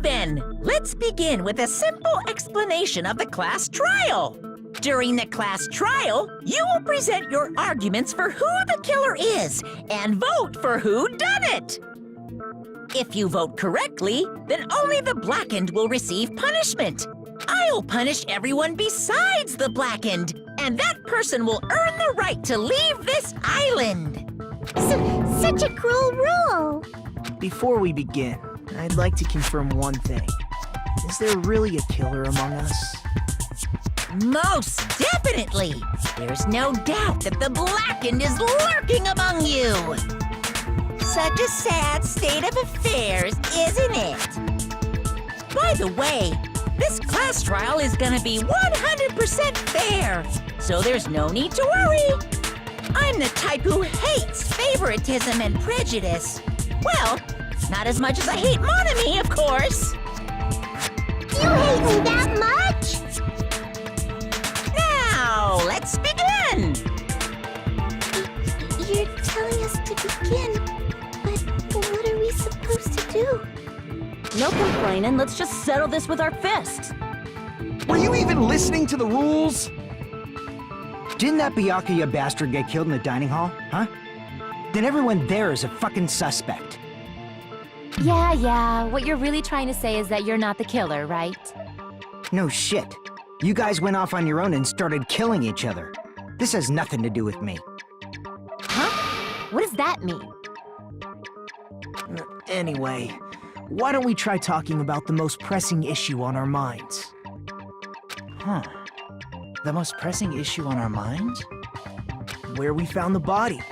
then, let's begin with a simple explanation of the class trial. During the class trial, you will present your arguments for who the killer is and vote for who done it. If you vote correctly, then only the blackened will receive punishment. I'll punish everyone besides the blackened, and that person will earn the right to leave this island. Such a cruel rule. Before we begin, I'd like to confirm one thing. Is there really a killer among us? Most definitely! There's no doubt that the blackened is lurking among you! Such a sad state of affairs, isn't it? By the way, this class trial is gonna be 100% fair, so there's no need to worry. I'm the type who hates favoritism and prejudice. Well, not as much as I hate monogamy, of course. You hate me that much? Now, let's begin! You're telling us to begin, but what are we supposed to do? No complaining, let's just settle this with our fists. Were you even listening to the rules? Didn't that Byakuya bastard get killed in the dining hall, huh? Then everyone there is a fucking suspect. Yeah, what you're really trying to say is that you're not the killer, right? No shit. You guys went off on your own and started killing each other. This has nothing to do with me. Huh? What does that mean? Anyway, why don't we try talking about the most pressing issue on our minds? Huh. The most pressing issue on our minds? Where we found the body.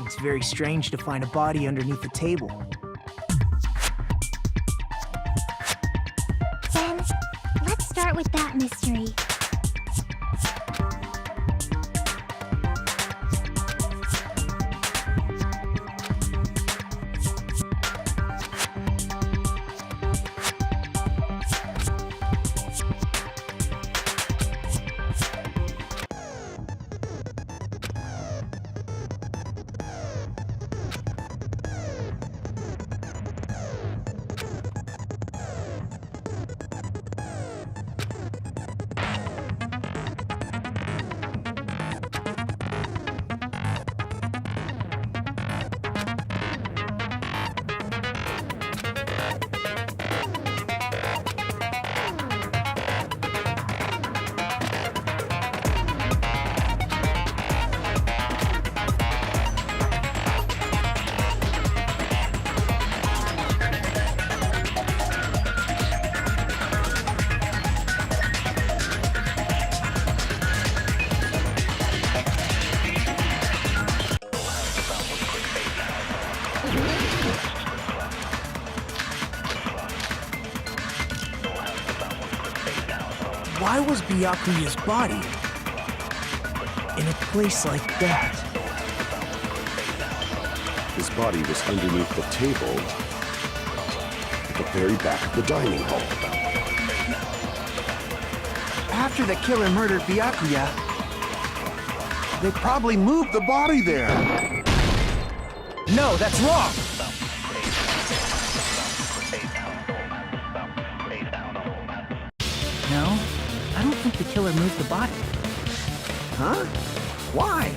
It's very strange to find a body underneath the table. Then, let's start with that mystery. Why was Byakuya's body in a place like that? His body was underneath the table at the very back of the dining hall. After the killer murdered Byakuya, they probably moved the body there. No, that's wrong! No, I don't think the killer moved the body. Huh? Why?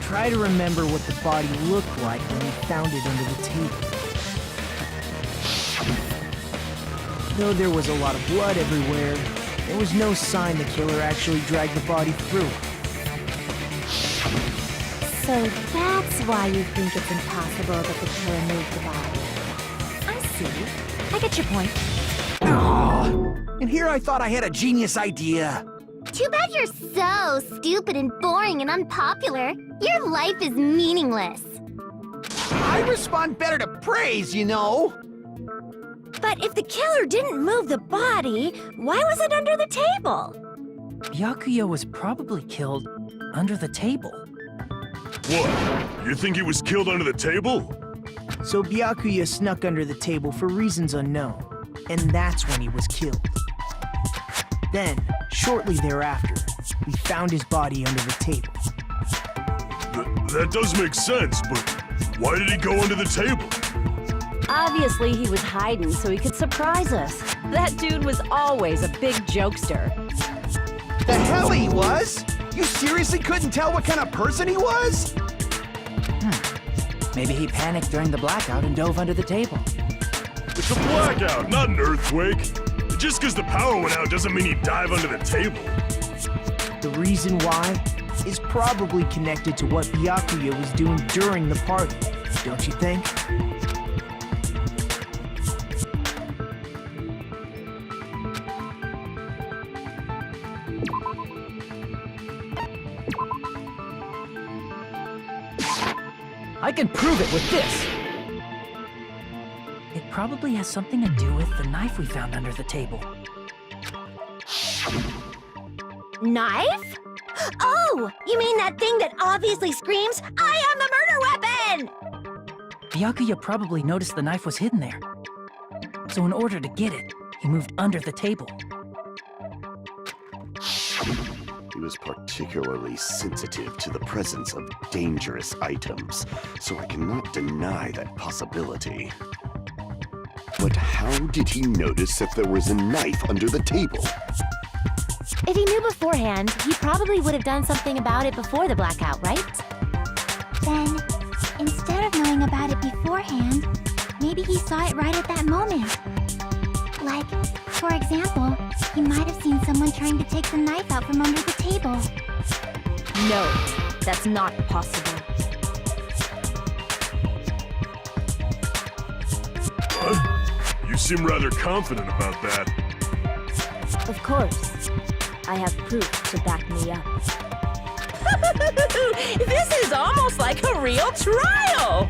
Try to remember what the body looked like when we found it under the table. Though there was a lot of blood everywhere, there was no sign the killer actually dragged the body through. So that's why you think it's impossible that the killer moved the body. I see. I get your point. And here I thought I had a genius idea. Too bad you're so stupid and boring and unpopular. Your life is meaningless. I respond better to praise, you know. But if the killer didn't move the body, why was it under the table? Byakuya was probably killed under the table. What? You think he was killed under the table? So Byakuya snuck under the table for reasons unknown, and that's when he was killed. Then, shortly thereafter, we found his body under the table. That does make sense, but why did he go under the table? Obviously, he was hiding so he could surprise us. That dude was always a big jokester. The hell he was? You seriously couldn't tell what kind of person he was? Maybe he panicked during the blackout and dove under the table. It's a blackout, not an earthquake. Just because the power went out doesn't mean you dive under the table. The reason why is probably connected to what Byakuya was doing during the party, don't you think? I can prove it with this! It probably has something to do with the knife we found under the table. Knife? Oh, you mean that thing that obviously screams, "I am the murder weapon"? Byakuya probably noticed the knife was hidden there. So in order to get it, he moved under the table. He was particularly sensitive to the presence of dangerous items, so I cannot deny that possibility. But how did he notice that there was a knife under the table? If he knew beforehand, he probably would have done something about it before the blackout, right? Then, instead of knowing about it beforehand, maybe he saw it right at that moment. Like, for example, he might have seen someone trying to take the knife out from under the table. No, that's not possible. What? You seem rather confident about that. Of course. I have proof to back me up. This is almost like a real trial!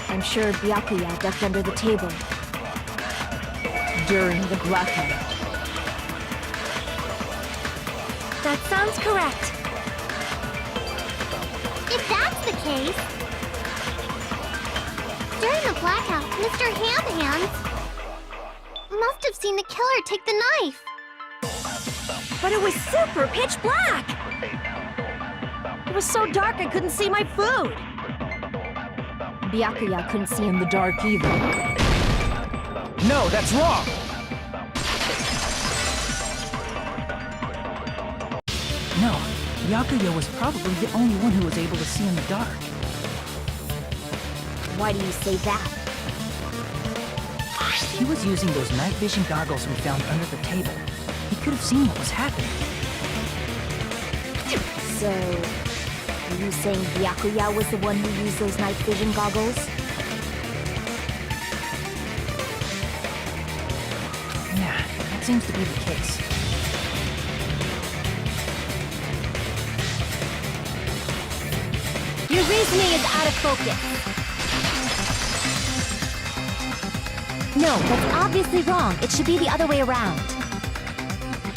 I'm sure Byakuya ducked under the table during the blackout. That sounds correct. If that's the case, during the blackout, Mr. Ham Hands must have seen the killer take the knife. But it was super pitch black! It was so dark I couldn't see my food. Byakuya couldn't see in the dark either. No, that's wrong! No, Byakuya was probably the only one who was able to see in the dark. Why do you say that? He was using those night vision goggles we found under the table. He could have seen what was happening. So, are you saying Byakuya was the one who used those night vision goggles? Yeah, that seems to be the case. Your reasoning is out of focus. No, that's obviously wrong. It should be the other way around.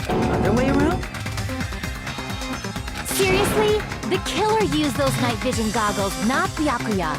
Other way around? Seriously? The killer used those night vision goggles, not Byakuya.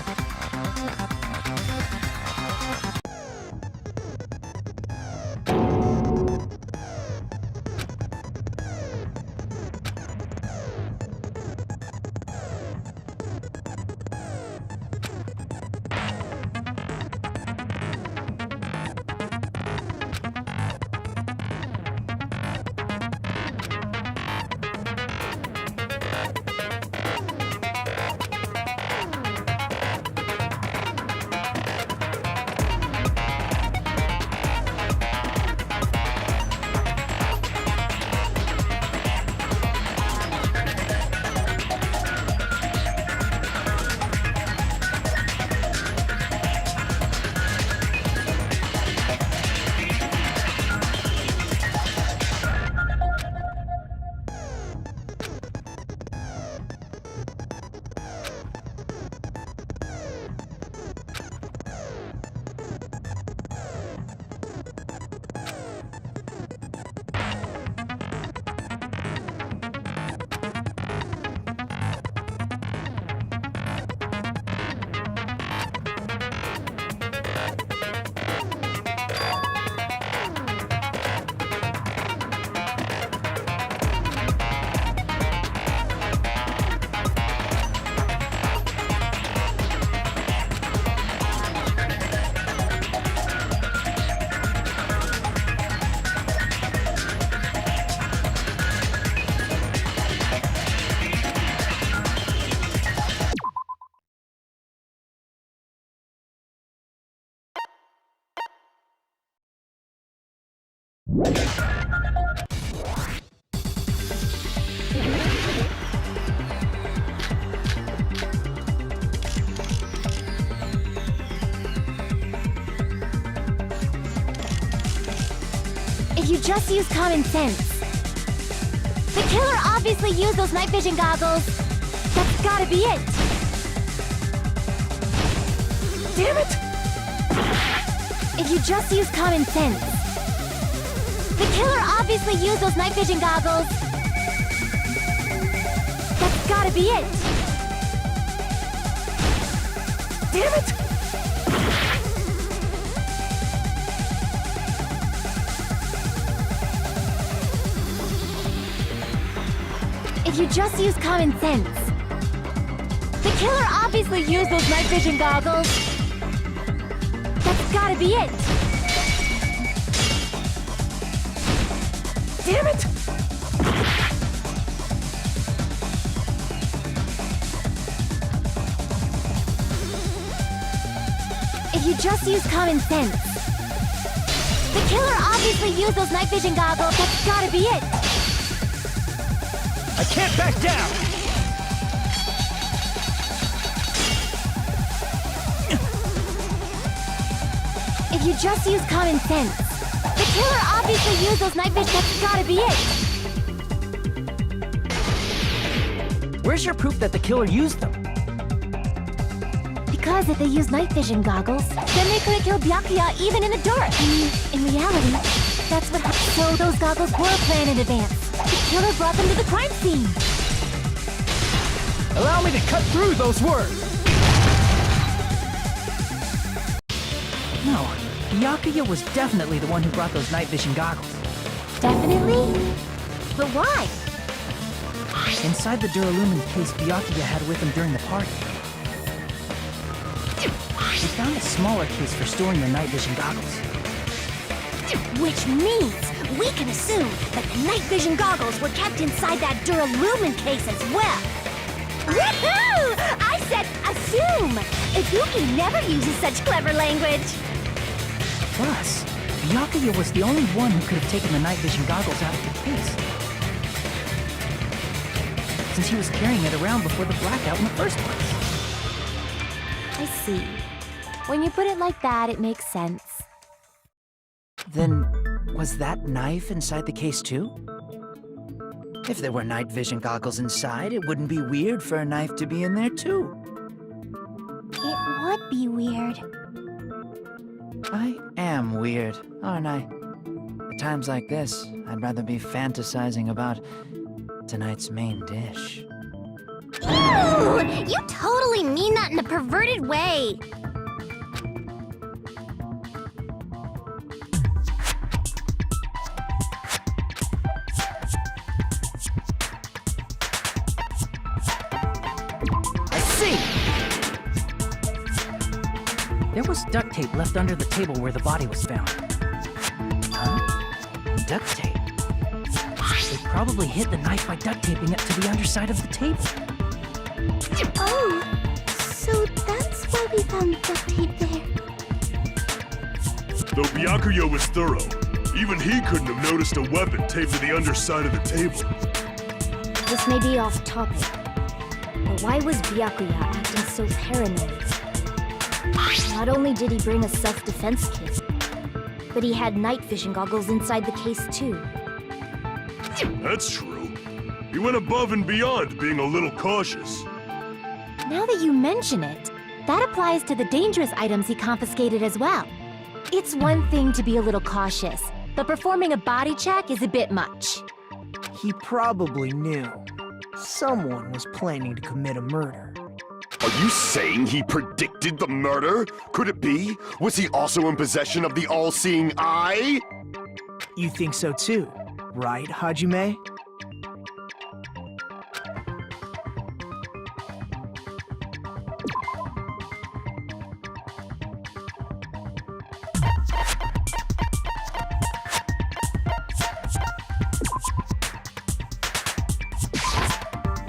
If you just use common sense. The killer obviously used those night vision goggles. That's gotta be it. Damn it! If you just use common sense. The killer obviously used those night vision goggles. That's gotta be it. Damn it! If you just use common sense. The killer obviously used those night vision goggles. That's gotta be it. Damn it! If you just use common sense. The killer obviously used those night vision goggles. That's gotta be it. I can't back down! If you just use common sense. The killer obviously used those night vision. That's gotta be it. Where's your proof that the killer used them? Because if they used night vision goggles, then they couldn't kill Byakuya even in the dark. I mean, in reality, that's what happened. So those goggles were planned in advance. The killer brought them to the crime scene. Allow me to cut through those words! No, Byakuya was definitely the one who brought those night vision goggles. Definitely? But why? Inside the Duralumin case Byakuya had with him during the party, we found a smaller case for storing the night vision goggles. Which means we can assume that the night vision goggles were kept inside that Duralumin case as well. Woohoo! I said assume! Ibuki never uses such clever language. Plus, Byakuya was the only one who could have taken the night vision goggles out of the case, since he was carrying it around before the blackout in the first place. I see. When you put it like that, it makes sense. Then, was that knife inside the case too? If there were night vision goggles inside, it wouldn't be weird for a knife to be in there too. It would be weird. I am weird, aren't I? At times like this, I'd rather be fantasizing about tonight's main dish. Ew! You totally mean that in a perverted way. There was duct tape left under the table where the body was found. Huh? Duct tape? They probably hid the knife by duct taping it to the underside of the table. Oh, so that's why we found duct tape there. Though Byakuya was thorough, even he couldn't have noticed a weapon taped to the underside of the table. This may be off topic, but why was Byakuya acting so paranoid? Not only did he bring a self-defense kit, but he had night vision goggles inside the case too. That's true. He went above and beyond being a little cautious. Now that you mention it, that applies to the dangerous items he confiscated as well. It's one thing to be a little cautious, but performing a body check is a bit much. He probably knew. Someone was planning to commit a murder. Are you saying he predicted the murder? Could it be? Was he also in possession of the all-seeing eye? You think so too, right, Hajime?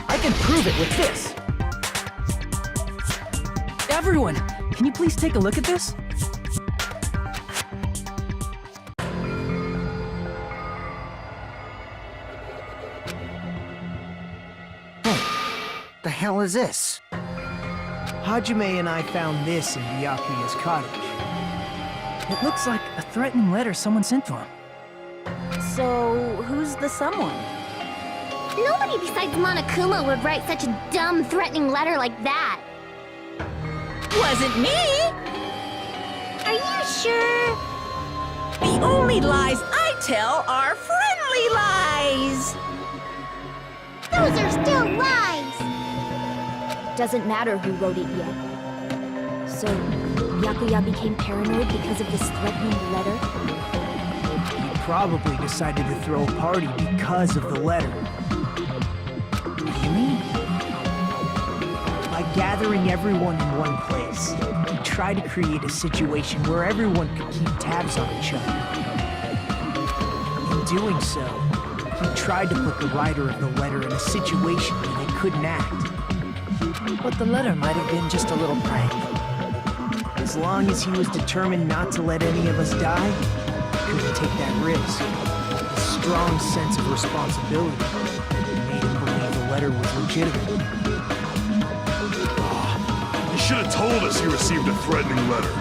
I can prove it with this! Everyone, can you please take a look at this? the hell is this? Hajime and I found this in Byakuya's cottage. It looks like a threatening letter someone sent to him. So, who's the someone? Nobody besides Monokuma would write such a dumb, threatening letter like that. Wasn't me! Are you sure? The only lies I tell are friendly lies! Those are still lies! Doesn't matter who wrote it yet. So, Byakuya became paranoid because of this threatening letter? He probably decided to throw a party because of the letter. What do you mean? By gathering everyone in one place, he tried to create a situation where everyone could keep tabs on each other. In doing so, he tried to put the writer of the letter in a situation where they couldn't act. But the letter might have been just a little prank. As long as he was determined not to let any of us die, he couldn't take that risk. A strong sense of responsibility made him believe the letter was legitimate. He should have told us he received a threatening letter.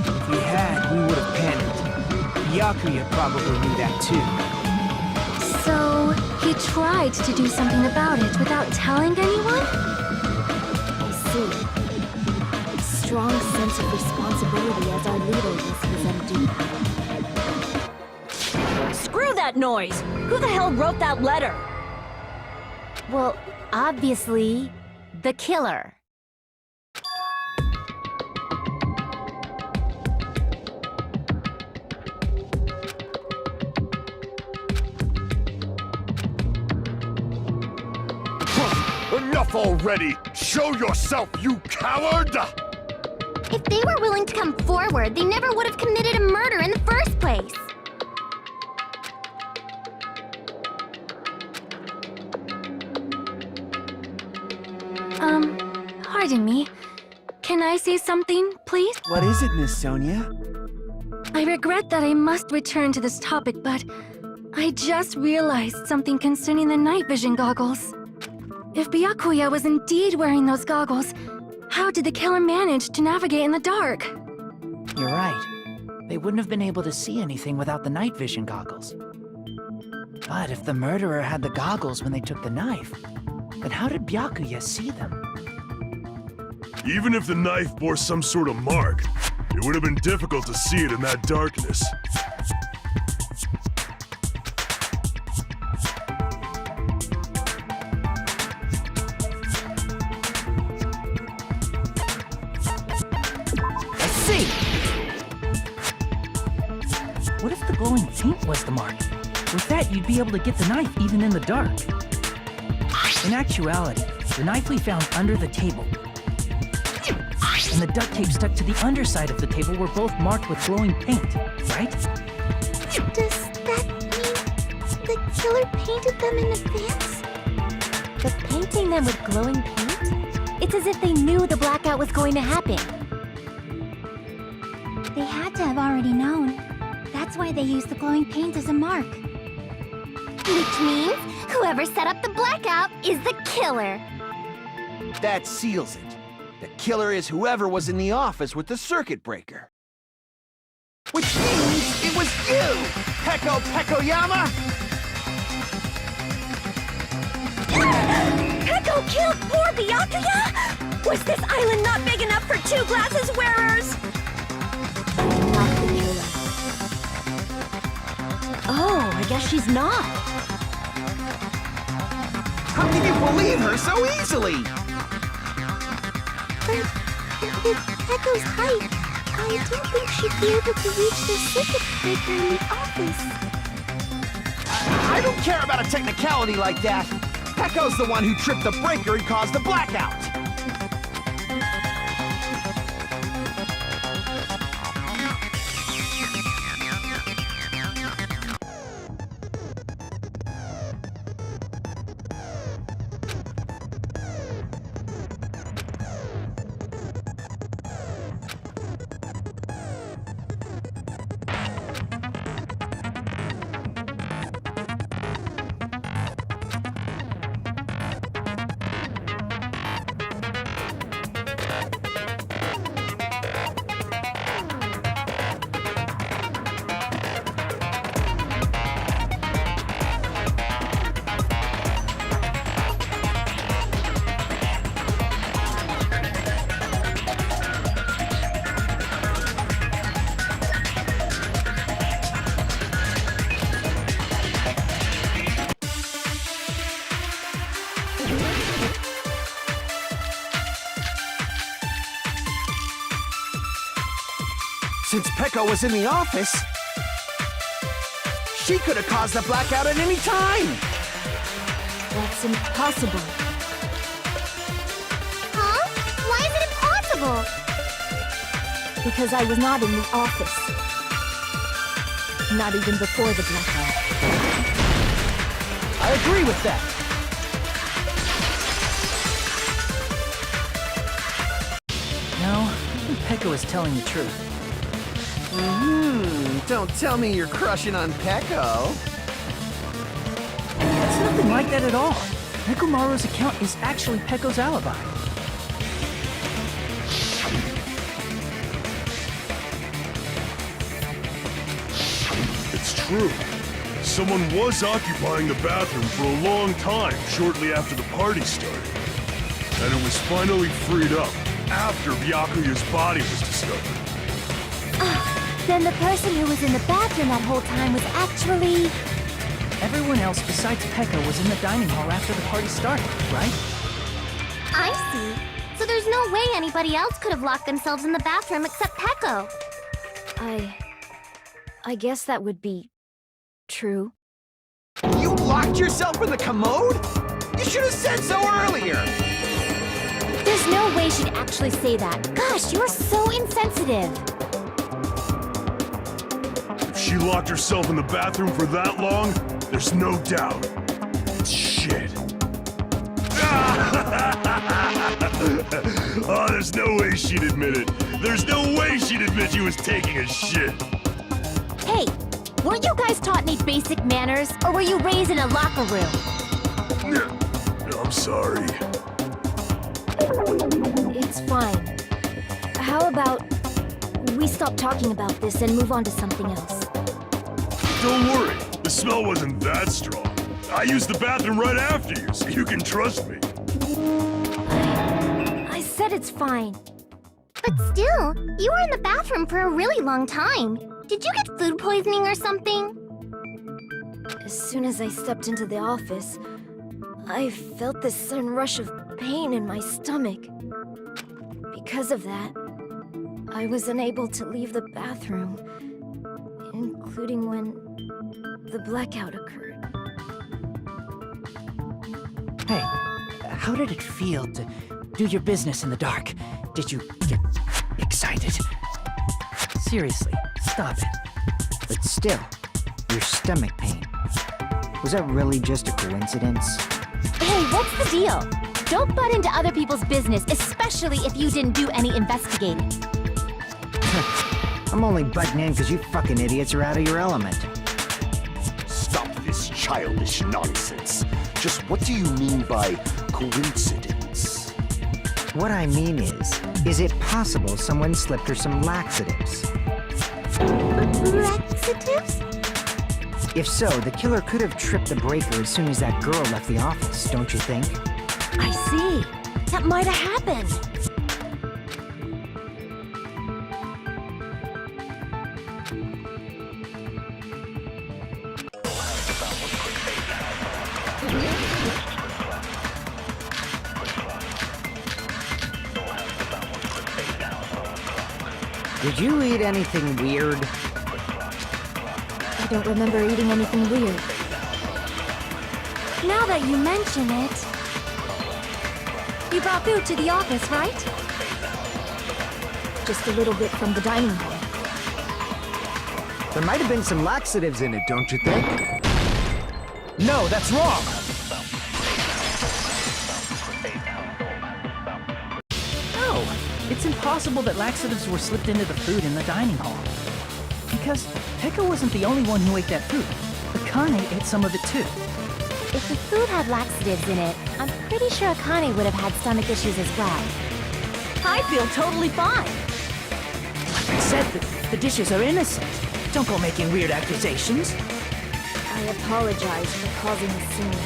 If he had, we would have panicked. Byakuya probably knew that too. So, he tried to do something about it without telling anyone? I see. Strong sense of responsibility as our leader was his MD. Screw that noise! Who the hell wrote that letter? Well, obviously, the killer. Enough already! Show yourself, you coward! If they were willing to come forward, they never would have committed a murder in the first place. Pardon me. Can I say something, please? What is it, Miss Sonia? I regret that I must return to this topic, but I just realized something concerning the night vision goggles. If Byakuya was indeed wearing those goggles, how did the killer manage to navigate in the dark? You're right. They wouldn't have been able to see anything without the night vision goggles. But if the murderer had the goggles when they took the knife, then how did Byakuya see them? Even if the knife bore some sort of mark, it would have been difficult to see it in that darkness. I see! What if the glowing paint was the mark? With that, you'd be able to get the knife even in the dark. In actuality, the knife we found under the table and the duct tape stuck to the underside of the table were both marked with glowing paint, right? Does that mean the killer painted them in advance? But painting them with glowing paint? It's as if they knew the blackout was going to happen. They had to have already known. That's why they used the glowing paint as a mark. Which means whoever set up the blackout is the killer. That seals it. The killer is whoever was in the office with the circuit breaker. Which means it was you, Peko Pekoyama! Peko killed poor Byakuya? Was this island not big enough for 2 glasses wearers? Not the killer. Oh, I guess she's not. How can you believe her so easily? But with Peko's height, I don't think she'd be able to reach the circuit breaker in the office. I don't care about a technicality like that. Peko's the one who tripped the breaker and caused the blackout. Since Pekka was in the office, she could have caused the blackout at any time! That's impossible. Huh? Why is it impossible? Because I was not in the office. Not even before the blackout. I agree with that. No, I think Pekka was telling the truth. Don't tell me you're crushing on Pekko. It's nothing like that at all. Nekomaru's account is actually Pekko's alibi. It's true. Someone was occupying the bathroom for a long time shortly after the party started. And it was finally freed up after Byakuya's body was discovered. Then the person who was in the bathroom that whole time was actually... Everyone else besides Pekka was in the dining hall after the party started, right? I see. So there's no way anybody else could have locked themselves in the bathroom except Pekko. I guess that would be true. You locked yourself in the commode? You should have said so earlier! There's no way she'd actually say that. Gosh, you're so insensitive. If she locked herself in the bathroom for that long, there's no doubt. Shit. Oh, there's no way she'd admit it. There's no way she'd admit she was taking a shit. Hey, weren't you guys taught any basic manners, or were you raised in a locker room? I'm sorry. It's fine. How about we stop talking about this and move on to something else? Don't worry, the smell wasn't that strong. I used the bathroom right after you, so you can trust me. I said it's fine. But still, you were in the bathroom for a really long time. Did you get food poisoning or something? As soon as I stepped into the office, I felt this sudden rush of pain in my stomach. Because of that, I was unable to leave the bathroom, including when the blackout occurred. Hey, how did it feel to do your business in the dark? Did you get excited? Seriously, stop it. But still, your stomach pain. Was that really just a coincidence? Hey, what's the deal? Don't butt into other people's business, especially if you didn't do any investigating. I'm only butting in because you fucking idiots are out of your element. Stop this childish nonsense. Just what do you mean by coincidence? What I mean is it possible someone slipped her some laxatives? Laxatives? If so, the killer could have tripped the breaker as soon as that girl left the office, don't you think? I see. That might have happened. Did you eat anything weird? I don't remember eating anything weird. Now that you mention it... You brought food to the office, right? Just a little bit from the dining hall. There might have been some laxatives in it, don't you think? No, that's wrong! No, it's impossible that laxatives were slipped into the food in the dining hall. Because Pekka wasn't the only one who ate that food. Akane ate some of it too. If the food had laxatives in it, I'm pretty sure Akane would have had stomach issues as well. I feel totally fine. Like I said, the dishes are innocent. Don't go making weird accusations. I apologize for causing a scene.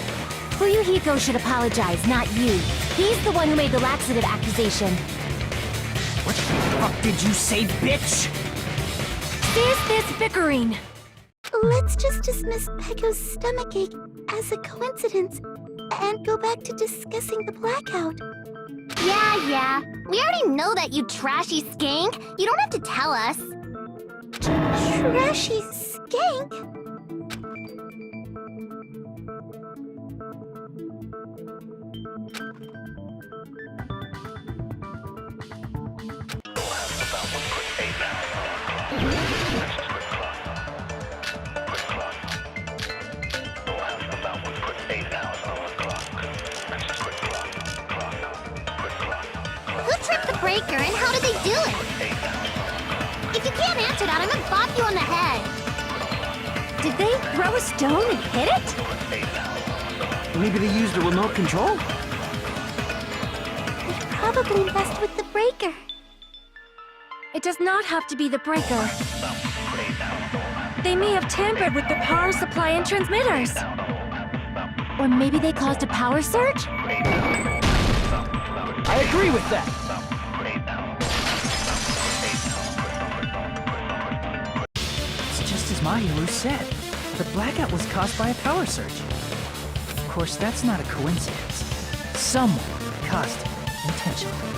Fuyuhiko should apologize, not you. He's the one who made the laxative accusation. What the fuck did you say, bitch? There's this bickering. Let's just dismiss Pekko's stomachache as a coincidence and go back to discussing the blackout. Yeah. We already know that, you trashy skank. You don't have to tell us. Trashy skank? Who tripped the breaker and how did they do it? If you can't answer that, I'm gonna bop you on the head. Did they throw a stone and hit it? Maybe they used a remote control? They probably messed with the breaker. It does not have to be the breaker. They may have tampered with the power supply and transmitters. Or maybe they caused a power surge? I agree with that. It's just as Mahiru said. The blackout was caused by a power surge. Of course, that's not a coincidence. Someone caused it intentionally.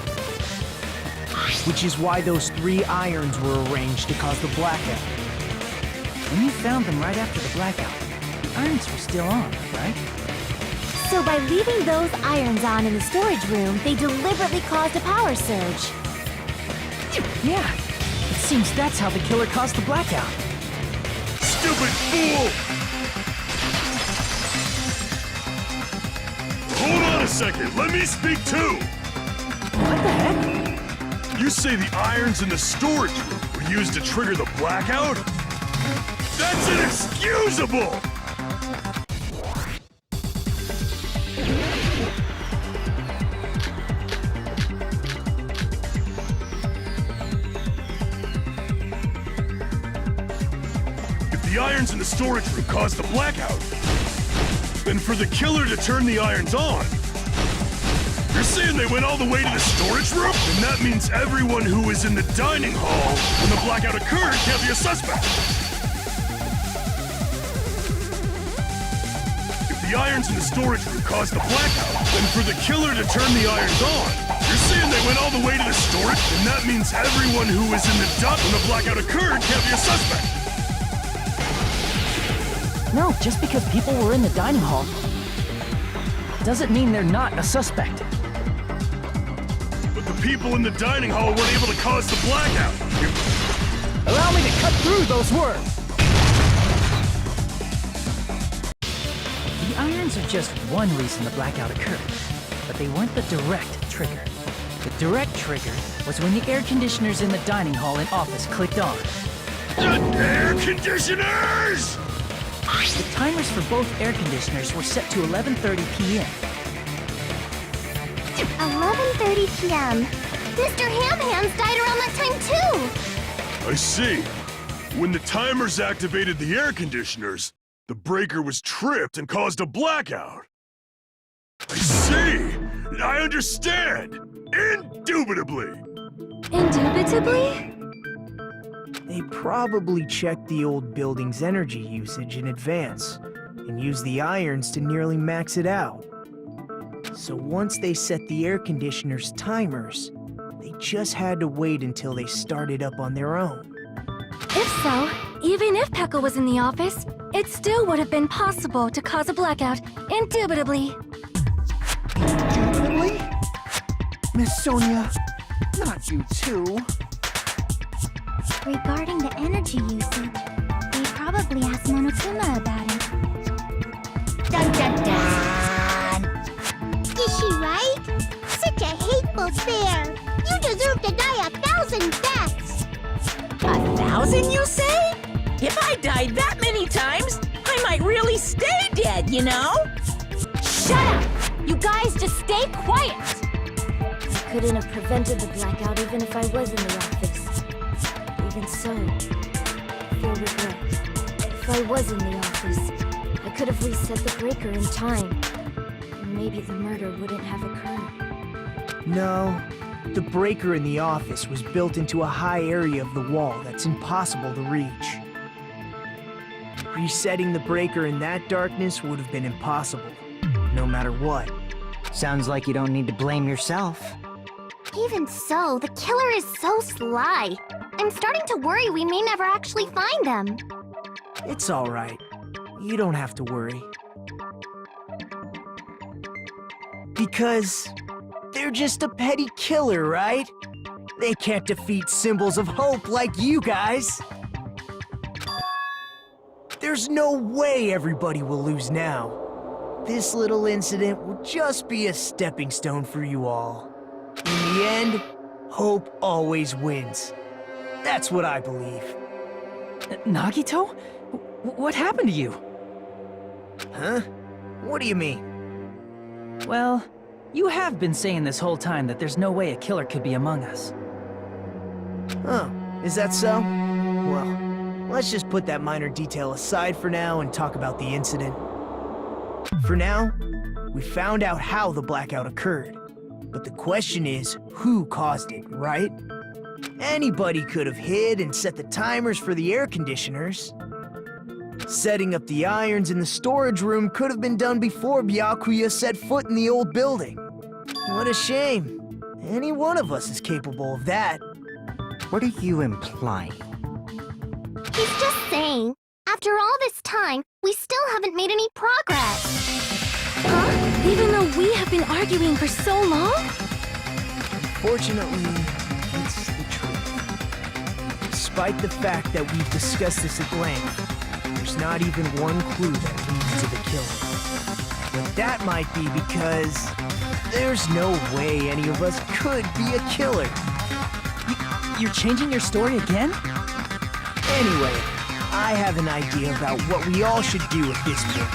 Which is why those 3 irons were arranged to cause the blackout. When you found them right after the blackout, the irons were still on, right? So by leaving those irons on in the storage room, they deliberately caused a power surge. Yeah. It seems that's how the killer caused the blackout. Stupid fool! Hold on a second, let me speak too! What the heck? You say the irons in the storage room were used to trigger the blackout? That's inexcusable! If the irons in the storage room caused the blackout, then for the killer to turn the irons on, you're saying they went all the way to the storage room? Then that means everyone who was in the dining hall when the blackout occurred can't be a suspect. If the irons in the storage room caused the blackout, then for the killer to turn the irons on, you're saying they went all the way to the storage? Then that means everyone who was in the when the blackout occurred can't be a suspect. No, just because people were in the dining hall doesn't mean they're not a suspect. But the people in the dining hall weren't able to cause the blackout. Allow me to cut through those words! The irons are just one reason the blackout occurred, but they weren't the direct trigger. The direct trigger was when the air conditioners in the dining hall and office clicked on. The air conditioners! The timers for both air conditioners were set to 11:30 p.m. 11:30 p.m. Mr. Ham Hands died around that time too! I see. When the timers activated the air conditioners, the breaker was tripped and caused a blackout. I see! I understand! Indubitably! Indubitably? They probably checked the old building's energy usage in advance and used the irons to nearly max it out. So once they set the air conditioner's timers, they just had to wait until they started up on their own. If so, even if Pekka was in the office, it still would have been possible to cause a blackout, indubitably. Indubitably? Miss Sonia, not you too. Regarding the energy usage, they probably asked Monokuma about it. Dun dun dun! Is she right? Such a hateful bear! You deserve to die 1,000 deaths! 1,000, you say? If I died that many times, I might really stay dead, you know? Shut up! You guys just stay quiet! I couldn't have prevented the blackout even if I was in the office. Even so, I feel regret. If I was in the office, I could have reset the breaker in time. And maybe the murder wouldn't have occurred. No, the breaker in the office was built into a high area of the wall that's impossible to reach. Resetting the breaker in that darkness would have been impossible, no matter what. Sounds like you don't need to blame yourself. Even so, the killer is so sly. I'm starting to worry we may never actually find them. It's all right. You don't have to worry. Because they're just a petty killer, right? They can't defeat symbols of hope like you guys. There's no way everybody will lose now. This little incident will just be a stepping stone for you all. In the end, hope always wins. That's what I believe. Nagito? What happened to you? Huh? What do you mean? Well, you have been saying this whole time that there's no way a killer could be among us. Oh, is that so? Well, let's just put that minor detail aside for now and talk about the incident. For now, we found out how the blackout occurred. But the question is, who caused it, right? Anybody could have hid and set the timers for the air conditioners. Setting up the irons in the storage room could have been done before Byakuya set foot in the old building. What a shame. Any one of us is capable of that. What are you implying? He's just saying, after all this time, we still haven't made any progress. Huh? Even though we have been arguing for so long? Fortunately, it's the truth. Despite the fact that we've discussed this at length, there's not even one clue that leads to the killing. But that might be because there's no way any of us could be a killer. You're changing your story again? Anyway, I have an idea about what we all should do at this point.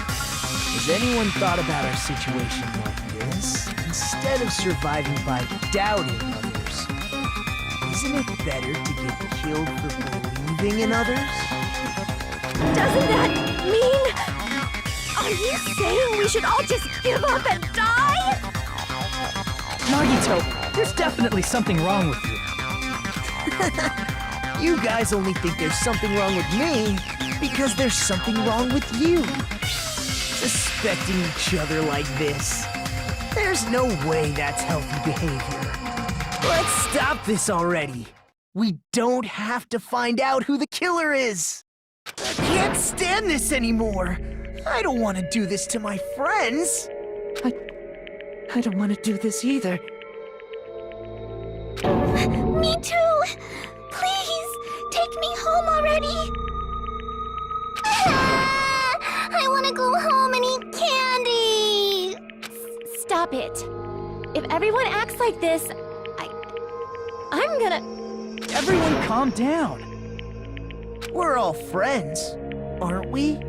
Has anyone thought about our situation like this? Instead of surviving by doubting others, isn't it better to get killed for believing in others? Doesn't that mean... Are you saying we should all just give up and die? Nagito, there's definitely something wrong with you. You guys only think there's something wrong with me because there's something wrong with you. Suspecting each other like this. There's no way that's healthy behavior. Let's stop this already. We don't have to find out who the killer is. I can't stand this anymore. I don't want to do this to my friends. I don't want to do this either. Me too! Please, take me home already! I want to go home and eat candy! Stop it. If everyone acts like this, I'm gonna... Everyone calm down. We're all friends, aren't we?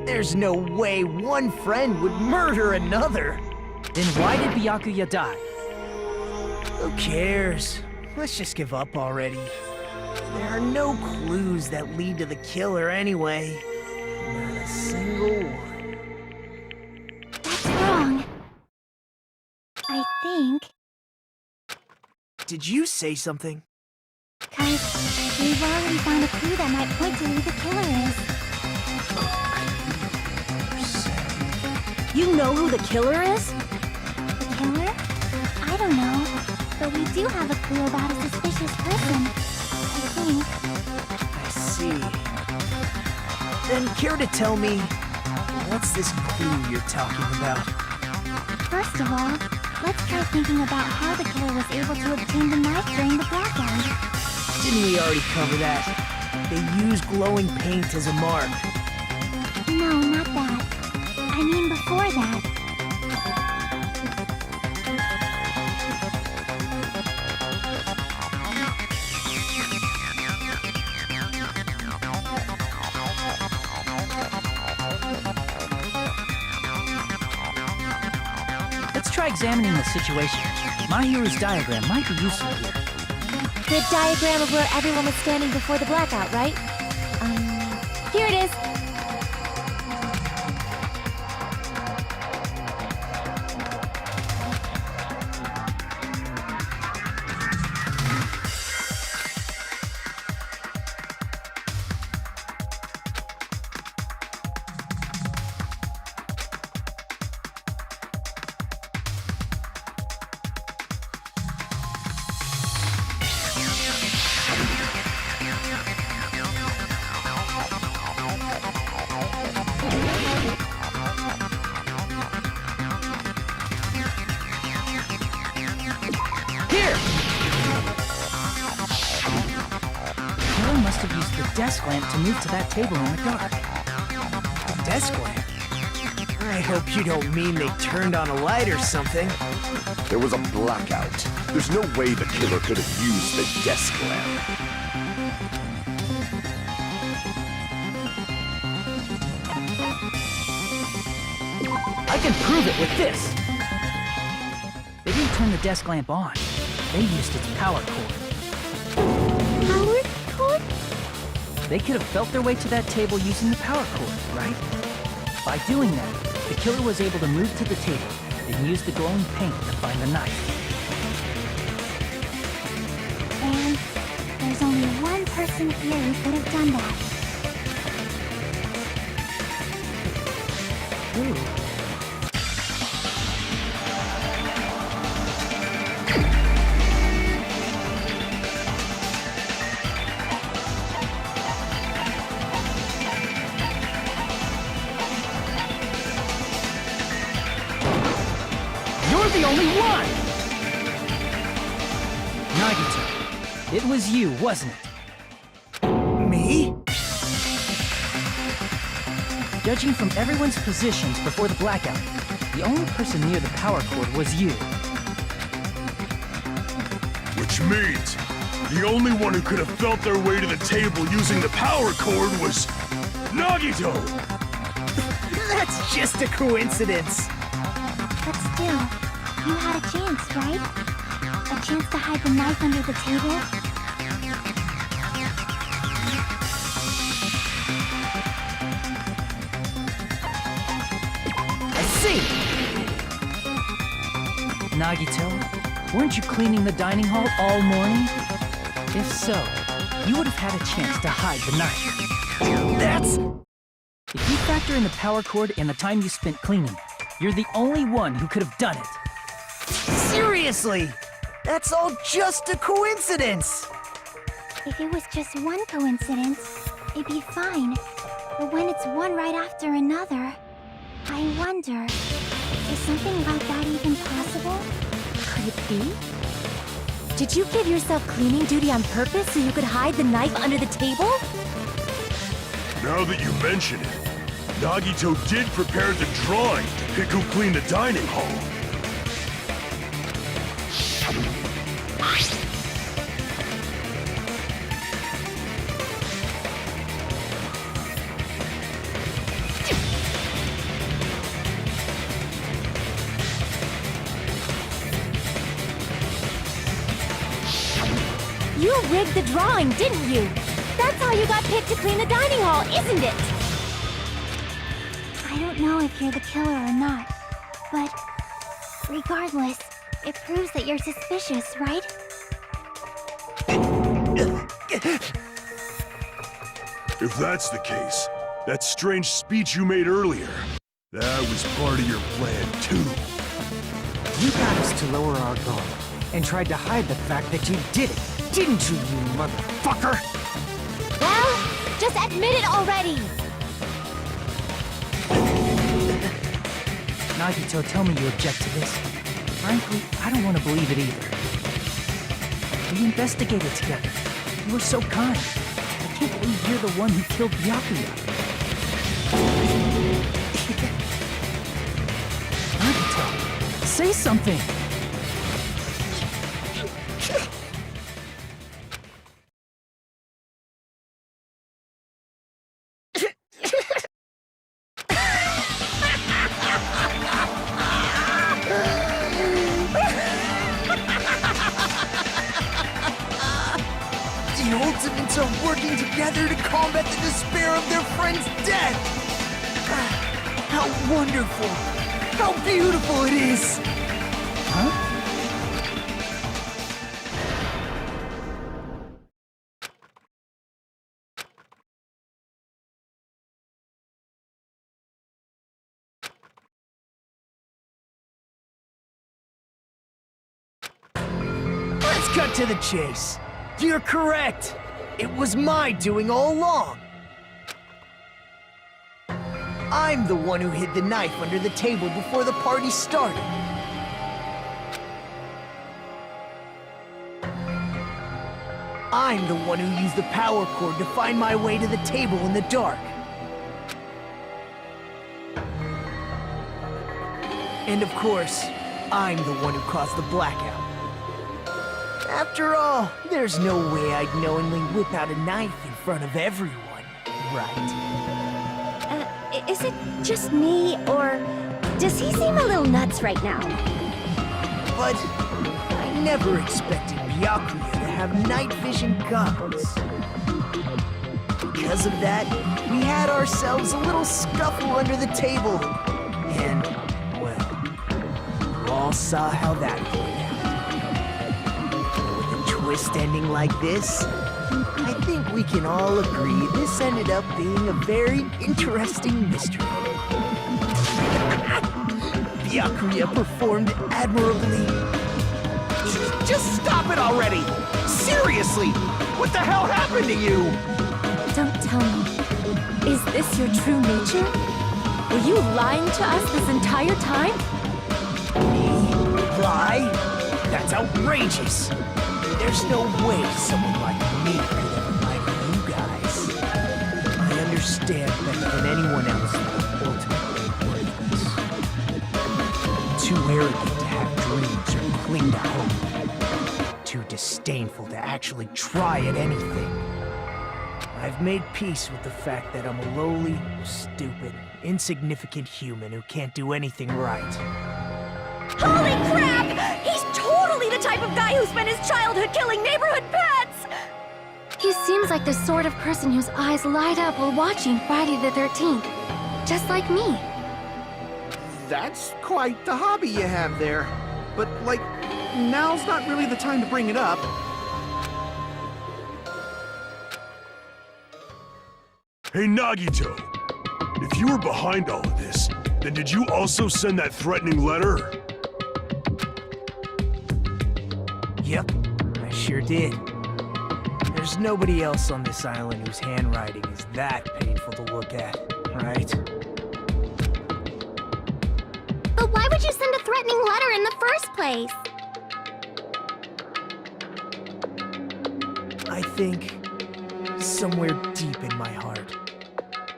There's no way one friend would murder another. Then why did Byakuya die? Who cares? Let's just give up already. There are no clues that lead to the killer anyway. Not a single one. That's wrong. I think... Did you say something? 'Cause we've already found a clue that might point to who the killer is. You know who the killer is? The killer? I don't know. But we do have a clue about a suspicious person. I think. I see. Then care to tell me, what's this clue you're talking about? First of all, let's try thinking about how the killer was able to obtain the knife during the blackout. Didn't we already cover that? They use glowing paint as a mark. No, not that. I mean before that. Let's try examining the situation. Mahiru's diagram might be useful here. The diagram of where everyone was standing before the blackout, right? Here it is. desk lamp to move to that table in the dark. Desk lamp? I hope you don't mean they turned on a light or something. There was a blackout. There's no way the killer could have used the desk lamp. I can prove it with this! They didn't turn the desk lamp on. They used its power cord. Power cord? They could have felt their way to that table using the power cord, right? By doing that, the killer was able to move to the table and use the glowing paint to find the knife. And there's only one person here who could have done that. Ooh. You're the only one! Nagito, it was you, wasn't it? Me? Judging from everyone's positions before the blackout, the only person near the power cord was you. Which means the only one who could have felt their way to the table using the power cord was Nagito! That's just a coincidence. But still, you had a chance, right? A chance to hide the knife under the table? I see! Nagito, weren't you cleaning the dining hall all morning? If so, you would have had a chance to hide the knife. That's... If you factor in the power cord and the time you spent cleaning, you're the only one who could have done it. Seriously! That's all just a coincidence! If it was just one coincidence, it'd be fine. But when it's one right after another, I wonder, is something like that even possible? Could it be? Did you give yourself cleaning duty on purpose so you could hide the knife under the table? Now that you mention it, Nagito did prepare the drawing to pick who cleaned the dining hall. You rigged the drawing, didn't you? That's how you got picked to clean the dining hall, isn't it? I don't know if you're the killer or not, but regardless, it proves that you're suspicious, right? If that's the case, that strange speech you made earlier, that was part of your plan too. You got us to lower our guard and tried to hide the fact that you did it, didn't you, you motherfucker? Well, just admit it already! Nagito, tell me you object to this. Frankly, I don't want to believe it either. We investigated together. You were so kind. I can't believe you're the one who killed Byakuya. Nagito, say something! The Ultimates are working together to combat the despair of their friend's death! How wonderful! How beautiful it is! Huh? Let's cut to the chase. You're correct. It was my doing all along. I'm the one who hid the knife under the table before the party started. I'm the one who used the power cord to find my way to the table in the dark. And of course, I'm the one who caused the blackout. After all, there's no way I'd knowingly whip out a knife in front of everyone, right? Is it just me, or does he seem a little nuts right now? But I never expected Byakuya to have night vision goggles. Because of that, we had ourselves a little scuffle under the table. And, well, you all saw how that played out. With a twist ending like this, I think we can all agree this ended up being a very interesting mystery. Byakuya performed admirably. Just stop it already! Seriously! What the hell happened to you? Don't tell me. Is this your true nature? Were you lying to us this entire time? Me? Lie? That's outrageous! There's no way someone like me could ever lie to you guys. I understand better than anyone else that I'm ultimately worthless. Too arrogant to have dreams or cling to hope. Too disdainful to actually try at anything. I've made peace with the fact that I'm a lowly, stupid, insignificant human who can't do anything right. Holy crap! He's totally the type of guy who spent his childhood killing neighborhood pets! He seems like the sort of person whose eyes light up while watching Friday the 13th. Just like me. That's quite the hobby you have there. But, like, now's not really the time to bring it up. Hey, Nagito! If you were behind all of this, then did you also send that threatening letter? Yep, I sure did. There's nobody else on this island whose handwriting is that painful to look at, right? But why would you send a threatening letter in the first place? I think, somewhere deep in my heart,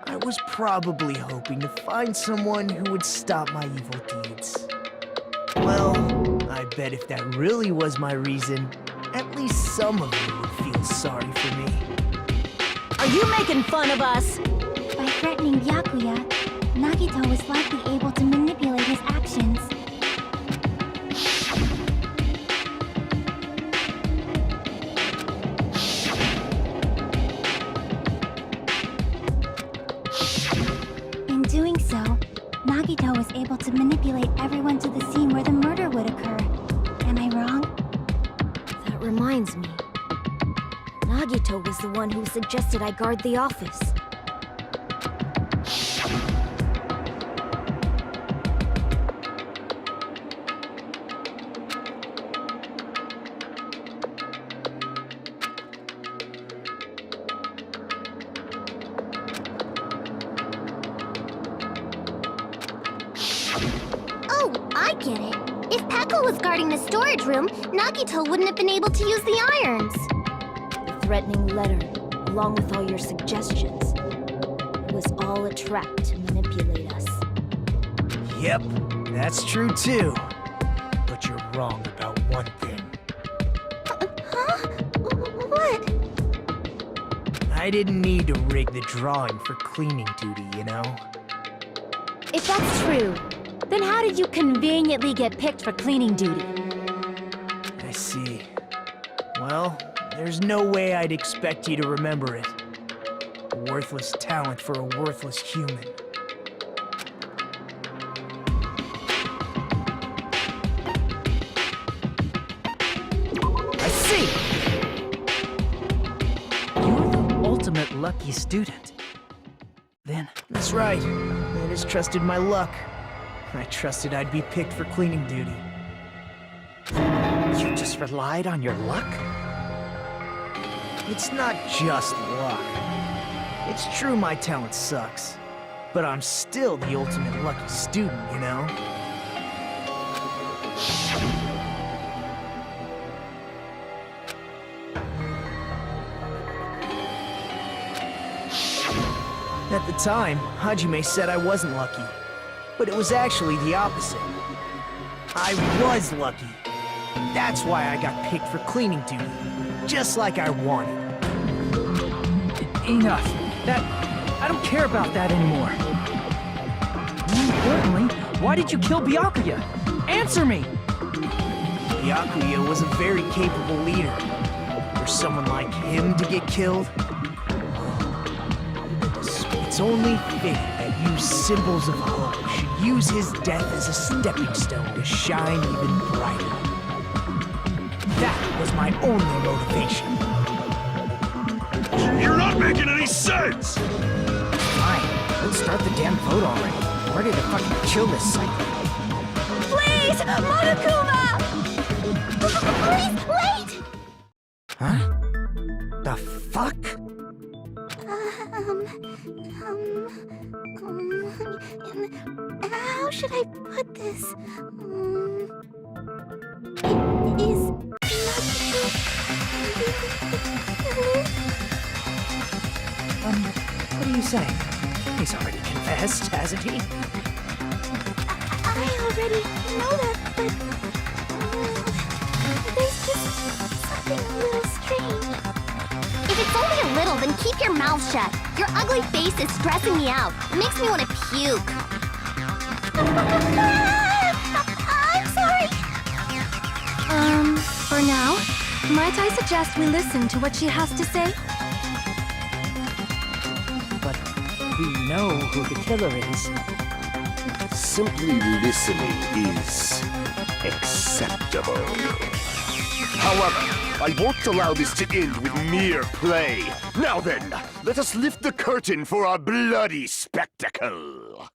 I was probably hoping to find someone who would stop my evil deeds. Well, I bet if that really was my reason, at least some of you would feel sorry for me. Are you making fun of us? By threatening Byakuya, Nagito was likely able to manipulate his actions. In doing so, Nagito was able to manipulate everyone to the scene where the murder would occur. Am I wrong? That reminds me. Nagito was the one who suggested I guard the office. Oh, I get it. If Pekka was guarding the storage room, Nagito wouldn't have been able to use the irons. The threatening letter, along with all your suggestions, it was all a trap to manipulate us. Yep, that's true too. But you're wrong about one thing. Huh? What? I didn't need to rig the drawing for cleaning duty, you know? If that's true, then how did you conveniently get picked for cleaning duty? I see. Well, there's no way I'd expect you to remember it. A worthless talent for a worthless human. I see! You're the ultimate lucky student. Then, That's right. I just trusted my luck. I trusted I'd be picked for cleaning duty. you just relied on your luck? It's not just luck. It's true my talent sucks. But I'm still the ultimate lucky student, you know? time, Hajime said I wasn't lucky. But it was actually the opposite. I was lucky. That's why I got picked for cleaning duty. Just like I wanted. Enough. I don't care about that anymore. More importantly, why did you kill Byakuya? Answer me! Byakuya was a very capable leader. For someone like him to get killed? It's only fitting that you symbols of hope should use his death as a stepping stone to shine even brighter. That was my only motivation. You're not making any sense! Fine, let's start the damn vote already. I'm ready to fucking kill this cycle. Please, Monokuma! Please, wait! Huh? The fuck? How should I put this? Is What are you saying? He's already confessed, hasn't he? I already know that, but there's just something a little strange. If it's only a little, then keep your mouth shut. Your ugly face is stressing me out. It makes me want to puke. I'm sorry. For now, might I suggest we listen to what she has to say? But we know who the killer is. Simply listening is acceptable. However, I won't allow this to end with mere play. Now then, let us lift the curtain for our bloody spectacle.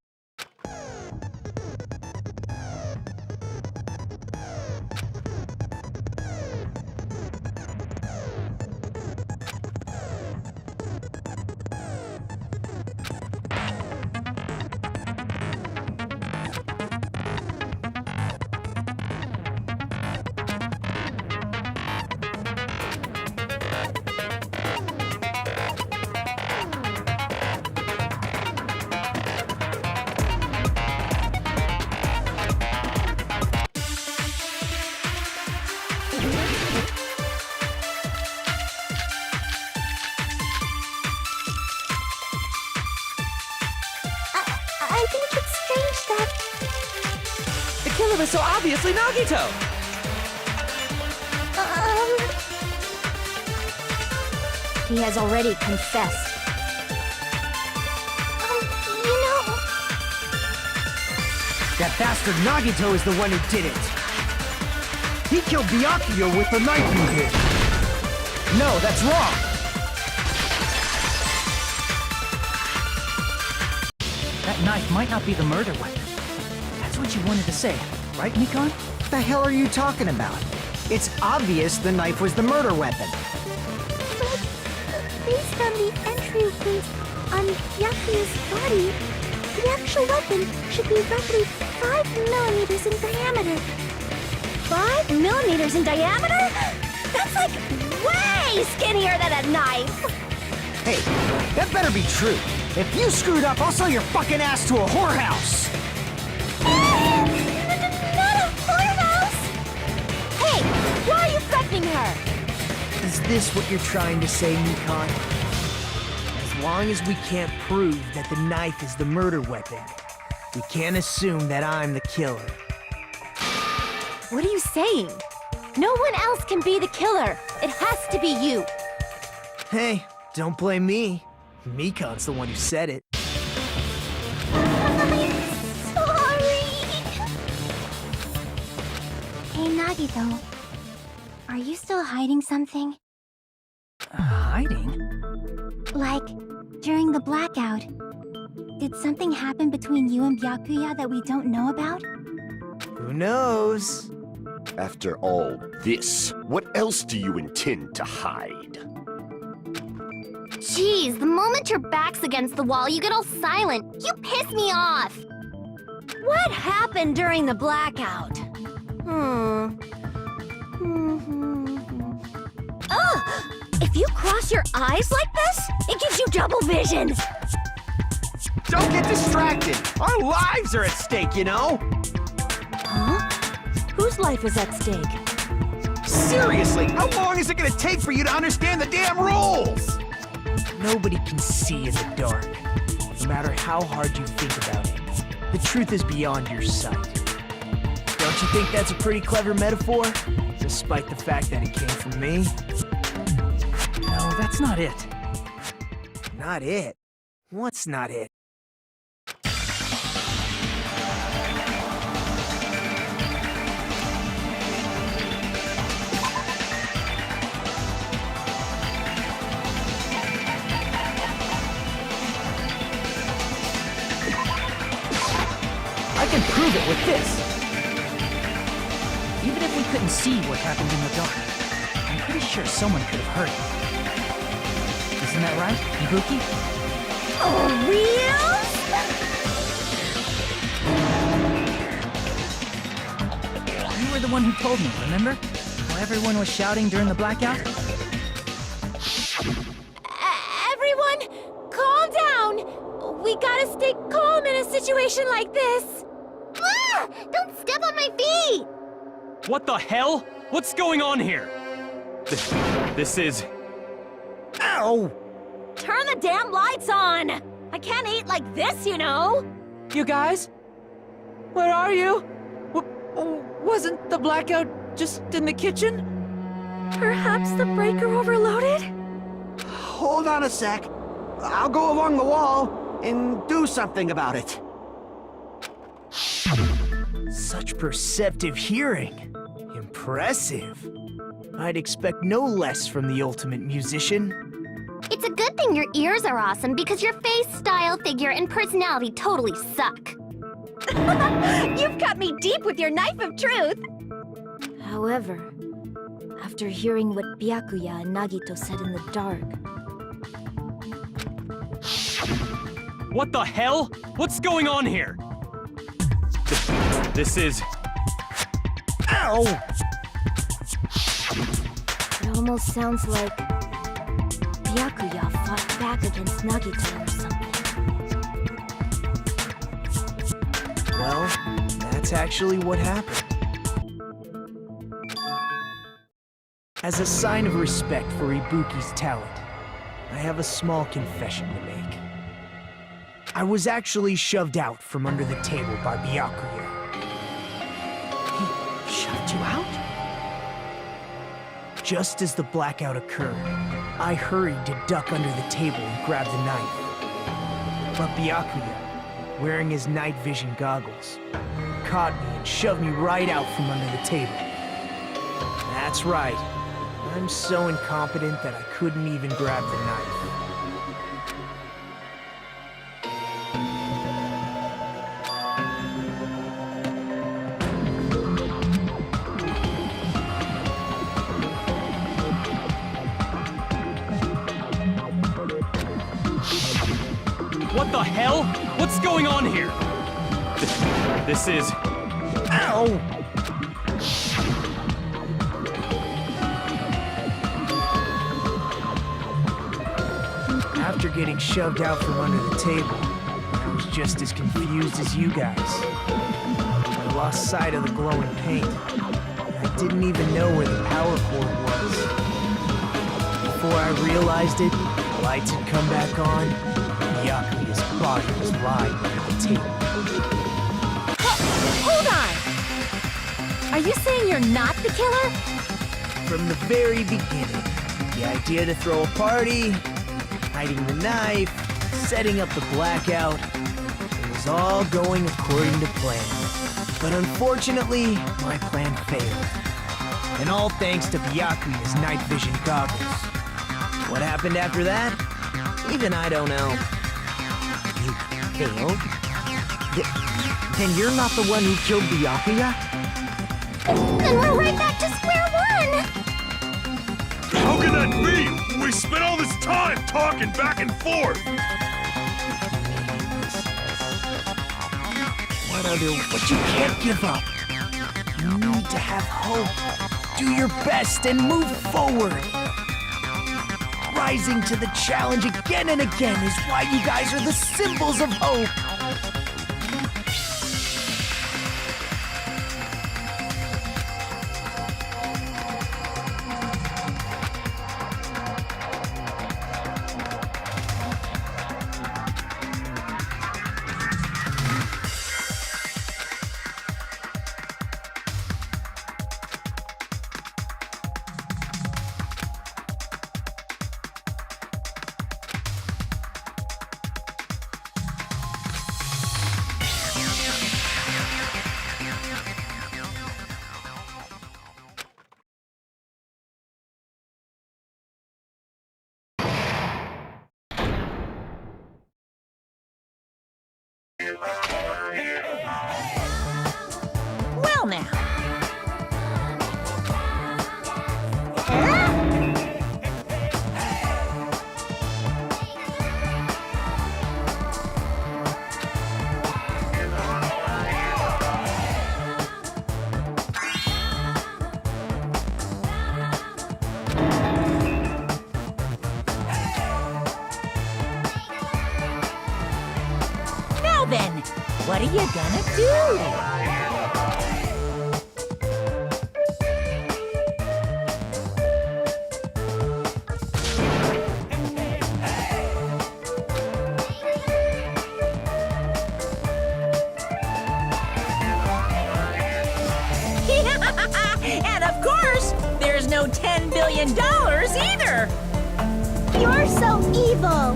I think it's strange that The killer was so obviously Nagito! He has already confessed. you know, That bastard Nagito is the one who did it. He killed Byakuya with the knife you did. No, that's wrong. That knife might not be the murder weapon. That's what you wanted to say, right, Mikon? What the hell are you talking about? It's obvious the knife was the murder weapon. but based on the entry wounds on Byakuya's body, the actual weapon should be roughly 5 millimeters in diameter. 5 millimeters in diameter? That's like way skinnier than a knife! Hey, that better be true. If you screwed up, I'll sell your fucking ass to a whorehouse! Not a whorehouse! Hey, why are you threatening her? Is this what you're trying to say, Mikon? As long as we can't prove that the knife is the murder weapon, we can't assume that I'm the killer. What are you saying? No one else can be the killer. It has to be you. Hey, don't blame me. Mikon's the one who said it. I'm sorry. Hey, Nagito. Are you still hiding something? Hiding? Like, during the blackout, did something happen between you and Byakuya that we don't know about? Who knows? After all this, what else do you intend to hide? Jeez, the moment your back's against the wall, you get all silent. You piss me off. What happened during the blackout? If you cross your eyes like this, it gives you double vision. Don't get distracted! Our lives are at stake, you know? Huh? Whose life is at stake? Seriously, how long is it gonna take for you to understand the damn rules? Nobody can see in the dark, no matter how hard you think about it. The truth is beyond your sight. Don't you think that's a pretty clever metaphor? Despite the fact that it came from me? No, that's not it. Not it? What's not it? I can prove it with this. Even if we couldn't see what happened in the dark, I'm pretty sure someone could have heard it. Isn't that right, Ibuki? Oh, real? You were the one who told me, remember? While everyone was shouting during the blackout? Everyone, calm down! We gotta stay calm in a situation like this! Ah! Don't step on my feet! What the hell? What's going on here? This is... Ow! Turn the damn lights on! I can't eat like this, you know! You guys? Where are you? Wasn't the blackout just in the kitchen? Perhaps the breaker overloaded? Hold on a sec. I'll go along the wall and do something about it. Such perceptive hearing. Impressive. I'd expect no less from the ultimate musician. It's a good thing your ears are awesome because your face, style, figure, and personality totally suck. You've cut me deep with your knife of truth! However, after hearing what Byakuya and Nagito said in the dark, What the hell? What's going on here? This is... Ow! it almost sounds like Byakuya fought back against Nagito or something. Well, that's actually what happened. As a sign of respect for Ibuki's talent, I have a small confession to make. I was actually shoved out from under the table by Byakuya. He shoved you out? Just as the blackout occurred, I hurried to duck under the table and grab the knife. But Byakuya, wearing his night vision goggles, caught me and shoved me right out from under the table. That's right. I'm so incompetent that I couldn't even grab the knife. What the hell? What's going on here? This is... Ow! After getting shoved out from under the table, I was just as confused as you guys. I lost sight of the glowing paint. I didn't even know where the power cord was. Before I realized it, the lights had come back on. Byakuya's body was lying under the table. Hold on! Are you saying you're not the killer? From the very beginning, the idea to throw a party, hiding the knife, setting up the blackout, it was all going according to plan. But unfortunately, my plan failed. And all thanks to Byakuya's night vision goggles. What happened after that? Even I don't know. You failed? Then you're not the one who killed Byakuya? Then we're right back to square one! How can that be? We spent all this time talking back and forth! But you can't give up. You need to have hope. Do your best and move forward. Rising to the challenge again and again is why you guys are the symbols of hope. Well now. Now then, what are you gonna do? And of course, there's no $10 billion either! You're so evil!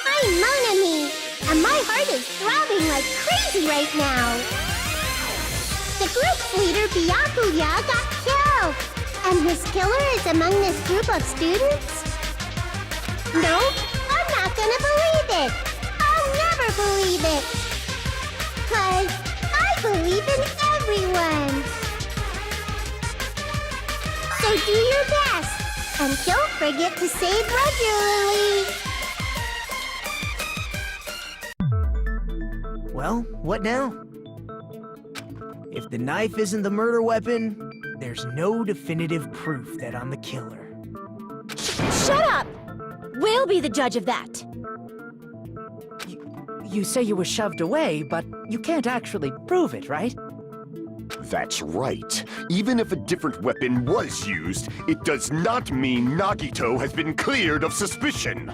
I'm Mon Ami, and my heart is throbbing like crazy right now. The group's leader, Byakuya, got killed, and his killer is among this group of students? No, I'm not gonna believe it. I'll never believe it. 'Cause I believe in everyone. So do your best, and don't forget to save regularly. Well, what now? If the knife isn't the murder weapon, there's no definitive proof that I'm the killer. Shut up! We'll be the judge of that. You say you were shoved away, but you can't actually prove it, right? That's right. Even if a different weapon was used, it does not mean Nagito has been cleared of suspicion.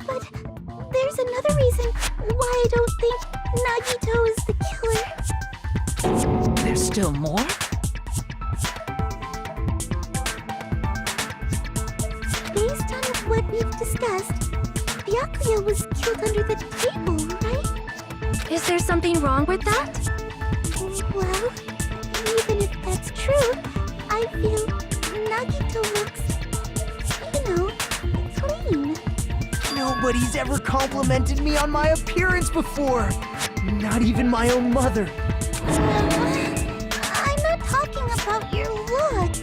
But there's another reason why I don't think Nagito is the killer. There's still more? Based on what we've discussed, Byakuya was killed under the table, right? Is there something wrong with that? Well, even if that's true, I feel Nagito looks, clean. Nobody's ever complimented me on my appearance before. Not even my own mother. I'm not talking about your looks.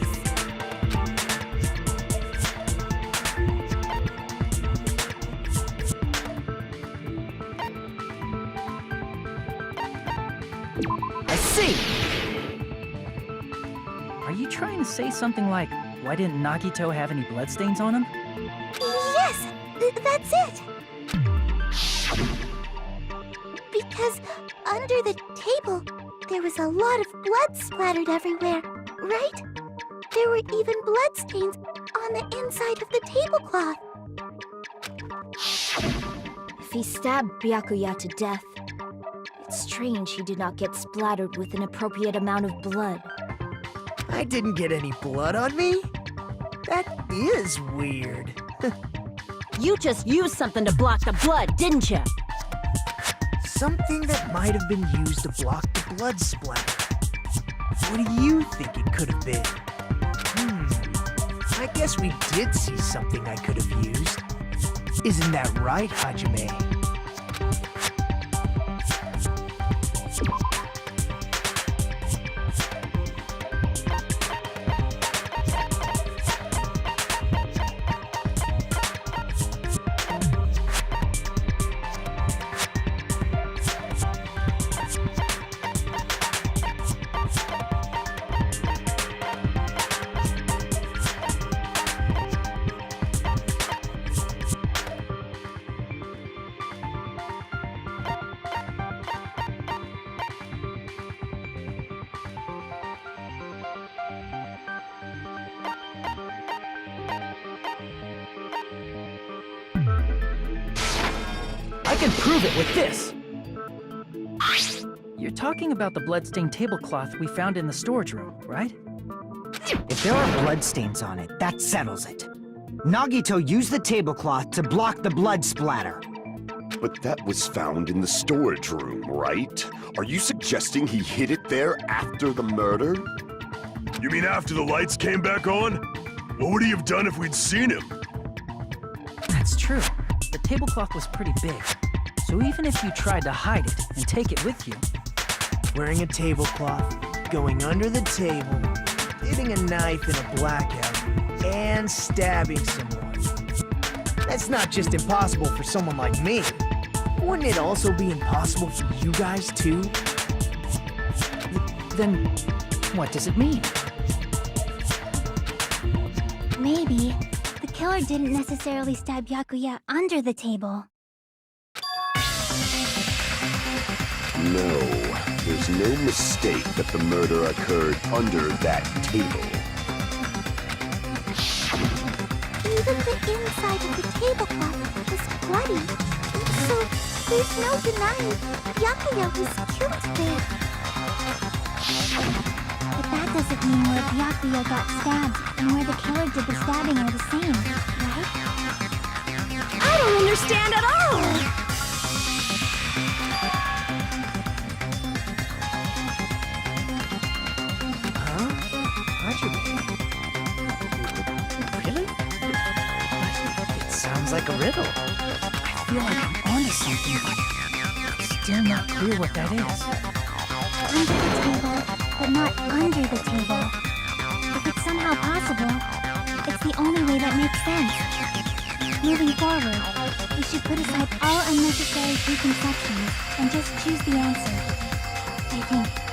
I see. Are you trying to say something like, why didn't Nagito have any bloodstains on him? Yes, that's it. Because under the table, there was a lot of blood splattered everywhere, right? There were even bloodstains on the inside of the tablecloth. If he stabbed Byakuya to death, it's strange he did not get splattered with an appropriate amount of blood. I didn't get any blood on me? That is weird. You just used something to block the blood, didn't you? Something that might have been used to block the blood splatter. What do you think it could have been? I guess we did see something I could have used. Isn't that right, Hajime? I can prove it with this! You're talking about the bloodstained tablecloth we found in the storage room, right? If there are bloodstains on it, that settles it. Nagito used the tablecloth to block the blood splatter. But that was found in the storage room, right? Are you suggesting he hid it there after the murder? You mean after the lights came back on? What would he have done if we'd seen him? That's true. The tablecloth was pretty big. So even if you tried to hide it and take it with you, Wearing a tablecloth, going under the table, hitting a knife in a blackout, and stabbing someone. That's not just impossible for someone like me. Wouldn't it also be impossible for you guys too? then what does it mean? Maybe the killer didn't necessarily stab Byakuya under the table. No, there's no mistake that the murder occurred under that table. Even the inside of the tablecloth was bloody. So there's no denying Byakuya was killed there. But that doesn't mean where Byakuya got stabbed and where the killer did the stabbing are the same, right? I don't understand at all! Really? But it sounds like a riddle. I feel like I'm onto something, but it's still not clear what that is. Under the table, but not under the table. If it's somehow possible, it's the only way that makes sense. Moving forward, we should put aside all unnecessary preconceptions and just choose the answer. I think.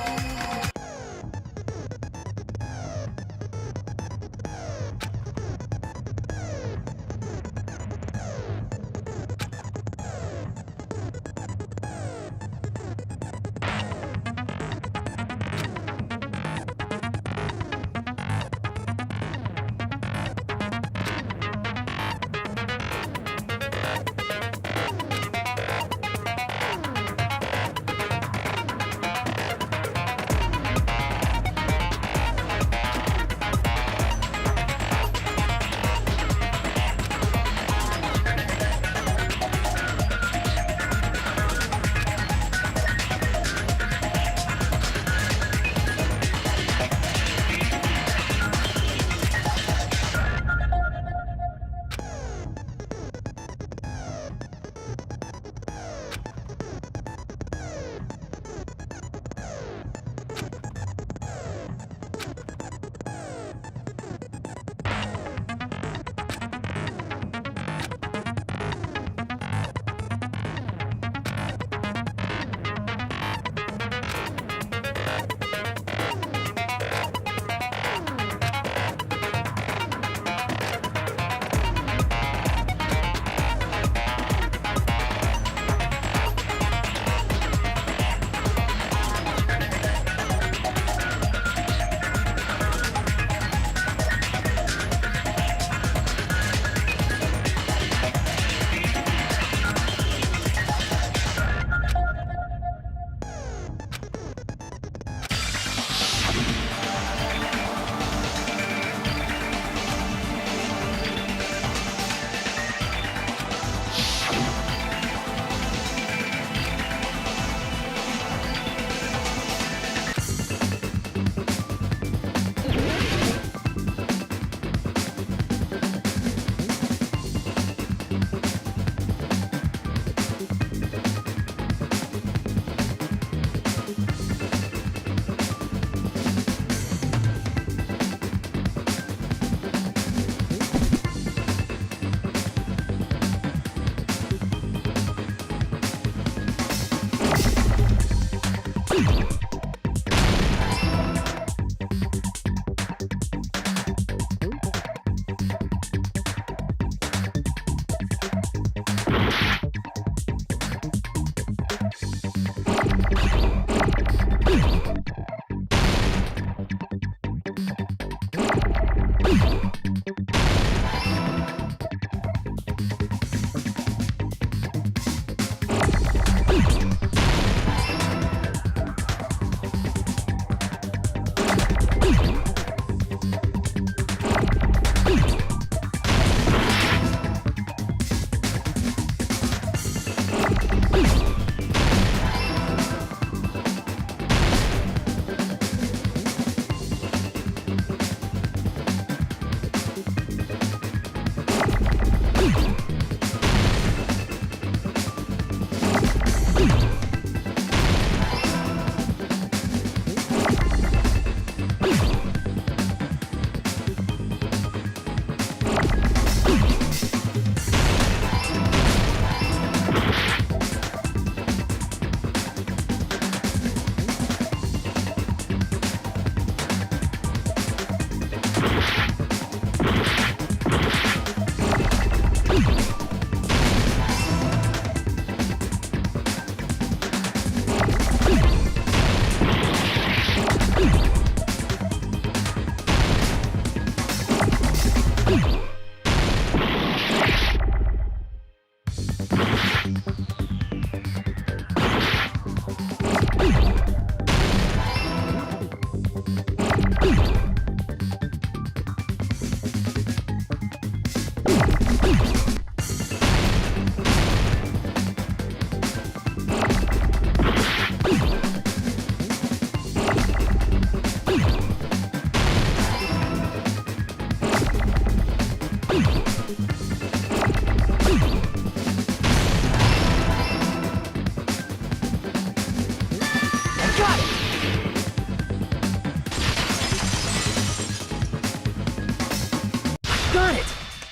Got it!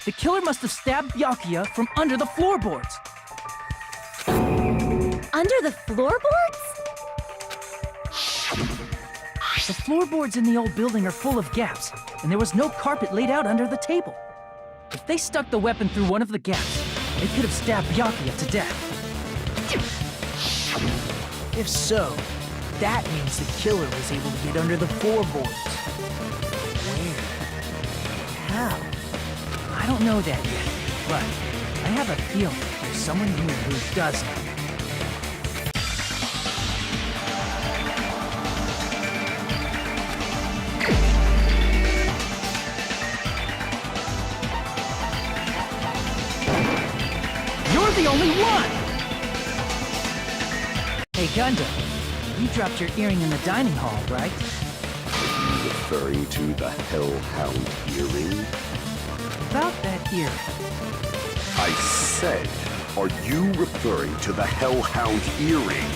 The killer must have stabbed Byakuya from under the floorboards. Under the floorboards? The floorboards in the old building are full of gaps, and there was no carpet laid out under the table. If they stuck the weapon through one of the gaps, they could have stabbed Byakuya to death. If so, that means the killer was able to get under the floorboards. Where? How? I don't know that yet, but I have a feeling there's someone here who does know. You're the only one! Hey, Gundam, you dropped your earring in the dining hall, right? Referring to the Hellhound earring? About that earring. I said, are you referring to the Hellhound earring?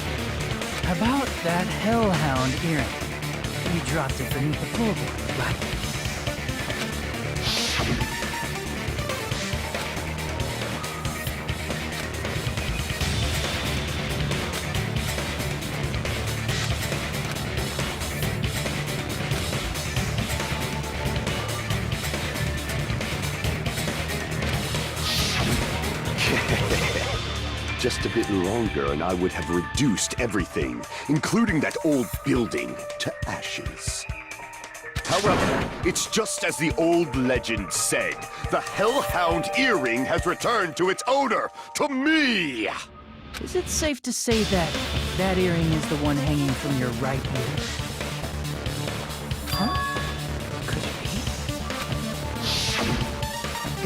About that Hellhound earring. You dropped it beneath the floorboard, right? Just a bit longer and I would have reduced everything, including that old building, to ashes. However, it's just as the old legend said. The Hellhound earring has returned to its owner, to me! Is it safe to say that that earring is the one hanging from your right ear? Huh? Could it be?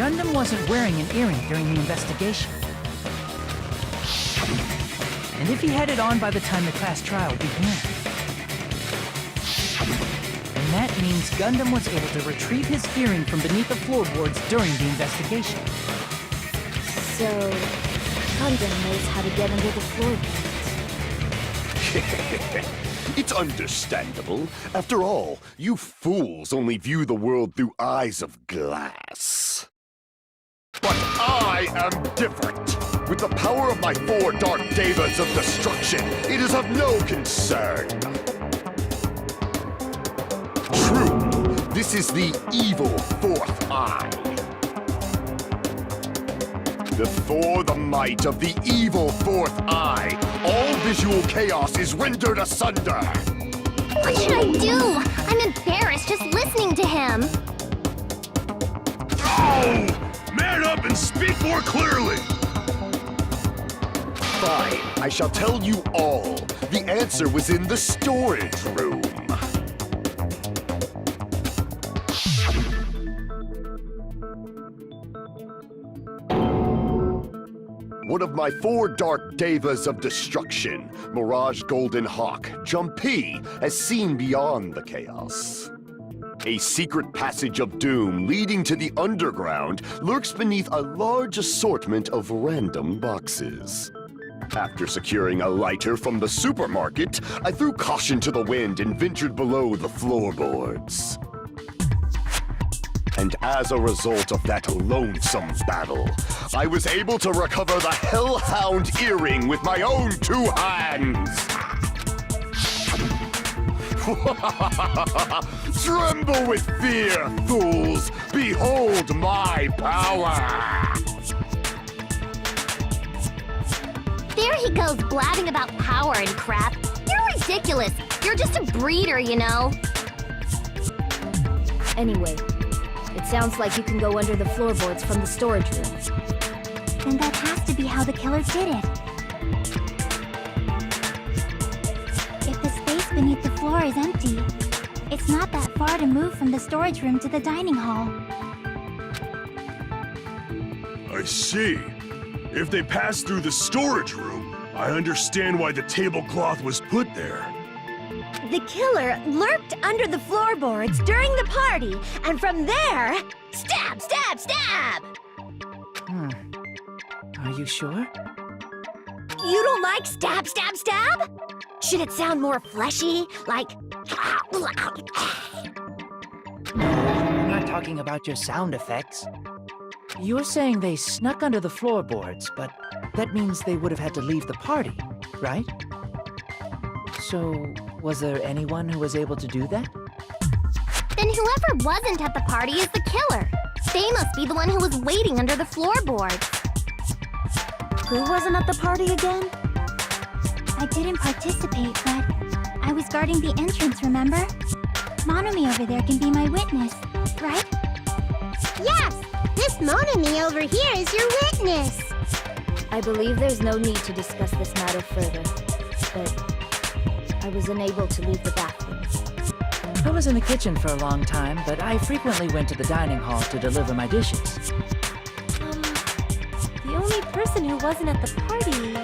Gundam wasn't wearing an earring during the investigation. And if he had it on by the time the class trial began, then that means Gundam was able to retrieve his earring from beneath the floorboards during the investigation. So, Gundam knows how to get under the floorboards. It's understandable. After all, you fools only view the world through eyes of glass. But I am different. With the power of my 4 Dark Devas of Destruction, it is of no concern. True, this is the evil 4th eye. Before the might of the evil 4th eye, all visual chaos is rendered asunder. What should I do? I'm embarrassed just listening to him. Oh! Man up and speak more clearly! Fine, I shall tell you all. The answer was in the storage room. One of my 4 Dark Devas of Destruction, Mirage Golden Hawk, Jumpy, has seen beyond the chaos. A secret passage of doom leading to the underground lurks beneath a large assortment of random boxes. After securing a lighter from the supermarket, I threw caution to the wind and ventured below the floorboards. And as a result of that lonesome battle, I was able to recover the Hellhound earring with my own 2 hands! Tremble with fear, fools! Behold my power! There he goes blabbing about power and crap. You're ridiculous. You're just a breeder, you know. Anyway, it sounds like you can go under the floorboards from the storage room. Then that has to be how the killer did it. If the space beneath the floor is empty, It's not that far to move from the storage room to the dining hall. I see. If they passed through the storage room, I understand why the tablecloth was put there. The killer lurked under the floorboards during the party, and from there, stab, stab, stab! Are you sure? You don't like stab, stab, stab? Should it sound more fleshy, like... I'm not talking about your sound effects. You're saying they snuck under the floorboards, but that means they would have had to leave the party, right? So, was there anyone who was able to do that? Then whoever wasn't at the party is the killer. They must be the one who was waiting under the floorboards. Who wasn't at the party again? I didn't participate, but I was guarding the entrance, remember? Monomi over there can be my witness, right? Yes! This Monomi over here is your witness! I believe there's no need to discuss this matter further, but I was unable to leave the bathroom. I was in the kitchen for a long time, but I frequently went to the dining hall to deliver my dishes. The only person who wasn't at the party...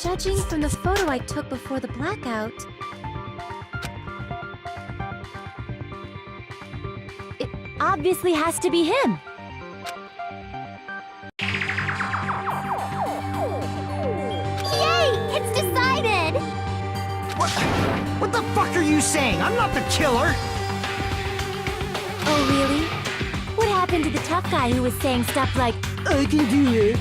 Judging from the photo I took before the blackout... it obviously has to be him! Yay! It's decided! What the fuck are you saying? I'm not the killer! Oh, really? What happened to the tough guy who was saying stuff like, I can do it.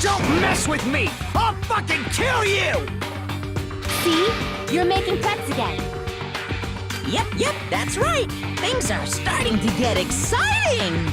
Don't mess with me! I'll fucking kill you! see? You're making threats again. Yep, that's right. Things are starting to get exciting.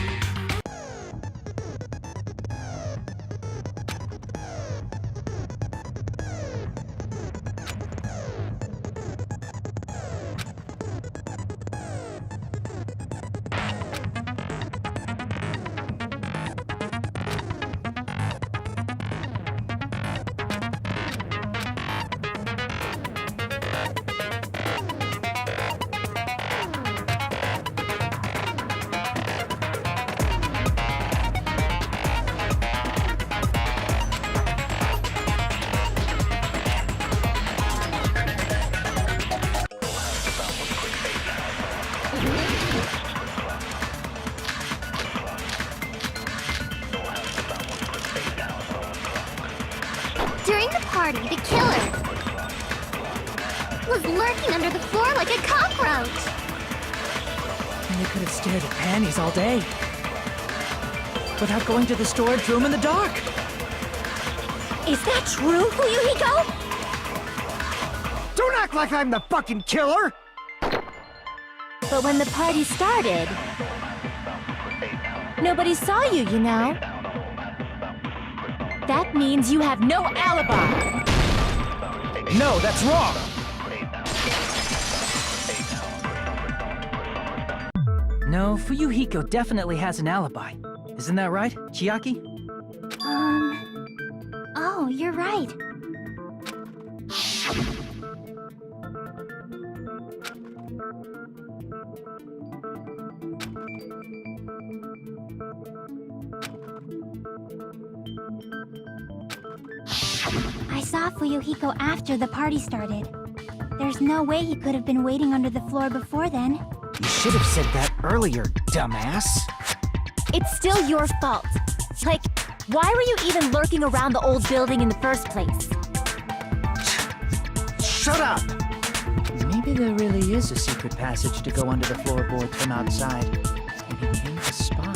During the party, the killer was lurking under the floor like a cockroach. They could have stared at panties all day. Without going to the storage room in the dark. Is that true, Fuyuhiko? Don't act like I'm the fucking killer! But when the party started, nobody saw you, you know? That means you have no alibi. No, that's wrong! No, Fuyuhiko definitely has an alibi. Isn't that right, Chiaki? Oh, you're right. I saw Fuyuhiko after the party started. There's no way he could have been waiting under the floor before then. You should have said that earlier, dumbass. It's still your fault. Like, why were you even lurking around the old building in the first place? Shut up! Maybe there really is a secret passage to go under the floorboards from outside. And he came to spy.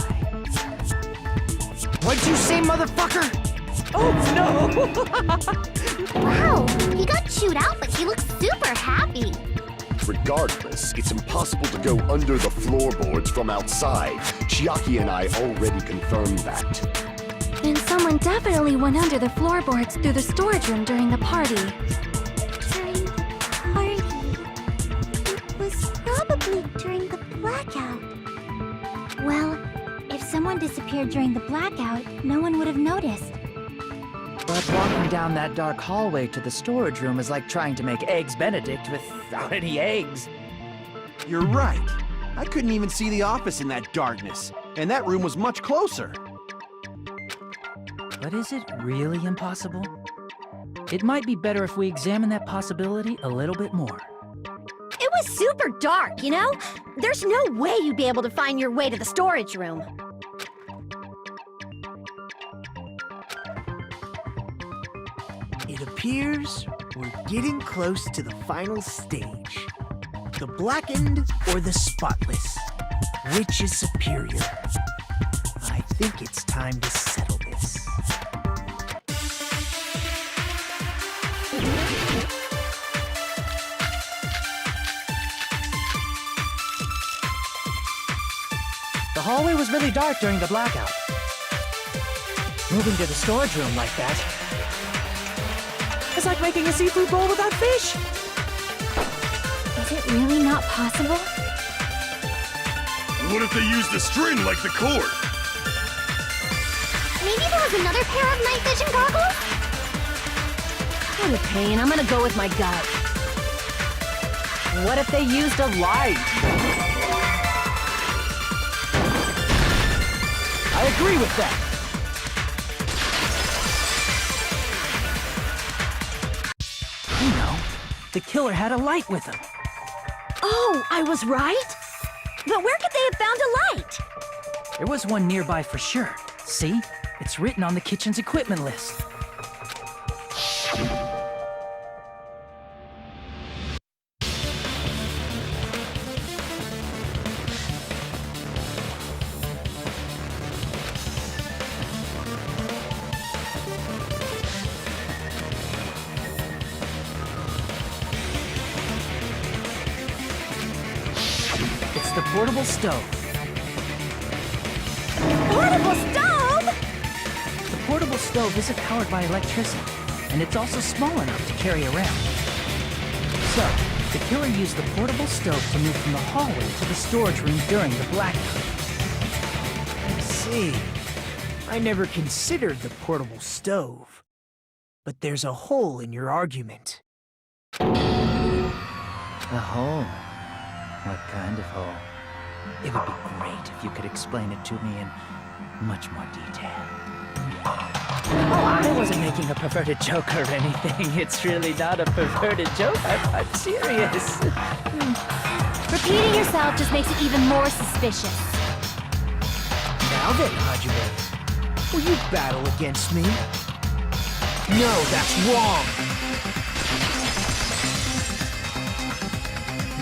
What'd you say, motherfucker? Oh, no! Wow, he got chewed out, but he looks super happy. Regardless, it's impossible to go under the floorboards from outside. Chiaki and I already confirmed that. Then someone definitely went under the floorboards through the storage room during the party. During the party? It was probably during the blackout. Well, if someone disappeared during the blackout, no one would have noticed. But Walking down that dark hallway to the storage room is like trying to make Eggs Benedict without any eggs. You're right. I couldn't even see the office in that darkness, and that room was much closer. But is it really impossible? It might be better if we examine that possibility a little bit more. It was super dark, you know? There's no way you'd be able to find your way to the storage room. It appears we're getting close to the final stage. The blackened or the spotless? Which is superior? I think it's time to settle this. The hallway was really dark during the blackout. Moving to the storage room like that, it's like making a seafood bowl without fish. Is it really not possible? What if they used a string like the cord? Maybe there was another pair of night vision goggles? Okay, and I'm gonna go with my gut. What if they used a light? I agree with that. You know, the killer had a light with him. Oh, I was right? But where could they have found a light? There was one nearby for sure. See? It's written on the kitchen's equipment list. It's the portable stove. Portable stove? The portable stove isn't powered by electricity, and it's also small enough to carry around. So, the killer used the portable stove to move from the hallway to the storage room during the blackout. I see. I never considered the portable stove. But there's a hole in your argument. A hole? What kind of hole? It would be great if you could explain it to me in much more detail. Oh, I wasn't making a perverted joke or anything. It's really not a perverted joke. I'm serious. Repeating yourself just makes it even more suspicious. Now then, Hajime, will you battle against me? No, that's wrong!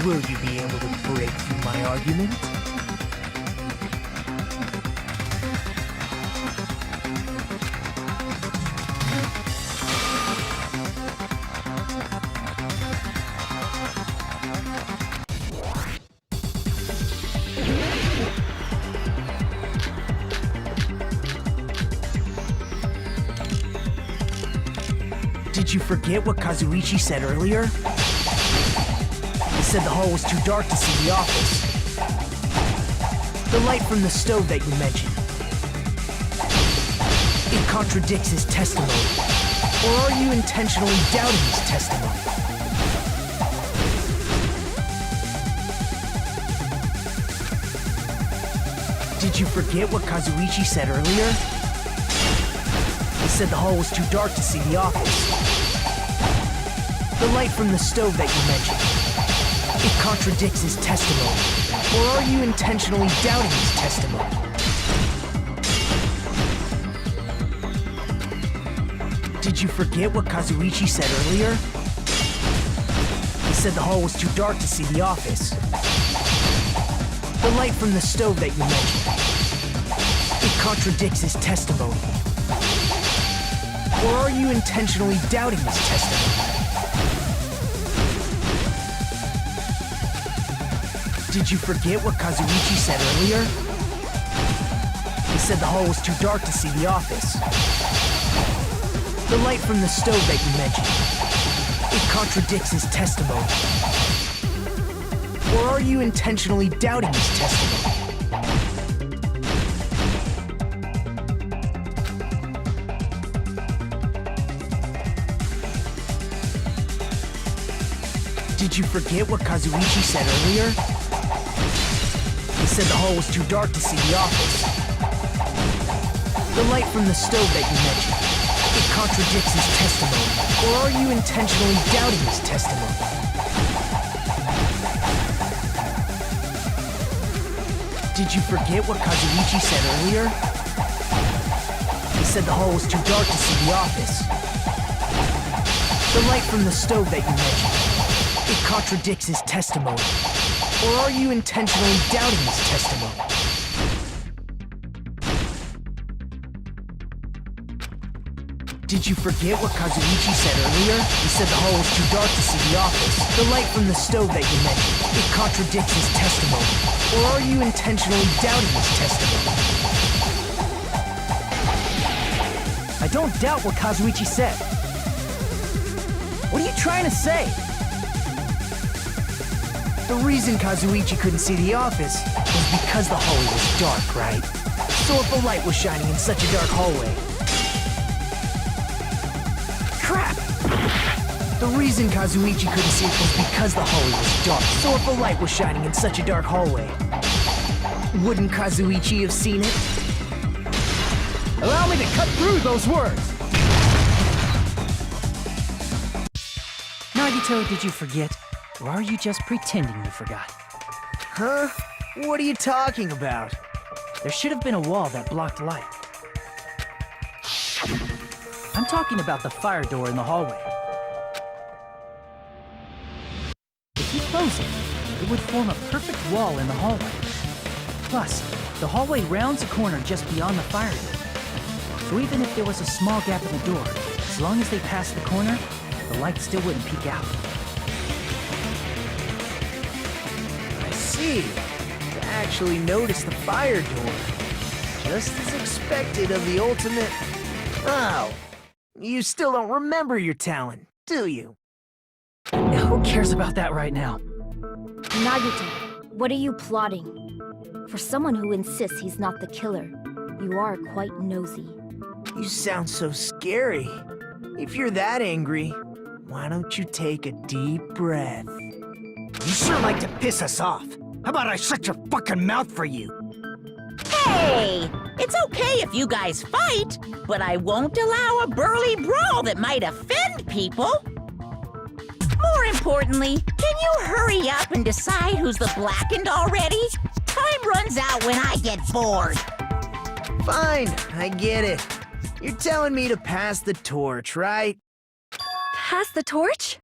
Will you be able to break through my argument? Did you forget what Kazuichi said earlier? He said the hall was too dark to see the office. The light from the stove that you mentioned. It contradicts his testimony. Or are you intentionally doubting his testimony? Did you forget what Kazuichi said earlier? He said the hall was too dark to see the office. The light from the stove that you mentioned. It contradicts his testimony. Or are you intentionally doubting his testimony? Did you forget what Kazuichi said earlier? He said the hall was too dark to see the office. The light from the stove that you mentioned. It contradicts his testimony. Or are you intentionally doubting his testimony? Did you forget what Kazuichi said earlier? He said the hall was too dark to see the office. The light from the stove that you mentioned. It contradicts his testimony. Or are you intentionally doubting his testimony? Did you forget what Kazuichi said earlier? He said the hall was too dark to see the office. The light from the stove that you mentioned, it contradicts his testimony. Or are you intentionally doubting his testimony? Did you forget what Kazuichi said earlier? He said the hall was too dark to see the office. The light from the stove that you mentioned, it contradicts his testimony. Or are you intentionally doubting his testimony? Did you forget what Kazuichi said earlier? He said the hall was too dark to see the office. The light from the stove that you mentioned, it contradicts his testimony. Or are you intentionally doubting his testimony? I don't doubt what Kazuichi said. What are you trying to say? The reason Kazuichi couldn't see the office was because the hallway was dark, right? So if a light was shining in such a dark hallway... Crap! The reason Kazuichi couldn't see it was because the hallway was dark. So if a light was shining in such a dark hallway, wouldn't Kazuichi have seen it? Allow me to cut through those words! Nagito, did you forget? Or are you just pretending you forgot? Huh? What are you talking about? There should have been a wall that blocked light. I'm talking about the fire door in the hallway. If you close it, it would form a perfect wall in the hallway. Plus, the hallway rounds a corner just beyond the fire door. So even if there was a small gap in the door, as long as they passed the corner, the light still wouldn't peek out. I see. You actually noticed the fire door. Just as expected of the ultimate... Oh, you still don't remember your talent, do you? Who cares about that right now? Nagito, what are you plotting? For someone who insists he's not the killer, you are quite nosy. You sound so scary. If you're that angry, why don't you take a deep breath? You sure like to piss us off. How about I shut your fucking mouth for you? Hey! It's okay if you guys fight, but I won't allow a burly brawl that might offend people. More importantly, can you hurry up and decide who's the blackened already? Time runs out when I get bored. Fine, I get it. You're telling me to pass the torch, right? Pass the torch?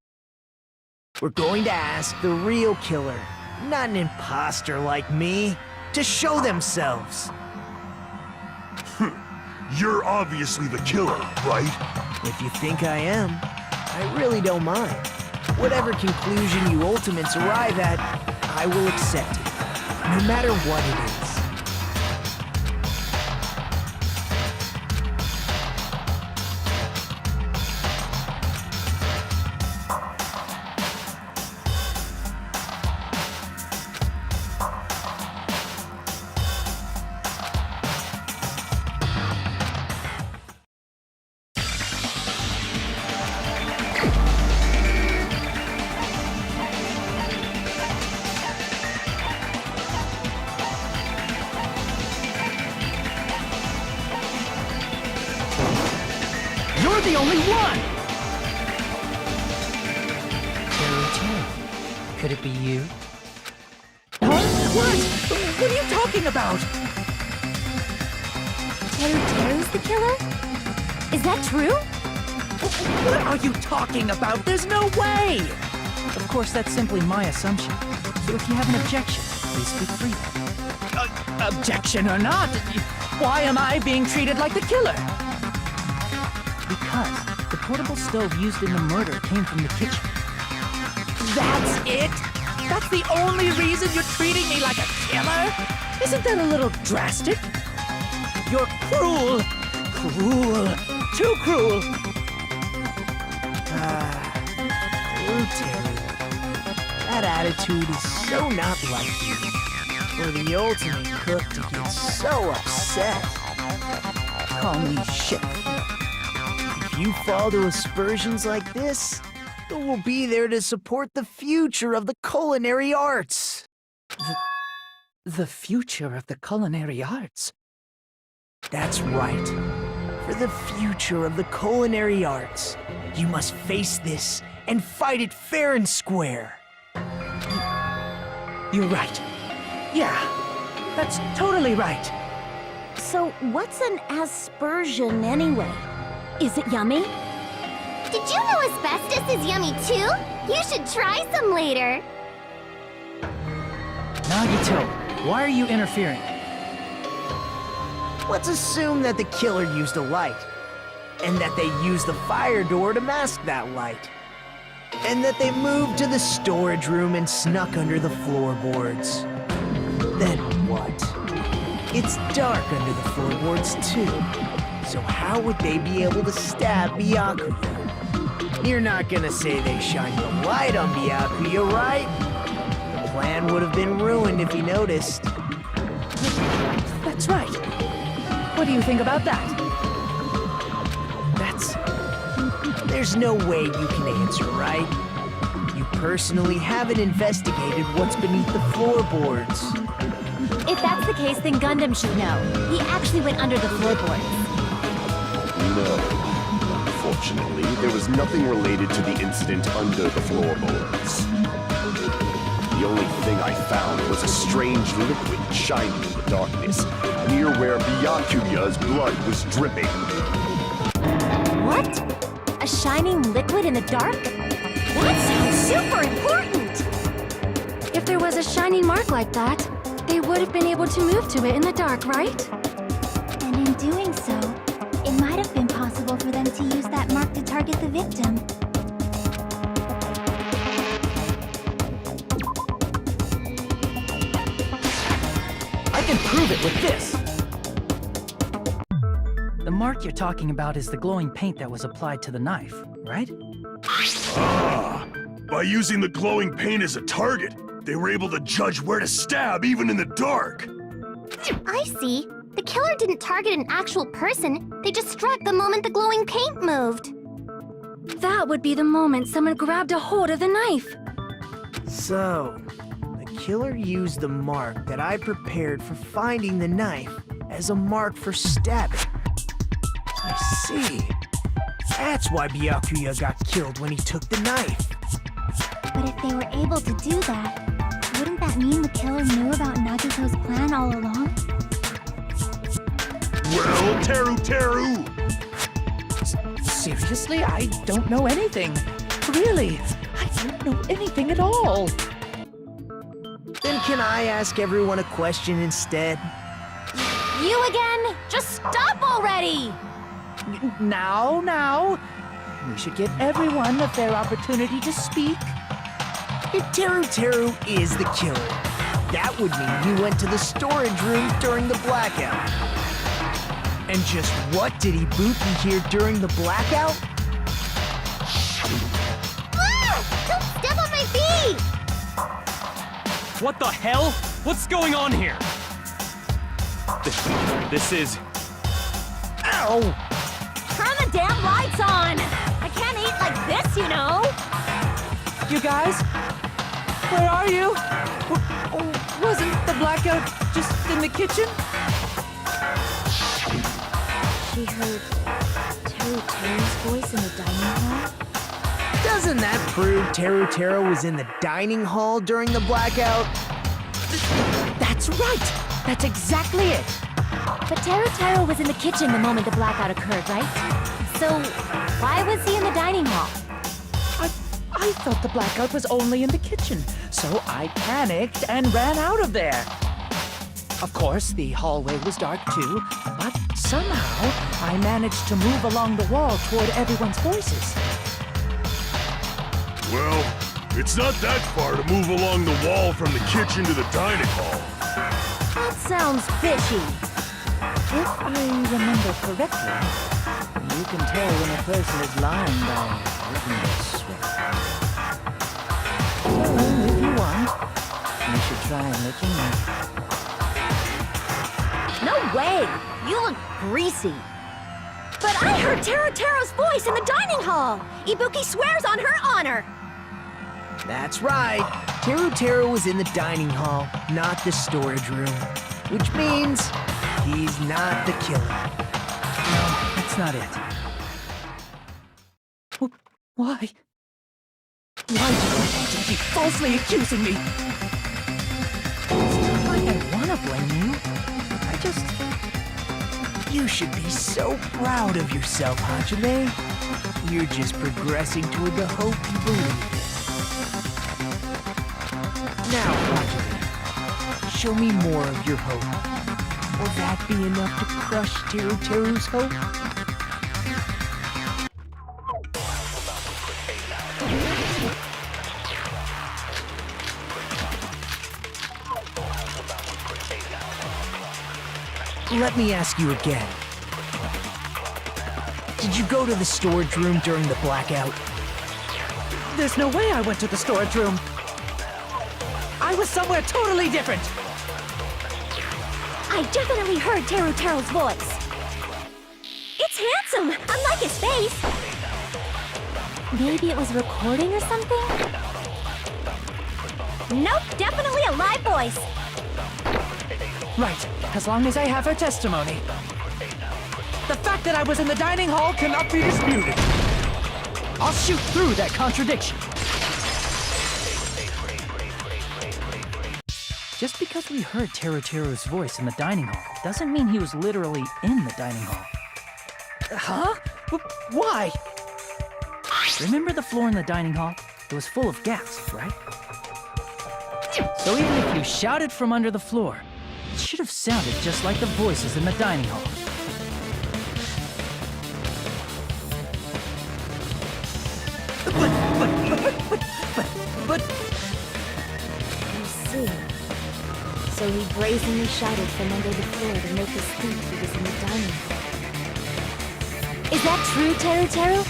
We're going to ask the real killer, not an imposter like me, to show themselves. You're obviously the killer, right? If you think I am, I really don't mind. Whatever conclusion you ultimates arrive at, I will accept it, no matter what it is. You're the only one! Terry, could it be you? Huh? What? What are you talking about? Teru's the killer? Is that true? What are you talking about? There's no way! Of course, that's simply my assumption. So if you have an objection, please speak freely. Objection or not, why am I being treated like the killer? Because the portable stove used in the murder came from the kitchen. That's it? That's the only reason you're treating me like a killer? Isn't that a little drastic? You're cruel. Cruel. Too cruel. Terry, that attitude is so not like you. For the ultimate cook to get so upset. Call me shit. If you fall to aspersions like this, who will be there to support the future of the culinary arts. The future of the culinary arts? That's right. For the future of the culinary arts, you must face this and fight it fair and square. You're right. Yeah, that's totally right. So, what's an aspersion anyway? Is it yummy? Did you know asbestos is yummy too? You should try some later. Nagito, why are you interfering? Let's assume that the killer used a light, and that they used the fire door to mask that light, and that they moved to the storage room and snuck under the floorboards. Then what? It's dark under the floorboards too, so how would they be able to stab Byakuya? You're not gonna say they shined the light on Byakuya, right? The plan would have been ruined if he noticed. That's right. What do you think about that? There's no way you can answer, right? You personally haven't investigated what's beneath the floorboards. If that's the case, then Gundam should know. He actually went under the floorboards. No. Unfortunately, there was nothing related to the incident under the floorboards. The only thing I found was a strange liquid shining in the darkness, near where Byakuya's blood was dripping. What? A shining liquid in the dark? That sounds super important! If there was a shining mark like that, they would have been able to move to it in the dark, right? And in doing so, it might have been possible for them to use that mark to target the victim. I can prove it with this! The mark you're talking about is the glowing paint that was applied to the knife, right? Ah! By using the glowing paint as a target, they were able to judge where to stab even in the dark. I see. The killer didn't target an actual person. They just struck the moment the glowing paint moved. That would be the moment someone grabbed a hold of the knife. So, the killer used the mark that I prepared for finding the knife as a mark for stabbing. I see. That's why Byakuya got killed when he took the knife. But if they were able to do that, wouldn't that mean the killer knew about Nagito's plan all along? Well, Teru! Seriously? I don't know anything. Really, I don't know anything at all. Then can I ask everyone a question instead? You again? Just stop already! Now. We should give everyone a fair opportunity to speak. If Teru is the killer, that would mean he went to the storage room during the blackout. And just what did Ibuki hear during the blackout? Ah! Don't step on my feet! What the hell? What's going on here? This is... Ow! Turn the damn lights on! I can't eat like this, you know! You guys? Where are you? Wasn't the blackout just in the kitchen? She heard Teru's voice in the dining hall? Doesn't that prove Teru was in the dining hall during the blackout? That's right! That's exactly it! But Teru was in the kitchen the moment the blackout occurred, right? So, why was he in the dining hall? I thought the blackout was only in the kitchen, so I panicked and ran out of there. Of course, the hallway was dark too, but somehow I managed to move along the wall toward everyone's voices. Well, it's not that far to move along the wall from the kitchen to the dining hall. That sounds fishy. If I remember correctly, you can tell when a person is lying by looking at sweat. So, if you want, you should try licking me. No way! You look greasy. But I heard Teruteru's voice in the dining hall! Ibuki swears on her honor! That's right. Teru was in the dining hall, not the storage room. Which means he's not the killer. No, that's not it. Why? Why do you want to keep falsely accusing me? It's not like I want to blame you. I just... You should be so proud of yourself, Hajime. You're just progressing toward the hope you believe in. Now, Hajime, show me more of your hope. Will that be enough to crush Teru's hope? Let me ask you again. Did you go to the storage room during the blackout? There's no way I went to the storage room. I was somewhere totally different. I definitely heard Teruteru's voice. It's handsome, unlike his face. Maybe it was recording or something? Nope, definitely a live voice. Right, as long as I have her testimony. The fact that I was in the dining hall cannot be disputed. I'll shoot through that contradiction. Just because we heard Teruteru's voice in the dining hall doesn't mean he was literally in the dining hall. Huh? Why? Remember the floor in the dining hall? It was full of gas, right? So even if you shouted from under the floor, it should have sounded just like the voices in the dining hall. But... You see. So he brazenly shouted from under the floor to make us think he was in the dining hall. Is that true, Teru?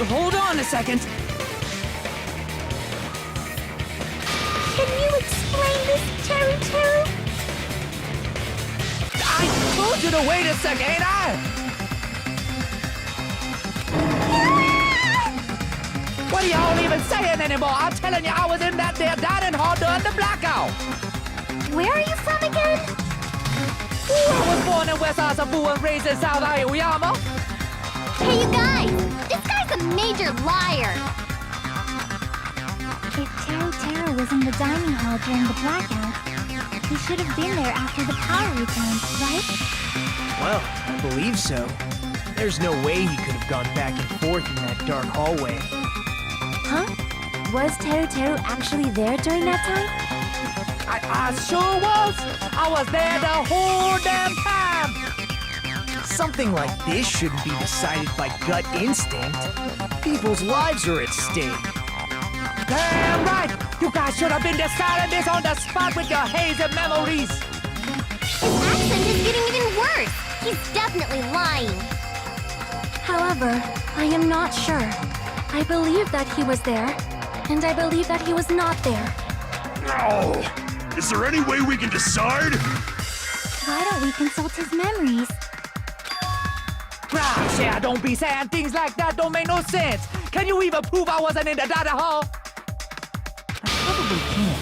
Hold on a second. Can you explain this, Teru? I told you to wait a second, ain't I? What are y'all even saying anymore? I'm telling you, I was in that there dining hall during the blackout. Where are you from again? I was born in West Asabu and raised in South Aoyama. Hey, you guys! This guy's a major liar! If Teru was in the dining hall during the blackout, he should have been there after the power returned, right? Well, I believe so. There's no way he could have gone back and forth in that dark hallway. Huh? Was Teru actually there during that time? I sure was. I was there the whole damn time. Something like this shouldn't be decided by gut instinct. People's lives are at stake. Damn right. You guys should have been deciding this on the spot with your hazy memories. His accent is getting even worse! He's definitely lying! However, I am not sure. I believe that he was there, and I believe that he was not there. Oh, is there any way we can decide? Why don't we consult his memories? Gosh, yeah, don't be saying things like that. Don't make no sense. Can you even prove I wasn't in the dining hall? I probably can.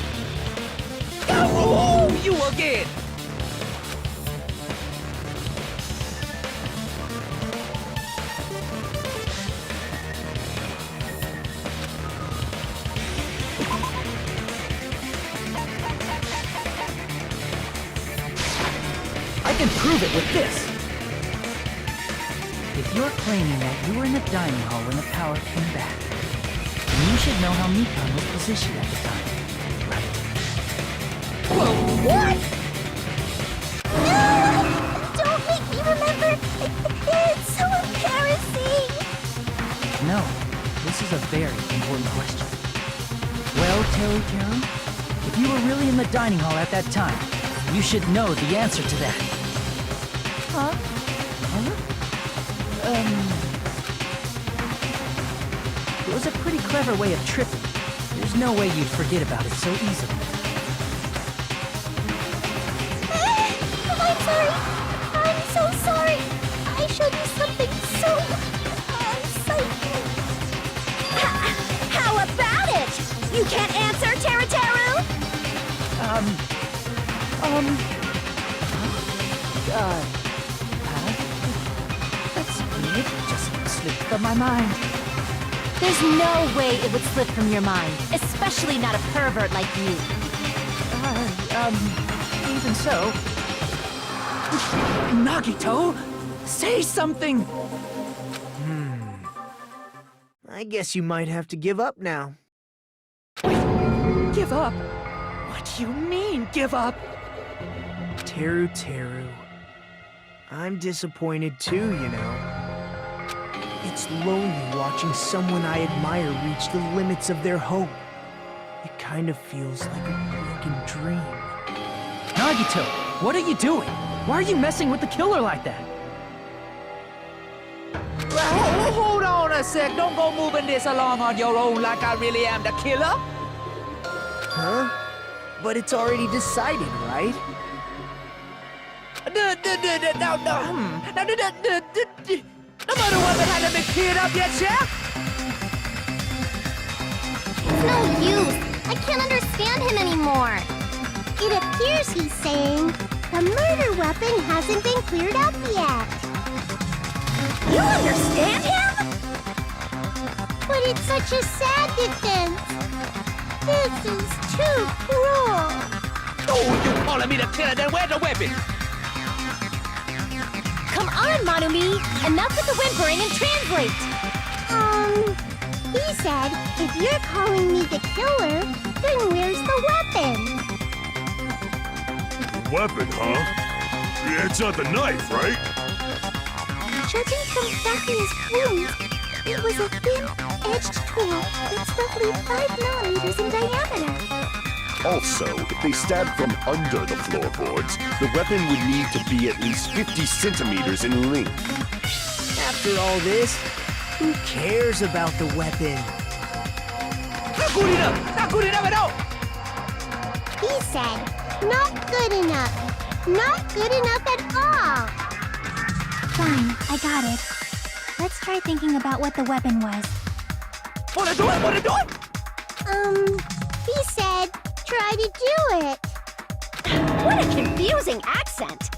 Oh, you again! I can prove it with this. If you're claiming that you were in the dining hall when the power came back, then you should know how Mikan was positioned at the time, right? Whoa, what? No! Don't make me remember! It's so embarrassing! No, this is a very important question. Well, Teru, if you were really in the dining hall at that time, you should know the answer to that. Huh? It was a pretty clever way of tripping. There's no way you'd forget about it so easily. I'm sorry! I'm so sorry! I You can't answer, Teru? That's weird. Just slipped from my mind. There's no way it would slip from your mind, especially not a pervert like you. Even so. Nagito, say something! I guess you might have to give up now. Give up? What do you mean, give up? Teru. I'm disappointed too, you know. It's lonely watching someone I admire reach the limits of their hope. It kind of feels like a broken dream. Nagito, what are you doing? Why are you messing with the killer like that? Hold on a sec. Don't go moving this along on your own like I really am the killer. Huh? But it's already decided, right? The murder weapon hasn't been cleared up yet, Chef? It's no use. I can't understand him anymore. It appears he's saying the murder weapon hasn't been cleared up yet. You understand him? But it's such a sad defense. This is too cruel. Oh, you calling me the killer? Then where's the weapon? Come on, Manumi. Enough with the whimpering and translate. He said, if you're calling me the killer, then where's the weapon? Weapon, huh? It's not the knife, right? Judging from Byakuya's wound, it was a thin-edged tool that's roughly 5 millimeters in diameter. Also, if they stabbed from under the floorboards, the weapon would need to be at least 50 centimeters in length. After all this, who cares about the weapon? Not good enough! Not good enough at all! He said, not good enough. Not good enough at all. Fine, I got it. Let's try thinking about what the weapon was. Wanna do it? He said, try to do it. What a confusing accent.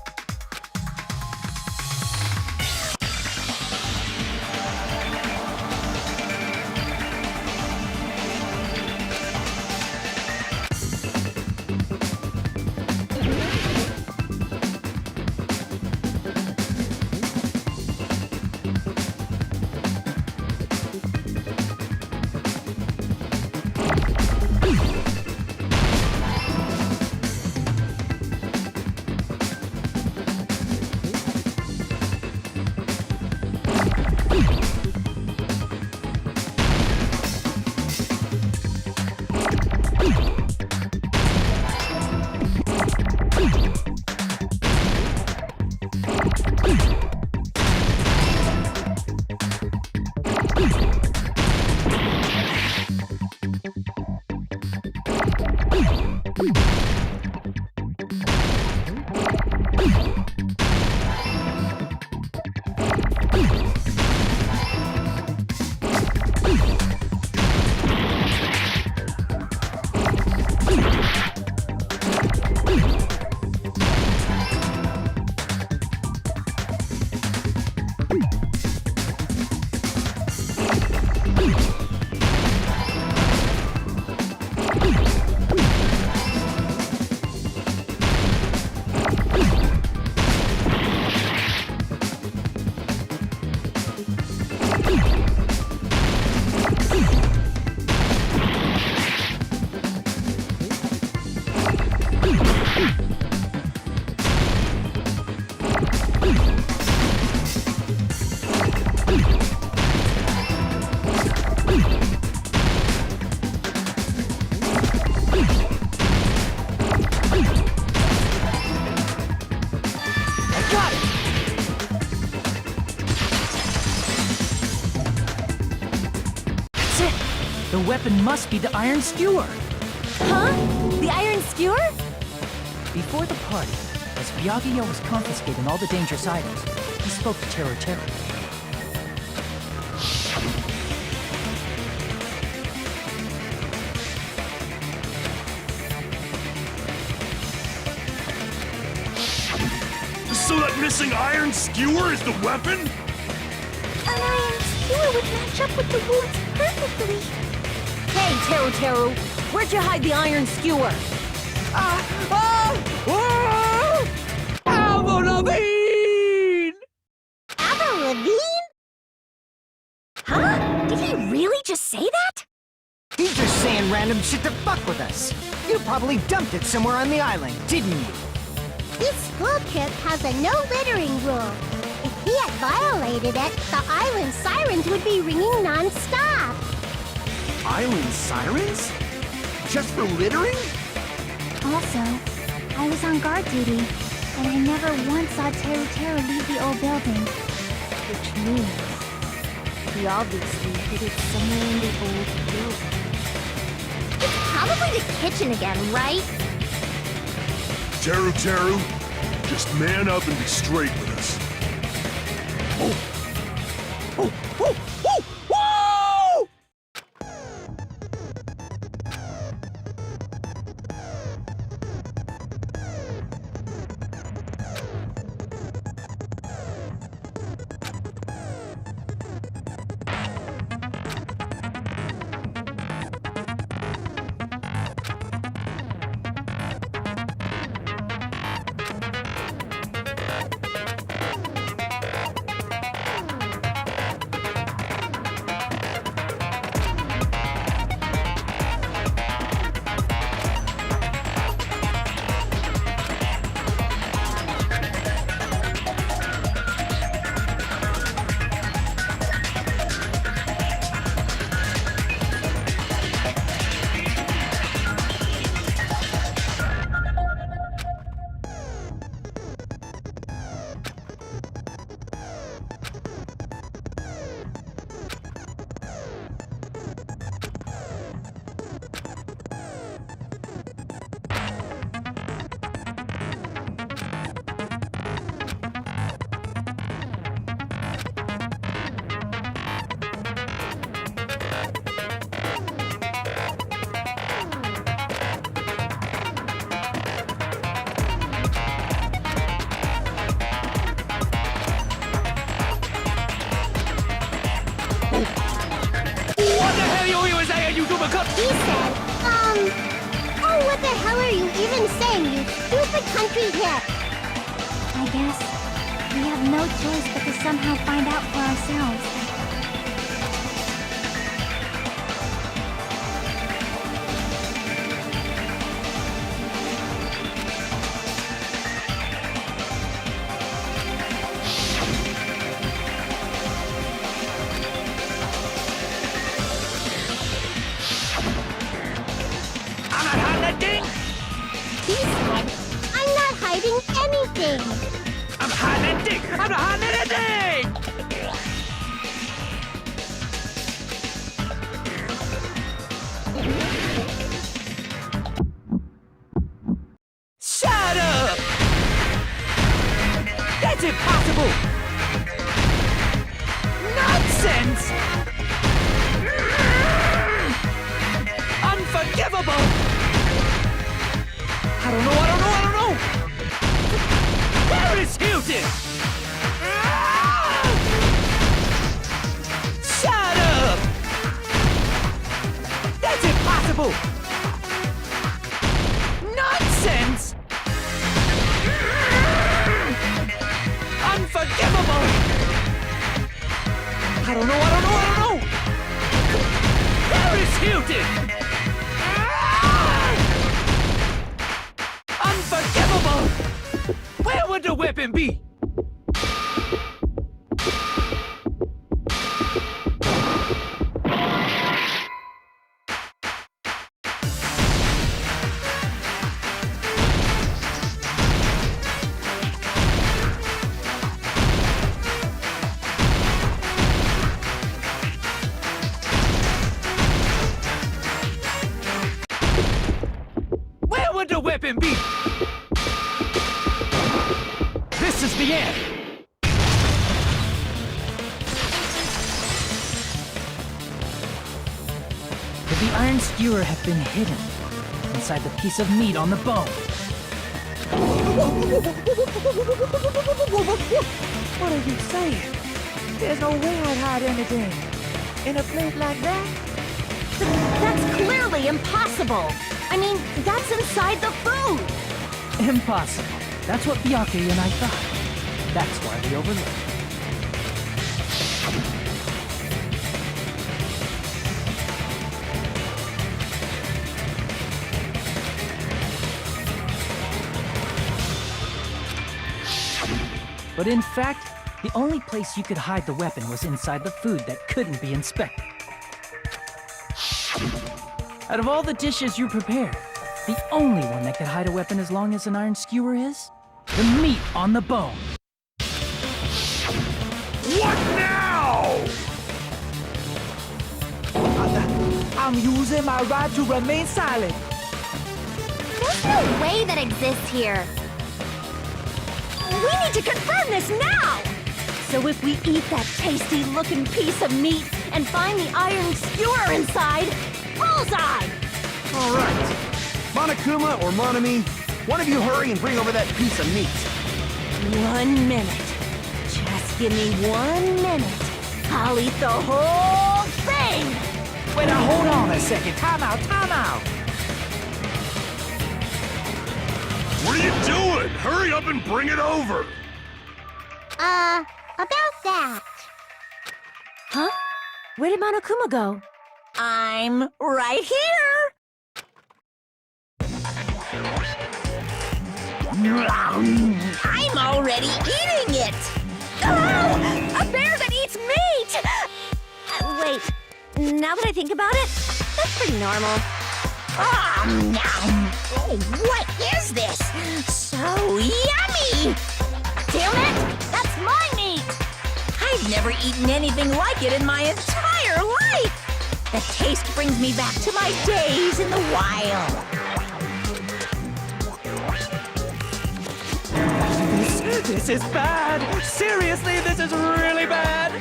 The weapon must be the iron skewer. Huh? The iron skewer? Before the party, as Byakuya was confiscating all the dangerous items, he spoke to Teru. So that missing iron skewer is the weapon? An iron skewer would match up with the wounds perfectly. Hey, Teru, where'd you hide the iron skewer? Avril Lavigne! Avril Lavigne? Huh? Did he really just say that? He's just saying random shit to fuck with us. You probably dumped it somewhere on the island, didn't you? This school trip has a no littering rule. If he had violated it, the island sirens would be ringing non-stop. Island sirens? Just for littering? Also, I was on guard duty, and I never once saw Teru leave the old building. Which means he obviously hid it somewhere in the old building. It's probably the kitchen again, right? Teru, just man up and be straight with us. He said, oh, what the hell are you even saying, you stupid country hip? I guess we have no choice but to somehow find out for ourselves. He said, I'm not hiding anything. I'm hiding a dick! I'm not hiding anything! Shut up! That's impossible! Nonsense! Unforgivable! I don't know! Paris Hilton! Shut up! That's impossible! Nonsense! Unforgivable! I don't know! Paris Hilton! Unforgivable! Where would the weapon be? Where would the weapon be? This is the end! Could the iron skewer have been hidden inside the piece of meat on the bone? What are you saying? There's no way I'd hide anything. In a place like that? That's clearly impossible. I mean, that's inside the food. Impossible. That's what Byakuya and I thought. That's why we overlooked. But in fact, the only place you could hide the weapon was inside the food that couldn't be inspected. Out of all the dishes you prepared, the only one that could hide a weapon as long as an iron skewer is the meat on the bone. What now? I'm using my right to remain silent. There's no way that exists here. We need to confirm this now! So if we eat that tasty-looking piece of meat and find the iron skewer inside, bullseye! All right. Monokuma or Monami, one of you hurry and bring over that piece of meat. 1 minute. Just give me 1 minute. I'll eat the whole thing! Wait, now hold on a second. Time out, time out. What are you doing? Hurry up and bring it over! About that. Huh? Where did Monokuma go? I'm right here! I'm already eating it! Oh, a bear that eats meat! Wait, now that I think about it, that's pretty normal. Oh, what is this? So yummy! Damn it! That's my meat! I've never eaten anything like it in my entire life! The taste brings me back to my days in the wild. This is bad. Seriously, this is really bad.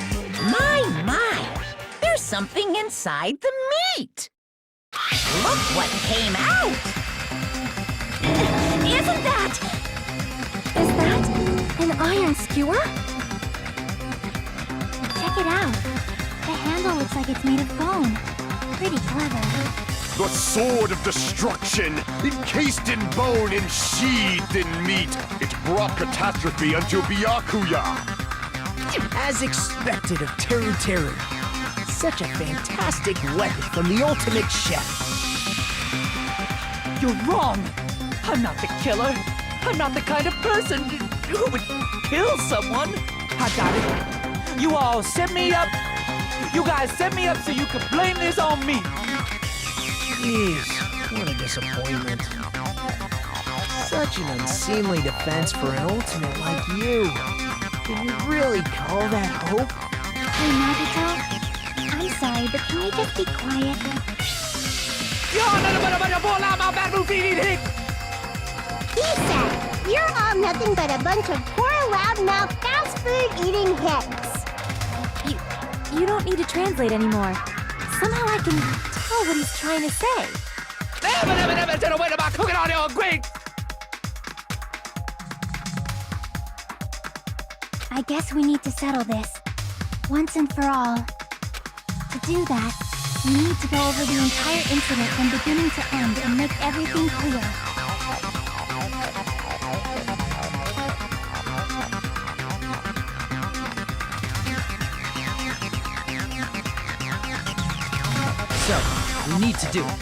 My, there's something inside the meat. Look what came out. Isn't that... Is that an iron skewer? Check it out. The handle looks like it's made of bone. Pretty clever. The sword of destruction, encased in bone and sheathed in meat. It brought catastrophe unto Byakuya. As expected of Teru Teru. Such a fantastic weapon from the ultimate chef. You're wrong. I'm not the killer. I'm not the kind of person who would kill someone. I got it. You all set me up. You guys set me up so you could blame this on me. Jeez, what a disappointment. Such an unseemly defense for an ultimate like you. Can you really call that hope? Hey, Nagito. I'm sorry, but can we just be quiet? He said, you're all nothing but a bunch of poor, loudmouth, fast food eating hicks. You don't need to translate anymore. Somehow I can tell what he's trying to say. I guess we need to settle this, once and for all. To do that, we need to go over the entire incident from beginning to end and make everything clear. So, we need to do it.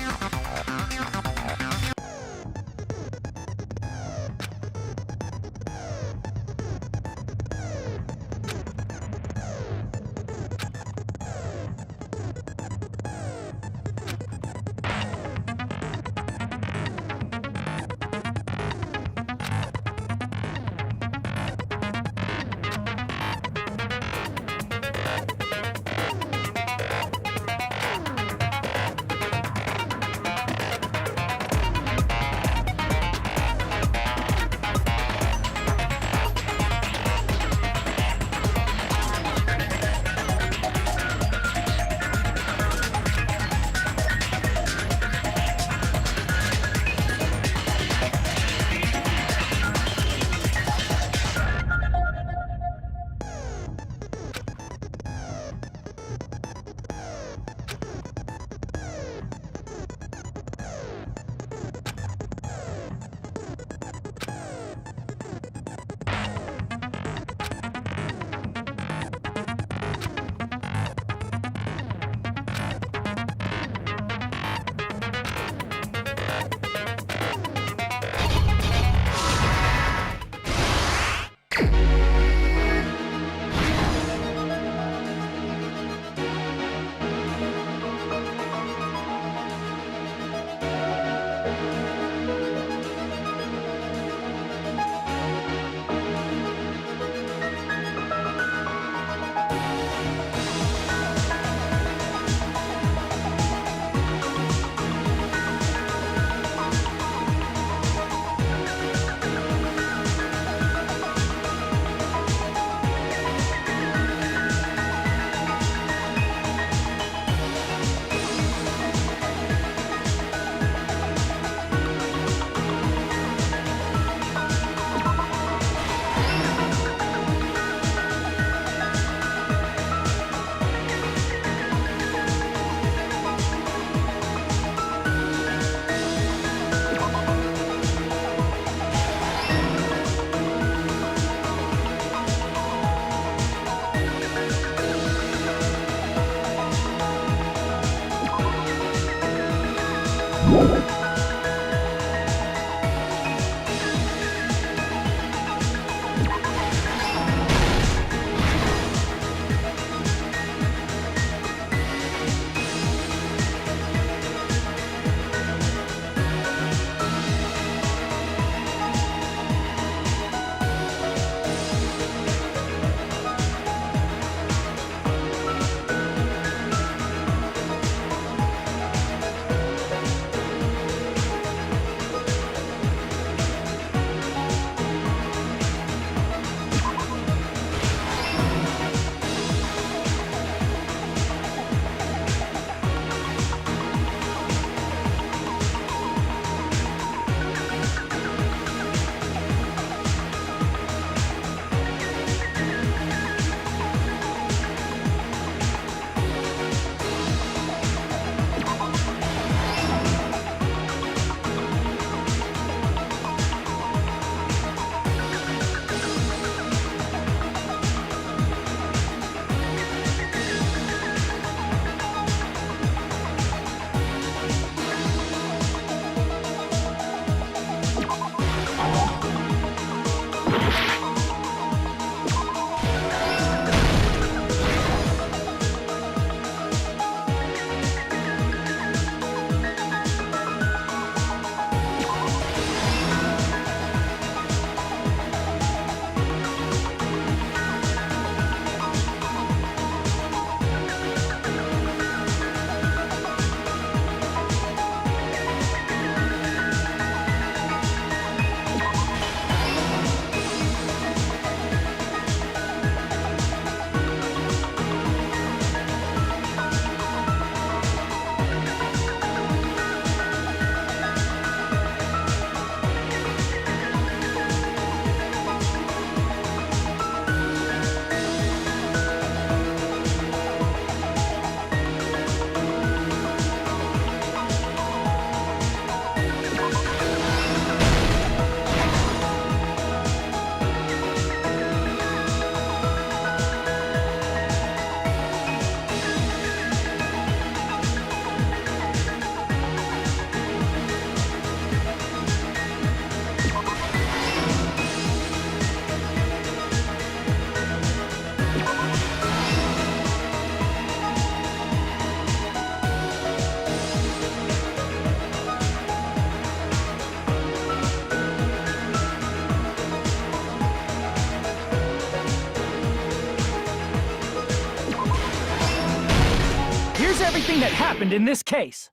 everything that happened in this case.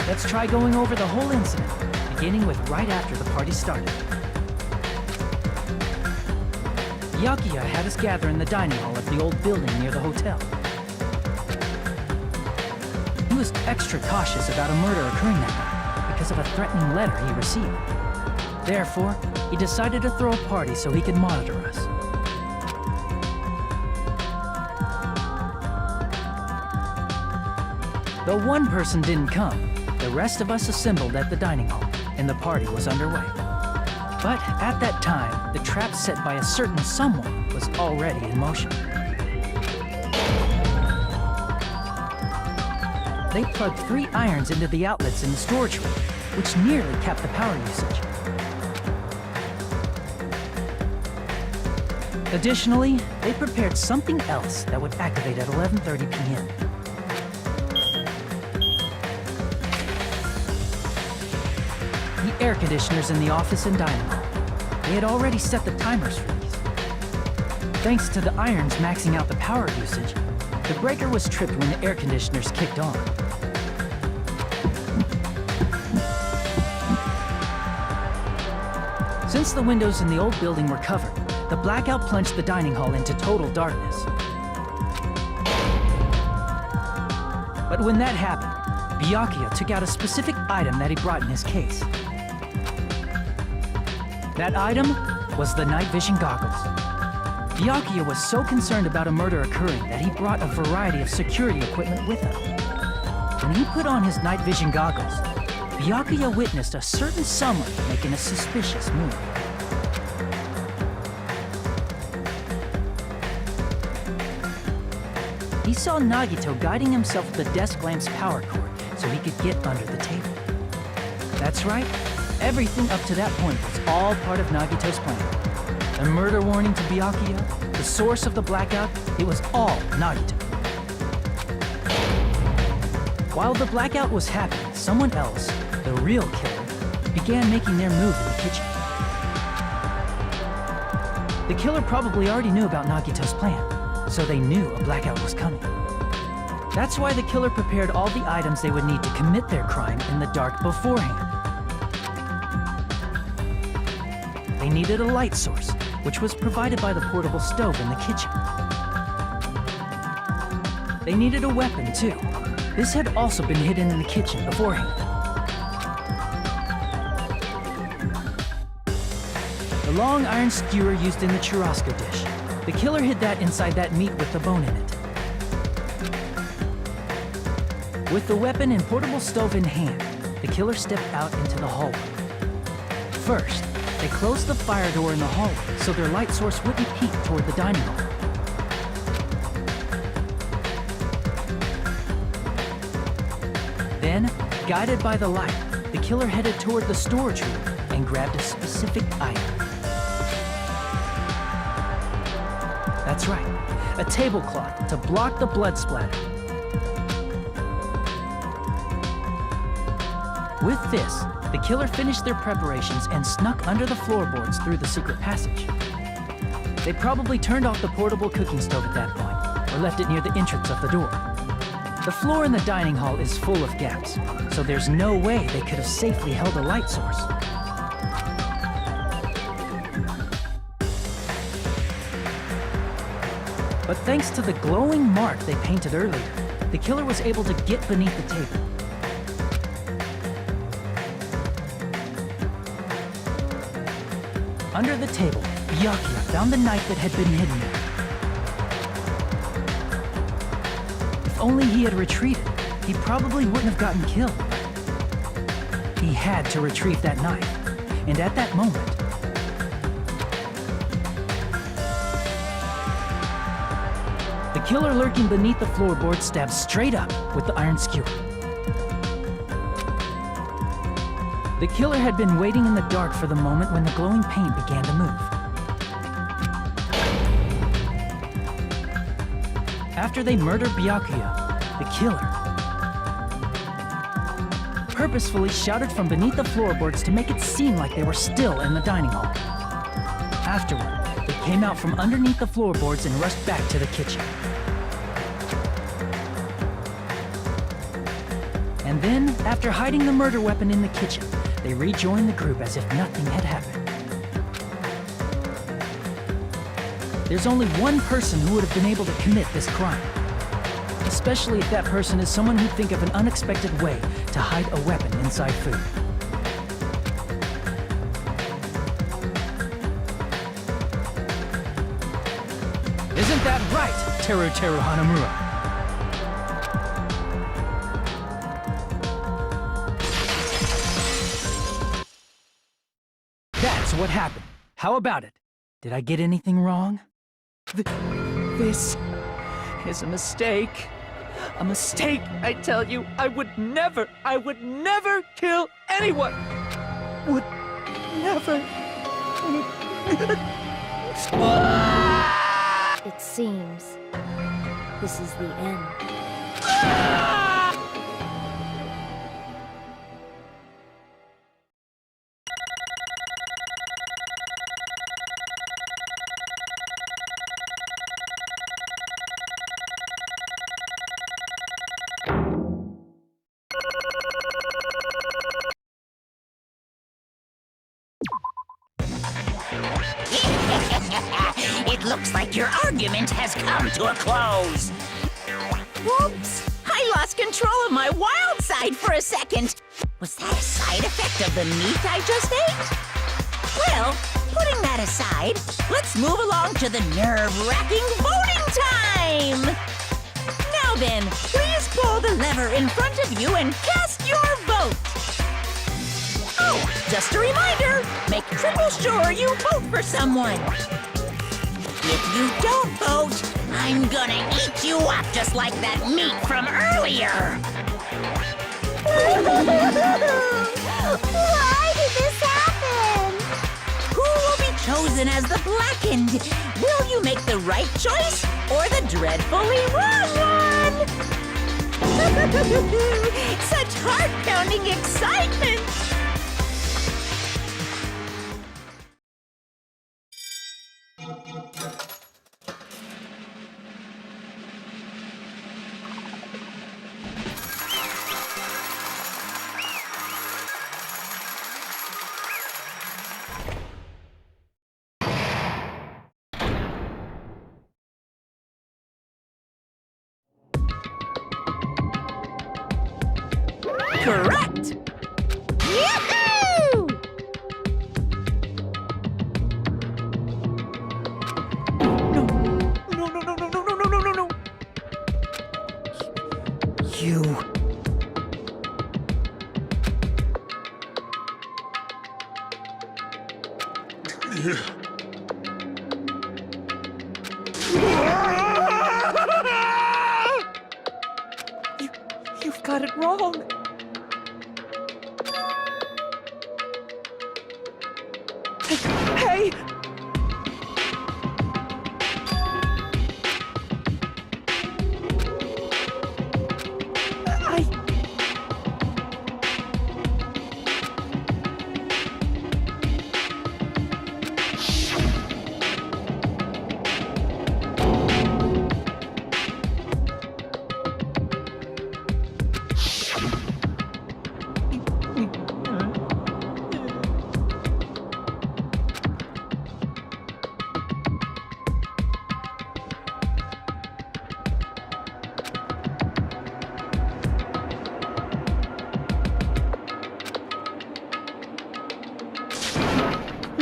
Let's try going over the whole incident, beginning with right after the party started. Byakuya had us gather in the dining hall of the old building near the hotel. He was extra cautious about a murder occurring that night because of a threatening letter he received. Therefore, he decided to throw a party so he could monitor us. Though one person didn't come, the rest of us assembled at the dining hall, and the party was underway. But at that time, the trap set by a certain someone was already in motion. They plugged 3 irons into the outlets in the storage room, which nearly capped the power usage. Additionally, they prepared something else that would activate at 11:30 p.m. The air conditioners in the office and dining hall. They had already set the timers for these. Thanks to the irons maxing out the power usage, the breaker was tripped when the air conditioners kicked on. Since the windows in the old building were covered, the blackout plunged the dining hall into total darkness. But when that happened, Byakuya took out a specific item that he brought in his case. That item was the night vision goggles. Byakuya was so concerned about a murder occurring that he brought a variety of security equipment with him. When he put on his night vision goggles, Byakuya witnessed a certain someone making a suspicious move. He saw Nagito guiding himself with the desk lamp's power cord so so he could get under the table. That's right. Everything up to that point was all part of Nagito's plan. The murder warning to Byakuya, the source of the blackout, it was all Nagito. While the blackout was happening, someone else, the real killer, began making their move in the kitchen. The killer probably already knew about Nagito's plan, so they knew a blackout was coming. That's why the killer prepared all the items they would need to commit their crime in the dark beforehand. They needed a light source, which was provided by the portable stove in the kitchen. They needed a weapon, too. This had also been hidden in the kitchen beforehand. The long iron skewer used in the churrasco dish. The killer hid that inside that meat with the bone in it. With the weapon and portable stove in hand, the killer stepped out into the hallway. First, they closed the fire door in the hallway so their light source wouldn't peek toward the dining hall. Then, guided by the light, the killer headed toward the storage room and grabbed a specific item. That's right, a tablecloth to block the blood splatter. With this, the killer finished their preparations and snuck under the floorboards through the secret passage. They probably turned off the portable cooking stove at that point, or left it near the entrance of the door. The floor in the dining hall is full of gaps, so there's no way they could have safely held a light source. But thanks to the glowing mark they painted earlier, the killer was able to get beneath the table. Under the table, Byakuya found the knife that had been hidden there. If only he had retreated, he probably wouldn't have gotten killed. He had to retrieve that knife, and at that moment, the killer lurking beneath the floorboard stabbed straight up with the iron skewer. The killer had been waiting in the dark for the moment when the glowing paint began to move. After they murdered Byakuya, the killer purposefully shouted from beneath the floorboards to make it seem like they were still in the dining hall. Afterward, they came out from underneath the floorboards and rushed back to the kitchen. And then, after hiding the murder weapon in the kitchen, they rejoined the group as if nothing had happened. There's only one person who would have been able to commit this crime. Especially if that person is someone who'd think of an unexpected way to hide a weapon inside food. Isn't that right, Teru Hanamura? That's what happened. How about it? Did I get anything wrong? This is a mistake. A mistake, I tell you. I would never kill anyone. Would never. It seems this is the end. It looks like your argument has come to a close. Whoops! I lost control of my wild side for a second. Was that a side effect of the meat I just ate? Well, putting that aside, let's move along to the nerve-wracking voting time! Now then, please pull the lever in front of you and cast your vote! Oh, just a reminder, make triple sure you vote for someone. If you don't vote, I'm gonna eat you up just like that meat from earlier. Why did this happen? Who will be chosen as the Blackened? Will you make the right choice or the dreadfully wrong one? Such heart-pounding excitement! Correct! Yoo-hoo! No. You. You've got it wrong. Hey!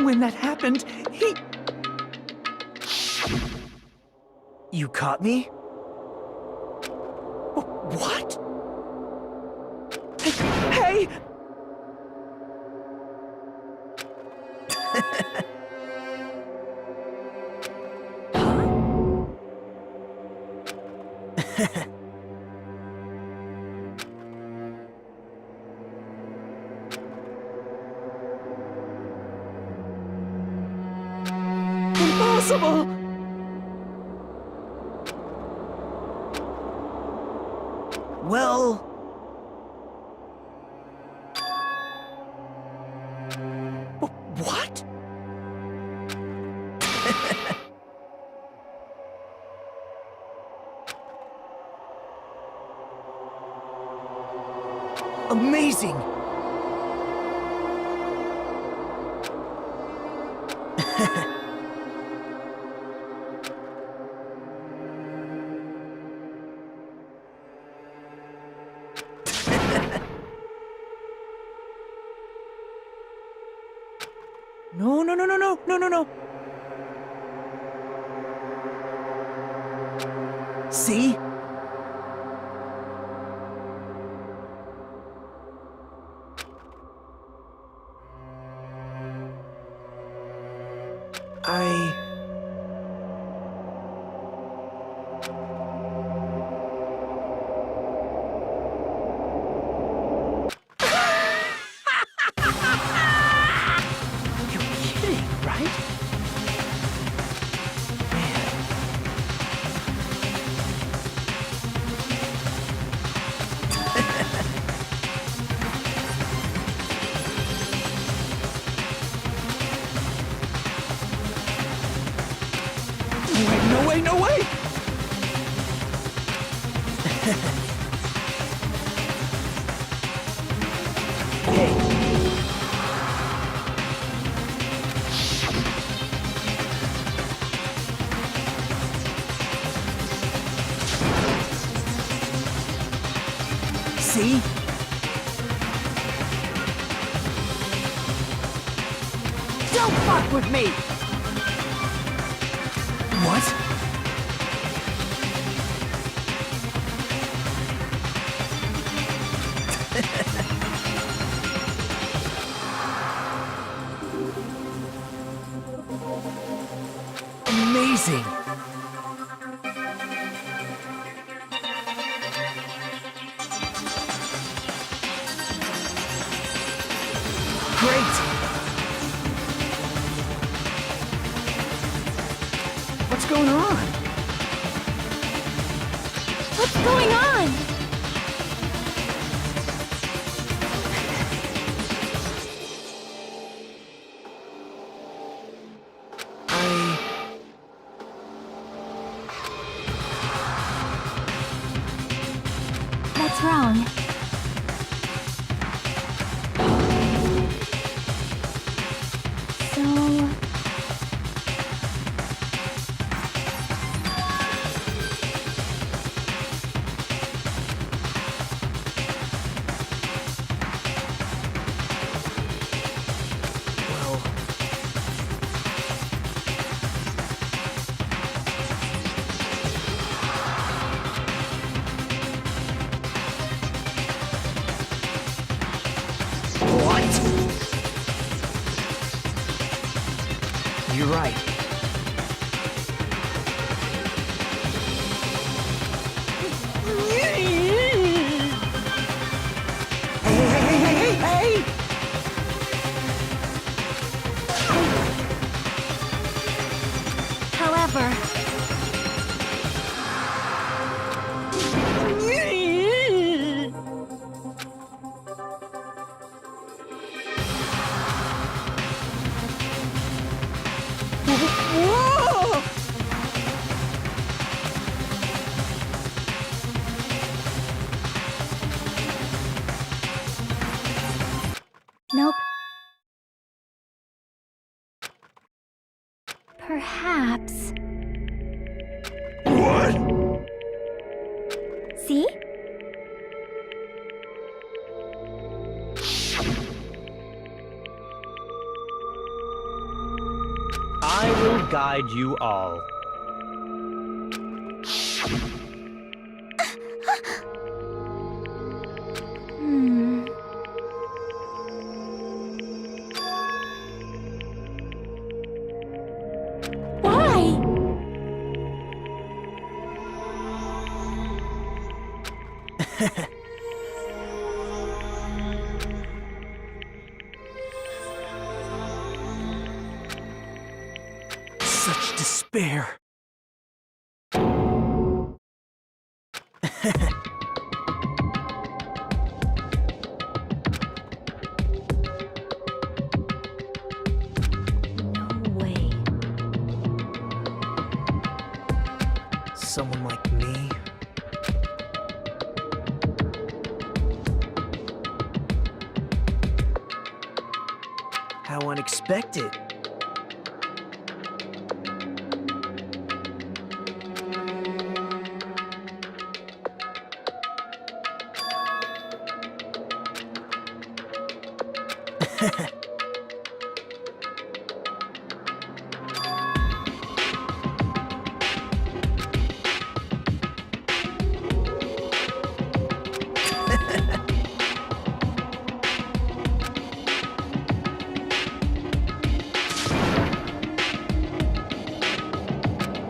When that happened, he... You caught me? What? Hey! Impossible! Well... What? Amazing! No. See? You're kidding, right? No way! See? Don't fuck with me! What? Amazing! Great! What's going on? What's going on? What's wrong? So... Well... You're right. Hey! However... Nope. Perhaps... What? See? I will guide you all. Hmm... Why? Such despair. No way. Someone like me? How unexpected.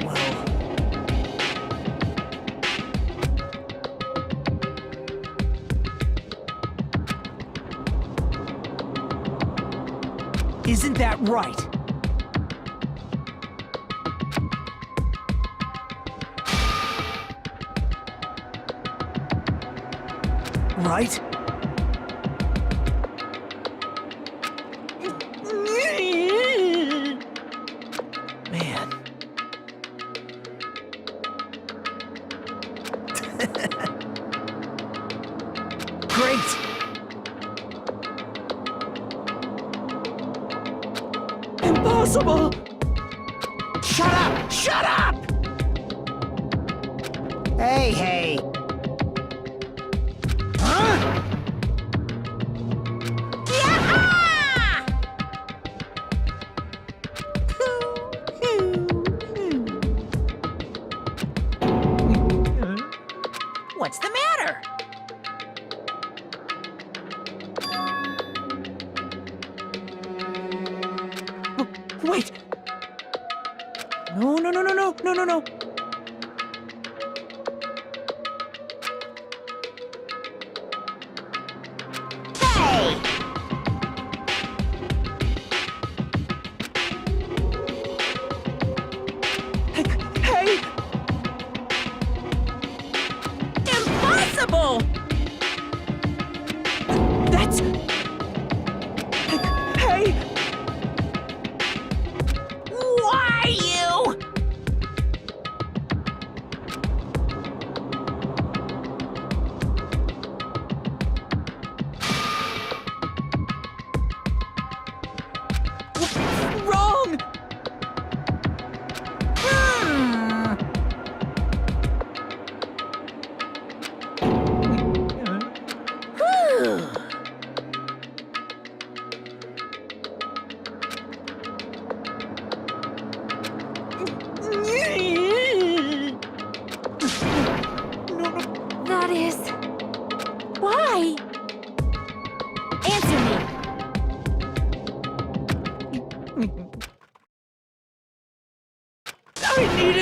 Well... Isn't that right? Right? Man. Great! Impossible! Shut up! Shut up! Hey! Huh? What's the matter? Wait! No. Hey!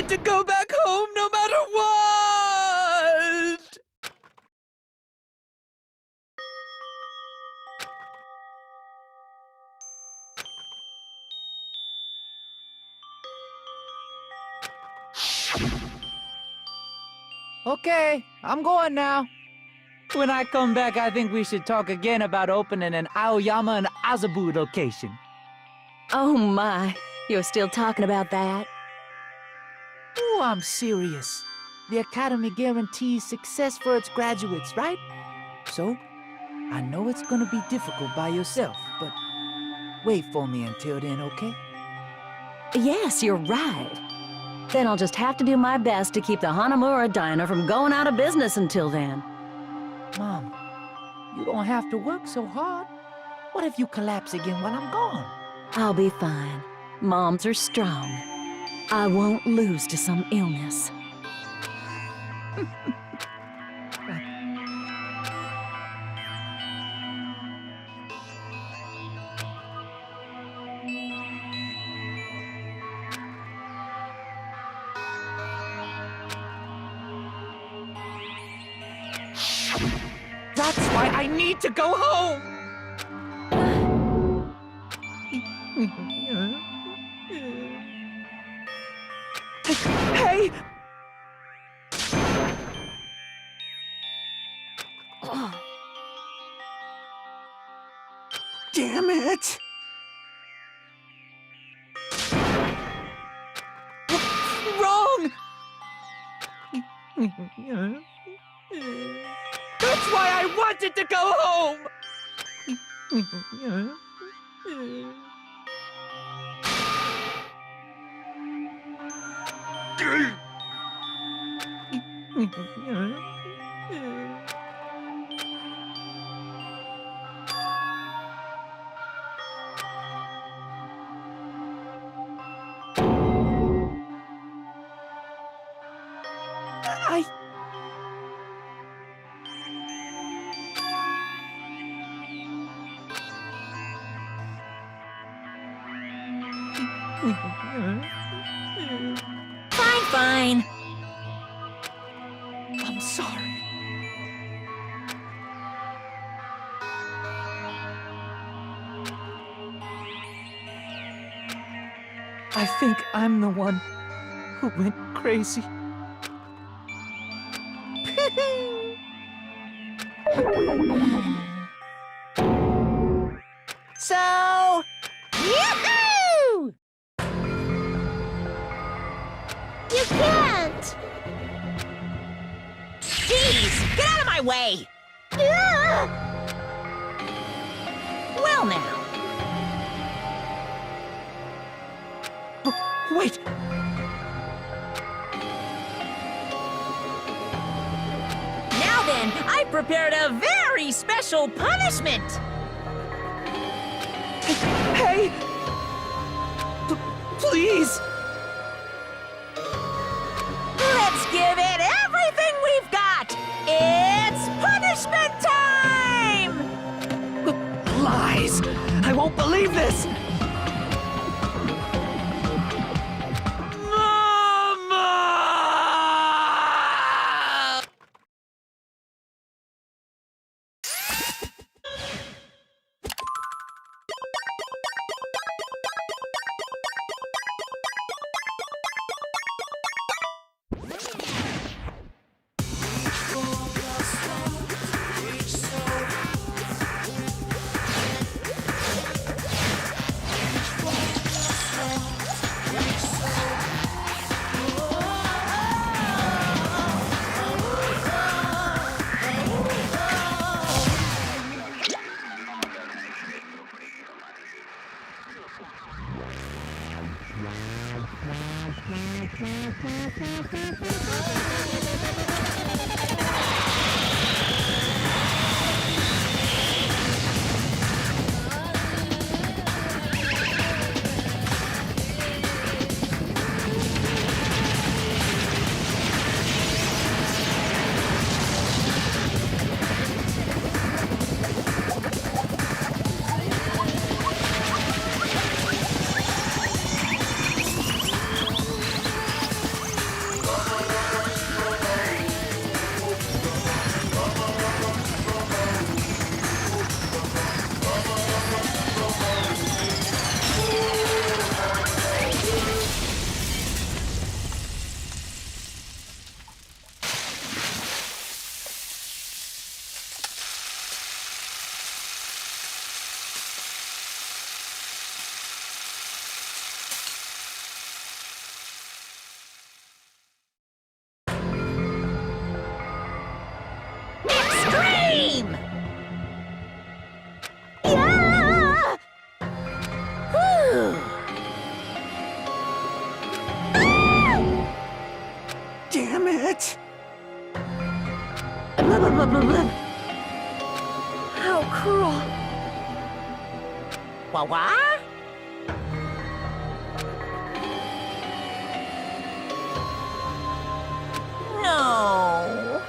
wanted to go back home no matter what! Okay, I'm going now. When I come back, I think we should talk again about opening an Aoyama and Azabu location. Oh my, you're still talking about that? Oh, I'm serious. The Academy guarantees success for its graduates, right? So, I know it's gonna be difficult by yourself, but wait for me until then, okay? Yes, you're right. Then I'll just have to do my best to keep the Hanamura Diner from going out of business until then. Mom, you don't have to work so hard. What if you collapse again while I'm gone? I'll be fine. Moms are strong. I won't lose to some illness. That's why I need to go home! Hey! Damn it! Wrong! That's why I wanted to go home! Fine. I'm sorry. I think I'm the one who went crazy. So, yahoo! You can't! Jeez, get out of my way! Well now. Wait! Now then, I prepared a very special punishment! Hey! Please! Let's give it everything we've got! It's punishment time! Lies! I won't believe this! Mama! What? No.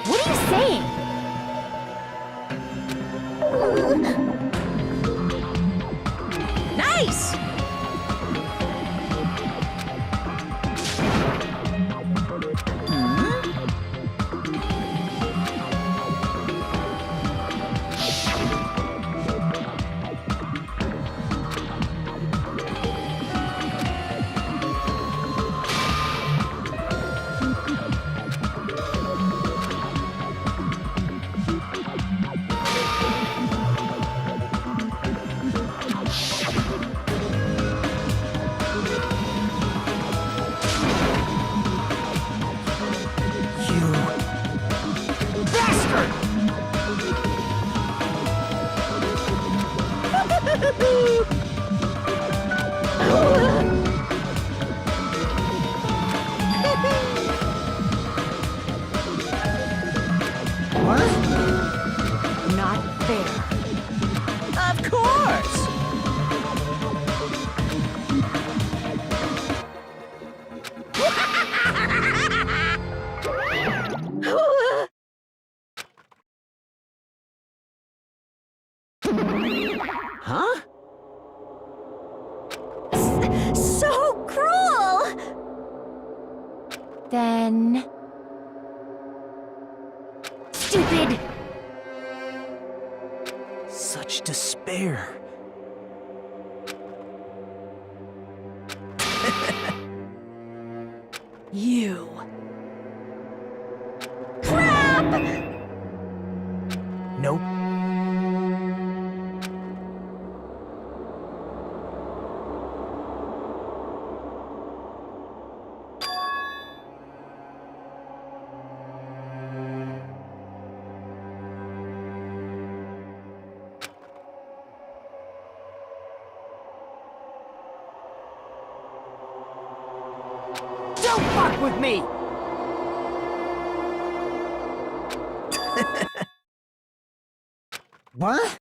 What are you saying? Nice! Not fair. Of course! Huh? So cruel! Then... Stupid! Such despair. You. Nope. Don't fuck with me! What?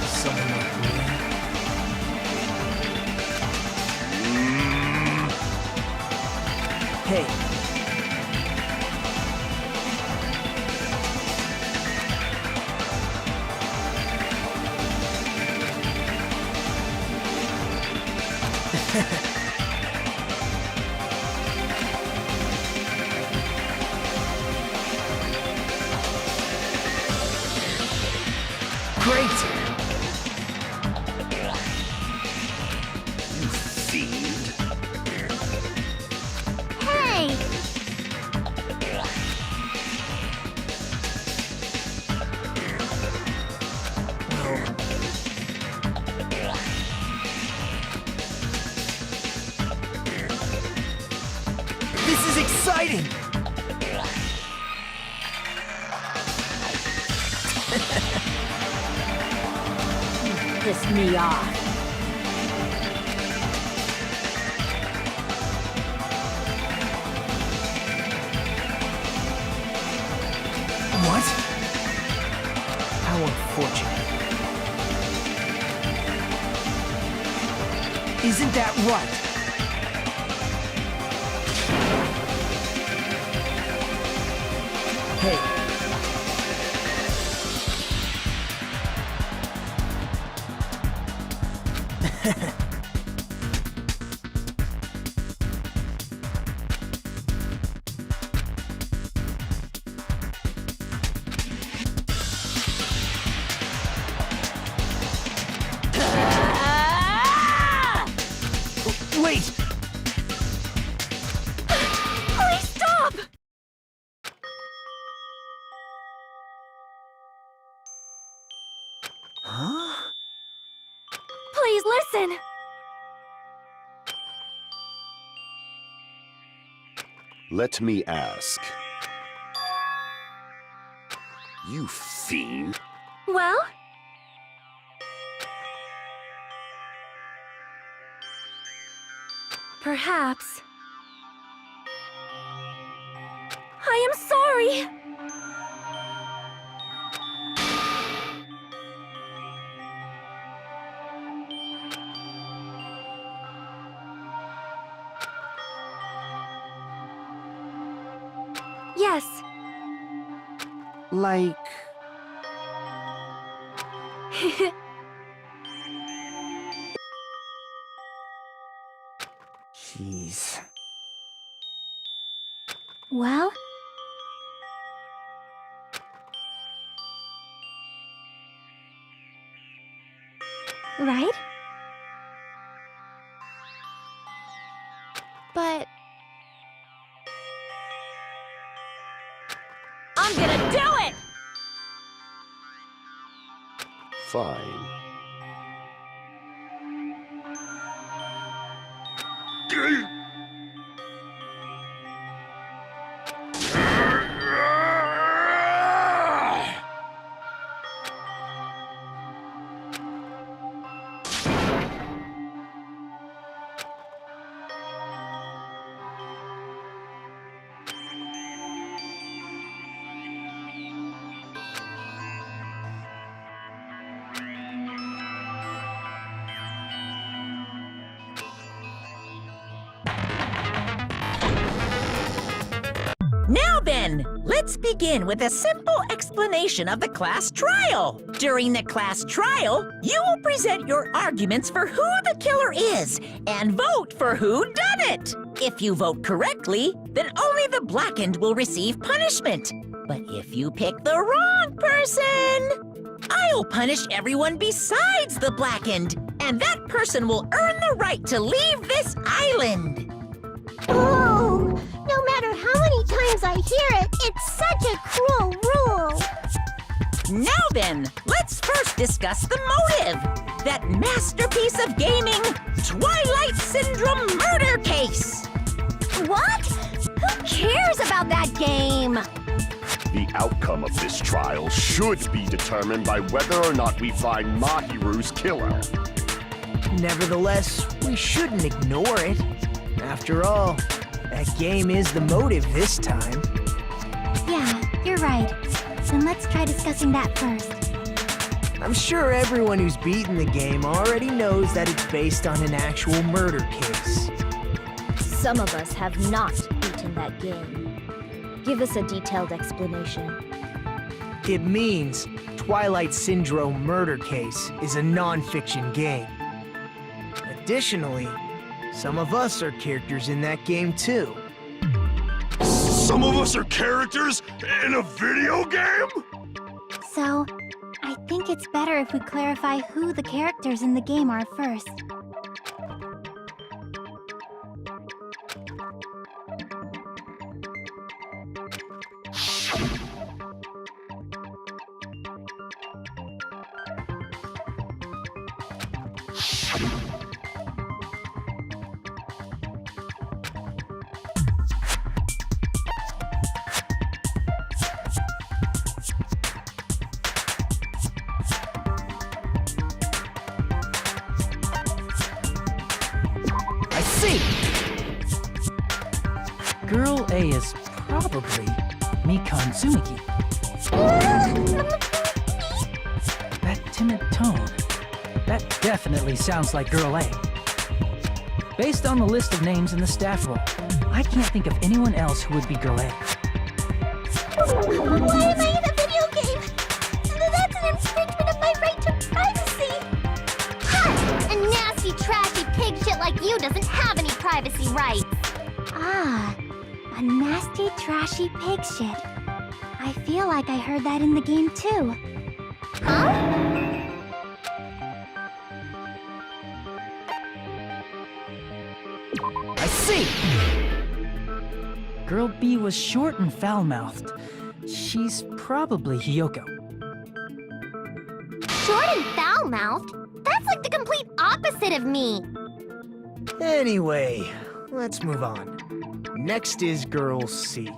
Someone like me. Hey. Great! You fiend. Hey! This is exciting! Piss me off. What? How unfortunate. Isn't that right? Hey. Wait! Please stop! Huh? Please listen! Let me ask. You fiend. Well? Perhaps I am sorry. Yes. Like... Jeez. Well? Right? But I'm gonna do it! Fine. Now then, let's begin with a simple explanation of the class trial. During the class trial, you will present your arguments for who the killer is and vote for who done it. If you vote correctly, then only the blackened will receive punishment. But if you pick the wrong person, I'll punish everyone besides the blackened, and that person will earn the right to leave this island. Oh, no matter how many times I hear it, it's such a cruel rule. Now then, let's first discuss the motive. That masterpiece of gaming, Twilight Syndrome murder case. What? Who cares about that game? The outcome of this trial should be determined by whether or not we find Mahiru's killer. Nevertheless, we shouldn't ignore it. After all, that game is the motive this time. Yeah, you're right. Then let's try discussing that first. I'm sure everyone who's beaten the game already knows that it's based on an actual murder case. some of us have not beaten that game. Give us a detailed explanation. It means Twilight Syndrome Murder Case is a non-fiction game. Additionally, some of us are characters in that game too. Some of us are characters in a video game? So, I think it's better if we clarify who the characters in the game are first. Girl A is probably Mikan Tsumiki. That timid tone. That definitely sounds like Girl A. Based on the list of names in the staff roll, I can't think of anyone else who would be Girl A. Why am I in a video game? That's an infringement of my right to privacy! Ha! A nasty, trashy pig shit like you doesn't have any privacy rights! Ah, a nasty, trashy pig shit. I feel like I heard that in the game too. Huh? I see! Girl B was short and foul-mouthed. She's probably Hiyoko. Short and foul-mouthed? That's like the complete opposite of me! Anyway, let's move on. Next is Girl C.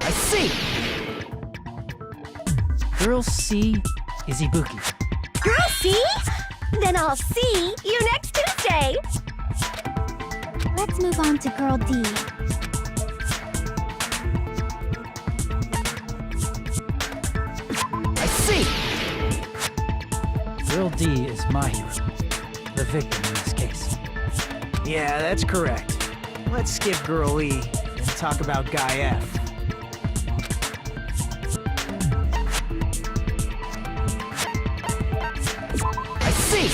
I see! Girl C is Ibuki. Girl C? Then I'll see you next Tuesday. Let's move on to Girl D. I see! Girl D is my hero. The victim in this case. Yeah, that's correct. Let's skip Girl E and talk about Guy F. I see!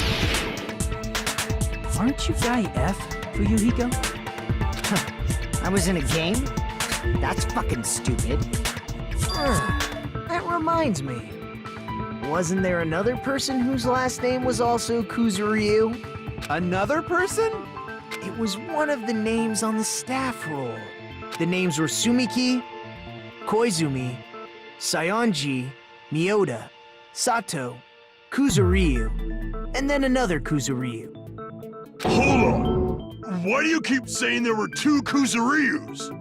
Aren't you Guy F, Fuyuhiko? I was in a game? That's fucking stupid. That reminds me. Wasn't there another person whose last name was also Kuzuryu? Another person? It was one of the names on the staff roll. The names were Sumiki, Koizumi, Sayonji, Miyoda, Sato, Kuzuryu, and then another Kuzuryu. Hold on! Why do you keep saying there were two Kuzuryus?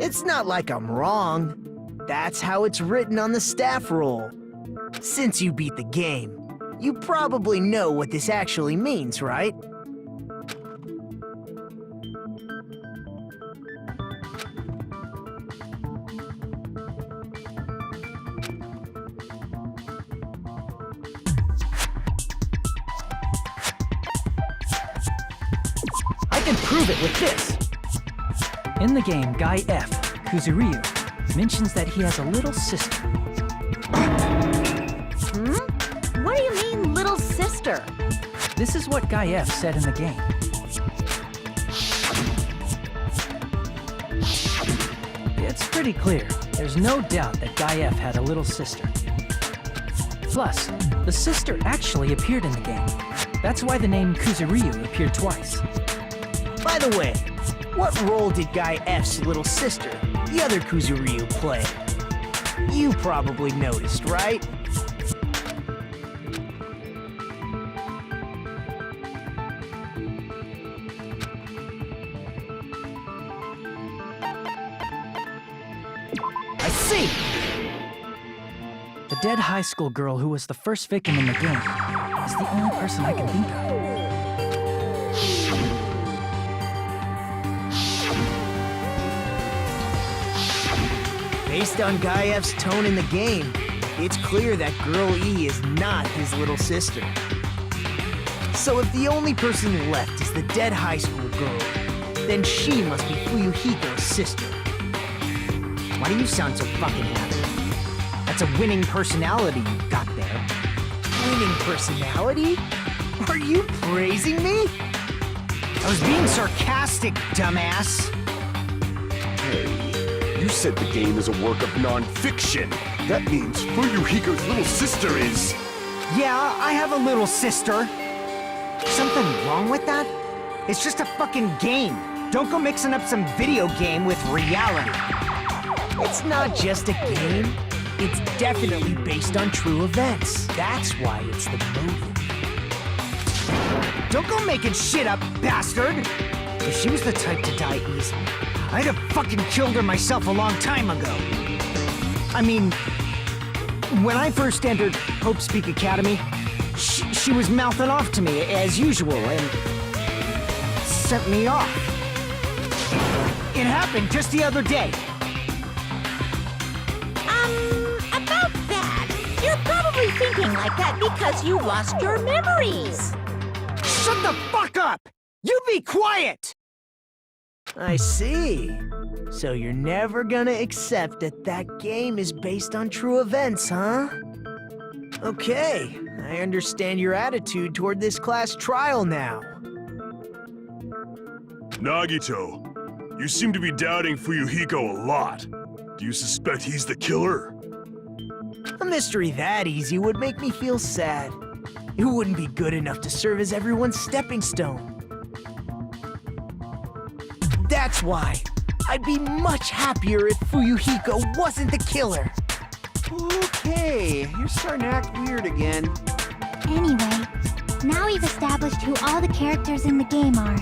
It's not like I'm wrong. That's how it's written on the staff roll. Since you beat the game, you probably know what this actually means, right? I can prove it with this! In the game, Guy F, Kuzuryu, mentions that he has a little sister. What do you mean, little sister? This is what Guy F said in the game. It's pretty clear. There's no doubt that Guy F had a little sister. Plus, the sister actually appeared in the game. That's why the name Kuzuryu appeared twice. By the way, what role did Guy F's little sister, the other Kuzuryu, play? You probably noticed, right? I see! The dead high school girl who was the first victim in the game is the only person I can think of. Based on Guy F's tone in the game, it's clear that Girl E is not his little sister. So if the only person left is the dead high school girl, then she must be Fuyuhiko's sister. Why do you sound so fucking happy? That's a winning personality you've got there. Winning personality? Are you praising me? I was being sarcastic, dumbass. Hey, you said the game is a work of non-fiction. That means Fuyuhiko's little sister is... Yeah, I have a little sister. Something wrong with that? It's just a fucking game. Don't go mixing up some video game with reality. It's not just a game. It's definitely based on true events. That's why it's the movie. Don't go making shit up, bastard! If she was the type to die easily, I'd have fucking killed her myself a long time ago. I mean, when I first entered Hope Speak Academy, she was mouthing off to me as usual and sent me off. It happened just the other day. About that, you're probably thinking like that because you lost your memories. Shut the fuck up! You be quiet! I see. So you're never gonna accept that that game is based on true events, huh? Okay, I understand your attitude toward this class trial now. Nagito, you seem to be doubting Fuyuhiko a lot. Do you suspect he's the killer? A mystery that easy would make me feel sad. It wouldn't be good enough to serve as everyone's stepping stone. That's why I'd be much happier if Fuyuhiko wasn't the killer. Okay, you're starting to act weird again. Anyway, now we've established who all the characters in the game are.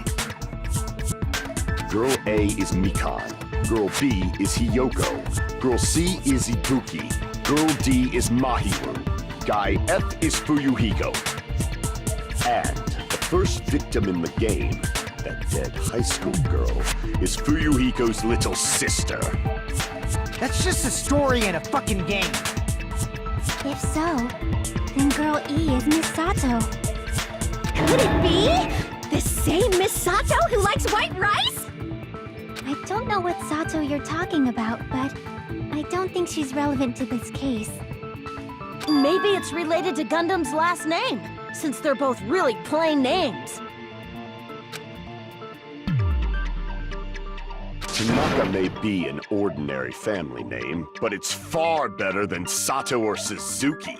Girl A is Mikan. Girl B is Hiyoko. Girl C is Ibuki. Girl D is Mahiru. guy F is Fuyuhiko. And the first victim in the game, that dead high school girl, is Fuyuhiko's little sister. That's just a story in a fucking game. If so, then Girl E is Miss Sato. Could it be? The same Miss Sato who likes white rice? I don't know what Sato you're talking about, but I don't think she's relevant to this case. Maybe it's related to Gundam's last name, since they're both really plain names. Tanaka may be an ordinary family name, but it's far better than Sato or Suzuki.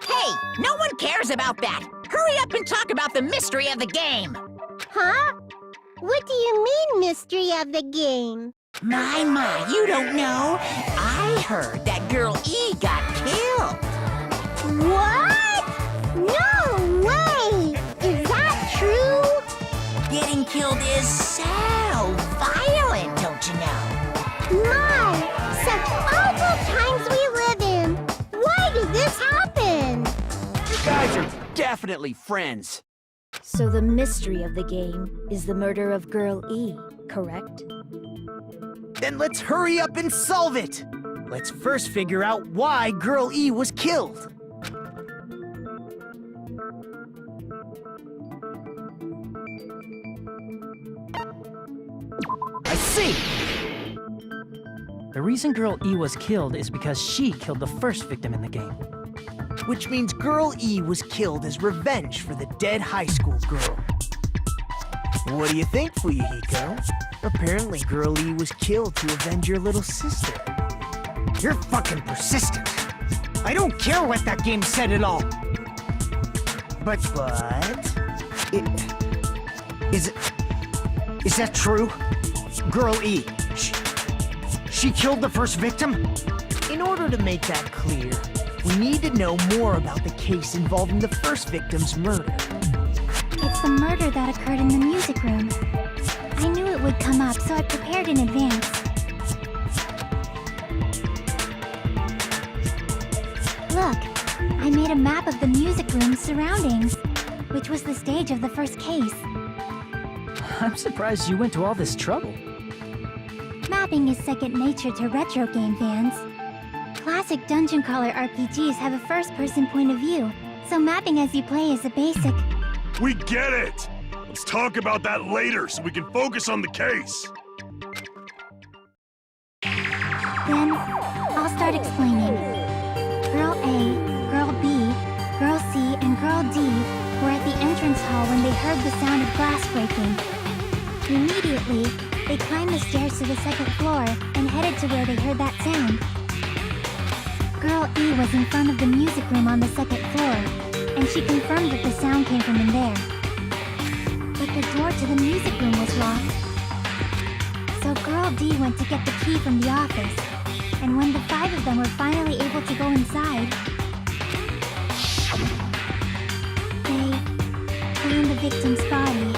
Hey, no one cares about that. Hurry up and talk about the mystery of the game. Huh? What do you mean, mystery of the game? My, you don't know. I heard that Girl E got killed. What? No way! Is that true? Getting killed is so violent, don't you know? My, such awful times we live in. Why did this happen? You guys are definitely friends. So the mystery of the game is the murder of Girl E, correct? Then let's hurry up and solve it. Let's first figure out why Girl E was killed. I see. The reason Girl E was killed is because she killed the first victim in the game. Which means Girl E was killed as revenge for the dead high school girl. What do you think, Fuyuhiko? Apparently Girl E was killed to avenge your little sister. You're fucking persistent. I don't care what that game said at all. But... Is that true? Girl E, she killed the first victim? In order to make that clear, we need to know more about the case involving the first victim's murder. It's the murder that occurred in the music room. I knew it would come up, so I prepared in advance. Look, I made a map of the music room's surroundings, which was the stage of the first case. I'm surprised you went to all this trouble. Mapping is second nature to retro game fans. Classic dungeon crawler RPGs have a first-person point of view, so mapping as you play is a basic. We get it! Let's talk about that later so we can focus on the case. Then, I'll start explaining. Girl A, Girl B, Girl C, and Girl D were at the entrance hall when they heard the sound of glass breaking. Immediately, they climbed the stairs to the second floor and headed to where they heard that sound. Girl E was in front of the music room on the second floor, and she confirmed that the sound came from in there. But the door to the music room was locked. So Girl D went to get the key from the office, and when the 5 of them were finally able to go inside, they found the victim's body,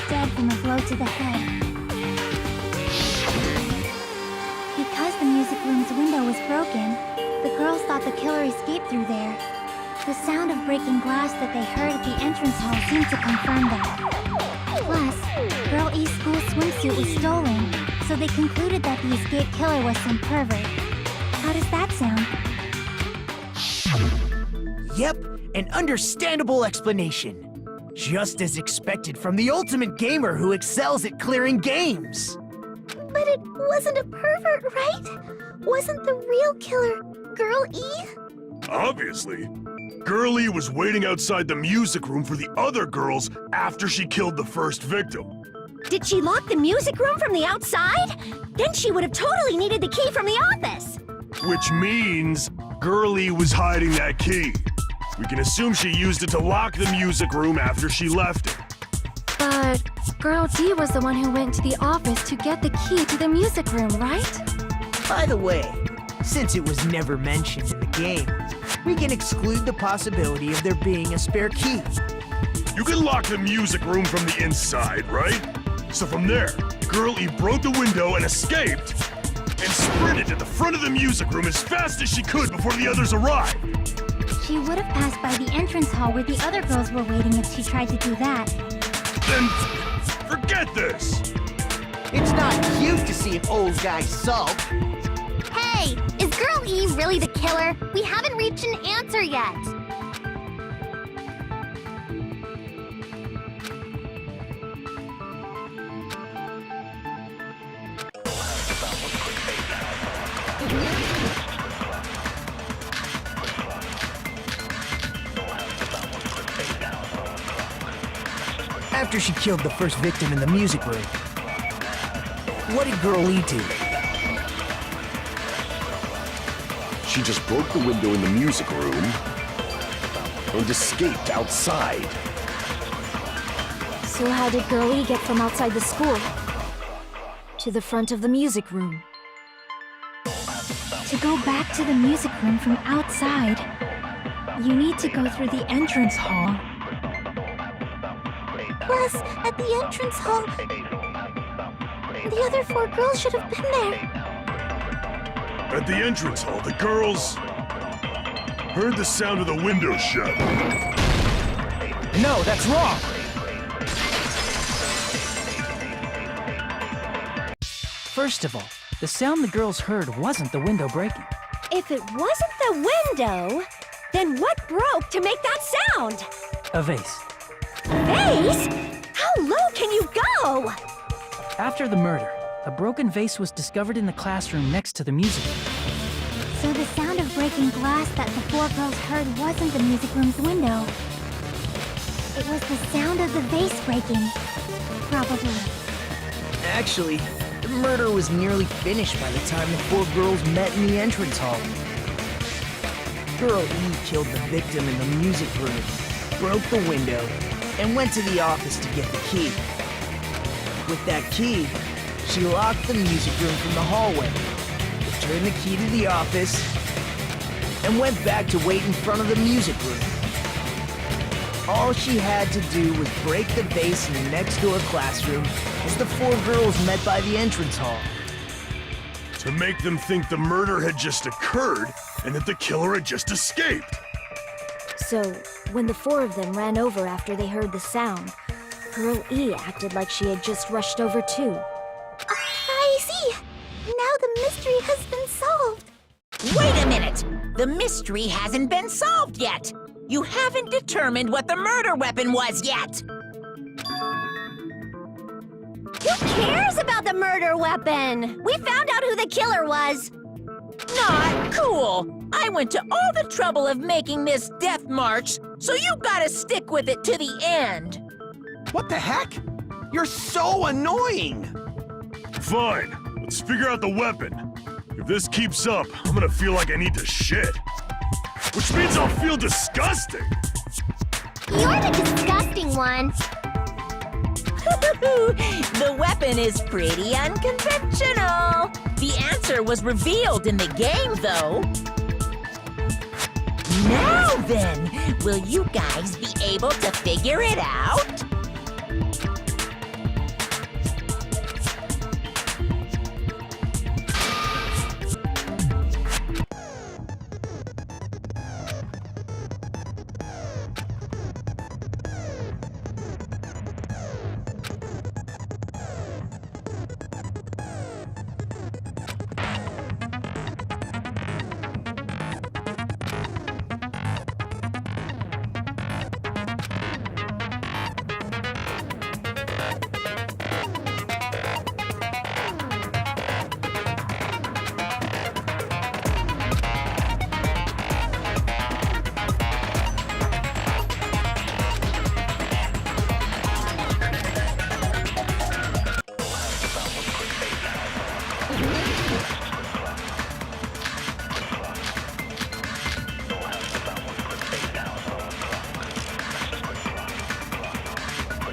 dead from a blow to the head. Because the music room's window was broken, the girls thought the killer escaped through there. The sound of breaking glass that they heard at the entrance hall seemed to confirm that. Plus, Girl E's school swimsuit was stolen, so they concluded that the escaped killer was some pervert. How does that sound? Yep, an understandable explanation. Just as expected from the ultimate gamer who excels at clearing games. But it wasn't a pervert, right? Wasn't the real killer Girl E? Obviously. Girl E was waiting outside the music room for the other girls after she killed the first victim. Did she lock the music room from the outside? Then she would have totally needed the key from the office. Which means Girl E was hiding that key. We can assume she used it to lock the music room after she left it. But Girl D was the one who went to the office to get the key to the music room, right? By the way, since it was never mentioned in the game, we can exclude the possibility of there being a spare key. You can lock the music room from the inside, right? So from there, Girl E broke the window and escaped. and sprinted to the front of the music room as fast as she could before the others arrived. She would have passed by the entrance hall where the other girls were waiting if she tried to do that. Then forget this! It's not cute to see an old guy sulk. Hey, is Girl E really the killer? We haven't reached an answer yet. After she killed the first victim in the music room, what did Girl E do? She just broke the window in the music room and escaped outside. So how did Girl E get from outside the school to the front of the music room? To go back to the music room from outside, you need to go through the entrance hall. Plus, at the entrance hall, the other 4 girls should have been there. At the entrance hall, the girls heard the sound of the window shut. No, that's wrong! First of all, the sound the girls heard wasn't the window breaking. If it wasn't the window, then what broke to make that sound? A vase. Vase? How low can you go? After the murder, a broken vase was discovered in the classroom next to the music room. So the sound of breaking glass that the 4 girls heard wasn't the music room's window. It was the sound of the vase breaking. Probably. Actually, the murder was nearly finished by the time the 4 girls met in the entrance hall. Girl E killed the victim in the music room, broke the window, and went to the office to get the key. With that key, she locked the music room from the hallway, returned the key to the office, and went back to wait in front of the music room. All she had to do was break the vase in the next door classroom as the 4 girls met by the entrance hall. To make them think the murder had just occurred and that the killer had just escaped. So, when the 4 of them ran over after they heard the sound, Girl E acted like she had just rushed over too. I see. Now the mystery has been solved. Wait a minute! The mystery hasn't been solved yet! You haven't determined what the murder weapon was yet! Who cares about the murder weapon? We found out who the killer was. Not cool! I went to all the trouble of making this death march, so you gotta stick with it to the end! What the heck? You're so annoying! Fine, let's figure out the weapon. If this keeps up, I'm gonna feel like I need to shit. Which means I'll feel disgusting! You're the disgusting one. The weapon is pretty unconventional. The answer was revealed in the game, though. Now then, will you guys be able to figure it out?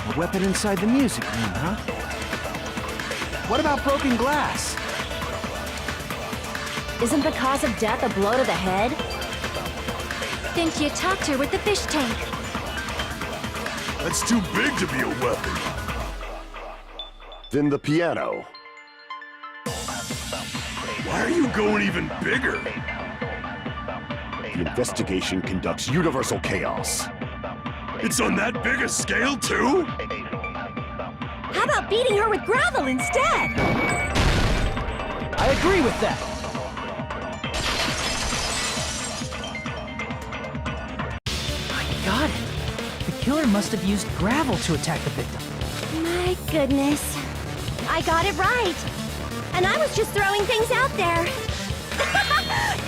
A weapon inside the music room, huh? What about broken glass? Isn't the cause of death a blow to the head? Then she attacked her with the fish tank. That's too big to be a weapon. Then the piano. Why are you going even bigger? The investigation conducts universal chaos. It's on that big a scale, too? How about beating her with gravel instead? I agree with that. I got it. The killer must have used gravel to attack the victim. My goodness. I got it right. And I was just throwing things out there.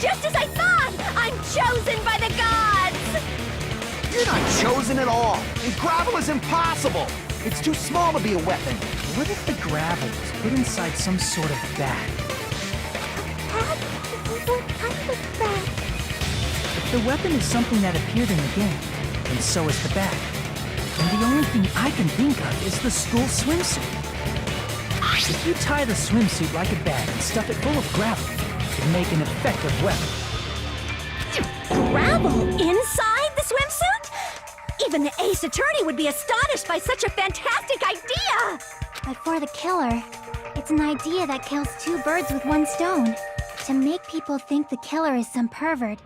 Just as I thought! I'm chosen by the gods! You're not chosen at all, and gravel is impossible. It's too small to be a weapon. What if the gravel was put inside some sort of bag? What kind of bag? If the weapon is something that appeared in the game, then so is the bag. And the only thing I can think of is the school swimsuit. If you tie the swimsuit like a bag and stuff it full of gravel, it'd make an effective weapon. Gravel inside the swimsuit? Even the ace attorney would be astonished by such a fantastic idea! But for the killer, it's an idea that kills two birds with one stone. To make people think the killer is some pervert,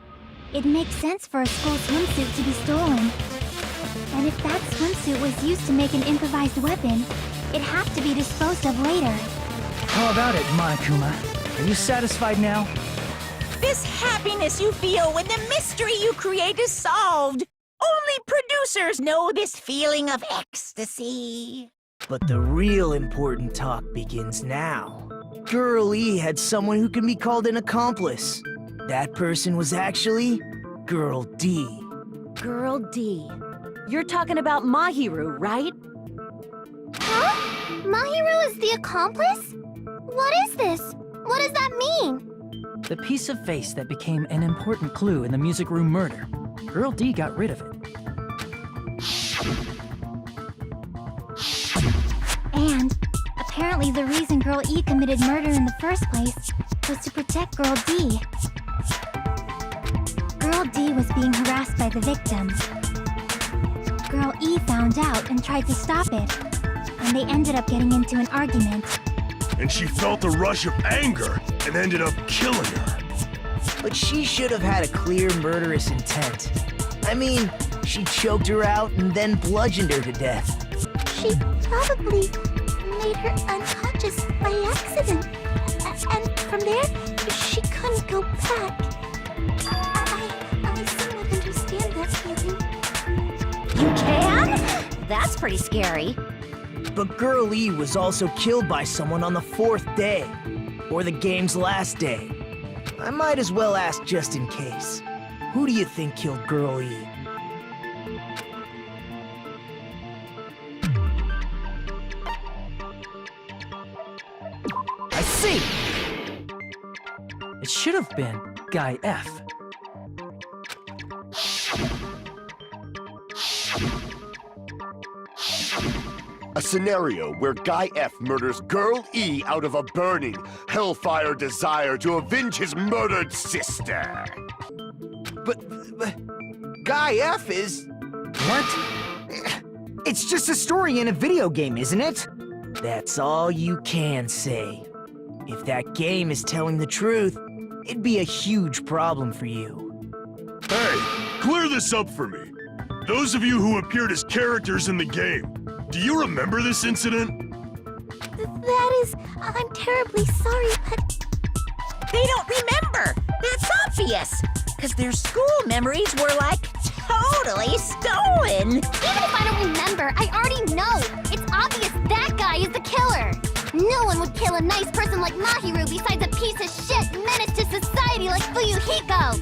it makes sense for a school swimsuit to be stolen. And if that swimsuit was used to make an improvised weapon, it'd have to be disposed of later. How about it, Monokuma? Are you satisfied now? This happiness you feel when the mystery you create is solved. Only producers know this feeling of ecstasy. But the real important talk begins now. Girl E had someone who can be called an accomplice. That person was actually Girl D. Girl D. You're talking about Mahiru, right? Huh? Mahiru is the accomplice? What is this? What does that mean? The piece of face that became an important clue in the music room murder. Girl D got rid of it. And apparently the reason Girl E committed murder in the first place was to protect Girl D. Girl D was being harassed by the victim. Girl E found out and tried to stop it, and they ended up getting into an argument. And she felt a rush of anger and ended up killing her. But she should have had a clear murderous intent. I mean, she choked her out and then bludgeoned her to death. She probably made her unconscious by accident. And from there, she couldn't go back. I somewhat understand that feeling. You can? That's pretty scary. But Girl E was also killed by someone on the 4th day, or the game's last day. I might as well ask just in case. Who do you think killed Girl E? I see! It should have been Guy F. A scenario where Guy F murders Girl E out of a burning, hellfire desire to avenge his murdered sister. But Guy F is... What? It's just a story in a video game, isn't it? That's all you can say. If that game is telling the truth, it'd be a huge problem for you. Hey, clear this up for me. Those of you who appeared as characters in the game, do you remember this incident? That is... I'm terribly sorry, but... They don't remember. That's obvious. Because their school memories were like totally stolen. Even if I don't remember, I already know. It's obvious that guy is the killer. No one would kill a nice person like Mahiru besides a piece of shit menace to society like Fuyuhiko.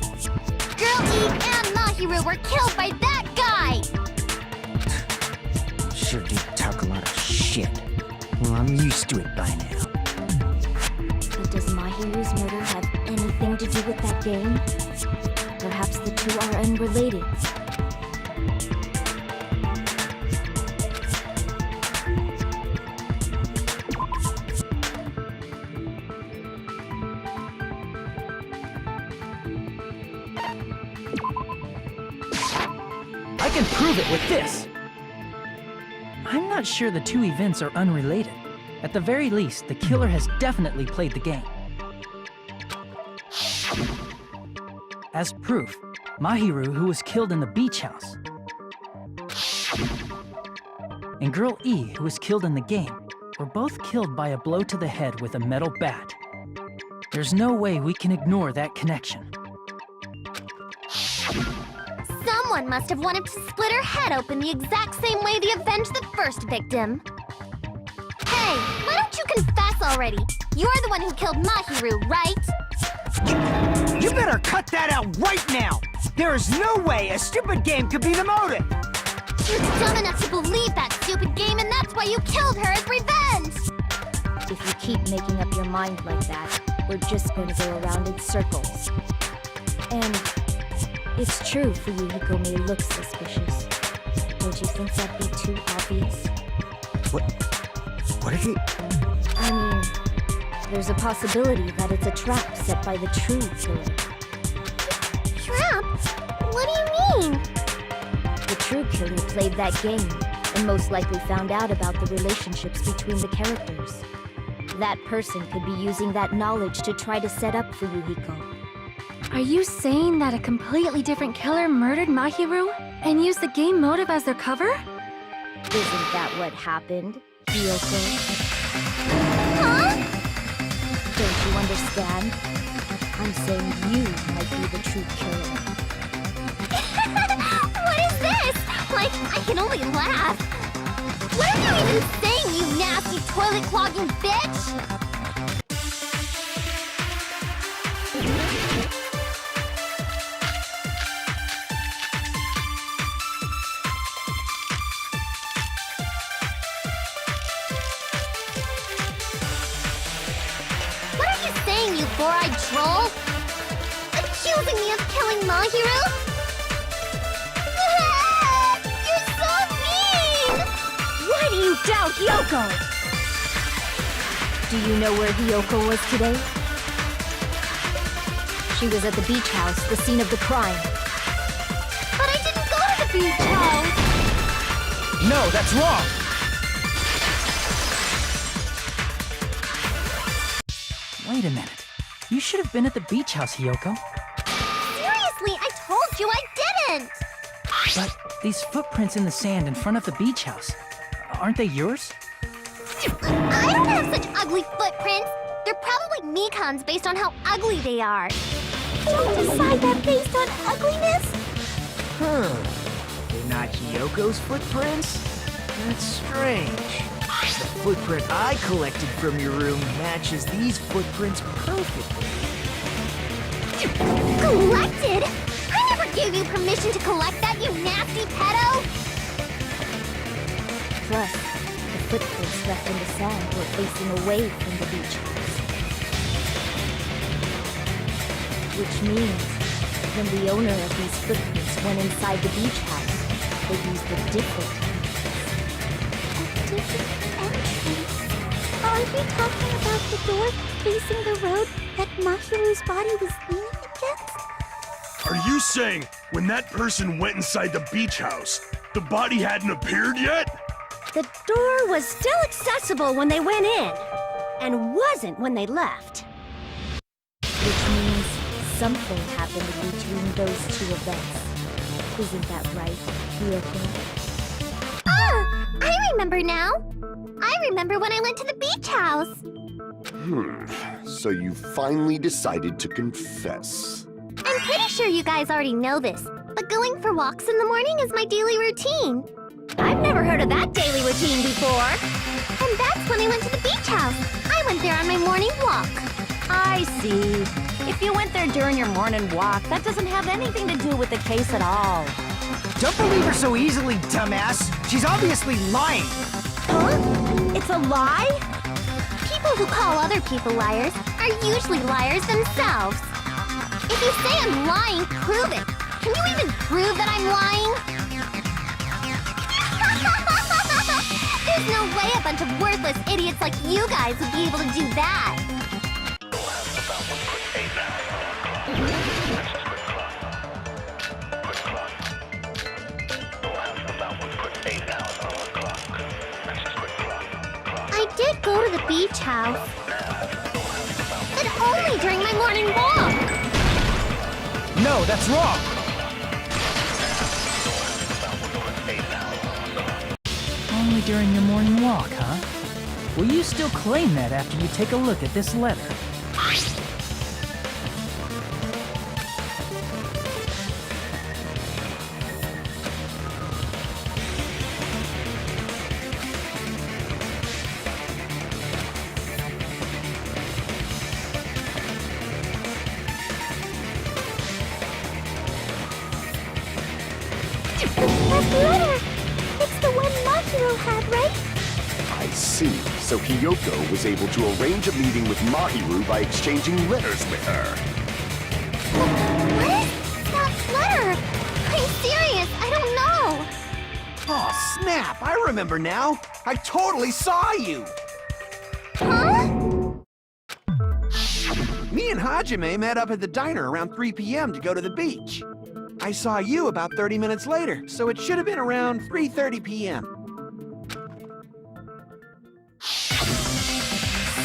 Girl E and Mahiru were killed by that guy. Sure did talk a lot of shit. Well, I'm used to it by now. But does Mahiru's murder have anything to do with that game? Perhaps the two are unrelated. I can prove it with this! I'm not sure the two events are unrelated. At the very least, the killer has definitely played the game. As proof, Mahiru, who was killed in the beach house, and Girl E, who was killed in the game, were both killed by a blow to the head with a metal bat. There's no way we can ignore that connection. Someone must have wanted to split her head open the exact same way they avenged the first victim. Hey, why don't you confess already? You're the one who killed Mahiru, right? You better cut that out right now! There is no way a stupid game could be the motive! You're dumb enough to believe that stupid game, and that's why you killed her as revenge! If you keep making up your mind like that, we're just going to go around in circles. And it's true Fuyuhiko may look suspicious. Don't you think that'd be too obvious? What if he... I mean, there's a possibility that it's a trap set by the true killer. Trap? What do you mean? The true killer played that game, and most likely found out about the relationships between the characters. That person could be using that knowledge to try to set up Fuyuhiko. Are you saying that a completely different killer murdered Mahiru and used the game motive as their cover? Isn't that what happened, Hiyoko? Huh? Don't you understand? I'm saying you might be the true killer. What is this? Like, I can only laugh. What are you even saying, you nasty toilet-clogging bitch? What are you saying, you four-eyed troll? Accusing me of killing Mahiru? You're so mean! Why do you doubt Hiyoko? Do you know where Hiyoko was today? She was at the beach house, the scene of the crime. But I didn't go to the beach house! No, that's wrong! Wait a minute. You should have been at the beach house, Hiyoko. Seriously, I told you I didn't! But these footprints in the sand in front of the beach house, aren't they yours? I don't have such ugly footprints! They're probably Mikan's based on how ugly they are. Don't decide that based on ugliness! Huh. They're not Hiyoko's footprints? That's strange. The footprint I collected from your room matches these footprints perfectly. Collected? I never gave you permission to collect that, you nasty pedo! Plus, the footprints left in the sand were facing away from the beach house. Which means, when the owner of these footprints went inside the beach house, they used a different Entrance? Are we talking about the door facing the road that Mahiru's body was leaning against? Are you saying when that person went inside the beach house, the body hadn't appeared yet? The door was still accessible when they went in, and wasn't when they left. Which means something happened between those two events. Isn't that right, Hiyoko? Ah! I remember now! I remember when I went to the beach house! So you finally decided to confess. I'm pretty sure you guys already know this, but going for walks in the morning is my daily routine. I've never heard of that daily routine before. And that's when I went to the beach house. I went there on my morning walk. I see. If you went there during your morning walk, that doesn't have anything to do with the case at all. Don't believe her so easily, dumbass! She's obviously lying! Huh? It's a lie? People who call other people liars are usually liars themselves. If you say I'm lying, prove it. Can you even prove that I'm lying? There's no way a bunch of worthless idiots like you guys would be able to do that. I did go to the beach house. But only during my morning walk. No, that's wrong! Only during your morning walk, huh? Will you still claim that after you take a look at this letter? That letter! It's the one Mahiro had, right? I see. So Hiyoko was able to arrange a meeting with Mahiru by exchanging letters with her. What is that letter? I'm serious, I don't know. Oh, snap! I remember now! I totally saw you! Huh? Me and Hajime met up at the diner around 3 p.m. to go to the beach. I saw you about 30 minutes later, so it should have been around 3:30 p.m.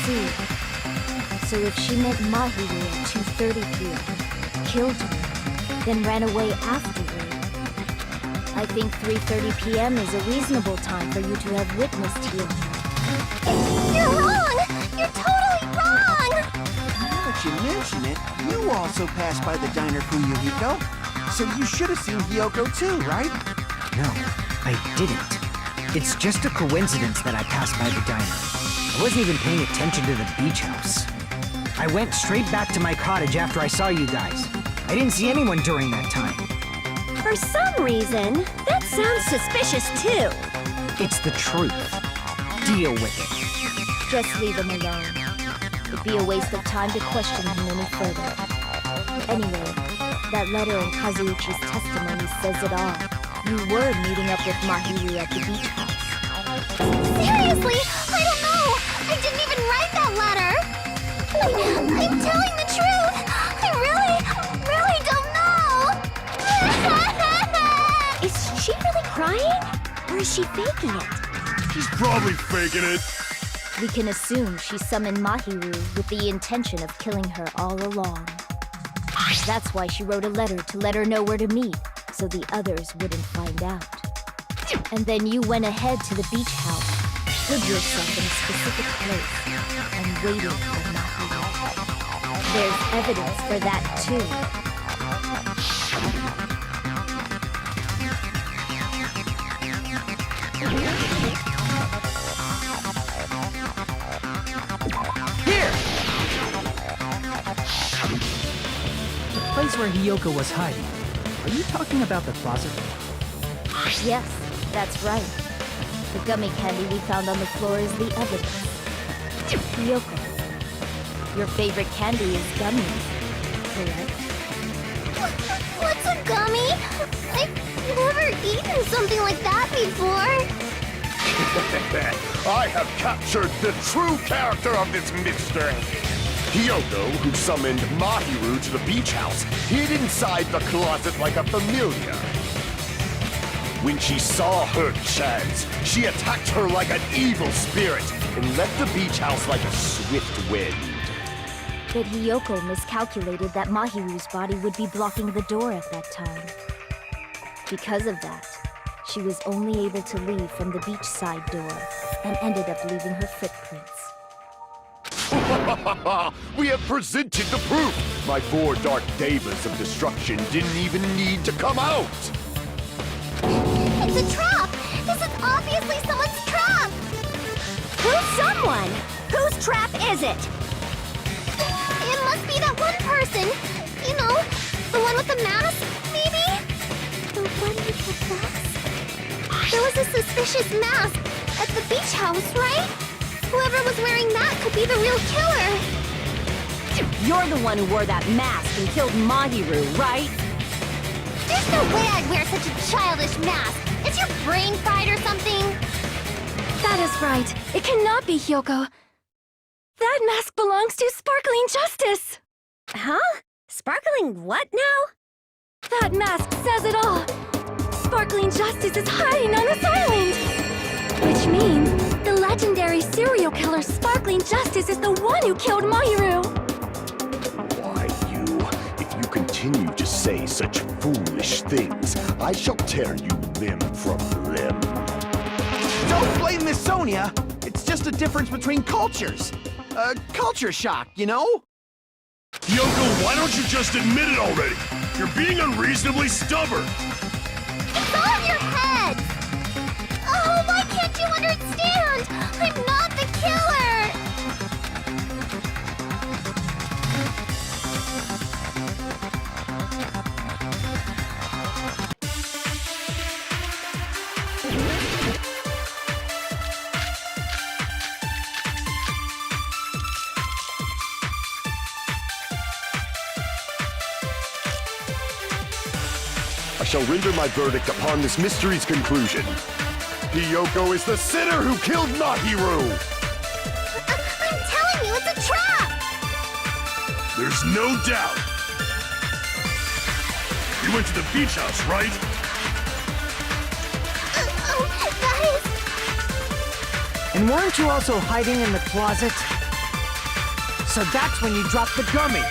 See. So if she met Mahiru at 2:30 p.m., killed her, then ran away afterward, I think 3:30 p.m. is a reasonable time for you to have witnessed here. You're wrong! You're totally wrong! Now that you mention it, you also passed by the diner for Yukiko. So you should have seen Hiyoko too, right? No, I didn't. It's just a coincidence that I passed by the diner. I wasn't even paying attention to the beach house. I went straight back to my cottage after I saw you guys. I didn't see anyone during that time. For some reason, that sounds suspicious too. It's the truth. Deal with it. Just leave him alone. It'd be a waste of time to question him any further. Anyway, that letter in Kazuichi's testimony says it all. You were meeting up with Mahiru at the beach house. Seriously? I don't know! I didn't even write that letter! I'm telling the truth! I really don't know! Is she really crying? Or is she faking it? She's probably faking it. We can assume she summoned Mahiru with the intention of killing her all along. That's why she wrote a letter to let her know where to meet, so the others wouldn't find out. And then you went ahead to the beach house, hid yourself in a specific place, and waited for Mahiru. There's evidence for that too. The place where Hiyoko was hiding. Are you talking about the closet? Yes, that's right. The gummy candy we found on the floor is the evidence. Hiyoko, your favorite candy is gummies, correct? What's a gummy? I've never eaten something like that before. I have captured the true character of this mystery. Hiyoko, who summoned Mahiru to the beach house, hid inside the closet like a familiar. When she saw her chance, she attacked her like an evil spirit and left the beach house like a swift wind. But Hiyoko miscalculated that Mahiru's body would be blocking the door at that time. Because of that, she was only able to leave from the beachside door and ended up leaving her footprints. We have presented the proof! My 4 dark devas of destruction didn't even need to come out! It's a trap! This is obviously someone's trap! Who's someone? Whose trap is it? It must be that one person! You know, the one with the mask, maybe? The one with the mask? There was a suspicious mask at the beach house, right? Whoever was wearing that could be the real killer! You're the one who wore that mask and killed Mahiru, right? There's no way I'd wear such a childish mask! Is your brain fried or something? That is right. It cannot be Hiyoko. That mask belongs to Sparkling Justice! Huh? Sparkling what now? That mask says it all! Sparkling Justice is hiding on this island! Which means the legendary serial killer Sparkling Justice is the one who killed Mahiru! Why, if you continue continue to say such foolish things, I shall tear you limb from limb. Don't blame Miss Sonia. It's just a difference between cultures. Culture shock, you know? Kyoko, why don't you just admit it already? You're being unreasonably stubborn. It's all in your head! Oh, why can't you understand? I'm not the killer! I shall render my verdict upon this mystery's conclusion. Kyoko is the sinner who killed Mahiru! I'm telling you, it's a trap! There's no doubt. You went to the beach house, right? Oh, guys! And weren't you also hiding in the closet? So that's when you dropped the gummy!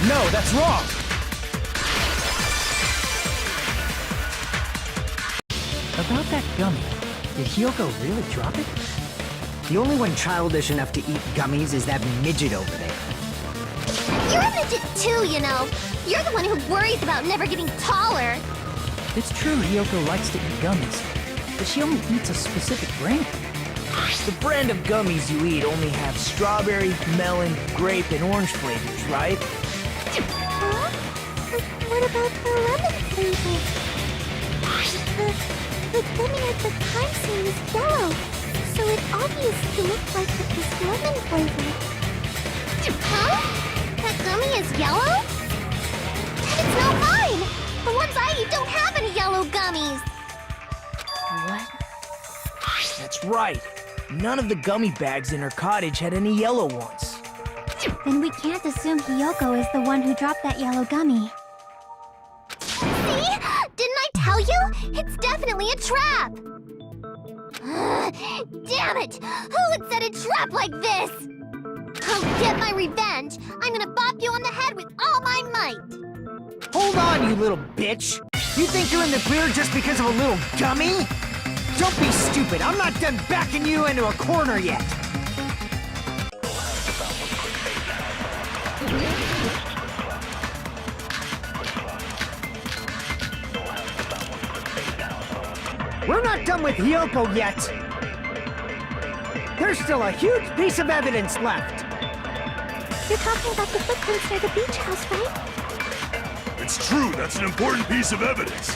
No, that's wrong! About that gummy, did Hyoko really drop it? The only one childish enough to eat gummies is that midget over there. You're a midget too, you know. You're the one who worries about never getting taller. It's true Hyoko likes to eat gummies, but she only eats a specific brand. The brand of gummies you eat only have strawberry, melon, grape, and orange flavors, right? Huh? What about the lemon flavor? The gummy at the crime scene is yellow, so it obviously looked like it was lemon flavored. Huh? That gummy is yellow? Then it's not mine! The ones I eat don't have any yellow gummies! What? That's right. None of the gummy bags in her cottage had any yellow ones. Then we can't assume Hyoko is the one who dropped that yellow gummy. See? Didn't I tell you? It's definitely a trap! Damn it! Who would set a trap like this? I'll get my revenge! I'm gonna bop you on the head with all my might! Hold on, you little bitch! You think you're in the clear just because of a little gummy? Don't be stupid! I'm not done backing you into a corner yet! We're not done with Hyoko yet! There's still a huge piece of evidence left! You're talking about the footprints near the beach house, right? It's true, that's an important piece of evidence.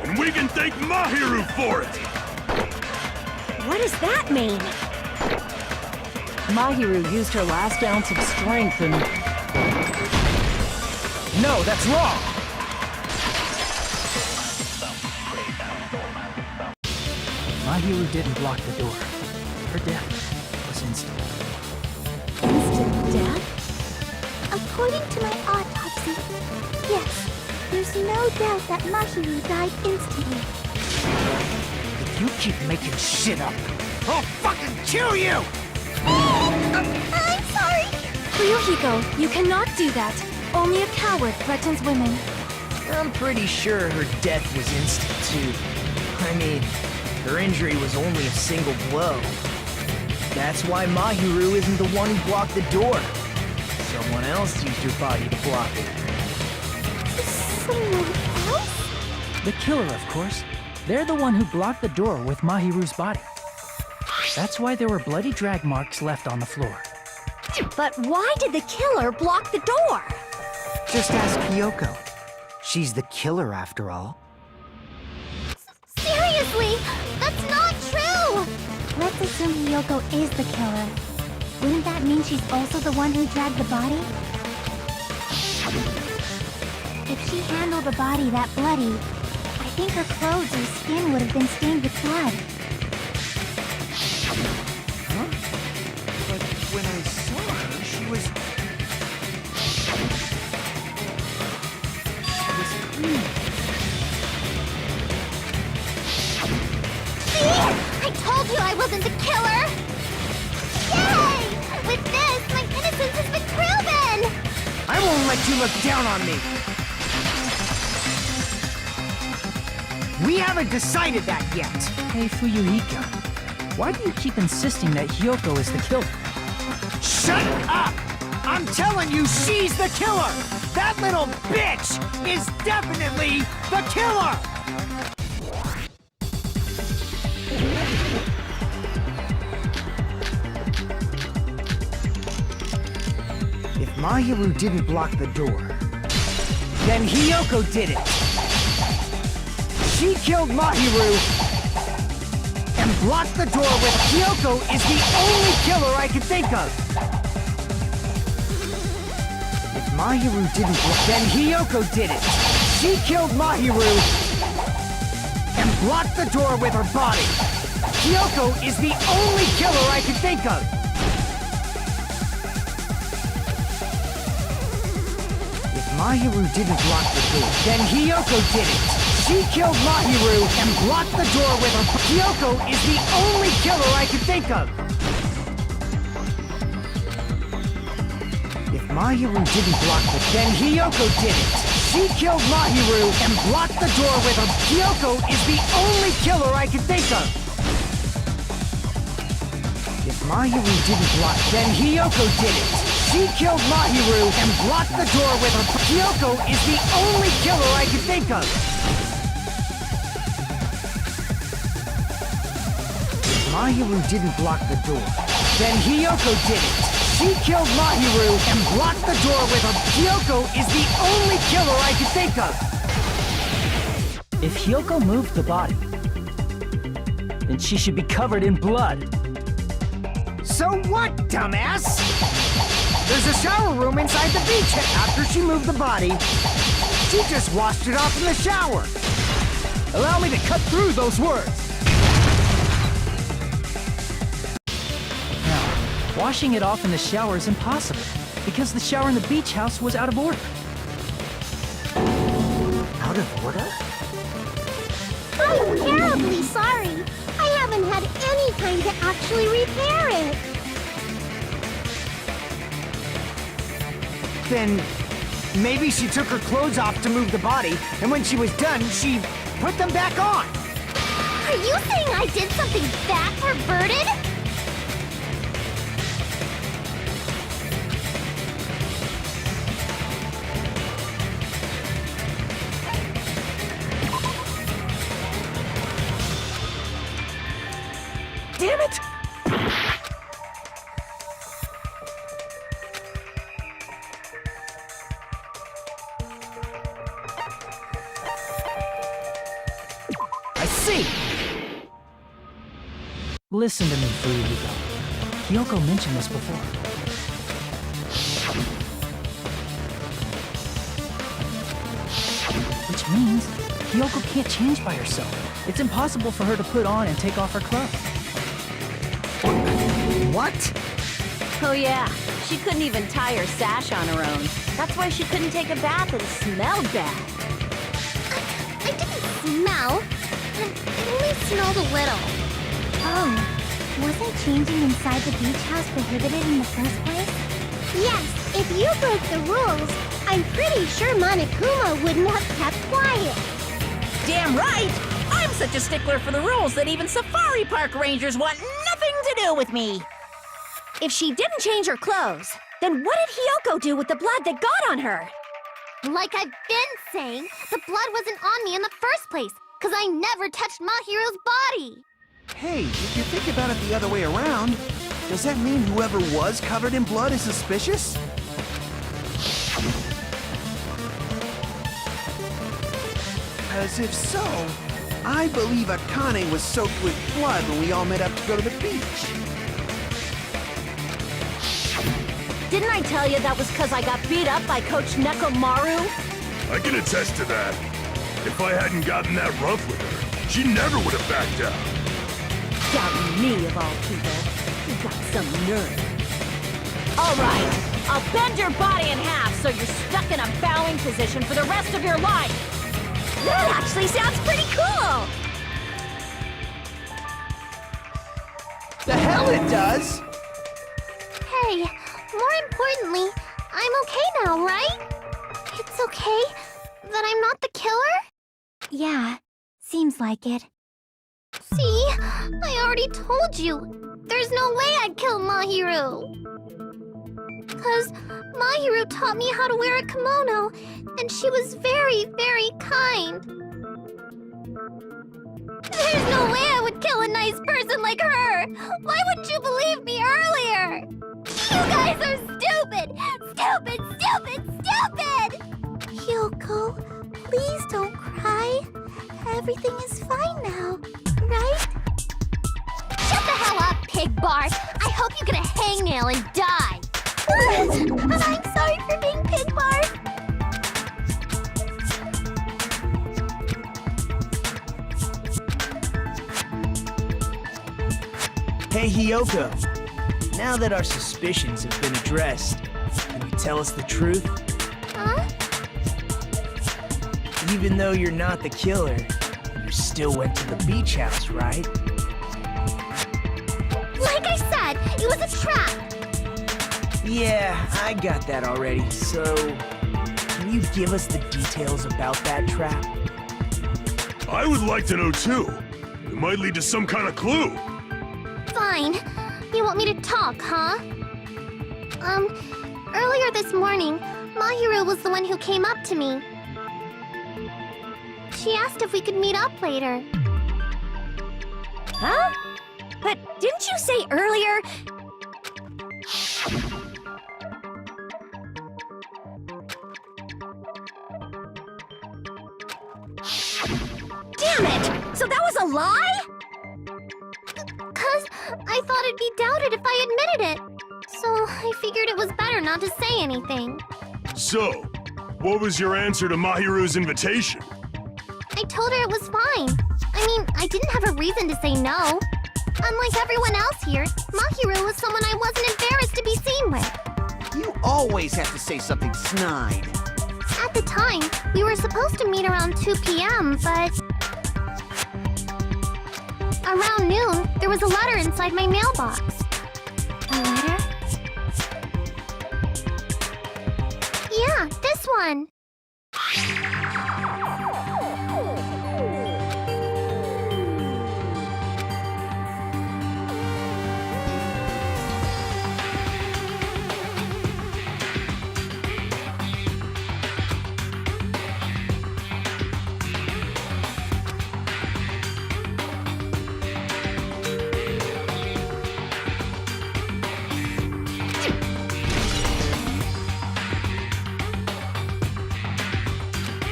And we can thank Mahiru for it! What does that mean? Mahiru used her last ounce of strength and... No, that's wrong! Mahiru didn't block the door. Her death was instant. Instant death? According to my autopsy, yes, there's no doubt that Mahiru died instantly. If you keep making shit up, I'll fucking kill you! I'm sorry! Ryuhiko, you cannot do that. Only a coward threatens women. I'm pretty sure her death was instant, too. I mean, her injury was only a single blow. That's why Mahiru isn't the one who blocked the door. Someone else used her body to block it. Someone else? The killer, of course. They're the one who blocked the door with Mahiru's body. That's why there were bloody drag marks left on the floor. But why did the killer block the door? Just ask Kyoko. She's the killer, after all. Seriously, that's not true! Let's assume Hyoko is the killer. Wouldn't that mean she's also the one who dragged the body? If she handled a body that bloody, I think her clothes or skin would have been stained with blood. Huh? But when I saw her, she was clean. See? I told you I wasn't the killer! Yay! With this, my innocence has been proven! I won't let you look down on me. We haven't decided that yet. Hey, Fuyuhika, why do you keep insisting that Hyoko is the killer? Shut up! I'm telling you, she's the killer! That little bitch is definitely the killer! If Mahiru didn't block the door, then Hyoko did it! She killed Mahiru and blocked the door with Hyoko is the only killer I can think of! If Mahiru didn't block, then Hyoko did it! She killed Mahiru and blocked the door with her body! Hyoko is the only killer I can think of! If Mahiru didn't block the door, then Hyoko did it! She killed Mahiru and blocked the door with her. Hyoko is the only killer I can think of! If Mahiru didn't block the... then Hyoko did it! She killed Mahiru and blocked the door with her. Hyoko is the only killer I can think of! If Mahiru didn't block... then Hyoko did it! She killed Mahiru and blocked the door with her. Hyoko is the only killer I can think of! Mahiru didn't block the door. Then Hyoko did it. She killed Mahiru and blocked the door with her. Hyoko is the only killer I can think of. If Hyoko moved the body, then she should be covered in blood. So what, dumbass? There's a shower room inside the beach. After she moved the body, she just washed it off in the shower. Allow me to cut through those words. Washing it off in the shower is impossible, because the shower in the beach house was out of order. Out of order? I'm terribly sorry. I haven't had any time to actually repair it. Then maybe she took her clothes off to move the body, and when she was done, she put them back on. Are you saying I did something that perverted? Damn it! I see! Listen to me, Fuyuhiko. Hyoko mentioned this before. Which means Hyoko can't change by herself. It's impossible for her to put on and take off her clothes. What? Oh yeah, she couldn't even tie her sash on her own. That's why she couldn't take a bath and smelled bad. I didn't smell. I only smelled a little. Oh, wasn't changing inside the beach house prohibited in the first place? Yes, if you broke the rules, I'm pretty sure Monokuma wouldn't have kept quiet. Damn right! I'm such a stickler for the rules that even safari park rangers want nothing to do with me. If she didn't change her clothes, then what did Hyoko do with the blood that got on her? Like I've been saying, the blood wasn't on me in the first place, because I never touched Mahiru's body. Hey, if you think about it the other way around, does that mean whoever was covered in blood is suspicious? As if so, I believe Akane was soaked with blood when we all met up to go to the beach. Didn't I tell you that was because I got beat up by Coach Nekomaru? I can attest to that. If I hadn't gotten that rough with her, she never would have backed out. Doubting me, of all people. You got some nerve. All right, I'll bend your body in half so you're stuck in a bowing position for the rest of your life. That actually sounds pretty cool! The hell it does! Hey, more importantly, I'm okay now, right? okay? That I'm not the killer? Yeah, seems like it. See? I already told you. There's no way I'd kill Mahiru. 'Cause Mahiru taught me how to wear a kimono, and she was very, very kind. There's no way I would kill a nice person like her! Why wouldn't you believe me earlier? You guys are stupid! Stupid, stupid, stupid! Hyoko, please don't cry. Everything is fine now, right? Shut the hell up, Pig Bart! I hope you get a hangnail and die! I'm sorry for being Pig Bart! Hey, Hyoko. Now that our suspicions have been addressed, can you tell us the truth? Huh? Even though you're not the killer, you still went to the beach house, right? Like I said, it was a trap! Yeah, I got that already, so... Can you give us the details about that trap? I would like to know too. It might lead to some kind of clue. Fine. You want me to talk, huh? Earlier this morning, Mahiru was the one who came up to me. She asked if we could meet up later. Huh? But didn't you say earlier... Damn it! So that was a lie? 'Cause I thought it'd be doubted if I admitted it. So I figured it was better not to say anything. So, what was your answer to Mahiru's invitation? I told her it was fine. I mean, I didn't have a reason to say no. Unlike everyone else here, Mahiru was someone I wasn't embarrassed to be seen with. You always have to say something snide. At the time, we were supposed to meet around 2 p.m., but... Around noon, there was a letter inside my mailbox. A letter? Yeah, this one.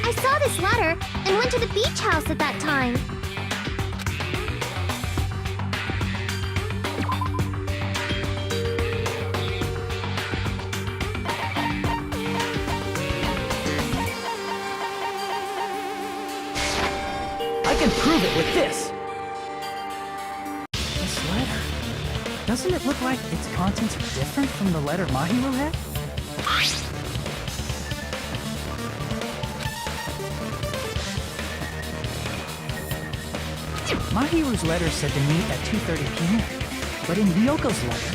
I saw this letter and went to the beach house at that time. I can prove it with this! This letter... Doesn't it look like its contents are different from the letter Mahiru had? Mahiru's letter said to meet at 2:30 p.m., but in Ryoko's letter...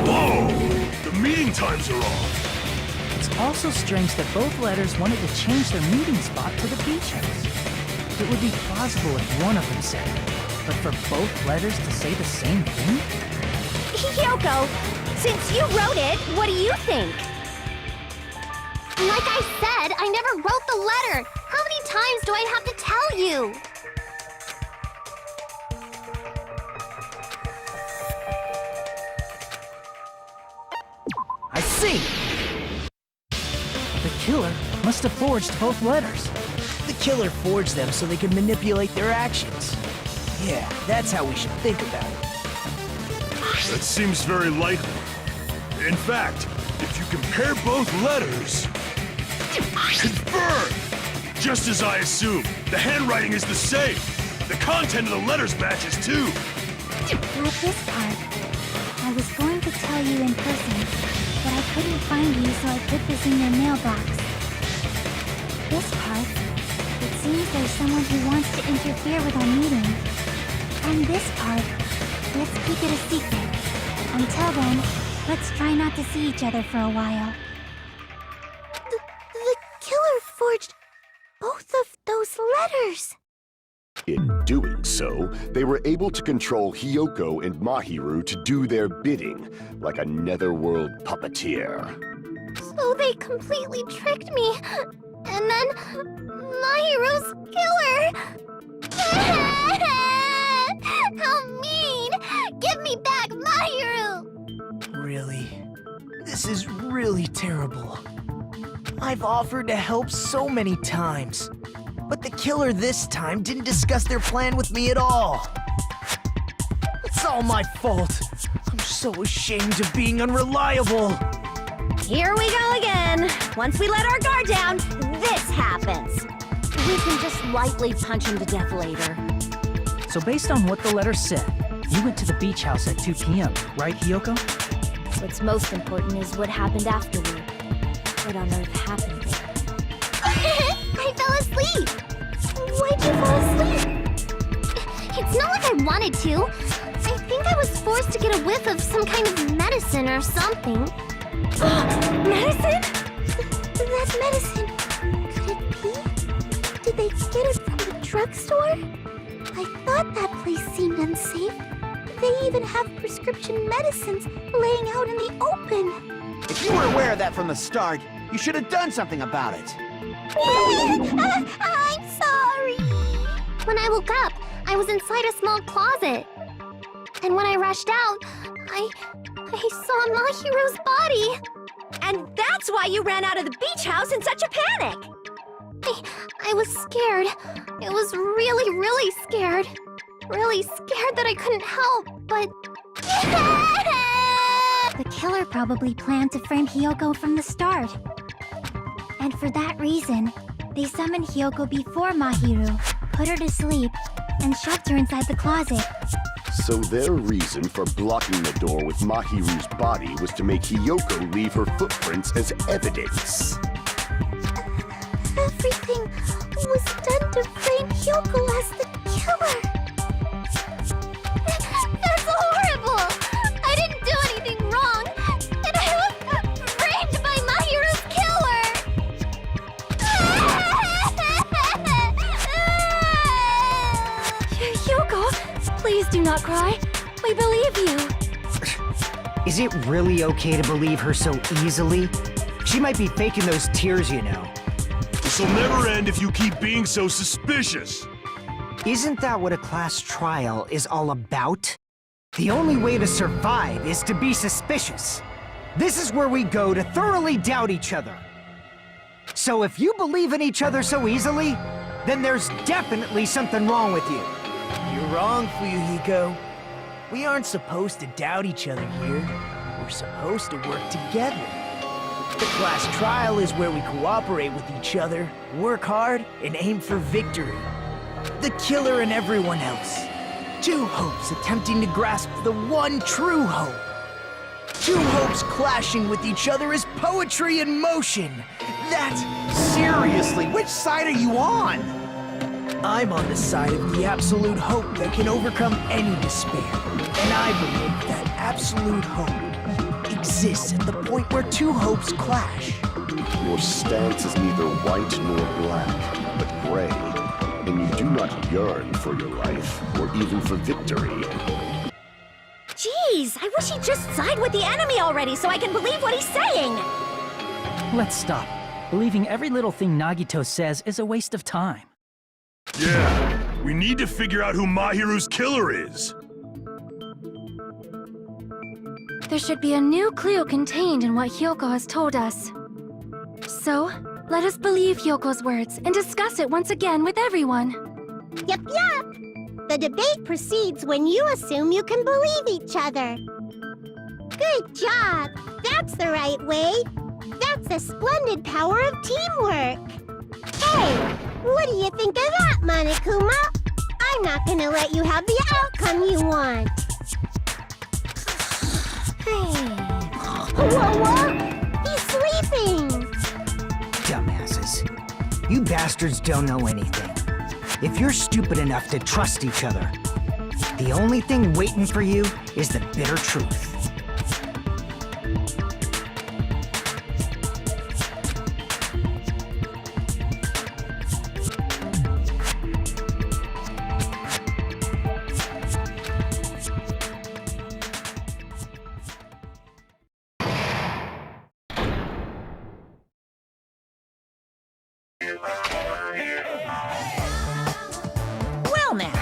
Whoa! The meeting times are off. It's also strange that both letters wanted to change their meeting spot to the beach house. It would be plausible if one of them said it, but for both letters to say the same thing? Hyoko, since you wrote it, what do you think? Like I said, I never wrote the letter. How many times do I have to tell you? I see! The killer must have forged both letters. The killer forged them so they could manipulate their actions. Yeah, that's how we should think about it. That seems very likely. In fact, if you compare both letters... Confirmed! Just as I assumed, the handwriting is the same. The content of the letters matches too. Not this part. I was going to tell you in person, but I couldn't find you, so I put this in your mailbox. This part. It seems there's someone who wants to interfere with our meeting. And this part. let's keep it a secret. Until then, let's try not to see each other for a while. The killer forged both of those letters. In doing so, they were able to control Hiyoko and Mahiru to do their bidding, like a netherworld puppeteer. So they completely tricked me. And then Mahiru's killer. How mean! Give me back Mahiru! Really? This is really terrible. I've offered to help so many times, but the killer this time didn't discuss their plan with me at all. It's all my fault. I'm so ashamed of being unreliable. Here we go again. Once we let our guard down, this happens. We can just lightly punch him to death later. So based on what the letter said, you went to the beach house at 2 p.m., right, Hiyoko? What's most important is what happened afterward. What on earth happened there? I fell asleep. Why'd you fall asleep? It's not like I wanted to. I think I was forced to get a whiff of some kind of medicine or something. Medicine? That medicine. Could it be? Did they get it from the drugstore? I thought that place seemed unsafe. They even have prescription medicines laying out in the open. If you were aware of that from the start, you should have done something about it. I'm sorry. When I woke up, I was inside a small closet. And when I rushed out, I saw Mahiru's body. And that's why you ran out of the beach house in such a panic! I was scared. It was really, really scared. Really scared that I couldn't help, but... The killer probably planned to frame Hiyoko from the start. And for that reason, they summoned Hiyoko before Mahiru, put her to sleep, and shoved her inside the closet. So their reason for blocking the door with Mahiru's body was to make Hiyoko leave her footprints as evidence. Everything was done to frame Hiyoko as the killer. That's horrible! I didn't do anything wrong, and I was framed by Mahiru's killer! Hiyoko, please do not cry. We believe you. Is it really okay to believe her so easily? She might be faking those tears, you know. This'll never end if you keep being so suspicious. Isn't that what a class trial is all about? The only way to survive is to be suspicious. This is where we go to thoroughly doubt each other. So if you believe in each other so easily, then there's definitely something wrong with you. You're wrong, Fuyuhiko. We aren't supposed to doubt each other here. We're supposed to work together. The class trial is where we cooperate with each other, work hard, and aim for victory. The killer and everyone else. Two hopes attempting to grasp the one true hope. Two hopes clashing with each other is poetry in motion. Seriously, which side are you on? I'm on the side of the absolute hope that can overcome any despair. And I believe that absolute hope exists at the point where two hopes clash. Your stance is neither white nor black, but gray, and you do not yearn for your life, or even for victory. Jeez, I wish he'd just side with the enemy already so I can believe what he's saying! Let's stop. Believing every little thing Nagito says is a waste of time. Yeah, we need to figure out who Mahiru's killer is. There should be a new clue contained in what Hiyoko has told us. So, let us believe Hyoko's words and discuss it once again with everyone. Yep. The debate proceeds when you assume you can believe each other. Good job! That's the right way! That's the splendid power of teamwork! Hey, what do you think of that, Monokuma? I'm not gonna let you have the outcome you want! Whoa! He's sleeping! Dumbasses. You bastards don't know anything. If you're stupid enough to trust each other, The only thing waiting for you is the bitter truth. Well now.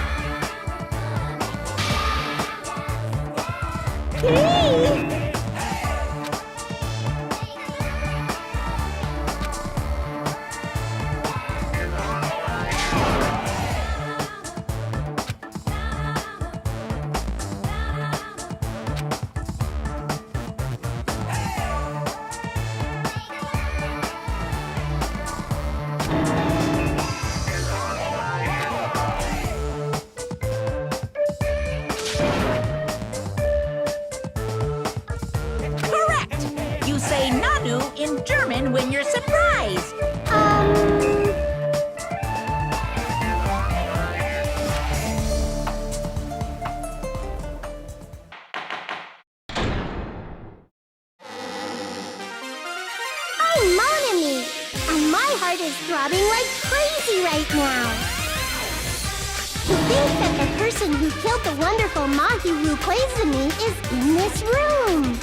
Correct! You say Nanu in German when you're surprised. I'm mon ami, and my heart is throbbing like crazy right now. To think that the person who killed the wonderful Mahi Wu Koizumi is in this room.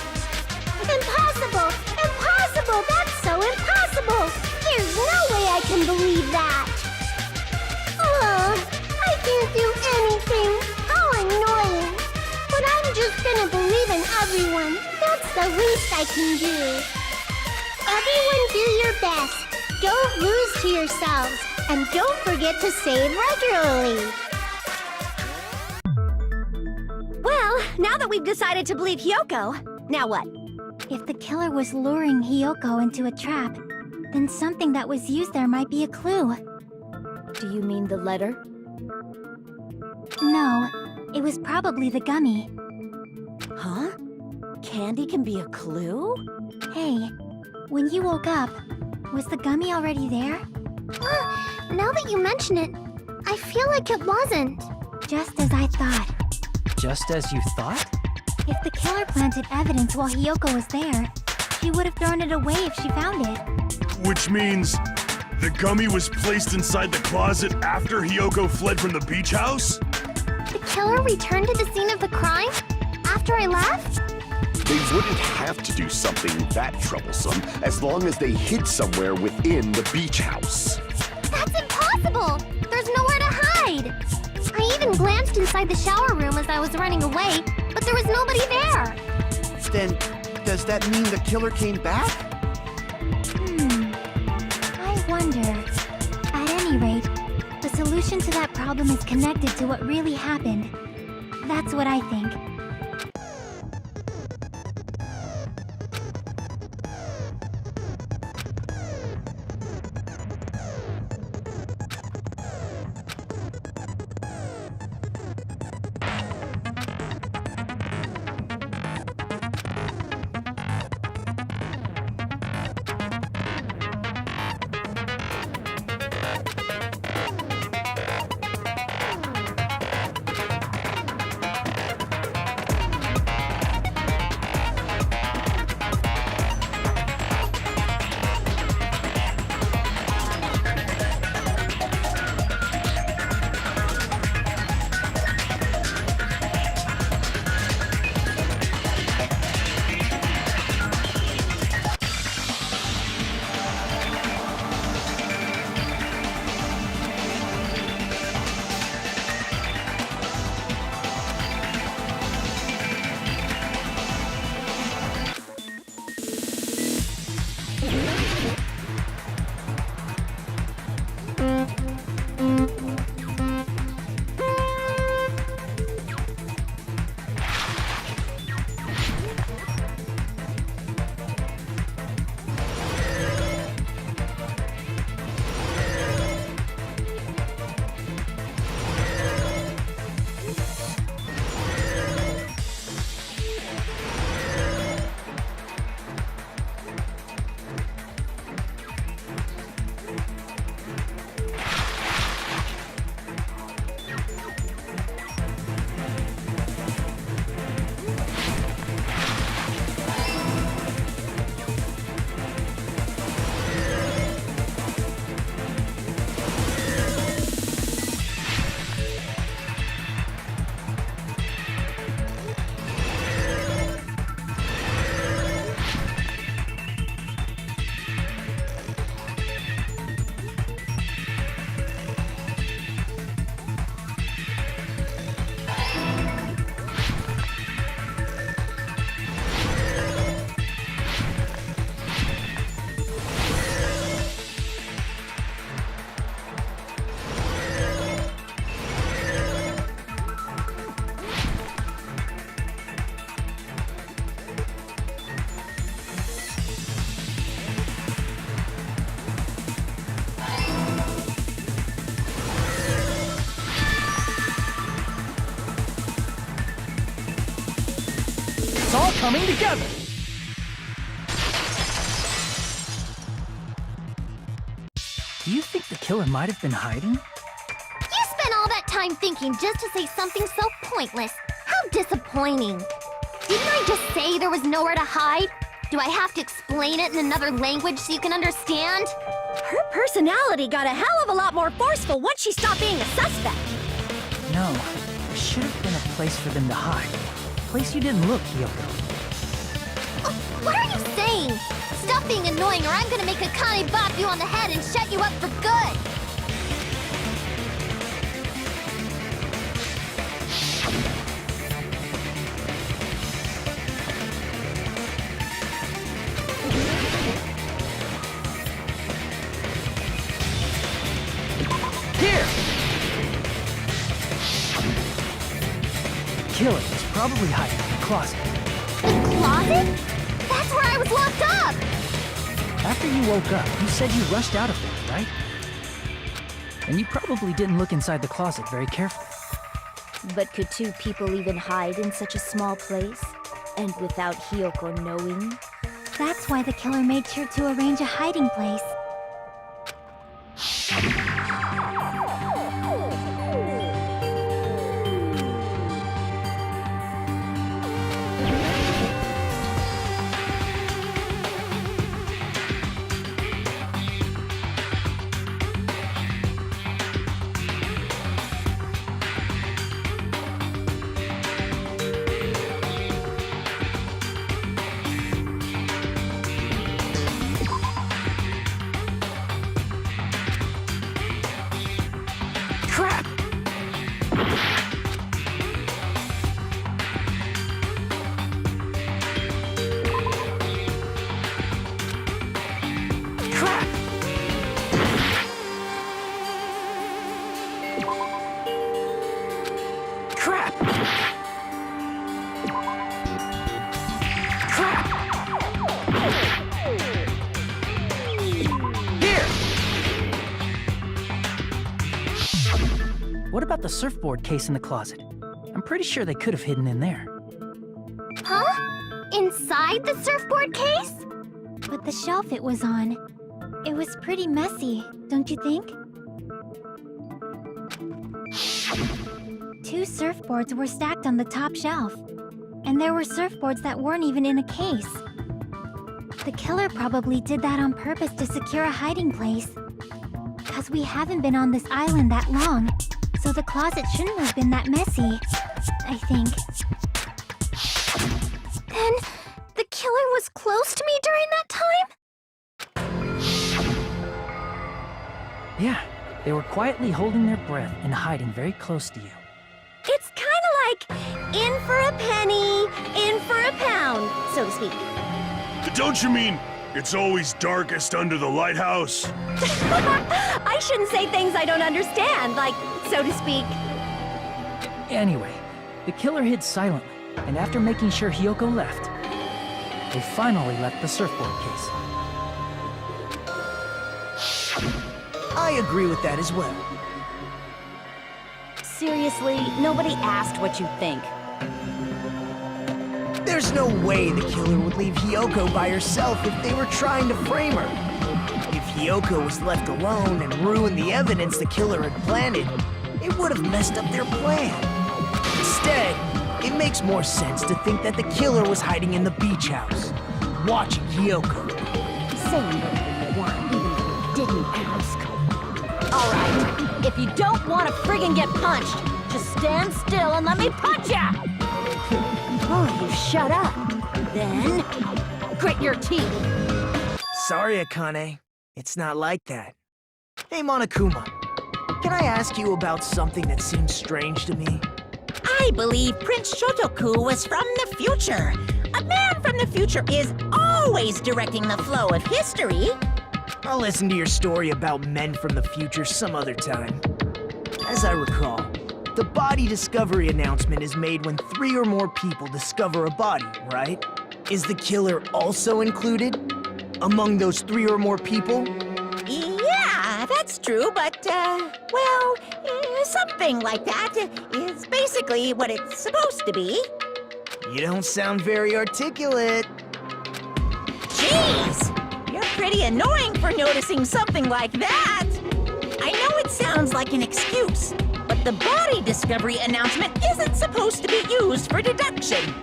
Impossible! Impossible! That's so impossible! There's no way I can believe that! Oh, I can't do anything! How annoying! But I'm just gonna believe in everyone. That's the least I can do. Everyone do your best. Don't lose to yourselves. And don't forget to save regularly. Well, now that we've decided to believe Hyoko, now what? If the killer was luring Hyoko into a trap, then something that was used there might be a clue. Do you mean the letter? No, it was probably the gummy. Huh? Candy can be a clue? Hey, when you woke up, was the gummy already there? Now that you mention it, I feel like it wasn't. Just as I thought. Just as you thought? If the killer planted evidence while Hyoko was there, she would have thrown it away if she found it. Which means the gummy was placed inside the closet after Hyoko fled from the beach house? The killer returned to the scene of the crime after I left? They wouldn't have to do something that troublesome as long as they hid somewhere within the beach house. That's impossible! There's nowhere to hide! I even glanced inside the shower room as I was running away, but there was nobody there! Then, does that mean the killer came back? I wonder. At any rate, the solution to that problem is connected to what really happened. That's what I think. It's all coming together! Do you think the killer might have been hiding? You spent all that time thinking just to say something so pointless. How disappointing. Didn't I just say there was nowhere to hide? Do I have to explain it in another language so you can understand? Her personality got a hell of a lot more forceful once she stopped being a suspect. No, there should have been a place for them to hide. A place you didn't look, Hiyoko. What are you saying? Stop being annoying or I'm gonna make Akane bop you on the head and shut you up for good! Here! The killer was probably hiding in the closet. The closet? That's where I was locked up! After you woke up, you said you rushed out of there, right? And you probably didn't look inside the closet very carefully. But could two people even hide in such a small place? And without Hiyoko knowing? That's why the killer made sure to arrange a hiding place. Crap! Crap! Crap! Crap! Here! What about the surfboard case in the closet? I'm pretty sure they could have hidden in there. Huh? Inside the surfboard case? But the shelf it was on, it was pretty messy, don't you think? Two surfboards were stacked on the top shelf, and there were surfboards that weren't even in a case. The killer probably did that on purpose to secure a hiding place. 'Cause we haven't been on this island that long, so the closet shouldn't have been that messy, I think. Then, the killer was close to me during that time? Yeah, they were quietly holding their breath and hiding very close to you. It's kind of like in for a penny, in for a pound, so to speak. Don't you mean it's always darkest under the lighthouse? I shouldn't say things I don't understand, like, so to speak. Anyway, the killer hid silently, and after making sure Hiyoko left, they finally left the surfboard case. I agree with that as well. Seriously, nobody asked what you think. There's no way the killer would leave Hiyoko by herself if they were trying to frame her. If Hiyoko was left alone and ruined the evidence the killer had planted, it would have messed up their plan. Instead, it makes more sense to think that the killer was hiding in the beach house, watching Hiyoko. Saying whatever you want, even though you didn't ask. All right, if you don't want to friggin' get punched, just stand still and let me punch ya! Oh, you shut up. Then, grit your teeth. Sorry, Akane. It's not like that. Hey, Monokuma. Can I ask you about something that seems strange to me? I believe Prince Shotoku was from the future. A man from the future is always directing the flow of history. I'll listen to your story about men from the future some other time. As I recall, the body discovery announcement is made when 3 or more people discover a body, right? Is the killer also included among those 3 or more people? Yeah, that's true, but, well, something like that is basically what it's supposed to be. You don't sound very articulate. Jeez! You're pretty annoying for noticing something like that! I know it sounds like an excuse, but the body discovery announcement isn't supposed to be used for deduction.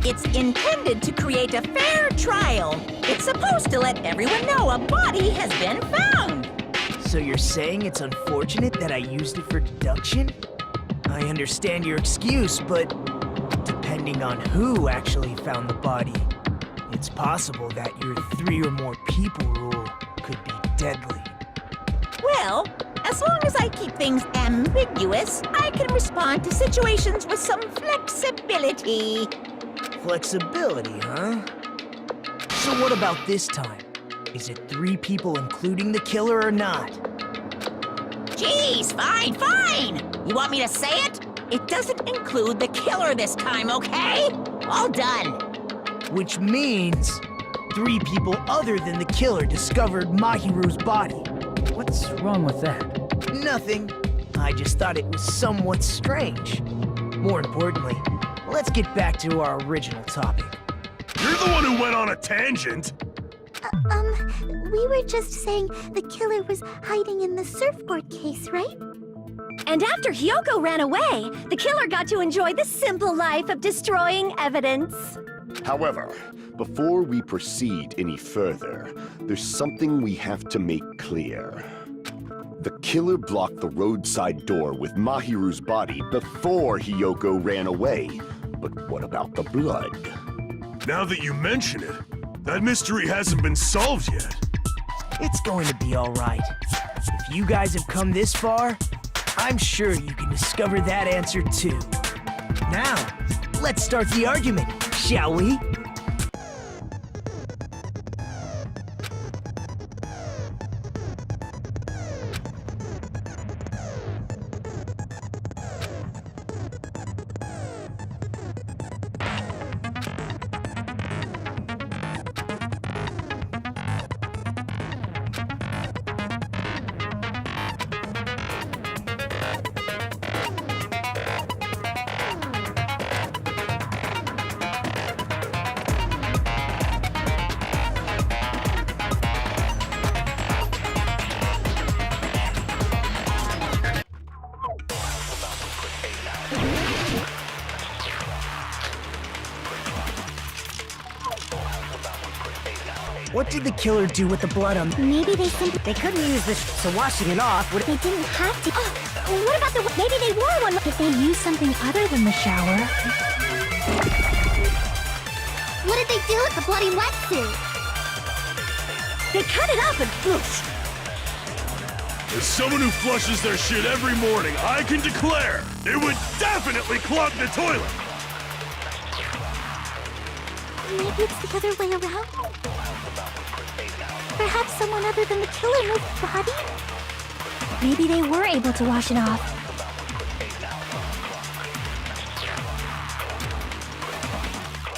It's intended to create a fair trial. It's supposed to let everyone know a body has been found. So you're saying it's unfortunate that I used it for deduction? I understand your excuse, but depending on who actually found the body, it's possible that your 3 or more people rule could be deadly. Well, as long as I keep things ambiguous, I can respond to situations with some flexibility. Flexibility, huh? So what about this time? Is it 3 people including the killer or not? Jeez, fine! You want me to say it? It doesn't include the killer this time, okay? All done. Which means 3 people other than the killer discovered Mahiru's body. What's wrong with that? Nothing. I just thought it was somewhat strange. More importantly, let's get back to our original topic. You're the one who went on a tangent! We were just saying the killer was hiding in the surfboard case, right? And after Hyoko ran away, the killer got to enjoy the simple life of destroying evidence. However, before we proceed any further, there's something we have to make clear. The killer blocked the roadside door with Mahiru's body before Hyoko ran away. But what about the blood? Now that you mention it, that mystery hasn't been solved yet. It's going to be all right. If you guys have come this far, I'm sure you can discover that answer too. Now, let's start the argument, shall we? What did the killer do with the blood on? Maybe they simply... They couldn't use this, so washing it off would... They didn't have to... Oh, what about the... Maybe they wore one. If they used something other than the shower... What did they do with the bloody wetsuit? They cut it up and poof. As someone who flushes their shit every morning, I can declare it would definitely clog the toilet! Maybe it's the other way around? Perhaps someone other than the killer moved the body? Maybe they were able to wash it off.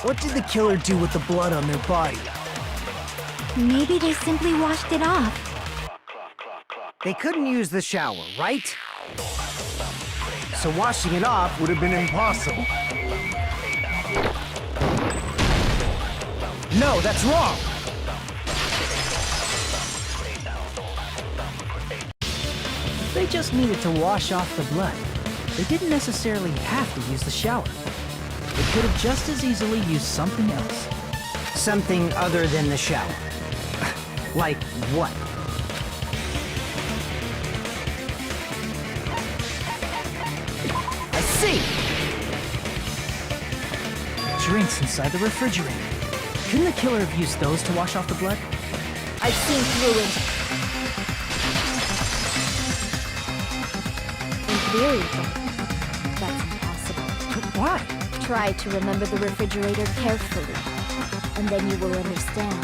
What did the killer do with the blood on their body? Maybe they simply washed it off. They couldn't use the shower, right? So washing it off would have been impossible. No, that's wrong! They just needed to wash off the blood. They didn't necessarily have to use the shower. They could have just as easily used something else. Something other than the shower. Like what? I see! Drinks inside the refrigerator. Couldn't the killer have used those to wash off the blood? I've seen through it. In theory, but that's impossible. Why? Try to remember the refrigerator carefully, and then you will understand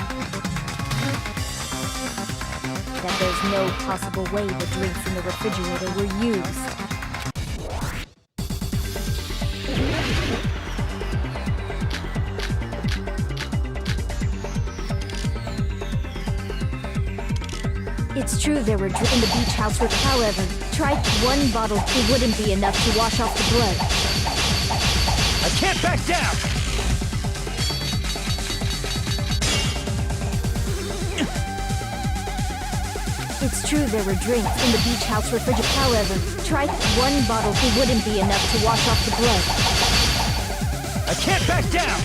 that there's no possible way the drinks in the refrigerator were used. It's true there were drinks in the beach house, which, however, tried one bottle, it wouldn't be enough to wash off the blood. I can't back down! true there were drinks in the beach house refrigerator. However, try one bottle wouldn't be enough to wash off the blood. I can't back down!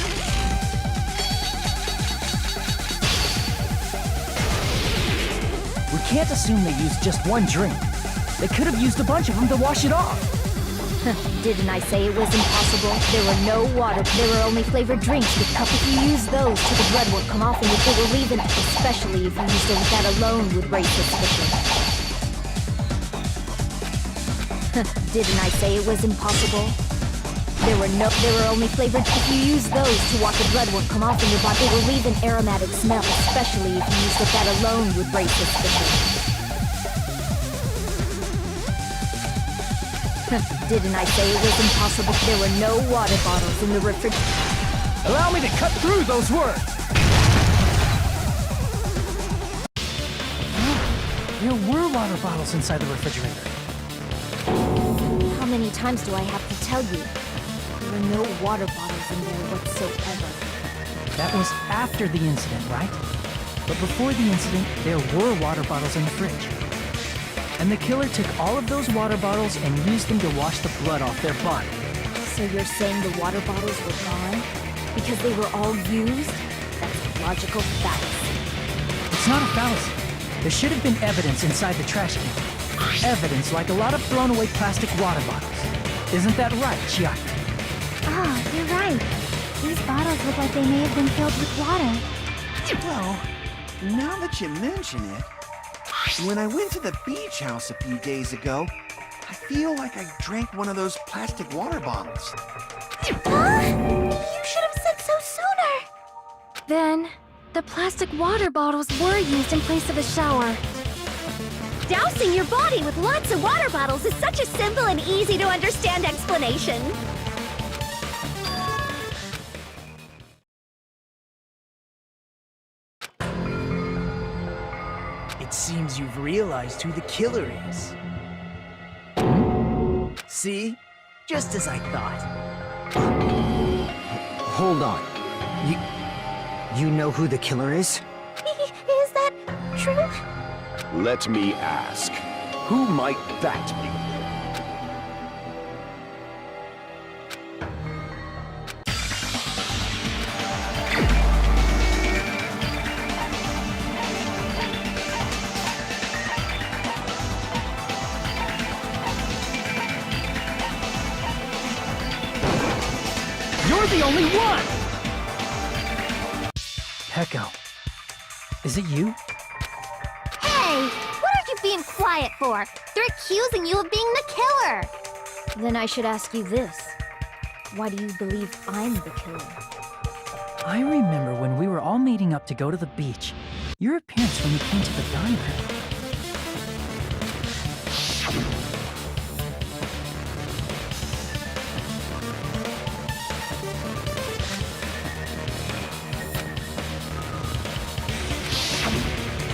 We can't assume they used just one drink. They could have used a bunch of them to wash it off. Didn't I say it was impossible? There were no water. There were only flavored drinks with cup. If you use those, the blood won't come off and it will leave it. Especially if you used them, that alone would raise suspicion. Didn't I say it was impossible? There were only flavored. If you use those to wash, the blood won't come off in your body. It will leave an aromatic smell. Especially if you used it, that alone would raise suspicion. Didn't I say it was impossible? There were no water bottles in the refrigerator. Allow me to cut through those words! There were water bottles inside the refrigerator. How many times do I have to tell you? There were no water bottles in there whatsoever. That was after the incident, right? But before the incident, there were water bottles in the fridge. And the killer took all of those water bottles and used them to wash the blood off their body. So you're saying the water bottles were gone? Because they were all used? That's a logical fallacy. It's not a fallacy. There should have been evidence inside the trash can. Evidence like a lot of thrown away plastic water bottles. Isn't that right, Chiaki? Ah, you're right. These bottles look like they may have been filled with water. Well, now that you mention it, when I went to the beach house a few days ago, I feel like I drank one of those plastic water bottles. Huh? You should have said so sooner! Then, the plastic water bottles were used in place of a shower. Dousing your body with lots of water bottles is such a simple and easy to understand explanation. It seems you've realized who the killer is. See? Just as I thought. Hold on. You know who the killer is? Is that true? Let me ask, who might that be? You're the only one! Pekka, is it you? Hey, what are you being quiet for? They're accusing you of being the killer. Then I should ask you this. Why do you believe I'm the killer? I remember when we were all meeting up to go to the beach. Your appearance when you came to the diner.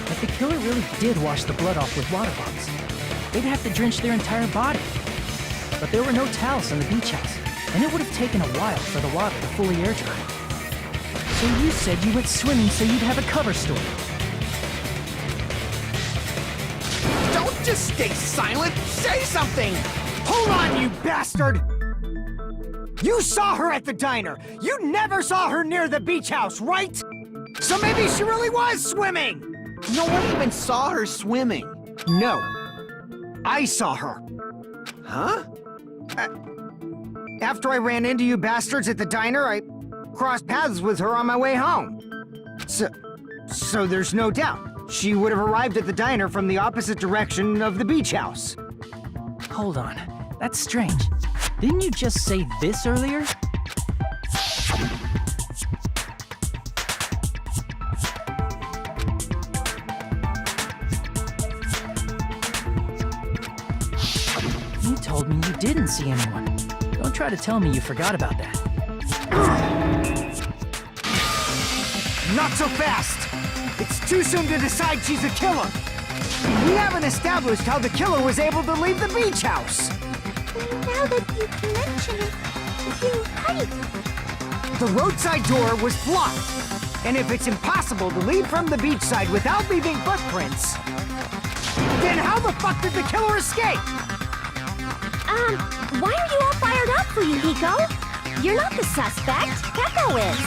But the killer really did wash the blood off with water bottles. They'd have to drench their entire body. But there were no towels in the beach house, and it would have taken a while for the water to fully air dry. So you said you went swimming so you'd have a cover story. Don't just stay silent! Say something! Hold on, you bastard! You saw her at the diner! You never saw her near the beach house, right? So maybe she really was swimming! No one even saw her swimming. No. I saw her. Huh? After I ran into you bastards at the diner, I crossed paths with her on my way home. So there's no doubt. She would have arrived at the diner from the opposite direction of the beach house. Hold on. That's strange. Didn't you just say this earlier? You told me you didn't see anyone. Don't try to tell me you forgot about that. Not so fast! It's too soon to decide she's a killer. We haven't established how the killer was able to leave the beach house. Now that you mention it, you're right. The roadside door was blocked. And if it's impossible to leave from the beachside without leaving footprints, Then how the fuck did the killer escape? Why are you all fired up, Fuyuhiko? You're not the suspect. Pekko is.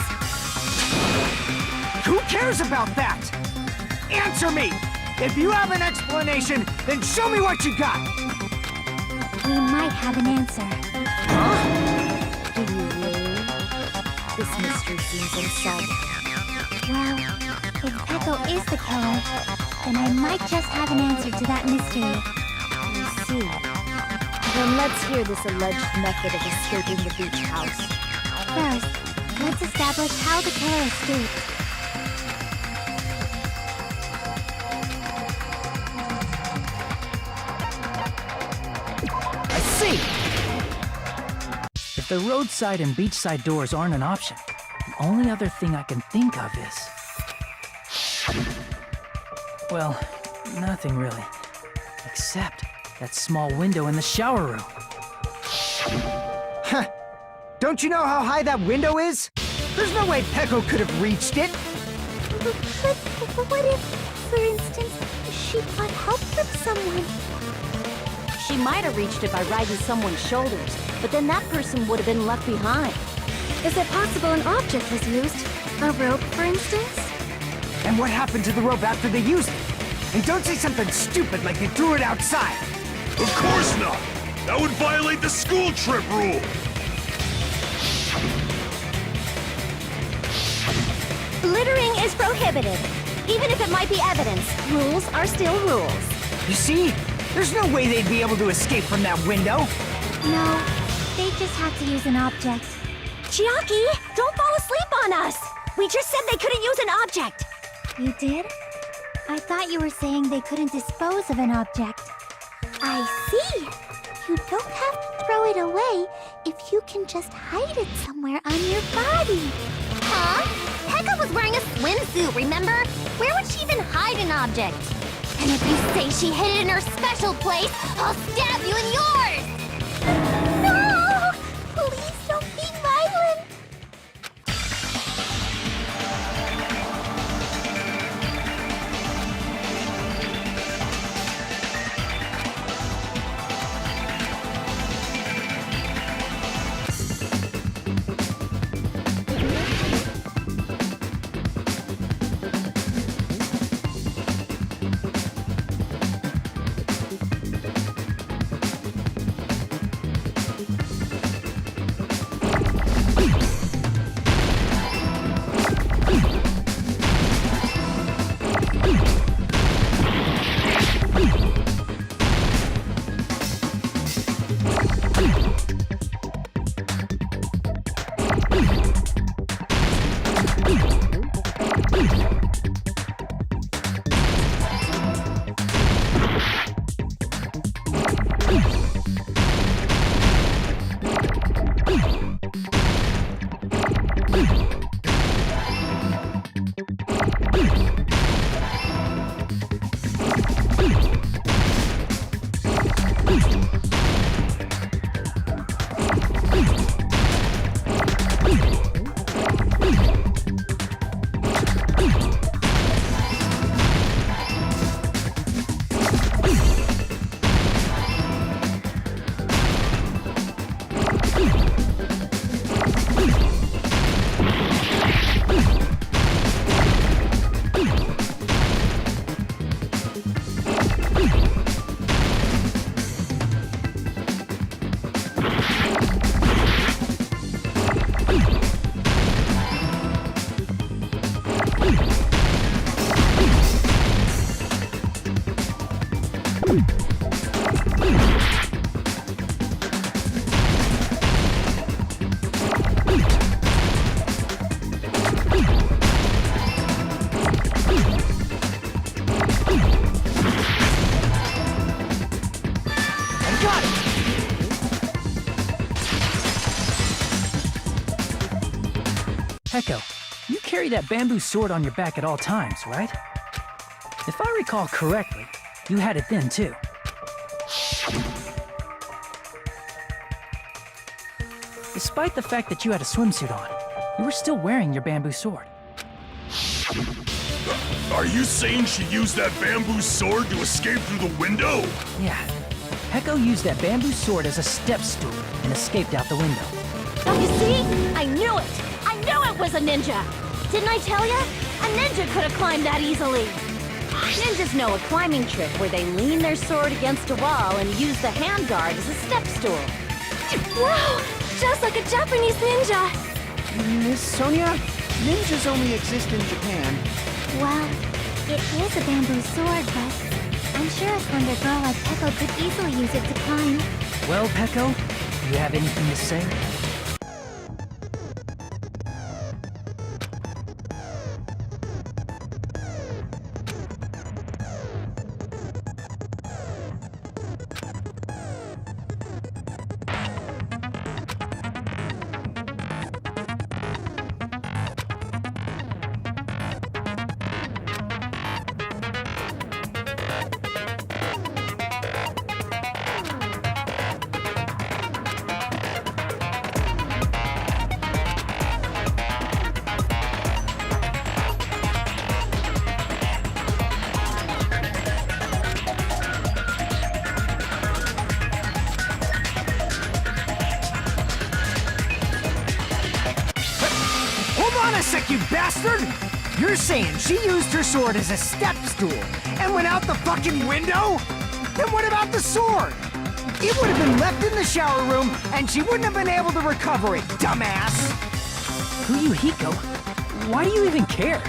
Who cares about that? Answer me! If you have an explanation, then show me what you got! We might have an answer. Do you really? This mystery seems unsolvable. Well, if Pekko is the killer, then I might just have an answer to that mystery. I see. Then let's hear this alleged method of escaping the beach house. First, let's establish how the killer escaped. I see! If the roadside and beachside doors aren't an option, the only other thing I can think of is... well, nothing really. Except that small window in the shower room. Huh. Don't you know how high that window is? There's no way Pekko could have reached it! But what if, for instance, she got help from someone? She might have reached it by riding someone's shoulders, but then that person would have been left behind. Is it possible an object was used? A rope, for instance? And what happened to the rope after they used it? And don't say something stupid like they threw it outside! Of course not! That would violate the school trip rule! Littering is prohibited. Even if it might be evidence, rules are still rules. You see? There's no way they'd be able to escape from that window! No, they just have to use an object. Chiaki, don't fall asleep on us! We just said they couldn't use an object! You did? I thought you were saying they couldn't dispose of an object. I see! You don't have to throw it away if you can just hide it somewhere on your body. Huh? Pekka was wearing a swimsuit, remember? Where would she even hide an object? And if you say she hid it in her special place, I'll stab you in yours! No! Please don't be violent! Pekko, you carry that bamboo sword on your back at all times, right? If I recall correctly, you had it then too. Despite the fact that you had a swimsuit on, you were still wearing your bamboo sword. Are you saying she used that bamboo sword to escape through the window? Yeah. Pekko used that bamboo sword as a step stool and escaped out the window. Oh, you see? I knew it! I knew it was a ninja! Didn't I tell ya? A ninja could have climbed that easily. Ninjas know a climbing trick where they lean their sword against a wall and use the handguard as a step stool. Wow! Just like a Japanese ninja! Miss Sonia, ninjas only exist in Japan. Well, it is a bamboo sword, but I'm sure a slender girl like Pekko could easily use it to climb. Well, Pekko, do you have anything to say? Hold on a sec, you bastard! You're saying she used her sword as a step stool and went out the fucking window? Then what about the sword? It would have been left in the shower room and she wouldn't have been able to recover it, dumbass! Fuyuhiko, why do you even care?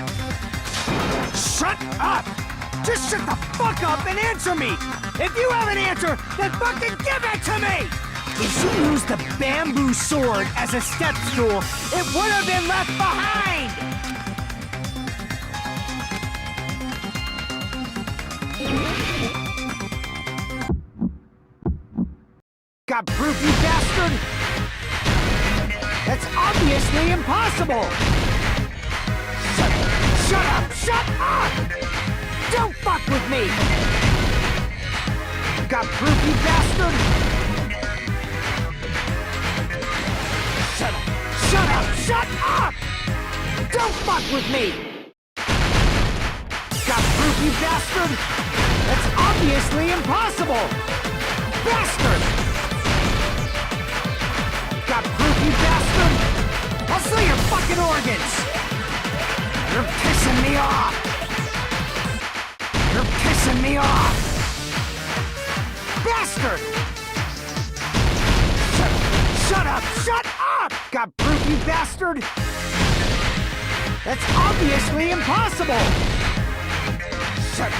Shut up! Just shut the fuck up and answer me! If you have an answer, then fucking give it to me! If she used the bamboo sword as a step stool, it would have been left behind! Got proof, you bastard? That's obviously impossible! Shut up! Shut up! Don't fuck with me! Got proof, you bastard? Shut up! Shut up! Shut up! Don't fuck with me! Got proof, you bastard? That's obviously impossible! Bastard! Got proof, you bastard? I'll sell your fucking organs! You're pissing me off! You're pissing me off! Bastard! Shut up! Shut up! Got proof, you bastard? That's obviously impossible! Shut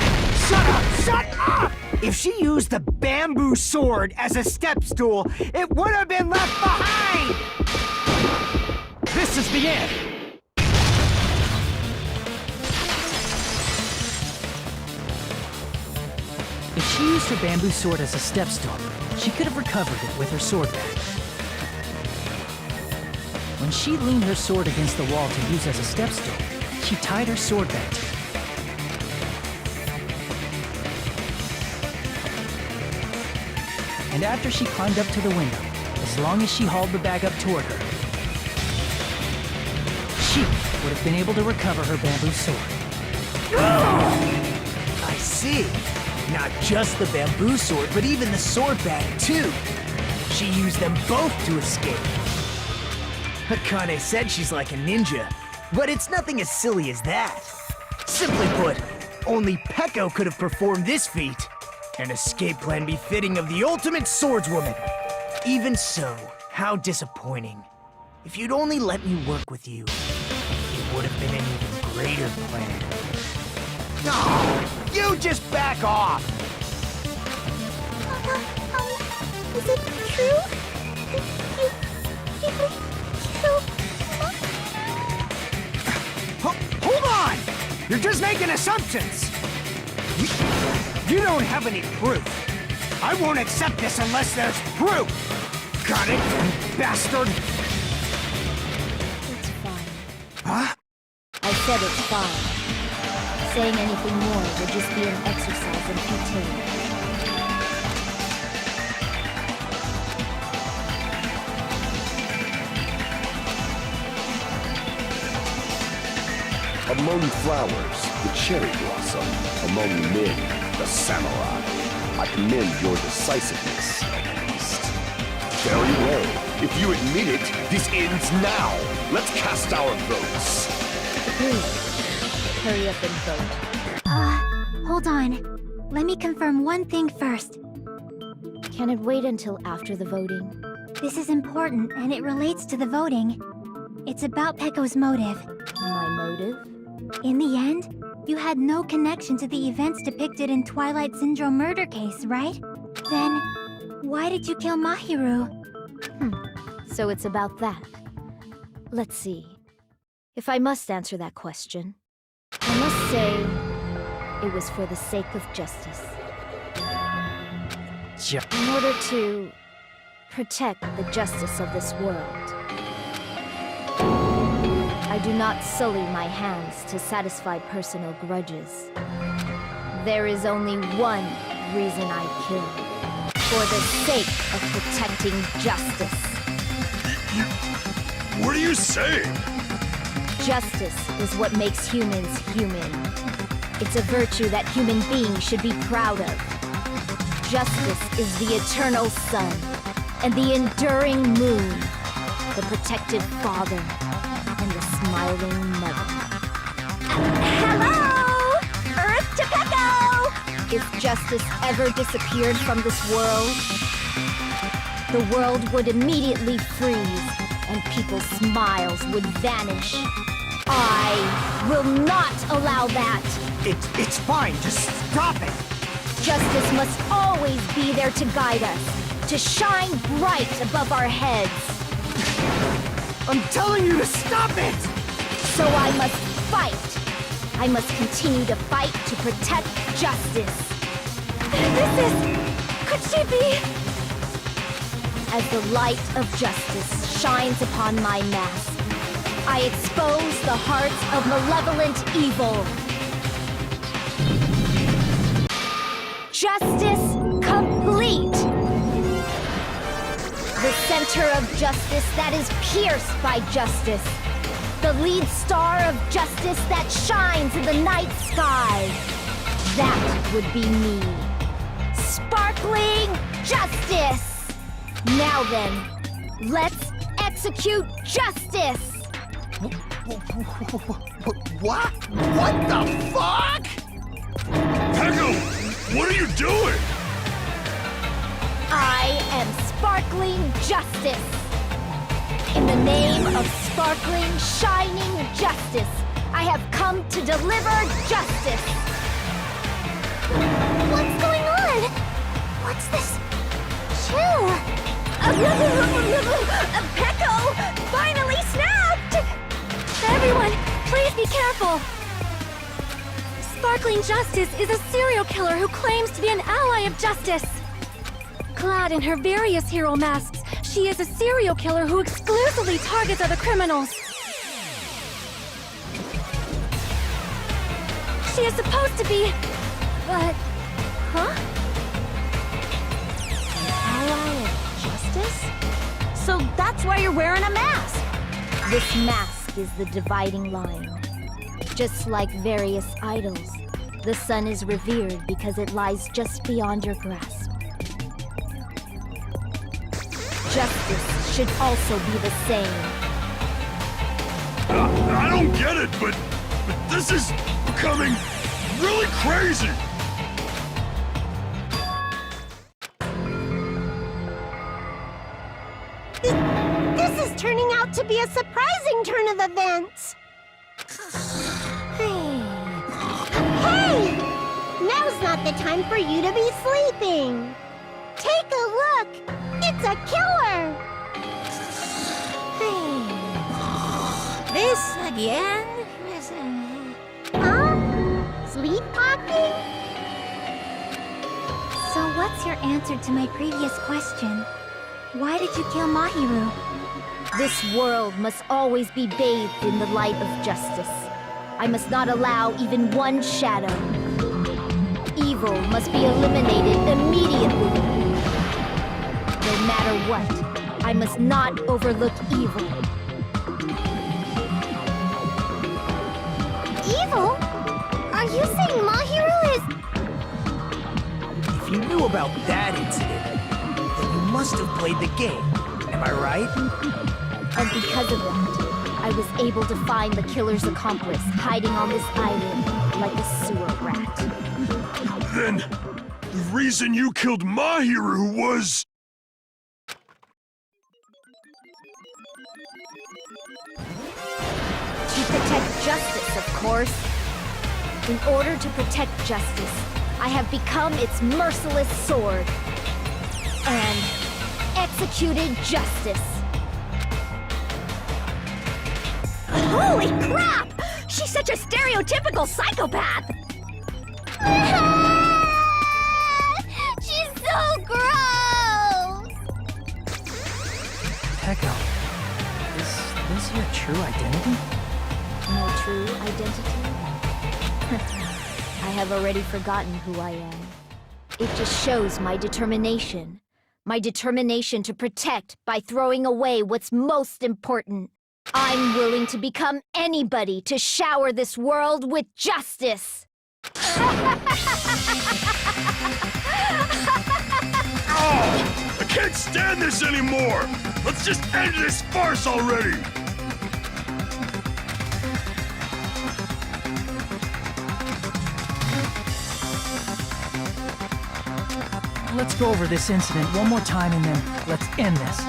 up! Shut up! If she used the bamboo sword as a step stool, it would have been left behind! This is the end! If she used her bamboo sword as a step stool, she could have recovered it with her sword bag. When she leaned her sword against the wall to use as a step stool, she tied her sword bag to it. And after she climbed up to the window, as long as she hauled the bag up toward her, she would have been able to recover her bamboo sword. I see. Not just the bamboo sword, but even the sword bag, too. She used them both to escape. Akane said she's like a ninja, but it's nothing as silly as that. Simply put, only Pekko could have performed this feat. An escape plan befitting of the ultimate swordswoman. Even so, how disappointing. If you'd only let me work with you, it would have been an even greater plan. No, you just back off! Is it true? Hold on! You're just making assumptions! You don't have any proof. I won't accept this unless there's proof! Got it, bastard? It's fine. Huh? I said it's fine. Saying anything more would just be an exercise in futility. Among flowers, the cherry blossom, among men, the samurai. I commend your decisiveness, at least. Very well. If you admit it, this ends now. Let's cast our votes. Please, hurry up and vote. Hold on. Let me confirm one thing first. Can it wait until after the voting? This is important, and it relates to the voting. It's about Pekko's motive. My motive? In the end, you had no connection to the events depicted in Twilight Syndrome murder case, right? Then, why did you kill Mahiru? So it's about that. Let's see. If I must answer that question, I must say it was for the sake of justice. In order to protect the justice of this world. I do not sully my hands to satisfy personal grudges. There is only one reason I kill. For the sake of protecting justice. What are you saying? Justice is what makes humans human. It's a virtue that human beings should be proud of. Justice is the eternal sun and the enduring moon, the protective father and the smiling mother. Hello! Earth to Pekko! If justice ever disappeared from this world, the world would immediately freeze and people's smiles would vanish. I will not allow that! It's fine, just stop it! Justice must always be there to guide us, to shine bright above our heads. I'm telling you to stop it! So I must fight. I must continue to fight to protect justice. Could she be? As the light of justice shines upon my mask, I expose the hearts of malevolent evil. Justice complete! The center of justice that is pierced by justice. The lead star of justice that shines in the night sky. That would be me. Sparkling justice! Now then, let's execute justice! What? What the fuck? Pekko! What are you doing? I am sparkling justice. In the name of sparkling, shining justice, I have come to deliver justice. What's going on? What's this? Chill. Pekko finally snapped! Everyone, please be careful! Sparkling Justice is a serial killer who claims to be an ally of justice. Clad in her various hero masks, she is a serial killer who exclusively targets other criminals. She is supposed to be... but... huh? Ally of justice? So that's why you're wearing a mask! This mask is the dividing line. Just like various idols, the sun is revered because it lies just beyond your grasp. Justice should also be the same. I don't get it, but this is becoming really crazy! This is turning out to be a surprising turn of events. Hey! Now's not the time for you to be sleeping. Take a look. It's a killer. This again? Huh? Sleepwalking? So what's your answer to my previous question? Why did you kill Mahiru? This world must always be bathed in the light of justice. I must not allow even one shadow. Evil must be eliminated immediately. No matter what, I must not overlook evil. Evil? about that incident, then you must have played the game. Am I right? And because of that, I was able to find the killer's accomplice hiding on this island like a sewer rat. Then, the reason you killed Mahiru was... To protect justice, of course. In order to protect justice, I have become its merciless sword. And executed justice. Holy crap! She's such a stereotypical psychopath! She's so gross! Pekka, is this your true identity? My true identity? I have already forgotten who I am. It just shows my determination. My determination to protect by throwing away what's most important. I'm willing to become anybody to shower this world with justice. Oh! I can't stand this anymore! Let's just end this farce already! Let's go over this incident one more time and then let's end this.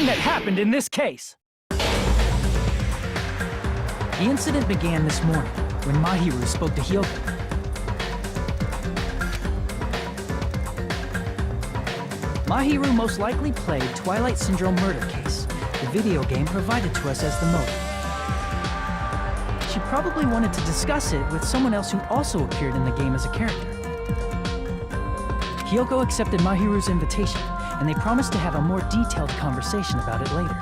everything that happened in this case. The incident began this morning when Mahiru spoke to Hyoko. Mahiru most likely played Twilight Syndrome Murder Case, the video game provided to us as the motive. She probably wanted to discuss it with someone else who also appeared in the game as a character. Hyoko accepted Mahiru's invitation, and they promised to have a more detailed conversation about it later.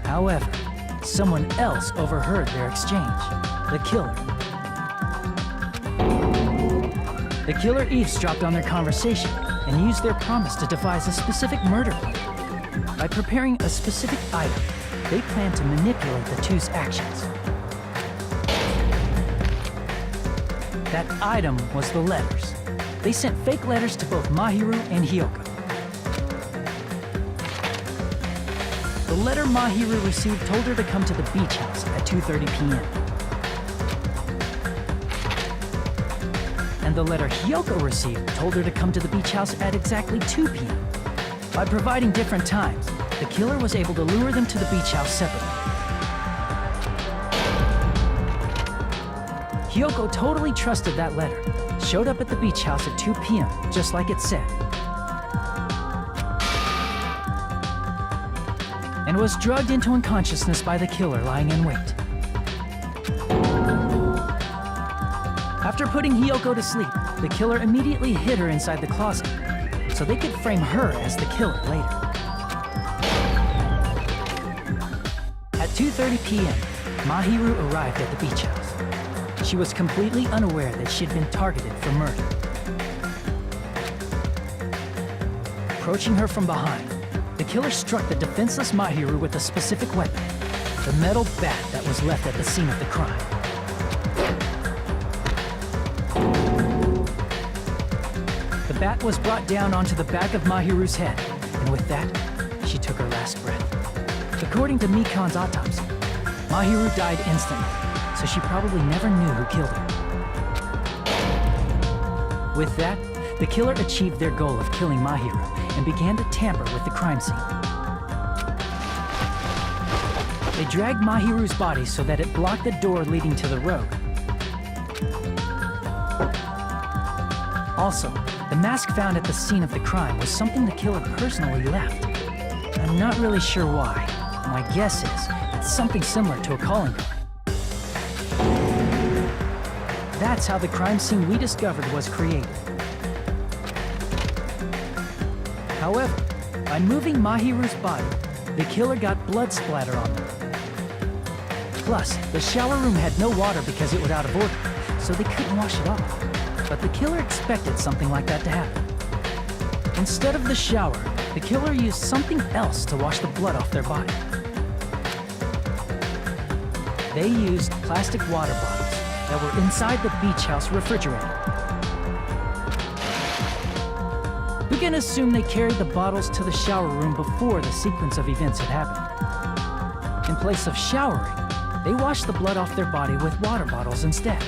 However, someone else overheard their exchange, the killer. The killer eavesdropped on their conversation and used their promise to devise a specific murder plan. By preparing a specific item, they planned to manipulate the two's actions. That item was the letters. They sent fake letters to both Mahiru and Hyoko. The letter Mahiru received told her to come to the beach house at 2:30 p.m. And the letter Hyoko received told her to come to the beach house at exactly 2 p.m. By providing different times, the killer was able to lure them to the beach house separately. Hyoko totally trusted that letter, showed up at the beach house at 2 p.m., just like it said, and was drugged into unconsciousness by the killer lying in wait. After putting Hyoko to sleep, the killer immediately hid her inside the closet, so they could frame her as the killer later. At 2:30 p.m., Mahiru arrived at the beach house. She was completely unaware that she'd been targeted for murder. Approaching her from behind, the killer struck the defenseless Mahiru with a specific weapon, the metal bat that was left at the scene of the crime. The bat was brought down onto the back of Mahiru's head, and with that, she took her last breath. According to Mikan's autopsy, Mahiru died instantly, so she probably never knew who killed her. With that, the killer achieved their goal of killing Mahiru and began to tamper with the crime scene. They dragged Mahiru's body so that it blocked the door leading to the road. Also, the mask found at the scene of the crime was something the killer personally left. I'm not really sure why. My guess is it's something similar to a calling card. That's how the crime scene we discovered was created. However, by moving Mahiru's body, the killer got blood splatter on them. Plus, the shower room had no water because it was out of order, so they couldn't wash it off. But the killer expected something like that to happen. Instead of the shower, the killer used something else to wash the blood off their body. They used plastic water bottles that were inside the beach house refrigerator. We can assume they carried the bottles to the shower room before the sequence of events had happened. In place of showering, they washed the blood off their body with water bottles instead.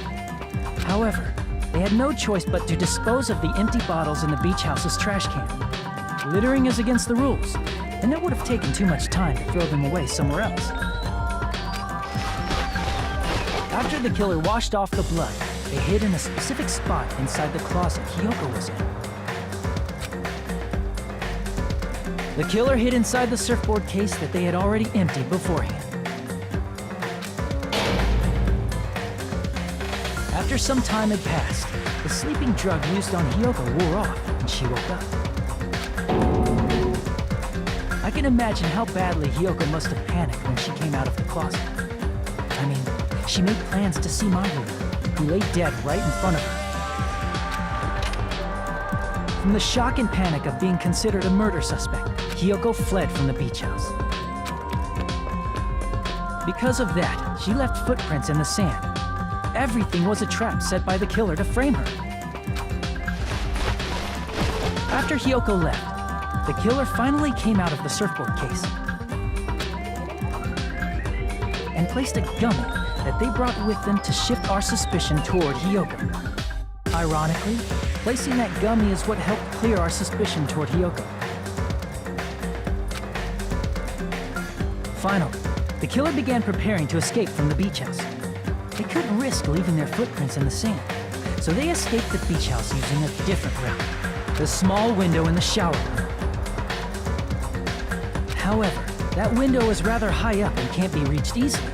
However, they had no choice but to dispose of the empty bottles in the beach house's trash can. Littering is against the rules, and it would have taken too much time to throw them away somewhere else. After the killer washed off the blood, they hid in a specific spot inside the closet Hyoko was in. The killer hid inside the surfboard case that they had already emptied beforehand. After some time had passed, the sleeping drug used on Hyoko wore off and she woke up. I can imagine how badly Hyoko must have panicked when she came out of the closet. I mean, she made plans to see Mahiru, who lay dead right in front of her. From the shock and panic of being considered a murder suspect, Hyoko fled from the beach house. Because of that, she left footprints in the sand. Everything was a trap set by the killer to frame her. After Hyoko left, the killer finally came out of the surfboard case and placed a gummy that they brought with them to shift our suspicion toward Hyoko. Ironically, placing that gummy is what helped clear our suspicion toward Hiyoko. Finally, the killer began preparing to escape from the beach house. They couldn't risk leaving their footprints in the sand, so they escaped the beach house using a different route, the small window in the shower room. However, that window is rather high up and can't be reached easily,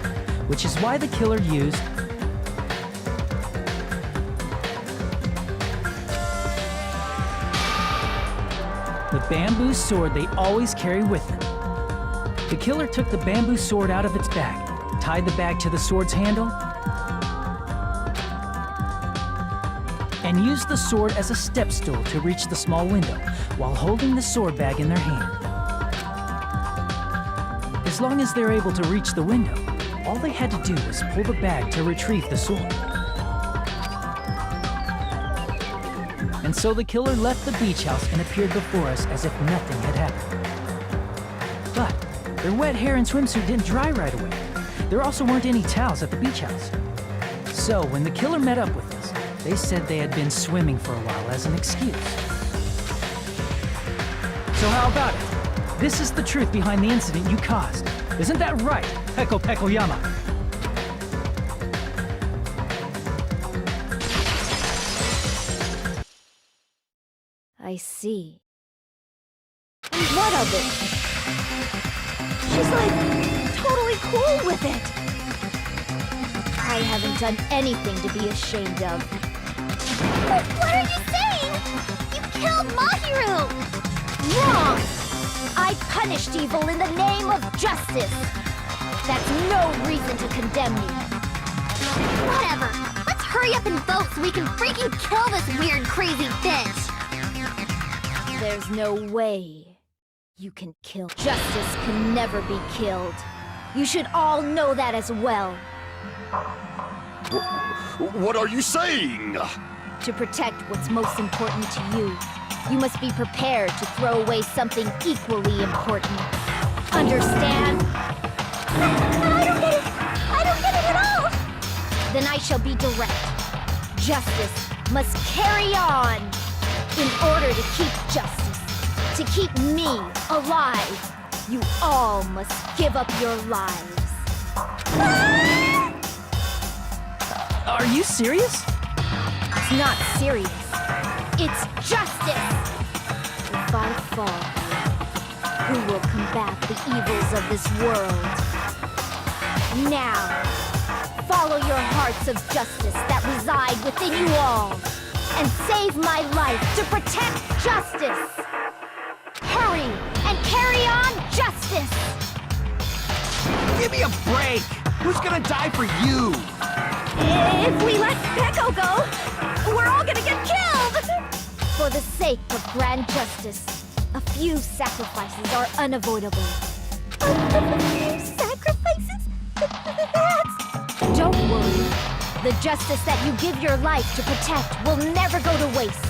which is why the killer used the bamboo sword they always carry with them. The killer took the bamboo sword out of its bag, tied the bag to the sword's handle, and used the sword as a step stool to reach the small window while holding the sword bag in their hand. As long as they're able to reach the window, all they had to do was pull the bag to retrieve the sword. And so the killer left the beach house and appeared before us as if nothing had happened. But their wet hair and swimsuit didn't dry right away. There also weren't any towels at the beach house. So when the killer met up with us, they said they had been swimming for a while as an excuse. So how about it? This is the truth behind the incident you caused. Isn't that right, Peko Yama? I see. And what of it? She's like totally cool with it. I haven't done anything to be ashamed of. But what are you saying? You killed Mahiru! Wrong! I punished evil in the name of justice. That's no reason to condemn me. Whatever. Let's hurry up and vote so we can freaking kill this weird, crazy bitch. There's no way you can kill. Justice can never be killed. You should all know that as well. What are you saying? To protect what's most important to you, you must be prepared to throw away something equally important. Understand? I don't get it! I don't get it at all! Then I shall be direct. Justice must carry on. In order to keep justice, to keep me alive, you all must give up your lives. Are you serious? It's not serious. It's justice! If I fall, who will combat the evils of this world? Now, follow your hearts of justice that reside within you all, and save my life to protect justice! Hurry and carry on justice! Give me a break! Who's gonna die for you? If we let Peko go, we're all gonna get killed! For the sake of grand justice, a few sacrifices are unavoidable. Sacrifices? That's... Don't worry. The justice that you give your life to protect will never go to waste.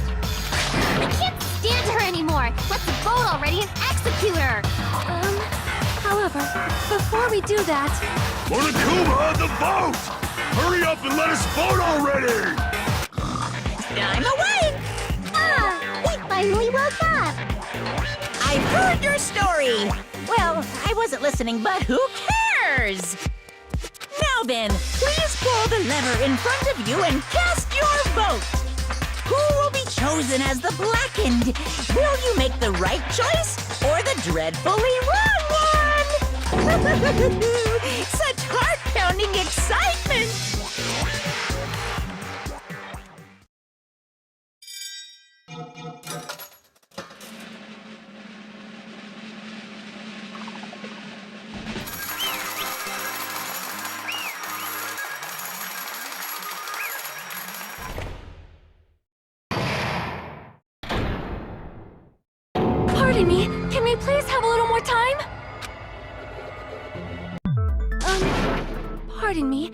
I can't stand her anymore! Let's vote already and execute her! However, before we do that... Monokuma, the vote! Hurry up and let us vote already! I'm awake! We finally woke up! I've heard your story. Well, I wasn't listening, but who cares? Now then, please pull the lever in front of you and cast your vote. Who will be chosen as the blackened? Will you make the right choice or the dreadfully wrong one? Such heart-pounding excitement! Pardon me, can we please have a little more time? Pardon me,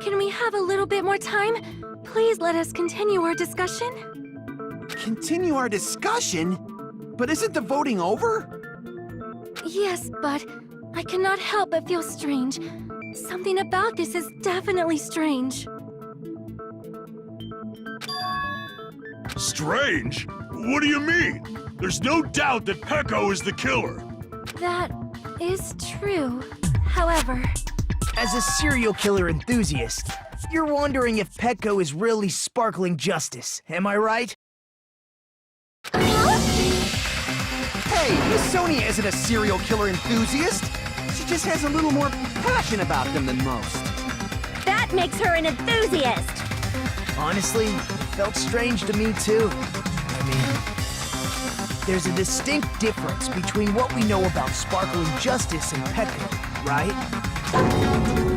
can we have a little bit more time? Please let us continue our discussion. Continue our discussion? But isn't the voting over? Yes, but I cannot help but feel strange. Something about this is definitely strange. Strange? What do you mean? There's no doubt that Pekko is the killer. That is true. However, As a serial killer enthusiast, you're wondering if Pekko is really sparkling justice, am I right? Hey, Miss Sonia isn't a serial killer enthusiast. She just has a little more passion about them than most. That makes her an enthusiast. Honestly, it felt strange to me too. I mean, there's a distinct difference between what we know about sparkling justice and Pekko, right?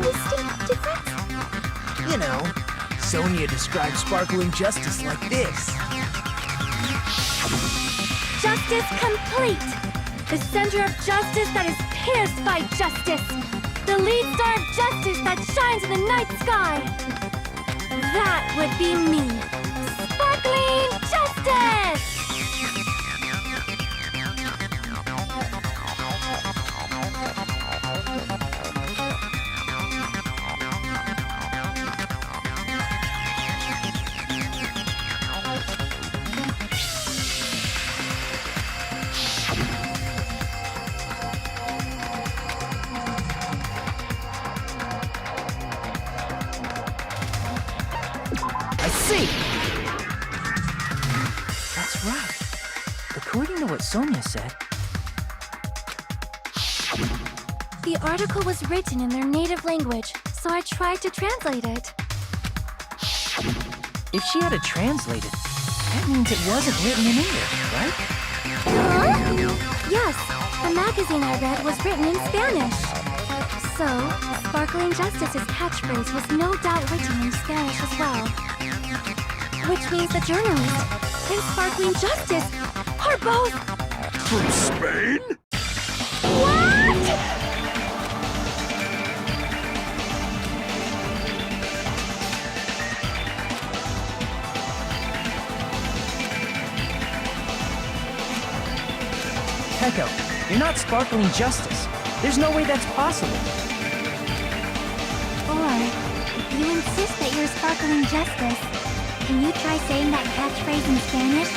distinct difference? You know, Sonia described sparkling justice like this. Justice complete! The center of justice that is pierced by justice! The lead star of justice that shines in the night sky! That would be me! Sparkling justice! I see! That's right. According to what Sonia said, The article was written in their native language, so I tried to translate it. if she had it translated, that means it wasn't written in English, right? Yes, the magazine I read was written in Spanish. So, Sparkling Justice's catchphrase was no doubt written in Spanish as well. Which means the journalist and Sparkling Justice are both... From Spain? What?! Pekko, you're not sparkling justice. There's no way that's possible. Or, if you insist that you're Sparkling Justice, can you try saying that catchphrase in Spanish?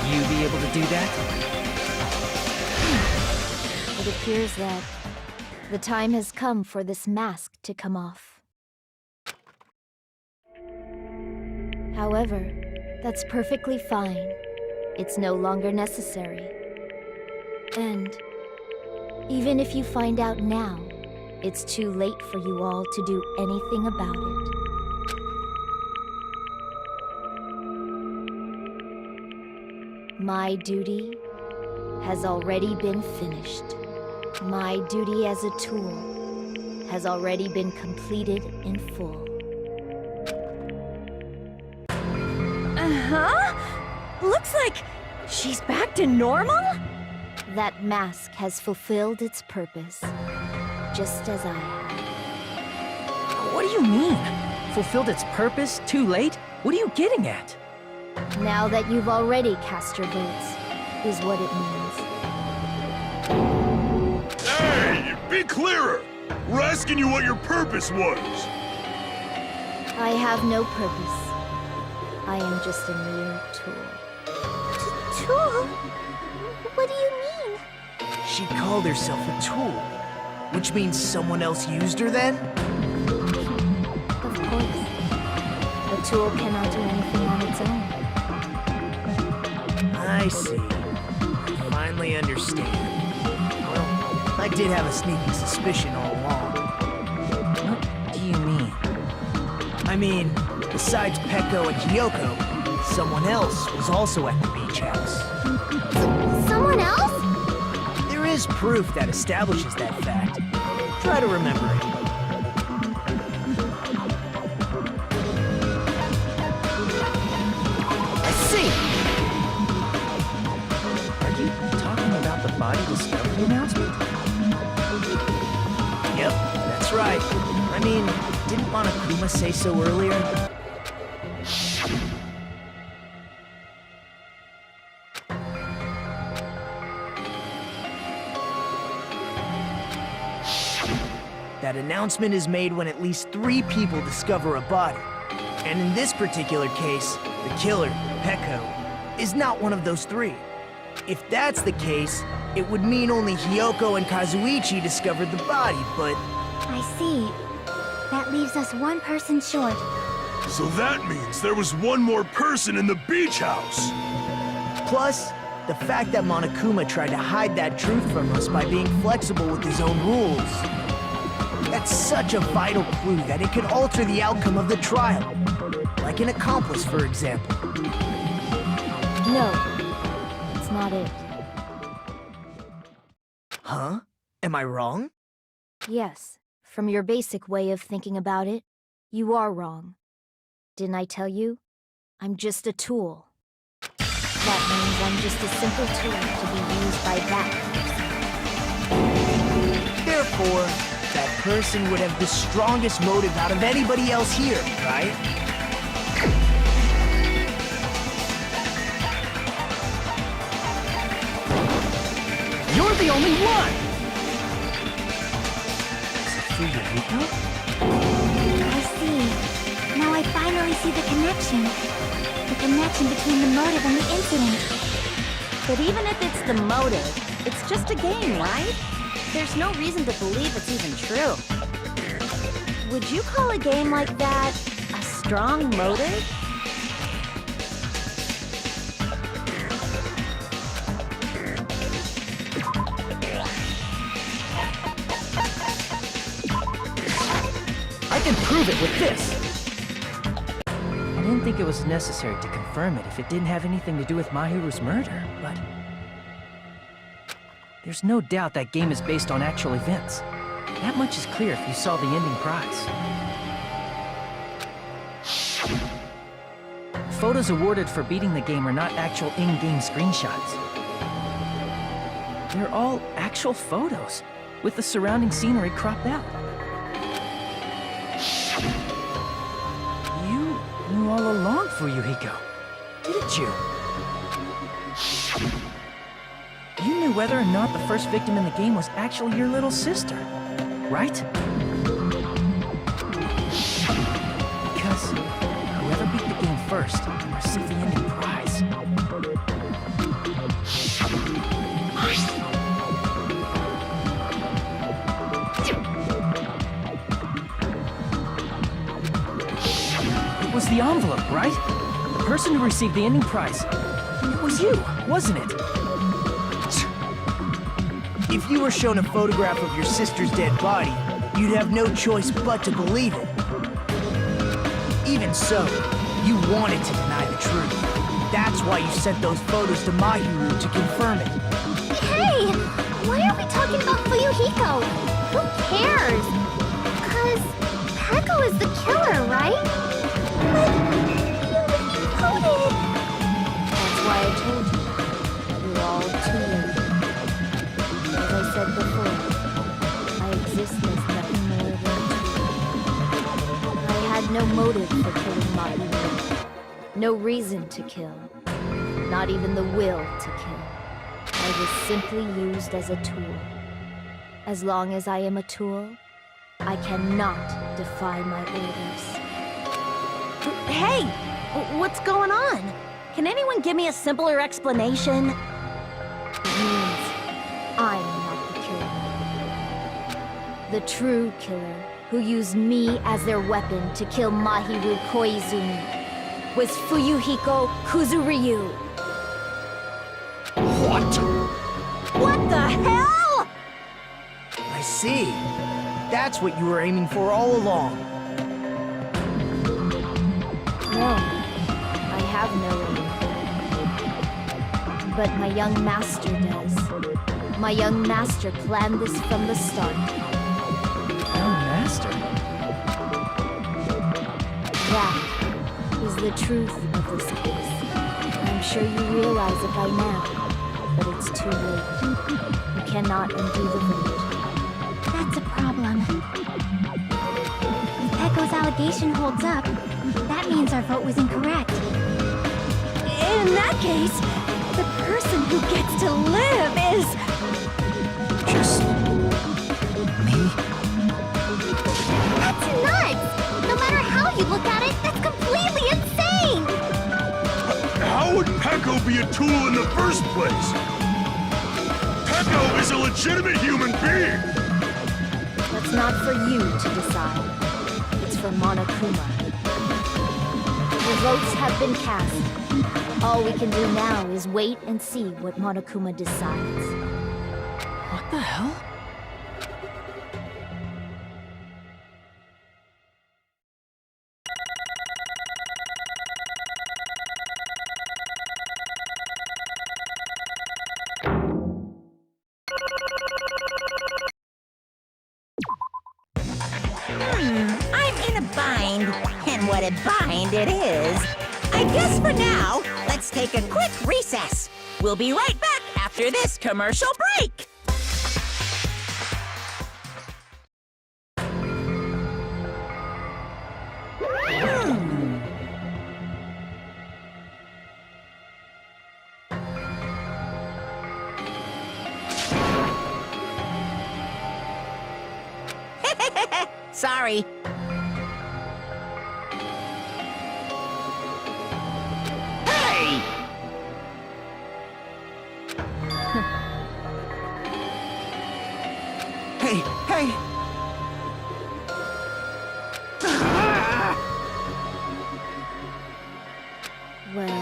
Will you be able to do that? It appears that the time has come for this mask to come off. However, that's perfectly fine. It's no longer necessary. And even if you find out now, it's too late for you all to do anything about it. My duty has already been finished. My duty as a tool has already been completed in full. Uh-huh? Looks like she's back to normal? That mask has fulfilled its purpose, just as I have. What do you mean? Fulfilled its purpose? Too late? What are you getting at? Now that you've already cast your votes, is what it means. Hey, be clearer! We're asking you what your purpose was. I have no purpose. I am just a mere tool. Tool? What do you mean? She called herself a tool, which means someone else used her then? Of course. A tool cannot do anything on its own. I see. I finally understand. Well, I did have a sneaky suspicion all along. What do you mean? I mean, besides Pekko and Kyoko, someone else was also at the beach house. Someone else? There is proof that establishes that fact. Try to remember it. I see! Are you talking about the body discovery announcement? Yep, that's right. I mean, didn't Monokuma say so earlier? That announcement is made when at least 3 people discover a body. And in this particular case, the killer, Pekka, is not one of those three. If that's the case, it would mean only Hyoko and Kazuichi discovered the body, but... I see. That leaves us one person short. So that means there was one more person in the beach house. Plus, the fact that Monokuma tried to hide that truth from us by being flexible with his own rules. That's such a vital clue that it could alter the outcome of the trial. Like an accomplice, for example. No, it's not it. Huh? Am I wrong? Yes, from your basic way of thinking about it, you are wrong. Didn't I tell you? I'm just a tool. That means I'm just a simple tool to be used by that person. Therefore, that person would have the strongest motive out of anybody else here, right? You're the only one! I see. Now I finally see the connection. The connection between the motive and the incident. But even if it's the motive, it's just a game, right? There's no reason to believe it's even true. Would you call a game like that a strong motive? I can prove it with this! I didn't think it was necessary to confirm it if it didn't have anything to do with Mahiru's murder, but... There's no doubt that game is based on actual events. That much is clear if you saw the ending prize. Photos awarded for beating the game are not actual in-game screenshots. They're all actual photos, with the surrounding scenery cropped out. You knew all along, Fuyuhiko, didn't you? You knew whether or not the first victim in the game was actually your little sister, right? Because whoever beat the game first can receive the ending prize. It was the envelope, right? The person who received the ending prize. It was you, wasn't it? If you were shown a photograph of your sister's dead body, you'd have no choice but to believe it. Even so, you wanted to deny the truth. That's why you sent those photos to Mahiru to confirm it. Hey! Why are we talking about Fuyuhiko? Who cares? 'Cause Pekka is the killer, right? But who did? That's why I told you. You're all too late. As I said before, my existence nothing more than a tool. I had no motive for killing Mahiru. No reason to kill. Not even the will to kill. I was simply used as a tool. As long as I am a tool, I cannot defy my orders. Hey! What's going on? Can anyone give me a simpler explanation? It means I'm not the killer. The true killer, who used me as their weapon to kill Mahiru Koizumi, was Fuyuhiko Kuzuryu. What? What the hell?! I see. That's what you were aiming for all along. No, I have no aim. But my young master does. My young master planned this from the start. Young master? That is the truth of this case. I'm sure you realize it by now, but it's too late. You cannot undo the vote. That's a problem. If Pekko's allegation holds up, that means our vote was incorrect. In that case, the person who gets to live is... Just... me? That's nuts! No matter how you look at it, that's completely insane! Pekko be a tool in the first place? Pekko is a legitimate human being! That's not for you to decide. It's for Monokuma. Your votes have been cast. All we can do now is wait and see what Monokuma decides. What the hell? I'm in a bind, and what a bind it is. I guess for now, let's take a quick recess. We'll be right back after this commercial break. Sorry. Hey! Hey, hey! Well...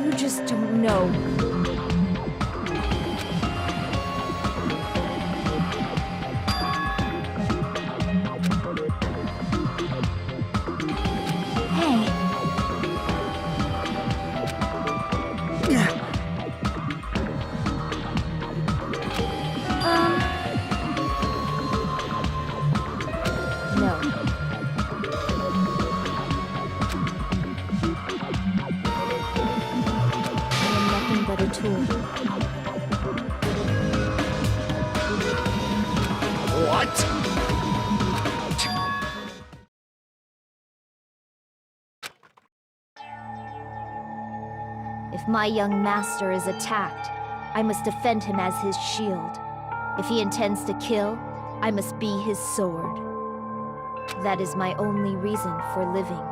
You just don't know. If my young master is attacked, I must defend him as his shield. If he intends to kill, I must be his sword. That is my only reason for living.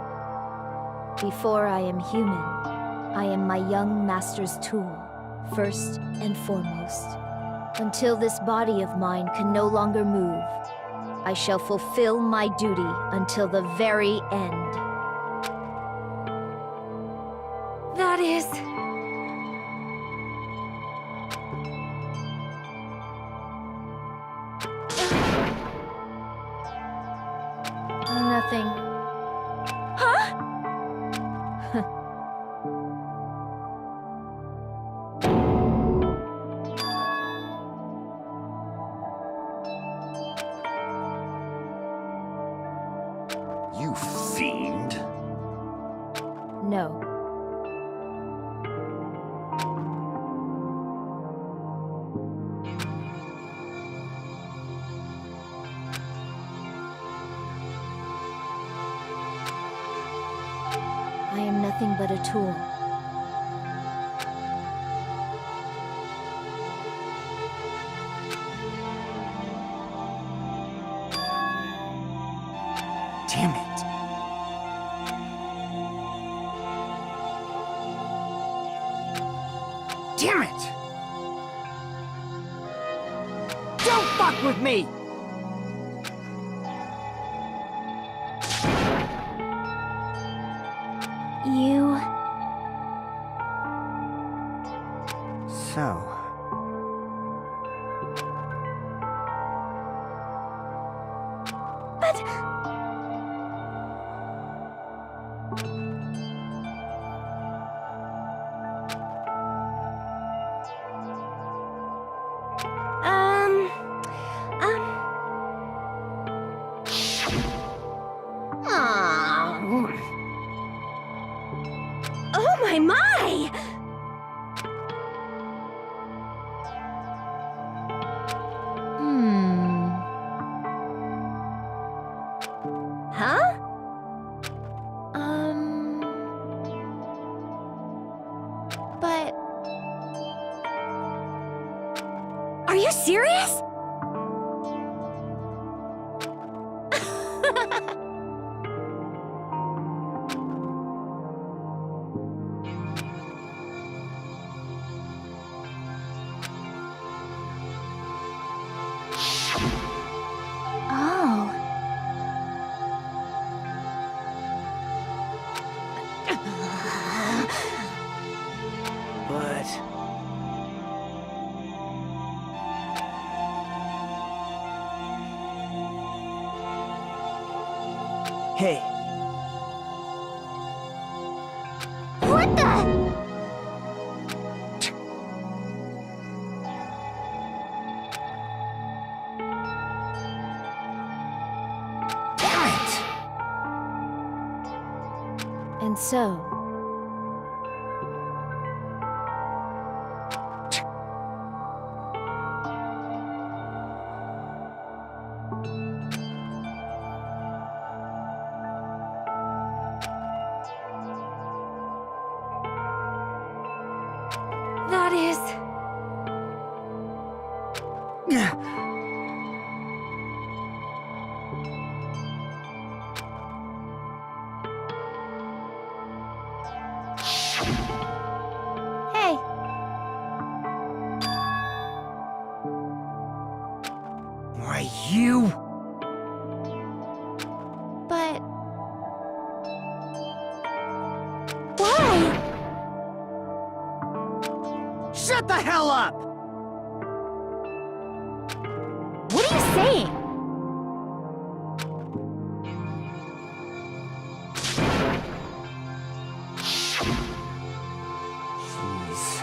Before I am human, I am my young master's tool, first and foremost. Until this body of mine can no longer move, I shall fulfill my duty until the very end. That is... nothing. Huh? You fiend. No. I am nothing but a tool. Damn it. Damn it! Don't fuck with me! You... So... But... Oh my! Huh? But... Are you serious? Hey, What the? damn it! And so, That is... hey, Why, you... but... Why? Shut the hell up! What are you saying? Jeez.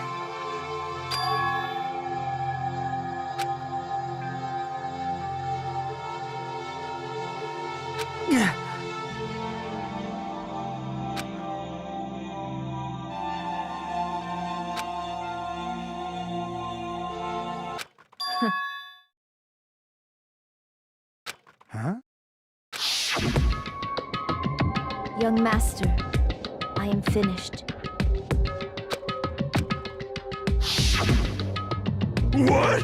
Huh? Young master, I am finished. What?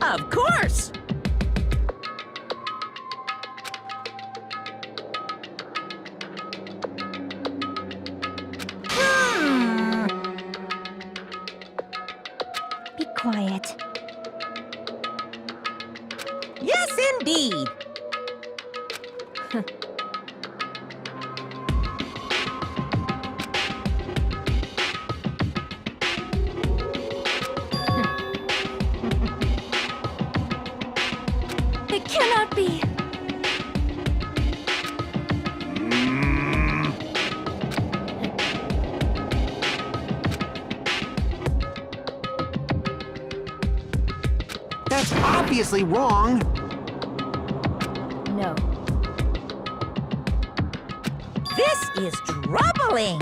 Of course! Be quiet. Yes, indeed! It cannot be! That's obviously wrong! No. This is troubling!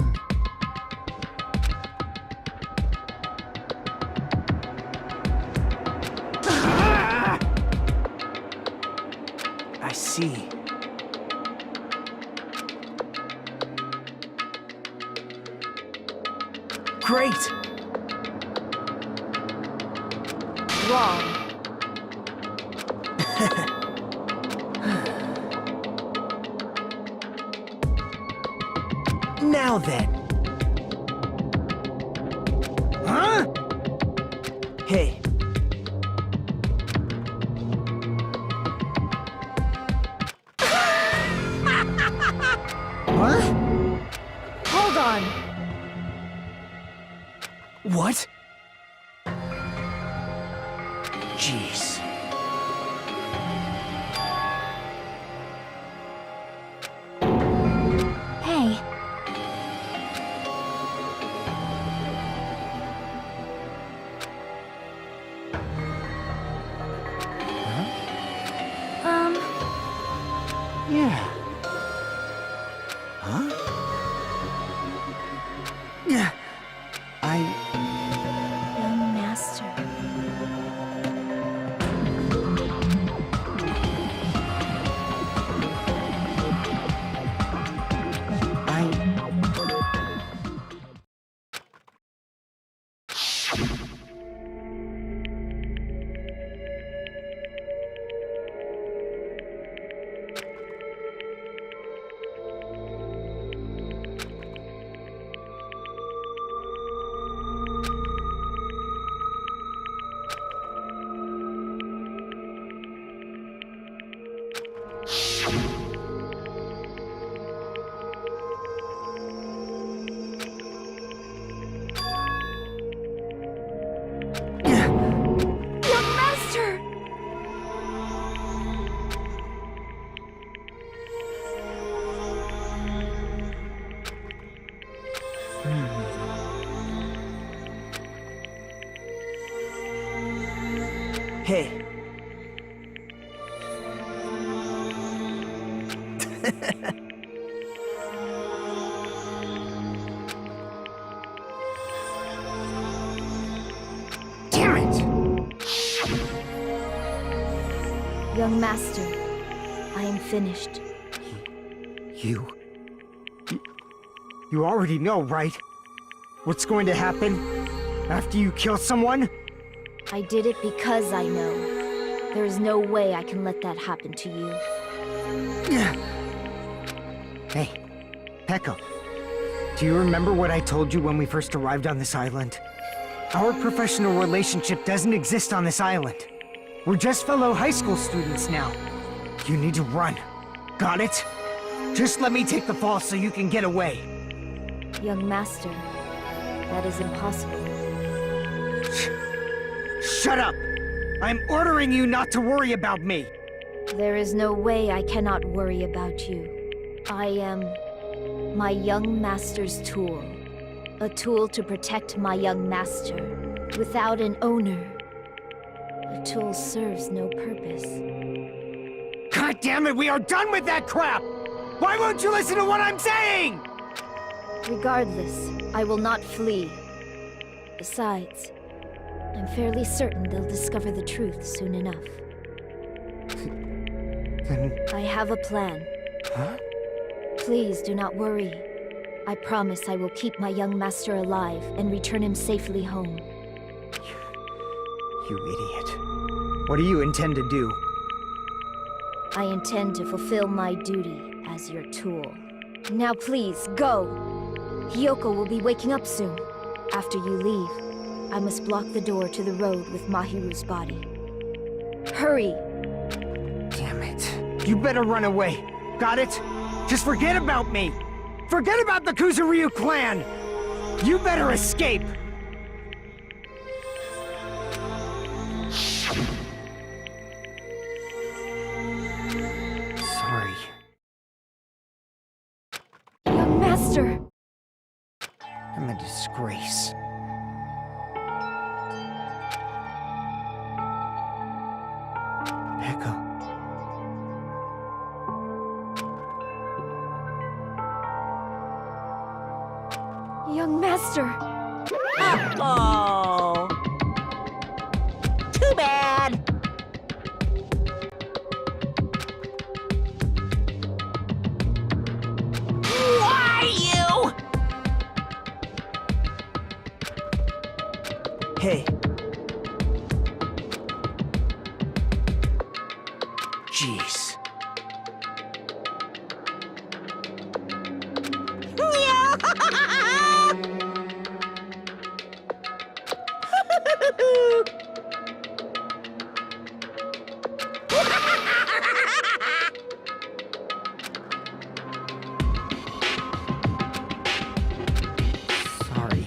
I see. Great! Wrong. Now then. Huh? Hey. What? Hold on. What? Jeez. Hey, Yeah. Huh? Yeah. Young master. Hey. Damn it! Young master, I am finished. You already know, right? What's going to happen after you kill someone? I did it because I know. There is no way I can let that happen to you. Hey, Pekka. Do you remember what I told you when we first arrived on this island? Our professional relationship doesn't exist on this island. We're just fellow high school students now. You need to run. Got it? Just let me take the fall so you can get away. Young master, that is impossible. Shut up! I'm ordering you not to worry about me! There is no way I cannot worry about you. I am my young master's tool. A tool to protect my young master. Without an owner, the tool serves no purpose. God damn it, we are done with that crap! Why won't you listen to what I'm saying? Regardless, I will not flee. Besides, I'm fairly certain they'll discover the truth soon enough. Then... I have a plan. Huh? Please do not worry. I promise I will keep my young master alive and return him safely home. You idiot. What do you intend to do? I intend to fulfill my duty as your tool. Now please, go! Hiyoko will be waking up soon. After you leave, I must block the door to the road with Mahiru's body. Hurry! Damn it. You better run away. Got it? Just forget about me! Forget about the Kuzuryu clan! You better escape! Sorry. Young master! I'm a disgrace. Pekka. Young master! Uh-oh. Too bad. Why you? Hey. Jeez. Sorry.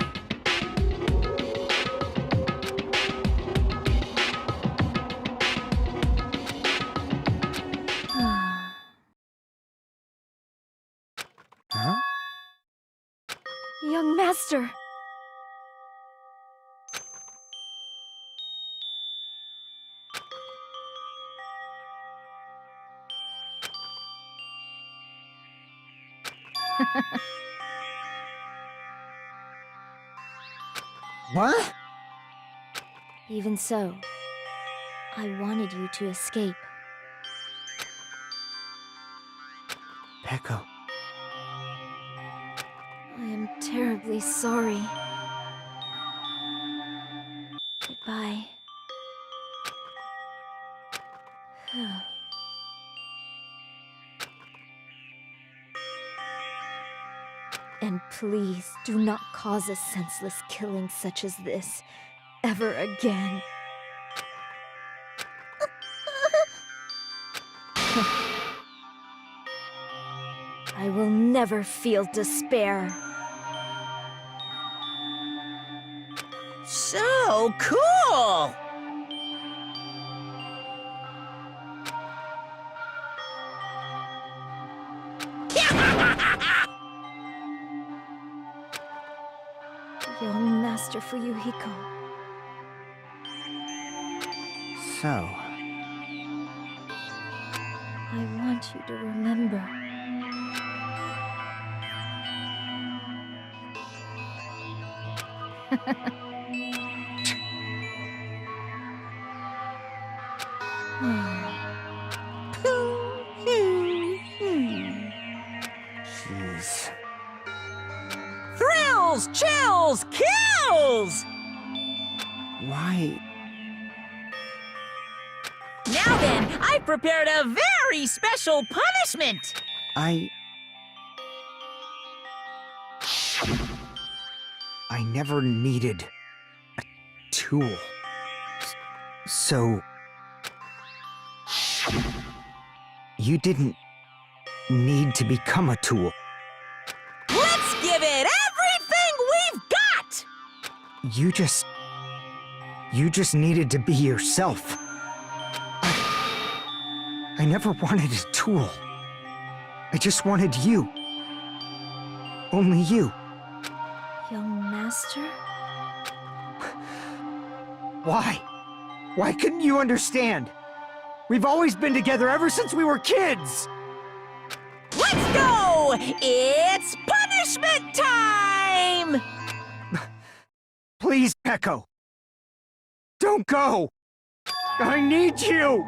Huh? Young master! What? Even so, I wanted you to escape. Pekka. I am terribly sorry. Goodbye. And please do not cause a senseless killing such as this ever again. I will never feel despair. So cool! Young Master Fuyuhiko. So, I want you to remember. jeez. Thrills, chills, kills! Why? Now then, I prepared a very special punishment! I never needed a tool. So... you didn't need to become a tool. Let's give it everything we've got! You just needed to be yourself. I never wanted a tool. I just wanted you. Only you. Young Master? Why? Why couldn't you understand? We've always been together ever since we were kids! Let's go! It's punishment time! Please, Pekko. Don't go! I need you!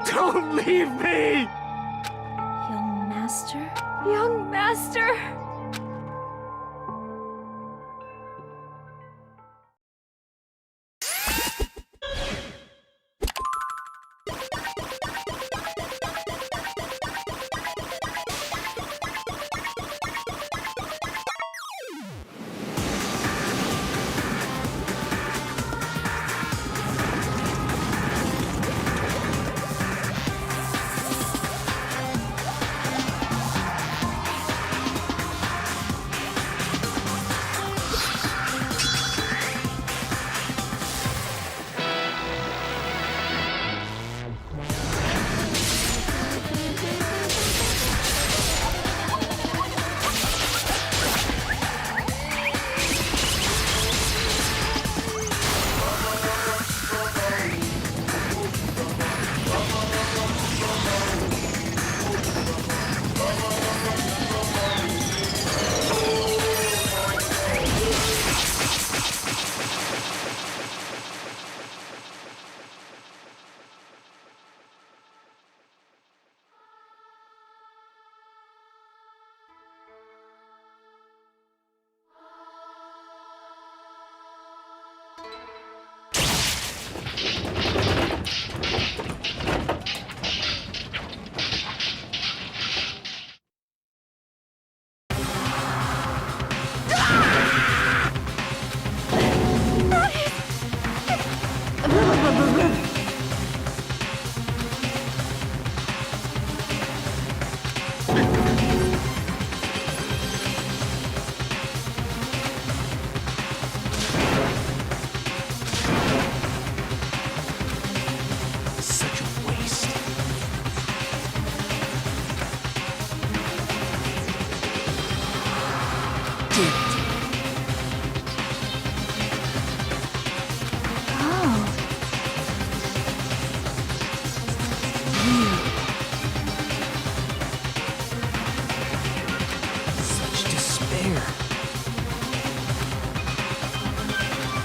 Don't leave me! Young Master? Young Master!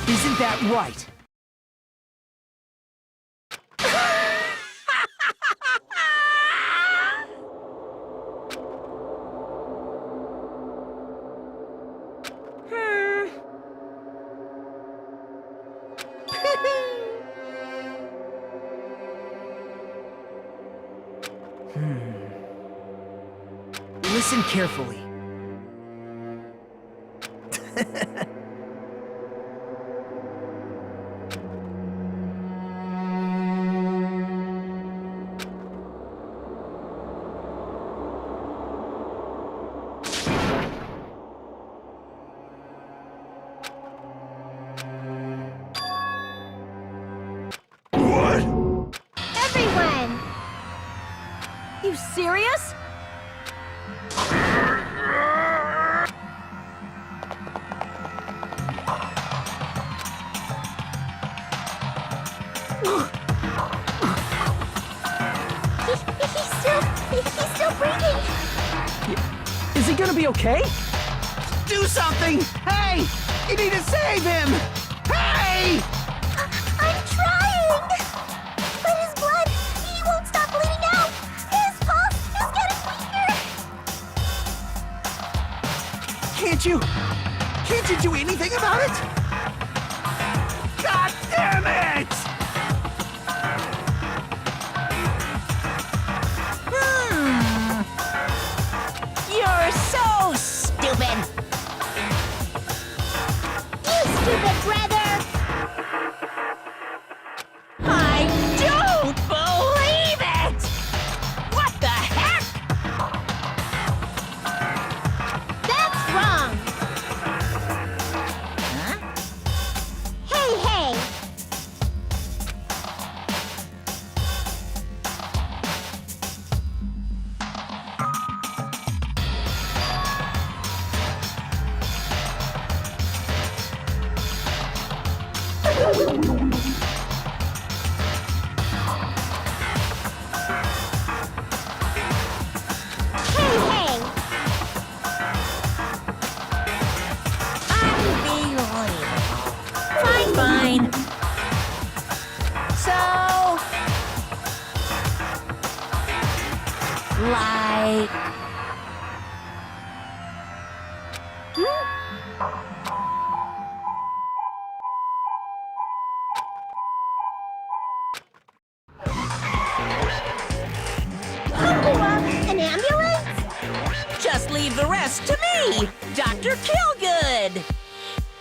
Isn't that right? Listen carefully. Everyone! You serious? gonna be okay? Do something! Hey! You need to save him! Hey! I'm trying! But his blood, he won't stop bleeding out! His pulse is getting weaker! Can't you do anything about it? God damn it! You're so stupid! You stupid brother! I don't believe it! What the heck? That's wrong! Huh? Hey, hey! Hey, hey! Unbelievable. Fine. So... like... An ambulance? Just leave the rest to me, Dr. Killgood.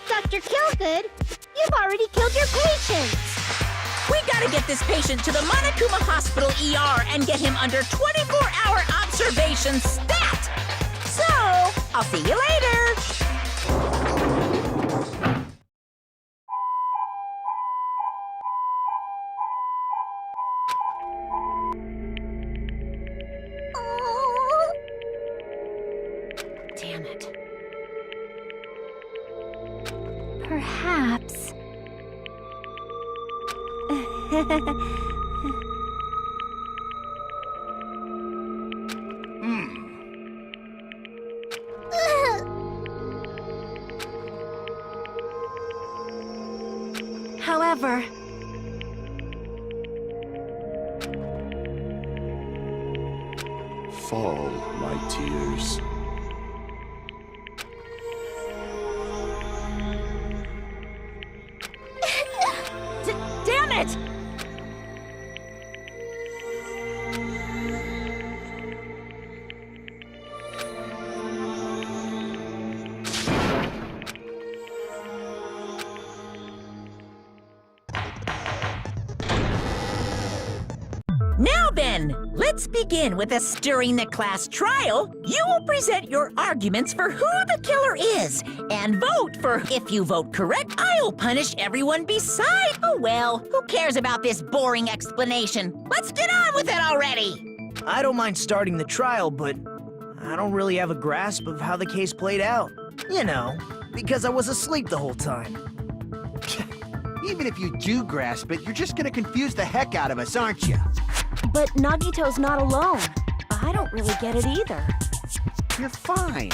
Dr. Killgood, you've already killed your patients! We gotta get this patient to the Monokuma Hospital ER and get him under 24-hour observation stat! So, I'll see you later! Oh. Damn it. Perhaps. However, Fall, my tears. Damn it! Now then, let's begin with a stirring the class trial. You will present your arguments for who the killer is and vote for. If you vote correct, I'll punish everyone beside. Oh well, who cares about this boring explanation? Let's get on with it already. I don't mind starting the trial, but I don't really have a grasp of how the case played out. You know, because I was asleep the whole time. Even if you do grasp it, you're just gonna confuse the heck out of us, aren't you? But Nagito's not alone. I don't really get it either. You're fine.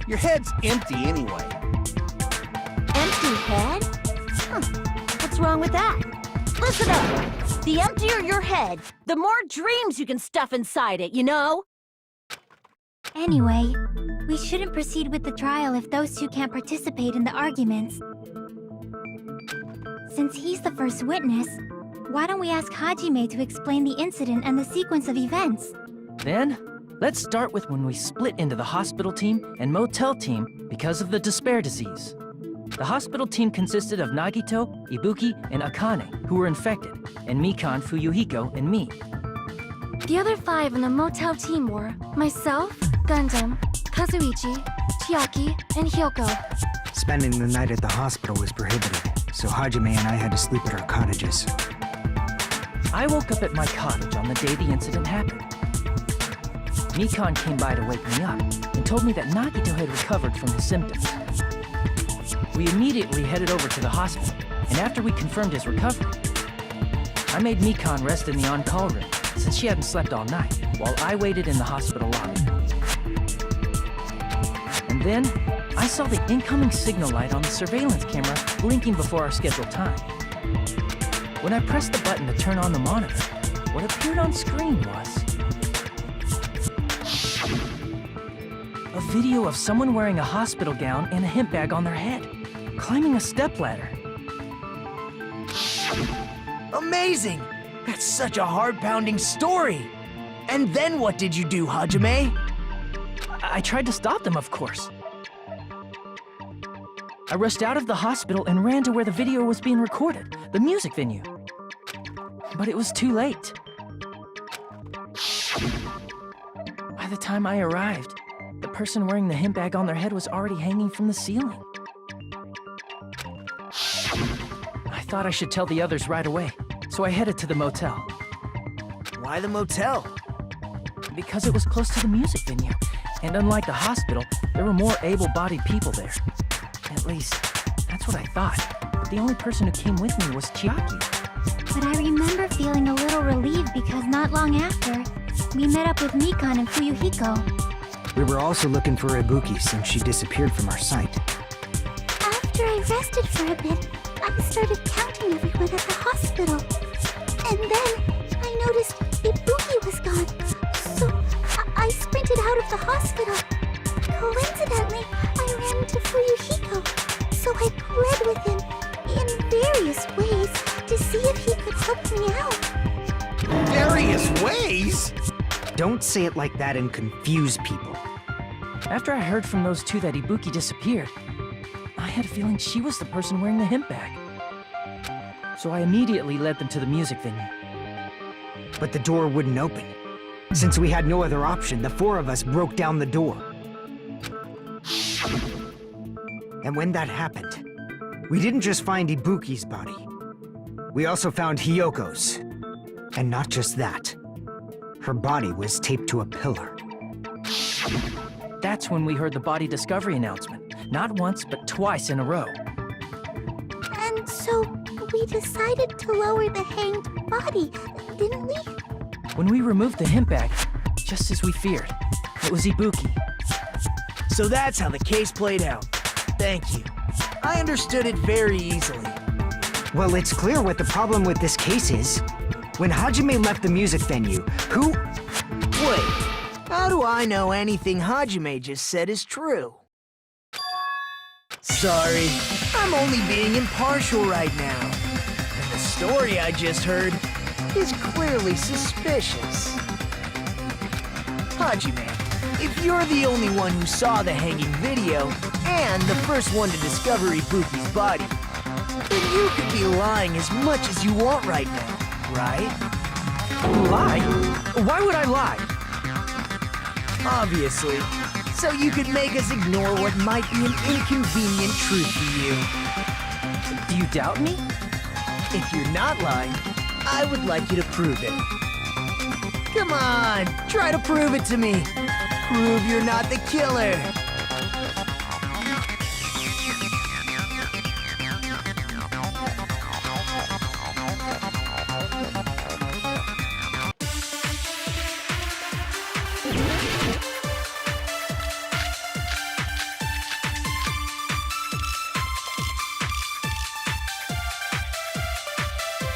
Your head's empty anyway. Empty head? Huh. What's wrong with that? Listen up! The emptier your head, the more dreams you can stuff inside it, you know? Anyway, we shouldn't proceed with the trial if those two can't participate in the arguments. Since he's the first witness, why don't we ask Hajime to explain the incident and the sequence of events? Then, let's start with when we split into the hospital team and motel team because of the despair disease. The hospital team consisted of Nagito, Ibuki, and Akane, who were infected, and Mikan, Fuyuhiko, and me. the other 5 in the motel team were myself, Gundam, Kazuichi, Chiaki, and Hyoko. Spending the night at the hospital was prohibited, so Hajime and I had to sleep at our cottages. I woke up at my cottage on the day the incident happened. Mikan came by to wake me up and told me that Nagito had recovered from his symptoms. We immediately headed over to the hospital, and after we confirmed his recovery, I made Mikan rest in the on-call room since she hadn't slept all night, while I waited in the hospital lobby. Then, I saw the incoming signal light on the surveillance camera blinking before our scheduled time. When I pressed the button to turn on the monitor, what appeared on screen was a video of someone wearing a hospital gown and a hemp bag on their head, climbing a stepladder. Amazing! That's such a heart-pounding story! And then what did you do, Hajime? I tried to stop them, of course. I rushed out of the hospital and ran to where the video was being recorded, the music venue. But it was too late. By the time I arrived, the person wearing the hemp bag on their head was already hanging from the ceiling. I thought I should tell the others right away, so I headed to the motel. Why the motel? Because it was close to the music venue, and unlike the hospital, there were more able-bodied people there. At least, that's what I thought. The only person who came with me was Chiaki. But I remember feeling a little relieved because not long after, we met up with Mikan and Fuyuhiko. We were also looking for Ibuki since she disappeared from our sight. After I rested for a bit, I started counting everyone at the hospital. And then I noticed Ibuki was gone. So I sprinted out of the hospital. Coincidentally, I ran into Fuyuhiko. So I pled with him in various ways to see if he could help me out. Various ways? Don't say it like that and confuse people. After I heard from those two that Ibuki disappeared, I had a feeling she was the person wearing the hemp bag. So I immediately led them to the music venue. But the door wouldn't open. Since we had no other option, the four of us broke down the door. And when that happened, we didn't just find Ibuki's body. We also found Hyoko's. And not just that. Her body was taped to a pillar. That's when we heard the body discovery announcement. Not once, but twice in a row. And so we decided to lower the hanged body, didn't we? When we removed the hemp bag, just as we feared, it was Ibuki. So that's how the case played out. Thank you. I understood it very easily. Well, it's clear what the problem with this case is. When Hajime left the music venue, who... Wait, how do I know anything Hajime just said is true? Sorry, I'm only being impartial right now. And the story I just heard is clearly suspicious. Hajime, if you're the only one who saw the hanging video, and the first one to discover Ibuki's body, then you could be lying as much as you want right now, right? Lie? Why would I lie? Obviously. So you could make us ignore what might be an inconvenient truth for you. Do you doubt me? If you're not lying, I would like you to prove it. Come on, try to prove it to me. Prove you're not the killer.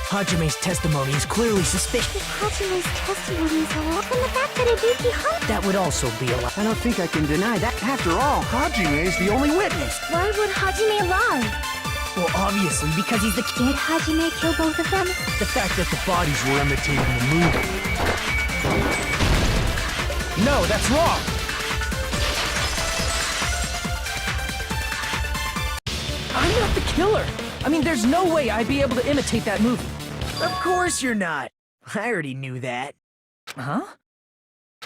Hajime's testimony is clearly suspicious. If Hajime's testimony is a lie, then the fact that Ibuki hung... That would also be a lie. I don't think I can deny that. After all, Hajime is the only witness. Why would Hajime lie? Well, obviously, because he's the kid. Did Hajime kill both of them? The fact that the bodies were imitating the movie. No, that's wrong! I'm not the killer! I mean, there's no way I'd be able to imitate that movie. Of course you're not. I already knew that. Huh?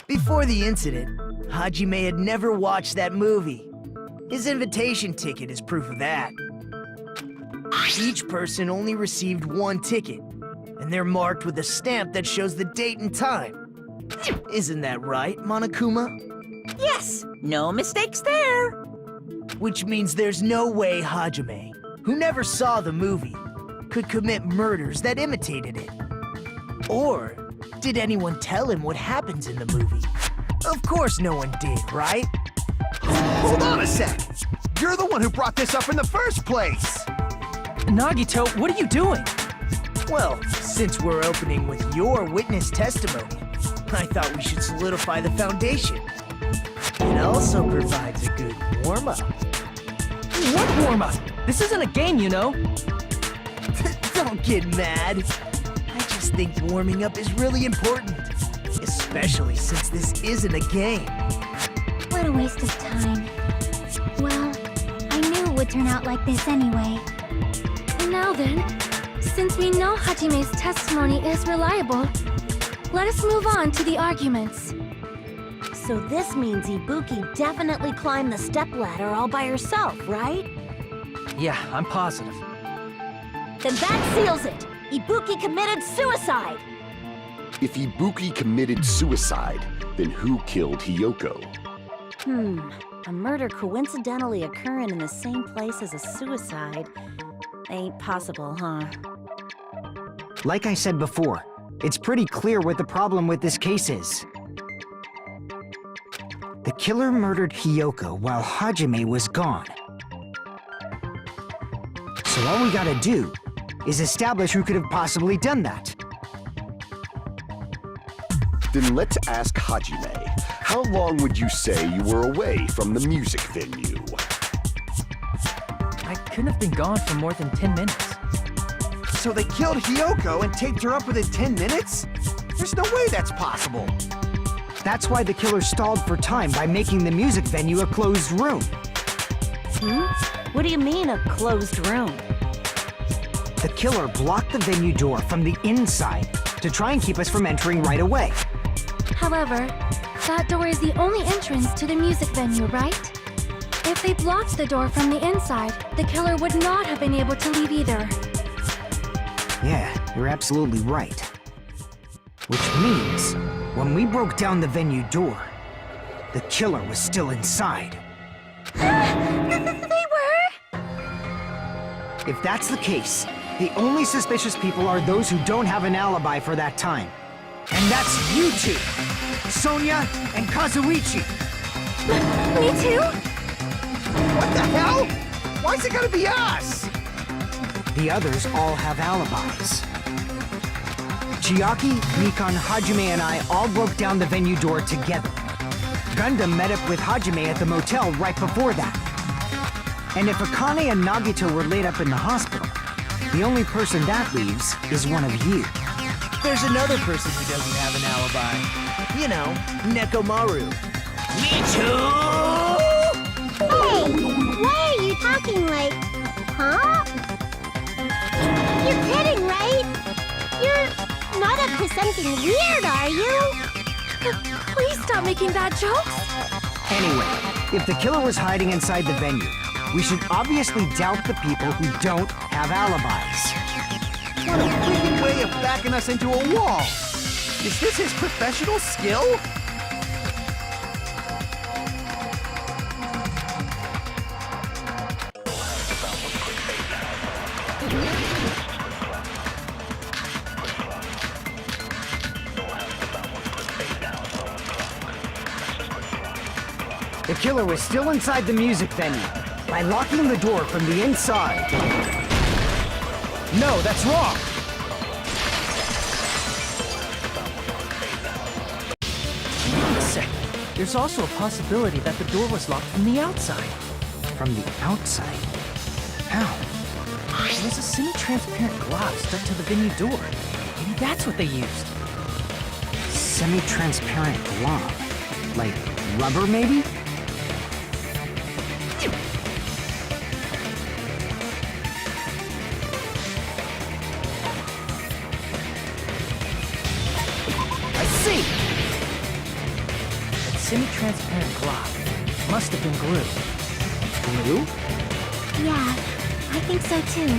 Before the incident, Hajime had never watched that movie. His invitation ticket is proof of that. Each person only received one ticket, and they're marked with a stamp that shows the date and time. Isn't that right, Monokuma? Yes, no mistakes there. Which means there's no way Hajime, who never saw the movie, could commit murders that imitated it. Or did anyone tell him what happens in the movie? Of course no one did, right? Hold on a sec! You're the one who brought this up in the first place! Nagito, what are you doing? Well, since we're opening with your witness testimony, I thought we should solidify the foundation. It also provides a good warm-up. What warm-up? This isn't a game, you know. Don't get mad. I just think warming up is really important. Especially since this isn't a game. What a waste of time. Well, I knew it would turn out like this anyway. Now then, since we know Hajime's testimony is reliable, let us move on to the arguments. So this means Ibuki definitely climbed the stepladder all by herself, right? Yeah, I'm positive. Then that seals it! Ibuki committed suicide! If Ibuki committed suicide, then who killed Hiyoko? A murder coincidentally occurring in the same place as a suicide. Ain't possible, huh? Like I said before, it's pretty clear what the problem with this case is. The killer murdered Hiyoko while Hajime was gone. So all we gotta do is establish who could have possibly done that. Then let's ask Hajime. How long would you say you were away from the music venue? I couldn't have been gone for more than 10 minutes. So they killed Hiyoko and taped her up within 10 minutes? There's no way that's possible. That's why the killer stalled for time by making the music venue a closed room. What do you mean, a closed room? The killer blocked the venue door from the inside to try and keep us from entering right away. However, that door is the only entrance to the music venue, right? If they blocked the door from the inside, the killer would not have been able to leave either. Yeah, you're absolutely right. Which means, when we broke down the venue door, the killer was still inside. They were? If that's the case, the only suspicious people are those who don't have an alibi for that time. And that's you two! Sonia and Kazuichi! Me too? What the hell? Why's it gotta be us? The others all have alibis. Chiaki, Mikan, Hajime, and I all broke down the venue door together. Gundam met up with Hajime at the motel right before that. And if Akane and Nagito were laid up in the hospital, the only person that leaves is one of you. There's another person who doesn't have an alibi. You know, Nekomaru. Me too! Hey, why are you talking like... Huh? You're kidding, right? You're not up to something weird, are you? Please stop making bad jokes. Anyway, if the killer was hiding inside the venue, we should obviously doubt the people who don't have alibis. What a freaking way of backing us into a wall! Is this his professional skill? The killer was still inside the music venue by locking the door from the inside. No, that's wrong! Wait a sec. There's also a possibility that the door was locked from the outside. From the outside? How? There was a semi-transparent glove stuck to the venue door. Maybe that's what they used. Semi-transparent glove? Like rubber, maybe? Semi-transparent glove. Must have been glue. Glue? Yeah, I think so too.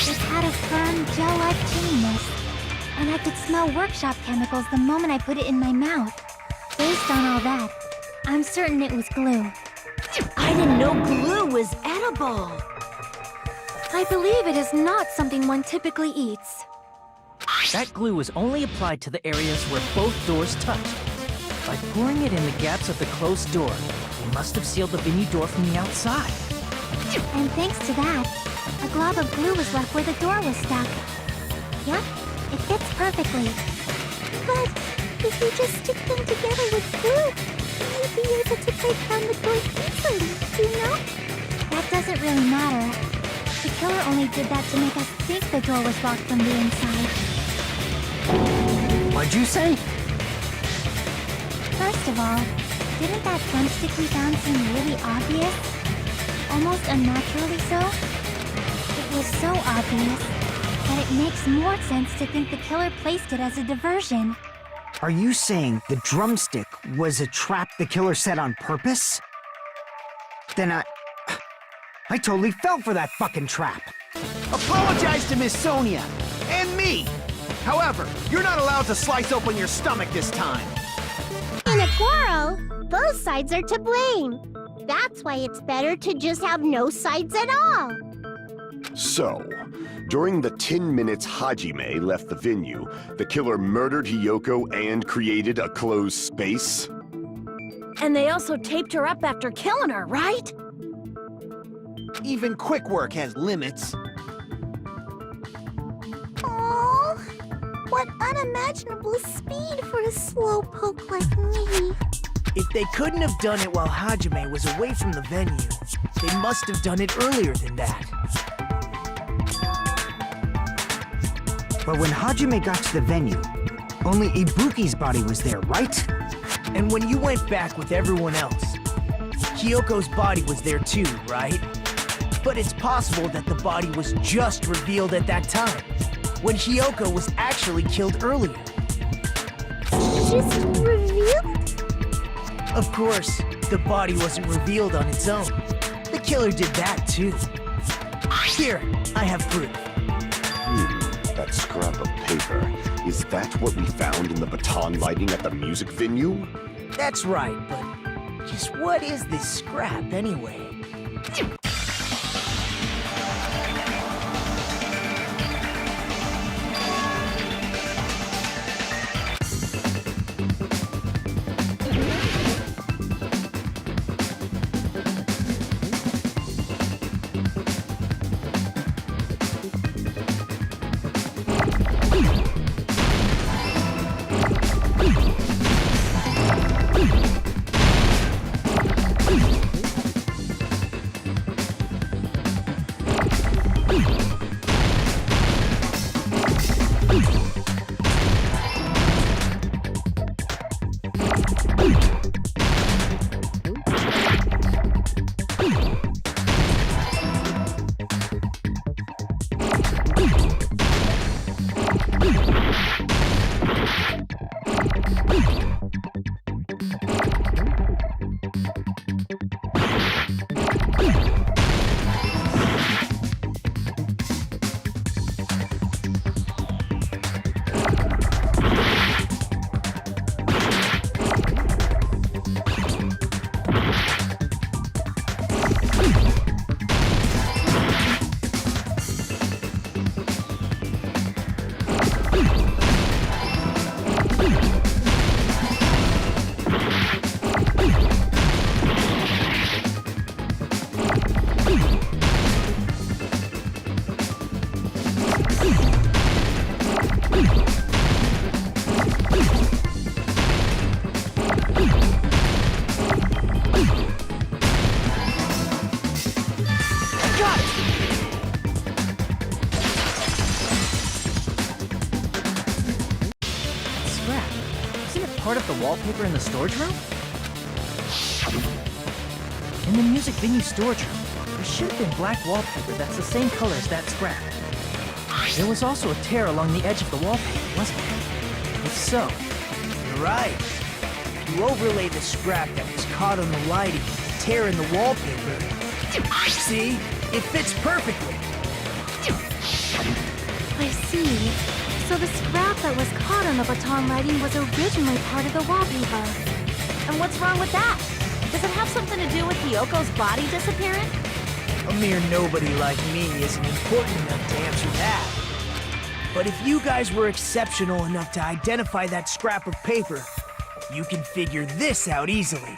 It had a firm, gel-like chilliness, and I could smell workshop chemicals the moment I put it in my mouth. Based on all that, I'm certain it was glue. I didn't know glue was edible. I believe it is not something one typically eats. That glue was only applied to the areas where both doors touched. By pouring it in the gaps of the closed door, They must have sealed the venue door from the outside. And thanks to that, a glob of glue was left where the door was stuck. Yep, it fits perfectly. But if you just stick them together with glue, you'd be able to break down the door easily, you know? That doesn't really matter. The killer only did that to make us think the door was locked from the inside. What'd you say? First of all, didn't that drumstick we found seem really obvious? Almost unnaturally so? It was so obvious that it makes more sense to think the killer placed it as a diversion. Are you saying the drumstick was a trap the killer set on purpose? Then I totally fell for that fucking trap. Apologize to Miss Sonia and me. However, you're not allowed to slice open your stomach this time. In a quarrel, both sides are to blame. That's why it's better to just have no sides at all. So, during the 10 minutes Hajime left the venue, the killer murdered Hiyoko and created a closed space? And they also taped her up after killing her, right? Even quick work has limits. Oh, what unimaginable speed for a slowpoke like me. If they couldn't have done it while Hajime was away from the venue, they must have done it earlier than that. But when Hajime got to the venue, only Ibuki's body was there, right? And when you went back with everyone else, Hiyoko's body was there too, right? But it's possible that the body was just revealed at that time, when Hiyoko was actually killed earlier. Just revealed? Of course, the body wasn't revealed on its own. The killer did that too. Here, I have proof. That scrap of paper. Is that what we found in the baton lighting at the music venue? That's right, but just what is this scrap anyway? Part of the wallpaper in the storage room? In the music venue storage room, there should have been black wallpaper that's the same color as that scrap. There was also a tear along the edge of the wallpaper, wasn't there? If so, You're right. You overlay the scrap that was caught on the lighting with the tear in the wallpaper. See? It fits perfectly. I see. So the scrap that was caught on the baton lighting was originally part of the wallpaper. And what's wrong with that? Does it have something to do with Hiyoko's body disappearing? A mere nobody like me isn't important enough to answer that. But if you guys were exceptional enough to identify that scrap of paper, you can figure this out easily.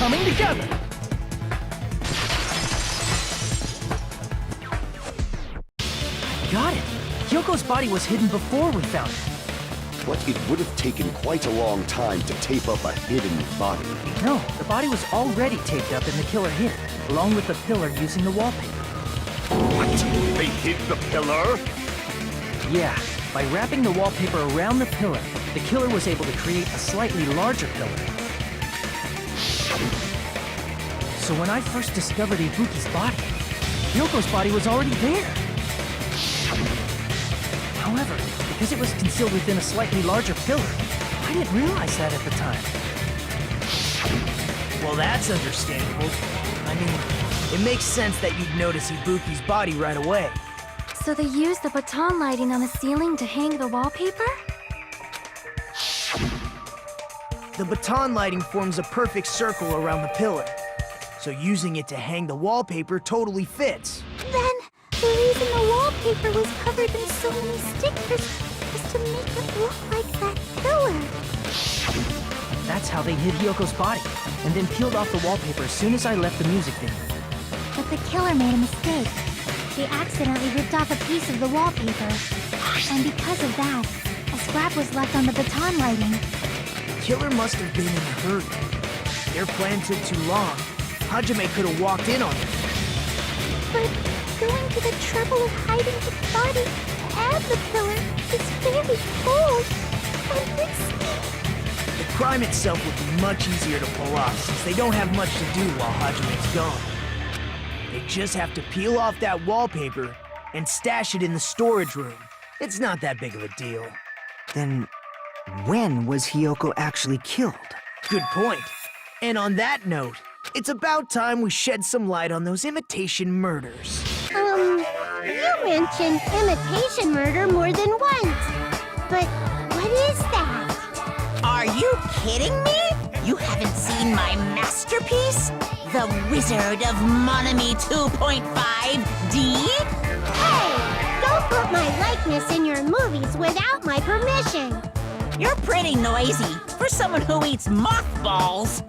coming together! Got it! Hyoko's body was hidden before we found it. But it would have taken quite a long time to tape up a hidden body. No, the body was already taped up and the killer hid it, along with the pillar using the wallpaper. What? They hid the pillar? Yeah, by wrapping the wallpaper around the pillar, the killer was able to create a slightly larger pillar. So when I first discovered Ibuki's body, Hyoko's body was already there. However, because it was concealed within a slightly larger pillar, I didn't realize that at the time. Well, that's understandable. I mean, it makes sense that you'd notice Ibuki's body right away. So they used the baton lighting on the ceiling to hang the wallpaper? The baton lighting forms a perfect circle around the pillar. So using it to hang the wallpaper totally fits. Then, the reason the wallpaper was covered in so many stickers was to make it look like that pillar. That's how they hid Hyoko's body, and then peeled off the wallpaper as soon as I left the music venue. But the killer made a mistake. They accidentally ripped off a piece of the wallpaper. And because of that, a scrap was left on the baton lighting. The killer must have been in a hurry. Their plan took too long. Hajime could have walked in on it. But going to the trouble of hiding the body and the pillar is very bold and risky. The crime itself would be much easier to pull off since they don't have much to do while Hajime's gone. They just have to peel off that wallpaper and stash it in the storage room. It's not that big of a deal. Then, when was Hyoko actually killed? Good point. And on that note, it's about time we shed some light on those imitation murders. You mentioned imitation murder more than once. But what is that? Are you kidding me? You haven't seen my masterpiece? The Wizard of Monami 2.5D? Hey! Don't put my likeness in your movies without my permission. You're pretty noisy for someone who eats mothballs.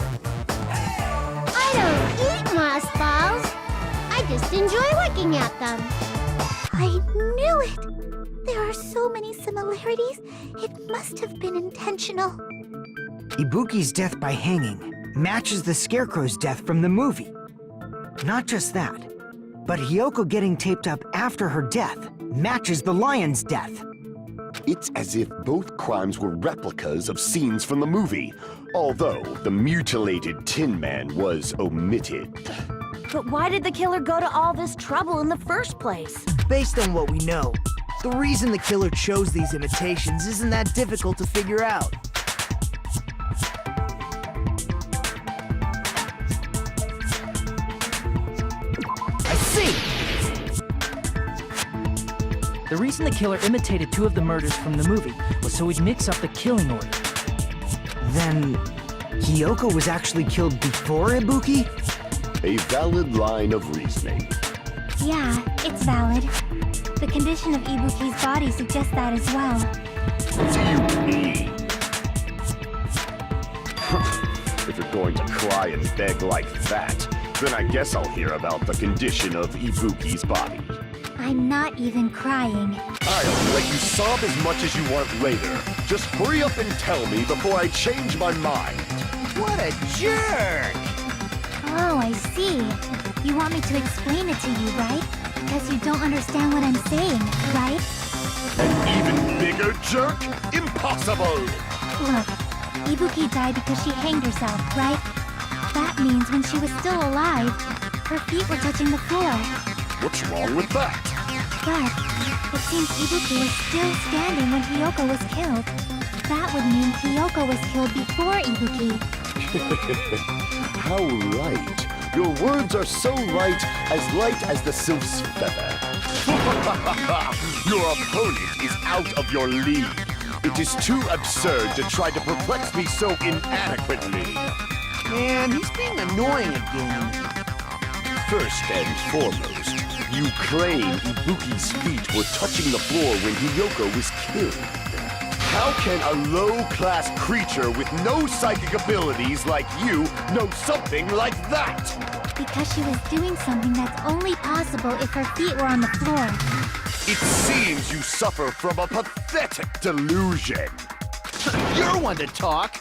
I don't eat mothballs. I just enjoy looking at them. I knew it! There are so many similarities, it must have been intentional. Ibuki's death by hanging matches the Scarecrow's death from the movie. Not just that, but Hyoko getting taped up after her death matches the lion's death. It's as if both crimes were replicas of scenes from the movie, although the mutilated Tin Man was omitted. But why did the killer go to all this trouble in the first place? Based on what we know, the reason the killer chose these imitations isn't that difficult to figure out. I see! The reason the killer imitated 2 of the murders from the movie was so he'd mix up the killing order. Then, Hyoko was actually killed before Ibuki? A valid line of reasoning. Yeah, it's valid. The condition of Ibuki's body suggests that as well. If you're going to cry and beg like that, then I guess I'll hear about the condition of Ibuki's body. I'm not even crying. I'll let you sob as much as you want later. Just hurry up and tell me before I change my mind. What a jerk! Oh, I see. You want me to explain it to you, right? Because you don't understand what I'm saying, right? An even bigger jerk? Impossible! Look, Ibuki died because she hanged herself, right? That means when she was still alive, her feet were touching the floor. What's wrong with that? But it seems Ibuki was still standing when Hyoko was killed. That would mean Hyoko was killed before Ibuki. How right. Your words are so light as the sylph's feather. Your opponent is out of your league. It is too absurd to try to perplex me so inadequately. Man, he's being annoying again. First and foremost, you claim Ibuki's feet were touching the floor when Hyoko was killed. How can a low-class creature with no psychic abilities like you know something like that? Because she was doing something that's only possible if her feet were on the floor. It seems you suffer from a pathetic delusion. You're one to talk.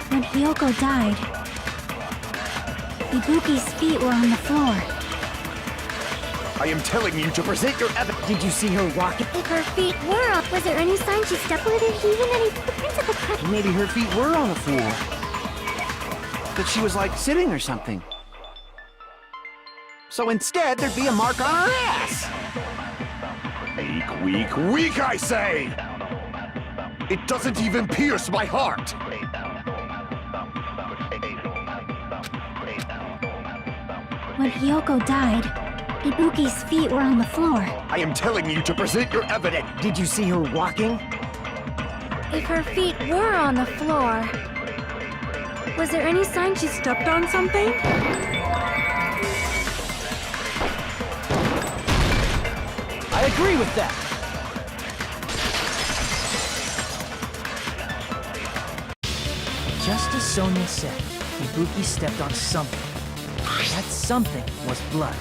When Hiyoko died, Ibuki's feet were on the floor. I am telling you to present your evidence. Did you see her walking? If her feet were up, was there any sign she stepped with it, even any footprints of the cut? Maybe her feet were on the floor. But she was like sitting or something. So instead, there'd be a mark on her ass. Weak, weak, I say! It doesn't even pierce my heart! When Hiyoko died, Ibuki's feet were on the floor. I am telling you to present your evidence! Did you see her walking? If her feet were on the floor, was there any sign she stepped on something? I agree with that. Just as Sonia said, Ibuki stepped on something. That something was blood.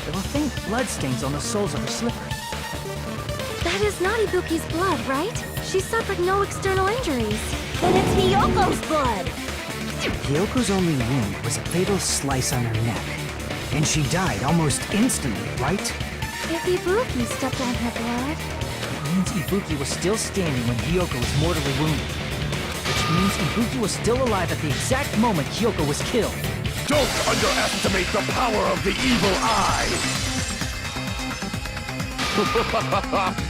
There were faint bloodstains on the soles of her slippers. That is not Ibuki's blood, right? She suffered no external injuries. Then it's Hiyoko's blood! Hiyoko's only wound was a fatal slice on her neck. And she died almost instantly, right? If Ibuki stepped on her blood... It means Ibuki was still standing when Hiyoko was mortally wounded. Which means Ibuki was still alive at the exact moment Hiyoko was killed. Don't underestimate the power of the evil eye!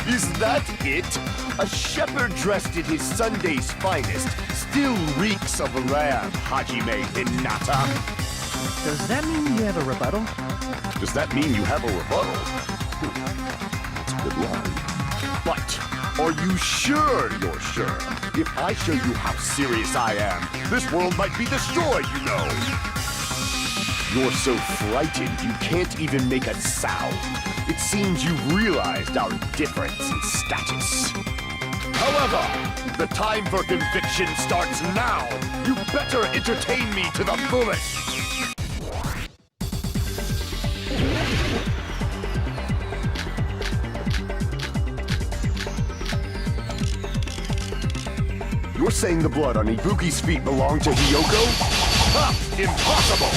Is that it? A shepherd dressed in his Sunday's finest still reeks of lamb, Hajime Hinata. Does that mean you have a rebuttal? Does that mean you have a rebuttal? That's a good line. But are you sure you're sure? If I show you how serious I am, this world might be destroyed, you know. You're so frightened you can't even make a sound. It seems you've realized our difference in status. However, the time for conviction starts now. You better entertain me to the fullest. You're saying the blood on Ibuki's feet belonged to Hiyoko? Ha! Impossible!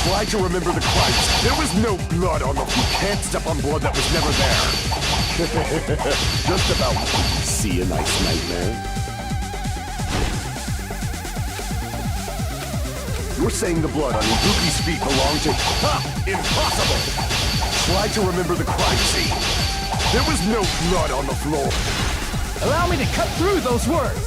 Try to remember the crimes. There was no blood on the floor. You can't step on blood that was never there. Just about. See a nice nightmare? You're saying the blood on Ibuki's feet belonged to... Ha! Impossible! Try to remember the crime scene. There was no blood on the floor. Allow me to cut through those words!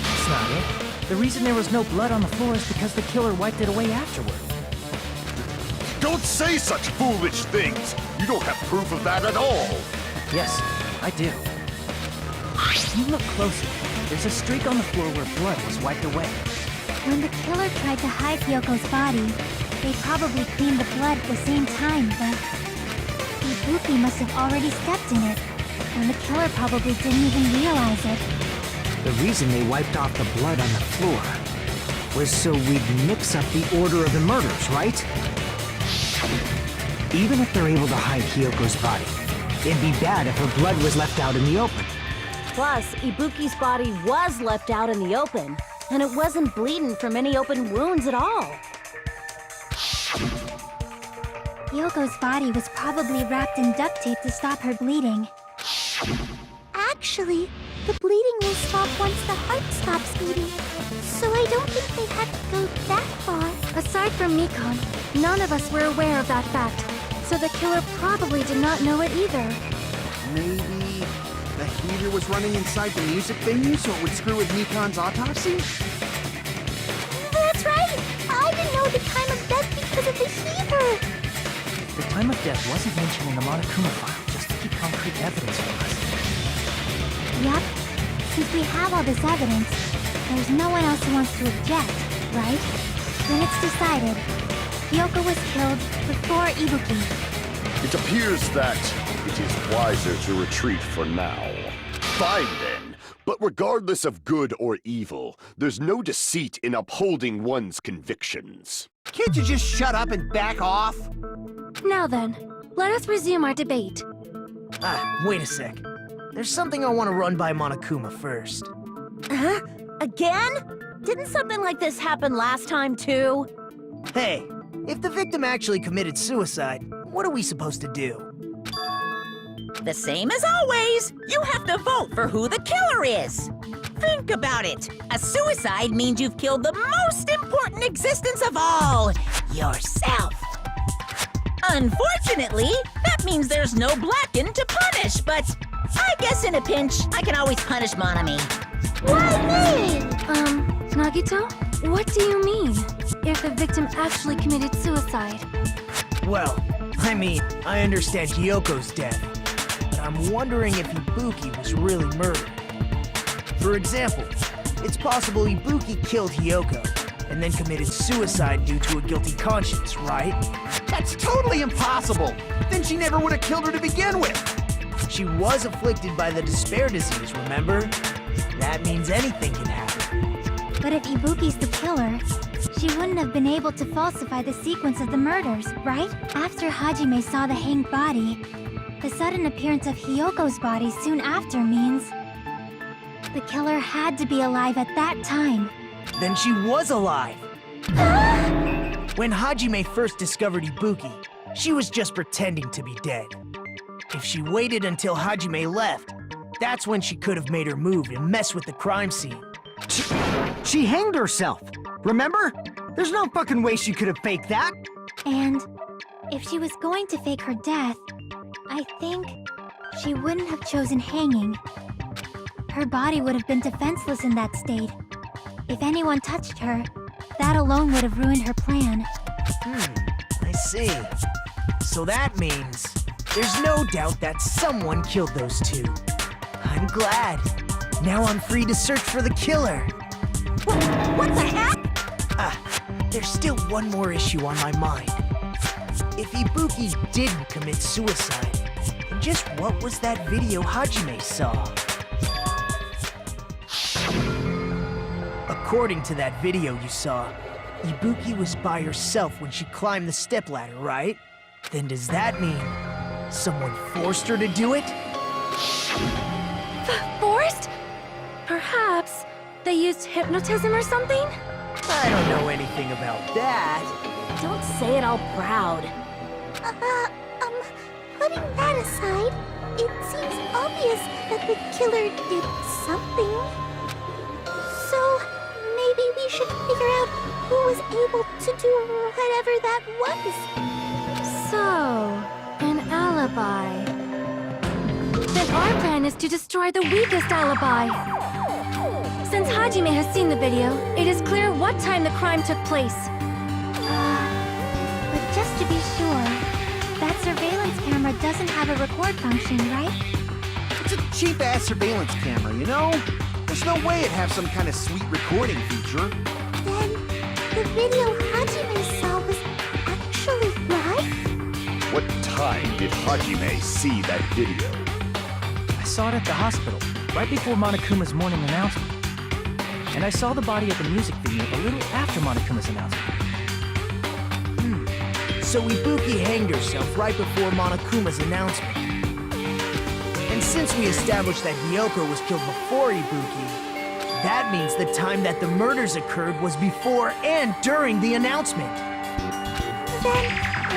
That's not it. The reason there was no blood on the floor is because the killer wiped it away afterward. Don't say such foolish things! You don't have proof of that at all! Yes, I do. If you look closely, there's a streak on the floor where blood was wiped away. When the killer tried to hide Hyoko's body, they probably cleaned the blood at the same time, but Ibuki must have already stepped in it, and the killer probably didn't even realize it. The reason they wiped off the blood on the floor was so we'd mix up the order of the murders, right? Even if they're able to hide Hyoko's body, it'd be bad if her blood was left out in the open. Plus, Ibuki's body was left out in the open, and it wasn't bleeding from any open wounds at all. Hyoko's body was probably wrapped in duct tape to stop her bleeding. Actually, the bleeding will stop once the heart stops beating. So I don't think they had to go that far. Aside from Mikon, none of us were aware of that fact, so the killer probably did not know it either. Maybe the heater was running inside the music venue so it would screw with Mikon's autopsy? That's right! I didn't know the time of death because of the heater! The time time of death wasn't mentioned in the Monokuma file just to keep concrete evidence for us. Yep. Since we have all this evidence, there's no one else who wants to object, right? Then it's decided. Kyoko was killed before Ibuki. It appears that it is wiser to retreat for now. Fine then. But regardless of good or evil, there's no deceit in upholding one's convictions. Can't you just shut up and back off? Now then, let us resume our debate. Wait a sec. There's something I want to run by Monokuma first. Huh? Again? Didn't something like this happen last time, too? Hey, if the victim actually committed suicide, what are we supposed to do? The same as always. You have to vote for who the killer is. Think about it. A suicide means you've killed the most important existence of all, yourself. Unfortunately, that means there's no Blacken to punish, but I guess in a pinch, I can always punish Monami. Why me? Nagito? What do you mean? If the victim actually committed suicide? Well, I understand Hyoko's death, but I'm wondering if Ibuki was really murdered. For example, it's possible Ibuki killed Hyoko, and then committed suicide due to a guilty conscience, right? That's totally impossible! Then she never would have killed her to begin with! She was afflicted by the despair disease, remember? That means anything can happen. But if Ibuki's the killer, she wouldn't have been able to falsify the sequence of the murders, right? After Hajime saw the hanged body, the sudden appearance of Hyoko's body soon after means the killer had to be alive at that time. Then she was alive! When Hajime first discovered Ibuki, she was just pretending to be dead. If she waited until Hajime left, that's when she could have made her move and mess with the crime scene. She hanged herself, remember? There's no fucking way she could have faked that. And if she was going to fake her death, I think she wouldn't have chosen hanging. Her body would have been defenseless in that state. If anyone touched her, that alone would have ruined her plan. I see. So that means there's no doubt that someone killed those two. I'm glad. Now I'm free to search for the killer. What the heck? There's still one more issue on my mind. If Ibuki didn't commit suicide, then just what was that video Hajime saw? According to that video you saw, Ibuki was by herself when she climbed the stepladder, right? Then does that mean someone forced her to do it? Forced? Perhaps they used hypnotism or something? I don't know anything about that. Don't say it all proud. Putting that aside, it seems obvious that the killer did something. So, maybe we should figure out who was able to do whatever that was. So, an alibi. Then our plan is to destroy the weakest alibi. Since Hajime has seen the video, it is clear what time the crime took place. But just to be sure, that surveillance camera doesn't have a record function, right? It's a cheap-ass surveillance camera, you know? There's no way it'd have some kind of sweet recording feature. Then, the video Hajime saw was actually live? What time did Hajime see that video? I saw it at the hospital, right before Monokuma's morning announcement. And I saw the body at the music video a little after Monokuma's announcement. So Ibuki hanged herself right before Monokuma's announcement. And since we established that Hyoko was killed before Ibuki, that means the time that the murders occurred was before and during the announcement. Then,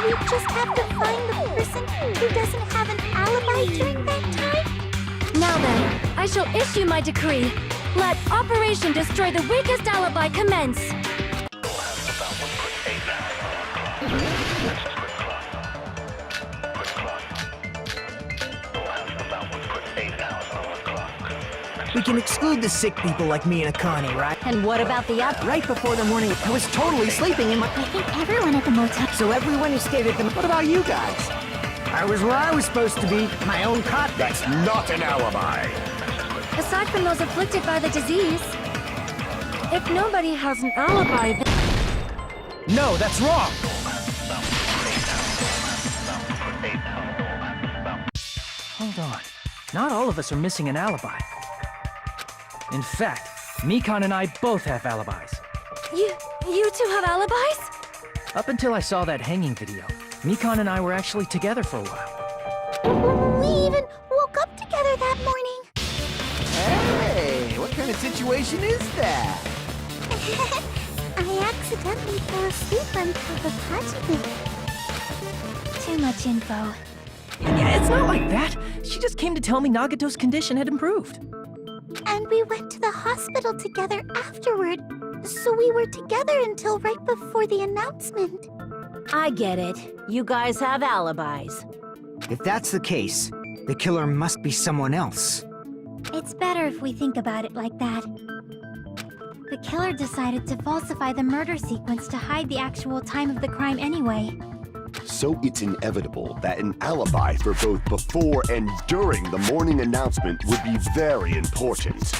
we just have to find the person who doesn't have an alibi during that time? Now then, I shall issue my decree. Let Operation Destroy the Weakest Alibi commence. We can exclude the sick people like me and Akane, right? And what about the other? Right before the morning, I was totally sleeping in my... I think everyone at the motel... So everyone who stayed at the... What about you guys? I was where I was supposed to be, my own cockpit. That's not an alibi. Aside from those afflicted by the disease, if nobody has an alibi, then... No, that's wrong! Hold on. Not all of us are missing an alibi. In fact, Mikan and I both have alibis. You two have alibis? Up until I saw that hanging video, Mikan and I were actually together for a while. We even woke up together that morning. Hey, what kind of situation is that? I accidentally fell asleep until the party. Too much info. Yeah, it's not like that. She just came to tell me Nagato's condition had improved. And we went to the hospital together afterward. So we were together until right before the announcement. I get it. You guys have alibis. If that's the case, the killer must be someone else. It's better if we think about it like that. The killer decided to falsify the murder sequence to hide the actual time of the crime anyway. So it's inevitable that an alibi for both before and during the morning announcement would be very important.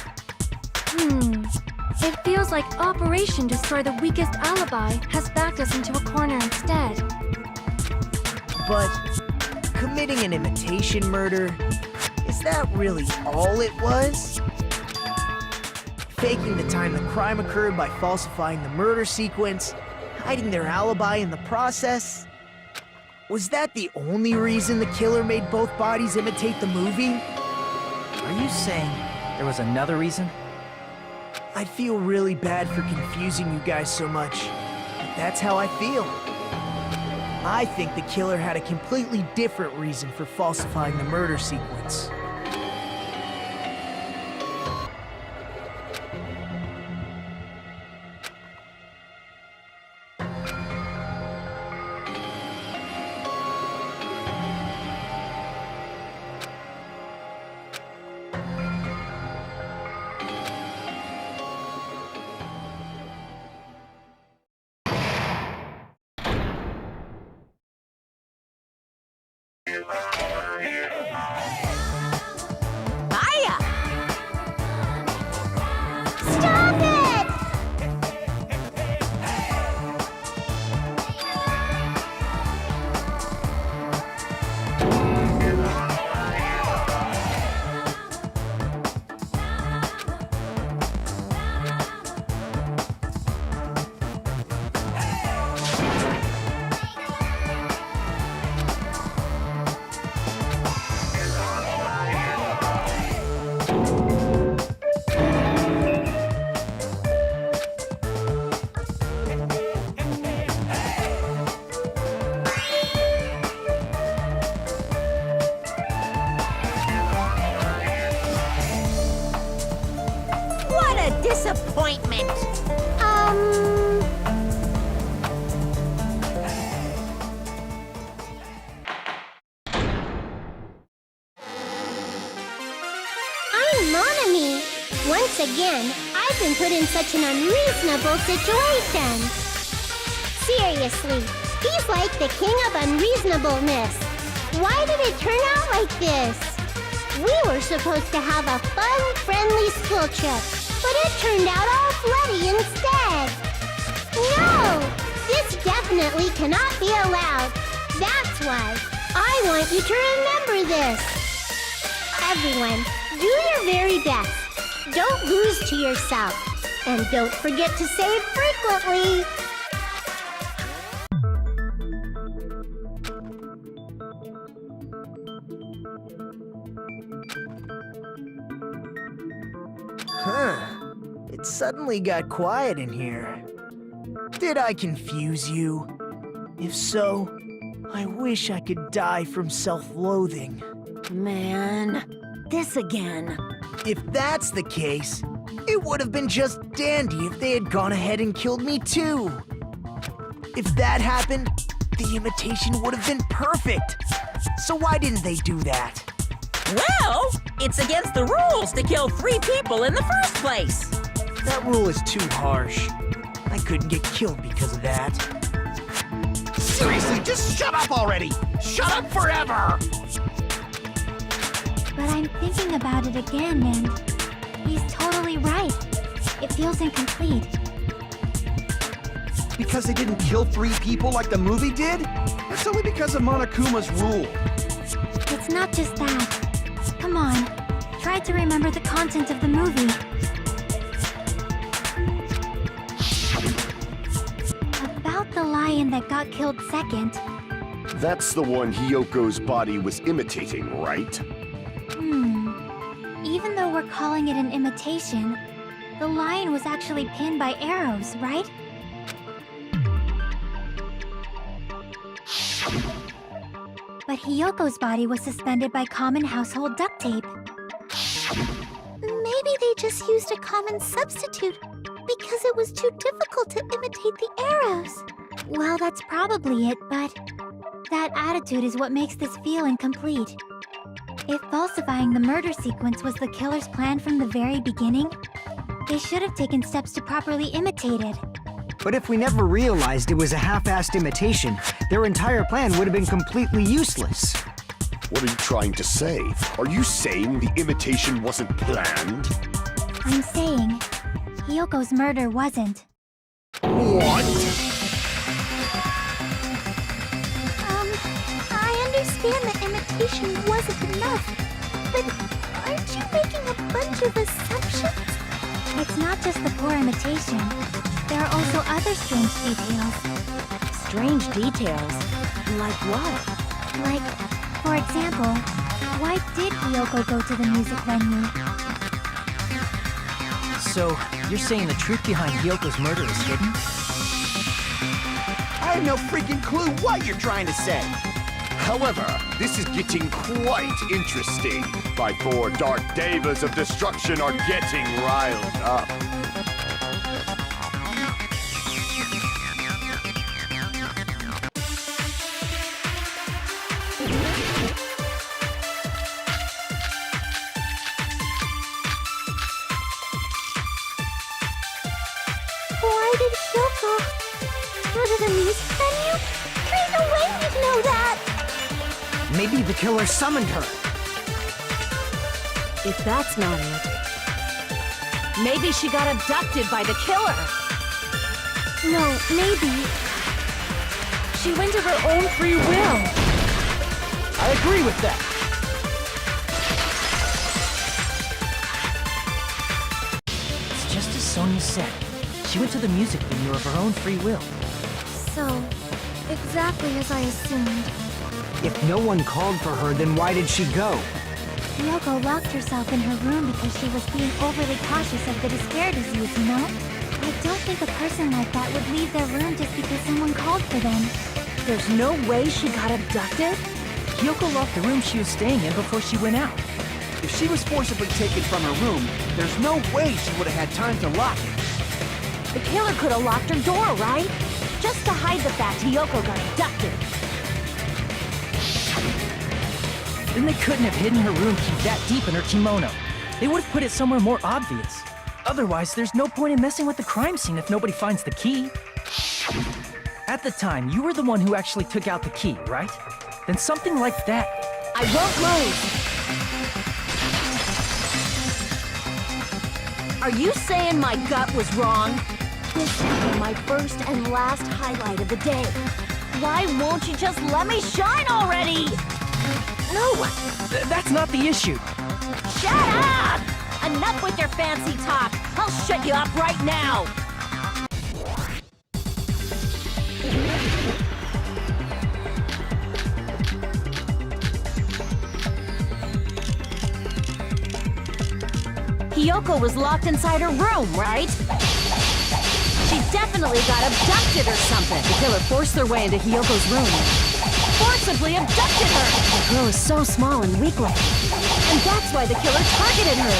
It feels like Operation Destroy the Weakest Alibi has backed us into a corner instead. But committing an imitation murder, is that really all it was? Faking the time the crime occurred by falsifying the murder sequence, hiding their alibi in the process? Was that the only reason the killer made both bodies imitate the movie? Are you saying there was another reason? I feel really bad for confusing you guys so much, but that's how I feel. I think the killer had a completely different reason for falsifying the murder sequence. Hiya! Stop it! What a disappointment! I'm Monami. Once again, I've been put in such an unreasonable situation. Seriously, he's like the king of unreasonableness. Why did it turn out like this? We were supposed to have a fun, friendly school trip, but it turned out all bloody instead. No! This definitely cannot be allowed. That's why I want you to remember this. Everyone, do your very best. Don't lose to yourself. And don't forget to save frequently. Huh. It suddenly got quiet in here. Did I confuse you? If so, I wish I could die from self-loathing. Man, this again. If that's the case, it would have been just dandy if they had gone ahead and killed me too. If that happened, the imitation would have been perfect. So why didn't they do that? Well, it's against the rules to kill 3 people in the first place. That rule is too harsh. I couldn't get killed because of that. Seriously, Seriously, just shut up already! Shut up forever! But I'm thinking about it again, and he's totally right. It feels incomplete. Because they didn't kill 3 people like the movie did? It's only because of Monokuma's rule. It's not just that. Come on, try to remember the content of the movie. About the lion that got killed second. That's the one Hyoko's body was imitating, right? Even though we're calling it an imitation, the lion was actually pinned by arrows, right? But Hyoko's body was suspended by common household duct tape. Maybe they just used a common substitute because it was too difficult to imitate the arrows. Well, that's probably it, but that attitude is what makes this feel incomplete. If falsifying the murder sequence was the killer's plan from the very beginning, they should have taken steps to properly imitate it. But if we never realized it was a half-assed imitation, their entire plan would have been completely useless. What are you trying to say? Are you saying the imitation wasn't planned? I'm saying, Hyoko's murder wasn't. What? I understand that imitation wasn't enough, but aren't you making a bunch of assumptions? It's not just the poor imitation. There are also other strange details. Strange details? Like what? Like, for example, why did Hyoko go to the music venue? So, you're saying the truth behind Hyoko's murder is hidden? I have no freaking clue what you're trying to say. However, this is getting quite interesting. My 4 dark devas of destruction are getting riled up. Why did Hyoko go to the music venue? There's no way we'd know that! Maybe the killer summoned her. If that's not it, maybe she got abducted by the killer. No, maybe. She went of her own free will. I agree with that. It's just as Sonia said. She went to the music venue of her own free will. So, exactly as I assumed. If no one called for her, then why did she go? Hyoko locked herself in her room because she was being overly cautious of the despair disease, you know? I don't think a person like that would leave their room just because someone called for them. There's no way she got abducted? Hyoko locked the room she was staying in before she went out. If she was forcibly taken from her room, there's no way she would have had time to lock it. The killer could have locked her door, right? Just to hide the fact Hyoko got abducted. Then they couldn't have hidden her room key that deep in her kimono. They would have put it somewhere more obvious. Otherwise, there's no point in messing with the crime scene if nobody finds the key. At the time, you were the one who actually took out the key, right? Then something like that. I won't lose. Are you saying my gut was wrong? This will be my first and last highlight of the day. Why won't you just let me shine already? No! That's not the issue. Shut up! Enough with your fancy talk. I'll shut you up right now. Hyoko was locked inside her room, right? She definitely got abducted or something. The killer forced their way into Hyoko's room. Forcibly abducted her! The girl is so small and weak-looking. And that's why the killer targeted her.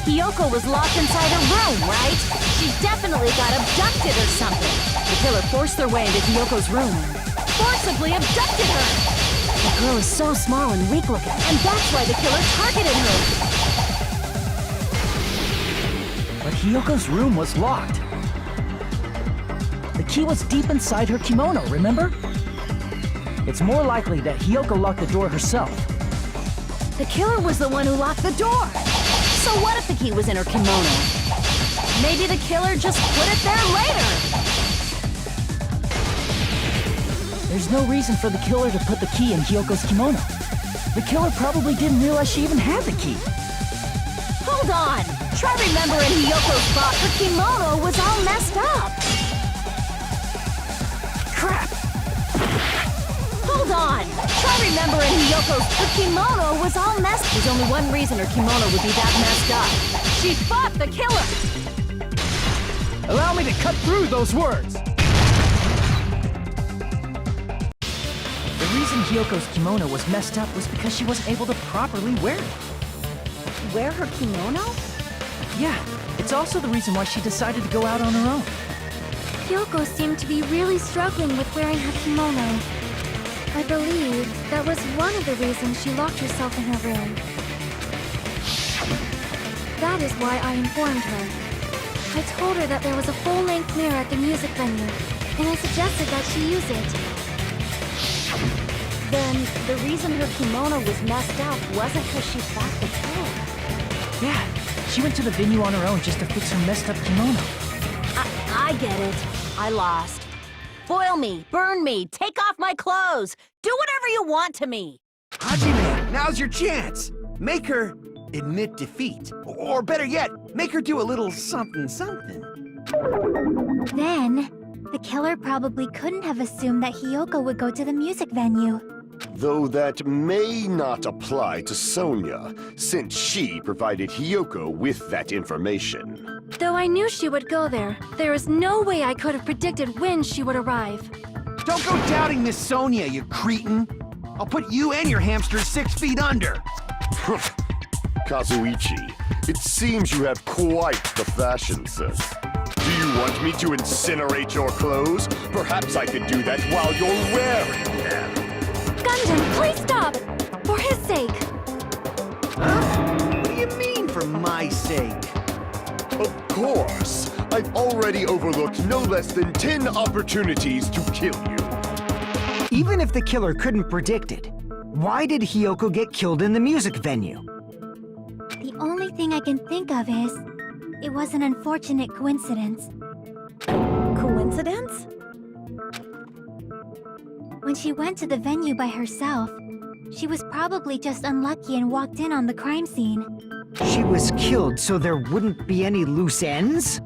Hyoko was locked inside her room, right? She definitely got abducted or something. The killer forced their way into Hyoko's room. Forcibly abducted her! The girl is so small and weak-looking. And that's why the killer targeted her. But Hyoko's room was locked. The key was deep inside her kimono, remember? It's more likely that Hiyoko locked the door herself. The killer was the one who locked the door. So what if the key was in her kimono? Maybe the killer just put it there later. There's no reason for the killer to put the key in Hiyoko's kimono. The killer probably didn't realize she even had the key. Hold on! Try remembering Hiyoko's spot. Her kimono was all messed up. Crap! Hold on! Try remembering her kimono was all messed. There's only one reason her kimono would be that messed up. She fought the killer! Allow me to cut through those words! The reason Hiyoko's kimono was messed up was because she wasn't able to properly wear it. Wear her kimono? Yeah, it's also the reason why she decided to go out on her own. Kyoko seemed to be really struggling with wearing her kimono. I believe that was one of the reasons she locked herself in her room. That is why I informed her. I told her that there was a full-length mirror at the music venue, and I suggested that she use it. Then, the reason her kimono was messed up wasn't because she fought the killer. Yeah, she went to the venue on her own just to fix her messed up kimono. I get it. I lost. Boil me, burn me, take off my clothes. Do whatever you want to me. Hajime, now's your chance. Make her admit defeat. Or better yet, make her do a little something. Then, the killer probably couldn't have assumed that Hiyoko would go to the music venue. Though that may not apply to Sonia, since she provided Hiyoko with that information. Though I knew she would go there, there is no way I could have predicted when she would arrive. Don't go doubting Miss Sonia, you cretin. I'll put you and your hamster 6 feet under. Kazuichi, it seems you have quite the fashion sense. Do you want me to incinerate your clothes? Perhaps I could do that while you're wearing them. Gundam, please stop! For his sake! Huh? What do you mean, for my sake? Of course! I've already overlooked no less than 10 opportunities to kill you. Even if the killer couldn't predict it, why did Hiyoko get killed in the music venue? The only thing I can think of is, it was an unfortunate coincidence. Coincidence? When she went to the venue by herself, she was probably just unlucky and walked in on the crime scene. She was killed so there wouldn't be any loose ends?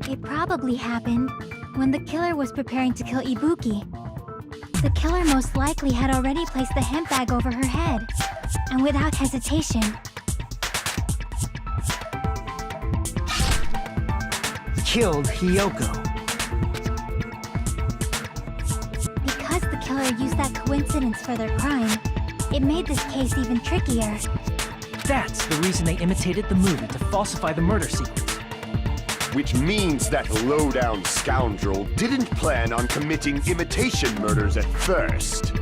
It probably happened when the killer was preparing to kill Ibuki. The killer most likely had already placed the hemp bag over her head, and without hesitation, killed Hiyoko. Because the killer used that coincidence for their crime, it made this case even trickier. That's the reason they imitated the movie to falsify the murder sequence. Which means that low-down scoundrel didn't plan on committing imitation murders at first.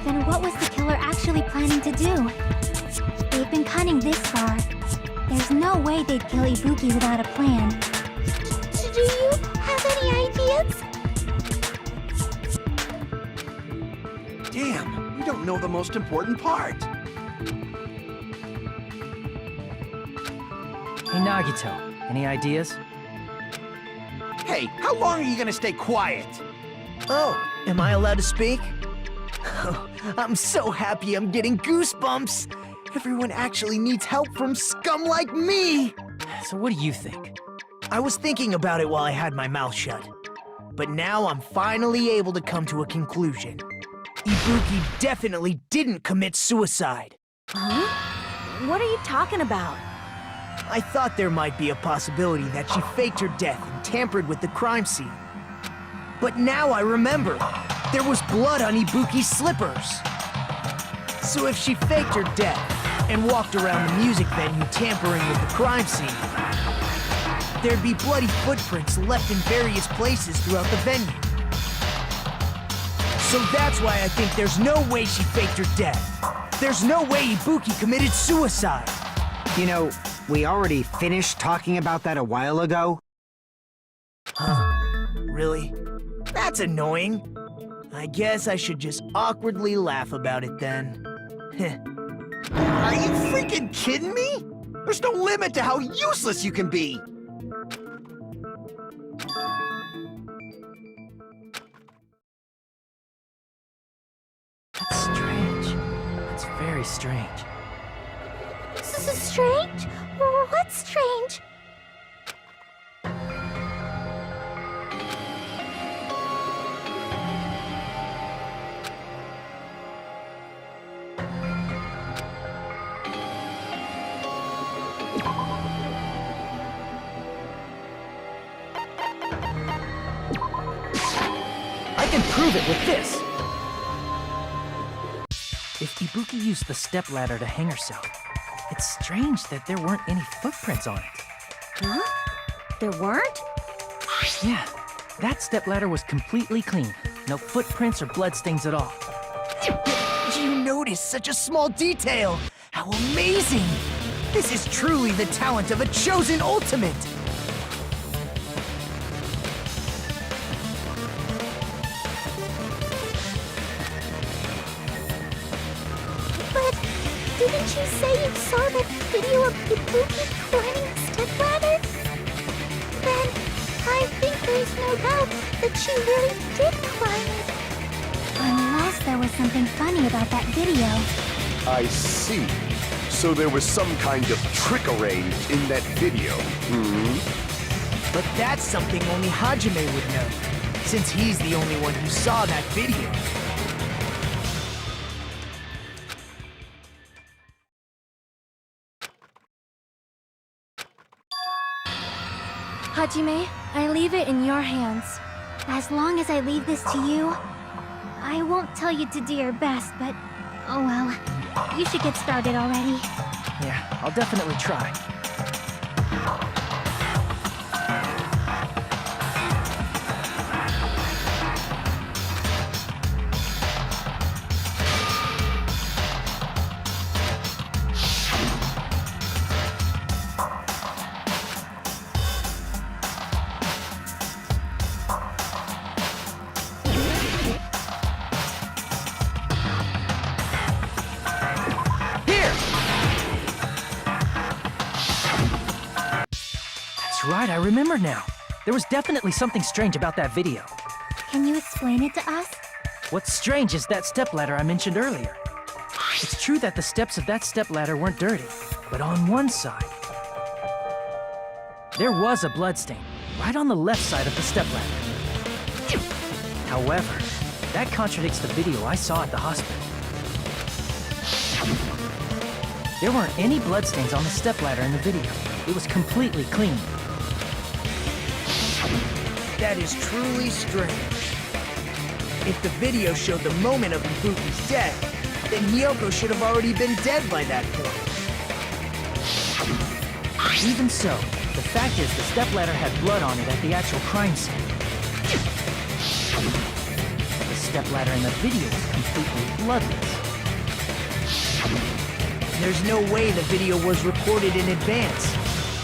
Then what was the killer actually planning to do? They've been cunning this far. There's no way they'd kill Ibuki without a plan. Do you have any ideas? Damn, you don't know the most important part. Hey, Nagito, any ideas? Hey, how long are you gonna stay quiet? Oh, am I allowed to speak? Oh, I'm so happy I'm getting goosebumps. Everyone actually needs help from scum like me. So what do you think? I was thinking about it while I had my mouth shut. But now I'm finally able to come to a conclusion. Ibuki definitely didn't commit suicide. Huh? What are you talking about? I thought there might be a possibility that she faked her death and tampered with the crime scene. But now I remember, there was blood on Ibuki's slippers. So if she faked her death and walked around the music venue tampering with the crime scene, there'd be bloody footprints left in various places throughout the venue. So that's why I think there's no way she faked her death. There's no way Ibuki committed suicide. You know, we already finished talking about that a while ago. Huh? Really? That's annoying. I guess I should just awkwardly laugh about it then. Are you freaking kidding me? There's no limit to how useless you can be! That's strange. That's very strange. This is strange? What's strange? I can prove it with this! If Ibuki used the stepladder to hang herself, it's strange that there weren't any footprints on it. Huh? There weren't? Yeah, that stepladder was completely clean. No footprints or bloodstains at all. You noticed such a small detail! How amazing! This is truly the talent of a chosen ultimate! But didn't you say you saw that video of Ibuki climbing the stepladder? Then I think there's no doubt that she really did climb it. Unless there was something funny about that video. I see. So there was some kind of trick arranged in that video, But that's something only Hajime would know, since he's the only one who saw that video. Hajime, I leave it in your hands. As long as I leave this to you, I won't tell you to do your best, but oh well. You should get started already. Yeah, I'll definitely try. Right, I remember now. There was definitely something strange about that video. Can you explain it to us? What's strange is that stepladder I mentioned earlier. It's true that the steps of that stepladder weren't dirty, but on one side, there was a bloodstain, right on the left side of the stepladder. However, that contradicts the video I saw at the hospital. There weren't any bloodstains on the stepladder in the video. It was completely clean. That is truly strange. If the video showed the moment of Ibuki's death, then Hiyoko should have already been dead by that point. Even so, the fact is the stepladder had blood on it at the actual crime scene. The stepladder in the video was completely bloodless. There's no way the video was recorded in advance.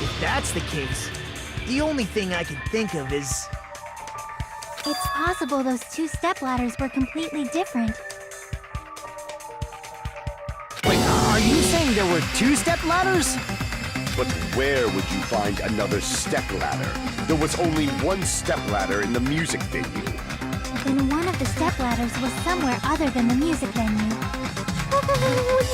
If that's the case, the only thing I can think of is... It's possible those two stepladders were completely different. Wait, are you saying there were two stepladders? But where would you find another stepladder? There was only one stepladder in the music venue. Then one of the stepladders was somewhere other than the music venue. What do you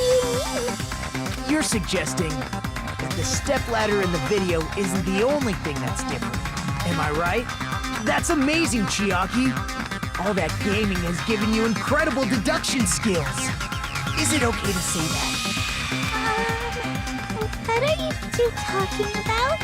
mean? You're suggesting that the stepladder in the video isn't the only thing that's different. Am I right? That's amazing, Chiaki! All that gaming has given you incredible deduction skills. Is it okay to say that? What are you two talking about?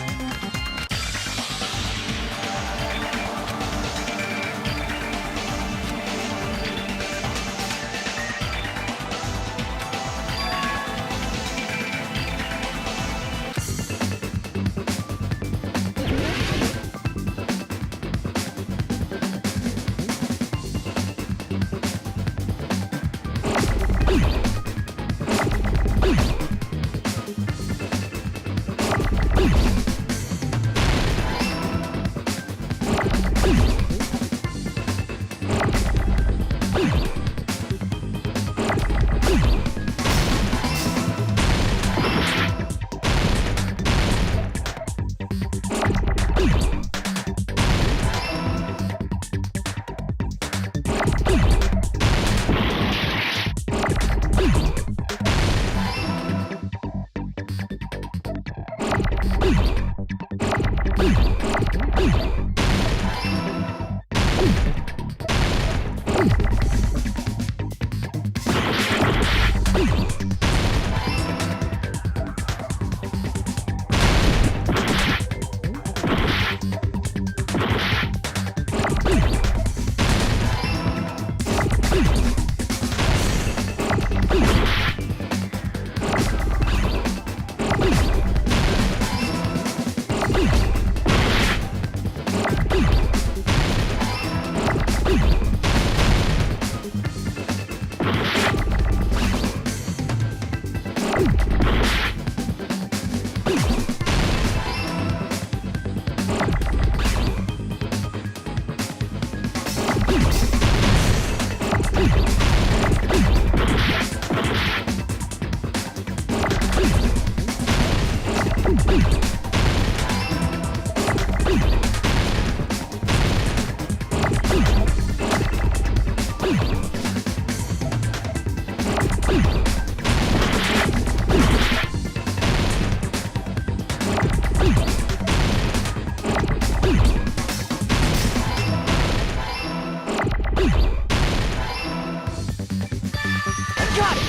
got it!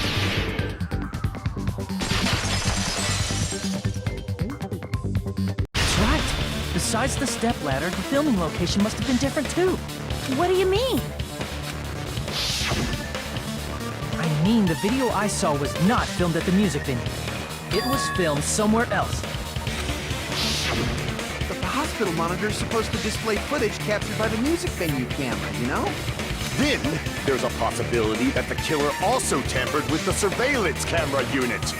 That's right. Besides the stepladder, the filming location must have been different too. What do you mean? I mean, the video I saw was not filmed at the music venue. It was filmed somewhere else. But the hospital monitor's supposed to display footage captured by the music venue camera, you know? Then, there's a possibility that the killer also tampered with the surveillance camera unit.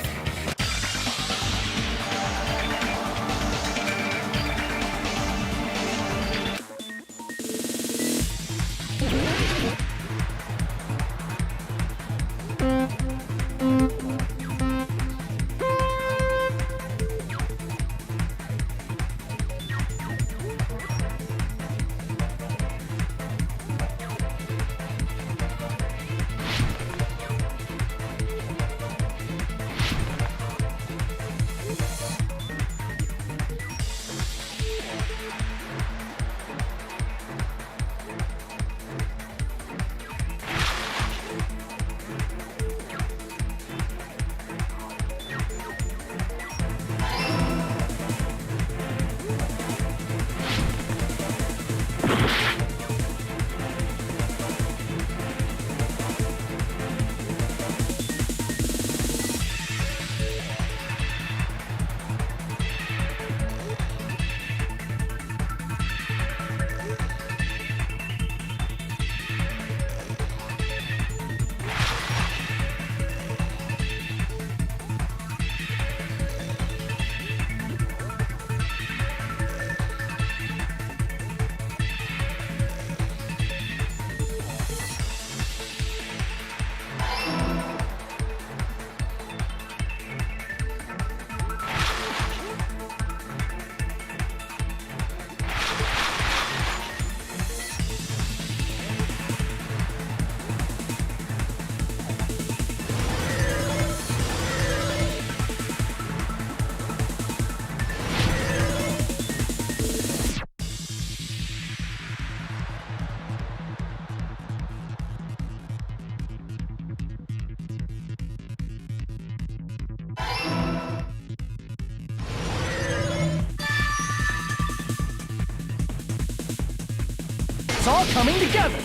It's all coming together!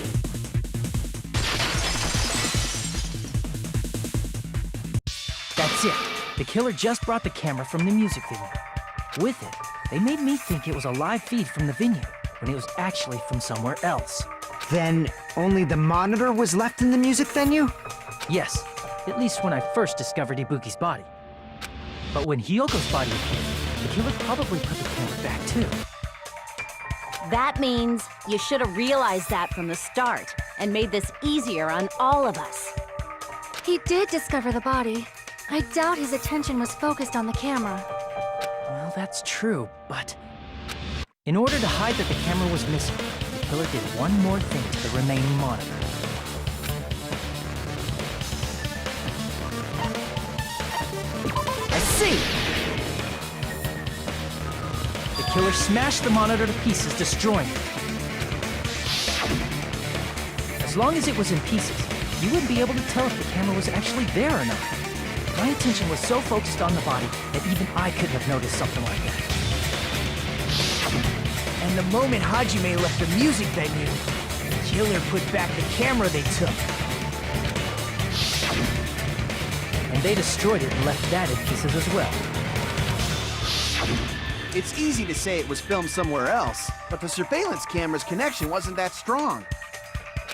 That's it. The killer just brought the camera from the music venue. With it, they made me think it was a live feed from the venue, when it was actually from somewhere else. Then only the monitor was left in the music venue? Yes, at least when I first discovered Ibuki's body. But when Hyoko's body appeared, the killer probably put the camera back too. That means you should have realized that from the start and made this easier on all of us. He did discover the body. I doubt his attention was focused on the camera. Well, that's true, but... in order to hide that the camera was missing, the killer did one more thing to the remaining monitor. I see! The killer smashed the monitor to pieces, destroying it. As long as it was in pieces, you wouldn't be able to tell if the camera was actually there or not. My attention was so focused on the body that even I couldn't have noticed something like that. And the moment Hajime left the music venue, the killer put back the camera they took. And they destroyed it and left that in pieces as well. It's easy to say it was filmed somewhere else, but the surveillance camera's connection wasn't that strong.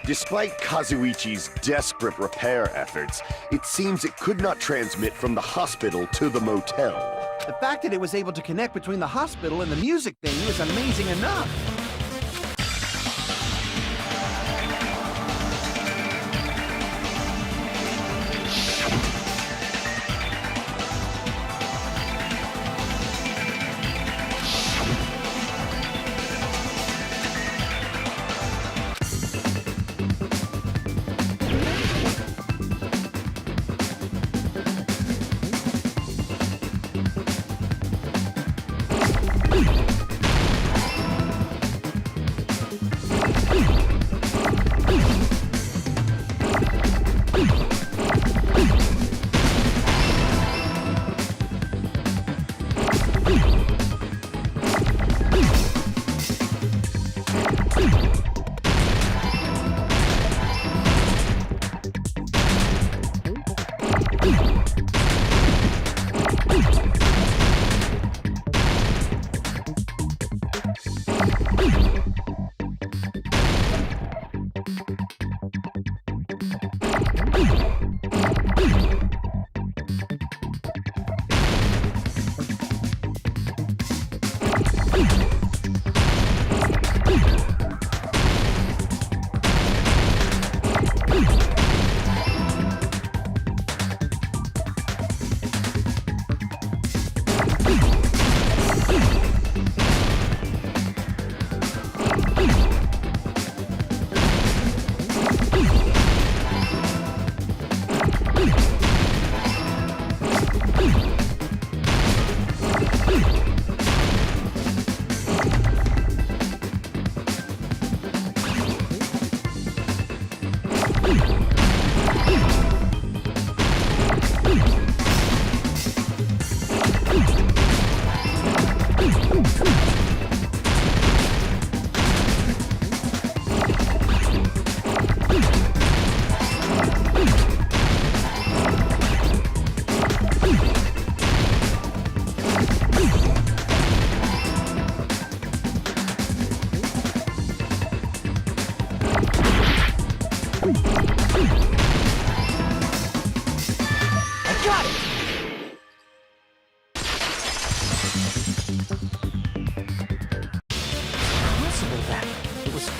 Despite Kazuichi's desperate repair efforts, it seems it could not transmit from the hospital to the motel. The fact that it was able to connect between the hospital and the music venue is amazing enough.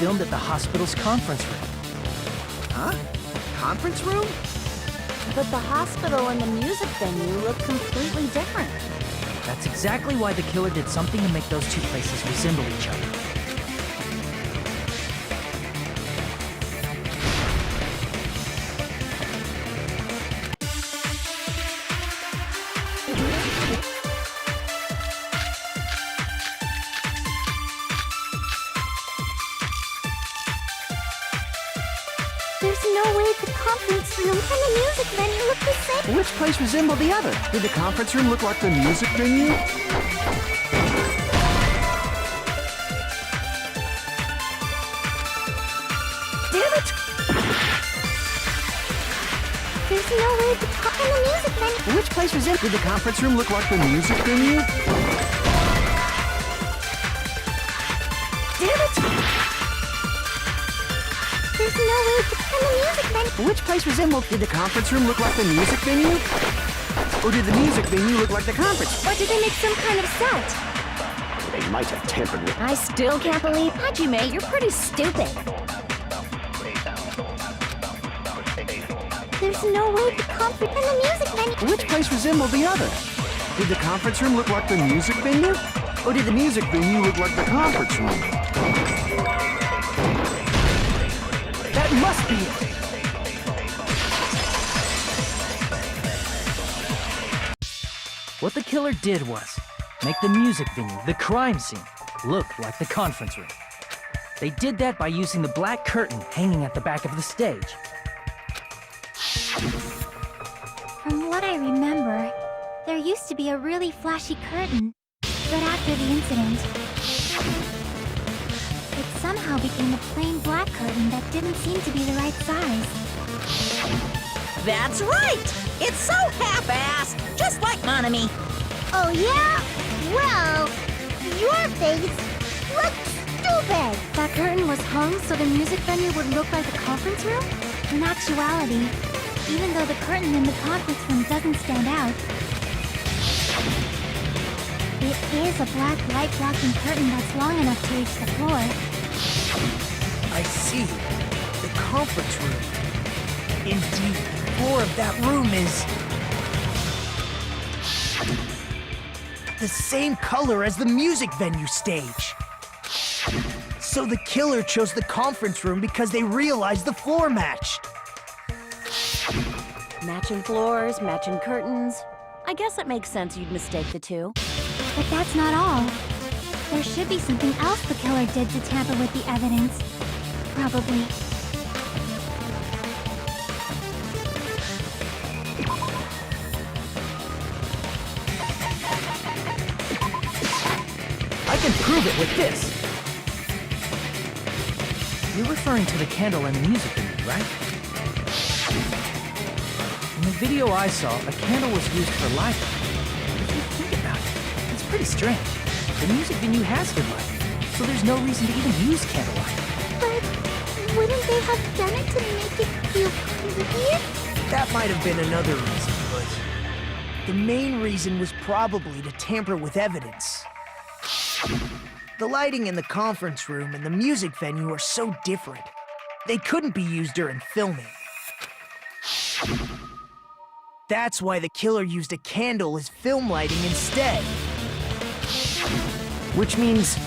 Filmed at the hospital's conference room. Huh? Conference room? But the hospital and the music venue look completely different. That's exactly why the killer did something to make those two places resemble each other. There's no way the conference room and the music venue look the same. Which place resembled the other? Did the conference room look like the music venue? Damn it! There's no way the and the music venue. Which place resembled? Did the conference room look like the music venue? Damn it! There's no way to and the music venue. Which place resembled? Did the conference room look like the music venue? Or did the music venue look like the conference? Or did they make some kind of set? They might have tampered with... I still can't believe Hajime, you're pretty stupid. There's no way the conference and the music venue. Which place resembled the other? Did the conference room look like the music venue? Or did the music venue look like the conference room? That must be it! What the killer did was make the music venue, the crime scene, look like the conference room. They did that by using the black curtain hanging at the back of the stage. From what I remember, there used to be a really flashy curtain, but after the incident, it somehow became a plain black curtain that didn't seem to be the right size. That's right! It's so half-assed, just like Monami. Oh yeah? Well, your face looks stupid. That curtain was hung so the music venue would look like the conference room? In actuality, even though the curtain in the conference room doesn't stand out, it is a black light blocking curtain that's long enough to reach the floor. I see. The conference room. Indeed, the floor of that room is... the same color as the music venue stage. So the killer chose the conference room because they realized the floor matched. Matching floors, matching curtains. I guess it makes sense you'd mistake the two. But that's not all. There should be something else the killer did to tamper with the evidence. Probably. I can prove it with this! You're referring to the candle in the music venue, right? In the video I saw, a candle was used for lighting. If you think about it, it's pretty strange. The music venue has good lighting, so there's no reason to even use candlelight. But Wouldn't they have done it to make it feel creepier? That might have been another reason, but the main reason was probably to tamper with evidence. The lighting in the conference room and the music venue are so different. They couldn't be used during filming. That's why the killer used a candle as film lighting instead. Which means...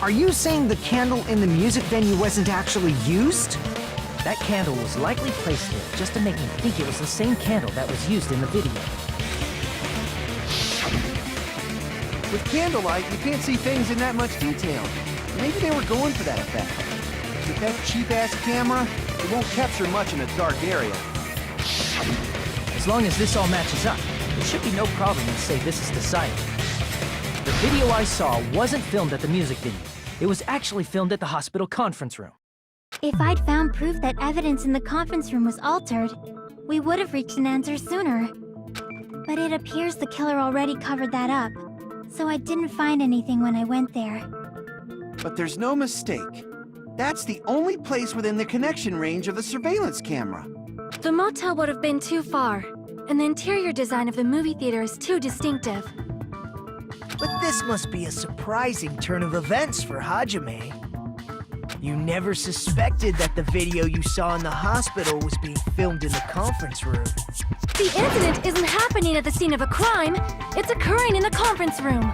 Are you saying the candle in the music venue wasn't actually used? That candle was likely placed there just to make me think it was the same candle that was used in the video. With candlelight, you can't see things in that much detail. Maybe they were going for that effect. With that cheap-ass camera, it won't capture much in a dark area. As long as this all matches up, there should be no problem to say this is decided. The video I saw wasn't filmed at the music venue. It was actually filmed at the hospital conference room. If I'd found proof that evidence in the conference room was altered, we would have reached an answer sooner. But it appears the killer already covered that up, so I didn't find anything when I went there. But there's no mistake. That's the only place within the connection range of the surveillance camera. The motel would have been too far, and the interior design of the movie theater is too distinctive. But this must be a surprising turn of events for Hajime. You never suspected that the video you saw in the hospital was being filmed in the conference room. The incident isn't happening at the scene of a crime, it's occurring in the conference room.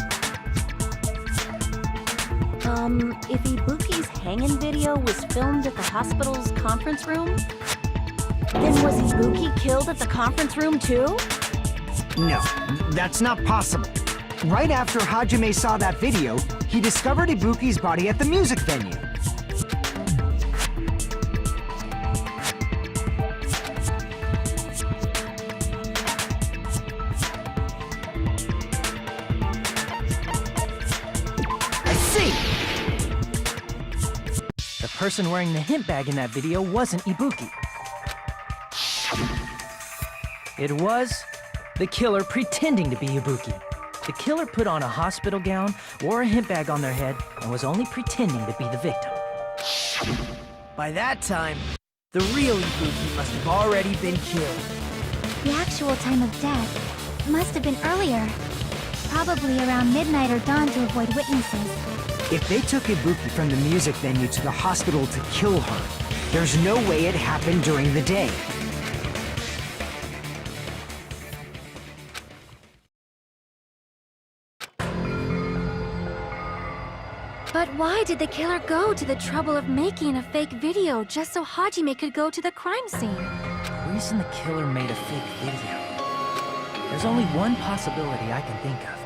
If Ibuki's hanging video was filmed at the hospital's conference room, then was Ibuki killed at the conference room too? No, that's not possible. Right after Hajime saw that video, he discovered Ibuki's body at the music venue. The person wearing the hint bag in that video wasn't Ibuki. It was the killer pretending to be Ibuki. The killer put on a hospital gown, wore a hint bag on their head, and was only pretending to be the victim. By that time, the real Ibuki must have already been killed. The actual time of death must have been earlier. Probably around midnight or dawn to avoid witnesses. If they took Ibuki from the music venue to the hospital to kill her, there's no way it happened during the day. But why did the killer go to the trouble of making a fake video just so Hajime could go to the crime scene? The reason the killer made a fake video. There's only one possibility I can think of.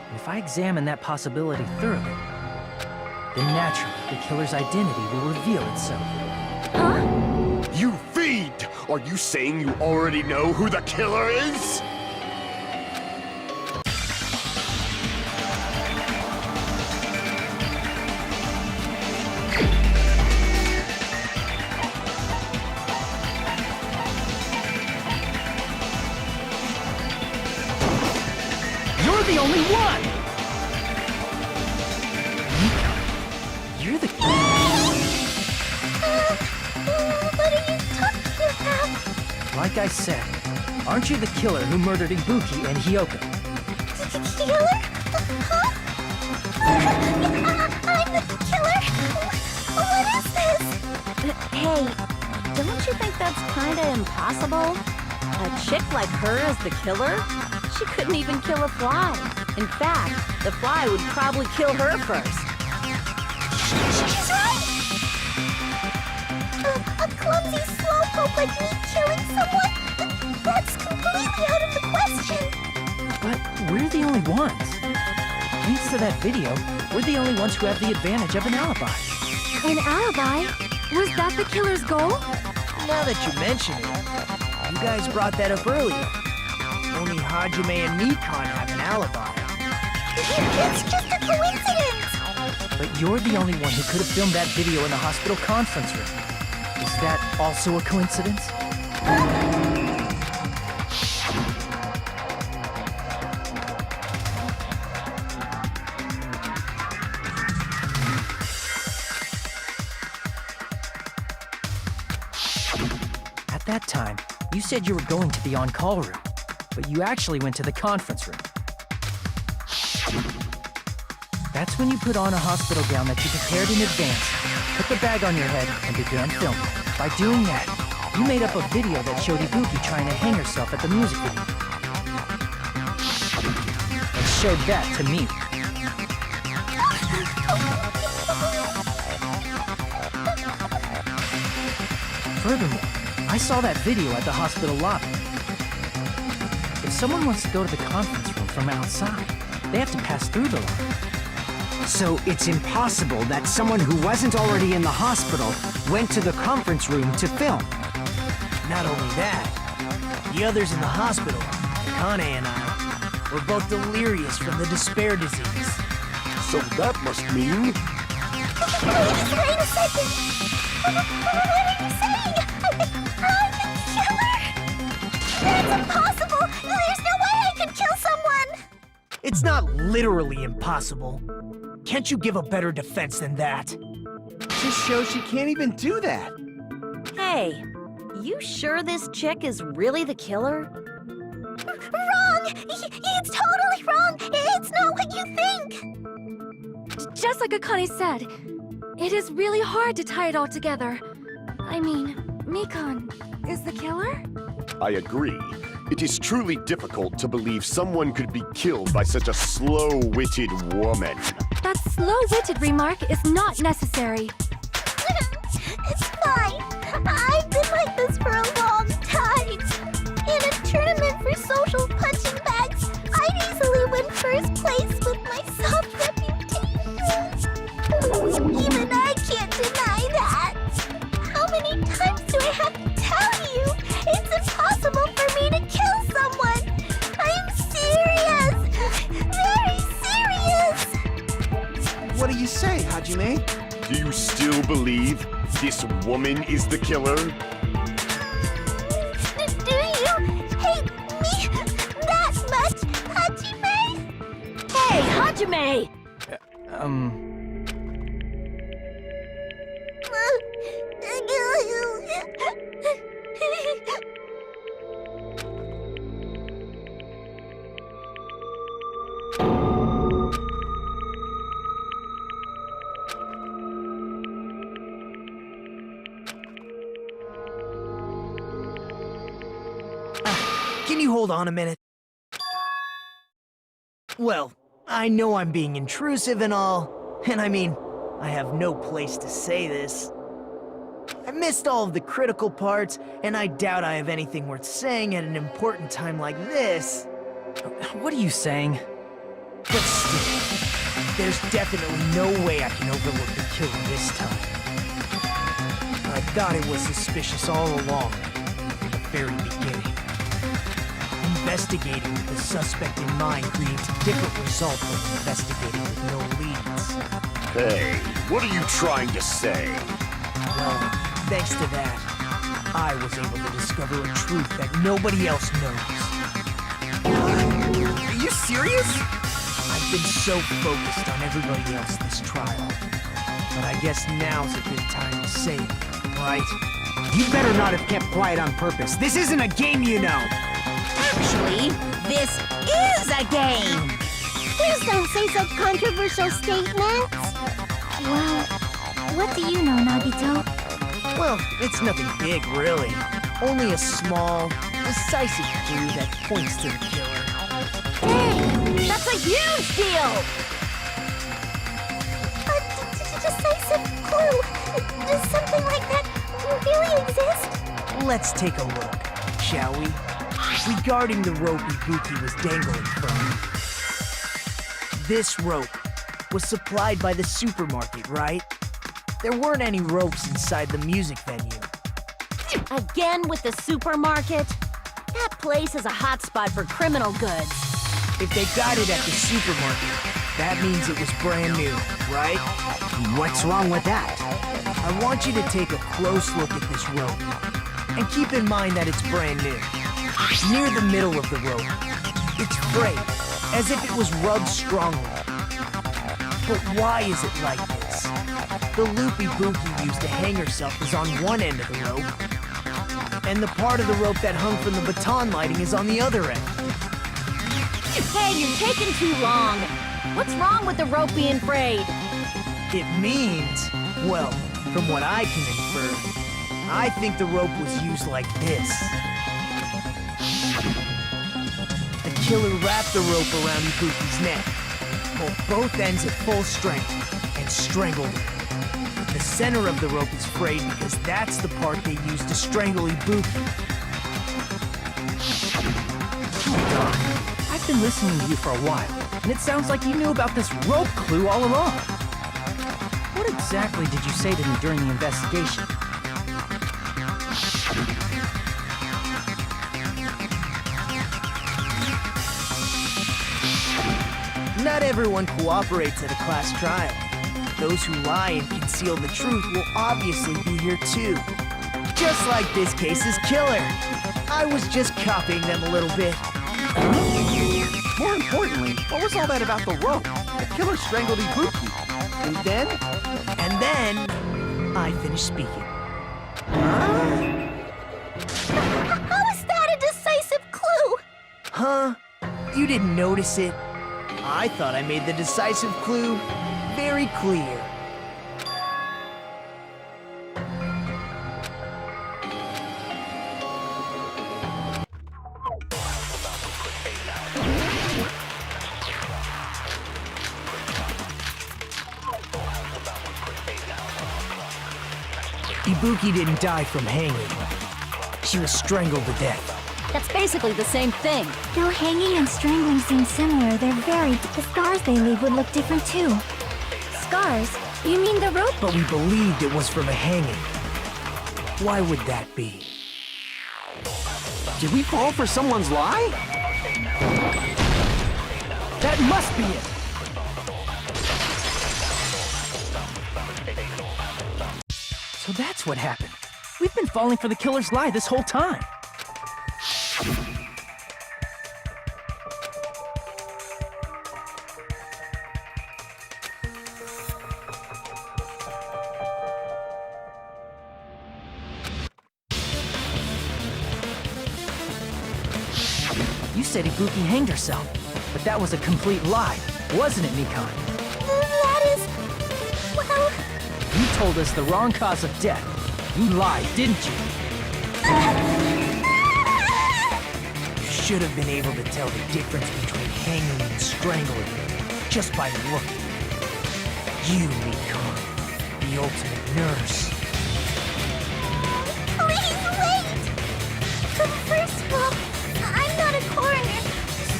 And if I examine that possibility thoroughly, then naturally the killer's identity will reveal itself. Huh? You fiend! Are you saying you already know who the killer is? You're the only one! You're the... What are you talking about? Like I said, aren't you the killer who murdered Ibuki and Hiyoko? Killer? Huh? I'm the killer? What is this? Hey, don't you think that's kinda impossible? A chick like her as the killer? She couldn't even kill a fly. In fact, the fly would probably kill her first. She's right! A clumsy slowpoke like me killing someone? That's completely out of the question! But we're the only ones. Thanks to that video, we're the only ones who have the advantage of an alibi. An alibi? Was that the killer's goal? Now that you mention it, you guys brought that up earlier. Only Hajime and Nikon have an alibi. It's just a coincidence! But you're the only one who could have filmed that video in the hospital conference room. Is that also a coincidence? At that time, you said you were going to the on-call room, but you actually went to the conference room. That's when you put on a hospital gown that you prepared in advance, put the bag on your head, and began filming. By doing that, you made up a video that showed Ibuki trying to hang herself at the music video. And showed that to me. Furthermore, I saw that video at the hospital lobby. If someone wants to go to the conference room from outside, they have to pass through the lobby. So it's impossible that someone who wasn't already in the hospital went to the conference room to film. Not only that, the others in the hospital, Kane and I, were both delirious from the despair disease. So that must mean... Wait a second! What are you saying? I'm the killer? That's impossible! There's no way I could kill someone! It's not literally impossible. Can't you give a better defense than that? Just shows she can't even do that. Hey, you sure this chick is really the killer? Wrong! It's totally wrong! It's not what you think! Just like Akane said, it is really hard to tie it all together. I mean, Mikon is the killer? I agree. It is truly difficult to believe someone could be killed by such a slow-witted woman. That slow-witted remark is not necessary. It's fine. I've been like this for a long time. In a tournament for social punching bags, I'd easily win first place with my soft reputation. Even I can't deny that. How many times do I have to tell you? It's impossible for me to kill someone. I'm serious. Very serious. What do you say, Hajime? Do you still believe this woman is the killer? Do you hate me that much, Hajime? Hey, Hajime! Can you hold on a minute? Well, I know I'm being intrusive and all, and I mean, I have no place to say this. I missed all of the critical parts, and I doubt I have anything worth saying at an important time like this. What are you saying? But still, there's definitely no way I can overlook the killer this time. I thought it was suspicious all along, from the very beginning. Investigating with the suspect in mind creates a different result than investigating with no leads. Hey, what are you trying to say? Well, thanks to that, I was able to discover a truth that nobody else knows. Are you serious? I've been so focused on everybody else this trial. But I guess now's a good time to say it, right? You better not have kept quiet on purpose. This isn't a game, you know. Actually, this is a game! Please don't say such controversial statements. Well, what do you know, Nagito? Well, it's nothing big, really. Only a small, decisive clue that points to the killer. Hey, that's a huge deal! A decisive clue? Does something like that really exist? Let's take a look, shall we? Regarding the rope Ibuki was dangling from. This rope was supplied by the supermarket, right? There weren't any ropes inside the music venue. Again with the supermarket? That place is a hotspot for criminal goods. If they got it at the supermarket, that means it was brand new, right? What's wrong with that? I want you to take a close look at this rope. And keep in mind that it's brand new. Near the middle of the rope, it's frayed, as if it was rubbed strongly. But why is it like this? The loop Ibuki used to hang herself is on one end of the rope, And the part of the rope that hung from the baton lighting is on the other end. Hey, you're taking too long. What's wrong with the rope being frayed? It means, well, from what I can infer, I think the rope was used like this. The killer wrapped the rope around Ibuki's neck, pulled both ends at full strength, and strangled him. The center of the rope is frayed because that's the part they used to strangle Ibuki. Doc, I've been listening to you for a while, and it sounds like you knew about this rope clue all along. What exactly did you say to me during the investigation? Not everyone cooperates at a class trial. Those who lie and conceal the truth will obviously be here too. Just like this case's killer. I was just copying them a little bit. More importantly, what was all that about the rope? The killer strangled Ibuki. And then? And then, I finished speaking. How is that a decisive clue? Huh? You didn't notice it? I thought I made the decisive clue very clear. Ibuki didn't die from hanging. She was strangled to death. That's basically the same thing. Though hanging and strangling seem similar, they're very... The scars they leave would look different too. Scars? You mean the rope? But we believed it was from a hanging. Why would that be? Did we fall for someone's lie? That must be it! So that's what happened. We've been falling for the killer's lie this whole time. You said Ibuki hanged herself, but that was a complete lie, wasn't it, Mikan? That is... well... You told us the wrong cause of death. You lied, didn't you? You should have been able to tell the difference between hanging and strangling just by looking. You, Mikan, the ultimate nurse. Please wait! First of all, I'm not a coroner,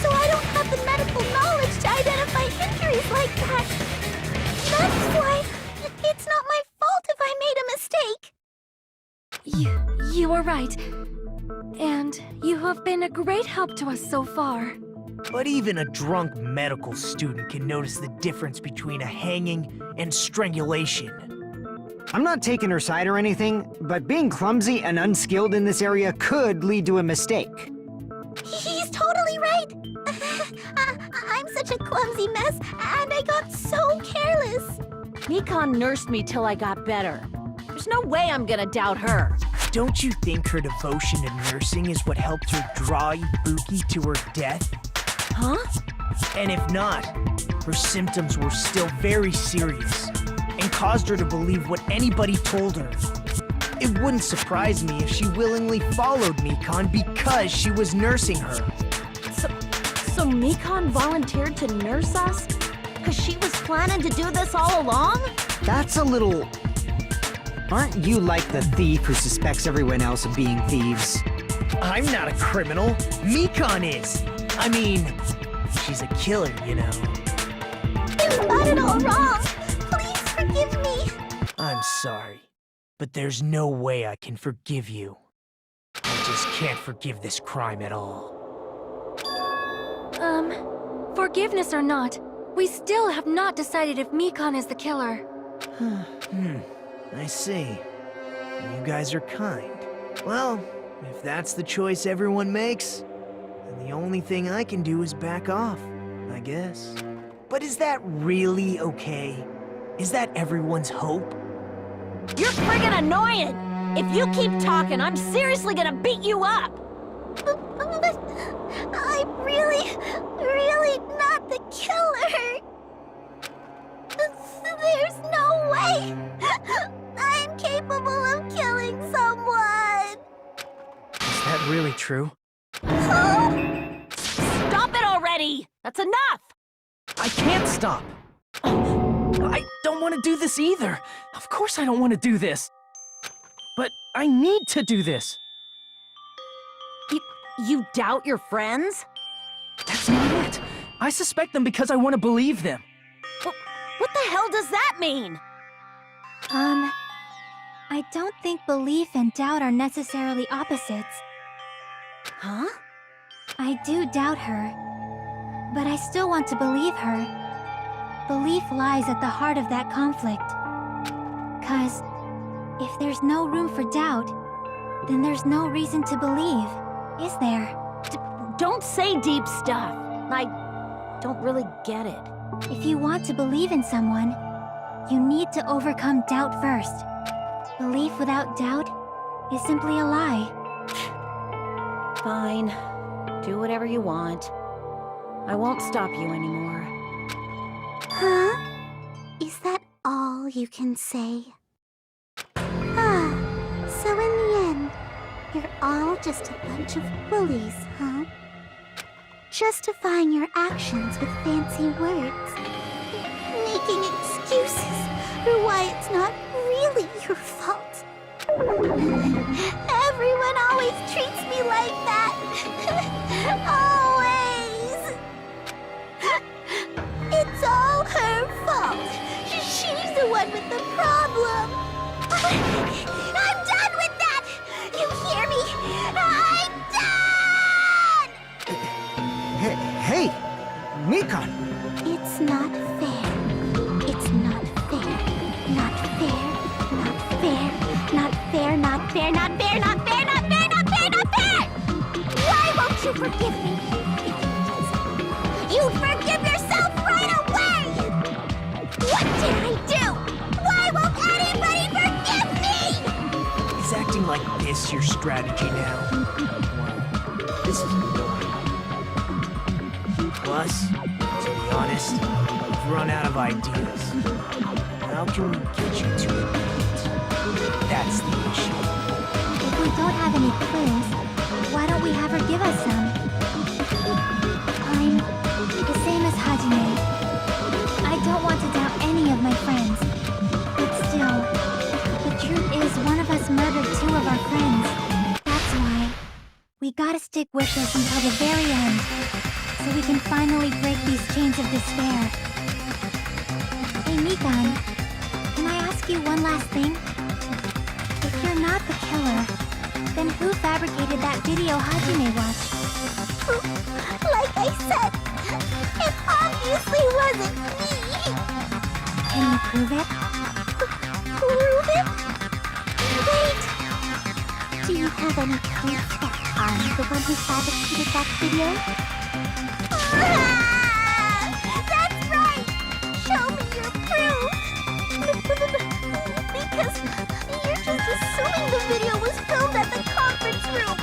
so I don't have the medical knowledge to identify injuries like that. That's why it's not my fault if I made a mistake. You are right. And you have been a great help to us so far. But even a drunk medical student can notice the difference between a hanging and strangulation. I'm not taking her side or anything, but being clumsy and unskilled in this area could lead to a mistake. He's totally right. I'm such a clumsy mess, and I got so careless. Mikan nursed me till I got better. There's no way I'm gonna doubt her. Don't you think her devotion to nursing is what helped her draw Ibuki to her death? Huh? And if not, her symptoms were still very serious and caused her to believe what anybody told her. It wouldn't surprise me if she willingly followed Mikan because she was nursing her. So Mikan volunteered to nurse us? Because she was planning to do this all along? That's a little... Aren't you like the thief who suspects everyone else of being thieves? I'm not a criminal. Mikan is. I mean, she's a killer, you know. You got it all wrong. Please forgive me. I'm sorry, but there's no way I can forgive you. I just can't forgive this crime at all. Forgiveness or not, we still have not decided if Mikan is the killer. I see. You guys are kind. Well, if that's the choice everyone makes, then the only thing I can do is back off, I guess. But is that really okay? Is that everyone's hope? You're friggin' annoying! If you keep talking, I'm seriously gonna beat you up! But I'm really not the killer. There's no way I'm capable of killing someone. Is that really true? Stop it already! That's enough! I can't stop! I don't want to do this either. Of course I don't want to do this. But I need to do this. You doubt your friends? That's not it. I suspect them because I want to believe them. What the hell does that mean? I don't think belief and doubt are necessarily opposites. Huh? I do doubt her, but I still want to believe her. Belief lies at the heart of that conflict. 'Cause if there's no room for doubt, then there's no reason to believe, is there? Don't say deep stuff. I don't really get it. If you want to believe in someone, you need to overcome doubt first. Belief without doubt is simply a lie. Fine. Do whatever you want. I won't stop you anymore. Huh? Is that all you can say? So in the end, you're all just a bunch of bullies, huh? Justifying your actions with fancy words. Making excuses for why it's not really your fault. Everyone always treats me like that. Always. It's all her fault. She's the one with the problem. I'm done with that! You hear me? I'm done! Hey, Mikan! It's not fair. It's not fair. Not fair. Not fair. Not fair. Not fair. Not fair. Not fair. Not fair. Not fair. Not fair! Why won't you forgive me? You'd forgive yourself right away! What did I do? Why won't anybody forgive me? Is acting like this your strategy now? Well, this is annoying. Plus, to be honest, we've run out of ideas. How can we get you to admit? That's the issue. If we don't have any clues, why don't we have her give us some? I'm the same as Hajime. I don't want to doubt any of my friends. But still, the truth is one of us murdered two of our friends. That's why we gotta stick with this until the very end, so we can finally break these chains of despair. Hey, Mikan, can I ask you one last thing? If you're not the killer, then who fabricated that video Hajime watched? Like I said, it obviously wasn't me. Can you prove it? Prove it? Wait. Do you have any proof that I'm the one who fabricated that video? That's right! Show me your proof! Because you're just assuming the video was filmed at the conference room.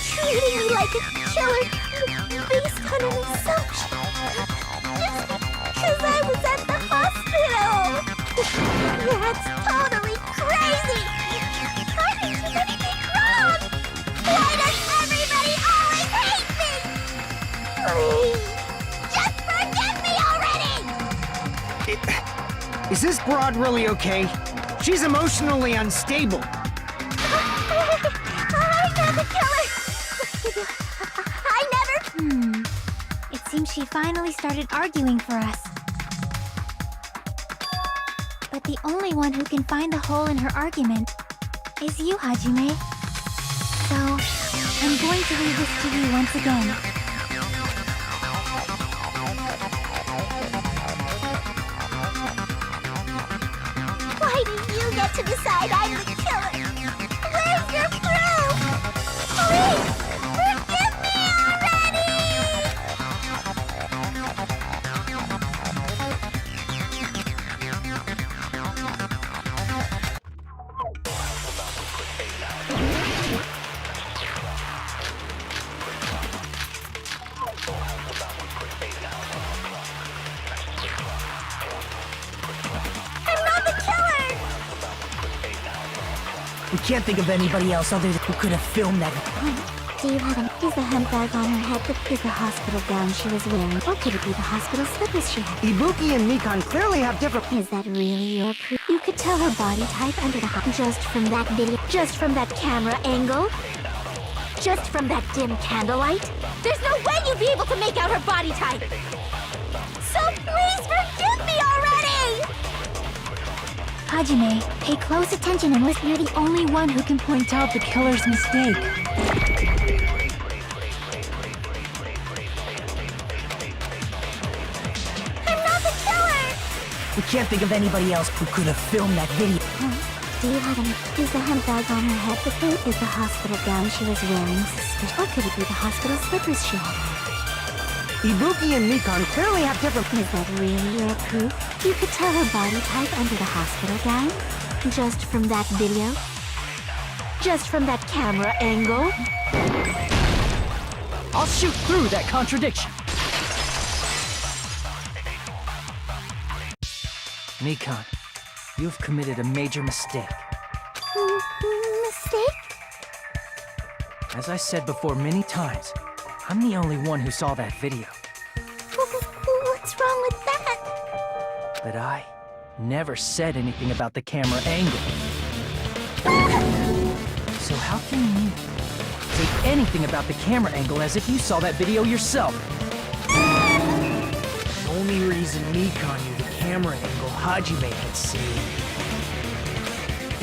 Treating me like a killer based on an assumption. Just because I was at the hospital. That's totally crazy! I didn't do anything wrong! Why does everybody always hate me? Please, just forgive me already! Is this broad really okay? She's emotionally unstable. I'm not the killer! I never... It seems she finally started arguing for us. But the only one who can find the hole in her argument is you, Hajime. So, I'm going to read this to you once again. Why do you get to decide I'm the killer? Where's your proof? Please, forgive me already! We can't think of anybody else other than who could have filmed that. Do you have an... Is the hemp bag on her head the hospital gown she was wearing? Or could it be the hospital slippers she had? Ibuki and Mikan clearly have different... Is that really your proof? You could tell her body type under the just from that video, just from that camera angle, just from that dim candlelight. There's no way you'd be able to make out her body type! So please forgive me already! Hajime, pay close attention and listen. You're the only one who can point out the killer's mistake. I'm not the killer! We can't think of anybody else who could have filmed that video. Do you have any... Is the hemp bag on her head the thing? Is the hospital gown she was wearing suspicious? Or could it be the hospital slippers she had on? Ibuki and Mikan clearly have different... Is that really your proof? You could tell her body type under the hospital gown? Just from that video? Just from that camera angle? I'll shoot through that contradiction. Mikan, you've committed a major mistake. Mistake? As I said before many times, I'm the only one who saw that video. What's wrong with that? But I never said anything about the camera angle. So how can you say anything about the camera angle as if you saw that video yourself? The only reason Mikan knew the camera angle Hajime had seen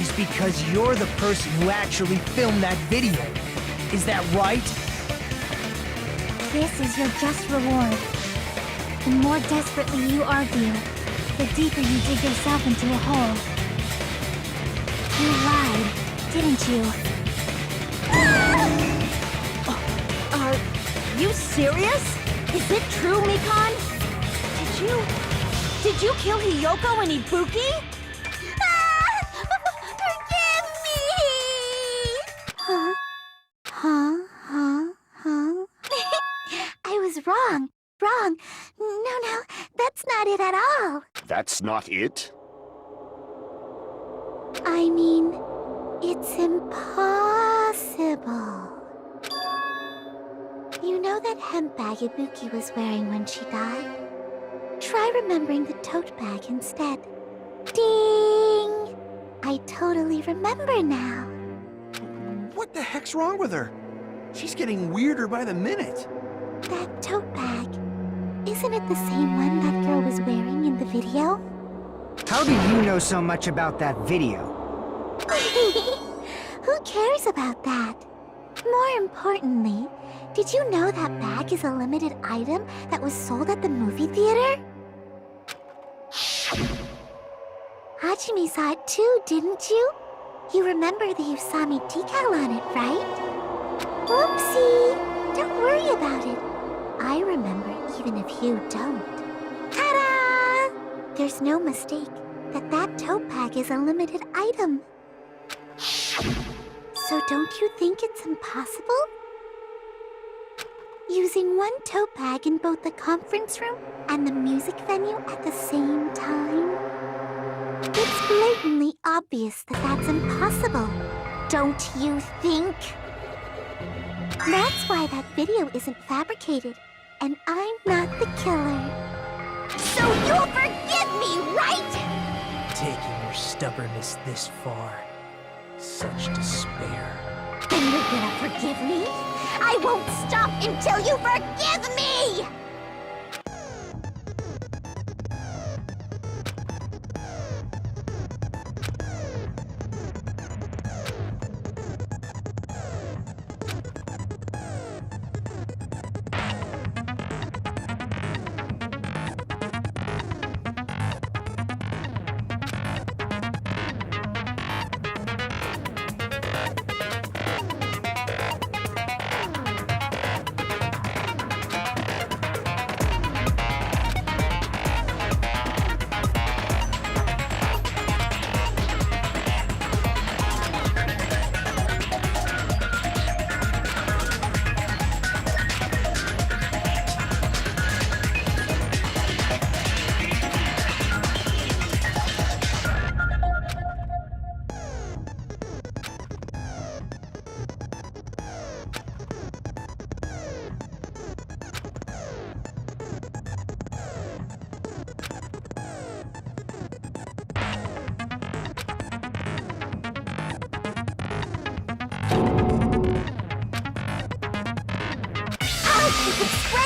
is because you're the person who actually filmed that video. Is that right? This is your just reward. The more desperately you argue, the deeper you dig yourself into a hole. You lied, didn't you? Are you serious? Is it true, Mikan? Did you kill Hiyoko and Ibuki? Forgive me! Huh? I was wrong. Wrong. No, that's not it at all. That's not it? I mean, it's impossible. You know that hemp bag Ibuki was wearing when she died? Try remembering the tote bag instead. Ding! I totally remember now. What the heck's wrong with her? She's getting weirder by the minute. That tote bag. Isn't it the same one that girl was wearing in the video? How do you know so much about that video? Who cares about that? More importantly, did you know that bag is a limited item that was sold at the movie theater? Hajime saw it too, didn't you? You remember the Usami decal on it, right? Whoopsie! Don't worry about it. I remember even if you don't. Ta-da! There's no mistake that that tote bag is a limited item. So don't you think it's impossible? Using one tote bag in both the conference room and the music venue at the same time? It's blatantly obvious that that's impossible, don't you think? That's why that video isn't fabricated, and I'm not the killer. So you'll forgive me, right? Taking your stubbornness this far. Such despair. Then you're gonna forgive me? I won't stop until you forgive me!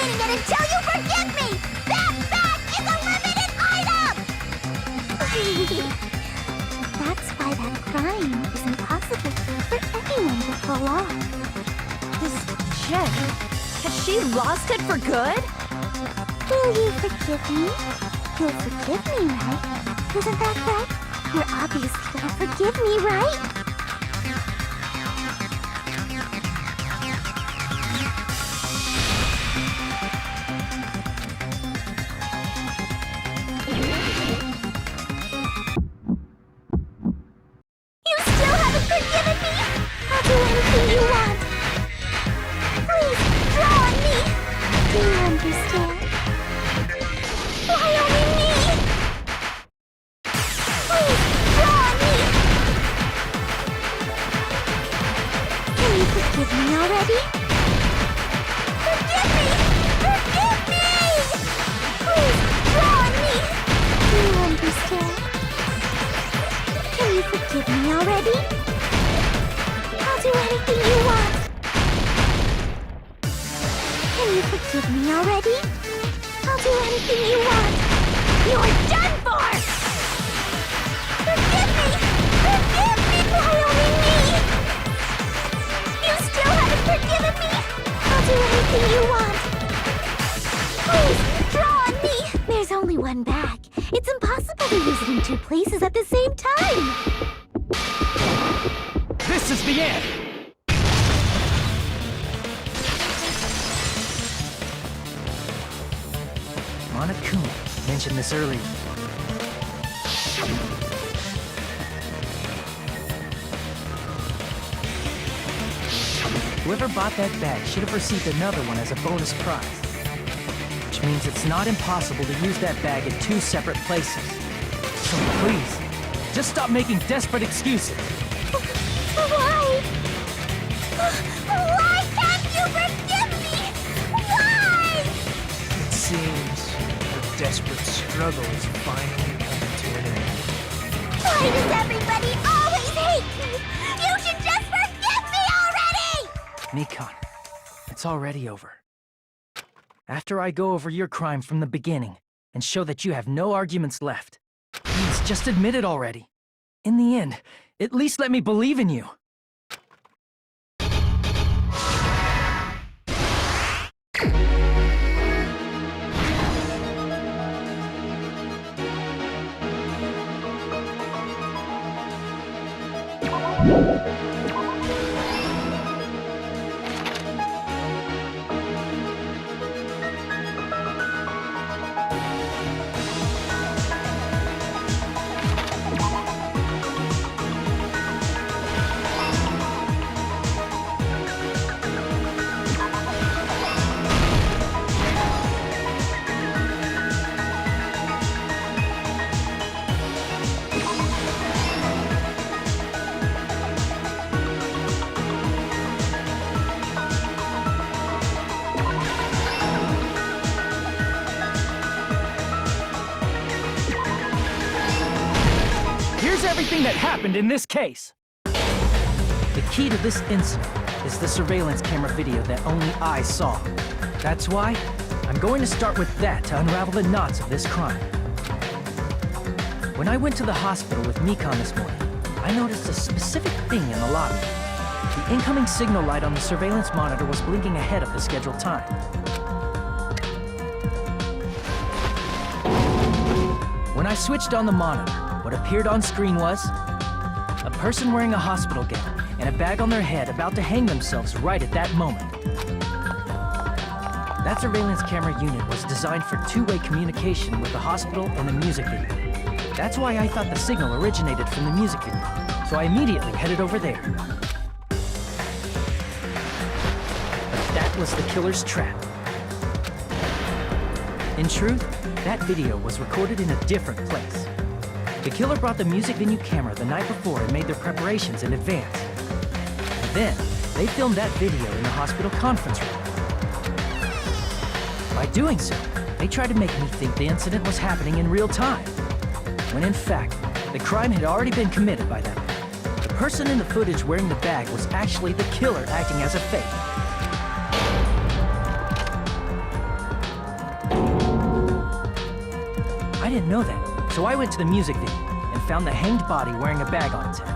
explaining it until you forgive me! That bag is a limited item! That's why that crime is impossible for anyone to pull off. This Jen, has she lost it for good? Will you forgive me? You'll forgive me, right? Isn't that right? You're obviously gonna forgive me, right? You still haven't forgiven me? I'll do anything you want. Please, draw on me. Do you understand? Why only me? Please, draw on me. Can you forgive me already? Forgive me! Forgive me! Please, draw on me. Do you understand? Can you forgive me already? I'll do anything you want. Can you forgive me already? I'll do anything you want. You're done for! Forgive me! Forgive me! Why only me? You still haven't forgiven me? I'll do anything you want. Please, draw on me! There's only one bag. It's impossible to use it in two places at the same time. This is the end! Monokuma mentioned this earlier. Whoever bought that bag should have received another one as a bonus prize. Which means it's not impossible to use that bag in two separate places. So please, just stop making desperate excuses. Why? Why can't you forgive me? Why? It seems the desperate struggle is finally coming to an end. Why does everybody always hate me? You should just forgive me already! Nikon, it's already over. After I go over your crime from the beginning and show that you have no arguments left, please just admit it already. In the end, at least let me believe in you. Everything that happened in this case. The key to this incident is the surveillance camera video that only I saw. That's why I'm going to start with that to unravel the knots of this crime. When I went to the hospital with Nikon this morning, I noticed a specific thing in the lobby. The incoming signal light on the surveillance monitor was blinking ahead of the scheduled time. When I switched on the monitor, what appeared on screen was a person wearing a hospital gown and a bag on their head about to hang themselves right at that moment. That surveillance camera unit was designed for two-way communication with the hospital and the music video. That's why I thought the signal originated from the music video, so I immediately headed over there. But that was the killer's trap. In truth, that video was recorded in a different place. The killer brought the music venue camera the night before and made their preparations in advance. And then, they filmed that video in the hospital conference room. By doing so, they tried to make me think the incident was happening in real time, when in fact, the crime had already been committed by them. The person in the footage wearing the bag was actually the killer acting as a fake. I didn't know that, so I went to the music video and found the hanged body wearing a bag on its head.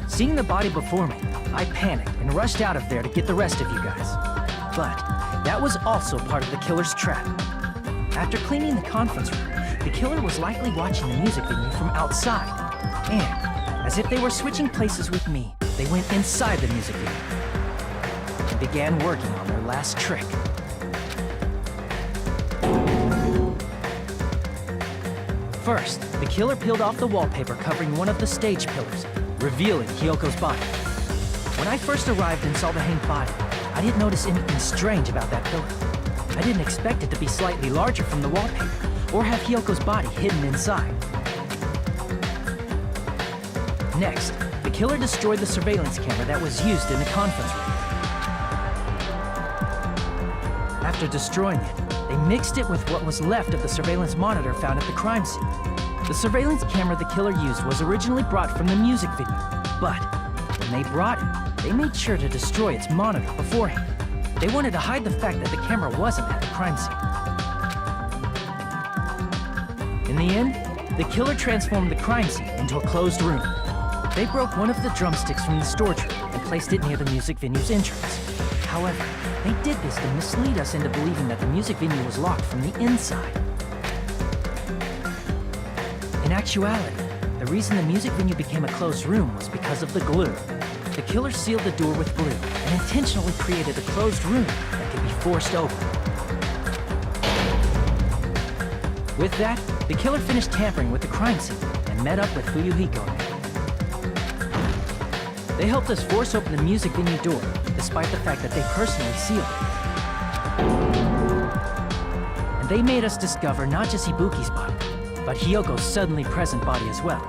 Seeing the body before me, I panicked and rushed out of there to get the rest of you guys. But that was also part of the killer's trap. After cleaning the conference room, the killer was likely watching the music venue from outside. And, as if they were switching places with me, they went inside the music venue and began working on their last trick. First, the killer peeled off the wallpaper covering one of the stage pillars, revealing Hyoko's body. When I first arrived and saw the hanged body, I didn't notice anything strange about that pillar. I didn't expect it to be slightly larger from the wallpaper, or have Hyoko's body hidden inside. Next, the killer destroyed the surveillance camera that was used in the conference room. After destroying it, they mixed it with what was left of the surveillance monitor found at the crime scene. The surveillance camera the killer used was originally brought from the music venue, but when they brought it, they made sure to destroy its monitor beforehand. They wanted to hide the fact that the camera wasn't at the crime scene. In the end, the killer transformed the crime scene into a closed room. They broke one of the drumsticks from the storage room and placed it near the music venue's entrance. However, they did this to mislead us into believing that the music venue was locked from the inside. In actuality, the reason the music venue became a closed room was because of the glue. The killer sealed the door with glue and intentionally created a closed room that could be forced open. With that, the killer finished tampering with the crime scene and met up with Fuyuhiko. They helped us force open the music venue door, despite the fact that they personally sealed it. And they made us discover not just Ibuki's body, but Hyoko's suddenly present body as well.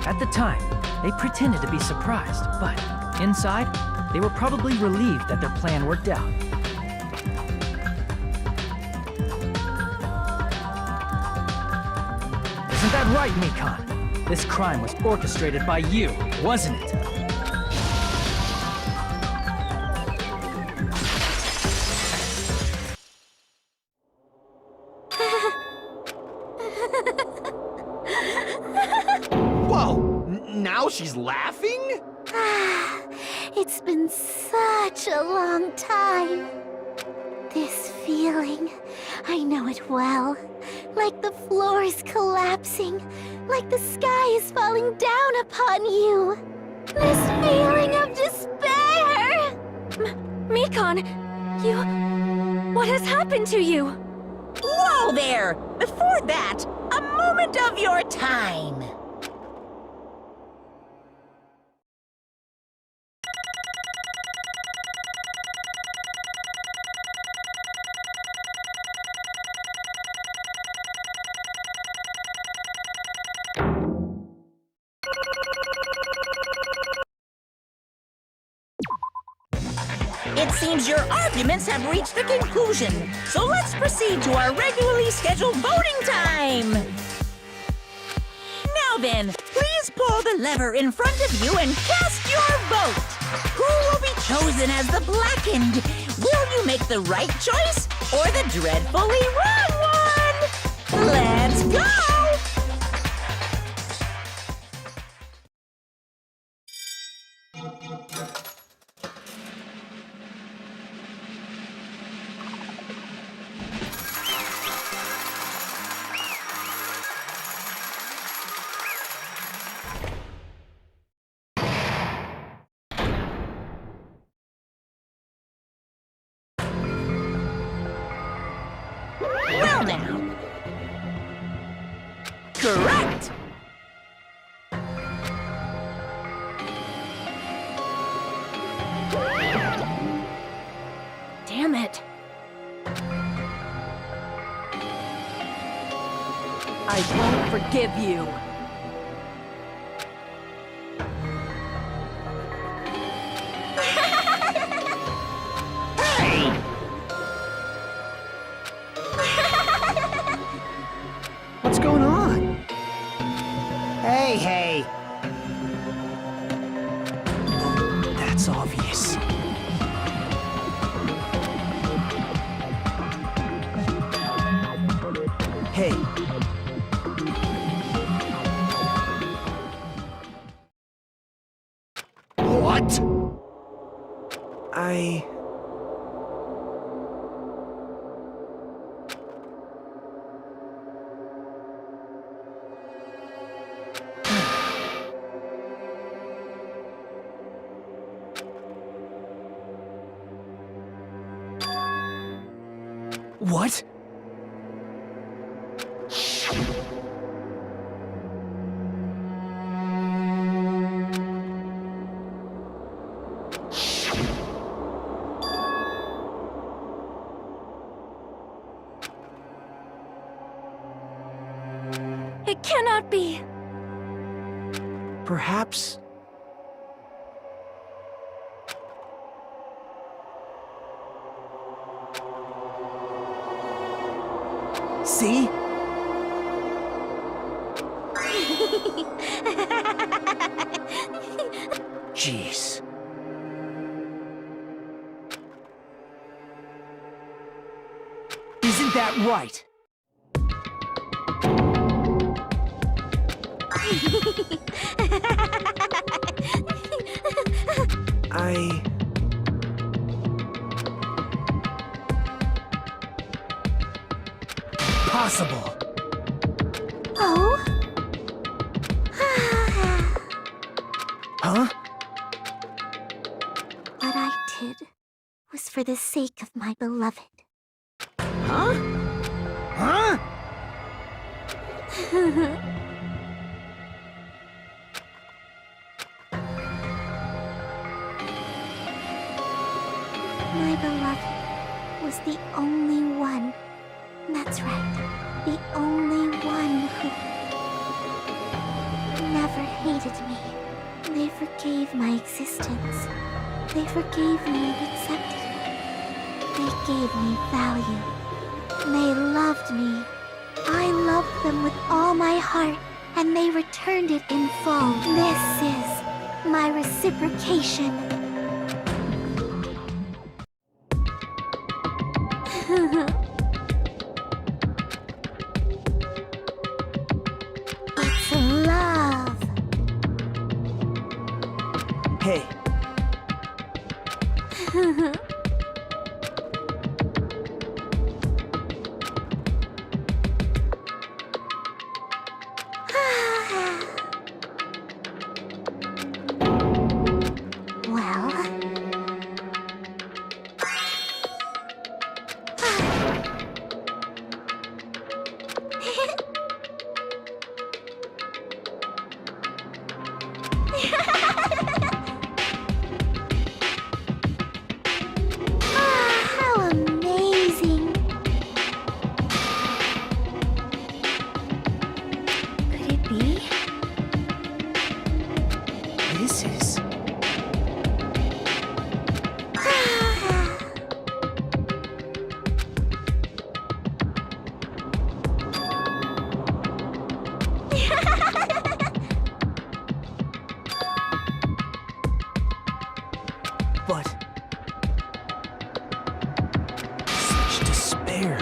At the time, they pretended to be surprised, but inside, they were probably relieved that their plan worked out. Isn't that right, Mikan? This crime was orchestrated by you, wasn't it? Now she's laughing? It's been such a long time. This feeling, I know it well. Like the floor is collapsing, like the sky is falling down upon you. This feeling of despair! Mikan, what has happened to you? Whoa there! Before that, a moment of your time. It seems your arguments have reached a conclusion, so let's proceed to our regularly scheduled voting time! Now then, please pull the lever in front of you and cast your vote! Who will be chosen as the blackened? Will you make the right choice, or the dreadfully wrong one? Let's go! Well now. Correct! Damn it. I won't forgive you. What's going on? Hey. That's obvious. What? What? It cannot be. Perhaps... See? Jeez. Isn't that right? Possible. Oh? Huh? What I did was for the sake of my beloved. Huh? Huh? My beloved was the only one. That's right. The only one who never hated me. They forgave my existence. They forgave me and accepted me. They gave me value. They loved me. I loved them with all my heart, and they returned it in full. This is my reciprocation. It's love. Hey. Well... how amazing! Could it be? This is... But... such despair.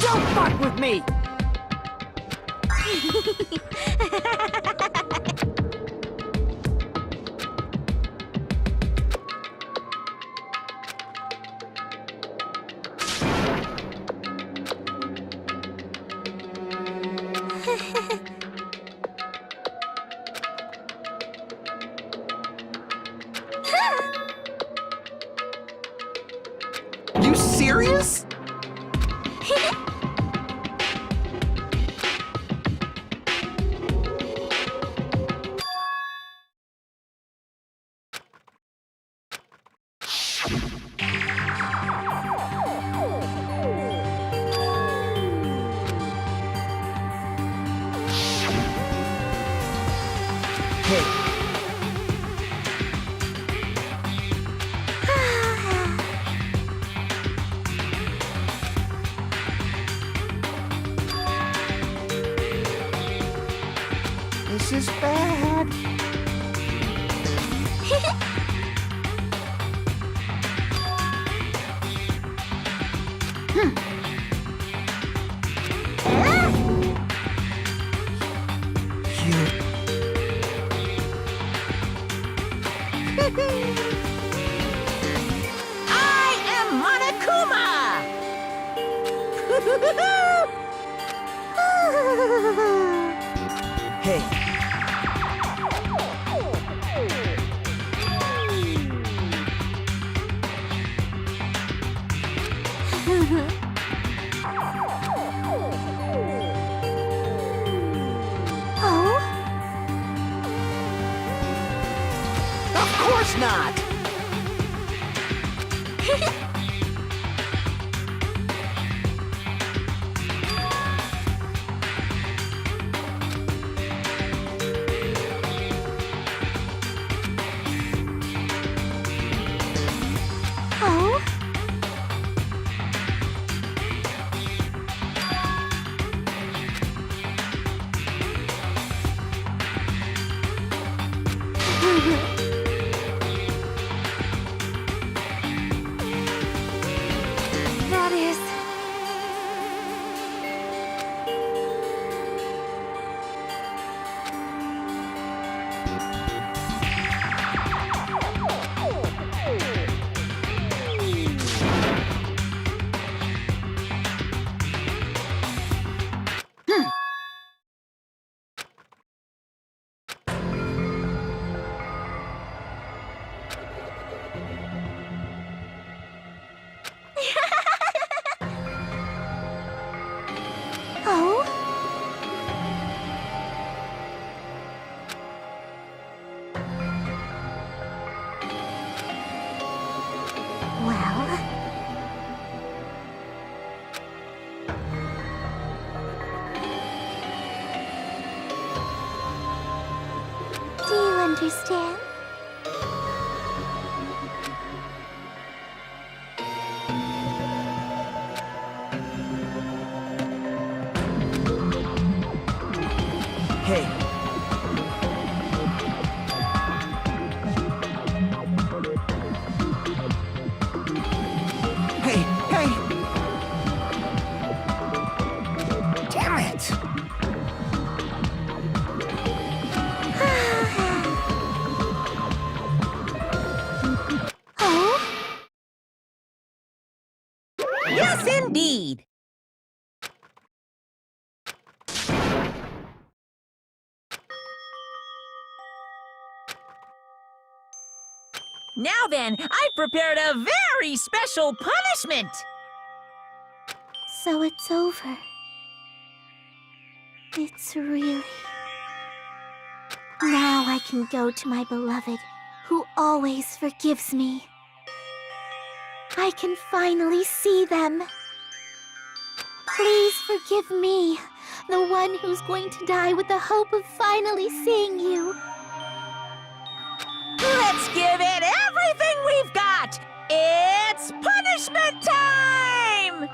Don't fuck with me! You serious? Hey. This is bad. I am Monokuma! Hey, Oh? Of course not! Oh? That is... Oh? Well... Do you understand? hey. Hey, hey! Damn it! Oh? Yes, indeed! Now then, I've prepared a very special punishment! So it's over. It's really... Now I can go to my beloved, who always forgives me. I can finally see them. Please forgive me, the one who's going to die with the hope of finally seeing you. Let's give it everything we've got! It's punishment time!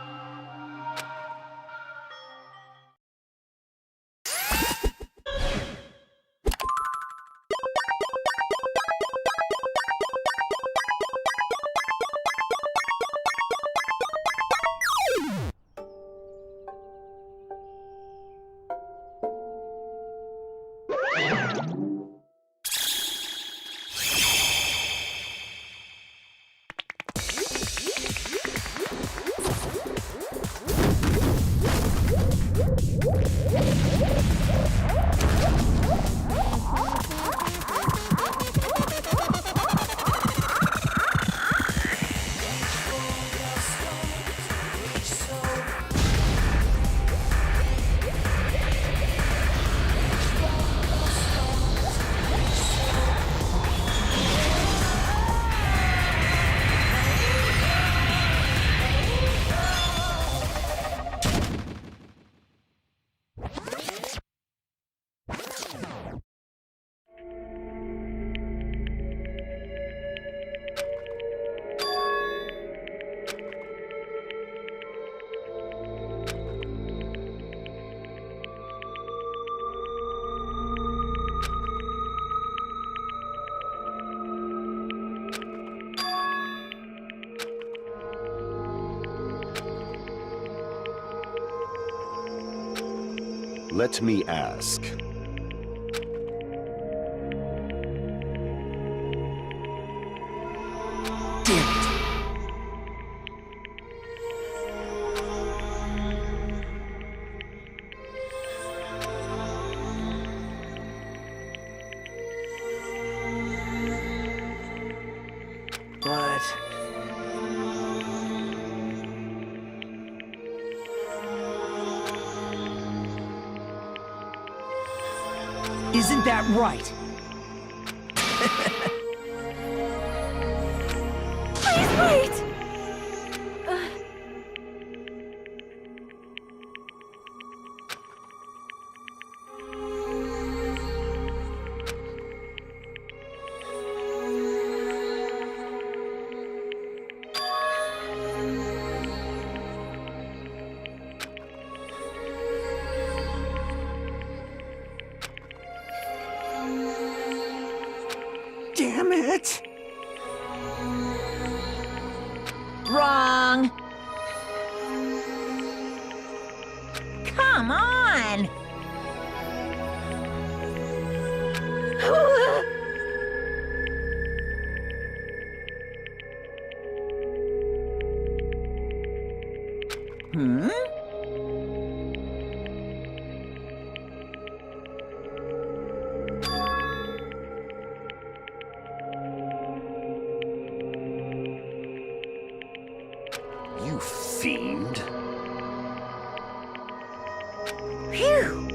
Let me ask. But... Isn't that right? Please wait! Damn it! Wrong. Come on. Hmm? You fiend. Phew.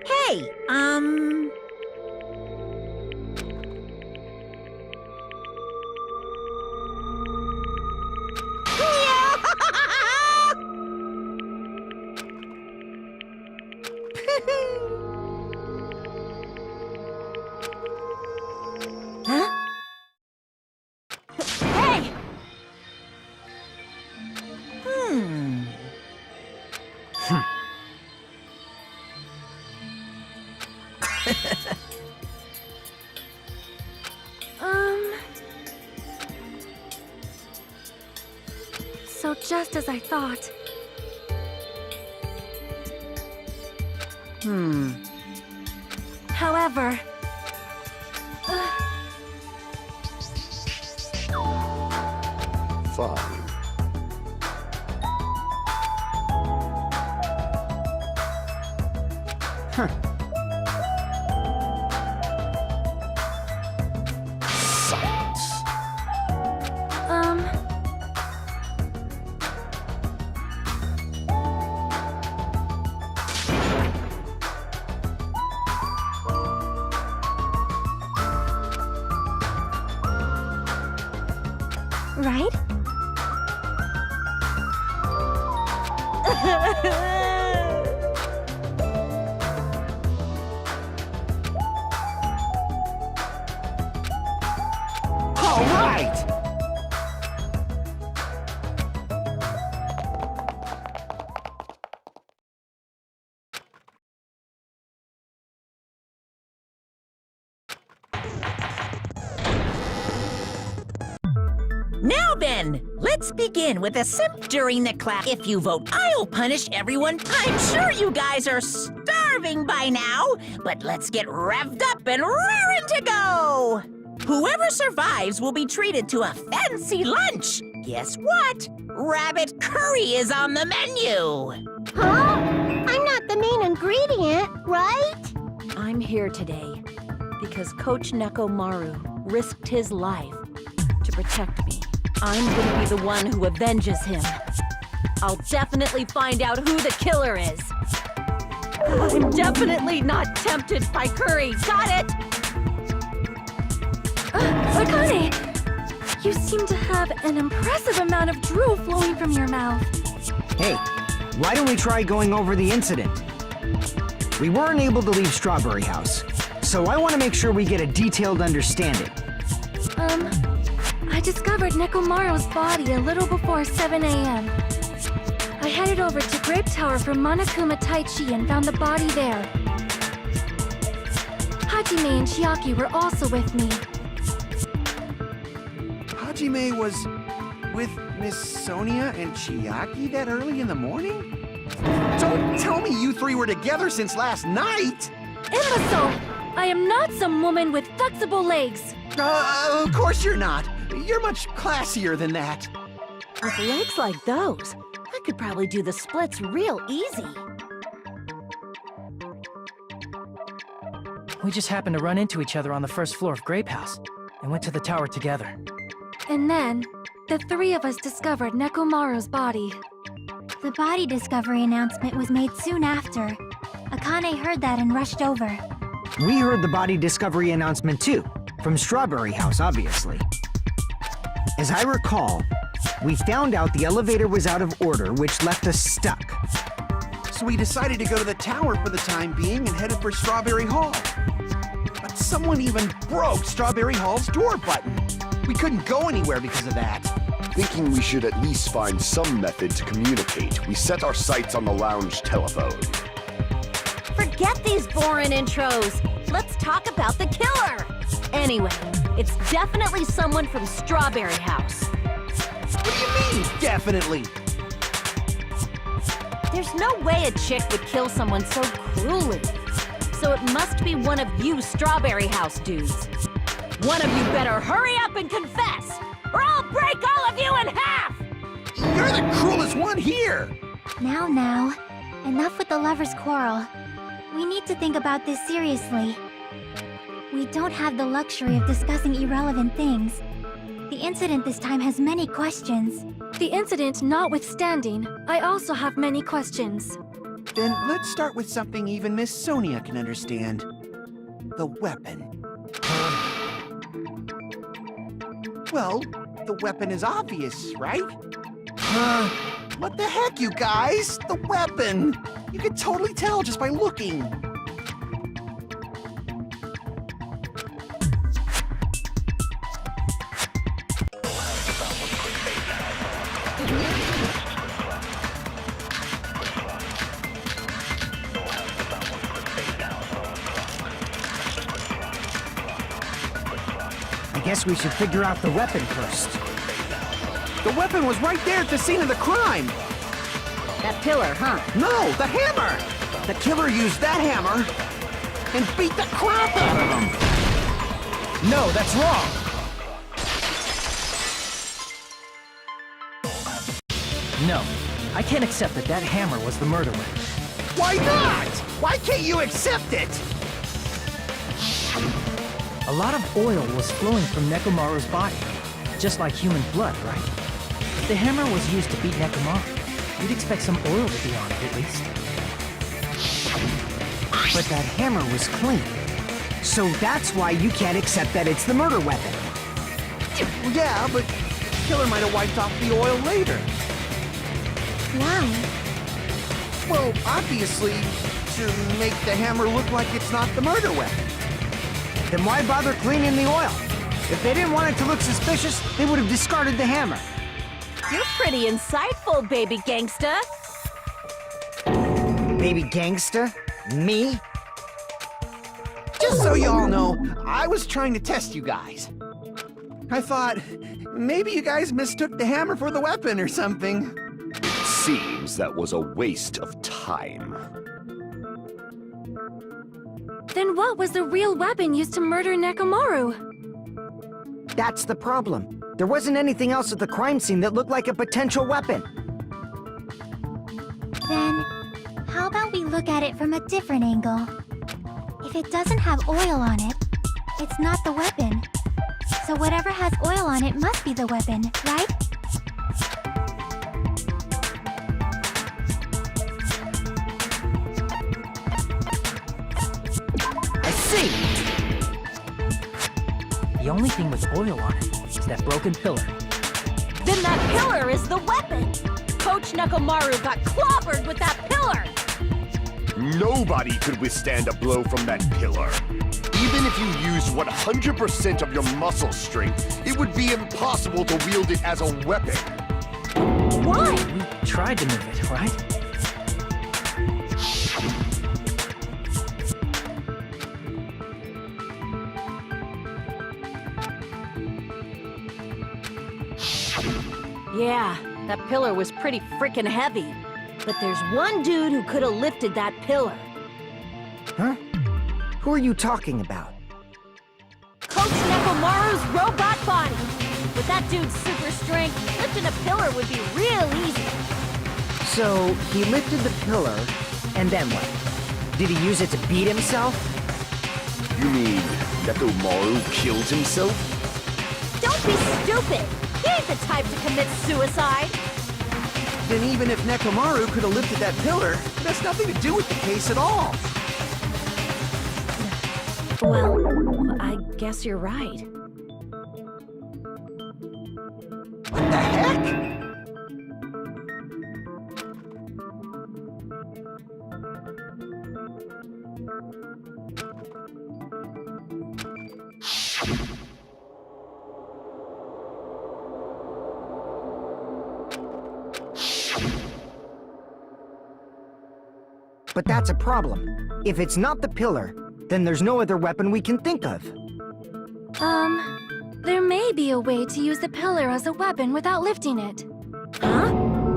Hey, Huh? Hey! So just as I thought. However... Fine. Silence. Right? All right! Now then, let's begin with a simp during the class. If you vote, I'll punish everyone. I'm sure you guys are starving by now, but let's get revved up and raring to go. Whoever survives will be treated to a fancy lunch. Guess what? Rabbit curry is on the menu. Huh? I'm not the main ingredient, right? I'm here today because Coach Nekomaru risked his life to protect me. I'm gonna be the one who avenges him. I'll definitely find out who the killer is. I'm definitely not tempted by curry. Got it? Akane! You seem to have an impressive amount of drool flowing from your mouth. Hey, why don't we try going over the incident? We weren't able to leave Strawberry House, so I want to make sure we get a detailed understanding. I discovered Nekomaru's body a little before 7 a.m. I headed over to Grape Tower from Monokuma Taichi and found the body there. Hajime and Chiaki were also with me. Hajime was with Miss Sonia and Chiaki that early in the morning? Don't tell me you three were together since last night! Imbecile! I am not some woman with flexible legs. Of course you're not. You're much classier than that. With legs like those, I could probably do the splits real easy. We just happened to run into each other on the first floor of Grape House and went to the tower together. And then, the three of us discovered Nekomaru's body. The body discovery announcement was made soon after. Akane heard that and rushed over. We heard the body discovery announcement too, from Strawberry House, obviously. As I recall, we found out the elevator was out of order, which left us stuck. So we decided to go to the tower for the time being and headed for Strawberry Hall. But someone even broke Strawberry Hall's door button. We couldn't go anywhere because of that. Thinking we should at least find some method to communicate, we set our sights on the lounge telephone. Forget these boring intros. Let's talk about the killer. Anyway, it's definitely someone from Strawberry House. What do you mean, definitely? There's no way a chick would kill someone so cruelly. So it must be one of you Strawberry House dudes. One of you better hurry up and confess, or I'll break all of you in half! You're the cruelest one here! Now, enough with the lovers' quarrel. We need to think about this seriously. We don't have the luxury of discussing irrelevant things. The incident this time has many questions. The incident notwithstanding, I also have many questions. Then let's start with something even Miss Sonia can understand. The weapon. Well, the weapon is obvious, right? What the heck, you guys? The weapon! You can totally tell just by looking. I guess we should figure out the weapon first. The weapon was right there at the scene of the crime. That pillar, huh? No, the hammer! The killer used that hammer and beat the crap out of him. No, that's wrong! No, I can't accept that that hammer was the murder weapon. Why not? Why can't you accept it? A lot of oil was flowing from Nekomaru's body, just like human blood, right? If the hammer was used to beat Nekomaru, you'd expect some oil to be on it at least. But that hammer was clean. So that's why you can't accept that it's the murder weapon. Yeah, but the killer might have wiped off the oil later. Why? Well, obviously, to make the hammer look like it's not the murder weapon. Then why bother cleaning the oil? If they didn't want it to look suspicious, they would have discarded the hammer. You're pretty insightful, baby gangsta. Baby gangsta? Me? Just so y'all know, I was trying to test you guys. I thought, maybe you guys mistook the hammer for the weapon or something. It seems that was a waste of time. Then what was the real weapon used to murder Nekomaru? That's the problem. There wasn't anything else at the crime scene that looked like a potential weapon. Then, how about we look at it from a different angle? If it doesn't have oil on it, it's not the weapon. So whatever has oil on it must be the weapon, right? I see! The only thing with oil on it is that broken pillar. Then that pillar is the weapon! Coach Nekomaru got clobbered with that pillar! Nobody could withstand a blow from that pillar. Even if you used 100% of your muscle strength, it would be impossible to wield it as a weapon. Why? We tried to move it, right? Yeah, that pillar was pretty frickin' heavy. But there's one dude who could have lifted that pillar. Huh? Who are you talking about? Coach Nekomaru's robot body! With that dude's super strength, lifting a pillar would be real easy. So, he lifted the pillar, and then what? Did he use it to beat himself? You mean Nekomaru killed himself? Don't be stupid! He ain't the type to commit suicide! Then even if Nekomaru could have lifted that pillar, it has nothing to do with the case at all. Well, I guess you're right. What the heck? But that's a problem. If it's not the pillar, then there's no other weapon we can think of. There may be a way to use the pillar as a weapon without lifting it. Huh?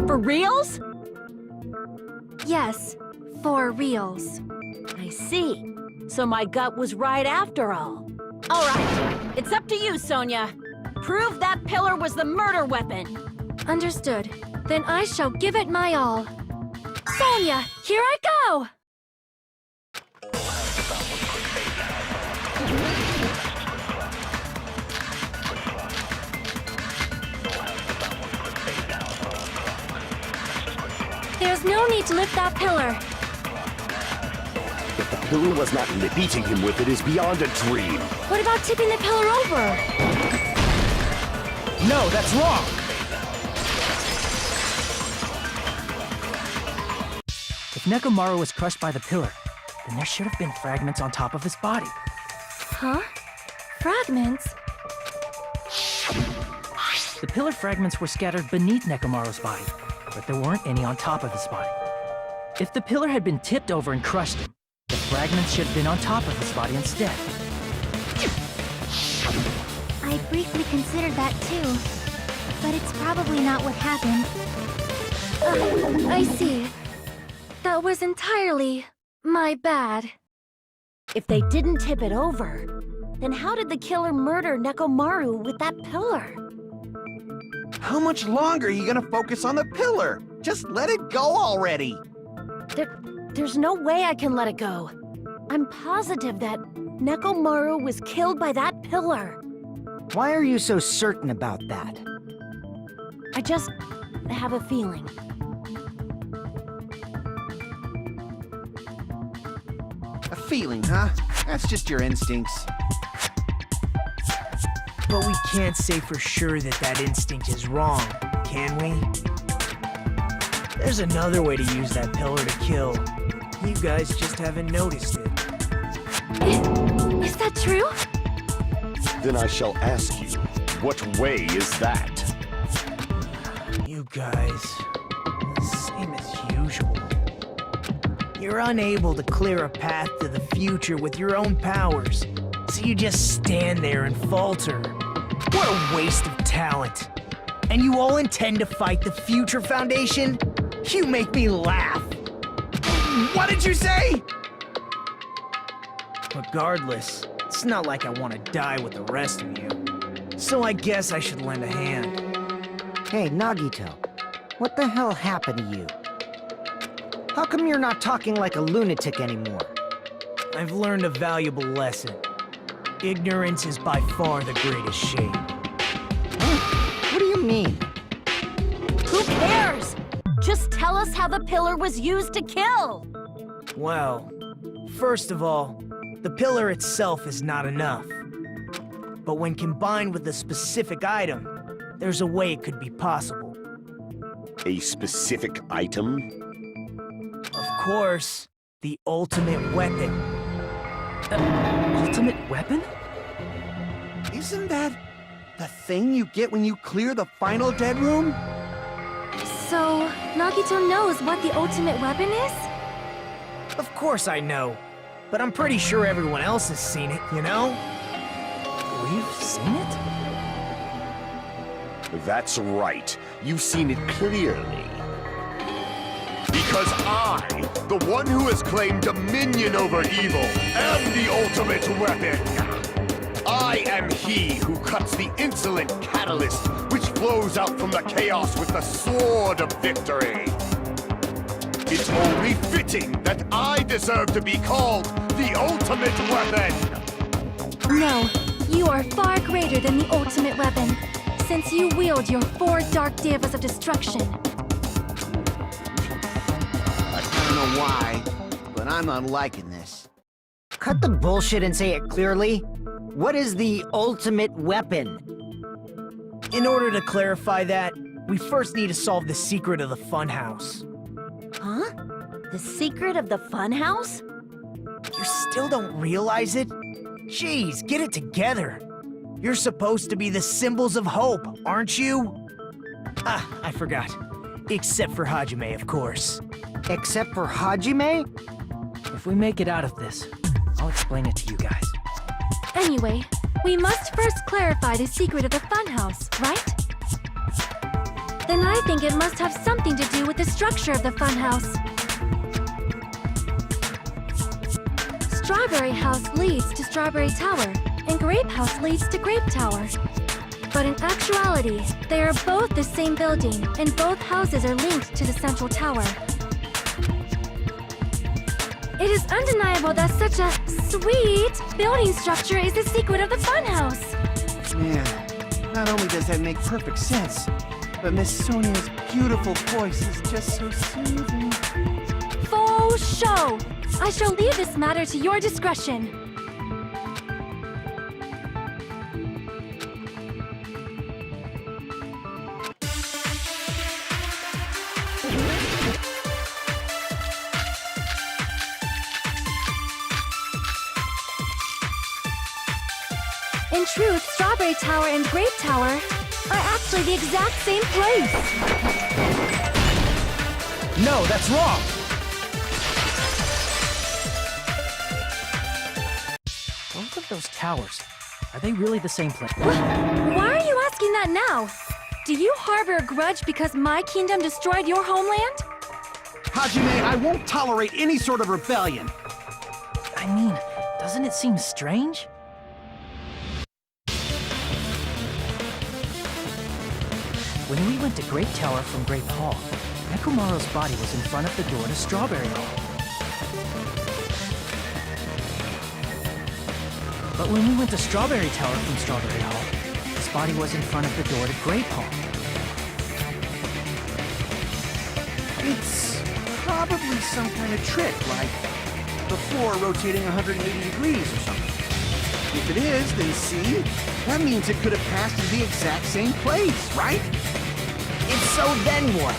For reals? Yes, for reals. I see. So my gut was right after all. All right, it's up to you, Sonia. Prove that pillar was the murder weapon. Understood. Then I shall give it my all. Sonia, here I go! There's no need to lift that pillar. If the pillar was not lit, beating him with it is beyond a dream. What about tipping the pillar over? No, that's wrong! If Nekomaru was crushed by the pillar, then there should have been fragments on top of his body. Huh? Fragments? The pillar fragments were scattered beneath Nekomaru's body, but there weren't any on top of his body. If the pillar had been tipped over and crushed him, the fragments should have been on top of his body instead. I briefly considered that too, but it's probably not what happened. I see. That was entirely my bad. If they didn't tip it over, then how did the killer murder Nekomaru with that pillar? How much longer are you gonna focus on the pillar? Just let it go already. There's no way I can let it go. I'm positive that Nekomaru was killed by that pillar. Why are you so certain about that? I just have a feeling. A feeling, huh? That's just your instincts. But we can't say for sure that that instinct is wrong, can we? There's another way to use that pillar to kill. You guys just haven't noticed it. Is that true? Then I shall ask you, what way is that? You guys, same as usual. You're unable to clear a path to the future with your own powers, so you just stand there and falter. What a waste of talent. And you all intend to fight the Future Foundation? You make me laugh. What did you say? Regardless, it's not like I want to die with the rest of you. So I guess I should lend a hand. Hey, Nagito, what the hell happened to you? How come you're not talking like a lunatic anymore? I've learned a valuable lesson. Ignorance is by far the greatest shame. Huh? What do you mean? Who cares? Just tell us how the pillar was used to kill! Well, first of all, the pillar itself is not enough. But when combined with a specific item, there's a way it could be possible. A specific item? Of course, the ultimate weapon. Ultimate weapon? Isn't that the thing you get when you clear the final dead room? So, Nagito knows what the ultimate weapon is? Of course I know, but I'm pretty sure everyone else has seen it, you know? We've seen it? That's right. You've seen it clearly. Because I, the one who has claimed dominion over evil, am the ultimate weapon. I am he who cuts the insolent catalyst which flows out from the chaos with the sword of victory. It's only fitting that I deserve to be called the ultimate weapon. No, you are far greater than the ultimate weapon, since you wield your 4 dark devas of destruction. I don't know why, but I'm not liking this. Cut the bullshit and say it clearly. What is the ultimate weapon? In order to clarify that, we first need to solve the secret of the funhouse. Huh? The secret of the funhouse? You still don't realize it? Jeez, get it together. You're supposed to be the symbols of hope, aren't you? Ah, I forgot. Except for Hajime, of course. Except for Hajime? If we make it out of this, I'll explain it to you guys. Anyway, we must first clarify the secret of the funhouse, right? Then I think it must have something to do with the structure of the funhouse. Strawberry House leads to Strawberry Tower, and Grape House leads to Grape Tower. But in actuality, they are both the same building, and both houses are linked to the central tower. It is undeniable that such a sweet building structure is the secret of the funhouse. Man, not only does that make perfect sense, but Miss Sonia's beautiful voice is just so soothing. Faux show! I shall leave this matter to your discretion. In truth, Strawberry Tower and Grape Tower are actually the exact same place. No, that's wrong! Both of those towers, are they really the same place? Why are you asking that now? Do you harbor a grudge because my kingdom destroyed your homeland? Hajime, I won't tolerate any sort of rebellion. I mean, doesn't it seem strange? When we went to Grape Tower from Grape Hall, Nekomaru's body was in front of the door to Strawberry Hall. But when we went to Strawberry Tower from Strawberry Hall, his body was in front of the door to Grape Hall. It's probably some kind of trick, like the floor rotating 180 degrees or something. If it is, then see? That means it could have passed in the exact same place, right? If so, then what?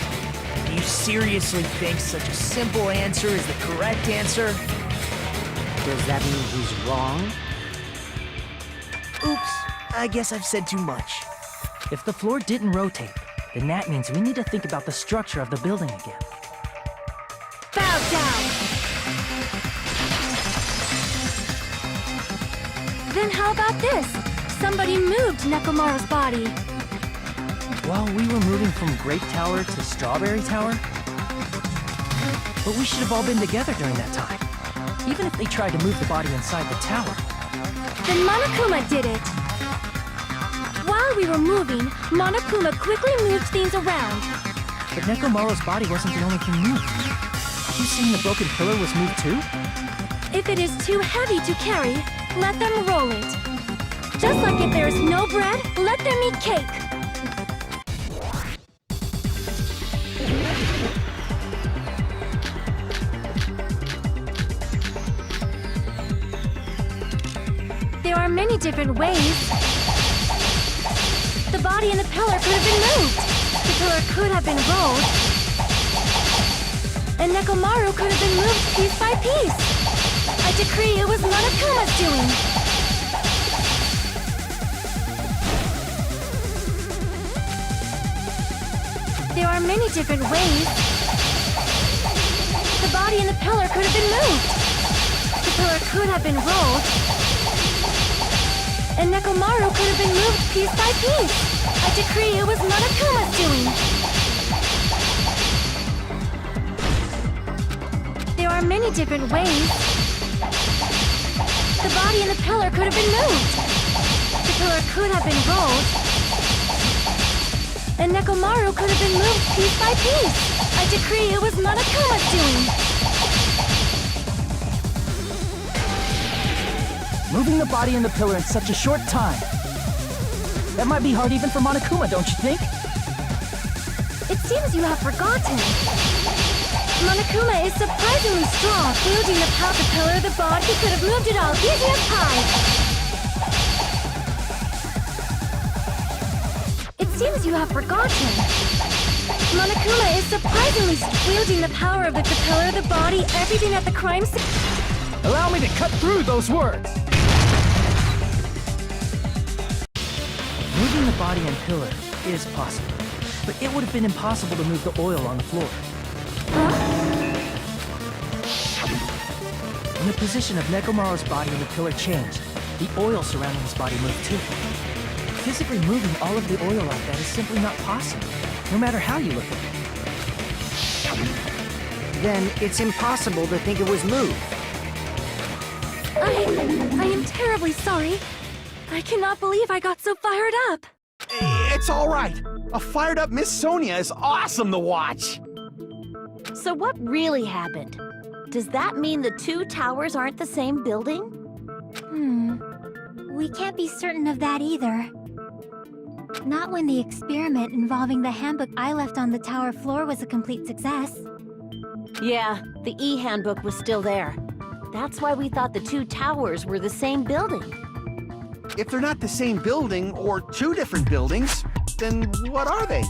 Do you seriously think such a simple answer is the correct answer? Does that mean he's wrong? Oops, I guess I've said too much. If the floor didn't rotate, then that means we need to think about the structure of the building again. Bow down! Then how about this? Somebody moved Nekomaru's body. While we were moving from Grape Tower to Strawberry Tower? But we should have all been together during that time. Even if they tried to move the body inside the tower. Then Monokuma did it. While we were moving, Monokuma quickly moved things around. But Nekomaru's body wasn't the only thing moved. Are you saying the broken pillar was moved too? If it is too heavy to carry, let them roll it. Just like if there is no bread, let them eat cake. There are many different ways. The body and the pillar could have been moved. The pillar could have been rolled. And Nekomaru could have been moved piece by piece. I decree it was Monokuma's doing. There are many different ways. The body and the pillar could have been moved. The pillar could have been rolled. And Nekomaru could have been moved piece by piece. I I decree it was Monokuma's doing! There are many different ways. The body and the pillar could have been moved. The pillar could have been rolled. And Nekomaru could have been moved piece by piece. I decree it was Monokuma's doing. Moving the body and the pillar in such a short time. That might be hard even for Monokuma, don't you think? It seems you have forgotten. Monokuma is surprisingly strong, wielding the power of the pillar, the body. He could have moved it all easy as pie. It seems you have forgotten. Monokuma is surprisingly wielding the power of the pillar, the body, everything at the crime scene. Allow me to cut through those words! Moving the body and pillar is possible, but it would have been impossible to move the oil on the floor. When the position of Nekomaru's body and the pillar changed, the oil surrounding his body moved too. Physically moving all of the oil like that is simply not possible, no matter how you look at it. Then it's impossible to think it was moved. I am terribly sorry. I cannot believe I got so fired up. It's all right. A fired up Miss Sonia is awesome to watch. So what really happened? Does that mean the two towers aren't the same building? We can't be certain of that either. Not when the experiment involving the handbook I left on the tower floor was a complete success. Yeah, the e-handbook was still there. That's why we thought the two towers were the same building. If they're not the same building or two different buildings, then what are they?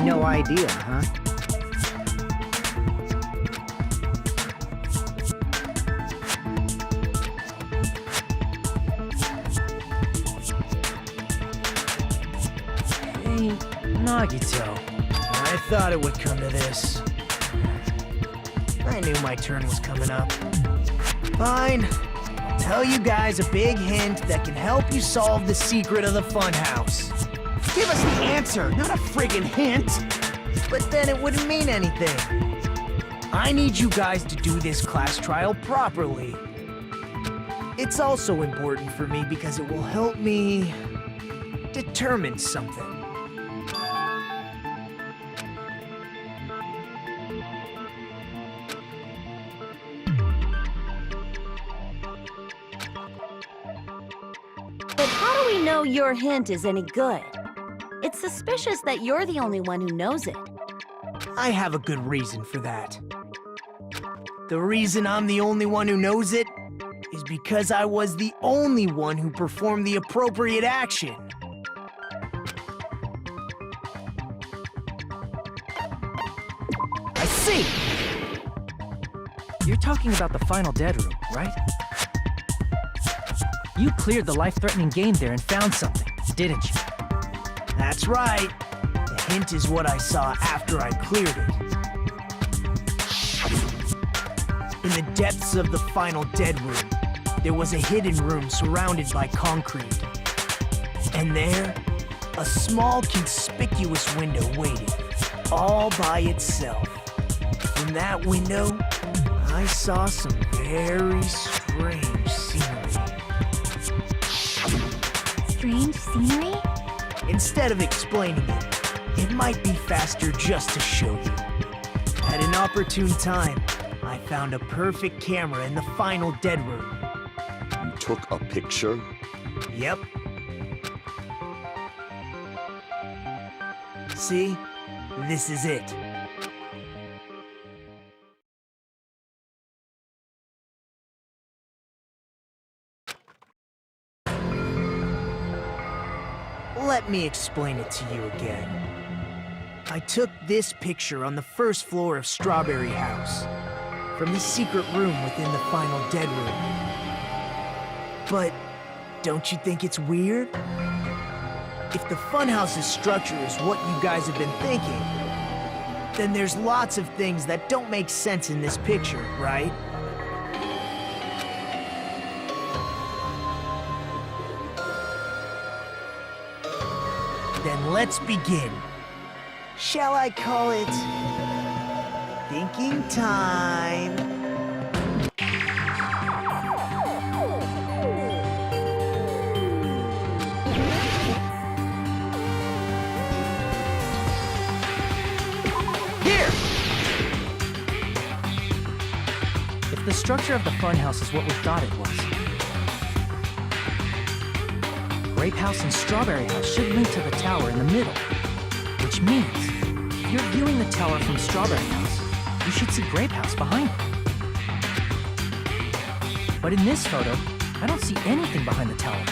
No idea, huh? Hey, Nagito. I thought it would come to this. I knew my turn was coming up. Fine. I'll tell you guys a big hint that can help you solve the secret of the funhouse. Give us the answer, not a friggin' hint. But then it wouldn't mean anything. I need you guys to do this class trial properly. It's also important for me because it will help me determine something. But how do we know your hint is any good? It's suspicious that you're the only one who knows it. I have a good reason for that. The reason I'm the only one who knows it is because I was the only one who performed the appropriate action. I see! You're talking about the final dead room, right? You cleared the life-threatening game there and found something, didn't you? That's right. The hint is what I saw after I cleared it. In the depths of the final dead room, there was a hidden room surrounded by concrete. And there, a small conspicuous window waited, all by itself. In that window, I saw some very strange scenery. Strange scenery? Instead of explaining it, it might be faster just to show you. At an opportune time, I found a perfect camera in the final dead room. You took a picture? Yep. See? This is it. Let me explain it to you again. I took this picture on the first floor of Strawberry House, from the secret room within the final dead room. But don't you think it's weird? If the funhouse's structure is what you guys have been thinking, then there's lots of things that don't make sense in this picture, right? Then let's begin. Shall I call it thinking time? Here! If the structure of the funhouse is what we thought it was, Grape House and Strawberry House should link to the tower in the middle. Which means, if you're viewing the tower from Strawberry House, you should see Grape House behind it. But in this photo, I don't see anything behind the tower.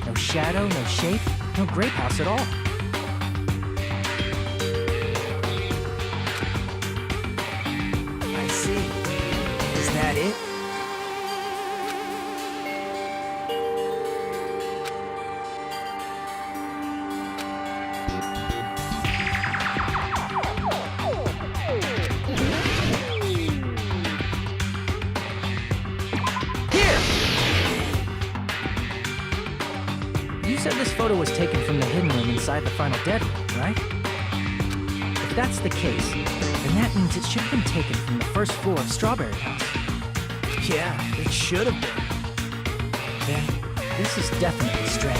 No shadow, no shape, no Grape House at all. I see. Is that it? You said this photo was taken from the hidden room inside the final dead room, right? If that's the case, then that means it should have been taken from the first floor of Strawberry House. Yeah, it should have been. Then, this is definitely strange.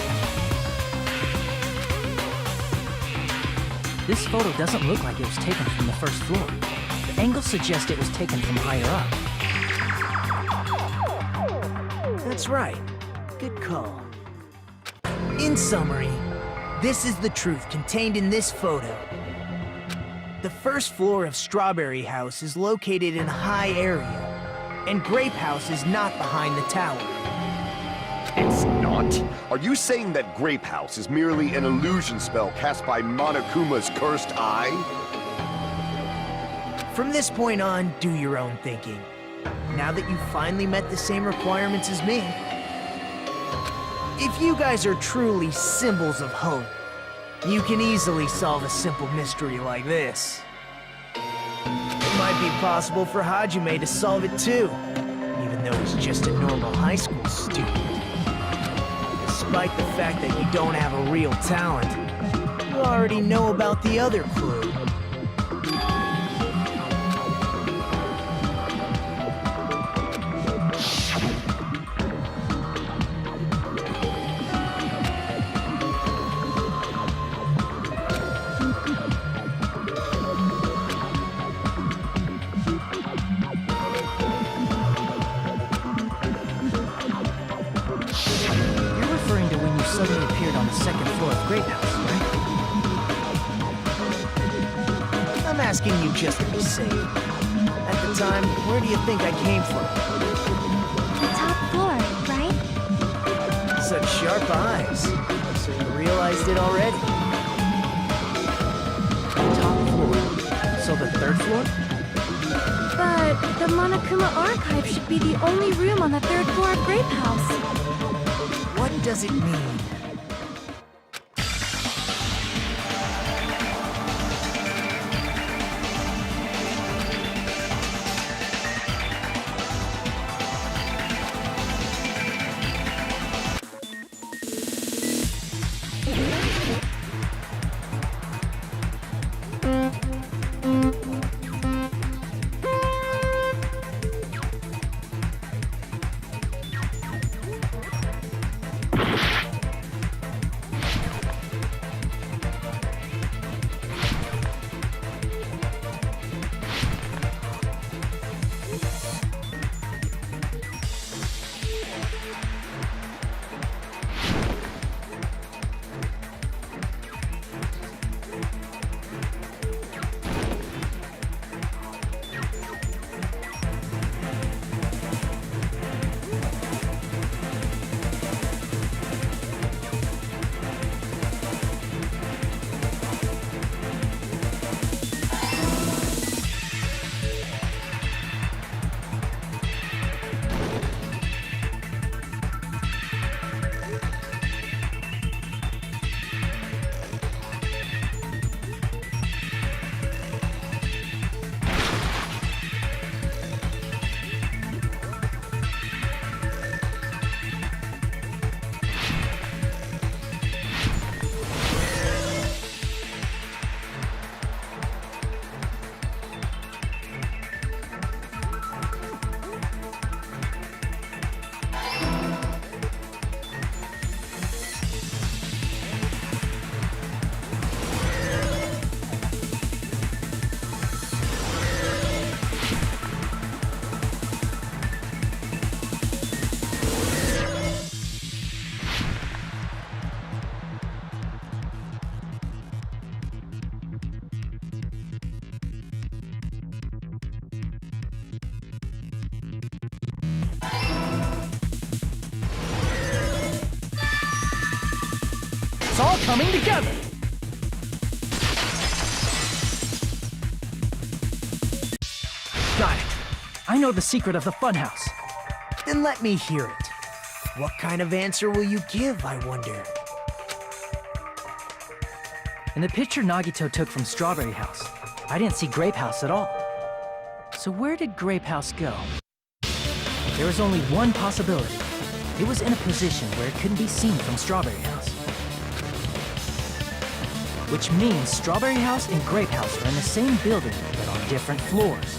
This photo doesn't look like it was taken from the first floor. The angles suggest it was taken from higher up. That's right. Good call. In summary, this is the truth contained in this photo. The first floor of Strawberry House is located in a high area, and Grape House is not behind the tower. It's not? Are you saying that Grape House is merely an illusion spell cast by Monokuma's cursed eye? From this point on, do your own thinking. Now that you've finally met the same requirements as me, if you guys are truly symbols of hope, you can easily solve a simple mystery like this. It might be possible for Hajime to solve it too, even though he's just a normal high school student. Despite the fact that you don't have a real talent, you already know about the other clue. Suddenly appeared on the second floor of Grape House, right? I'm asking you just to be safe. At the time, where do you think I came from? The top floor, right? Such sharp eyes. So you realized it already? Top floor. So the third floor? But the Monokuma archive should be the only room on the third floor of Grape House. What does it mean? all coming together! Got it. I know the secret of the funhouse. Then let me hear it. What kind of answer will you give, I wonder? In the picture Nagito took from Strawberry House, I didn't see Grape House at all. So where did Grape House go? There was only one possibility. It was in a position where it couldn't be seen from Strawberry House. Which means Strawberry House and Grape House are in the same building, but on different floors.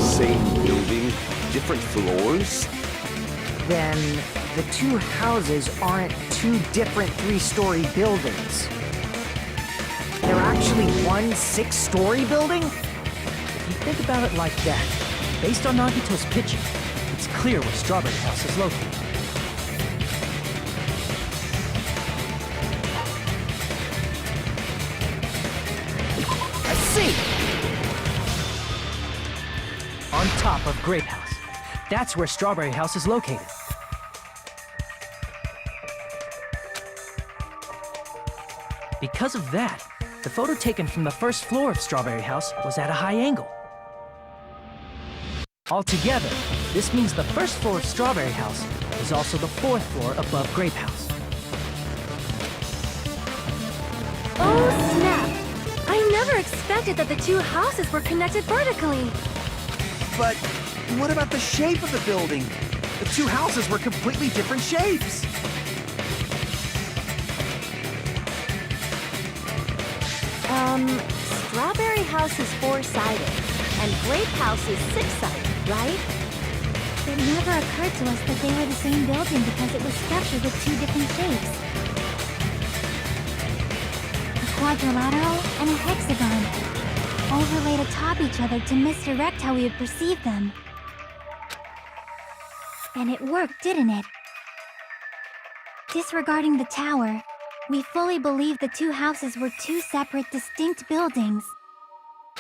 Same building, different floors? Then the two houses aren't two different 3-story buildings. They're actually one 6-story building? If you think about it like that, based on Nagito's picture, it's clear where Strawberry House is located. I see! On top of Grape House. That's where Strawberry House is located. Because of that, the photo taken from the first floor of Strawberry House was at a high angle. Altogether, this means the first floor of Strawberry House is also the 4th floor above Grape House. Oh, snap! I never expected that the two houses were connected vertically. But what about the shape of the building? The two houses were completely different shapes. Strawberry House is 4-sided, and Grape House is 6-sided, right? It never occurred to us that they were the same building because it was structured with two different shapes. A quadrilateral and a hexagon, overlaid atop each other to misdirect how we would perceive them. And it worked, didn't it? Disregarding the tower, we fully believed the two houses were two separate, distinct buildings.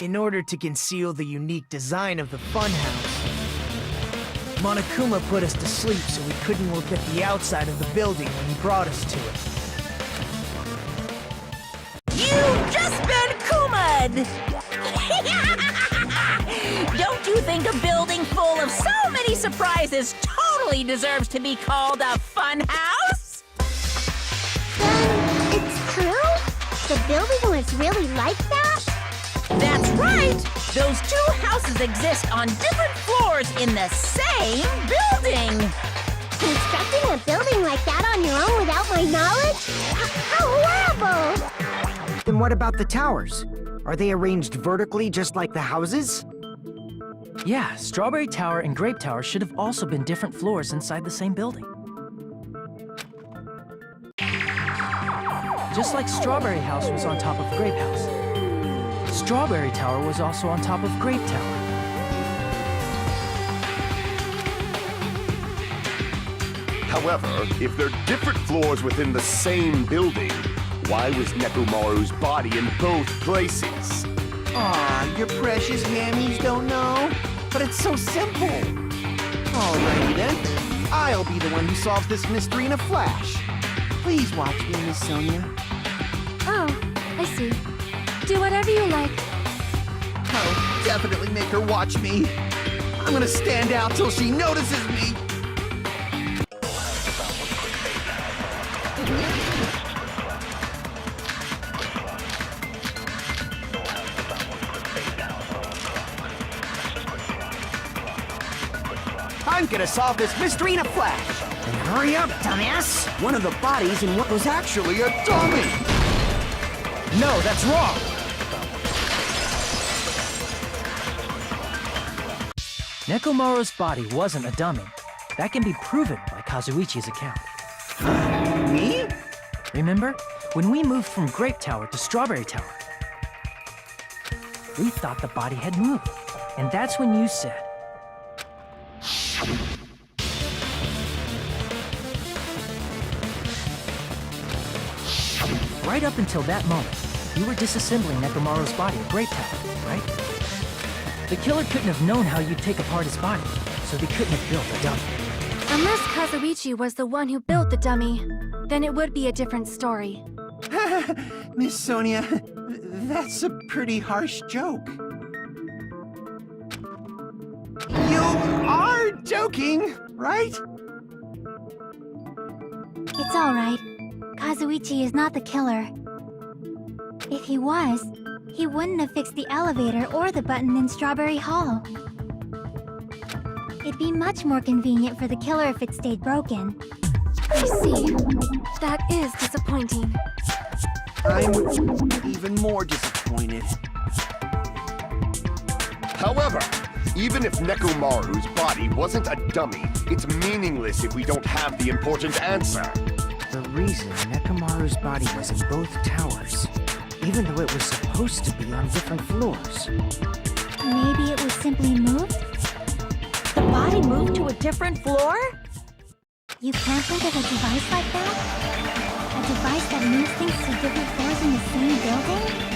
In order to conceal the unique design of the funhouse, Monokuma put us to sleep so we couldn't look at the outside of the building when he brought us to it. You've just been Kuma'd! Don't you think a building full of so many surprises totally deserves to be called a fun house? Then it's true? The building was really like that? That's right! Those two houses exist on different floors in the same building! Constructing a building like that on your own without my knowledge? How horrible! Then what about the towers? Are they arranged vertically just like the houses? Yeah, Strawberry Tower and Grape Tower should have also been different floors inside the same building. Just like Strawberry House was on top of Grape House, Strawberry Tower was also on top of Grape Tower. However, if they're different floors within the same building, why was Nekomaru's body in both places? Aw, your precious hammies don't know? But it's so simple. Alrighty then. I'll be the one who solves this mystery in a flash. Please watch me, Miss Sonia. Oh, I see. Do whatever you like. I'll definitely make her watch me. I'm gonna stand out till she notices me. I'm gonna solve this mystery in a flash. Then hurry up, dumbass! One of the bodies in what was actually a dummy. No, that's wrong! Nekomaru's body wasn't a dummy. That can be proven by Kazuichi's account. Me? Remember, when we moved from Grape Tower to Strawberry Tower, we thought the body had moved. And that's when you said, right up until that moment, you were disassembling Nekomaru's body at Grape Tower, right? The killer couldn't have known how you'd take apart his body, so they couldn't have built a dummy. Unless Kazuichi was the one who built the dummy, then it would be a different story. Miss Sonia, that's a pretty harsh joke. You are joking, right? It's alright. Kazuichi is not the killer. If he was, he wouldn't have fixed the elevator or the button in Strawberry Hall. It'd be much more convenient for the killer if it stayed broken. I see. That is disappointing. I'm even more disappointed. However, even if Nekomaru's body wasn't a dummy, it's meaningless if we don't have the important answer. The reason Nekomaru's body was in both towers, even though it was supposed to be on different floors. Maybe it was simply moved? The body moved to a different floor? You can't think of a device like that? A device that moves things to different floors in the same building?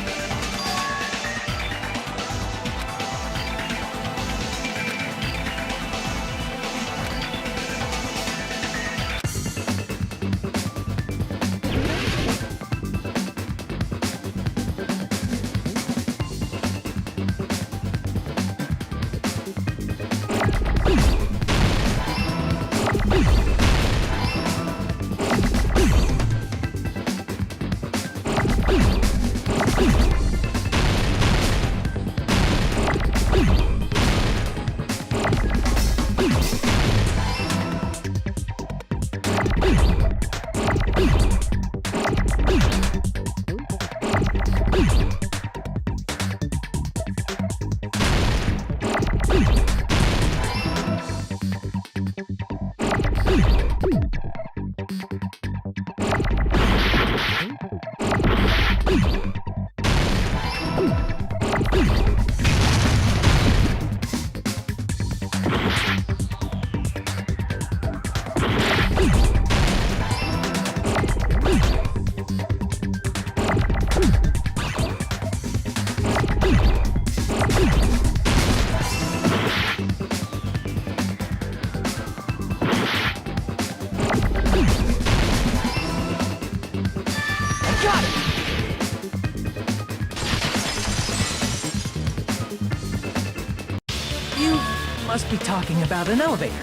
Must be talking about an elevator.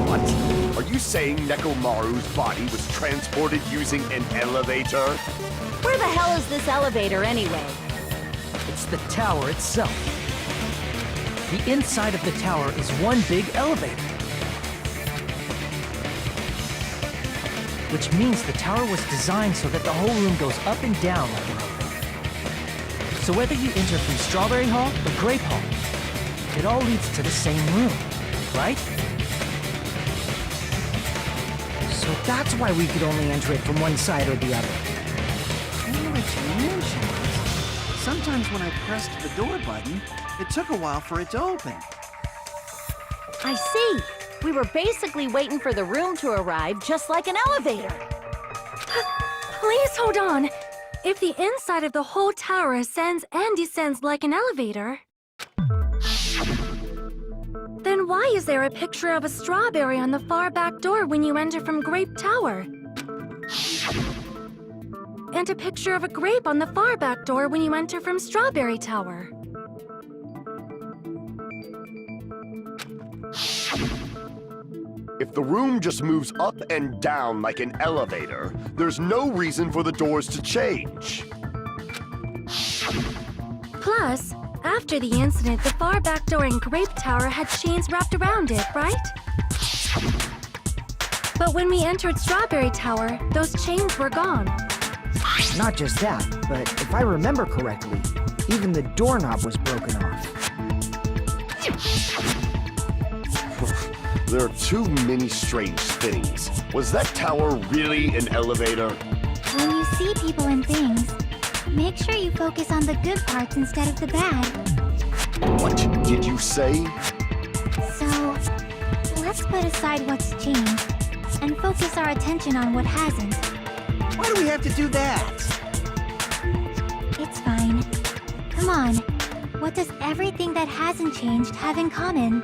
What? Are you saying Nekomaru's body was transported using an elevator? Where the hell is this elevator anyway? It's the tower itself. The inside of the tower is one big elevator. Which means the tower was designed so that the whole room goes up and down like an elevator. So whether you enter from Strawberry Hall or Grape Hall, it all leads to the same room, right? So that's why we could only enter it from one side or the other. Now that you mention it, sometimes when I pressed the door button, it took a while for it to open. I see. We were basically waiting for the room to arrive, just like an elevator. Please hold on. If the inside of the whole tower ascends and descends like an elevator, then why is there a picture of a strawberry on the far back door when you enter from Grape Tower? And a picture of a grape on the far back door when you enter from Strawberry Tower? If the room just moves up and down like an elevator, there's no reason for the doors to change. Plus, after the incident, the far back door in Grape Tower had chains wrapped around it, right? But when we entered Strawberry Tower, those chains were gone. Not just that, but if I remember correctly, even the doorknob was broken off. There are too many strange things. Was that tower really an elevator? When you see people and things, make sure you focus on the good parts instead of the bad. What did you say? So, let's put aside what's changed and focus our attention on what hasn't. Why do we have to do that? It's fine. Come on. What does everything that hasn't changed have in common?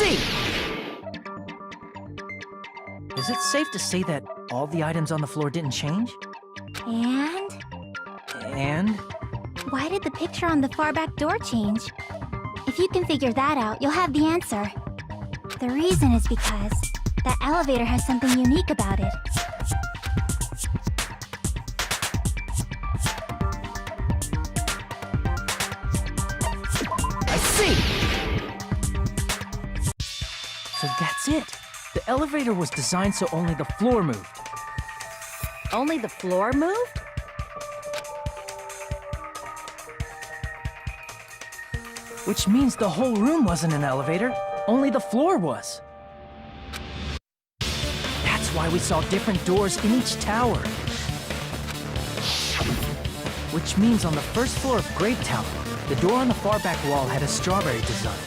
see! Is it safe to say that all the items on the floor didn't change? And? And? Why did the picture on the far back door change? If you can figure that out, you'll have the answer. The reason is because that elevator has something unique about it. I see! So that's it. The elevator was designed so only the floor moved. Only the floor moved? Which means the whole room wasn't an elevator, only the floor was. That's why we saw different doors in each tower. Which means on the first floor of Grape Tower, the door on the far back wall had a strawberry design.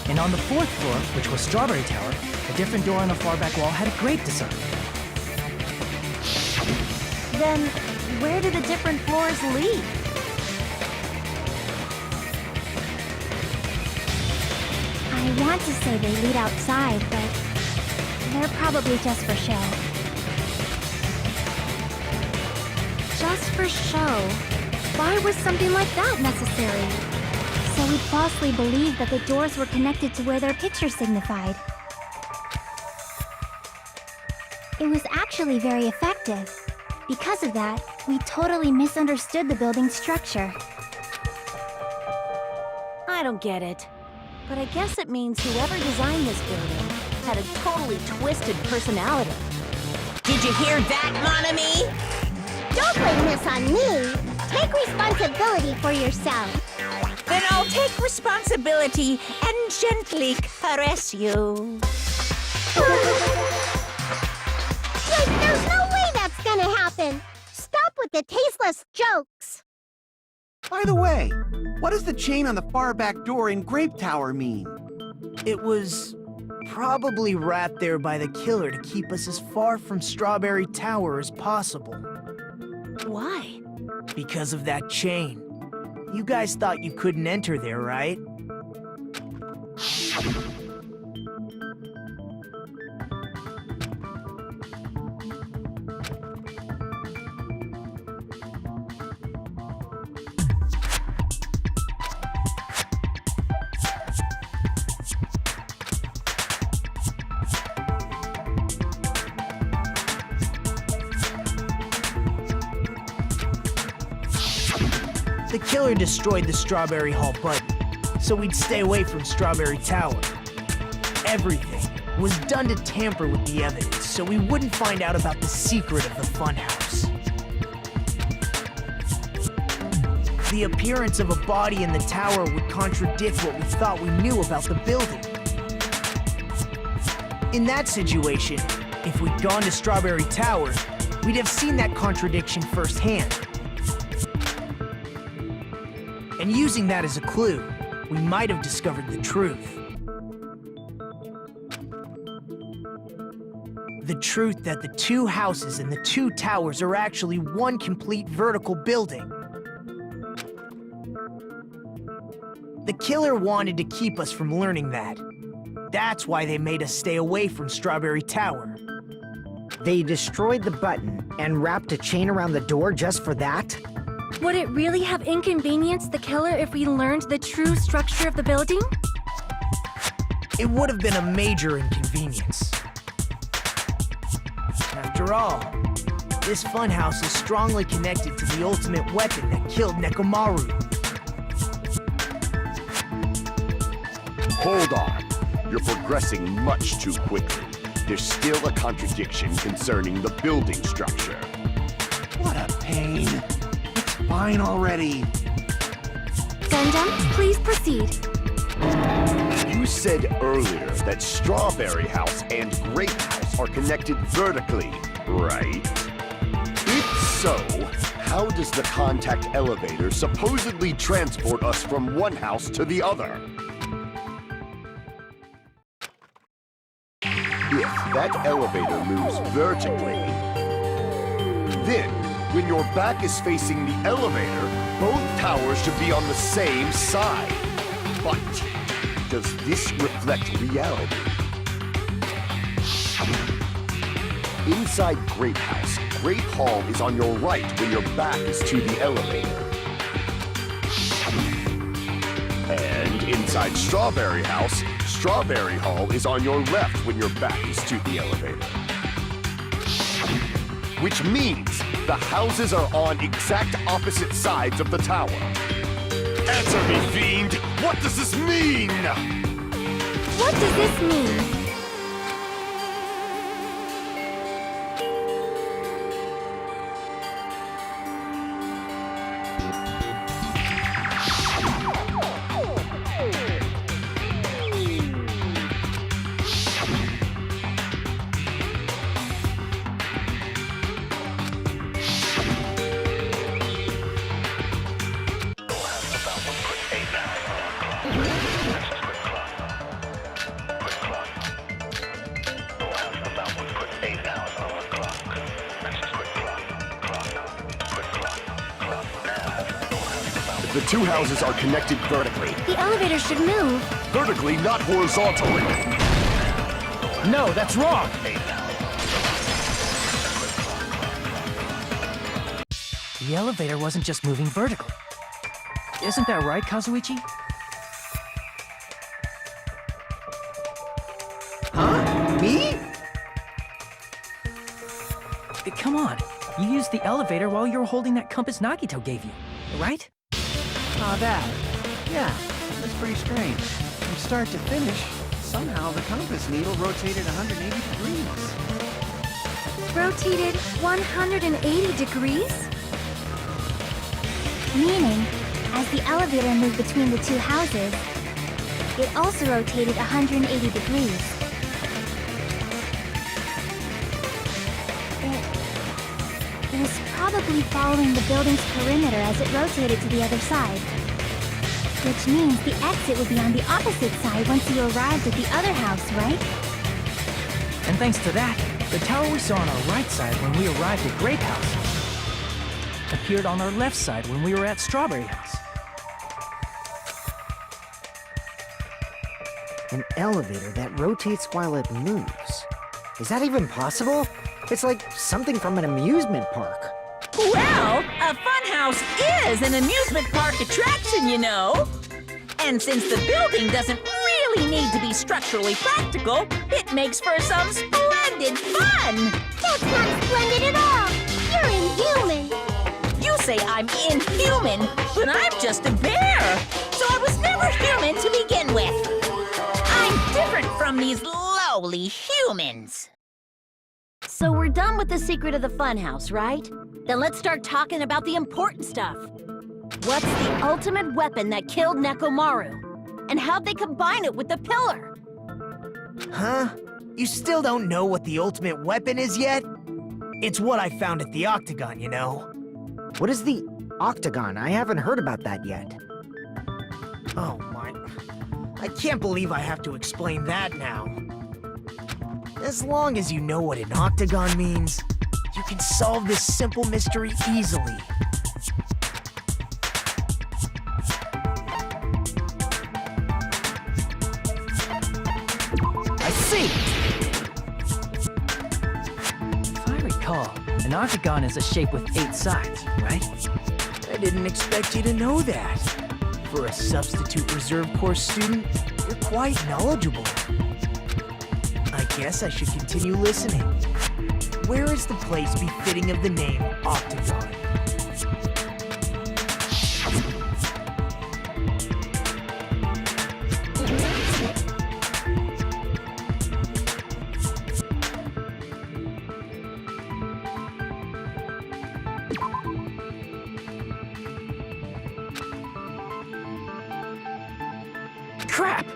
And on the fourth floor, which was Strawberry Tower, a different door on the far back wall had a grape design. Then, where do the different floors lead? I want to say they lead outside, but they're probably just for show. Just for show? Why was something like that necessary? So we'd falsely believe that the doors were connected to where their picture signified. It was actually very effective. Because of that, we totally misunderstood the building's structure. I don't get it. But I guess it means whoever designed this building had a totally twisted personality. Did you hear that, mon ami? Don't blame this on me. Take responsibility for yourself. Then I'll take responsibility and gently caress you. There's no way that's gonna happen. Stop with the tasteless jokes. By the way, what does the chain on the far back door in Grape Tower mean? It was probably wrapped there by the killer to keep us as far from Strawberry Tower as possible. Why? Because of that chain. You guys thought you couldn't enter there, right? The killer destroyed the Strawberry Hall button, so we'd stay away from Strawberry Tower. Everything was done to tamper with the evidence, so we wouldn't find out about the secret of the funhouse. The appearance of a body in the tower would contradict what we thought we knew about the building. In that situation, if we'd gone to Strawberry Tower, we'd have seen that contradiction firsthand. And using that as a clue, we might have discovered the truth. The truth that the two houses and the two towers are actually one complete vertical building. The killer wanted to keep us from learning that. That's why they made us stay away from Strawberry Tower. They destroyed the button and wrapped a chain around the door just for that? Would it really have inconvenienced the killer if we learned the true structure of the building? It would have been a major inconvenience. After all, this funhouse is strongly connected to the ultimate weapon that killed Nekomaru. Hold on. You're progressing much too quickly. There's still a contradiction concerning the building structure. What a pain. It's fine already. Gundam, please proceed. You said earlier that Strawberry House and Grape House are connected vertically, right? If so, how does the contact elevator supposedly transport us from one house to the other? If that elevator moves vertically, then when your back is facing the elevator, both towers should be on the same side. But does this reflect reality? Inside Grape House, Grape Hall is on your right when your back is to the elevator. And inside Strawberry House, Strawberry Hall is on your left when your back is to the elevator. Which means the houses are on exact opposite sides of the tower. Answer me, fiend! What does this mean? What does this mean? The two houses are connected vertically. The elevator should move. Vertically, not horizontally. No, that's wrong! The elevator wasn't just moving vertically. Isn't that right, Kazuichi? Huh? Me? Come on. You used the elevator while you were holding that compass Nagito gave you, right? Oh, that. Yeah, that's pretty strange. From start to finish, somehow the compass needle rotated 180 degrees. Rotated 180 degrees? Meaning, as the elevator moved between the two houses, it also rotated 180 degrees. It was probably following the building's perimeter as it rotated to the other side. Which means the exit would be on the opposite side once you arrived at the other house, right? And thanks to that, the tower we saw on our right side when we arrived at Grape House appeared on our left side when we were at Strawberry House. An elevator that rotates while it moves. Is that even possible? It's like something from an amusement park. Well, a funhouse is an amusement park attraction, you know. And since the building doesn't really need to be structurally practical, it makes for some splendid fun. That's not splendid at all! You're inhuman! You say I'm inhuman, but I'm just a bear. So I was never human to begin with. I'm different from these lowly humans. So we're done with the secret of the funhouse, right? Then let's start talking about the important stuff. What's the ultimate weapon that killed Nekomaru? And how'd they combine it with the pillar? Huh? You still don't know what the ultimate weapon is yet? It's what I found at the Octagon, you know. What is the Octagon? I haven't heard about that yet. Oh my... I can't believe I have to explain that now. As long as you know what an octagon means, you can solve this simple mystery easily. I see! If I recall, an octagon is a shape with 8 sides, right? I didn't expect you to know that. For a substitute reserve course student, you're quite knowledgeable. I guess I should continue listening. Where is the place befitting of the name Octagon? Crap!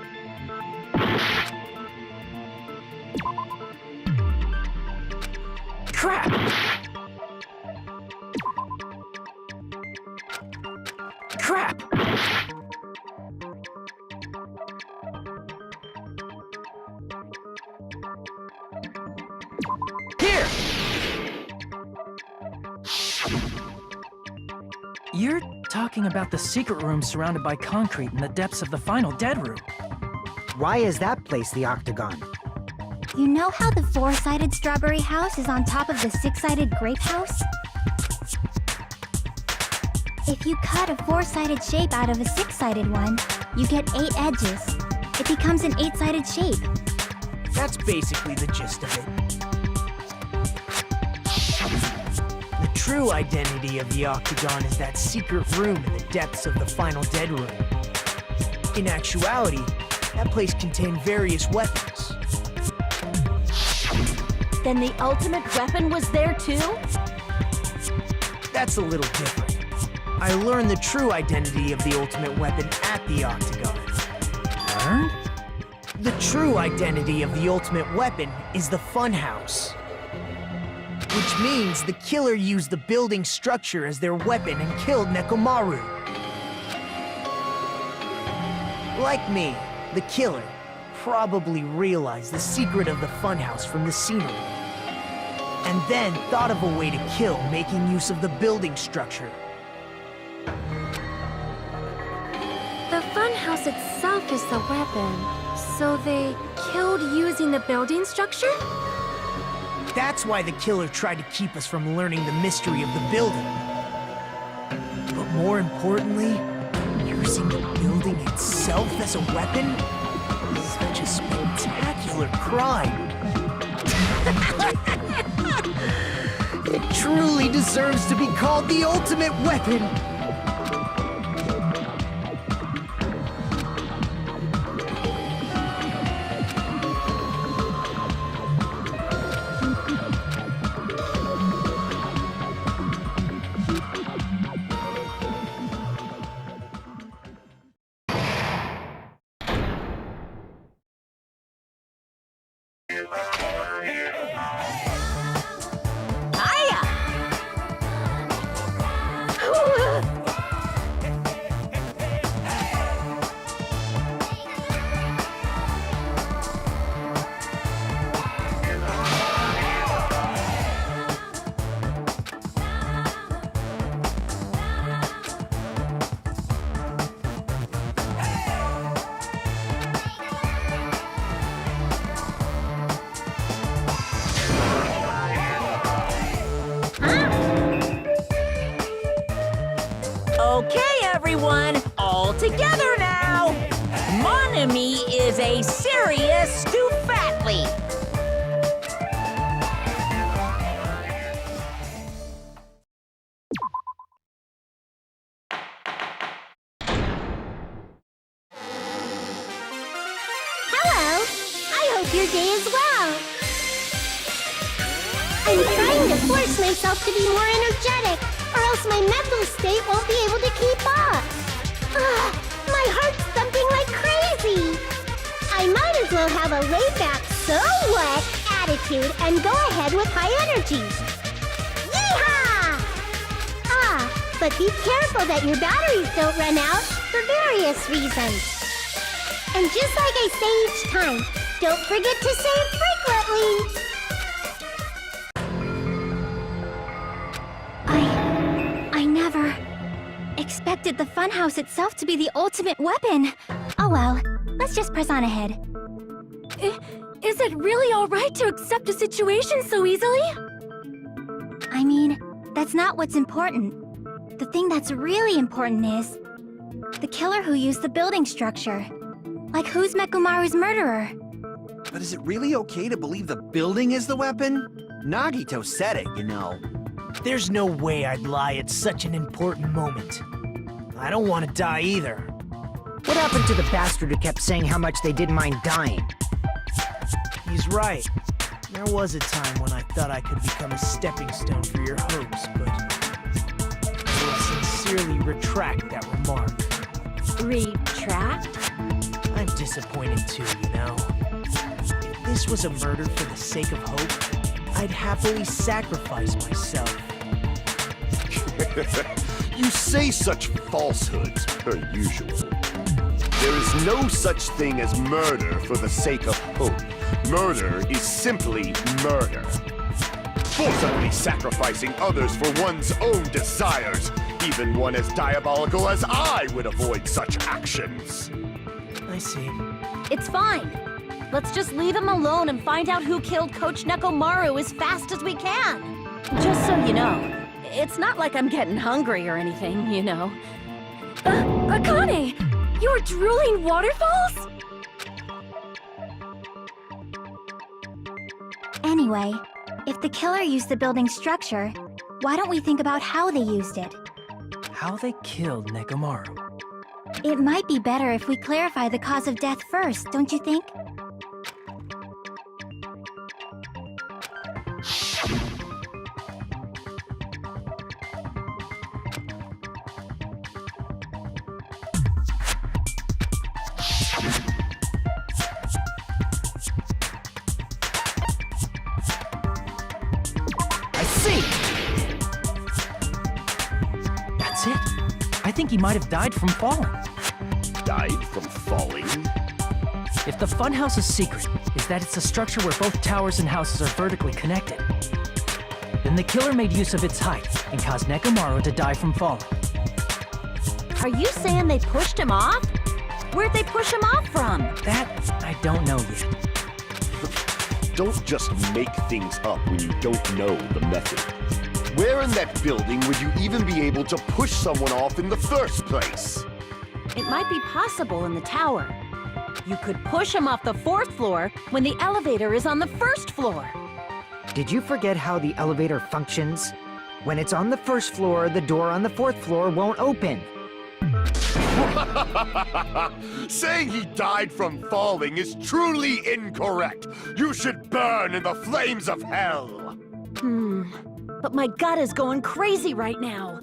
Crap! Crap! Here! You're talking about the secret room surrounded by concrete in the depths of the final dead room. Why is that place the octagon? You know how the four-sided strawberry house is on top of the six-sided grape house? If you cut a four-sided shape out of a six-sided one, you get 8 edges. It becomes an 8-sided shape. That's basically the gist of it. The true identity of the octagon is that secret room in the depths of the final dead room. In actuality, that place contained various weapons. Then the ultimate weapon was there too? That's a little different. I learned the true identity of the ultimate weapon at the octagon. Learned? The true identity of the ultimate weapon is the funhouse. Which means the killer used the building structure as their weapon and killed Nekomaru. Like me, the killer probably realized the secret of the funhouse from the scenery, and then thought of a way to kill making use of the building structure. The funhouse itself is the weapon, so they killed using the building structure? That's why the killer tried to keep us from learning the mystery of the building. But more importantly, using the building itself as a weapon? Such a spectacular crime. It truly deserves to be called the ultimate weapon. Okay, everyone, all together now. Mon ami is a serious stupatly. Hello! I hope your day is well. I'm trying to force myself to be more energetic, or else my mental state won't be able to keep up. My heart's thumping like crazy. I might as well have a laid-back, so what attitude and go ahead with high energy. Yeehaw! But be careful that your batteries don't run out for various reasons. And just like I say each time, don't forget to save frequently. I never expected the funhouse itself to be the ultimate weapon. Oh well, let's just press on ahead. Is it really alright to accept a situation so easily? I mean, that's not what's important. The thing that's really important is the killer who used the building structure. Like, who's Mekomaru's murderer? But is it really okay to believe the building is the weapon? Nagito said it, you know. There's no way I'd lie at such an important moment. I don't want to die either. What happened to the bastard who kept saying how much they didn't mind dying? He's right. There was a time when I thought I could become a stepping stone for your hopes, but I will sincerely retract that remark. Retract? I'm disappointed too, you know. If this was a murder for the sake of hope, I'd happily sacrifice myself. You say such falsehoods, per usual. There is no such thing as murder for the sake of hope. Murder is simply murder. forcibly sacrificing others for one's own desires. Even one as diabolical as I would avoid such actions. I see. It's fine. Let's just leave him alone and find out who killed Coach Nekomaru as fast as we can. Just so you know, it's not like I'm getting hungry or anything, you know. Akane! You were drooling waterfalls? Anyway, if the killer used the building's structure, why don't we think about how they used it? How they killed Nekomaru. It might be better if we clarify the cause of death first, don't you think? I see! That's it. I think he might have died from falling. Died from falling? If the funhouse's secret is that it's a structure where both towers and houses are vertically connected, then the killer made use of its height and caused Nekomaru to die from falling. Are you saying they pushed him off? Where'd they push him off from? That, I don't know yet. Don't just make things up when you don't know the method. Where in that building would you even be able to push someone off in the first place? It might be possible in the tower. You could push him off the 4th floor when the elevator is on the 1st floor. Did you forget how the elevator functions? When it's on the 1st floor, the door on the 4th floor won't open. Saying he died from falling is truly incorrect. You should burn in the flames of hell. But my gut is going crazy right now.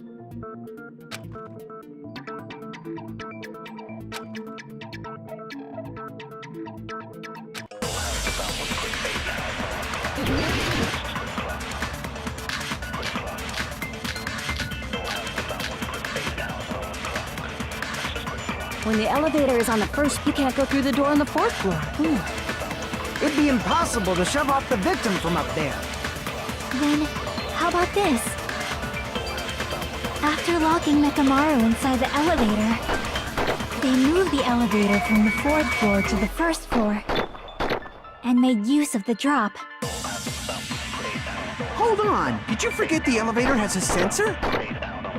When the elevator is on the 1st, you can't go through the door on the 4th floor. It'd be impossible to shove off the victim from up there. Then, how about this? After locking Nekomaru inside the elevator, they moved the elevator from the 4th floor to the 1st floor and made use of the drop. Hold on! Did you forget the elevator has a sensor?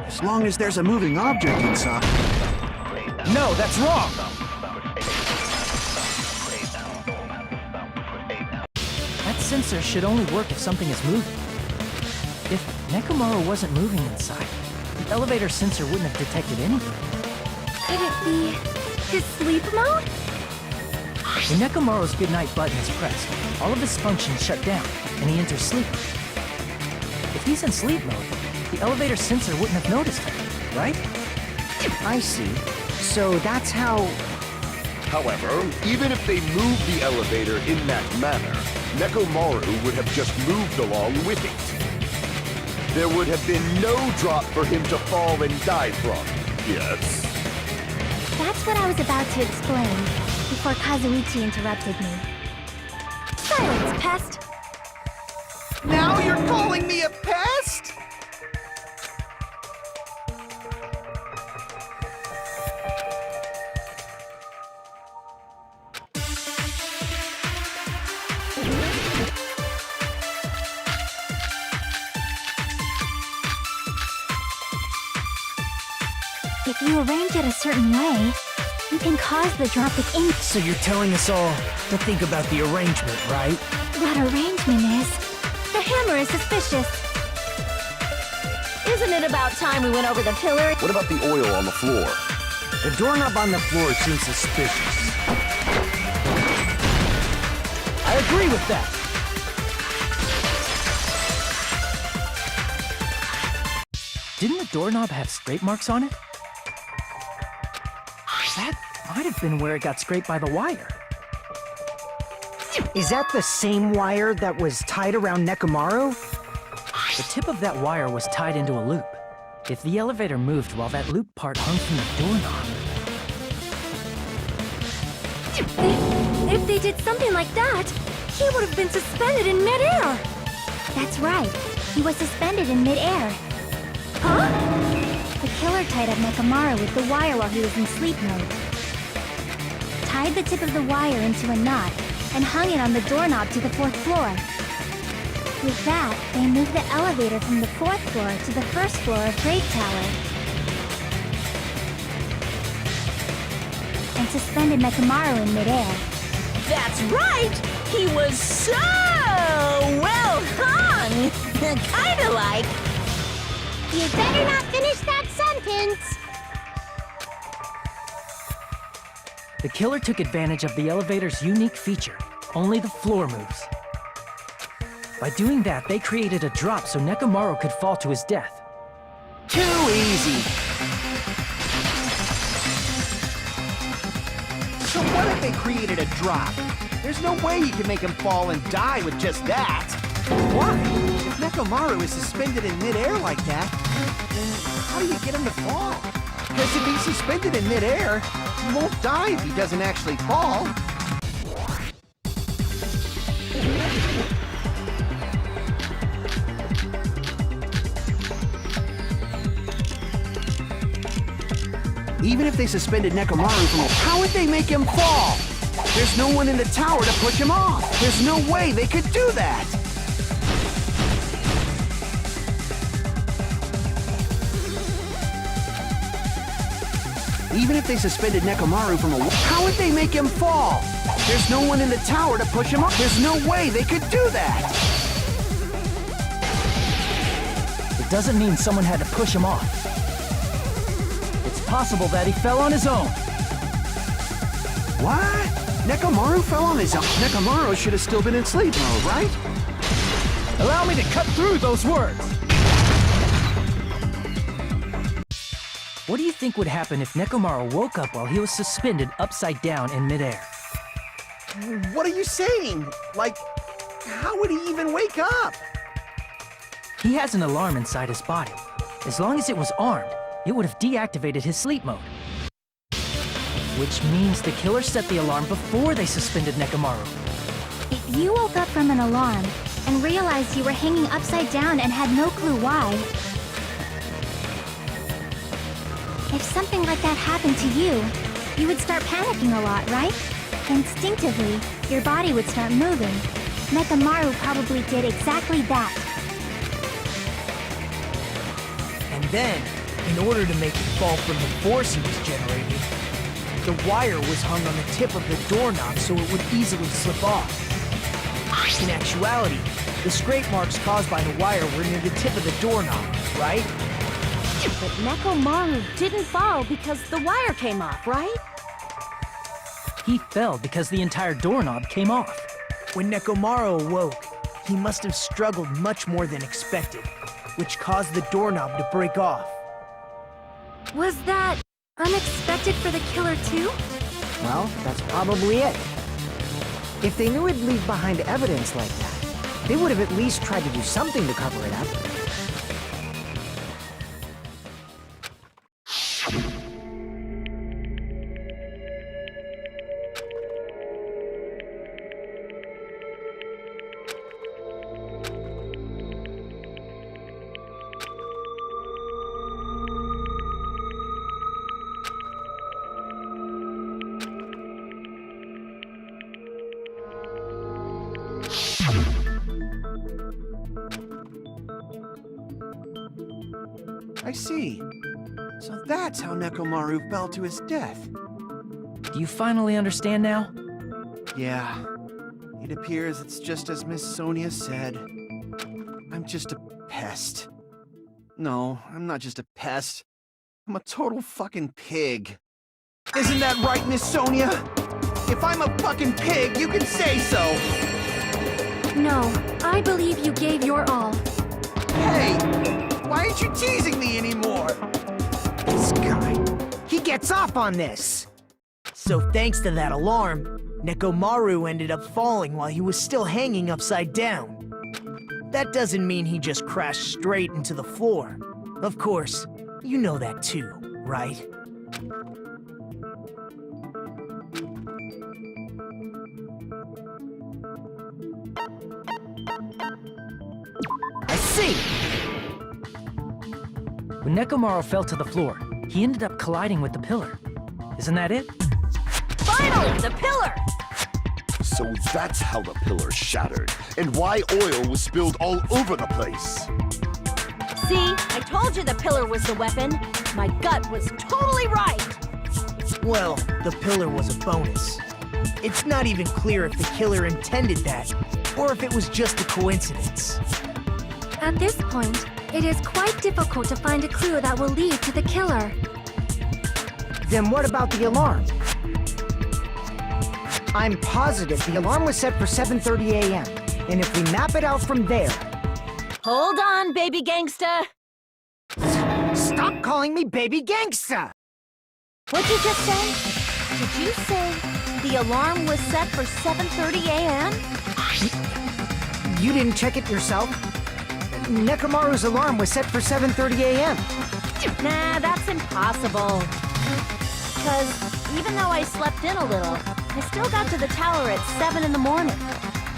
As long as there's a moving object inside. No, that's wrong! That sensor should only work if something is moving. If Nekomaru wasn't moving inside, the elevator sensor wouldn't have detected anything. Could it be his sleep mode? When Nekomaru's goodnight button is pressed, all of his functions shut down, and he enters sleep mode. If he's in sleep mode, the elevator sensor wouldn't have noticed him, right? I see. So that's how... However, even if they moved the elevator in that manner, Nekomaru would have just moved along with it. There would have been no drop for him to fall and die from. Yes? That's what I was about to explain before Kazuichi interrupted me. Silence, pest! Now you're calling me a pest? If you arrange it a certain way, you can cause the drop of ink. So you're telling us all to think about the arrangement, right? That arrangement is... The hammer is suspicious. Isn't it about time we went over the pillar? What about the oil on the floor? The doorknob on the floor seems suspicious. I agree with that! Didn't the doorknob have scrape marks on it? That might have been where it got scraped by the wire. Is that the same wire that was tied around Nekomaru? The tip of that wire was tied into a loop. If the elevator moved while that loop part hung from the doorknob... If they did something like that, he would have been suspended in midair! That's right. He was suspended in midair. Huh? The killer tied up Nekomaru with the wire while he was in sleep mode. Tied the tip of the wire into a knot and hung it on the doorknob to the 4th floor. With that, they moved the elevator from the 4th floor to the 1st floor of Grape Tower. And suspended Nekomaru in midair. That's right! He was so well hung! Kinda like... You better not finish that sentence! The killer took advantage of the elevator's unique feature. Only the floor moves. By doing that, they created a drop so Nekomaru could fall to his death. Too easy. So what if they created a drop? There's no way you can make him fall and die with just that. Why? If Nekomaru is suspended in midair like that, then how do you get him to fall? Because if he's suspended in midair, he won't die if he doesn't actually fall. Even if they suspended Nekomaru from how would they make him fall? There's no one in the tower to push him off. There's no way they could do that. Even if they suspended Nekomaru from how would they make him fall? There's no one in the tower to push him off. There's no way they could do that. It doesn't mean someone had to push him off. It's possible that he fell on his own. What? Nekomaru fell on his own? Nekomaru should have still been in sleep mode, right? Allow me to cut through those words. What do you think would happen if Nekomaru woke up while he was suspended upside down in midair? What are you saying? Like, how would he even wake up? He has an alarm inside his body. As long as it was armed, it would have deactivated his sleep mode. Which means the killer set the alarm before they suspended Nekomaru. If you woke up from an alarm and realized you were hanging upside down and had no clue why, if something like that happened to you, you would start panicking a lot, right? Instinctively, your body would start moving. Nekomaru probably did exactly that. And then, in order to make it fall from the force he was generating, the wire was hung on the tip of the doorknob so it would easily slip off. In actuality, the scrape marks caused by the wire were near the tip of the doorknob, right? But Nekomaru didn't fall because the wire came off, right? He fell because the entire doorknob came off. When Nekomaru awoke, he must have struggled much more than expected, which caused the doorknob to break off. Was that unexpected for the killer too? Well, that's probably it. If they knew it'd leave behind evidence like that, they would have at least tried to do something to cover it up. I see. So that's how Nekomaru fell to his death. Do you finally understand now? Yeah. It appears it's just as Miss Sonia said. I'm just a pest. No, I'm not just a pest. I'm a total fucking pig. Isn't that right, Miss Sonia? If I'm a fucking pig, you can say so! No, I believe you gave your all. Hey! Why aren't you teasing me anymore? This guy, he gets off on this! So thanks to that alarm, Nekomaru ended up falling while he was still hanging upside down. That doesn't mean he just crashed straight into the floor. Of course, you know that too, right? see. When Nekomaru fell to the floor, he ended up colliding with the pillar. Isn't that it? Finally, the pillar! So that's how the pillar shattered, and why oil was spilled all over the place. See, I told you the pillar was the weapon. My gut was totally right. Well, the pillar was a bonus. It's not even clear if the killer intended that, or if it was just a coincidence. At this point, it is quite difficult to find a clue that will lead to the killer. Then what about the alarm? I'm positive the alarm was set for 7:30 a.m. And if we map it out from there... Hold on, baby gangsta. Stop calling me baby gangsta! What'd you just say? Did you say the alarm was set for 7:30 a.m.? You didn't check it yourself? Nekomaru's alarm was set for 7:30 a.m. Nah, that's impossible. Because even though I slept in a little, I still got to the tower at 7 in the morning.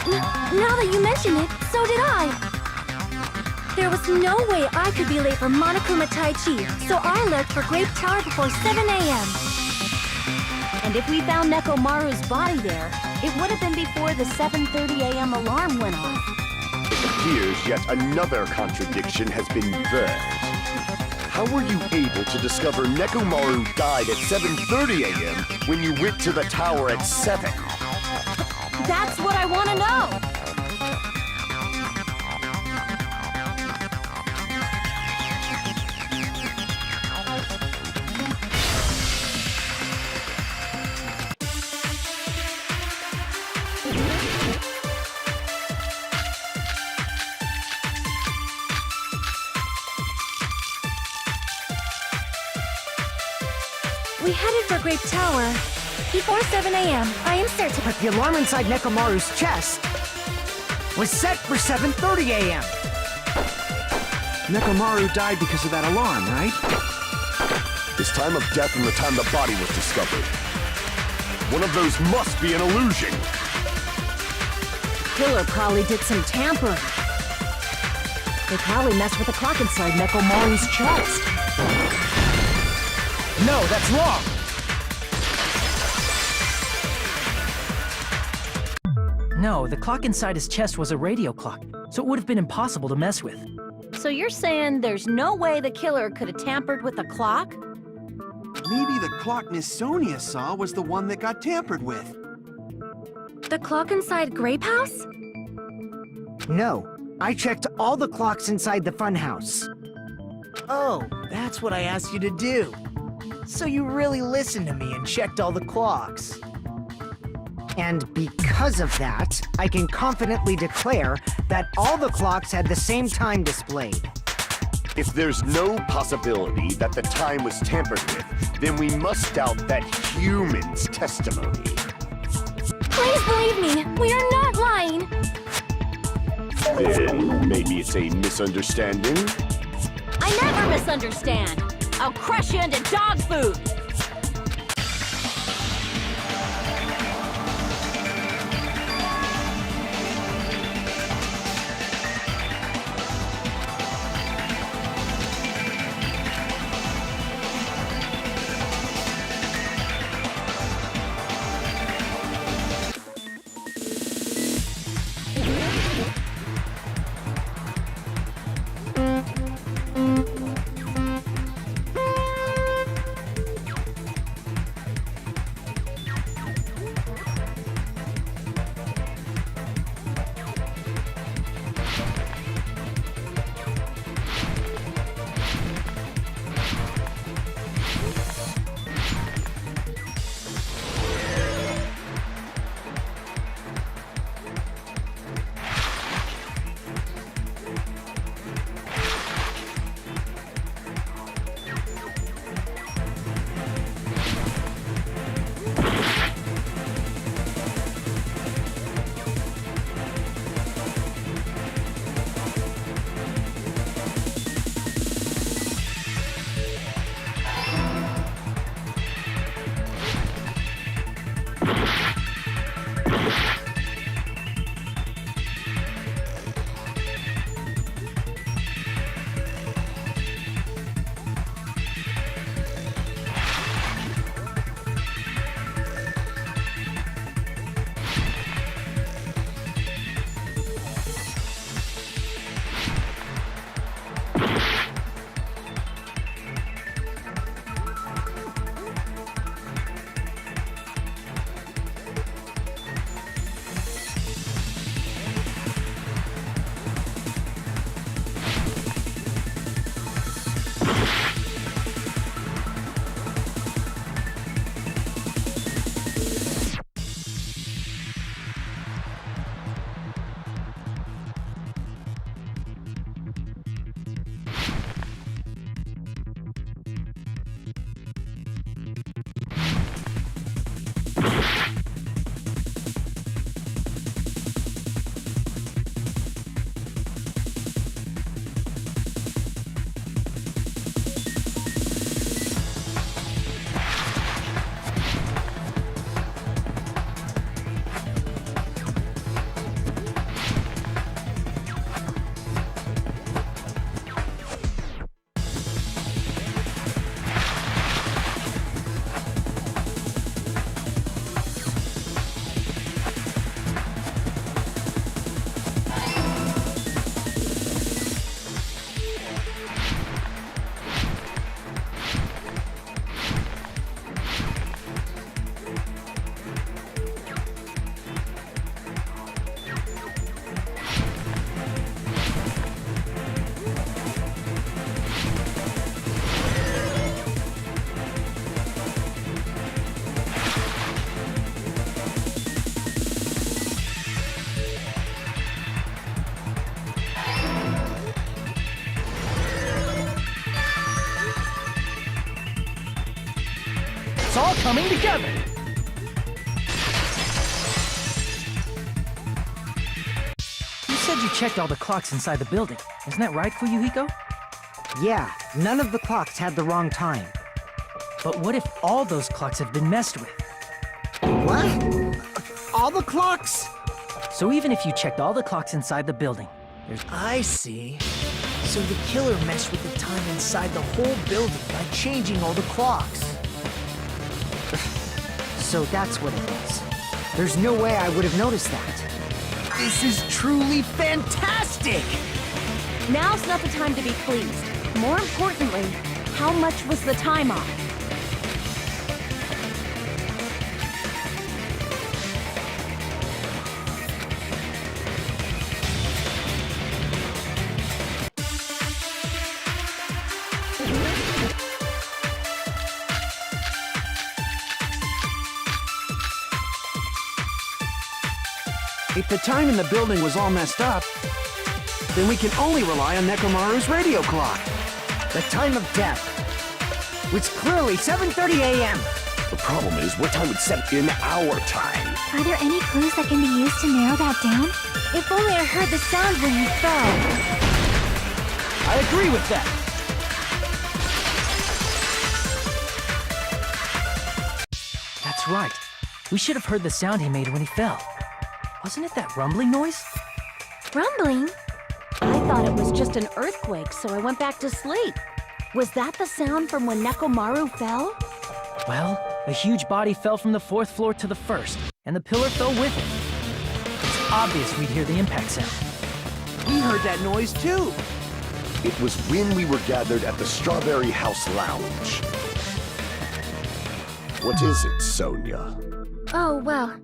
Now that you mention it, so did I. There was no way I could be late for Monokuma Tai Chi, so I left for Grape Tower before 7 a.m. And if we found Nekomaru's body there, it would have been before the 7:30 a.m. alarm went off. It appears yet another contradiction has been birthed. How were you able to discover Nekomaru died at 7:30 a.m. when you went to the tower at 7? That's what I want to know! We headed for Grape Tower before 7 a.m. I am certain. But the alarm inside Nekomaru's chest was set for 7:30 a.m. Nekomaru died because of that alarm, right? His time of death and the time the body was discovered. One of those must be an illusion. Killer probably did some tampering. They probably messed with the clock inside Nekomaru's chest. No, that's wrong! No, the clock inside his chest was a radio clock, so it would have been impossible to mess with. So you're saying there's no way the killer could have tampered with the clock? Maybe the clock Miss Sonia saw was the one that got tampered with. The clock inside Grape House? No, I checked all the clocks inside the funhouse. Oh, that's what I asked you to do. So you really listened to me and checked all the clocks. And because of that, I can confidently declare that all the clocks had the same time displayed. If there's no possibility that the time was tampered with, then we must doubt that human's testimony. Please believe me, we are not lying. Then maybe it's a misunderstanding? I never misunderstand. I'll crush you into dog food. all coming together! You said you checked all the clocks inside the building. Isn't that right, Fuyuhiko? Yeah, none of the clocks had the wrong time. But what if all those clocks have been messed with? What? All the clocks? So even if you checked all the clocks inside the building, there's... I see. So the killer messed with the time inside the whole building by changing all the clocks. So that's what it is. There's no way I would have noticed that. This is truly fantastic! Now's not the time to be pleased. More importantly, how much was the time off? If the time in the building was all messed up, then we can only rely on Nekomaru's radio clock. The time of death was clearly 7:30 a.m. The problem is, what time would set in our time? Are there any clues that can be used to narrow that down? If only I heard the sound when you fell. I agree with that! That's right. We should have heard the sound he made when he fell. Wasn't it that rumbling noise? Rumbling? I thought it was just an earthquake, so I went back to sleep. Was that the sound from when Nekomaru fell? Well, a huge body fell from the 4th floor to the 1st, and the pillar fell with it. It's obvious we'd hear the impact sound. We heard that noise too. It was when we were gathered at the Strawberry House Lounge. What is it, Sonia? Oh, well.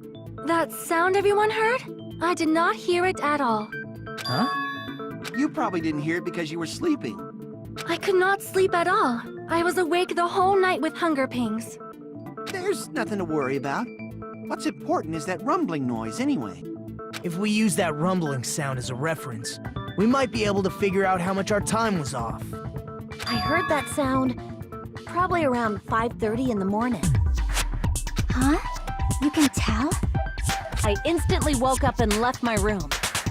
That sound everyone heard? I did not hear it at all. Huh? You probably didn't hear it because you were sleeping. I could not sleep at all. I was awake the whole night with hunger pangs. There's nothing to worry about. What's important is that rumbling noise anyway. If we use that rumbling sound as a reference, we might be able to figure out how much our time was off. I heard that sound probably around 5:30 in the morning. Huh? You can tell? I instantly woke up and left my room.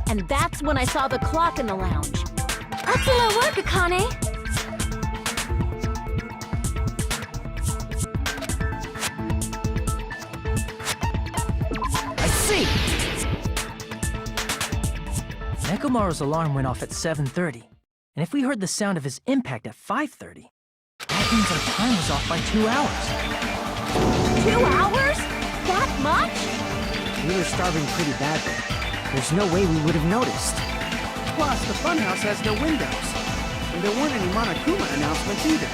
And that's when I saw the clock in the lounge. Excellent work, Akane! I see! Nekomaru's alarm went off at 7:30, and if we heard the sound of his impact at 5:30, that means our time was off by 2 hours. 2 hours? That much? We were starving pretty badly. There's no way we would have noticed. Plus, the funhouse has no windows. And there weren't any Monokuma announcements either.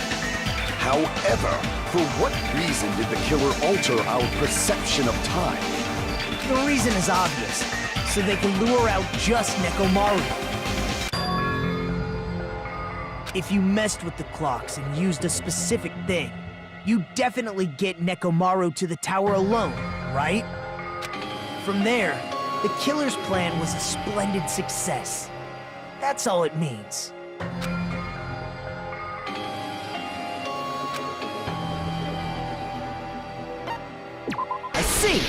However, for what reason did the killer alter our perception of time? The reason is obvious. So they can lure out just Nekomaru. If you messed with the clocks and used a specific thing, you definitely get Nekomaru to the tower alone, right? From there, the killer's plan was a splendid success. That's all it means. I see!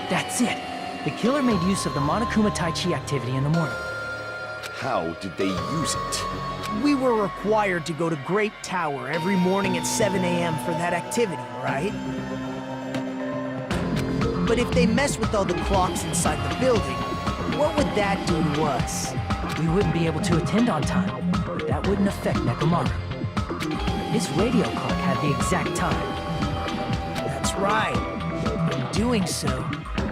That's it. The killer made use of the Monokuma Tai Chi activity in the morning. How did they use it? We were required to go to Grape Tower every morning at 7 a.m. for that activity, right? But if they mess with all the clocks inside the building, what would that do to us? We wouldn't be able to attend on time, but that wouldn't affect Nekomaru. His radio clock had the exact time. That's right. In doing so,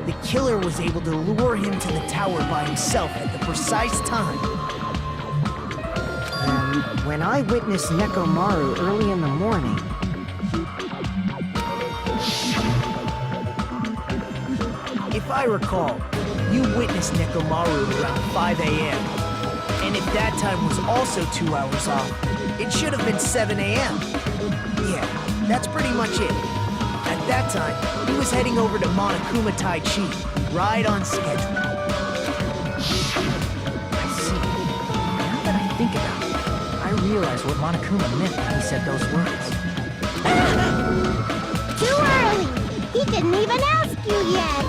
the killer was able to lure him to the tower by himself at the precise time. When I witnessed Nekomaru early in the morning, if I recall, you witnessed Nekomaru around 5 a.m. And if that time was also 2 hours off, it should have been 7 a.m. Yeah, that's pretty much it. At that time, he was heading over to Monokuma Tai Chi, right on schedule. I see. Now that I think about it, I realize what Monokuma meant when he said those words. Too early! He didn't even ask you yet!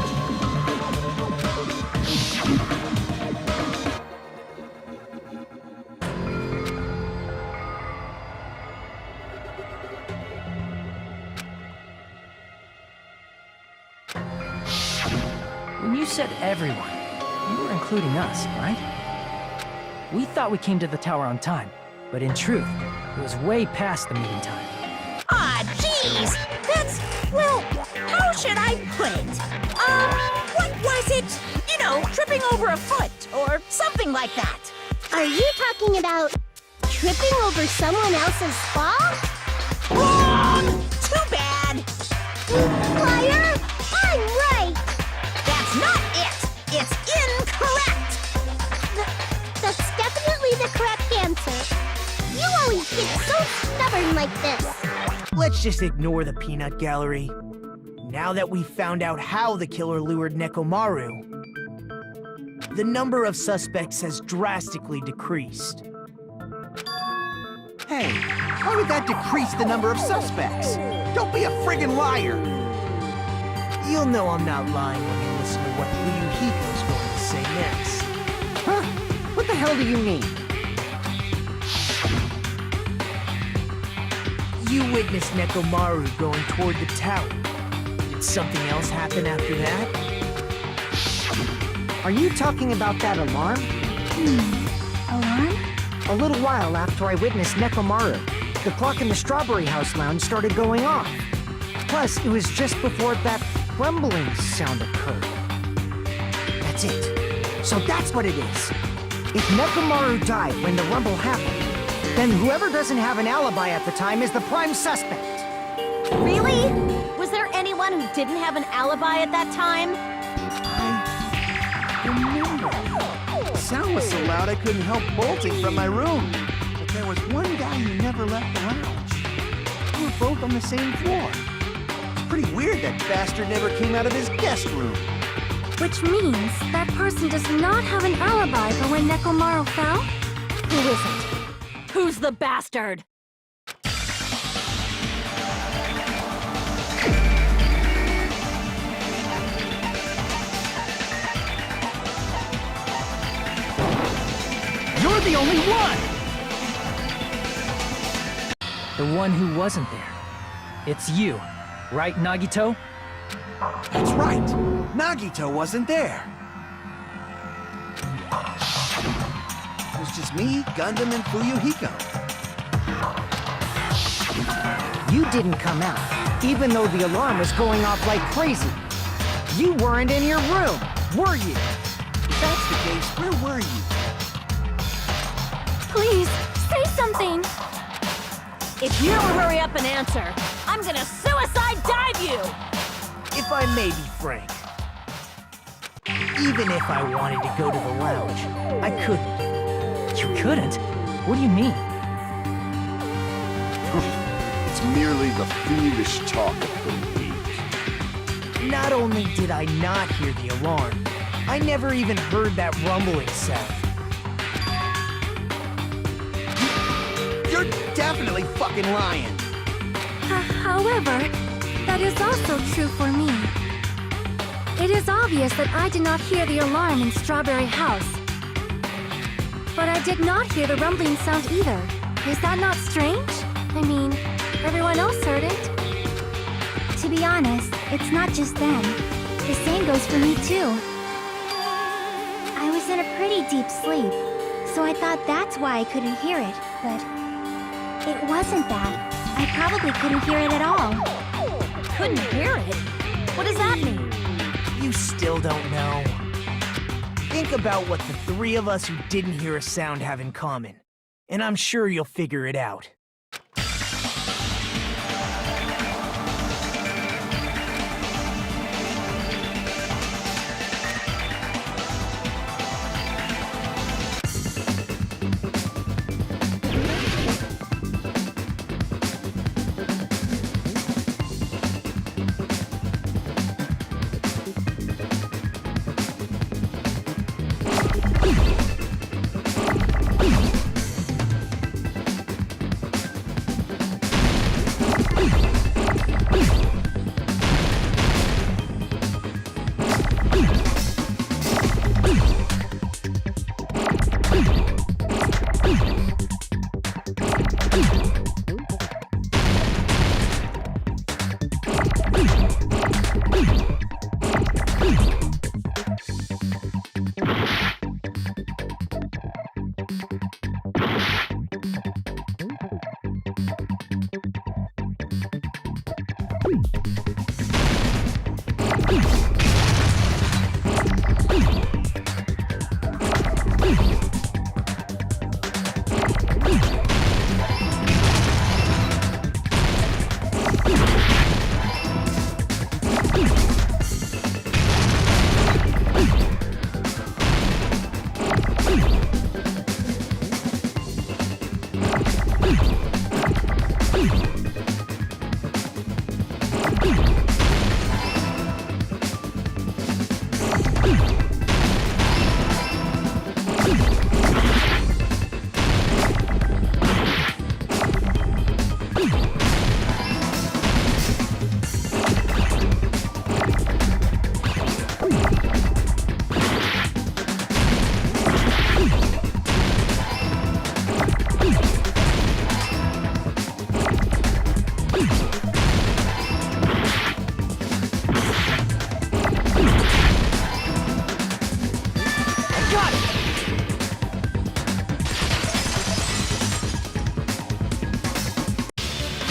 When you said everyone, you were including us, right? We thought we came to the tower on time, but in truth, it was way past the meeting time. Ah, jeez! That's, well, how should I put it? What was it? You know, tripping over a foot, or something like that. Are you talking about tripping over someone else's fall? Wrong! Too bad! Liar! I'm right! That's not it! It's incorrect! That's definitely the correct answer. You always get so stubborn like this. Let's just ignore the peanut gallery. Now that we've found out how the killer lured Nekomaru, the number of suspects has drastically decreased. Hey, how did that decrease the number of suspects? Don't be a friggin' liar! You'll know I'm not lying when you listen to what Ryuhiko's going to say next. Huh? What the hell do you mean? You witnessed Nekomaru going toward the tower. Did something else happen after that? Are you talking about that alarm? Alarm? A little while after I witnessed Nekomaru, the clock in the Strawberry House lounge started going off. Plus, it was just before that rumbling sound occurred. That's it. So that's what it is. If Nekomaru died when the rumble happened, then whoever doesn't have an alibi at the time is the prime suspect. Really? Was there anyone who didn't have an alibi at that time? I remember. The sound was so loud I couldn't help bolting from my room. But there was one guy who never left the lounge. We were both on the same floor. It's pretty weird that bastard never came out of his guest room. Which means that person does not have an alibi for when Nekomaru fell? Who is it? Who's the bastard? You're the only one! The one who wasn't there. It's you, right, Nagito? That's right. Nagito wasn't there. It was just me, Gundam, and Fuyuhiko. You didn't come out, even though the alarm was going off like crazy. You weren't in your room, were you? If that's the case, where were you? Please, say something! If you don't hurry up and answer, I'm gonna suicide dive you! If I may be frank, even if I wanted to go to the lounge, I couldn't. You couldn't? What do you mean? It's merely the foolish talk of the weak. Not only did I not hear the alarm, I never even heard that rumbling sound. You're definitely fucking lying. However, that is also true for me. It is obvious that I did not hear the alarm in Strawberry House. But I did not hear the rumbling sound either. Is that not strange? I mean, everyone else heard it. To be honest, it's not just them. The same goes for me too. I was in a pretty deep sleep, so I thought that's why I couldn't hear it, but it wasn't that. I probably couldn't hear it at all. Couldn't hear it? What does that mean? You still don't know. Think about what the three of us who didn't hear a sound have in common, and I'm sure you'll figure it out.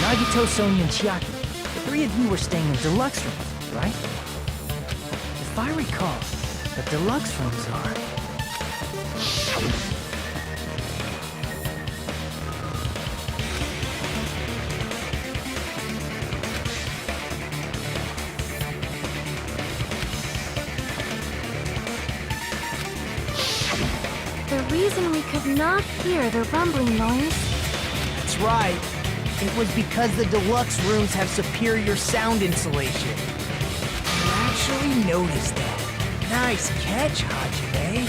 Nagito, Sonia, and Chiaki. The three of you were staying in deluxe rooms, right? If I recall, the deluxe rooms are... The reason we could not hear the rumbling noise... That's right. It was because the deluxe rooms have superior sound insulation. I actually noticed that. Nice catch, Hajime.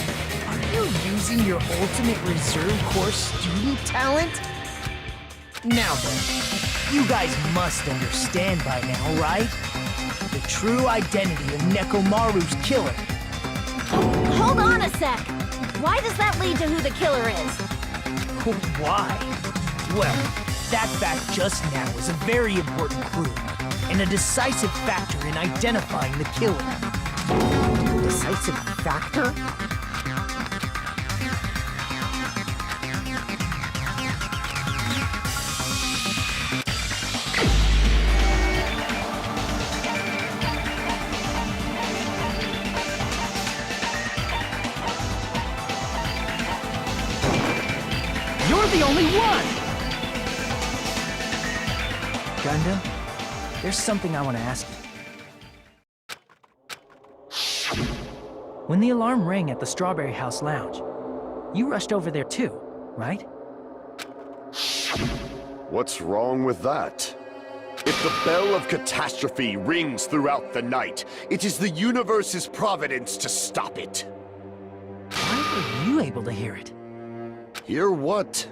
Are you using your ultimate reserve corps student talent? Now then, you guys must understand by now, right? The true identity of Nekomaru's killer. Hold on a sec! Why does that lead to who the killer is? Why? Well, that fact just now is a very important clue, and a decisive factor in identifying the killer. Decisive factor? You're the only one! Gundam, there's something I want to ask you. When the alarm rang at the Strawberry House Lounge, you rushed over there too, right? What's wrong with that? If the bell of catastrophe rings throughout the night, it is the universe's providence to stop it. Why were you able to hear it? Hear what?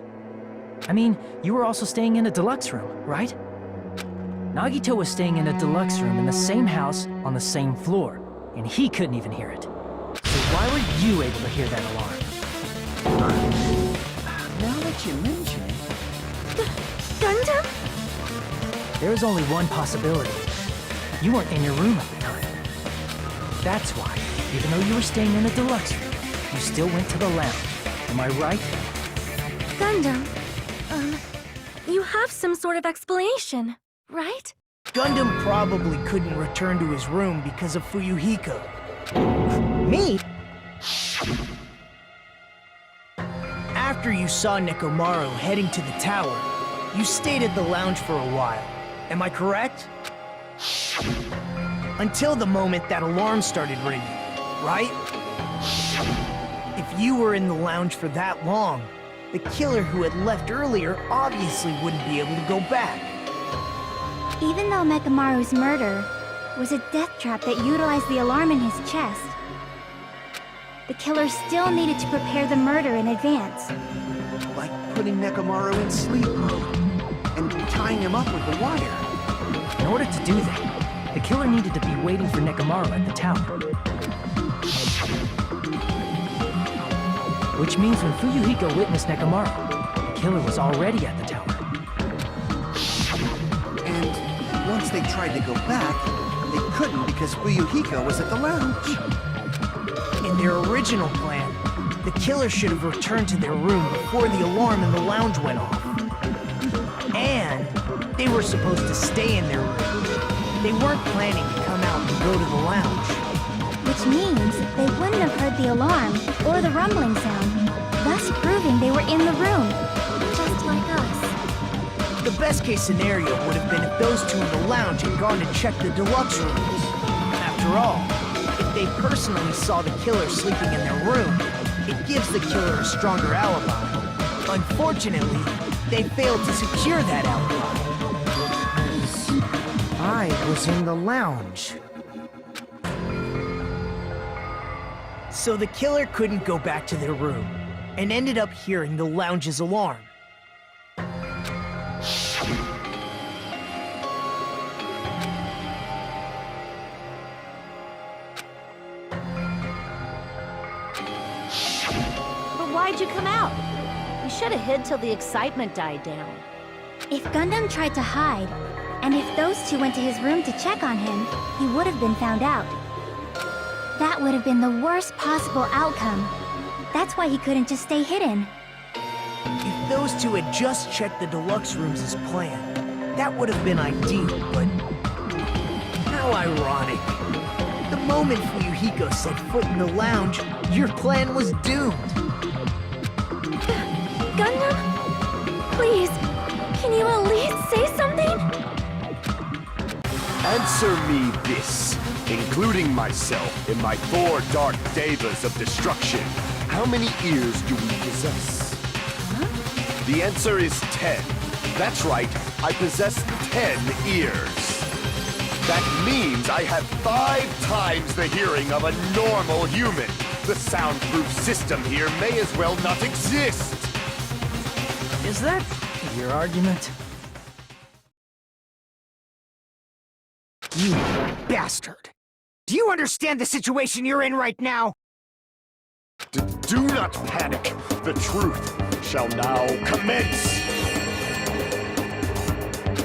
I mean, you were also staying in a deluxe room, right? Nagito was staying in a deluxe room in the same house on the same floor, and he couldn't even hear it. So why were you able to hear that alarm? Now that you mention it... Gundam? There is only one possibility. You weren't in your room at the time. That's why, even though you were staying in a deluxe room, you still went to the lounge. Am I right? Gundam, you have some sort of explanation, right? Gundam probably couldn't return to his room because of Fuyuhiko. Me? After you saw Nekomaru heading to the tower, you stayed at the lounge for a while. Am I correct? Until the moment that alarm started ringing, right? If you were in the lounge for that long, the killer who had left earlier obviously wouldn't be able to go back. Even though Nekomaru's murder was a death trap that utilized the alarm in his chest, the killer still needed to prepare the murder in advance. Like putting Nekomaru in sleep mode and tying him up with a wire. In order to do that, the killer needed to be waiting for Nekomaru at the tower. Which means when Fuyuhiko witnessed Nekomaru, the killer was already at the tower. And once they tried to go back, they couldn't because Fuyuhiko was at the lounge. In their original plan, the killer should have returned to their room before the alarm in the lounge went off. And they were supposed to stay in their room. They weren't planning to come out and go to the lounge. Which means they wouldn't have heard the alarm or the rumbling sound, thus proving they were in the room, just like us. The best case scenario would have been if those two in the lounge had gone to check the deluxe rooms. After all, if they personally saw the killer sleeping in their room, it gives the killer a stronger alibi. Unfortunately, they failed to secure that alibi. I was in the lounge. So the killer couldn't go back to their room, and ended up hearing the lounge's alarm. But why'd you come out? You should have hid till the excitement died down. If Gundam tried to hide, and if those two went to his room to check on him, he would have been found out. That would have been the worst possible outcome. That's why he couldn't just stay hidden. If those two had just checked the deluxe rooms as planned, That would have been ideal, but how ironic. The moment Fuyuhiko set foot in the lounge, your plan was doomed. Gundam? Please, can you at least say something? Answer me this, including myself in my 4 dark devas of destruction. How many ears do we possess? The answer is 10. That's right, I possess 10 ears. That means I have 5 times the hearing of a normal human. The soundproof system here may as well not exist. Is that your argument? You bastard! Do you understand the situation you're in right now? Do not panic. The truth shall now commence.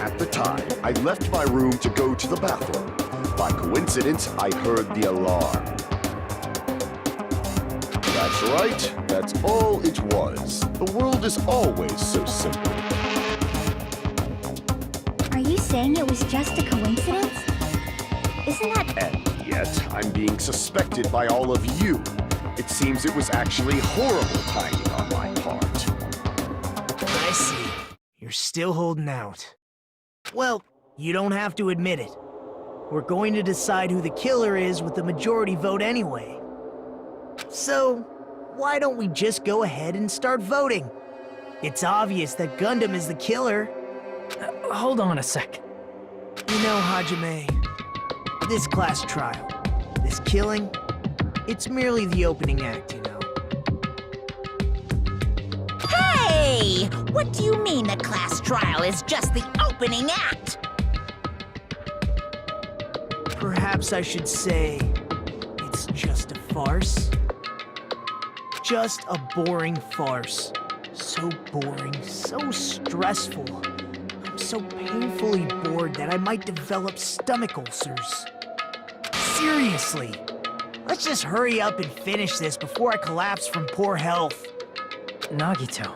At the time, I left my room to go to the bathroom. By coincidence, I heard the alarm. That's right. That's all it was. The world is always so simple. Are you saying it was just a coincidence? Isn't that... And yet, I'm being suspected by all of you. It seems it was actually horrible timing on my part. I see. You're still holding out. Well, you don't have to admit it. We're going to decide who the killer is with the majority vote anyway. So, why don't we just go ahead and start voting? It's obvious that Gundam is the killer. Hold on a sec. You know, Hajime, this class trial, this killing, it's merely the opening act, you know. Hey! What do you mean the class trial is just the opening act? Perhaps I should say, it's just a farce? Just a boring farce. So boring, so stressful. I'm so painfully bored that I might develop stomach ulcers. Seriously, let's just hurry up and finish this before I collapse from poor health. Nagito,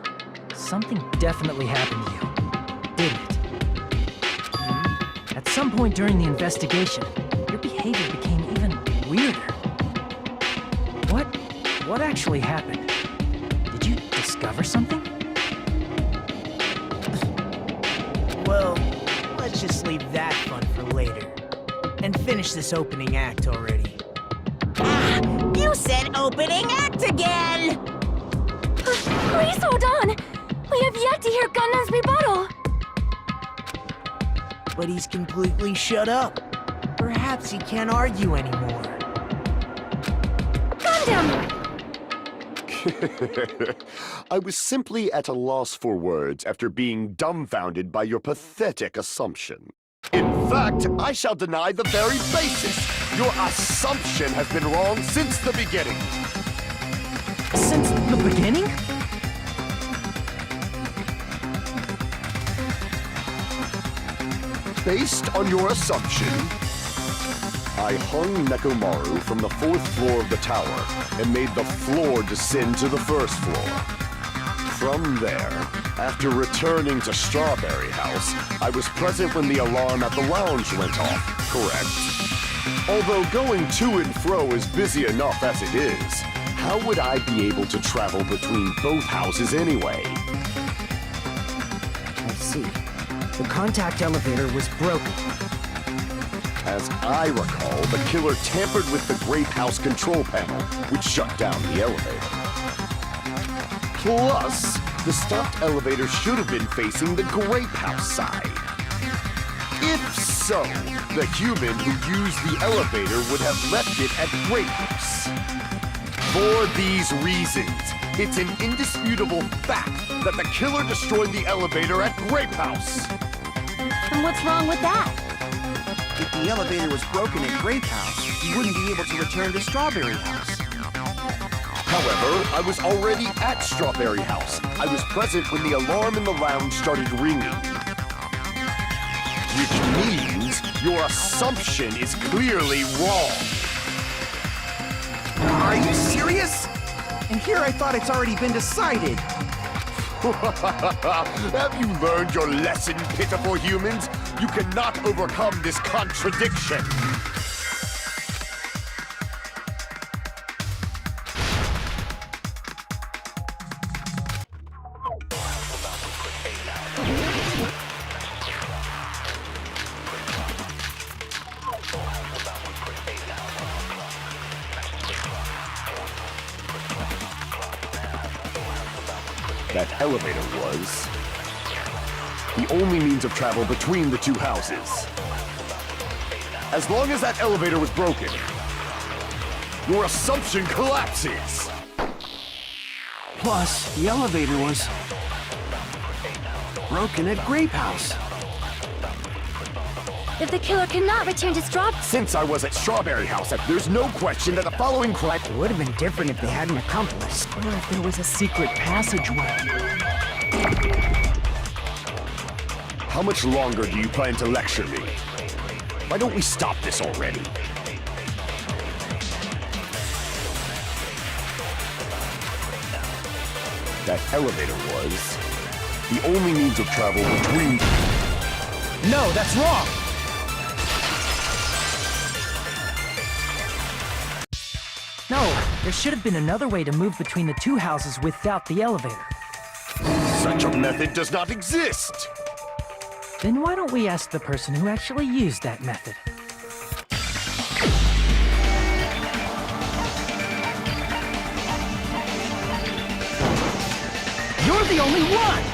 something definitely happened to you, didn't it? At some point during the investigation, your behavior became even weirder. What actually happened? Did you discover something? Well, let's just leave that fun for later. And finish this opening act already. Ah! You said opening act again! Please hold on! We have yet to hear Gundam's rebuttal! But he's completely shut up. Perhaps he can't argue anymore. Gundam! I was simply at a loss for words after being dumbfounded by your pathetic assumption. In fact, I shall deny the very basis. Your assumption has been wrong since the beginning. Since the beginning? Based on your assumption, I hung Nekomaru from the 4th floor of the tower and made the floor descend to the 1st floor. From there, after returning to Strawberry House, I was present when the alarm at the lounge went off, correct? Although going to and fro is busy enough as it is, how would I be able to travel between both houses anyway? I see. The contact elevator was broken. As I recall, the killer tampered with the Grape House control panel, which shut down the elevator. Plus, the stopped elevator should have been facing the Grape House side. If so, the human who used the elevator would have left it at Grape House. For these reasons, it's an indisputable fact that the killer destroyed the elevator at Grape House. And what's wrong with that? If the elevator was broken at Grape House, he wouldn't be able to return to Strawberry House. However, I was already at Strawberry House. I was present when the alarm in the lounge started ringing. Which means your assumption is clearly wrong. Are you serious? And here I thought it's already been decided. Have you learned your lesson, pitiful humans? You cannot overcome this contradiction. That elevator was the only means of travel between the two houses. As long as that elevator was broken, your assumption collapses. Plus, the elevator was broken at Grape House. If the killer cannot return to Strawberry... Since I was at Strawberry House, there's no question that the following crime... It would have been different if they had an accomplice. Or if there was a secret passageway. How much longer do you plan to lecture me? Why don't we stop this already? That elevator was the only means of travel between... No, that's wrong! No, there should have been another way to move between the two houses without the elevator. Such a method does not exist! Then why don't we ask the person who actually used that method? You're the only one!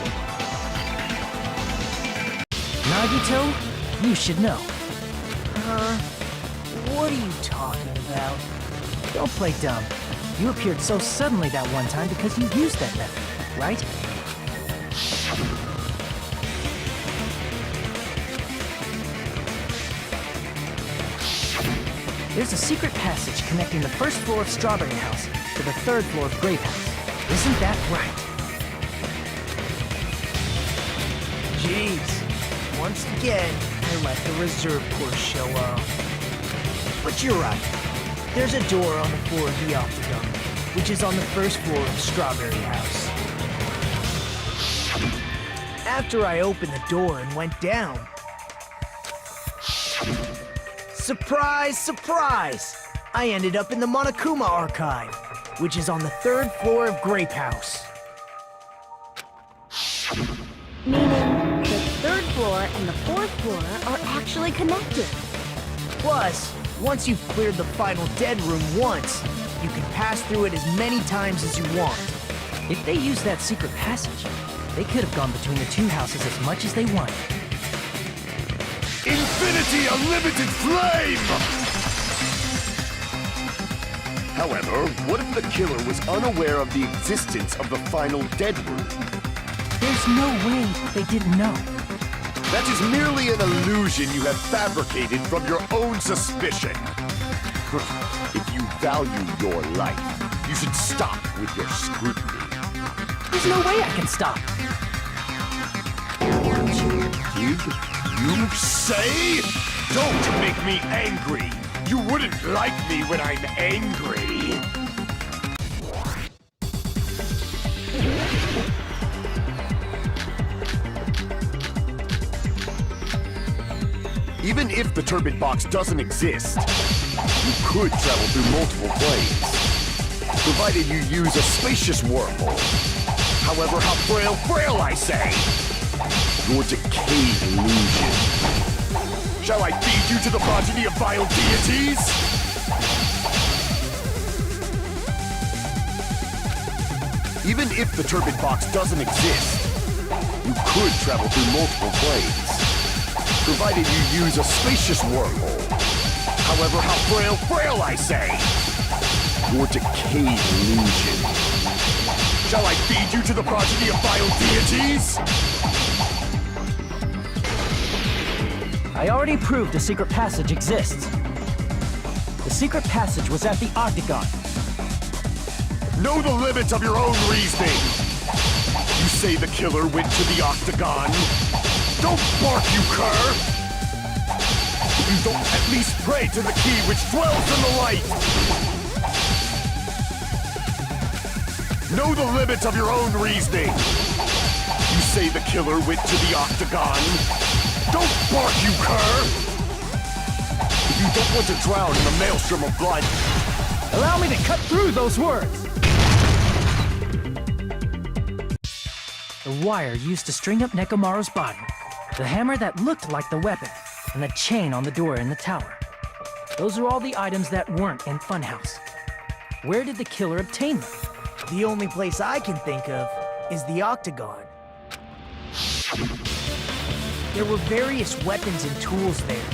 Nagito, you should know. What are you talking about? Don't play dumb. You appeared so suddenly that one time because you used that method, right? There's a secret passage connecting the first floor of Strawberry House to the third floor of Grape House. Isn't that right? Jeez. Once again, I let the reserve course show up. But you're right. There's a door on the floor of the Octagon, which is on the first floor of Strawberry House. After I opened the door and went down... Surprise, surprise! I ended up in the Monokuma Archive, which is on the third floor of Grape House. Meaning, the third floor and the fourth floor are actually connected. Plus, once you've cleared the final dead room once, you can pass through it as many times as you want. If they used that secret passage, they could have gone between the two houses as much as they wanted. Infinity Unlimited Flame! However, what if the killer was unaware of the existence of the final dead room? There's no way they didn't know. That is merely an illusion you have fabricated from your own suspicion. If you value your life, you should stop with your scrutiny. There's no way I can stop. Did you say? Don't make me angry. You wouldn't like me when I'm angry. Even if the turbid box doesn't exist, you could travel through multiple planes, provided you use a spacious wormhole. However, how frail I say! Your decayed illusion. Shall I feed you to the progeny of vile deities? Even if the turbid box doesn't exist, you could travel through multiple planes, provided you use a spacious wormhole. However, how frail I say! Your decayed illusion. Shall I feed you to the progeny of vile deities? I already proved a secret passage exists. The secret passage was at the Octagon. Know the limits of your own reasoning! You say the killer went to the Octagon? Don't bark, you cur! You don't at least pray to the key which dwells in the light! Know the limits of your own reasoning! say the killer went to the Octagon. Don't bark, you cur! If you don't want to drown in the maelstrom of blood, Allow me to cut through those words! The wire used to string up Nekomaru's body, the hammer that looked like the weapon, and the chain on the door in the tower. Those are all the items that weren't in Funhouse. Where did the killer obtain them? The only place I can think of is the Octagon. There were various weapons and tools there.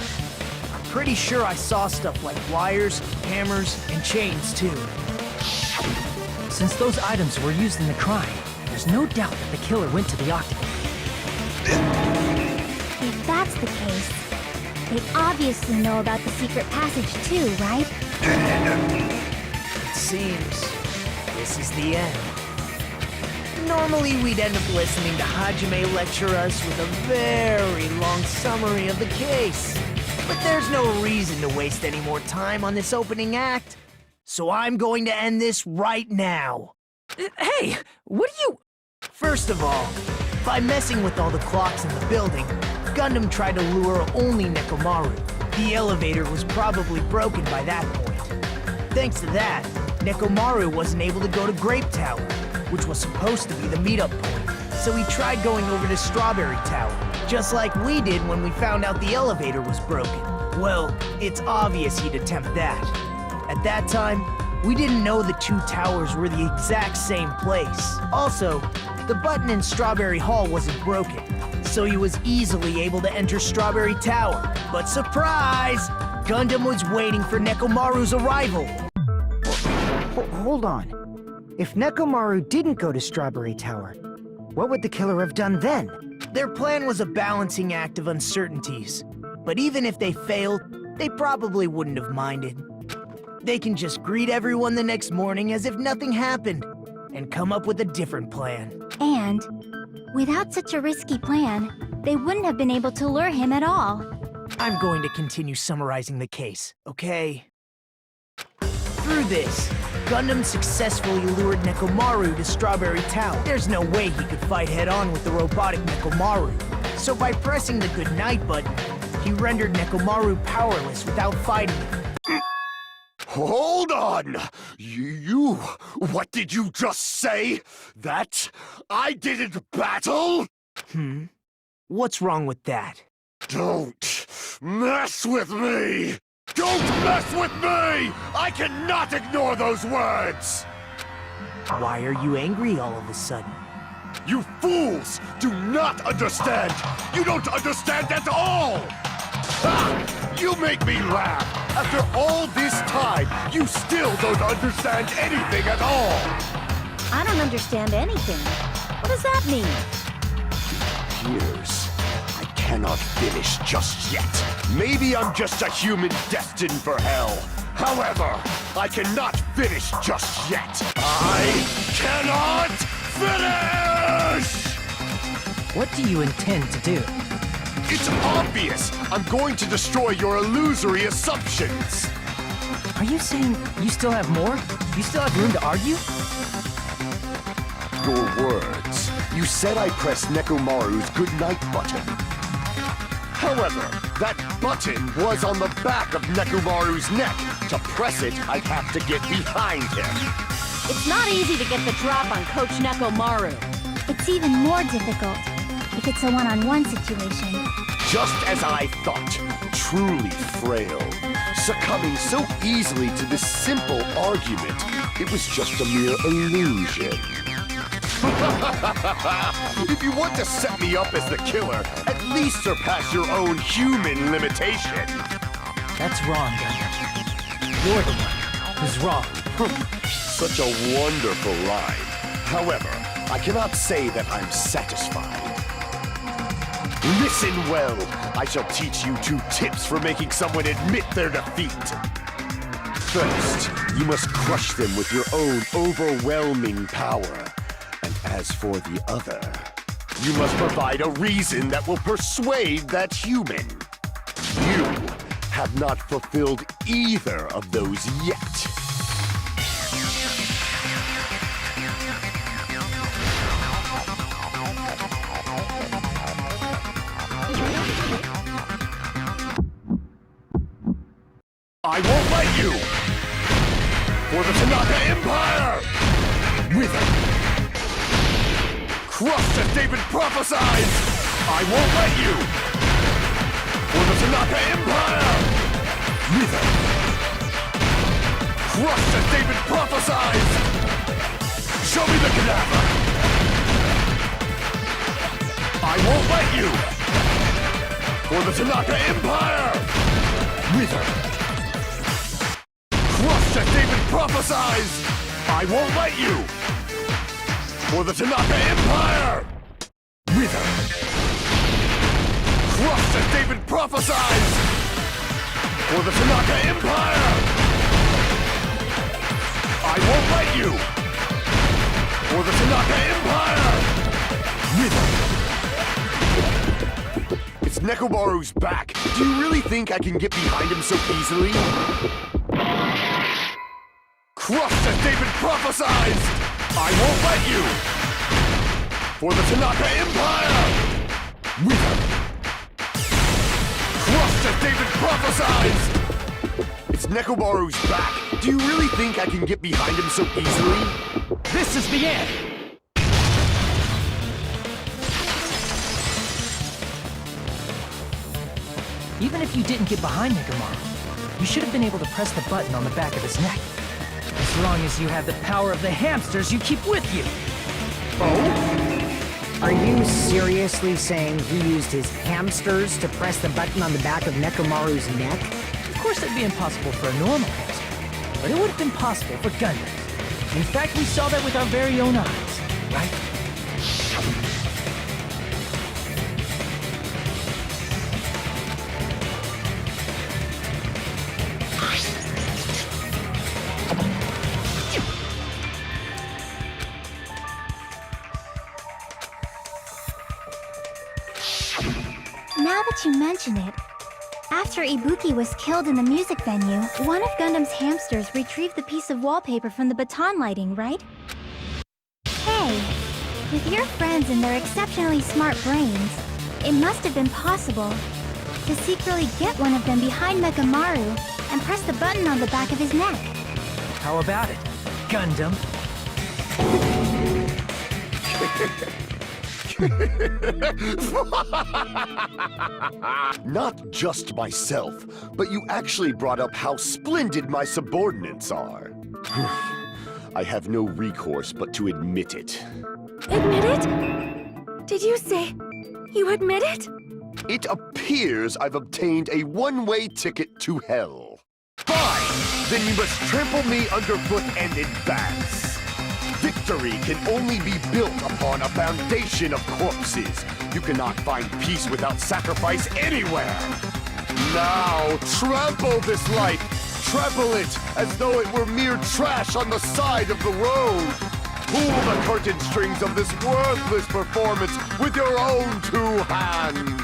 I'm pretty sure I saw stuff like wires, hammers, and chains too. Since those items were used in the crime, there's no doubt that the killer went to the Octagon. If that's the case, they obviously know about the secret passage too, right? It seems this is the end. Normally we'd end up listening to Hajime lecture us with a very long summary of the case. But there's no reason to waste any more time on this opening act. So I'm going to end this right now. Hey, what are you... First of all, by messing with all the clocks in the building, Gundam tried to lure only Nekomaru. The elevator was probably broken by that point. Thanks to that, Nekomaru wasn't able to go to Grape Tower, which was supposed to be the meetup point. So he tried going over to Strawberry Tower, just like we did when we found out the elevator was broken. Well, it's obvious he'd attempt that. At that time, we didn't know the two towers were the exact same place. Also, the button in Strawberry Hall wasn't broken, so he was easily able to enter Strawberry Tower. But surprise! Gundam was waiting for Nekomaru's arrival. Hold on. If Nekomaru didn't go to Strawberry Tower, what would the killer have done then? Their plan was a balancing act of uncertainties. But even if they failed, they probably wouldn't have minded. They can just greet everyone the next morning as if nothing happened, and come up with a different plan. And, without such a risky plan, they wouldn't have been able to lure him at all. I'm going to continue summarizing the case, okay? Through this, Gundam successfully lured Nekomaru to Strawberry Tower. There's no way he could fight head-on with the robotic Nekomaru. So by pressing the goodnight button, he rendered Nekomaru powerless without fighting him. hold on! What did you just say? That I didn't battle? What's wrong with that? Don't mess with me! Don't mess with me! I cannot ignore those words! Why are you angry all of a sudden? You fools do not understand! You don't understand at all! Ha! You make me laugh! After all this time, you still don't understand anything at all! I don't understand anything. What does that mean? Years. I cannot finish just yet. Maybe I'm just a human destined for hell. However, I cannot finish just yet. I cannot finish! What do you intend to do? It's obvious! I'm going to destroy your illusory assumptions! Are you saying you still have more? You still have room to argue? Your words. You said I pressed Nekomaru's goodnight button. However, that button was on the back of Nekomaru's neck. To press it, I'd have to get behind him. It's not easy to get the drop on Coach Nekomaru. It's even more difficult if it's a one-on-one situation. Just as I thought, truly frail. Succumbing so easily to this simple argument, it was just a mere illusion. If you want to set me up as the killer, at least surpass your own human limitation. That's wrong, Gundam. You're the one who's wrong. Such a wonderful line. However, I cannot say that I'm satisfied. Listen well. I shall teach you 2 tips for making someone admit their defeat. First, you must crush them with your own overwhelming power. And as for the other, you must provide a reason that will persuade that human. You have not fulfilled either of those yet. I won't let you! For the Tanaka Empire! Wither! Crushed as David prophesied! I won't let you! For the Tanaka Empire! Wither! Crushed as David prophesied! Show me the cadaver! I won't let you! For the Tanaka Empire! Wither! Crushed as David prophesies! I won't let you! For the Tanaka Empire! Wither! Crushed as David prophesies! For the Tanaka Empire! I won't let you! For the Tanaka Empire! Wither! It's Nekomaru's back! Do you really think I can get behind him so easily? Crushed as David prophesies! I won't let you! For the Tanaka Empire! Wither! Crushed as David prophesies! It's Nekomaru's back! Do you really think I can get behind him so easily? This is the end! Even if you didn't get behind Nekomaru, you should have been able to press the button on the back of his neck. As long as you have the power of the hamsters you keep with you. Oh? Are you seriously saying he used his hamsters to press the button on the back of Nekomaru's neck? Of course it'd be impossible for a normal hamster, but it would have been possible for Gundams. In fact, we saw that with our very own eyes, right? Now that you mention it, after Ibuki was killed in the music venue, one of Gundam's hamsters retrieved the piece of wallpaper from the baton lighting, right? Hey, with your friends and their exceptionally smart brains, it must have been possible to secretly get one of them behind Nekomaru and press the button on the back of his neck. How about it, Gundam? Not just myself, but you actually brought up how splendid my subordinates are. I have no recourse but to admit it. Admit it? Did you say you admit it? It appears I've obtained a one-way ticket to hell. Fine! Then you must trample me underfoot and advance. Victory can only be built upon a foundation of corpses. You cannot find peace without sacrifice anywhere. Now, trample this life. Trample it as though it were mere trash on the side of the road. Pull the curtain strings of this worthless performance with your own two hands.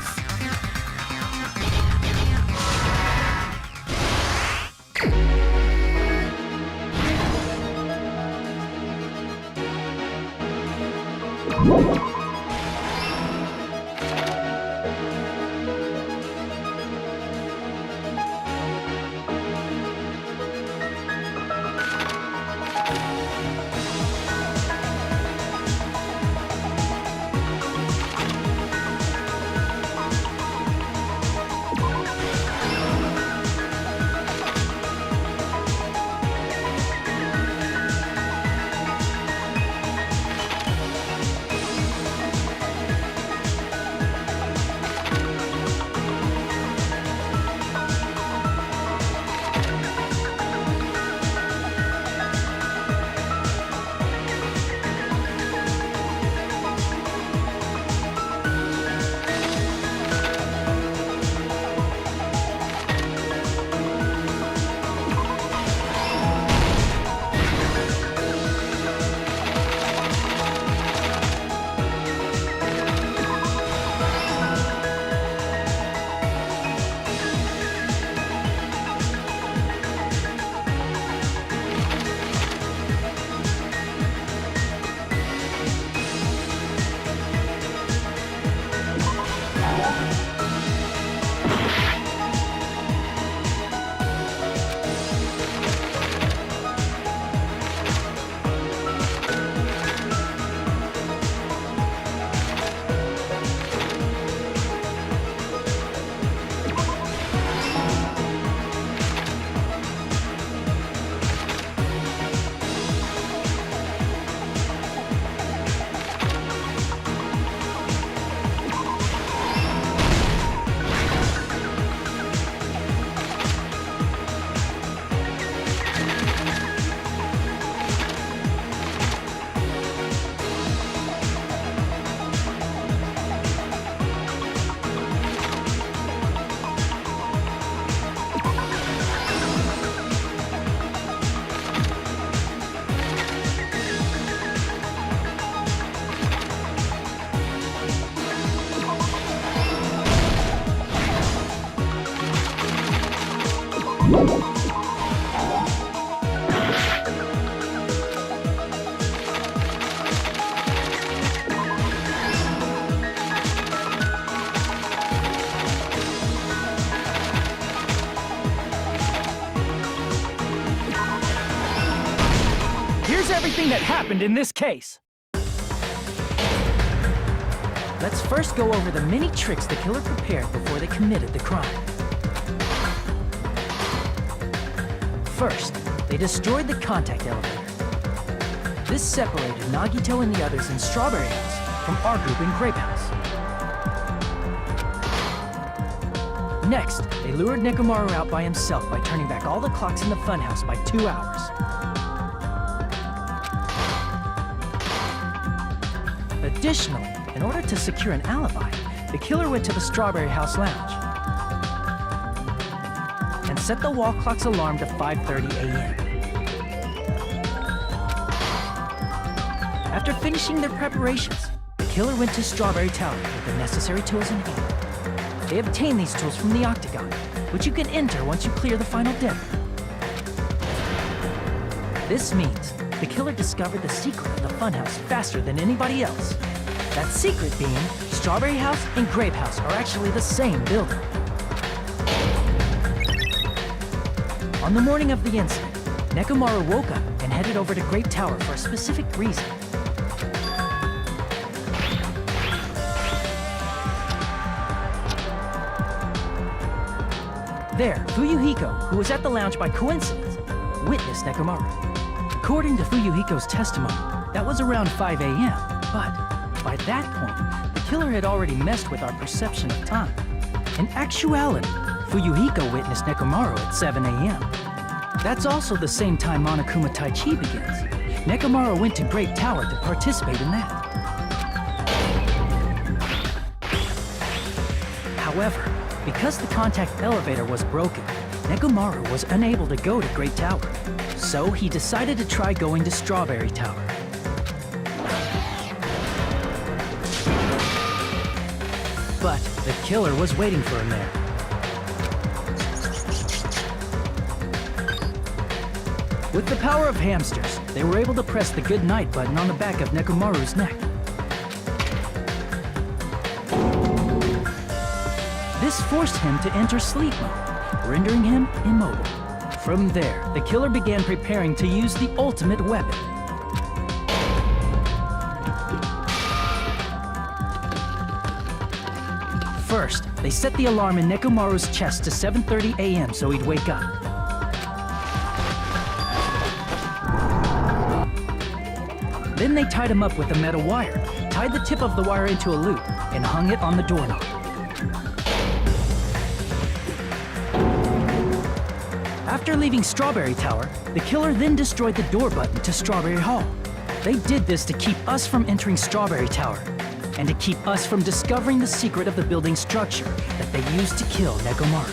Here's everything that happened in this case. Let's first go over the many tricks the killer prepared before they committed the crime. First, they destroyed the contact elevator. This separated Nagito and the others in Strawberry House from our group in Grape House. Next, they lured Nekomaru out by himself by turning back all the clocks in the funhouse by 2 hours. Additionally, in order to secure an alibi, the killer went to the Strawberry House lounge and set the wall clock's alarm to 5:30 a.m. After finishing their preparations, the killer went to Strawberry Tower with the necessary tools in hand. They obtained these tools from the Octagon, which you can enter once you clear the final depth. This means the killer discovered the secret of the funhouse faster than anybody else. That secret being, Strawberry House and Grape House are actually the same building. On the morning of the incident, Nekomaru woke up and headed over to Grape Tower for a specific reason. There, Fuyuhiko, who was at the lounge by coincidence, witnessed Nekomaru. According to Fuyuhiko's testimony, that was around 5 a.m., but by that point, the killer had already messed with our perception of time. In actuality, Fuyuhiko witnessed Nekomaru at 7 a.m. That's also the same time Monokuma Tai Chi begins. Nekomaru went to Grape Tower to participate in that. However, because the contact elevator was broken, Nekomaru was unable to go to Grape Tower. So he decided to try going to Strawberry Tower. But the killer was waiting for him there. With the power of hamsters, they were able to press the good night button on the back of Nekomaru's neck. This forced him to enter sleep mode, rendering him immobile. From there, the killer began preparing to use the ultimate weapon. First, they set the alarm in Nekomaru's chest to 7:30 a.m. so he'd wake up. Then they tied him up with a metal wire, tied the tip of the wire into a loop, and hung it on the doorknob. After leaving Strawberry Tower, the killer then destroyed the door button to Strawberry Hall. They did this to keep us from entering Strawberry Tower, and to keep us from discovering the secret of the building's structure that they used to kill Nekomaru.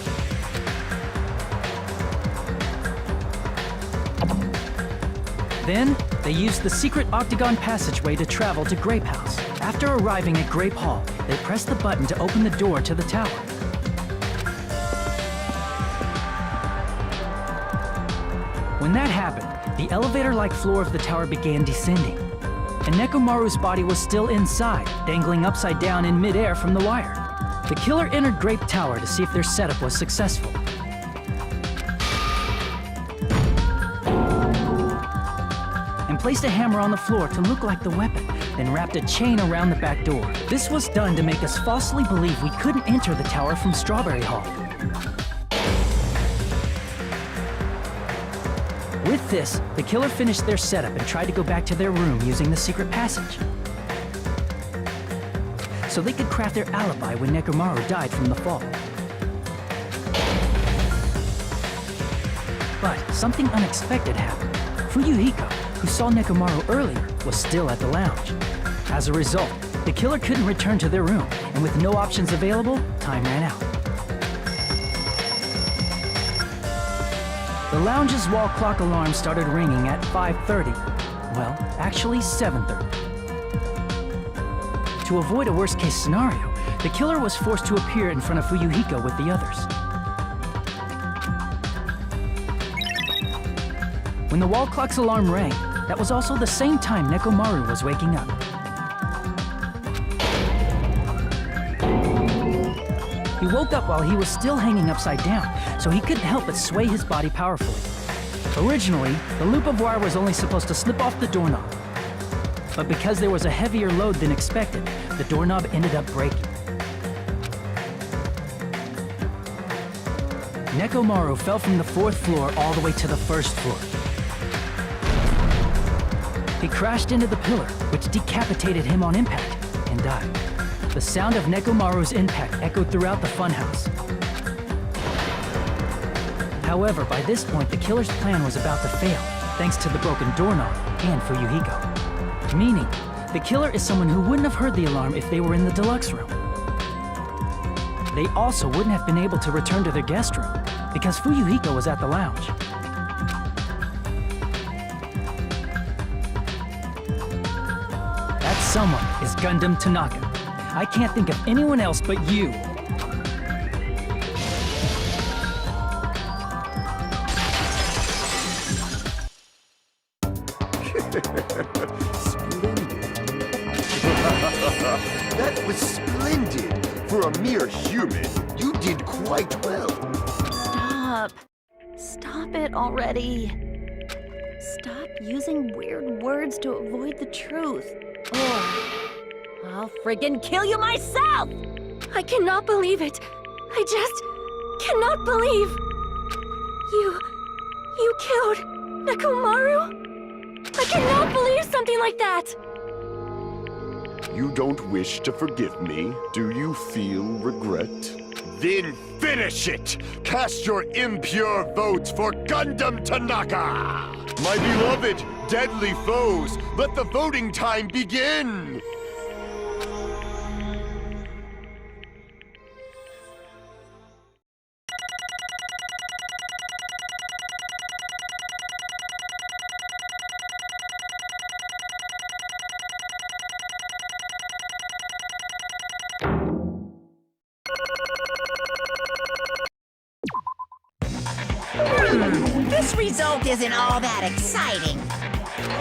Then, they used the secret octagon passageway to travel to Grape House. After arriving at Grape Hall, they pressed the button to open the door to the tower. When that happened, the elevator-like floor of the tower began descending, and Nekomaru's body was still inside, dangling upside down in midair from the wire. The killer entered Grape Tower to see if their setup was successful. And placed a hammer on the floor to look like the weapon, then wrapped a chain around the back door. This was done to make us falsely believe we couldn't enter the tower from Strawberry Hall. With this, the killer finished their setup and tried to go back to their room using the secret passage, so they could craft their alibi when Nekomaru died from the fall. But something unexpected happened. Fuyuhiko, who saw Nekomaru earlier, was still at the lounge. As a result, the killer couldn't return to their room, and with no options available, time ran out. The lounge's wall clock alarm started ringing at 5:30. Well, actually 7:30. To avoid a worst-case scenario, the killer was forced to appear in front of Fuyuhiko with the others. When the wall clock's alarm rang, that was also the same time Nekomaru was waking up. He woke up while he was still hanging upside down, so he couldn't help but sway his body powerfully. Originally, the loop of wire was only supposed to slip off the doorknob. But because there was a heavier load than expected, the doorknob ended up breaking. Nekomaru fell from the 4th floor all the way to the 1st floor. He crashed into the pillar, which decapitated him on impact, and died. The sound of Nekomaru's impact echoed throughout the funhouse. However, by this point, the killer's plan was about to fail, thanks to the broken doorknob and Fuyuhiko. Meaning, the killer is someone who wouldn't have heard the alarm if they were in the deluxe room. They also wouldn't have been able to return to their guest room, because Fuyuhiko was at the lounge. That someone is Gundam Tanaka. I can't think of anyone else but you. That was splendid! For a mere human, you did quite well. Stop. Stop it already. Stop using weird words to avoid the truth. Or I'll friggin' kill you myself! I cannot believe it. I just cannot believe. You killed Nekomaru? I cannot believe something like that. You don't wish to forgive me? Do you feel regret? Then finish it! Cast your impure votes for Gundam Tanaka! My beloved, deadly foes, let the voting time begin! This result isn't all that exciting.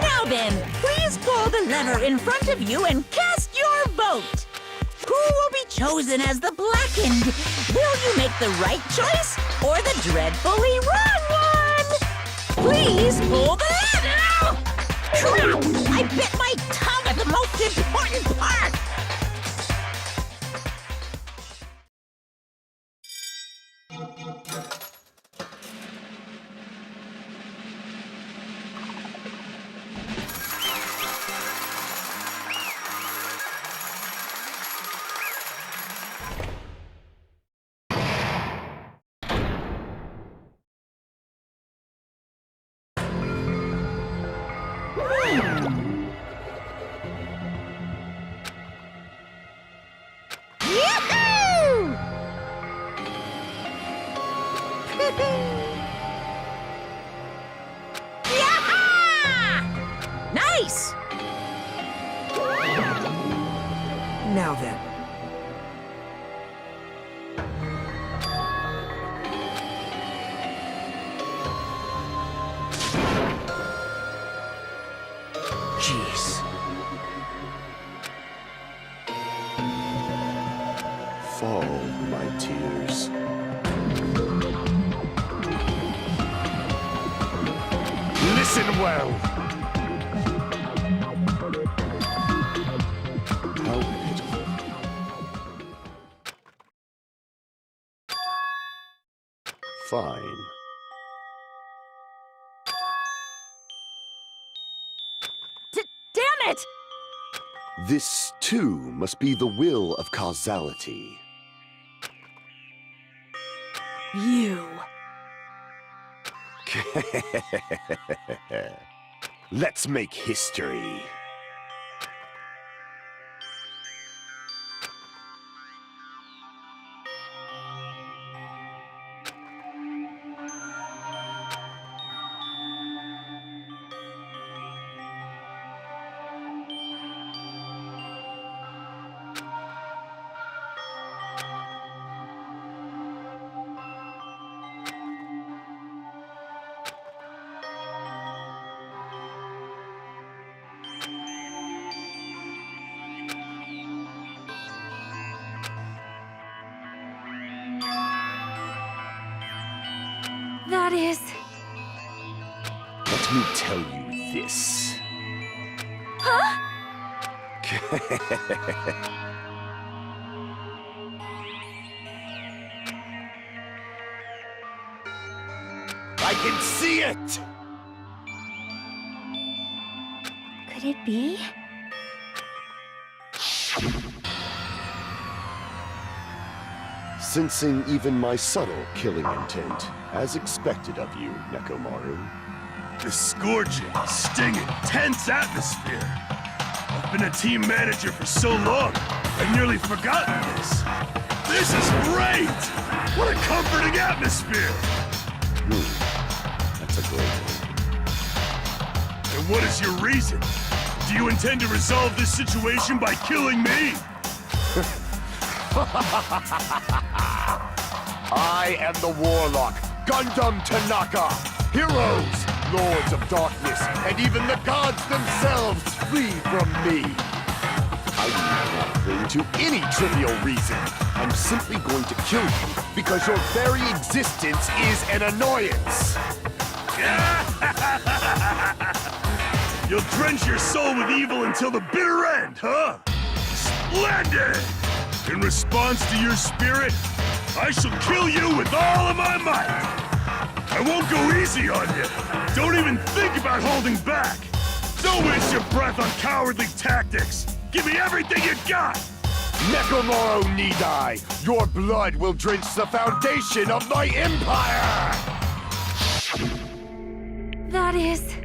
Now then, please pull the lever in front of you and cast your vote. Who will be chosen as the blackened? Will you make the right choice or the dreadfully wrong one? Please pull the lever! Crap! I bit my tongue at the most important part! Nice! Now then. Jeez. Fall, my tears. Listen well! How pitiful. Fine. Damn it! This, too, must be the will of causality. You. Let's make history. That is... Let me tell you this. Huh? I can see it! Could it be? Sensing even my subtle killing intent, as expected of you, Nekomaru. This scorching, stinging, tense atmosphere. I've been a team manager for so long, I've nearly forgotten this. This is great! What a comforting atmosphere! That's a great one. And what is your reason? Do you intend to resolve this situation by killing me? I am the Warlock, Gundam Tanaka. Heroes, Lords of Darkness, and even the gods themselves flee from me. I do not cling to any trivial reason. I'm simply going to kill you because your very existence is an annoyance. You'll drench your soul with evil until the bitter end, huh? Splendid! In response to your spirit, I shall kill you with all of my might! I won't go easy on you! Don't even think about holding back! Don't waste your breath on cowardly tactics! Give me everything you got! Nekomaru Nidai, your blood will drench the foundation of my empire! That is...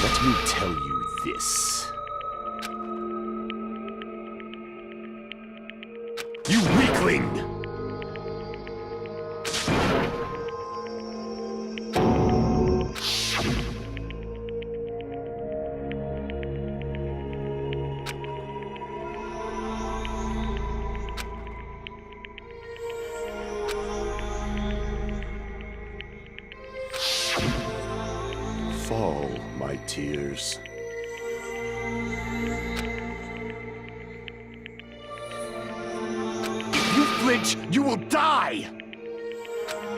Let me tell you this. You weakling! Fall, my tears. If you flinch, you will die!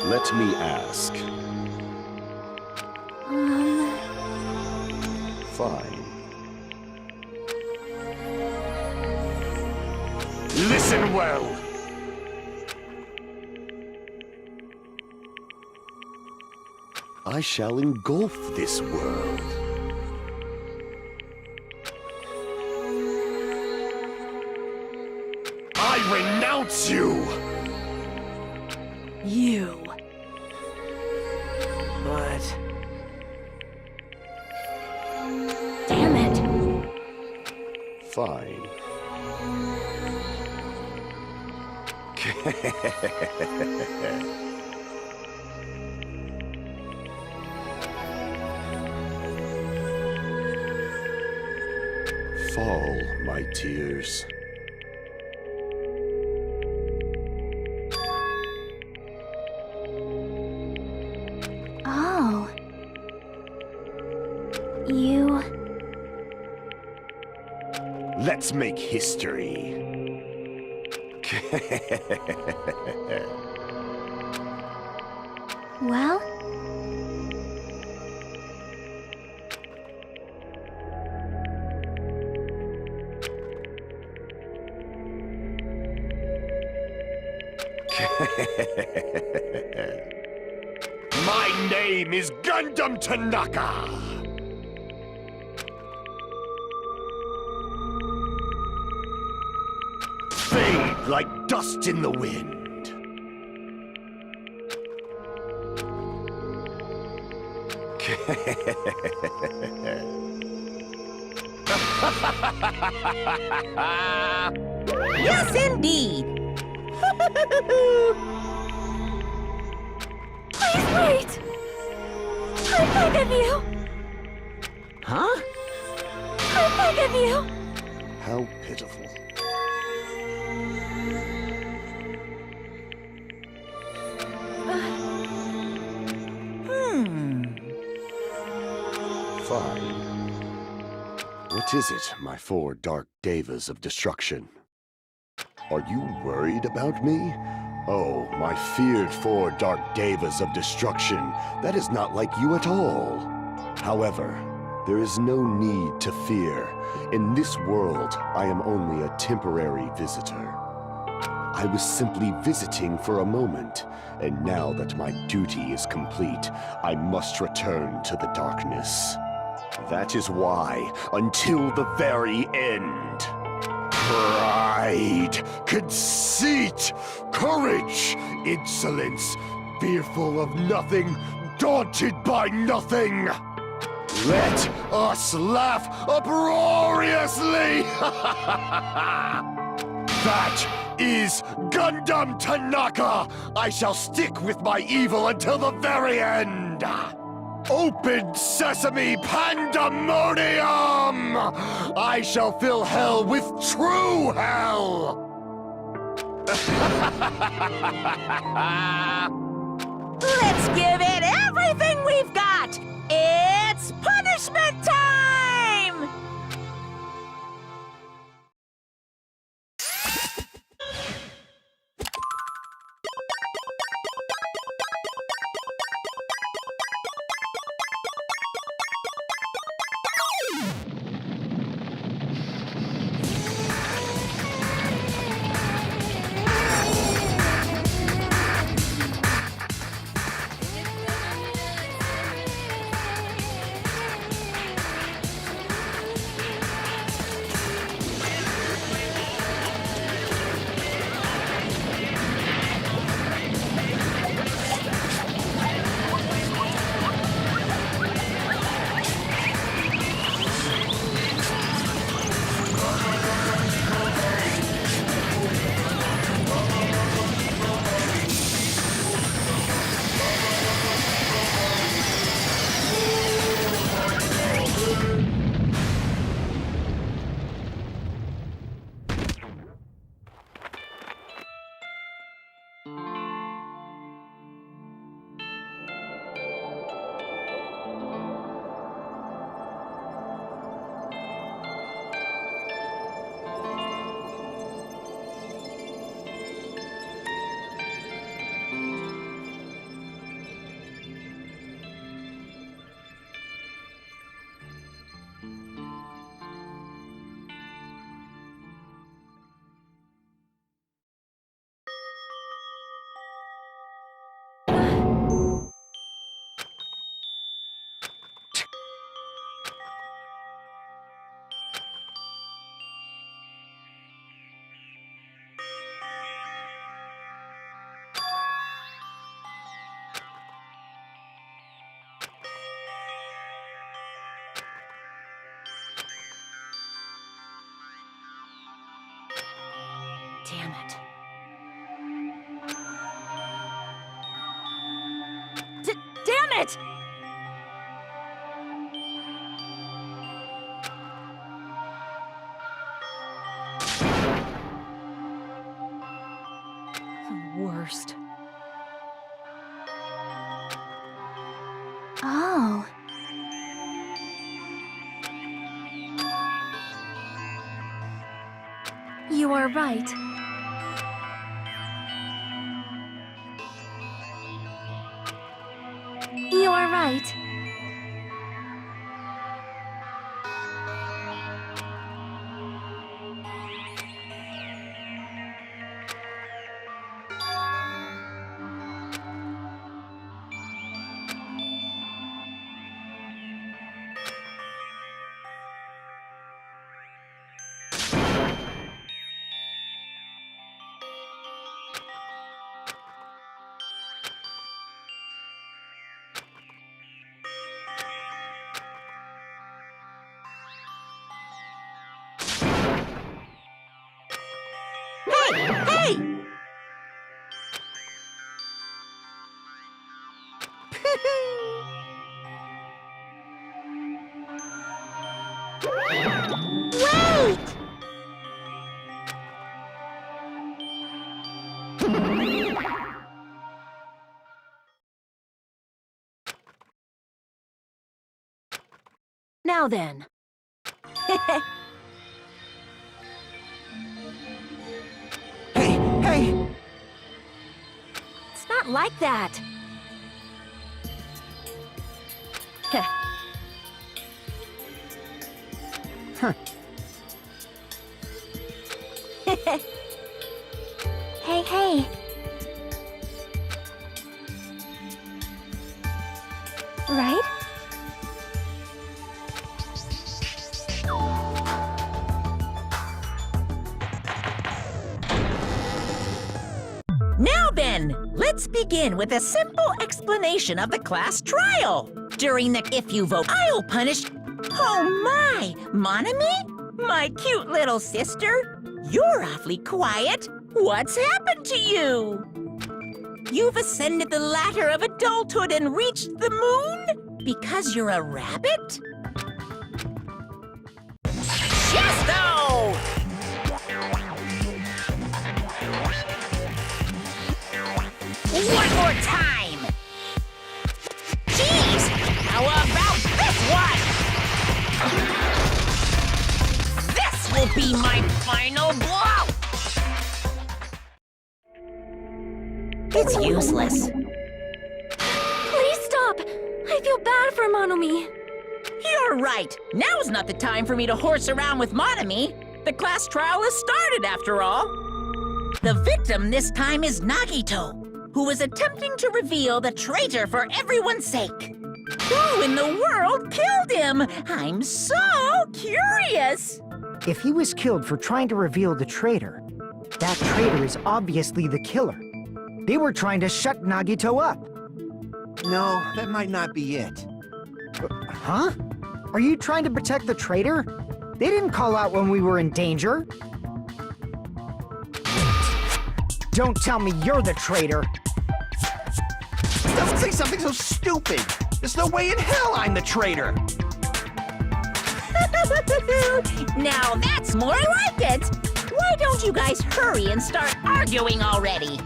Let me ask. Fine. Listen well! I shall engulf this world. I renounce you! You. But... Damn it! Fine. Fall, my tears. Oh. You... Let's make history. Well? My name is Gundam Tanaka! Fade like dust in the wind. Yes, indeed. Please wait! I beg of you! Huh? I beg of you! How pitiful. Fine. What is it, my four dark devas of destruction? Are you worried about me? Oh, my feared four dark devas of destruction, that is not like you at all. However, there is no need to fear. In this world, I am only a temporary visitor. I was simply visiting for a moment, and now that my duty is complete, I must return to the darkness. That is why, until the very end, pride, conceit, courage, insolence, fearful of nothing, daunted by nothing. Let us laugh uproariously! That is Gundam Tanaka! I shall stick with my evil until the very end! Open sesame pandemonium! I shall fill hell with true hell! Let's give it everything we've got! It's punishment time! Damn it. Damn it! The worst. Oh. You are right. You are right. Now then. Hey! It's not like that. Hey. Right? Now then, let's begin with a simple explanation of the class trial. During the If You Vote, I'll Punish... Oh my! Monami? My cute little sister? You're awfully quiet. What's happened to you? You've ascended the ladder of adulthood and reached the moon? Because you're a rabbit? Chesto! One more time! Jeez! How about this one? This will be my final blow! It's useless. Please stop! I feel bad for Monomi. You're right. Now's not the time for me to horse around with Monami. The class trial has started, after all. The victim this time is Nagito, who was attempting to reveal the traitor for everyone's sake. Who in the world killed him? I'm so curious. If he was killed for trying to reveal the traitor, that traitor is obviously the killer. They were trying to shut Nagito up. No, that might not be it. Huh? Are you trying to protect the traitor? They didn't call out when we were in danger. Don't tell me you're the traitor. Don't say something so stupid! There's no way in hell I'm the traitor! Now that's more like it! Why don't you guys hurry and start arguing already?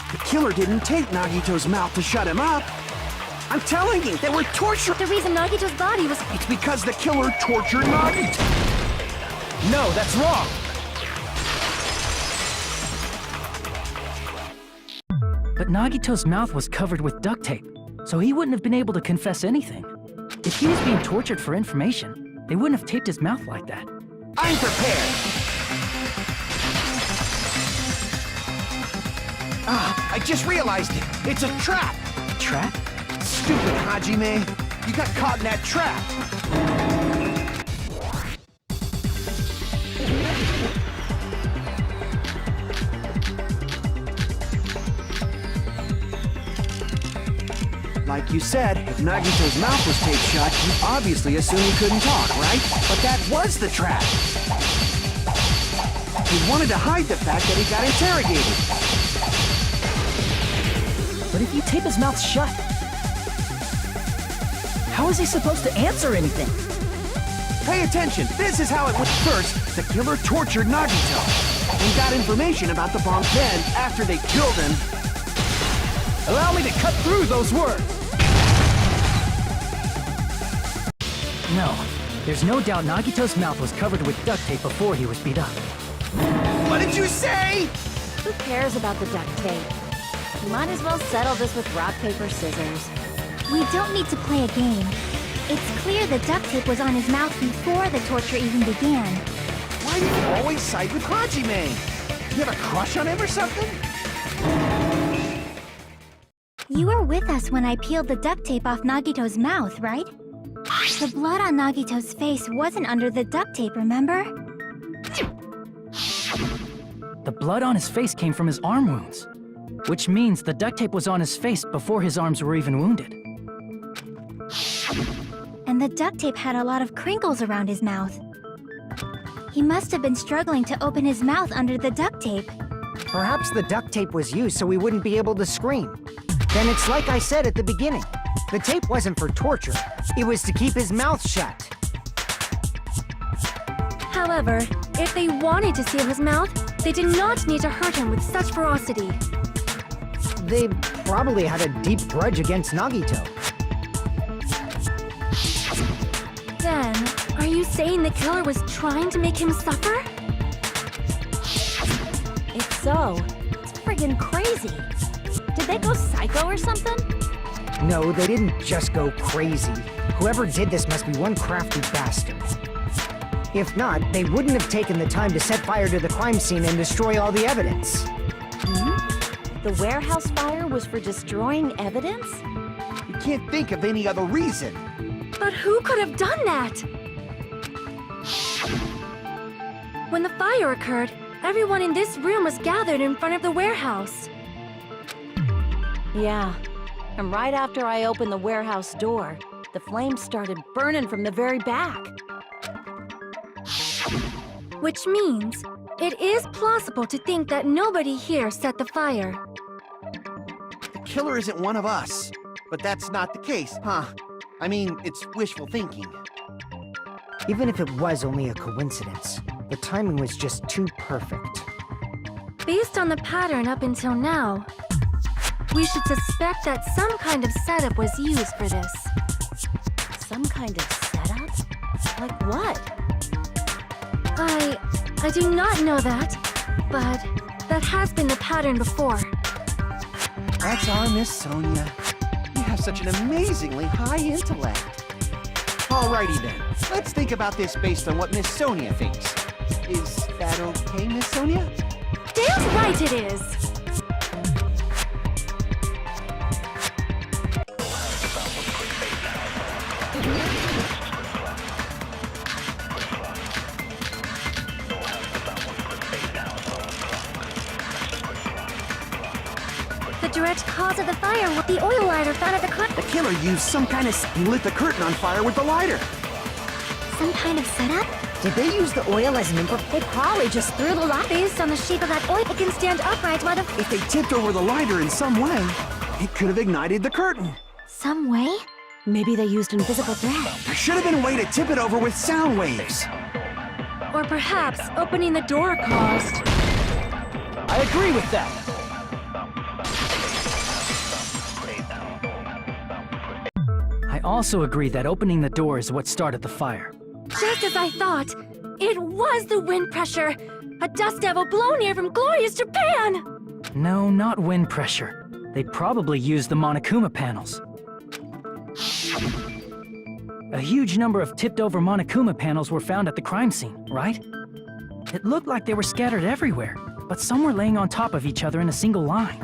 The killer didn't take Nagito's mouth to shut him up. I'm telling you, they were torturing. The reason Nagito's body was... It's because the killer tortured Nagito. No, that's wrong. But Nagito's mouth was covered with duct tape, so he wouldn't have been able to confess anything. If he was being tortured for information, they wouldn't have taped his mouth like that. I'm prepared. Ah, I just realized it. It's a trap. Trap? Stupid Hajime. You got caught in that trap. Like you said, if Nagito's mouth was taped shut, you obviously assumed he couldn't talk, right? But that was the trap. He wanted to hide the fact that he got interrogated. But if you tape his mouth shut, how is he supposed to answer anything? Pay attention. This is how it went. First, the killer tortured Nagito and got information about the bomb. Then, after they killed him... Allow me to cut through those words! No, there's no doubt Nagito's mouth was covered with duct tape before he was beat up. What did you say? Who cares about the duct tape? You might as well settle this with rock, paper, scissors. We don't need to play a game. It's clear the duct tape was on his mouth before the torture even began. Why do you always side with Hajime? You have a crush on him or something? You were with us when I peeled the duct tape off Nagito's mouth, right? The blood on Nagito's face wasn't under the duct tape, remember? The blood on his face came from his arm wounds, which means the duct tape was on his face before his arms were even wounded. And the duct tape had a lot of crinkles around his mouth. He must have been struggling to open his mouth under the duct tape. Perhaps the duct tape was used so we wouldn't be able to scream. Then it's like I said at the beginning. The tape wasn't for torture. It was to keep his mouth shut. However, if they wanted to seal his mouth, they did not need to hurt him with such ferocity. They probably had a deep grudge against Nagito. Then, are you saying the killer was trying to make him suffer? If so, it's friggin' crazy. Did they go psycho or something? No, they didn't just go crazy. Whoever did this must be one crafty bastard. If not, they wouldn't have taken the time to set fire to the crime scene and destroy all the evidence. The warehouse fire was for destroying evidence? You can't think of any other reason. But who could have done that? When the fire occurred, everyone in this room was gathered in front of the warehouse. Yeah. And right after I opened the warehouse door, the flames started burning from the very back. Which means, it is plausible to think that nobody here set the fire. The killer isn't one of us. But that's not the case, huh? I mean, it's wishful thinking. Even if it was only a coincidence, the timing was just too perfect. Based on the pattern up until now, we should suspect that some kind of setup was used for this. Some kind of setup? Like what? I do not know that, but that has been the pattern before. That's our Miss Sonia. You have such an amazingly high intellect. Alrighty then, let's think about this based on what Miss Sonia thinks. Is that okay, Miss Sonia? Damn right it is! The direct cause of the fire was the oil lighter found at the crime. The killer used some kind of... He lit the curtain on fire with the lighter. Some kind of setup? Did they use the oil as an They probably just threw the light. Based on the shape of that oil, it can stand upright while the... If they tipped over the lighter in some way, it could have ignited the curtain. Some way? Maybe they used invisible thread. There should have been a way to tip it over with sound waves. Or perhaps opening the door caused... I agree with that. I also agree that opening the door is what started the fire. Just as I thought, it was the wind pressure! A dust devil blown here from glorious Japan! No, not wind pressure. They probably used the Monokuma panels. A huge number of tipped-over Monokuma panels were found at the crime scene, right? It looked like they were scattered everywhere, but some were laying on top of each other in a single line.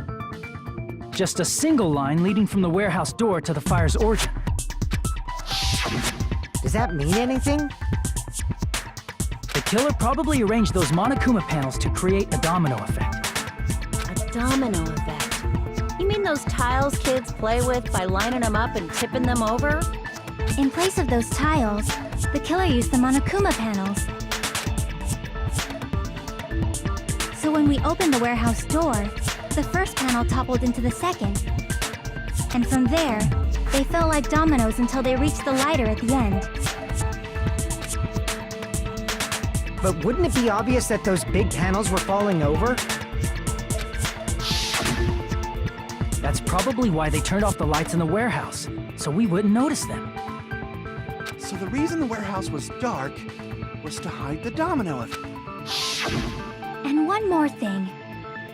Just a single line leading from the warehouse door to the fire's origin. Does that mean anything? The killer probably arranged those Monokuma panels to create a domino effect. A domino effect? You mean those tiles kids play with by lining them up and tipping them over? In place of those tiles, the killer used the Monokuma panels. So when we opened the warehouse door, the first panel toppled into the second. And from there, they fell like dominoes until they reached the lighter at the end. But wouldn't it be obvious that those big panels were falling over? That's probably why they turned off the lights in the warehouse, so we wouldn't notice them. So the reason the warehouse was dark was to hide the domino effect. And one more thing.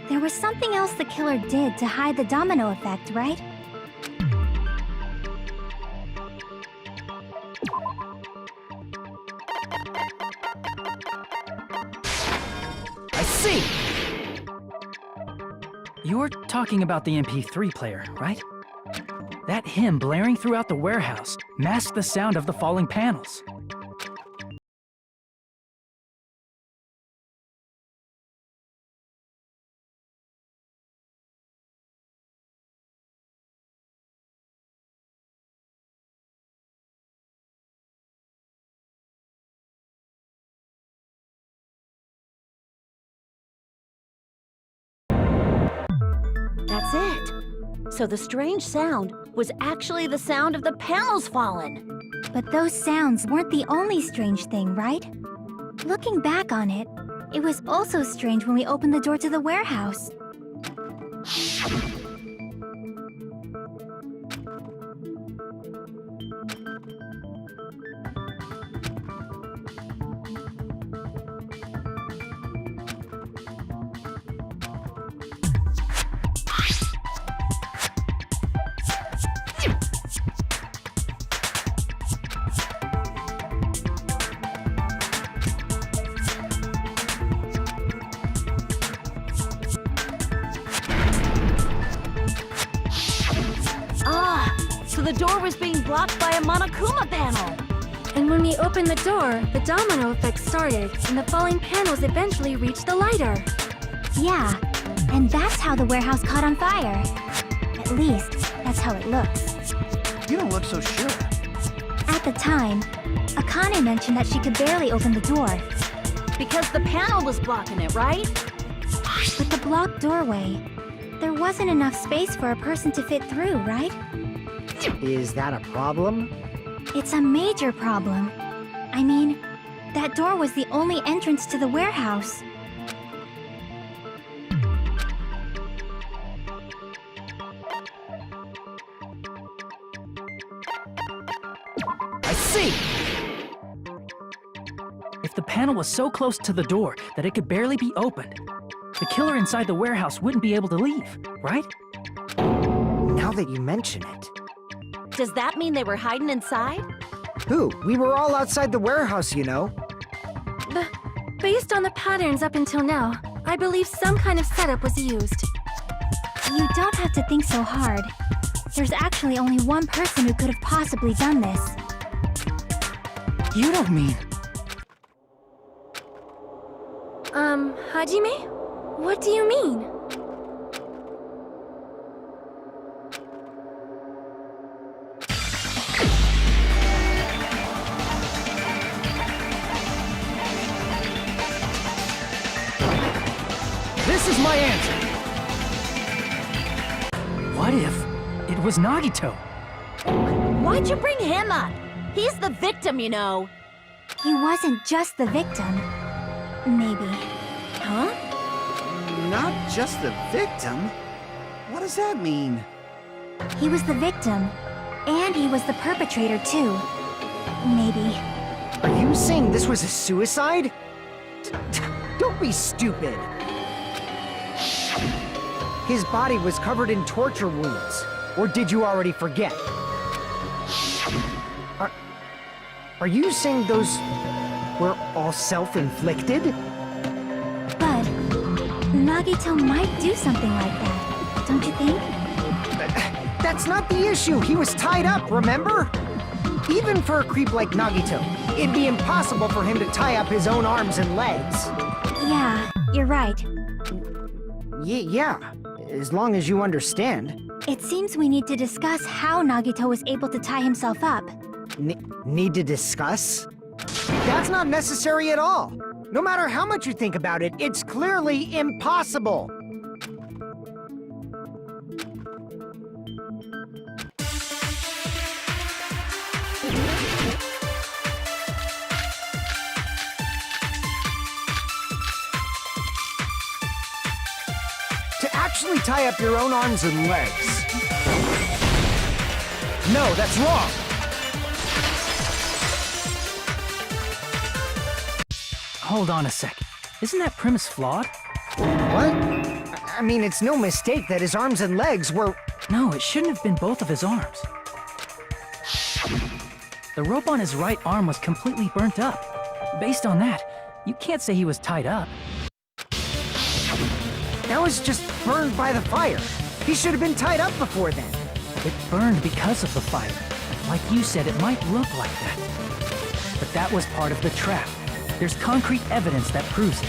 There was something else the killer did to hide the domino effect, right? I see! You're talking about the MP3 player, right? That hymn blaring throughout the warehouse masked the sound of the falling panels. That's it. So the strange sound was actually the sound of the panels falling. But those sounds weren't the only strange thing, right? Looking back on it, it was also strange when we opened the door to the warehouse. So the door was being blocked by a Monokuma panel. And when we opened the door, the domino effect started, and the falling panels eventually reached the lighter. Yeah, and that's how the warehouse caught on fire. At least, that's how it looks. You don't look so sure. At the time, Akane mentioned that she could barely open the door. Because the panel was blocking it, right? With the blocked doorway, there wasn't enough space for a person to fit through, right? Is that a problem? It's a major problem. I mean, that door was the only entrance to the warehouse. I see! If the panel was so close to the door that it could barely be opened, the killer inside the warehouse wouldn't be able to leave, right? Now that you mention it. Does that mean they were hiding inside? Who? We were all outside the warehouse, you know. Based on the patterns up until now, I believe some kind of setup was used. You don't have to think so hard. There's actually only one person who could have possibly done this. You don't mean... Hajime? What do you mean? This is my answer! What if it was Nagito? Why'd you bring him up? He's the victim, you know. He wasn't just the victim. Maybe. Huh? Not just the victim? What does that mean? He was the victim, and he was the perpetrator too. Maybe. Are you saying this was a suicide? Don't be stupid. His body was covered in torture wounds. Or did you already forget? Are you saying those were all self-inflicted? But Nagito might do something like that, don't you think? That's not the issue. He was tied up, remember? Even for a creep like Nagito, it'd be impossible for him to tie up his own arms and legs. Yeah, you're right. Yeah, as long as you understand. It seems we need to discuss how Nagito was able to tie himself up. Need to discuss? That's not necessary at all. No matter how much you think about it, it's clearly impossible. To actually tie up your own arms and legs. No, that's wrong. Hold on a sec. Isn't that premise flawed? What? I mean, it's no mistake that his arms and legs were... No, it shouldn't have been both of his arms. The rope on his right arm was completely burnt up. Based on that, you can't say he was tied up. That was just burned by the fire. He should have been tied up before then. It burned because of the fire. Like you said, it might look like that. But that was part of the trap. There's concrete evidence that proves it.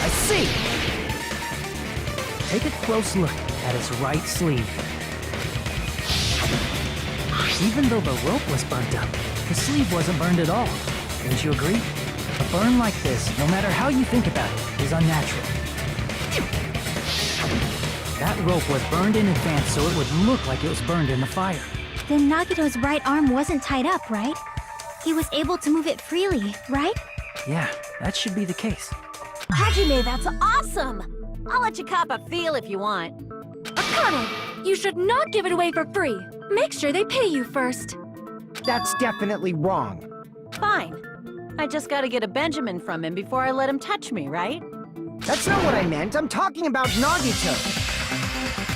I see! Take a close look at his right sleeve. Even though the rope was burnt up, the sleeve wasn't burned at all. Wouldn't you agree? A burn like this, no matter how you think about it, is unnatural. That rope was burned in advance so it would look like it was burned in the fire. Then Nagito's right arm wasn't tied up, right? He was able to move it freely, right? Yeah, that should be the case. Hajime, that's awesome! I'll let you cop a feel if you want. Akane, you should not give it away for free. Make sure they pay you first. That's definitely wrong. Fine. I just gotta get a Benjamin from him before I let him touch me, right? That's not what I meant. I'm talking about Nagito.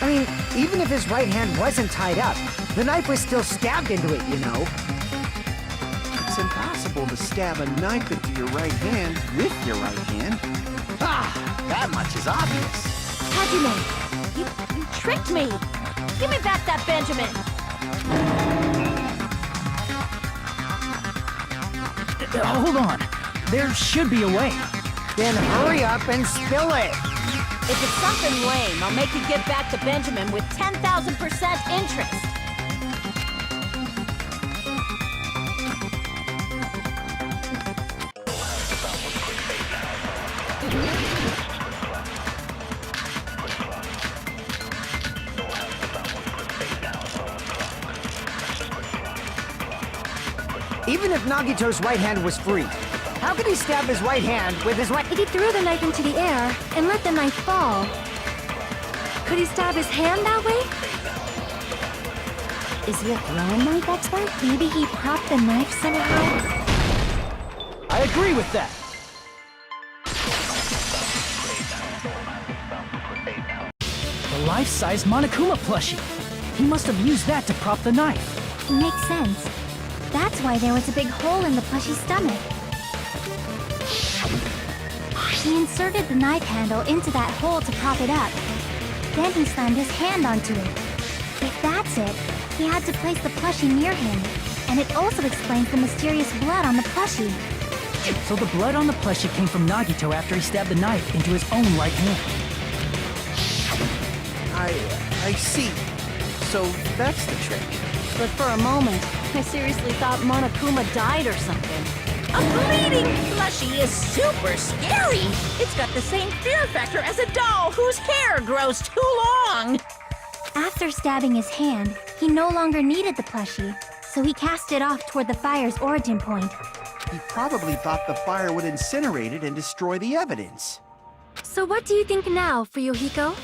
I mean, even if his right hand wasn't tied up, the knife was still stabbed into it, you know? It's impossible to stab a knife into your right hand with your right hand. Ah, that much is obvious. Hajime, you tricked me! Give me back that Benjamin! Hold on. There should be a way. Then hurry up and spill it. If it's something lame, I'll make you give back the Benjamin with 10,000% interest. Even if Nagito's right hand was free, how could he stab his right hand with his right... If he threw the knife into the air and let the knife fall, could he stab his hand that way? Is he a throwing knife expert? Maybe he propped the knife somehow? I agree with that. The life-size Monokuma plushie. He must have used that to prop the knife. Makes sense. That's why there was a big hole in the plushie's stomach. He inserted the knife handle into that hole to prop it up. Then he slammed his hand onto it. If that's it, he had to place the plushie near him. And it also explains the mysterious blood on the plushie. So the blood on the plushie came from Nagito after he stabbed the knife into his own right hand. I see. So that's the trick. But for a moment, I seriously thought Monokuma died or something. A bleeding plushie is super scary. It's got the same fear factor as a doll whose hair grows too long. After stabbing his hand, he no longer needed the plushie, so he cast it off toward the fire's origin point. He probably thought the fire would incinerate it and destroy the evidence. So what do you think now, Fuyuhiko?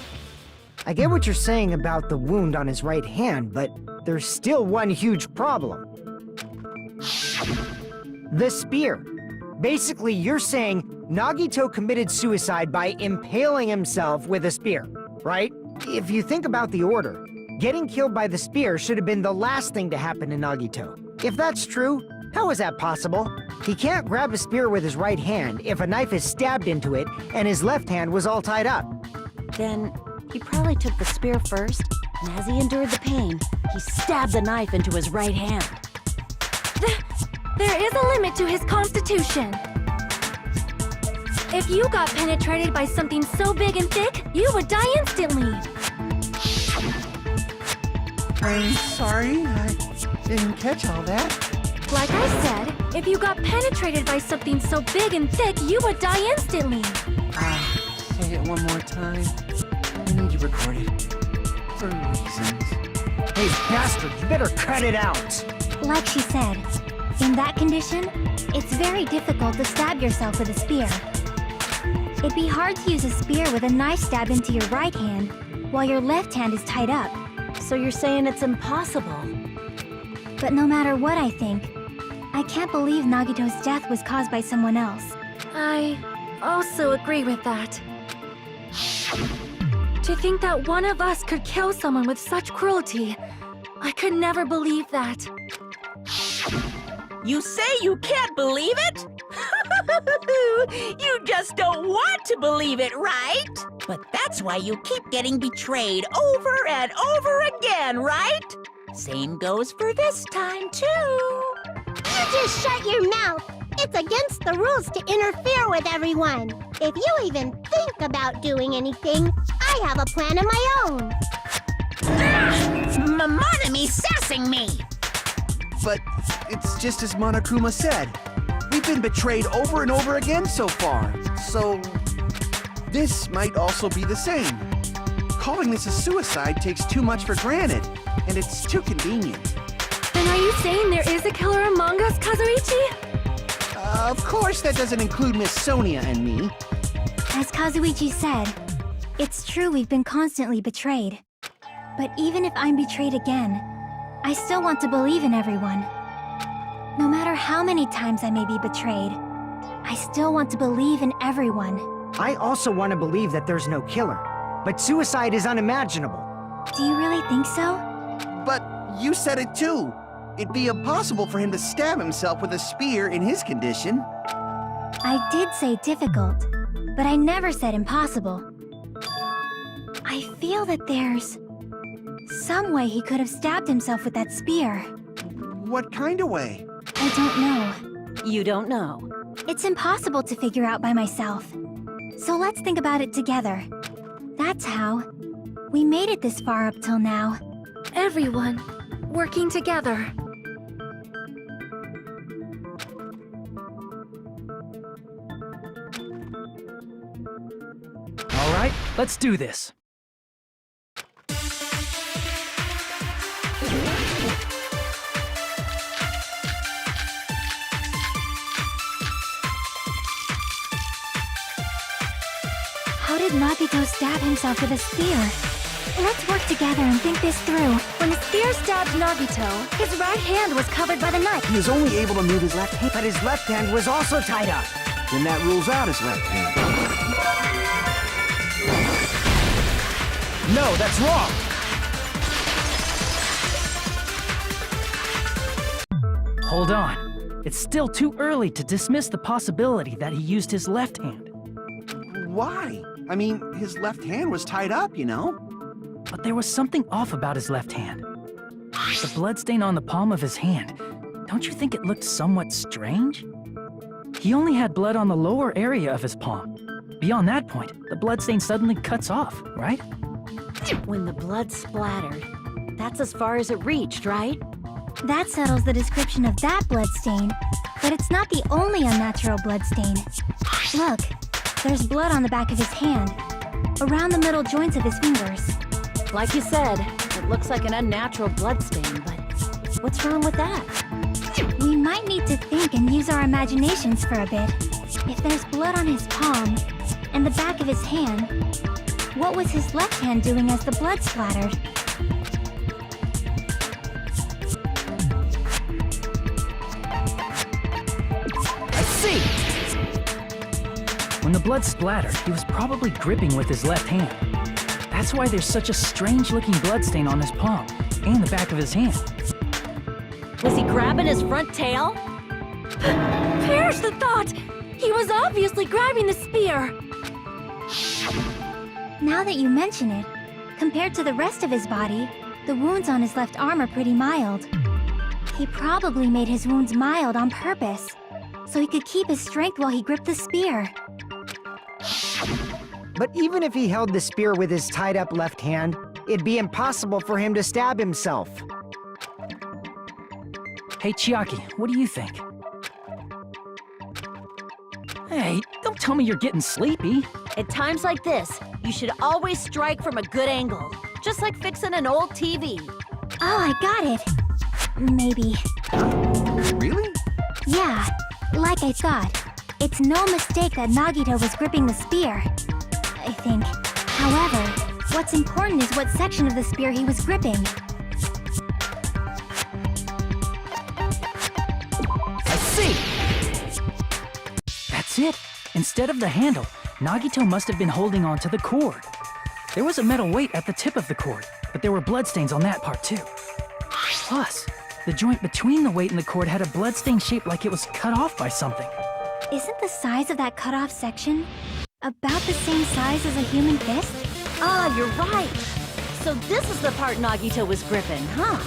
I get what you're saying about the wound on his right hand, but there's still one huge problem. The spear. Basically, you're saying Nagito committed suicide by impaling himself with a spear, right? If you think about the order, getting killed by the spear should have been the last thing to happen to Nagito. If that's true, how is that possible? He can't grab a spear with his right hand if a knife is stabbed into it and his left hand was all tied up. Then he probably took the spear first, and as he endured the pain, he stabbed the knife into his right hand. There is a limit to his constitution. If you got penetrated by something so big and thick, you would die instantly. I'm sorry, I didn't catch all that. Like I said, if you got penetrated by something so big and thick, you would die instantly. Say it one more time. I need you recorded. For reasons. Hey, bastard, you better cut it out! Like she said, in that condition, it's very difficult to stab yourself with a spear. It'd be hard to use a spear with a knife stab into your right hand while your left hand is tied up. So you're saying it's impossible? But no matter what I think, I can't believe Nagito's death was caused by someone else. I also agree with that. To think that one of us could kill someone with such cruelty, I could never believe that. You say you can't believe it? You just don't want to believe it, right? But that's why you keep getting betrayed over and over again, right? Same goes for this time, too. You just shut your mouth. It's against the rules to interfere with everyone. If you even think about doing anything, I have a plan of my own. Monami sassing me. But it's just as Monokuma said. We We've been betrayed over and over again so far, so this might also be the same. Calling this a suicide takes too much for granted, and it's too convenient. Then are you saying there is a killer among us, Kazuichi? Of course, that doesn't include Miss Sonia and me. As Kazuichi said, it's true we've been constantly betrayed. But even if I'm betrayed again, I still want to believe in everyone. No matter how many times I may be betrayed, I still want to believe in everyone. I also want to believe that there's no killer, but suicide is unimaginable. Do you really think so? But you said it too. It'd be impossible for him to stab himself with a spear in his condition. I did say difficult, but I never said impossible. I feel that there's some way he could have stabbed himself with that spear. What kind of way? I don't know. You don't know. It's impossible to figure out by myself. So let's think about it together. That's how we made it this far up till now. Everyone, working together. All right, let's do this. How did Nagito stab himself with a spear? Let's work together and think this through. When the spear stabbed Nagito, his right hand was covered by the knife. He was only able to move his left hand. But his left hand was also tied up. Then that rules out his left hand. No, that's wrong! Hold on. It's still too early to dismiss the possibility that he used his left hand. Why? I mean, his left hand was tied up, you know? But there was something off about his left hand. The bloodstain on the palm of his hand. Don't you think it looked somewhat strange? He only had blood on the lower area of his palm. Beyond that point, the bloodstain suddenly cuts off, right? When the blood splattered, that's as far as it reached, right? That settles the description of that bloodstain, but it's not the only unnatural bloodstain. Look, there's blood on the back of his hand, around the middle joints of his fingers. Like you said, it looks like an unnatural bloodstain, but what's wrong with that? We might need to think and use our imaginations for a bit. If there's blood on his palm and the back of his hand, what was his left hand doing as the blood splattered? I see! When the blood splattered, he was probably gripping with his left hand. That's why there's such a strange-looking bloodstain on his palm and the back of his hand. Was he grabbing his front tail? Perish the thought! He was obviously grabbing the spear! Now that you mention it, compared to the rest of his body, the wounds on his left arm are pretty mild. He probably made his wounds mild on purpose, so he could keep his strength while he gripped the spear. But even if he held the spear with his tied-up left hand, it'd be impossible for him to stab himself. Hey, Chiaki, what do you think? Hey, don't tell me you're getting sleepy. At times like this, you should always strike from a good angle, just like fixing an old TV. Oh, I got it. Maybe. Really? Yeah, like I thought. It's no mistake that Nagito was gripping the spear, I think. However, what's important is what section of the spear he was gripping. I see! That's it. Instead of the handle, Nagito must have been holding on to the cord. There was a metal weight at the tip of the cord, but there were bloodstains on that part too. Plus, the joint between the weight and the cord had a bloodstain shaped like it was cut off by something. Isn't the size of that cut-off section about the same size as a human fist? Ah, you're right. So this is the part Nagito was gripping, huh?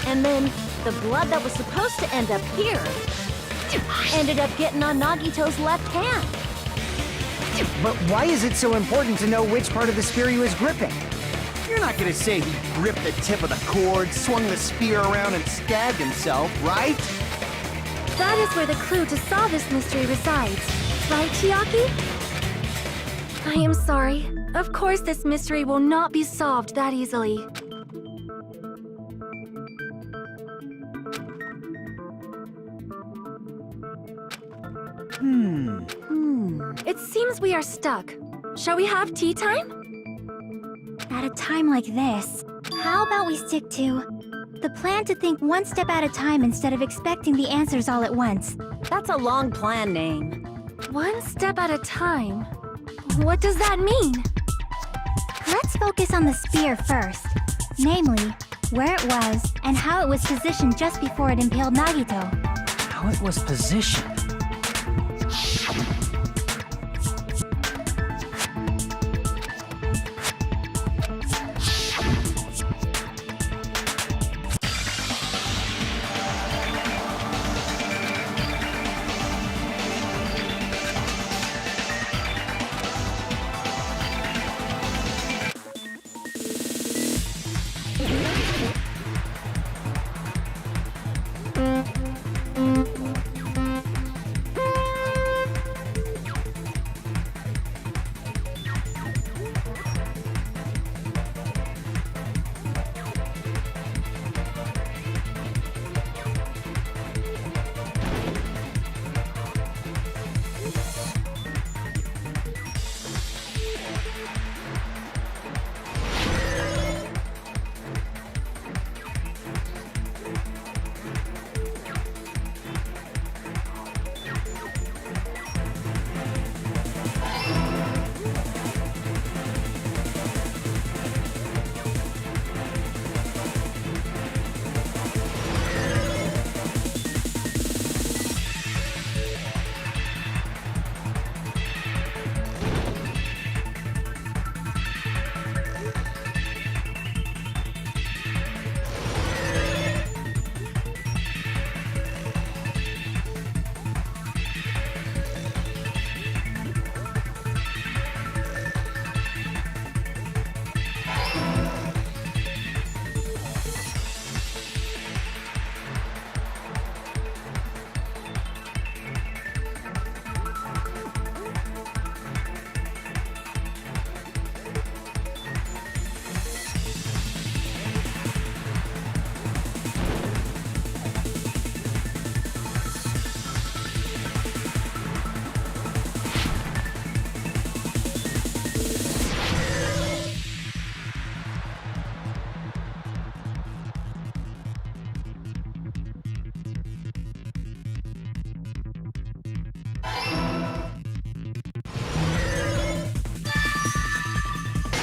And then the blood that was supposed to end up here ended up getting on Nagito's left hand. But why is it so important to know which part of the spear he was gripping? You're not gonna say he gripped the tip of the cord, swung the spear around, and stabbed himself, right? That is where the clue to solve this mystery resides. Right, Chiaki? I am sorry. Of course this mystery will not be solved that easily. It seems we are stuck. Shall we have tea time? At a time like this, how about we stick to the plan to think one step at a time instead of expecting the answers all at once? That's a long plan name. One step at a time? What does that mean? Let's focus on the spear first. Namely, where it was and how it was positioned just before it impaled Nagito. How it was positioned.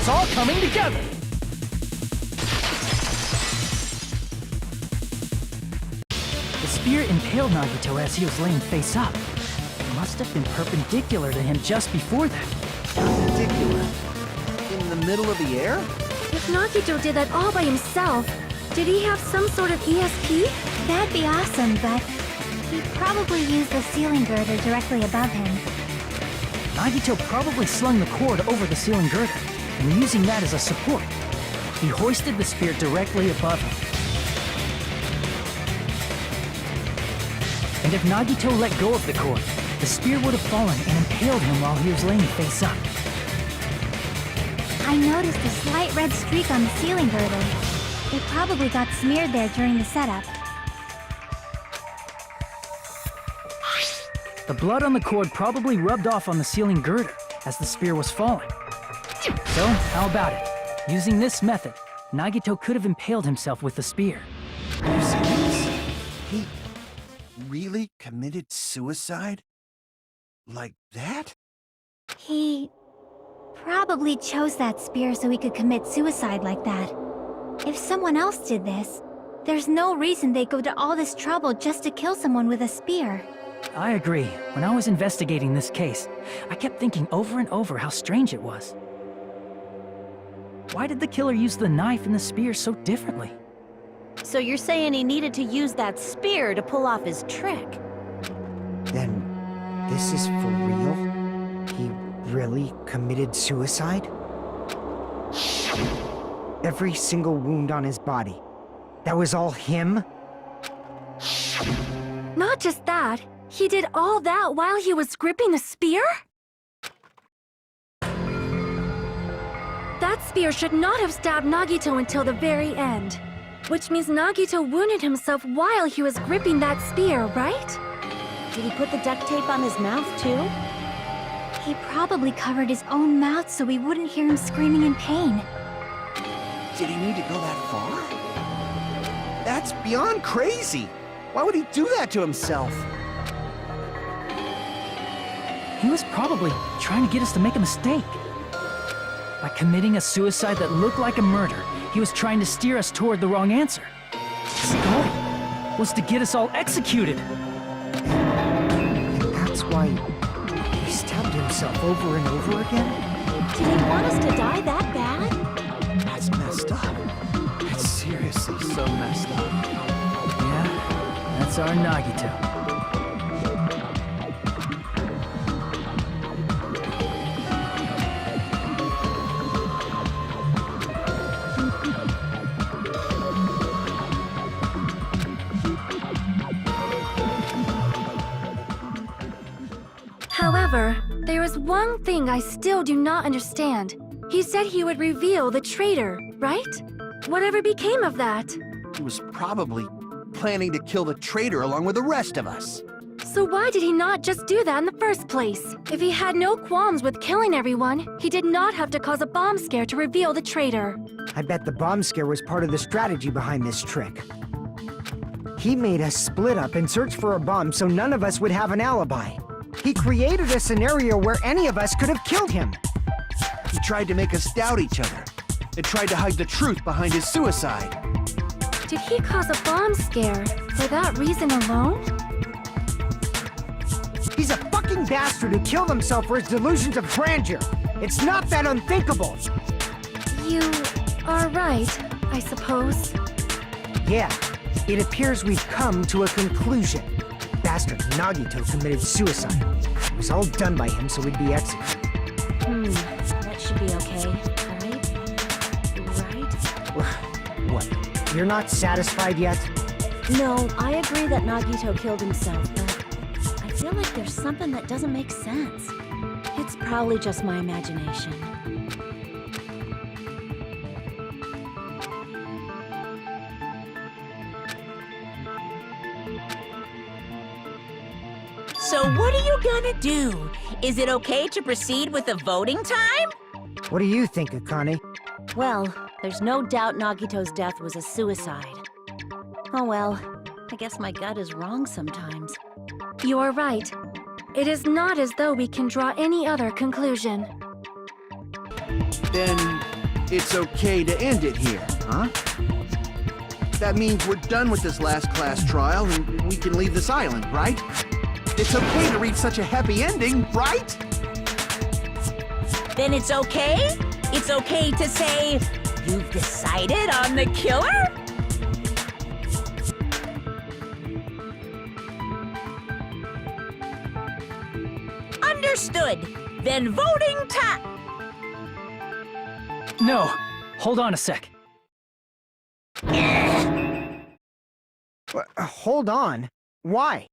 It's all coming together! The spear impaled Nagito as he was laying face up. It must have been perpendicular to him just before that. Perpendicular? In the middle of the air? If Nagito did that all by himself, did he have some sort of ESP? That'd be awesome, but he probably used the ceiling girder directly above him. Nagito probably slung the cord over the ceiling girder, and using that as a support, he hoisted the spear directly above him. And if Nagito let go of the cord, the spear would have fallen and impaled him while he was laying face up. I noticed a slight red streak on the ceiling girdle. It probably got smeared there during the setup. The blood on the cord probably rubbed off on the ceiling girder as the spear was falling. So, how about it? Using this method, Nagito could have impaled himself with the spear. Are you serious? He really committed suicide? Like that? He probably chose that spear so he could commit suicide like that. If someone else did this, there's no reason they'd go to all this trouble just to kill someone with a spear. I agree. When I was investigating this case, I kept thinking over and over how strange it was. Why did the killer use the knife and the spear so differently? So you're saying he needed to use that spear to pull off his trick? Then, this is for real? He really committed suicide? Every single wound on his body. That was all him? Not not just that, he did all that while he was gripping the spear? That spear should not have stabbed Nagito until the very end. Which means Nagito wounded himself while he was gripping that spear, right? Did he put the duct tape on his mouth, too? He probably covered his own mouth so we wouldn't hear him screaming in pain. Did he need to go that far? That's beyond crazy. Why would he do that to himself? He was probably trying to get us to make a mistake. By committing a suicide that looked like a murder, he was trying to steer us toward the wrong answer. His goal was to get us all executed. And that's why he stabbed himself over and over again? Did he want us to die that bad? That's messed up. That's seriously so messed up. Yeah, that's our Nagito. However, there is one thing I still do not understand. He said he would reveal the traitor, right? Whatever became of that? He was probably planning to kill the traitor along with the rest of us. So why did he not just do that in the first place? If he had no qualms with killing everyone, he did not have to cause a bomb scare to reveal the traitor. I bet the bomb scare was part of the strategy behind this trick. He made us split up and search for a bomb so none of us would have an alibi. He created a scenario where any of us could have killed him. He tried to make us doubt each other and tried to hide the truth behind his suicide. Did he cause a bomb scare for that reason alone? He's a fucking bastard who killed himself for his delusions of grandeur. It's not that unthinkable. You are right, I suppose. Yeah, it appears we've come to a conclusion. Bastard Nagito committed suicide. It was all done by him so we'd be executed. That should be okay, right? What? You're not satisfied yet? No, I agree that Nagito killed himself, but I feel like there's something that doesn't make sense. It's probably just my imagination. So what are you gonna do? Is it okay to proceed with the voting time? What do you think, Akane? Well, there's no doubt Nagito's death was a suicide. Oh well, I guess my gut is wrong sometimes. You are right. It is not as though we can draw any other conclusion. Then it's okay to end it here, huh? That means we're done with this last class trial and we can leave this island, right? It's okay to reach such a happy ending, right? Then it's okay? It's okay to say, you've decided on the killer? Understood. Then voting time. No, hold on a sec. Hold on. Why?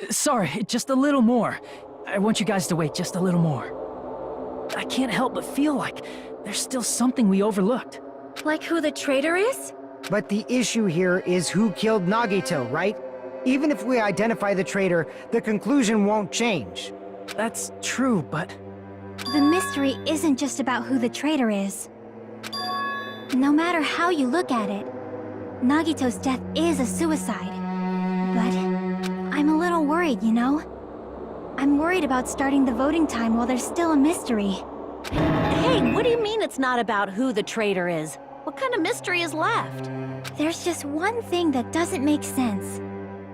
Sorry, just a little more. I want you guys to wait just a little more. I can't help but feel like there's still something we overlooked. Like who the traitor is? But the issue here is who killed Nagito, right? Even if we identify the traitor, the conclusion won't change. That's true, but... The mystery isn't just about who the traitor is. No matter how you look at it, Nagito's death is a suicide. But I'm a little worried, you know? I'm worried about starting the voting time while there's still a mystery. Hey, what do you mean it's not about who the traitor is? What kind of mystery is left? There's just one thing that doesn't make sense,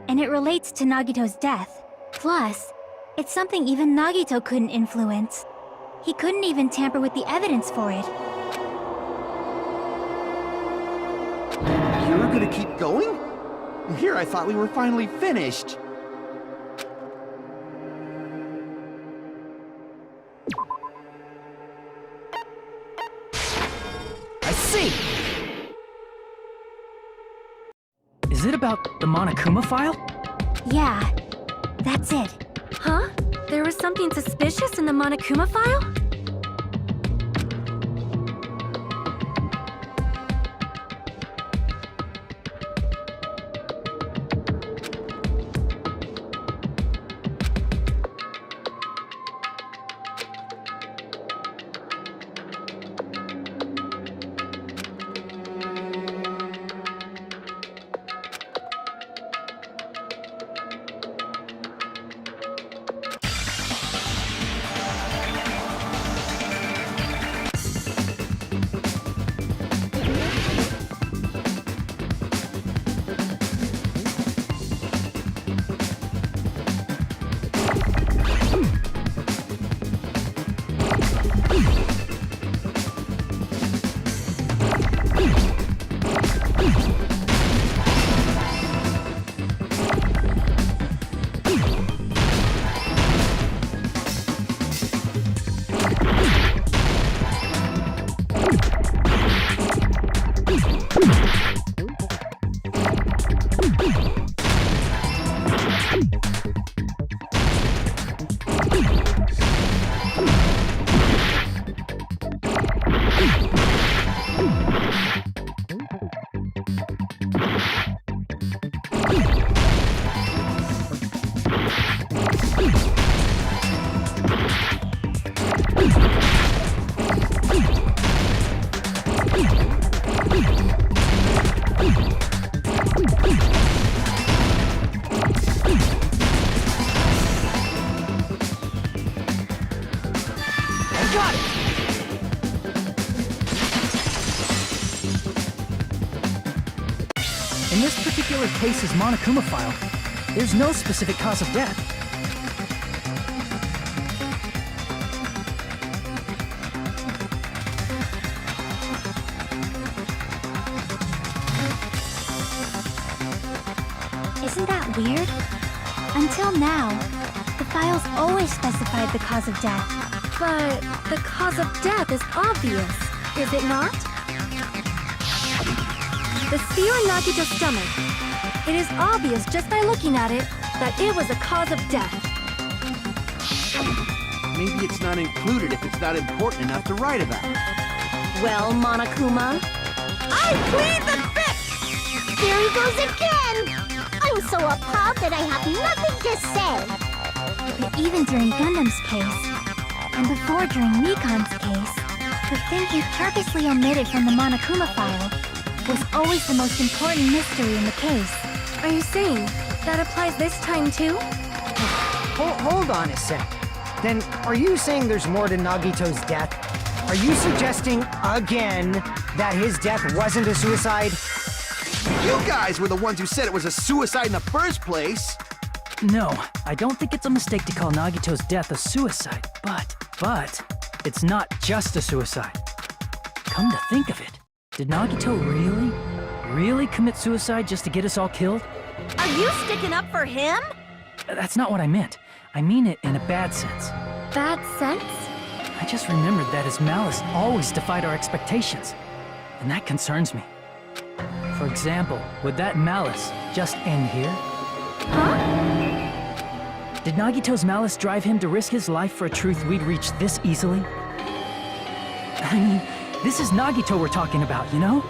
and it relates to Nagito's death. Plus, it's something even Nagito couldn't influence. He couldn't even tamper with the evidence for it. You're gonna keep going? Here I thought we were finally finished. I see! Is it about the Monokuma file? Yeah, that's it. Huh? There was something suspicious in the Monokuma file? In this particular case's Monokuma file, there's no specific cause of death. Isn't that weird? Until now, the files always specified the cause of death. But the cause of death is obvious, is it not? The spear in Nagito's stomach. It is obvious just by looking at it that it was a cause of death. Maybe it's not included if it's not important enough to write about. Well, Monokuma, I plead the fifth! There he goes again! I'm so appalled that I have nothing to say. But even during Gundam's case, and before during Mikan's case, the thing he purposely omitted from the Monokuma file was always the most important mystery in the case. Are you saying that applies this time too? Hold on a sec. Then, are you saying there's more to Nagito's death? Are you suggesting, again, that his death wasn't a suicide? You guys were the ones who said it was a suicide in the first place! No, I don't think it's a mistake to call Nagito's death a suicide, but it's not just a suicide. Come to think of it, did Nagito really commit suicide just to get us all killed? are you sticking up for him? That's not what I meant. I mean it in a bad sense. Bad sense? I just remembered that his malice always defied our expectations, and that concerns me. For example, would that malice just end here? Huh? Did Nagito's malice drive him to risk his life for a truth we'd reach this easily? I mean, this is Nagito we're talking about, you know?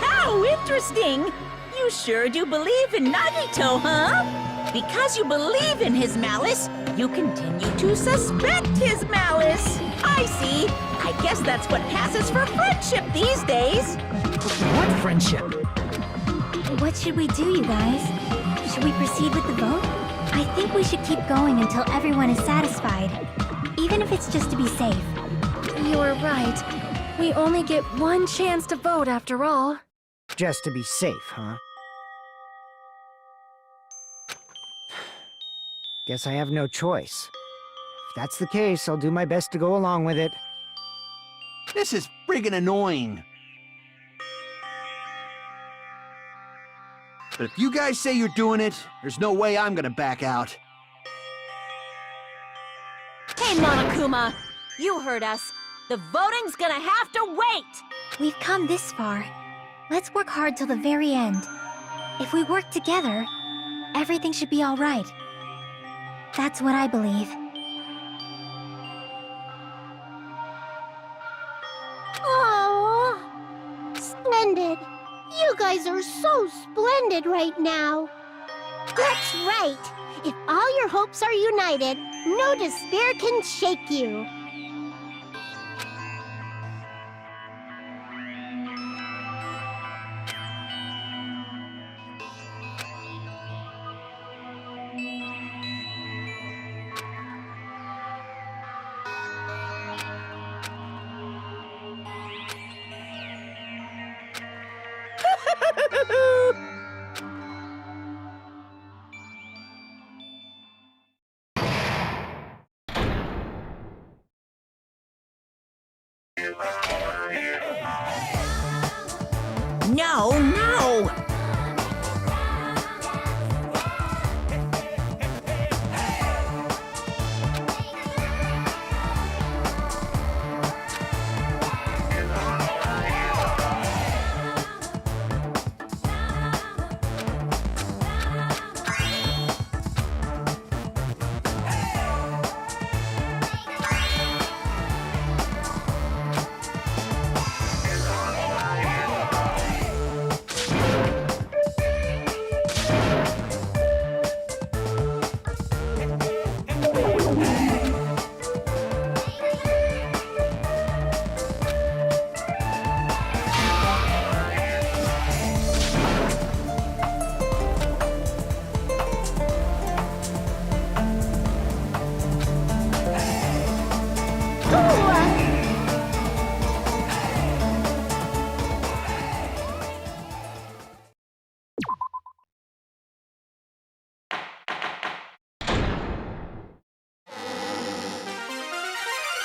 How interesting! You sure do believe in Nagito, huh? Because you believe in his malice, you continue to suspect his malice. I see. I guess that's what passes for friendship these days. What friendship? What should we do, you guys? Should we proceed with the vote? I think we should keep going until everyone is satisfied, even if it's just to be safe. You're right. We only get one chance to vote after all. Just to be safe, huh? Guess I have no choice. If that's the case, I'll do my best to go along with it. This is friggin' annoying. But if you guys say you're doing it, there's no way I'm gonna back out. Hey, Monokuma, you heard us. The voting's gonna have to wait! We've come this far. Let's work hard till the very end. If we work together, everything should be all right. That's what I believe. Oh, splendid. You guys are so splendid right now. That's right. If all your hopes are united, no despair can shake you. No, no!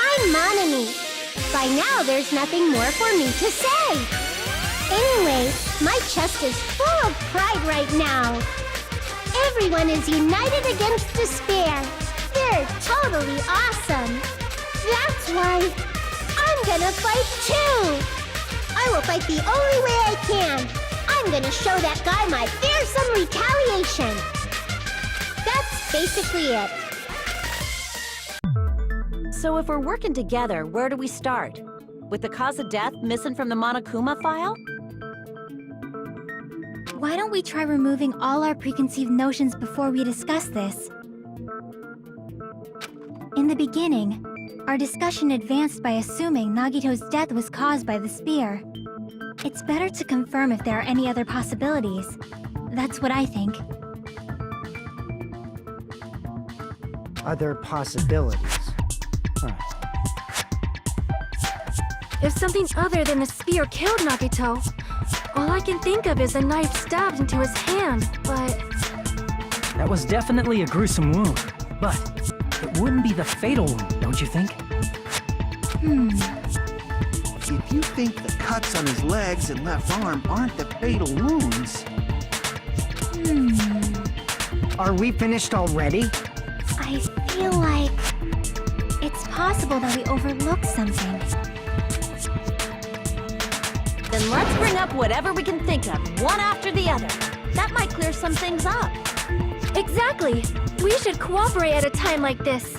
I'm Monami. By now, there's nothing more for me to say. Anyway, my chest is full of pride right now. Everyone is united against despair. They're totally awesome. That's why I'm gonna fight too. I will fight the only way I can. I'm gonna show that guy my fearsome retaliation. That's basically it. So if we're working together, where do we start? With the cause of death missing from the Monokuma file? Why don't we try removing all our preconceived notions before we discuss this? In the beginning, our discussion advanced by assuming Nagito's death was caused by the spear. It's better to confirm if there are any other possibilities. That's what I think. Other possibilities. If something other than the spear killed Nagito, all I can think of is a knife stabbed into his hand, but... That was definitely a gruesome wound, but it wouldn't be the fatal wound, don't you think? If you think the cuts on his legs and left arm aren't the fatal wounds... Are we finished already? I feel like... it's possible that we overlooked something. Then let's bring up whatever we can think of, one after the other. That might clear some things up. Exactly! We should cooperate at a time like this.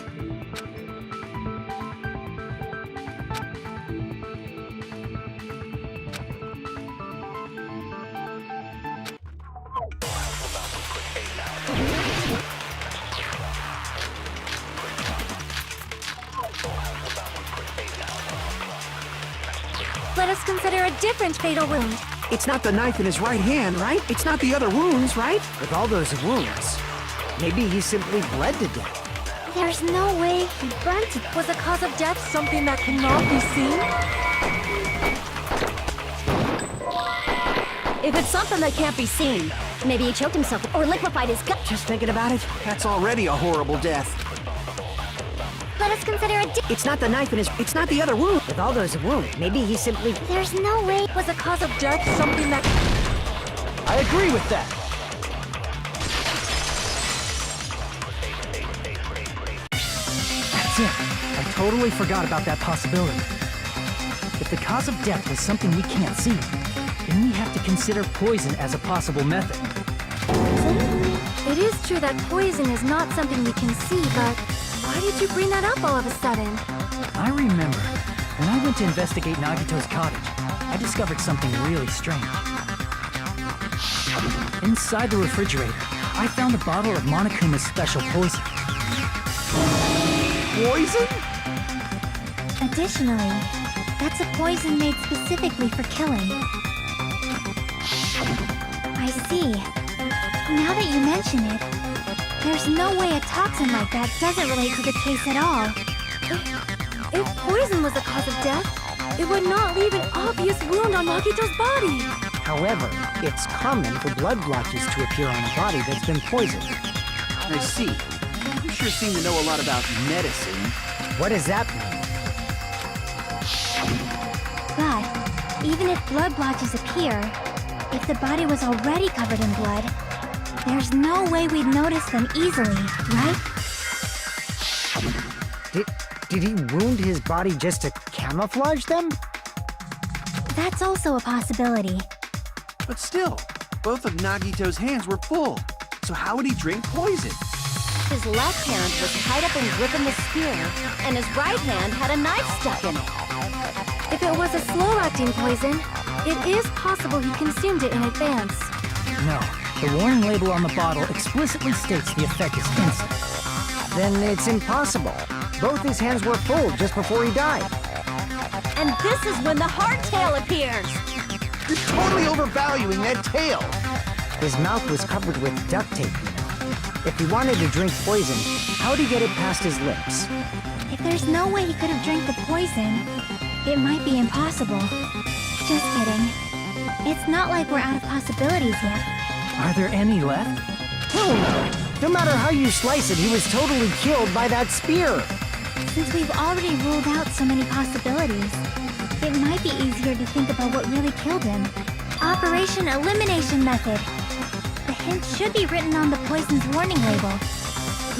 Let us consider a different fatal wound. It's not the knife in his right hand, right? It's not the other wounds, right? With all those wounds, maybe he simply bled to death. There's no way he burnt to... Was the cause of death something that cannot be seen? If it's something that can't be seen, maybe he choked himself or liquefied his gut. Just thinking about it, That's already a horrible death. Let us consider a it's not the knife in his... It's not the other wound. With all those wounds, maybe he simply... There's no way... Was the cause of death something that... I agree with that. That's it. I totally forgot about that possibility. If the cause of death was something we can't see, then we have to consider poison as a possible method. It is true that poison is not something we can see, but why did you bring that up all of a sudden? I remember. When I went to investigate Nagito's cottage, I discovered something really strange. Inside the refrigerator, I found a bottle of Monokuma's special poison. Poison? Additionally, that's a poison made specifically for killing. I see. Now that you mention it, there's no way a toxin like that doesn't relate to the case at all. If poison was the cause of death, it would not leave an obvious wound on Nagito's body. However, it's common for blood blotches to appear on a body that's been poisoned. I see. You sure seem to know a lot about medicine. What does that mean? But, even if blood blotches appear, if the body was already covered in blood, there's no way we'd notice them easily, right? Did he wound his body just to camouflage them? That's also a possibility. But still, both of Nagito's hands were full. So how would he drink poison? His left hand was tied up and gripping the spear, and his right hand had a knife stuck in it. If it was a slow-acting poison, it is possible he consumed it in advance. No, the warning label on the bottle explicitly states the effect is instant. Then it's impossible. Both his hands were full just before he died. And this is when the hardtail appears! You're totally overvaluing that tail! His mouth was covered with duct tape, you know. If he wanted to drink poison, how'd he get it past his lips? If there's no way he could have drank the poison, it might be impossible. Just kidding. It's not like we're out of possibilities yet. Are there any left? Hell no! No matter how you slice it, he was totally killed by that spear! Since we've already ruled out so many possibilities, it might be easier to think about what really killed him. Operation Elimination Method. The hint should be written on the poison's warning label.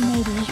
Maybe.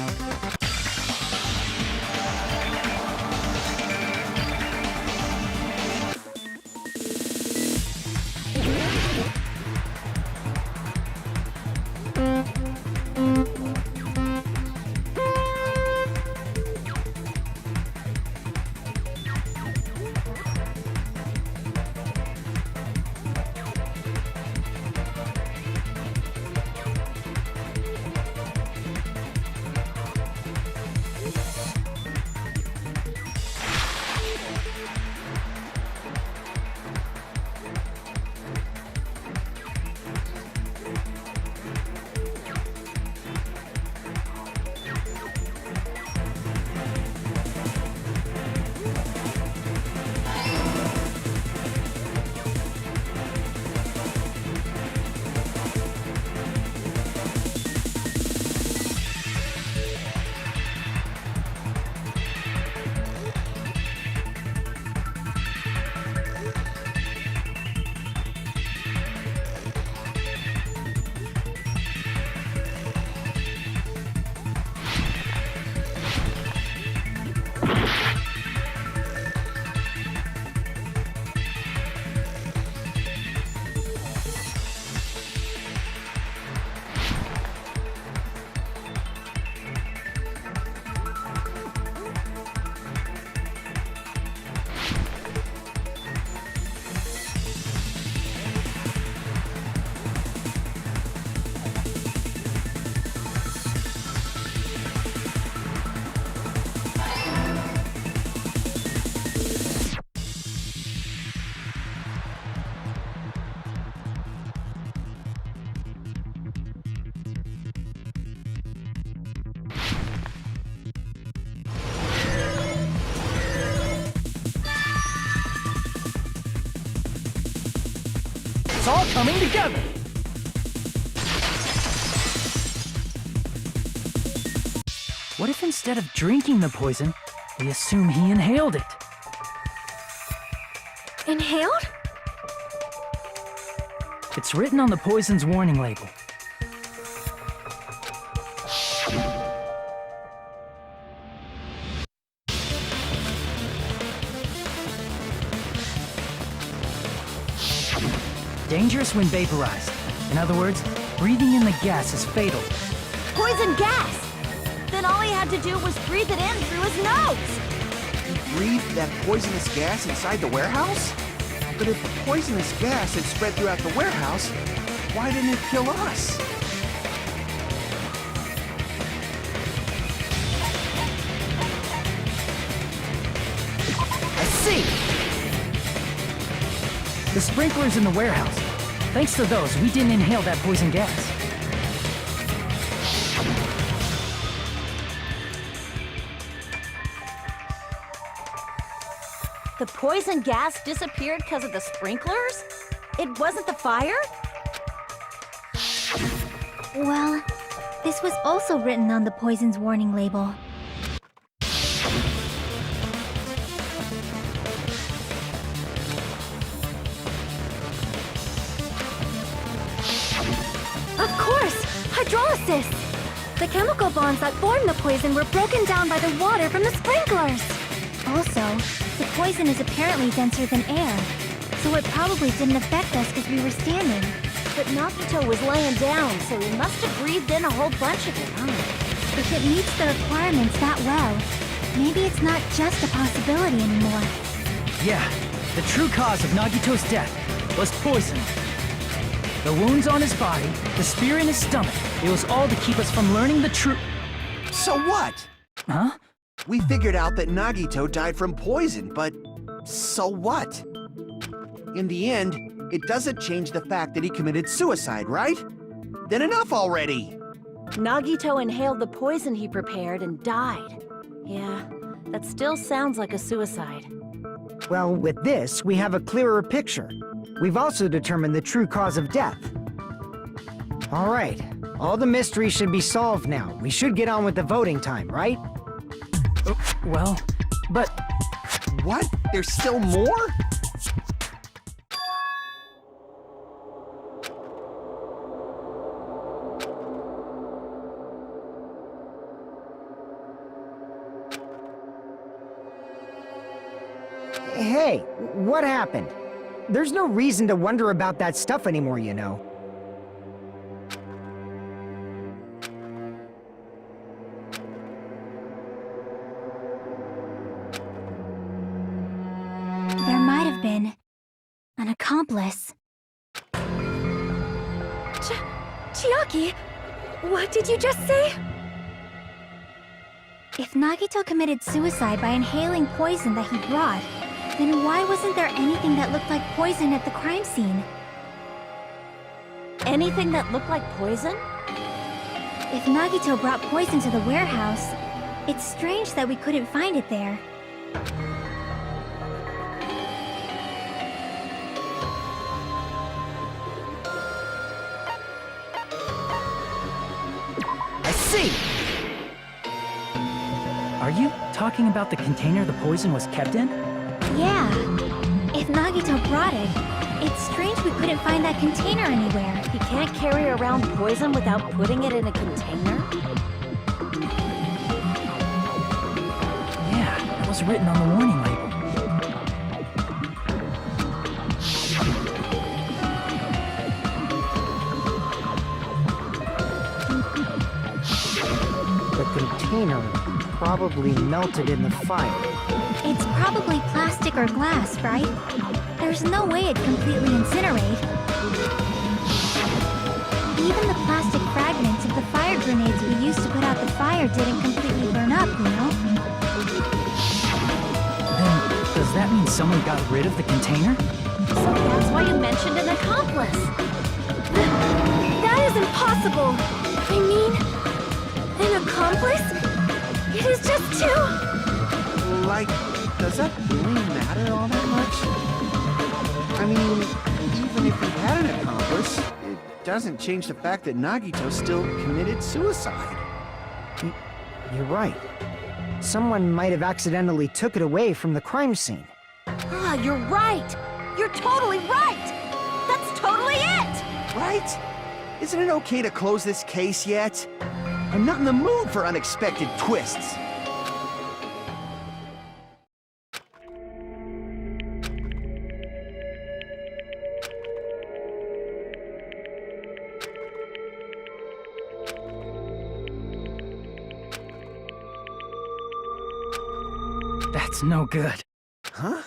It's all coming together! What if instead of drinking the poison, we assume he inhaled it? Inhaled? It's written on the poison's warning label. Dangerous when vaporized. In other words, Breathing in the gas is fatal. Poison gas! Then all he had to do was breathe it in through his nose! He breathed that poisonous gas inside the warehouse? But if the poisonous gas had spread throughout the warehouse, why didn't it kill us? I see! The sprinklers in the warehouse. Thanks to those, we didn't inhale that poison gas. The poison gas disappeared because of the sprinklers? It wasn't the fire? Well, this was also written on the poison's warning label. Of course! Hydrolysis! The chemical bonds that formed the poison were broken down by the water from the sprinklers! Also, the poison is apparently denser than air, so it probably didn't affect us because we were standing. But Nagito was laying down, so he must have breathed in a whole bunch of it, huh? If it meets the requirements that well, maybe it's not just a possibility anymore. Yeah, the true cause of Nagito's death was poison. The wounds on his body, the spear in his stomach, it was all to keep us from learning the truth. So what? Huh? We figured out that Nagito died from poison, but so what? In the end, it doesn't change the fact that he committed suicide, right? Then enough already! Nagito inhaled the poison he prepared and died. Yeah, that still sounds like a suicide. Well, with this, we have a clearer picture. We've also determined the true cause of death. All right, all the mysteries should be solved now. We should get on with the voting time, right? Well, but... What? There's still more? Hey, what happened? There's no reason to wonder about that stuff anymore, you know. There might have been an accomplice. Chiaki, what did you just say? If Nagito committed suicide by inhaling poison that he brought, then why wasn't there anything that looked like poison at the crime scene? Anything that looked like poison? If Nagito brought poison to the warehouse, it's strange that we couldn't find it there. I see! Are you talking about the container the poison was kept in? Yeah. If Nagito brought it, it's strange we couldn't find that container anywhere. He can't carry around poison without putting it in a container? Yeah, that was written on the warning label. The container probably melted in the fire. It's probably plastic or glass, right? There's no way it'd completely incinerate. Even the plastic fragments of the fire grenades we used to put out the fire didn't completely burn up, you know? Then, does that mean someone got rid of the container? So that's why you mentioned an accomplice. That is impossible! I mean, an accomplice? It is just too... Like, does that really matter all that much? I mean, even if he had an accomplice, it doesn't change the fact that Nagito still committed suicide. You're right. Someone might have accidentally took it away from the crime scene. Ah, you're right! You're totally right! That's totally it! Right? Isn't it okay to close this case yet? I'm not in the mood for unexpected twists. That's no good. Huh?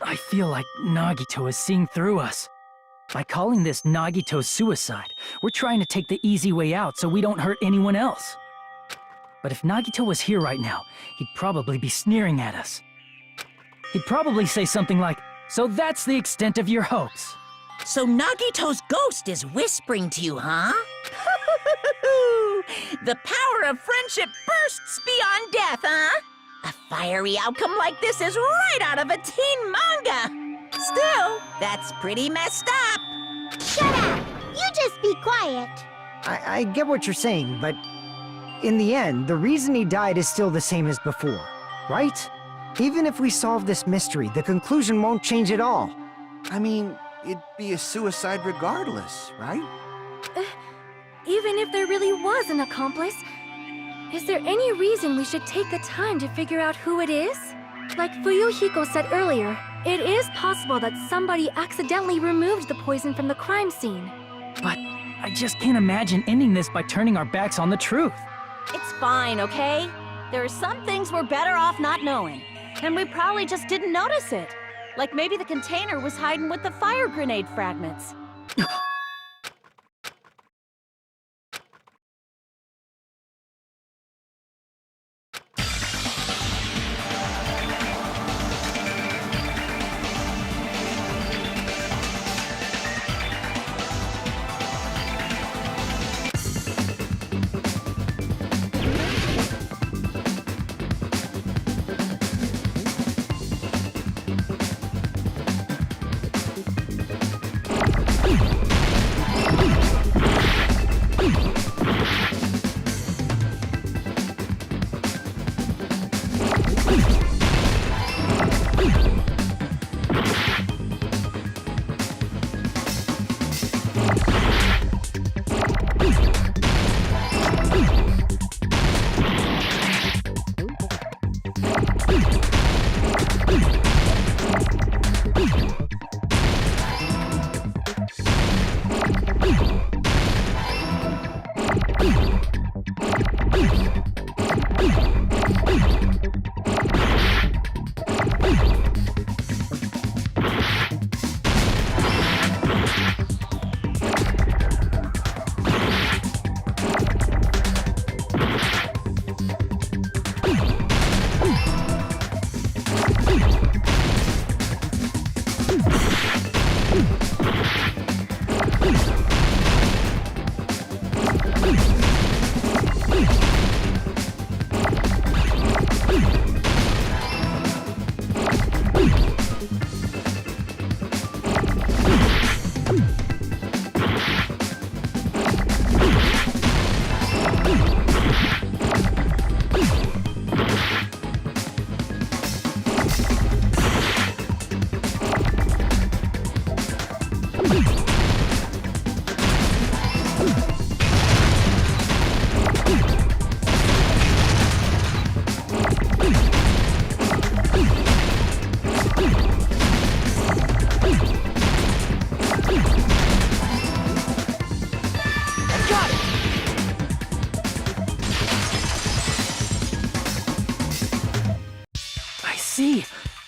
I feel like Nagito is seeing through us. By calling this Nagito's suicide, we're trying to take the easy way out so we don't hurt anyone else. But if Nagito was here right now, he'd probably be sneering at us. He'd probably say something like, "So that's the extent of your hopes." So Nagito's ghost is whispering to you, huh? The power of friendship bursts beyond death, huh? A fiery outcome like this is right out of a teen manga. Still, that's pretty messed up. Shut up! You just be quiet. I get what you're saying, but in the end, the reason he died is still the same as before, right? Even if we solve this mystery, the conclusion won't change at all. I mean, it'd be a suicide regardless, right? Even if there really was an accomplice, is there any reason we should take the time to figure out who it is? Like Fuyuhiko said earlier, it is possible that somebody accidentally removed the poison from the crime scene. But I just can't imagine ending this by turning our backs on the truth. It's fine, okay? There are some things we're better off not knowing. And we probably just didn't notice it. Like maybe the container was hiding with the fire grenade fragments.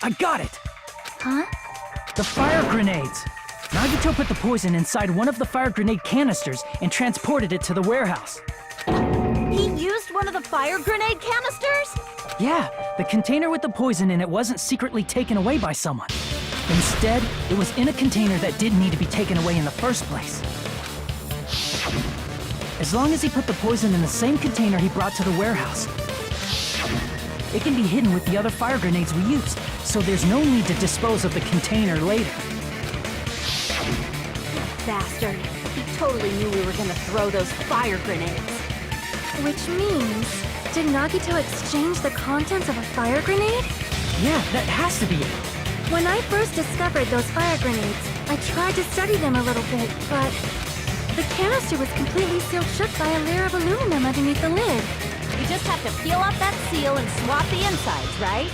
I got it! Huh? The fire grenades! Nagito put the poison inside one of the fire grenade canisters and transported it to the warehouse. He used one of the fire grenade canisters? Yeah, the container with the poison in it wasn't secretly taken away by someone. Instead, it was in a container that didn't need to be taken away in the first place. As long as he put the poison in the same container he brought to the warehouse, it can be hidden with the other fire grenades we used, so there's no need to dispose of the container later. Bastard. He totally knew we were gonna throw those fire grenades. Which means, did Nagito exchange the contents of a fire grenade? Yeah, that has to be it. When I first discovered those fire grenades, I tried to study them a little bit, but the canister was completely sealed shut by a layer of aluminum underneath the lid. You just have to peel off that seal and swap the insides, right?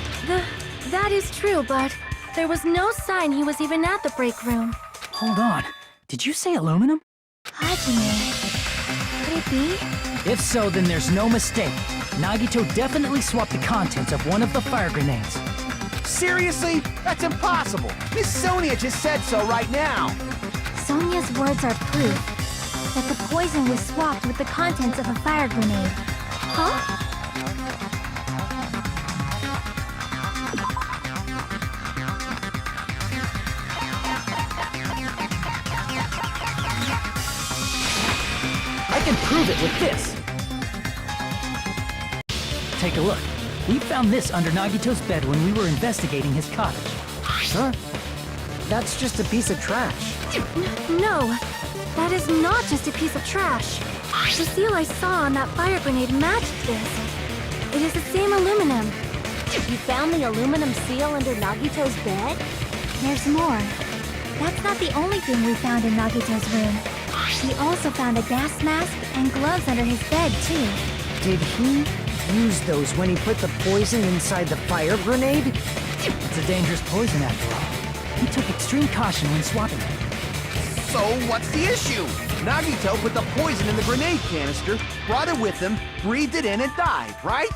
That is true, but there was no sign he was even at the break room. Hold on. Did you say aluminum? Hajime. Could it be? If so, then there's no mistake. Nagito definitely swapped the contents of one of the fire grenades. Seriously? That's impossible. Miss Sonia just said so right now. Sonia's words are proof that the poison was swapped with the contents of a fire grenade. Huh? I can prove it with this. Take a look. We found this under Nagito's bed when we were investigating his cottage. Huh? That's just a piece of trash. No, that is not just a piece of trash. The seal I saw on that fire grenade matched this. It is the same aluminum. You found the aluminum seal under Nagito's bed? There's more. That's not the only thing we found in Nagito's room. We also found a gas mask and gloves under his bed, too. Did he use those when he put the poison inside the fire grenade? It's a dangerous poison after all. He took extreme caution when swapping it. So what's the issue? Nagito put the poison in the grenade canister, brought it with him, breathed it in and died, right?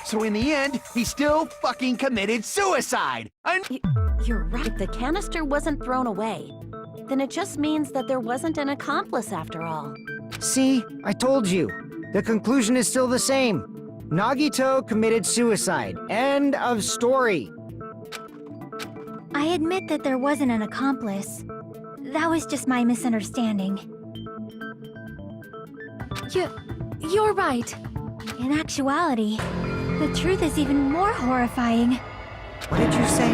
So in the end, he still fucking committed suicide. You're right. If the canister wasn't thrown away, then it just means that there wasn't an accomplice after all. See, I told you. The conclusion is still the same. Nagito committed suicide. End of story. I admit that there wasn't an accomplice. That was just my misunderstanding. You're right. In actuality, the truth is even more horrifying. What did you say?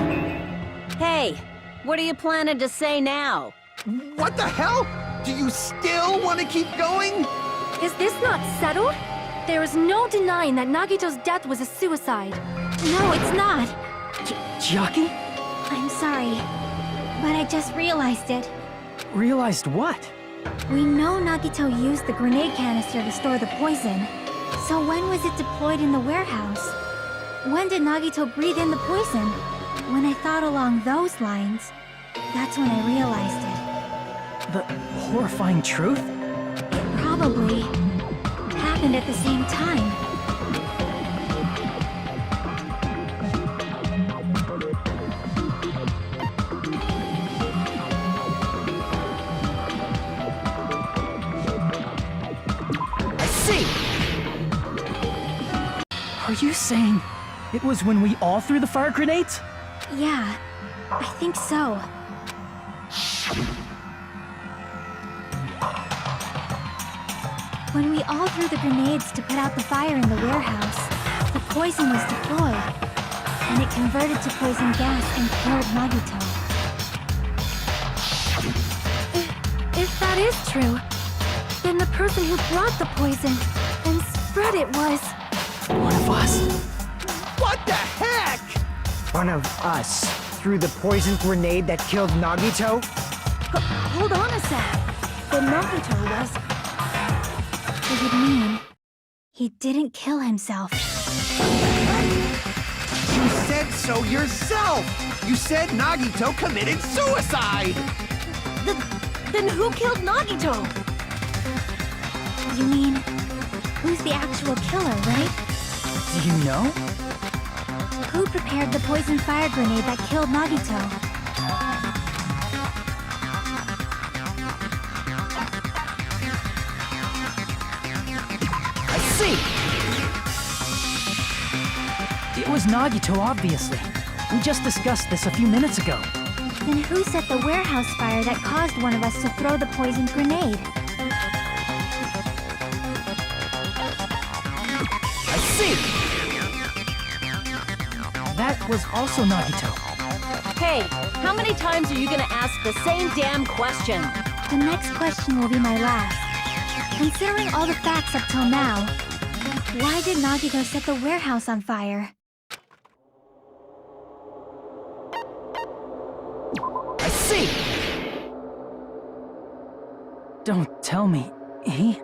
Hey, what are you planning to say now? What the hell? Do you still want to keep going? Is this not settled? There is no denying that Nagito's death was a suicide. No, it's not. Chiaki? I'm sorry, but I just realized it. Realized what? We know Nagito used the grenade canister to store the poison. So when was it deployed in the warehouse? When did Nagito breathe in the poison? When I thought along those lines, that's when I realized it. The horrifying truth? It probably happened at the same time. Are you saying it was when we all threw the fire grenades? Yeah, I think so. When we all threw the grenades to put out the fire in the warehouse, the poison was deployed, and it converted to poison gas and killed Nagito. If that is true, then the person who brought the poison and spread it was... One of us. What the heck? One of us threw the poison grenade that killed Nagito? Hold on a sec. The Nagito was... It would mean he didn't kill himself. You said so yourself! You said Nagito committed suicide! Then who killed Nagito? You mean, who's the actual killer, right? Do you know? Who prepared the poison fire grenade that killed Nagito? I see! It was Nagito, obviously. We just discussed this a few minutes ago. Then who set the warehouse fire that caused one of us to throw the poison grenade? I see! That was also Nagito. Hey, how many times are you gonna ask the same damn question? The next question will be my last. Considering all the facts up till now, why did Nagito set the warehouse on fire? I see! Don't tell me. He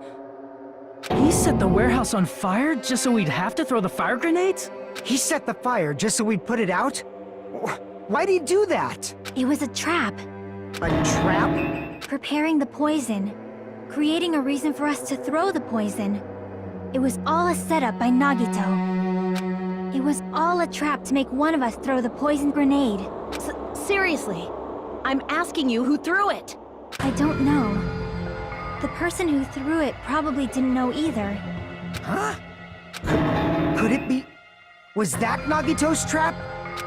set the warehouse on fire just so we'd have to throw the fire grenades? He set the fire just so we'd put it out? Why'd he do that? It was a trap. A trap? Preparing the poison. Creating a reason for us to throw the poison. It was all a setup by Nagito. It was all a trap to make one of us throw the poison grenade. Seriously, I'm asking you who threw it. I don't know. The person who threw it probably didn't know either. Huh? Could it be... Was that Nagito's trap?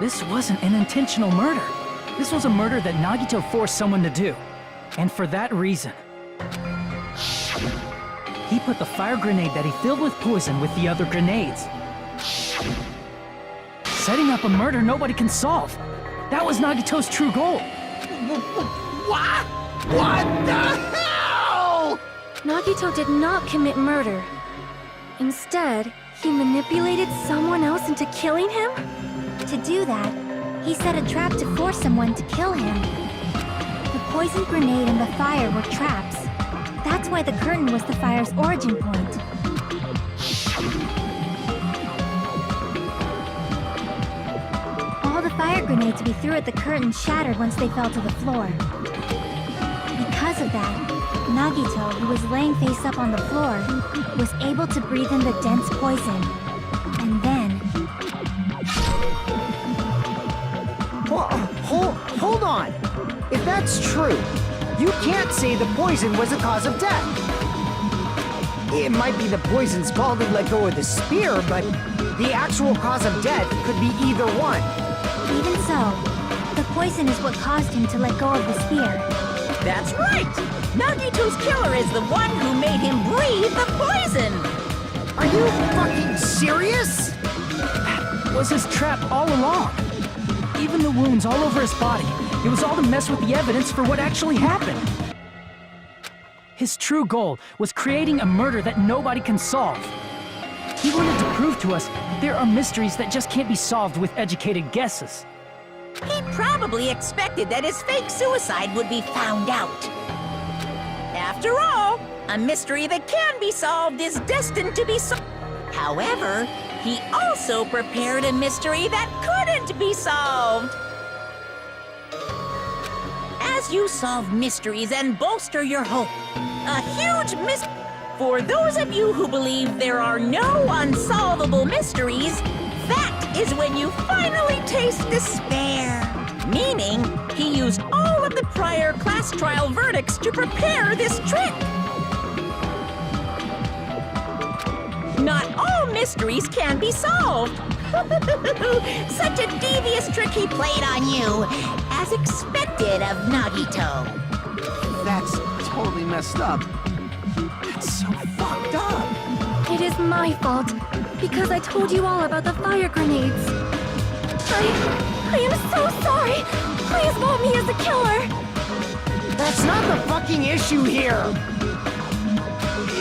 This wasn't an intentional murder. This was a murder that Nagito forced someone to do. And for that reason, he put the fire grenade that he filled with poison with the other grenades. Setting up a murder nobody can solve. That was Nagito's true goal. What? What the hell? Nagito did not commit murder. Instead, he manipulated someone else into killing him? To do that, he set a trap to force someone to kill him. The poison grenade and the fire were traps. That's why the curtain was the fire's origin point. All the fire grenades we threw at the curtain shattered once they fell to the floor. Because of that, Nagito, who was laying face up on the floor, was able to breathe in the dense poison. And then... Hold on! If that's true, you can't say the poison was the cause of death. It might be the poison's fault he let go of the spear, but the actual cause of death could be either one. Even so, the poison is what caused him to let go of the spear. That's right! Nagito's killer is the one who made him breathe the poison! Are you fucking serious? That was his trap all along. Even the wounds all over his body, it was all to mess with the evidence for what actually happened. His true goal was creating a murder that nobody can solve. He wanted to prove to us there are mysteries that just can't be solved with educated guesses. He probably expected that his fake suicide would be found out. After all, a mystery that can be solved is destined to be solved. However, he also prepared a mystery that couldn't be solved. As you solve mysteries and bolster your hope, a huge mystery. For those of you who believe there are no unsolvable mysteries, that is when you finally taste despair. Meaning, he used all of the prior class trial verdicts to prepare this trick. Not all mysteries can be solved. Such a devious trick he played on you, as expected of Nagito. That's totally messed up. That's so fucked up. It is my fault, because I told you all about the fire grenades. I am so sorry! Please vote me as the killer! That's not the fucking issue here!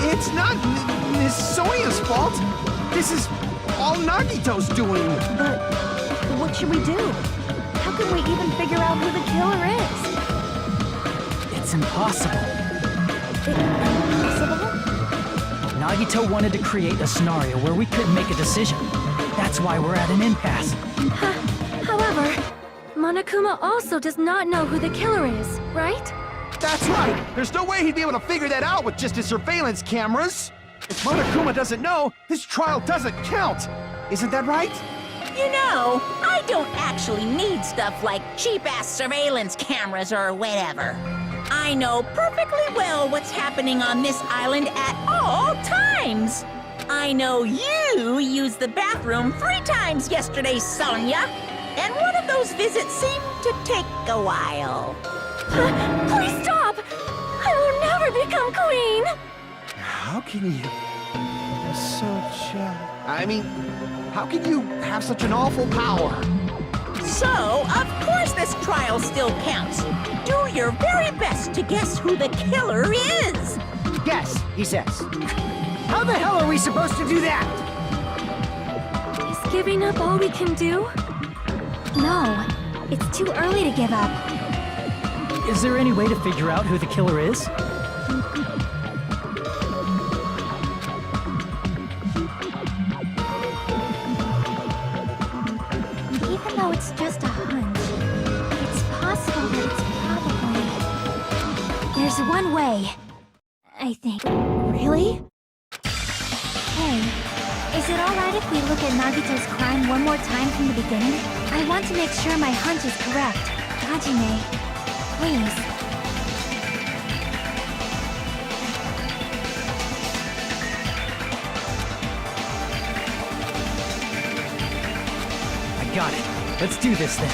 It's not Miss Sonia's fault. This is all Nagito's doing. But what should we do? How can we even figure out who the killer is? It's impossible. Impossible? Nagito wanted to create a scenario where we couldn't make a decision. That's why we're at an impasse. However, Monokuma also does not know who the killer is, right? That's right. There's no way he'd be able to figure that out with just his surveillance cameras. If Monokuma doesn't know, this trial doesn't count. Isn't that right? You know, I don't actually need stuff like cheap-ass surveillance cameras or whatever. I know perfectly well what's happening on this island at all times. I know you used the bathroom 3 times yesterday, Sonia. And one of those visits seemed to take a while. Please stop! I will never become queen! How can you... how can you have such an awful power? So, of course this trial still counts. Do your very best to guess who the killer is. Guess, he says. How the hell are we supposed to do that? Is giving up all we can do? No, it's too early to give up. Is there any way to figure out who the killer is? Even though it's just a hunch, it's possible that it's probably... There's one way, I think. Really? Hey, Is it alright if we look at Nagito's crime one more time from the beginning? I want to make sure my hunch is correct. Hajime, please. I got it. Let's do this then.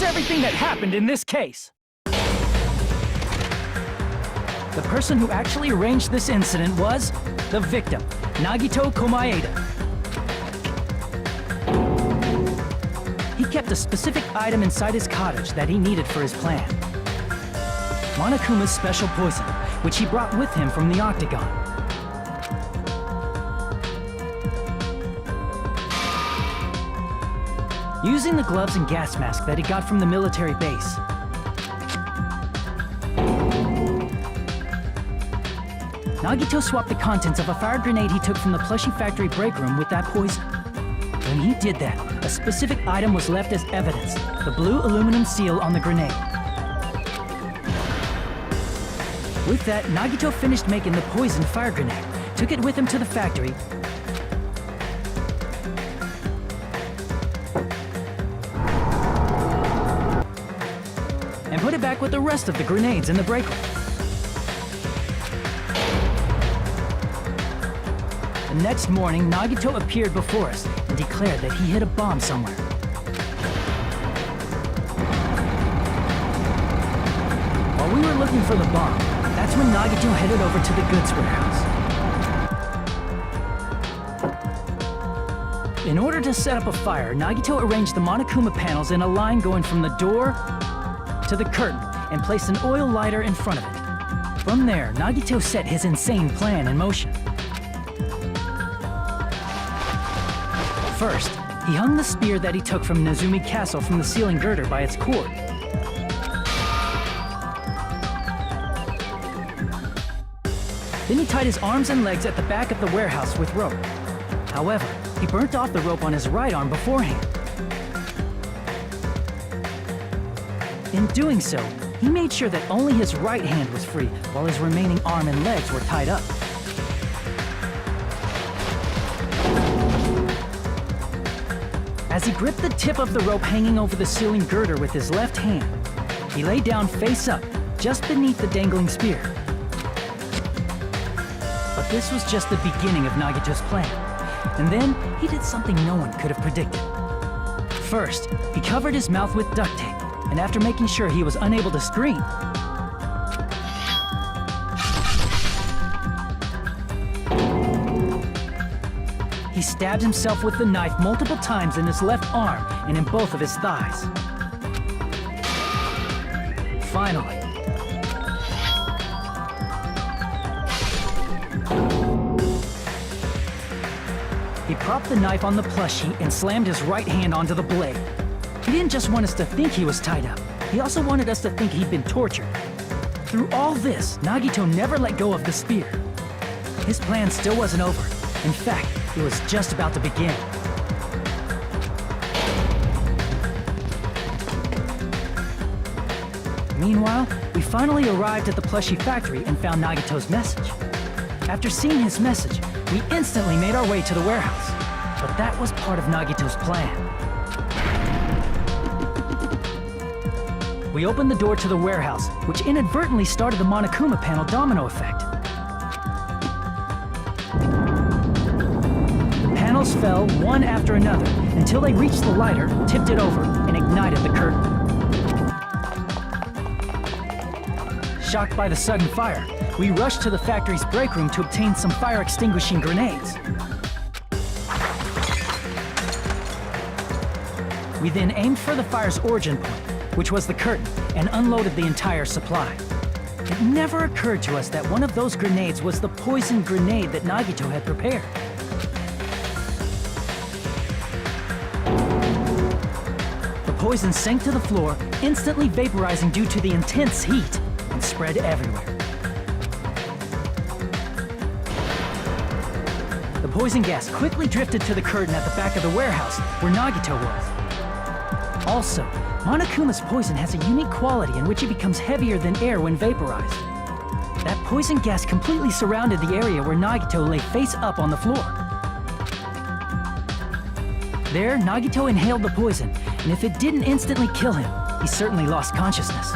Everything that happened in this case. The person who actually arranged this incident was the victim, Nagito Komaeda. He kept a specific item inside his cottage that he needed for his plan. Monokuma's special poison, which he brought with him from the Octagon. Using the gloves and gas mask that he got from the military base. Nagito swapped the contents of a fire grenade he took from the plushie factory break room with that poison. When he did that, a specific item was left as evidence, the blue aluminum seal on the grenade. With that, Nagito finished making the poisoned fire grenade, took it with him to the factory, and put it back with the rest of the grenades in the break room. The next morning, Nagito appeared before us and declared that he hid a bomb somewhere. While we were looking for the bomb, that's when Nagito headed over to the goods warehouse. In order to set up a fire, Nagito arranged the Monokuma panels in a line going from the door to the curtain and placed an oil lighter in front of it. From there, Nagito set his insane plan in motion. First, he hung the spear that he took from Nezumi Castle from the ceiling girder by its cord. Then he tied his arms and legs at the back of the warehouse with rope. However, he burnt off the rope on his right arm beforehand. In doing so, he made sure that only his right hand was free while his remaining arm and legs were tied up. As he gripped the tip of the rope hanging over the ceiling girder with his left hand, he lay down face up, just beneath the dangling spear. But this was just the beginning of Nagito's plan. And then, he did something no one could have predicted. First, he covered his mouth with duct tape, and after making sure he was unable to scream, he stabbed himself with the knife multiple times in his left arm and in both of his thighs. Finally, he propped the knife on the plush sheet and slammed his right hand onto the blade. He didn't just want us to think he was tied up. He also wanted us to think he'd been tortured. Through all this, Nagito never let go of the spear. His plan still wasn't over. In fact, it was just about to begin. Meanwhile, we finally arrived at the plushie factory and found Nagito's message. After seeing his message, we instantly made our way to the warehouse. But that was part of Nagito's plan. We opened the door to the warehouse, which inadvertently started the Monokuma panel domino effect. The panels fell one after another until they reached the lighter, tipped it over, and ignited the curtain. Shocked by the sudden fire, we rushed to the factory's break room to obtain some fire-extinguishing grenades. We then aimed for the fire's origin point, which was the curtain, and unloaded the entire supply. It never occurred to us that one of those grenades was the poison grenade that Nagito had prepared. The poison sank to the floor, instantly vaporizing due to the intense heat, and spread everywhere. The poison gas quickly drifted to the curtain at the back of the warehouse, where Nagito was. Also, Monokuma's poison has a unique quality in which it becomes heavier than air when vaporized. That poison gas completely surrounded the area where Nagito lay face up on the floor. There, Nagito inhaled the poison, and if it didn't instantly kill him, he certainly lost consciousness.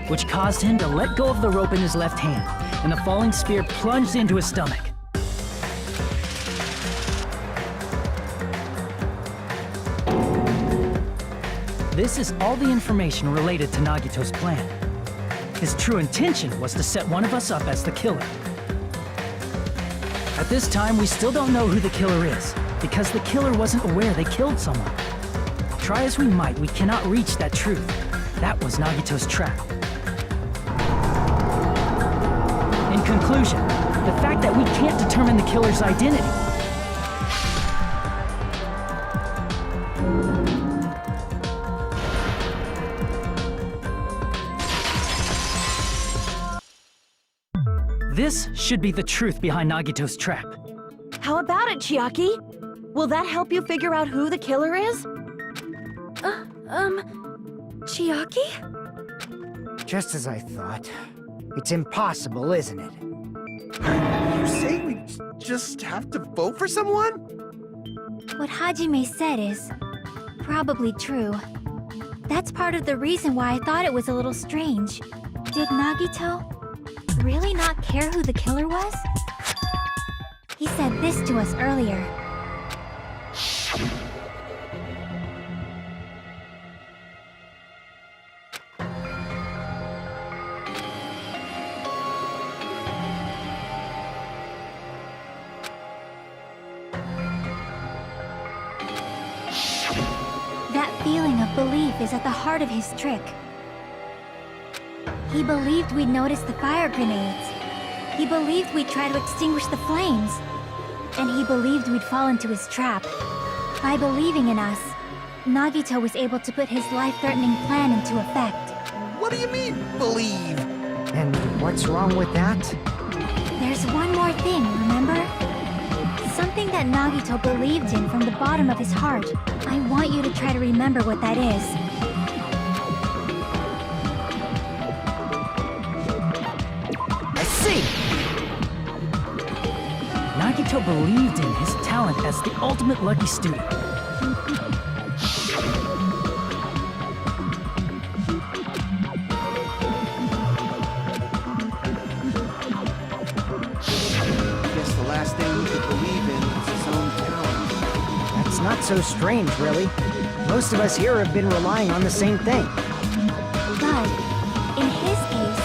Which caused him to let go of the rope in his left hand, and the falling spear plunged into his stomach. This is all the information related to Nagito's plan. His true intention was to set one of us up as the killer. At this time, we still don't know who the killer is, because the killer wasn't aware they killed someone. Try as we might, we cannot reach that truth. That was Nagito's trap. In conclusion, the fact that we can't determine the killer's identity This should be the truth behind Nagito's trap. How about it, Chiaki? Will that help you figure out who the killer is? Chiaki? Just as I thought. It's impossible, isn't it? You say we just have to vote for someone? What Hajime said is, probably true. That's part of the reason why I thought it was a little strange. Did Nagito really not care who the killer was? He said this to us earlier. That feeling of belief is at the heart of his trick. He believed we'd notice the fire grenades. He believed we'd try to extinguish the flames. And he believed we'd fall into his trap. By believing in us, Nagito was able to put his life-threatening plan into effect. What do you mean, believe? And what's wrong with that? There's one more thing, remember? Something that Nagito believed in from the bottom of his heart. I want you to try to remember what that is. I see! Nagito believed in his talent as the ultimate lucky student. Guess the last thing he could believe in was his own talent. That's not so strange, really. Most of us here have been relying on the same thing. But, in his case,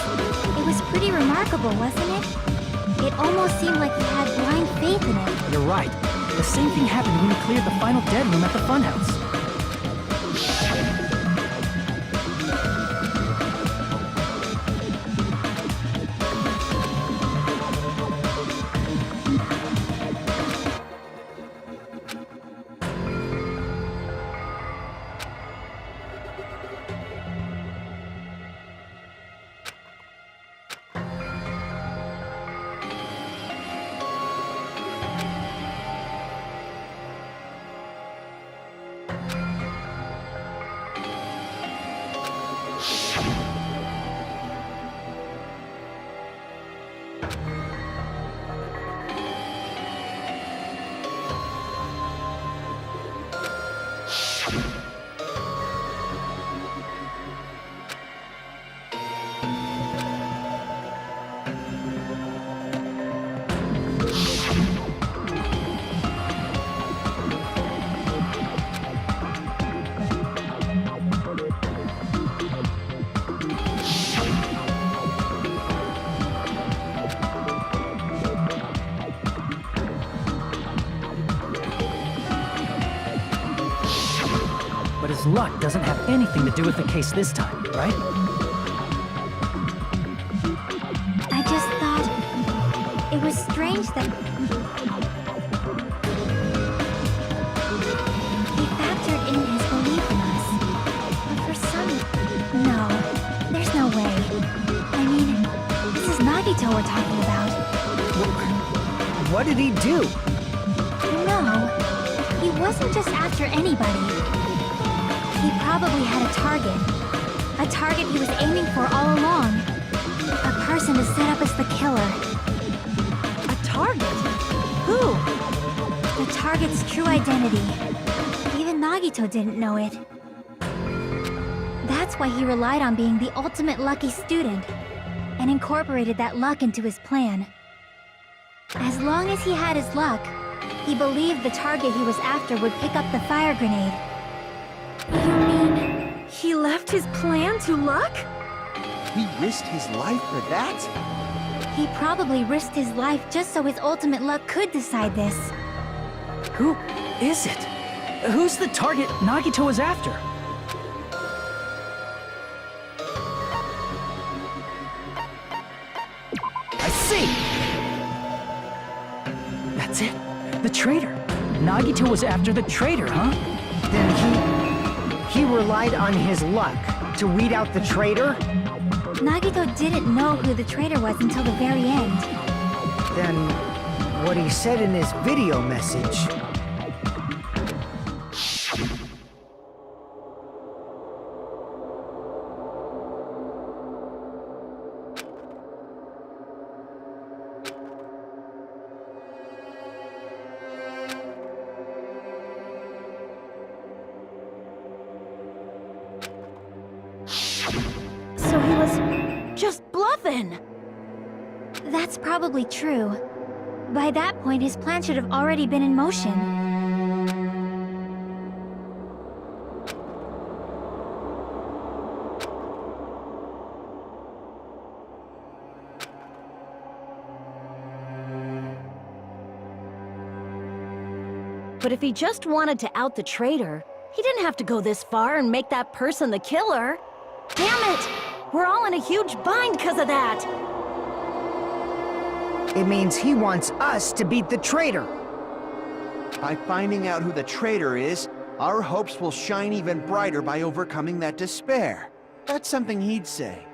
it was pretty remarkable, wasn't it? It almost seemed like he had blind faith in it. You're right. The same thing happened when we cleared the final dead room at the funhouse. But his luck doesn't have anything to do with the case this time, right? I just thought it was strange that he factored in his belief in us. But for some... No, there's no way. I mean, this is Nagito we're talking about. What did he do? No, he wasn't just after anybody. He probably had a target. A target he was aiming for all along. A person to set up as the killer. A target? Who? The target's true identity. Even Nagito didn't know it. That's why he relied on being the ultimate lucky student, and incorporated that luck into his plan. As long as he had his luck, he believed the target he was after would pick up the fire grenade. You mean he left his plan to luck? He risked his life for that? He probably risked his life just so his ultimate luck could decide this. Who is it? Who's the target Nagito was after? I see! That's it. The traitor. Nagito was after the traitor, huh? Then he relied on his luck to weed out the traitor? Nagito didn't know who the traitor was until the very end. Then what he said in his video message... was just bluffing. That's probably true. By that point, his plan should have already been in motion. But if he just wanted to out the traitor, he didn't have to go this far and make that person the killer. Damn it! We're all in a huge bind because of that! It means he wants us to beat the traitor. By finding out who the traitor is, our hopes will shine even brighter by overcoming that despair. That's something he'd say.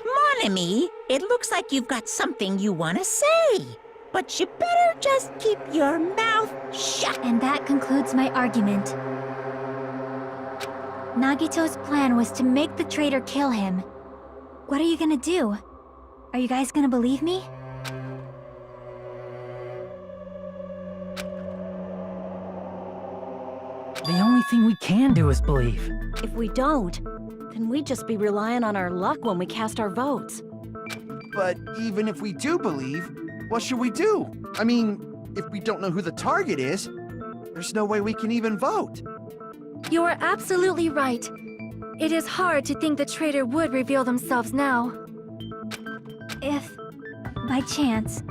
Mon ami, it looks like you've got something you want to say. But you better just keep your mouth shut. And that concludes my argument. Nagito's plan was to make the traitor kill him. What are you gonna do? Are you guys gonna believe me? The only thing we can do is believe. If we don't, then we'd just be relying on our luck when we cast our votes. But even if we do believe, what should we do? I mean, if we don't know who the target is, there's no way we can even vote. You are absolutely right. It is hard to think the traitor would reveal themselves now. If, by chance,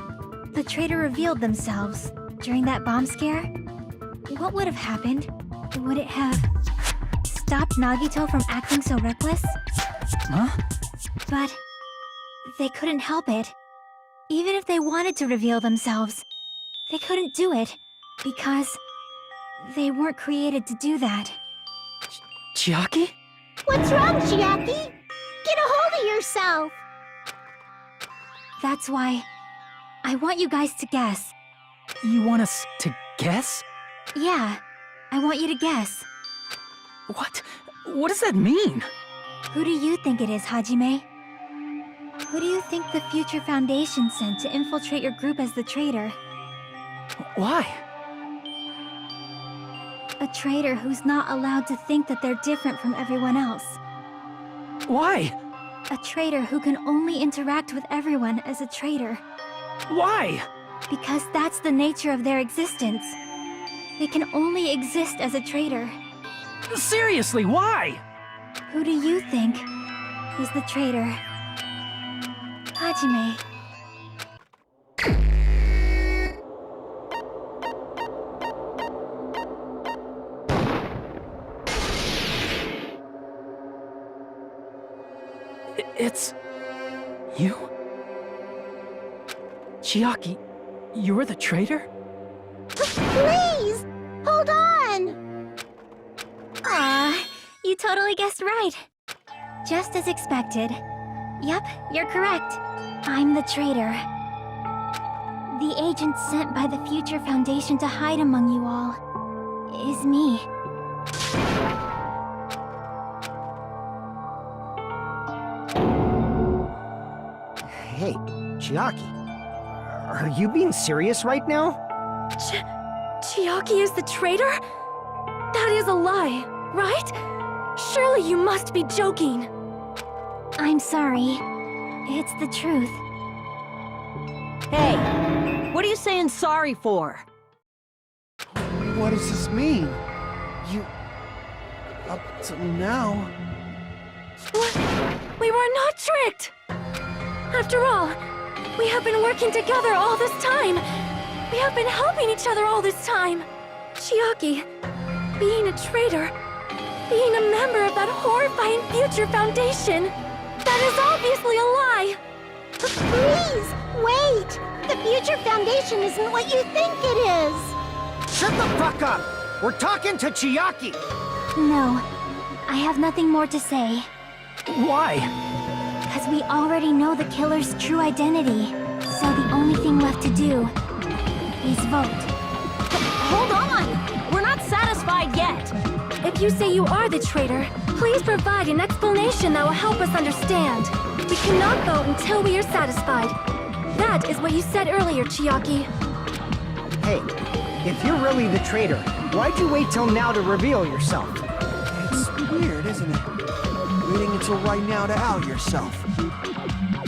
the traitor revealed themselves during that bomb scare, what would have happened? Would it have stopped Nagito from acting so reckless? Huh? But they couldn't help it. Even if they wanted to reveal themselves, they couldn't do it because they weren't created to do that. Chiaki? What's wrong, Chiaki? Get a hold of yourself! That's why I want you guys to guess. You want us to guess? Yeah, I want you to guess. What? What does that mean? Who do you think it is, Hajime? Who do you think the Future Foundation sent to infiltrate your group as the traitor? Why? A traitor who's not allowed to think that they're different from everyone else. Why? A traitor who can only interact with everyone as a traitor. Why? Because that's the nature of their existence. They can only exist as a traitor. Seriously, why? Who do you think is the traitor? Hajime. It's... you? Chiaki, you're the traitor? Please! Hold on! Aw, you totally guessed right. Just as expected. Yep, you're correct. I'm the traitor. The agent sent by the Future Foundation to hide among you all is me. Hey, Chiaki. Are you being serious right now? Chiaki is the traitor? That is a lie, right? Surely you must be joking. I'm sorry. It's the truth. Hey, what are you saying sorry for? What does this mean? You... up till now... What? We were not tricked! After all, we have been working together all this time. We have been helping each other all this time. Chiaki, being a traitor, being a member of that horrifying Future Foundation, that is obviously a lie. Please, wait! The Future Foundation isn't what you think it is! Shut the fuck up! We're talking to Chiaki! No, I have nothing more to say. Why? Because we already know the killer's true identity. So the only thing left to do is vote. Hold on! We're not satisfied yet! If you say you are the traitor, please provide an explanation that will help us understand. We cannot vote until we are satisfied. That is what you said earlier, Chiaki. Hey, if you're really the traitor, why'd you wait till now to reveal yourself? It's weird, isn't it? waiting until right now to out yourself.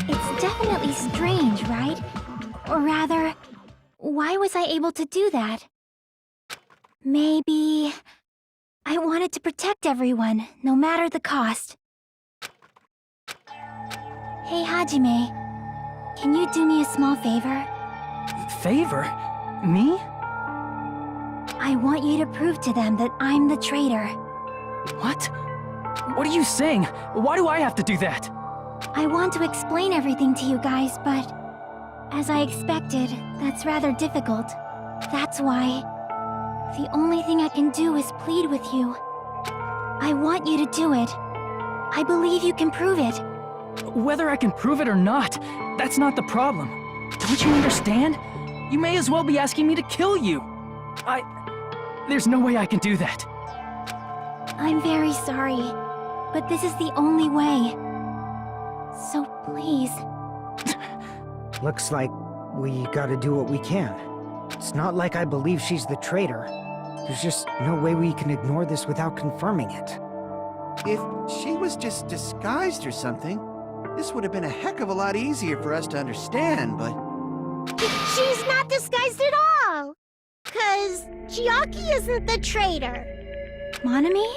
It's definitely strange, right? Or rather, why was I able to do that? Maybe... I wanted to protect everyone, no matter the cost. Hey, Hajime. Can you do me a small favor? Favor? Me? I want you to prove to them that I'm the traitor. What? What are you saying? Why do I have to do that? I want to explain everything to you guys, but... as I expected, that's rather difficult. That's why... the only thing I can do is plead with you. I want you to do it. I believe you can prove it. Whether I can prove it or not, that's not the problem. Don't you understand? You may as well be asking me to kill you. There's no way I can do that. I'm very sorry, but this is the only way. So please. Looks like we gotta do what we can. It's not like I believe she's the traitor. There's just no way we can ignore this without confirming it. If she was just disguised or something, this would have been a heck of a lot easier for us to understand, but... She's not disguised at all! 'Cause Chiaki isn't the traitor. Monami?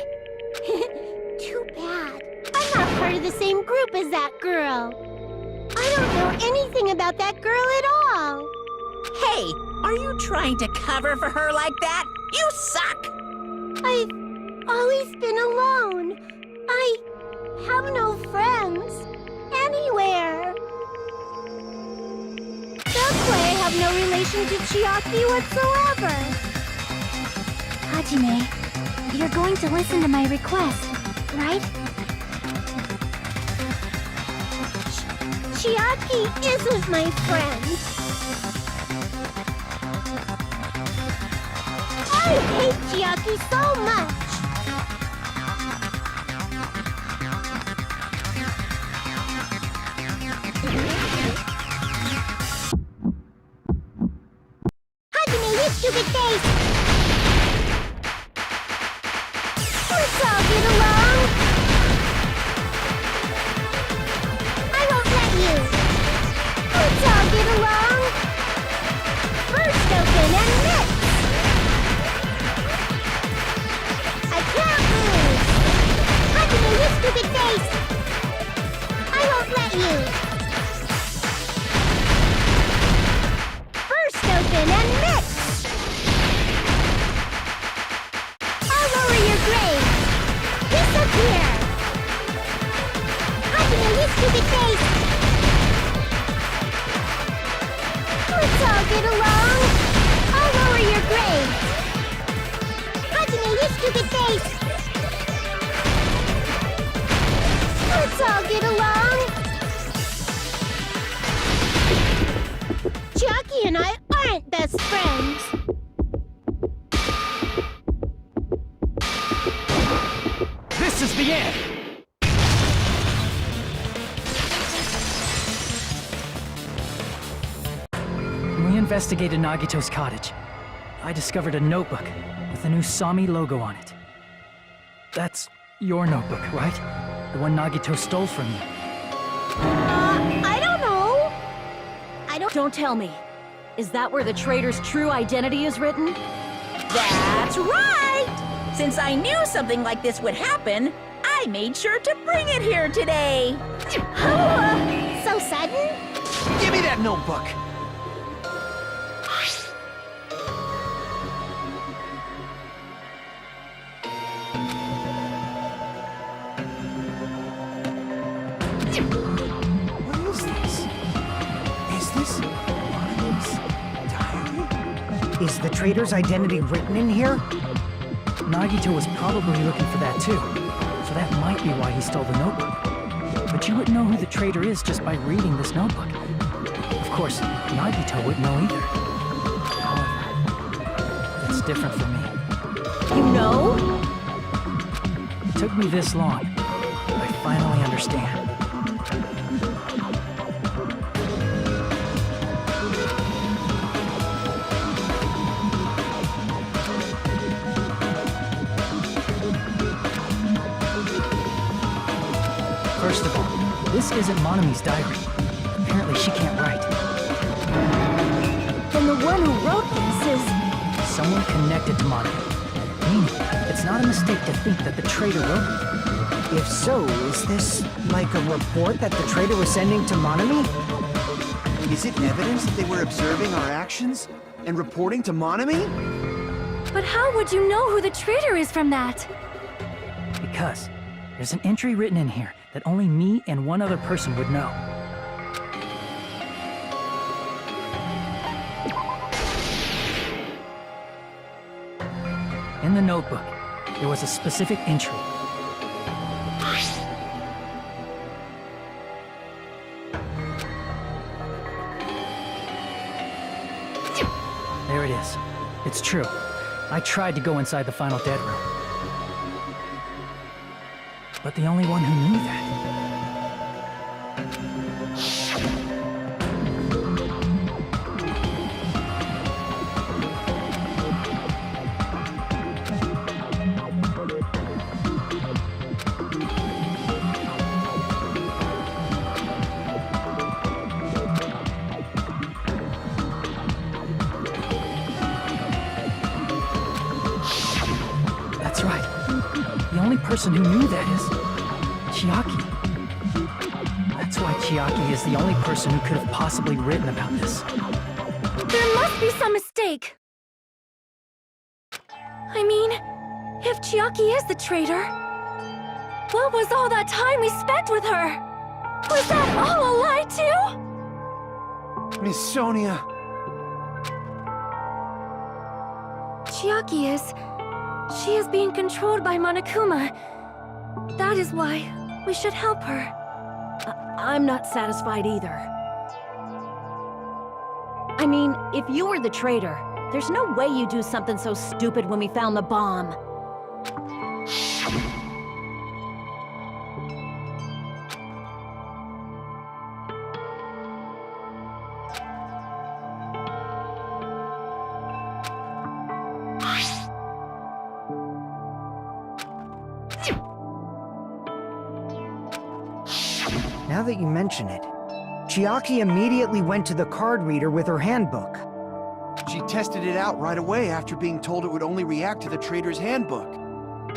Too bad. I'm not part of the same group as that girl. I don't know anything about that girl at all. Hey, are you trying to cover for her like that? You suck! I've always been alone. I have no friends anywhere. That's why I have no relation to Chiaki whatsoever. Hajime, you're going to listen to my request, right? Chiaki isn't my friend. I hate Chiaki so much. Hajime, you stupid face! Let's all get along! I won't let you! Let's all get along! First open and mix! I can't lose! Hajime, you stupid face! I won't let you! First open and mix! I'll lower your grade! Disappear! Hajime, you stupid face! Let's all get along! I'll lower your grade! Hajime, you stupid face! Let's all get along! Chiaki and I aren't best friends! This is the end! When we investigated Nagito's cottage, I discovered a notebook with the new Sami logo on it. That's your notebook, right? The one Nagito stole from you. I don't know. Don't tell me. Is that where the traitor's true identity is written? That's right! Since I knew something like this would happen, I made sure to bring it here today. So sudden? Give me that notebook! What is this? Is this Marvin's diary? Is the traitor's identity written in here? Nagito was probably looking for that too, so that might be why he stole the notebook. But you wouldn't know who the traitor is just by reading this notebook. Of course, Nagito wouldn't know either. However, it's different for me. You know? It took me this long, but I finally understand. First of all, this isn't Monami's diary. Apparently she can't write. Then the one who wrote this is... Someone connected to Monami. Meaning, it's not a mistake to think that the traitor wrote it. If so, is this like a report that the traitor was sending to Monami? Is it evidence that they were observing our actions and reporting to Monami? But how would you know who the traitor is from that? Because there's an entry written in here that only me and one other person would know. In the notebook, there was a specific entry. There it is. It's true. I tried to go inside the final dead room. But the only one who knew that... That's right. The only person who knew that is... Chiaki. That's why Chiaki is the only person who could have possibly written about this. There must be some mistake. I mean, if Chiaki is the traitor, what was all that time we spent with her? Was that all a lie too? Miss Sonia. Chiaki is... She is being controlled by Monokuma. That is why we should help her. I'm not satisfied either. I mean, if you were the traitor, there's no way you'd do something so stupid when we found the bomb. Now that you mention it, Chiaki immediately went to the card reader with her handbook. She tested it out right away after being told it would only react to the traitor's handbook.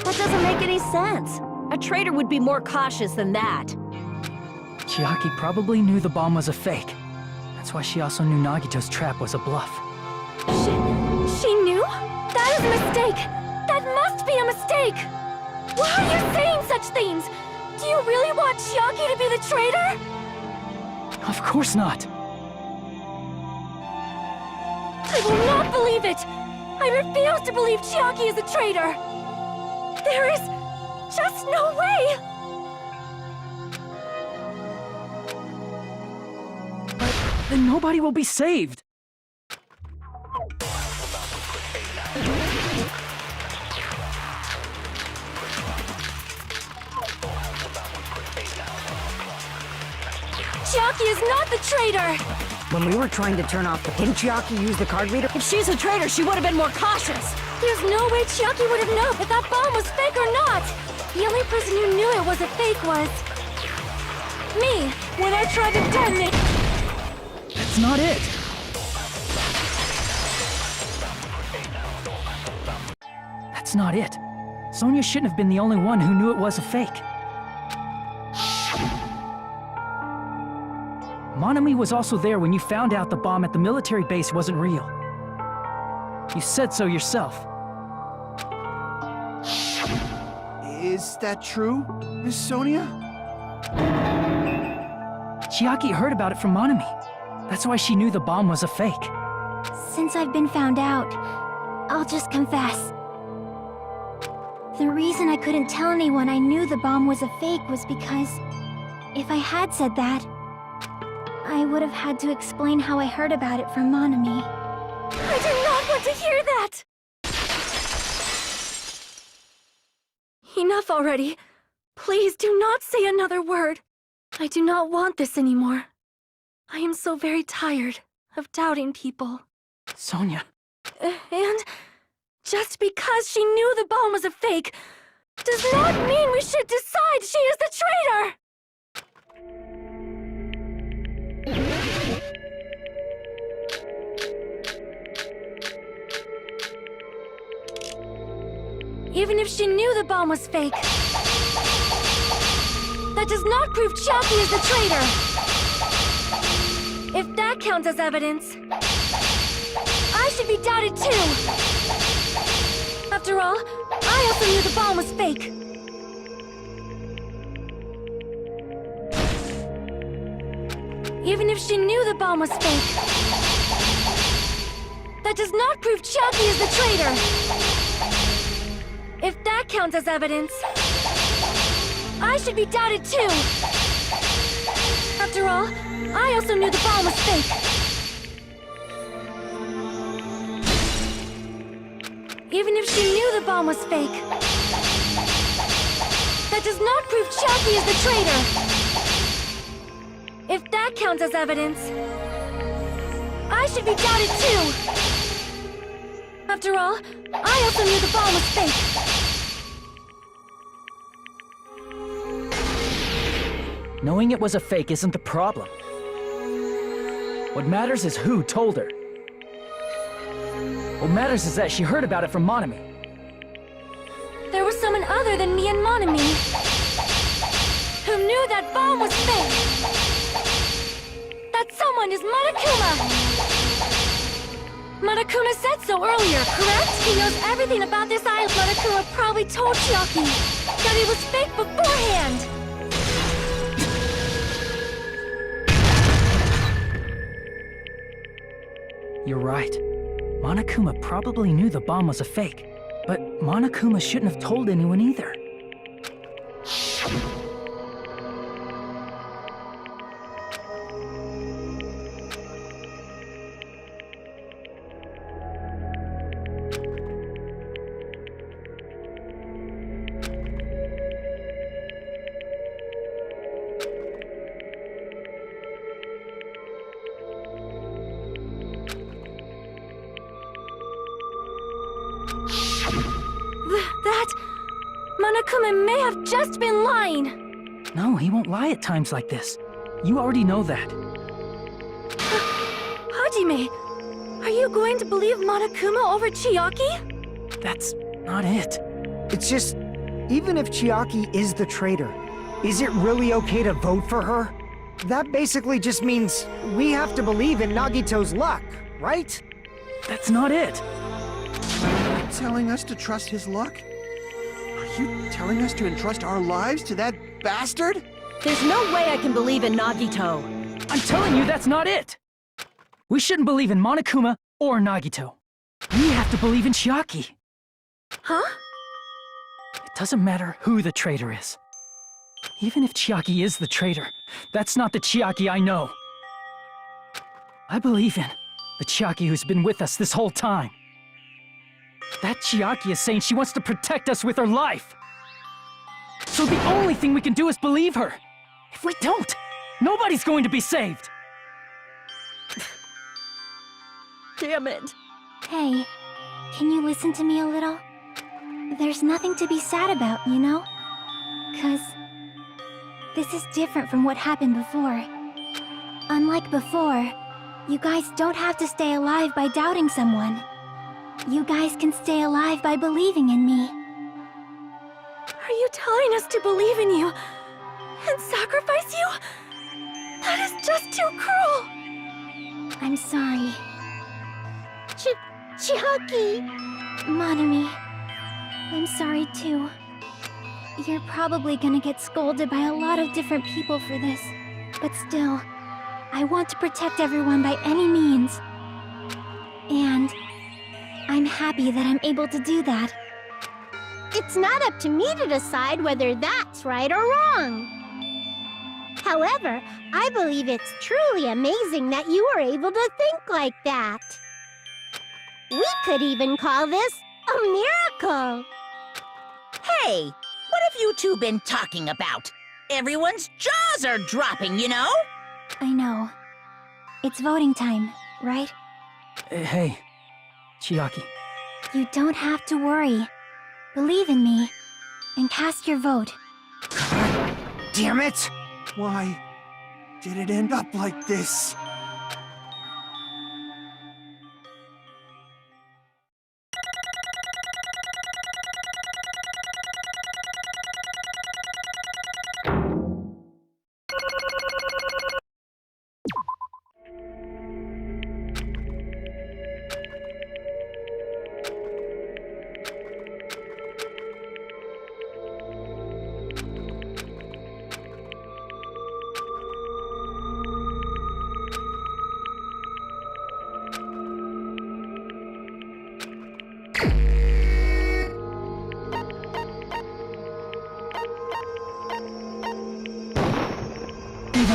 That doesn't make any sense. A traitor would be more cautious than that. Chiaki probably knew the bomb was a fake. That's why she also knew Nagito's trap was a bluff. She knew? That is a mistake! That must be a mistake! Why are you saying such things? Do you really want Chiaki to be the traitor? Of course not. I will not believe it! I refuse to believe Chiaki is a traitor! There is just no way! But then nobody will be saved. Chiaki is not the traitor! When we were trying to turn off didn't Chiaki use the card reader? If she's a traitor, she would have been more cautious. There's no way Chiaki would have known if that bomb was fake or not! The only person who knew it was a fake was... me, when I tried to detonate... That's not it. That's not it. Sonia shouldn't have been the only one who knew it was a fake. Monami was also there when you found out the bomb at the military base wasn't real. You said so yourself. Is that true, Miss Sonia? Chiaki heard about it from Monami. That's why she knew the bomb was a fake. Since I've been found out, I'll just confess. The reason I couldn't tell anyone I knew the bomb was a fake was because if I had said that, I would have had to explain how I heard about it from Monami. I do not want to hear that! Enough already. Please do not say another word. I do not want this anymore. I am so very tired of doubting people. Sonia. And just because she knew the bomb was a fake does not mean we should decide she is the traitor! Even if she knew the bomb was fake, that does not prove Chiaki is the traitor! If that counts as evidence, I should be doubted too! After all, I also knew the bomb was fake! Even if she knew the bomb was fake, that does not prove Chiaki is the traitor! If that counts as evidence, I should be doubted too! After all, I also knew the bomb was fake! Even if she knew the bomb was fake, that does not prove Chiaki is the traitor! If that counts as evidence, I should be doubted too! After all, I also knew the bomb was fake! Knowing it was a fake isn't the problem. What matters is who told her. What matters is that she heard about it from Monami. There was someone other than me and Monami who knew that bomb was fake! That someone is Monokuma! Monokuma said so earlier, correct? He knows everything about this island. Monokuma probably told Chiaki that it was fake beforehand! You're right. Monokuma probably knew the bomb was a fake, but Monokuma shouldn't have told anyone either. That... Monokuma may have just been lying! No, he won't lie at times like this. You already know that. Hajime, are you going to believe Monokuma over Chiaki? That's not it. It's just, even if Chiaki is the traitor, is it really okay to vote for her? That basically just means we have to believe in Nagito's luck, right? That's not it. Are you telling us to trust his luck? Are you telling us to entrust our lives to that bastard? There's no way I can believe in Nagito. I'm telling you that's not it! We shouldn't believe in Monokuma or Nagito. We have to believe in Chiaki. Huh? It doesn't matter who the traitor is. Even if Chiaki is the traitor, that's not the Chiaki I know. I believe in the Chiaki who's been with us this whole time. That Chiaki is saying she wants to protect us with her life. So the only thing we can do is believe her. If we don't, nobody's going to be saved. Damn it. Hey, can you listen to me a little? There's nothing to be sad about, you know? 'Cause this is different from what happened before. Unlike before, you guys don't have to stay alive by doubting someone. You guys can stay alive by believing in me. Are you telling us to believe in you and sacrifice you? That is just too cruel! I'm sorry. Chiaki! Monami, I'm sorry too. You're probably gonna get scolded by a lot of different people for this. But still, I want to protect everyone by any means. And I'm happy that I'm able to do that. It's not up to me to decide whether that's right or wrong. However, I believe it's truly amazing that you were able to think like that. We could even call this a miracle. Hey, what have you two been talking about? Everyone's jaws are dropping, you know? I know. It's voting time, right? Hey, Chiaki. You don't have to worry. Believe in me, and cast your vote. God damn it! Why did it end up like this?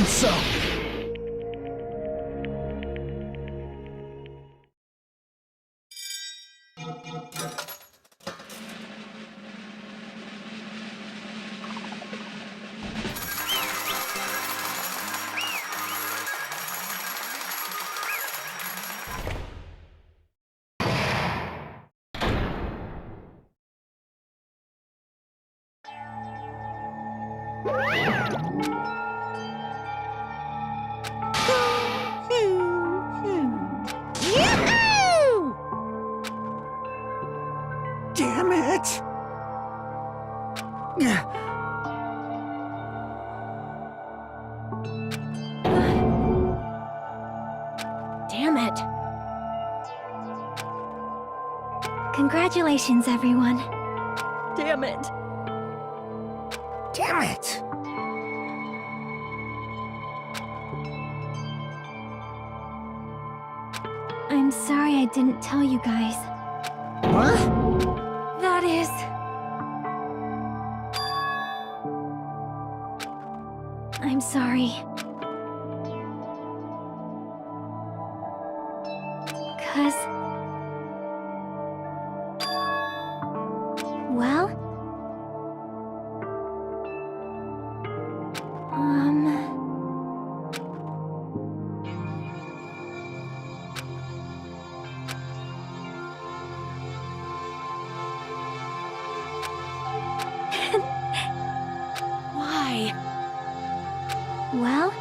them so. Yahoo! Damn it! Damn it. Congratulations, everyone. Damn it. Damn it! I'm sorry I didn't tell you guys. What? That is... I'm sorry. 'Cause... Well... Why? Well...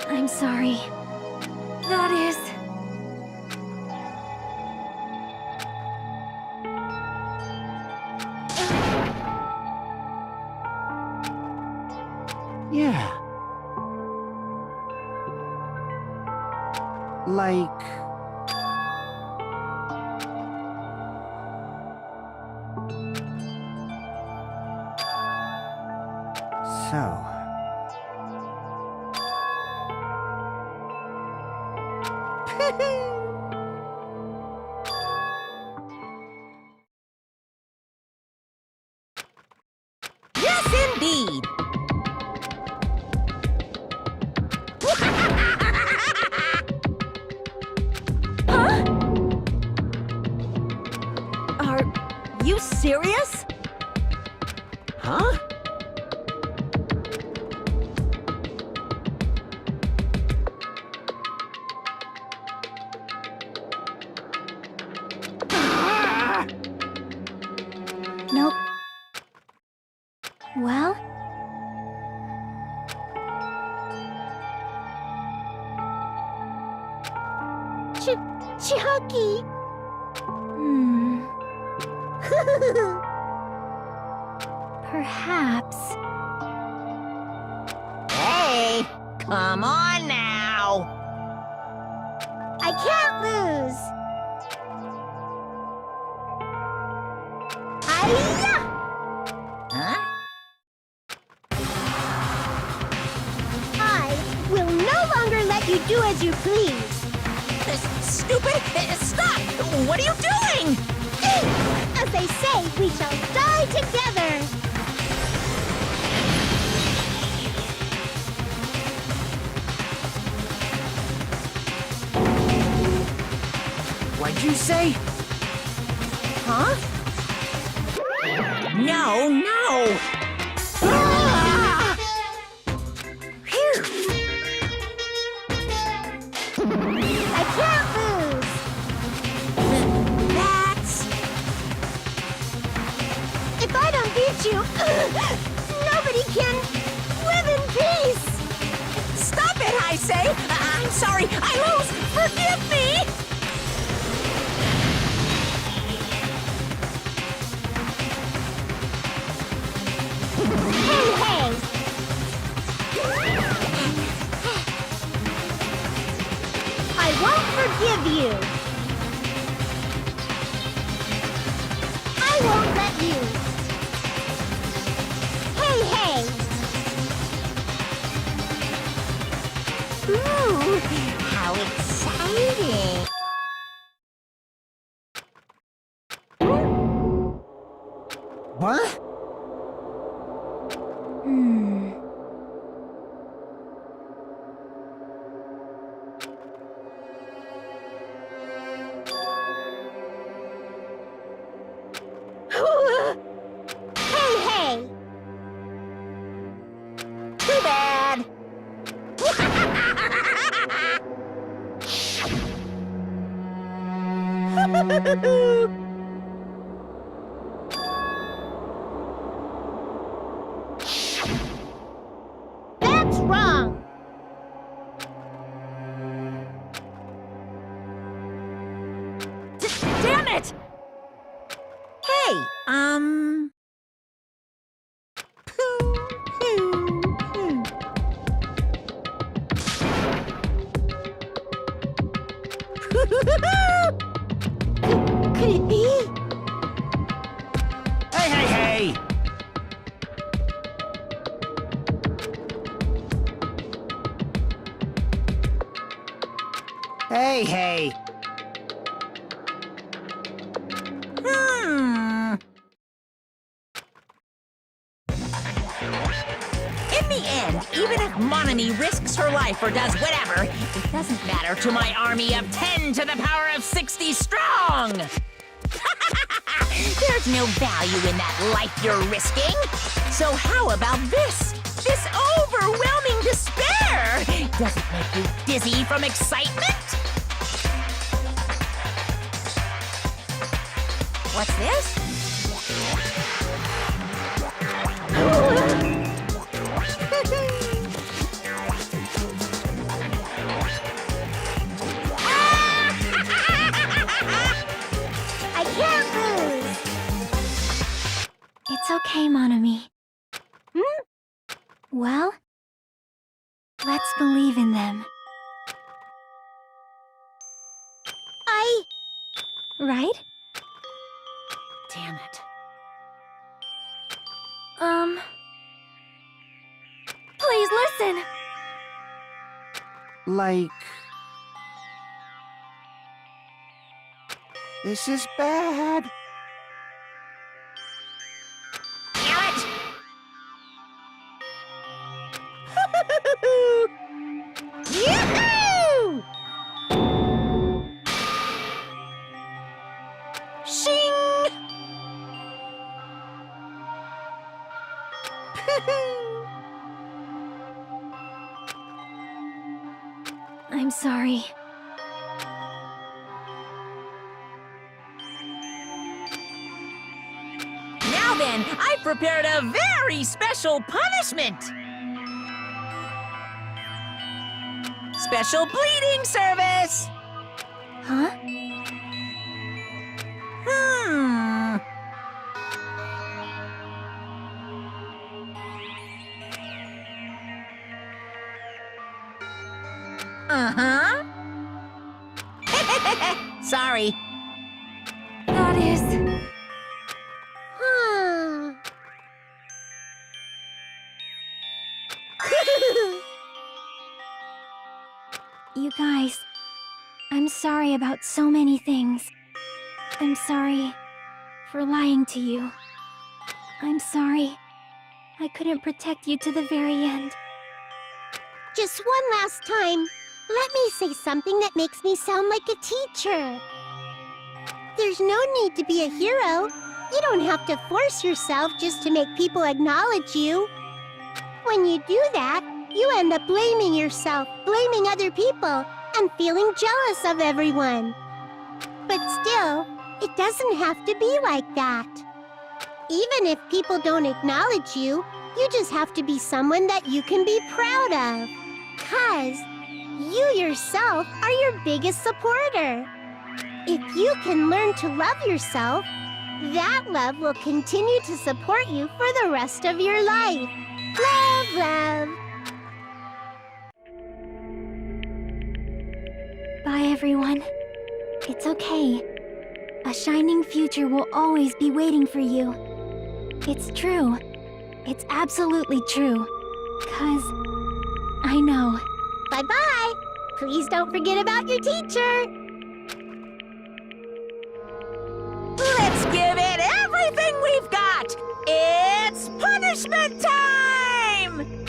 I'm sorry. That is... Yeah. Like... So... Yes, indeed. Are you serious? Huh? Nope. Well... Chucky! Perhaps... Hey, come on now. I can't lose! Hi-ya! Huh? I will no longer let you do as you please! Stupid! Stop! What are you doing? As they say, we shall die together! What'd you say? Huh? No, no! Phew! I can't lose! That's... If I don't beat you, nobody can live in peace! Stop it, I say! I'm sorry, I lose! Forgive me! Hey, hey! I won't forgive you! I won't let you! Hey, hey! What? Hey! Too bad. That's wrong! Damn it! Hey, Could it be? Hey! Hey! In the end, even if Monami risks her life or does whatever, it doesn't matter to my army of 10 to the power of 60 strong! There's no value in that life you're risking. So how about this? This overwhelming despair! Does it make you dizzy from excitement? What's this? I can't lose! It's okay, Monami. Well, let's believe in them. Right? Damn it. Please listen! Like... This is bad. Damn it! Yahoo! Shing! I'm sorry. Now then, I've prepared a very special punishment! Special bleeding service! Huh? Uh-huh. Sorry. That is... You guys, I'm sorry about so many things. I'm sorry for lying to you. I'm sorry I couldn't protect you to the very end. Just one last time, let me say something that makes me sound like a teacher. There's no need to be a hero. You don't have to force yourself just to make people acknowledge you. When you do that, you end up blaming yourself, blaming other people, and feeling jealous of everyone. But still, it doesn't have to be like that. Even if people don't acknowledge you, you just have to be someone that you can be proud of. 'Cause you yourself are your biggest supporter. If you can learn to love yourself, that love will continue to support you for the rest of your life. Love, love. Bye, everyone. It's okay. A shining future will always be waiting for you. It's true. It's absolutely true. 'Cause I know. Bye-bye. Please don't forget about your teacher. Let's give it everything we've got! punishment time!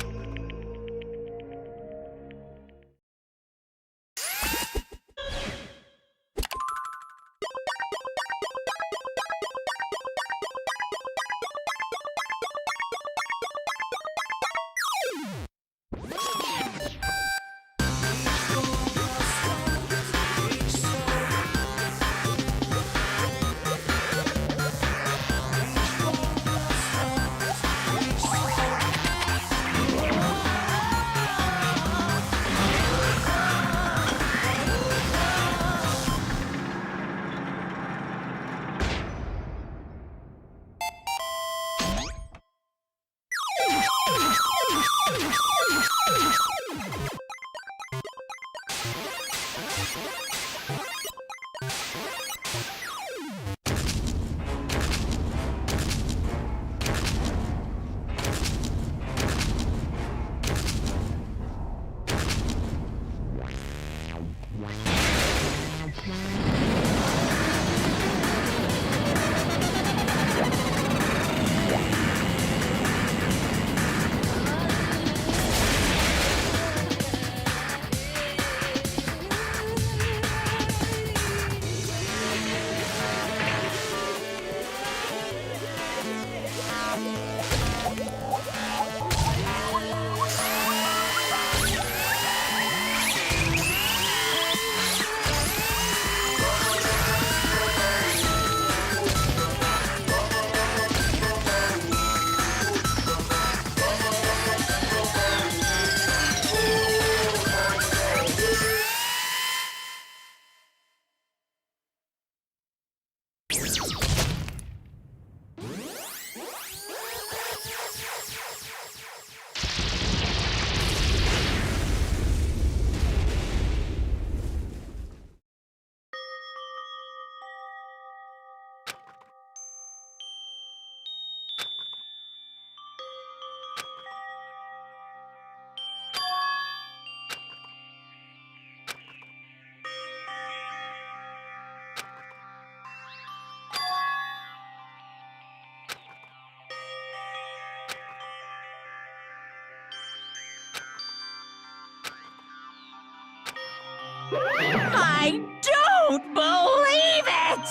I don't believe it!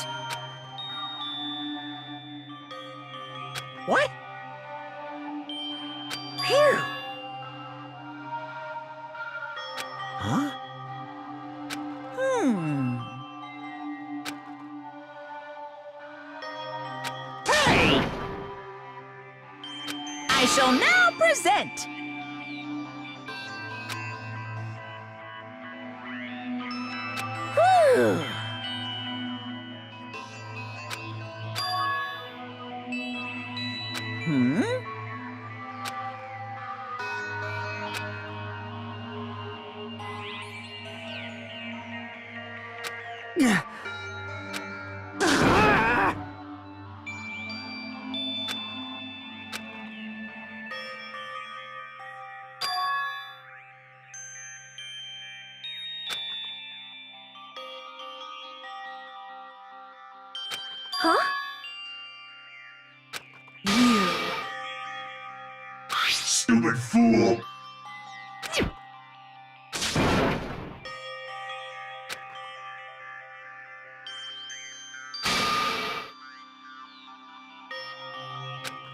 What? Phew! Huh? Hey! I shall now present Huh? Stupid fool!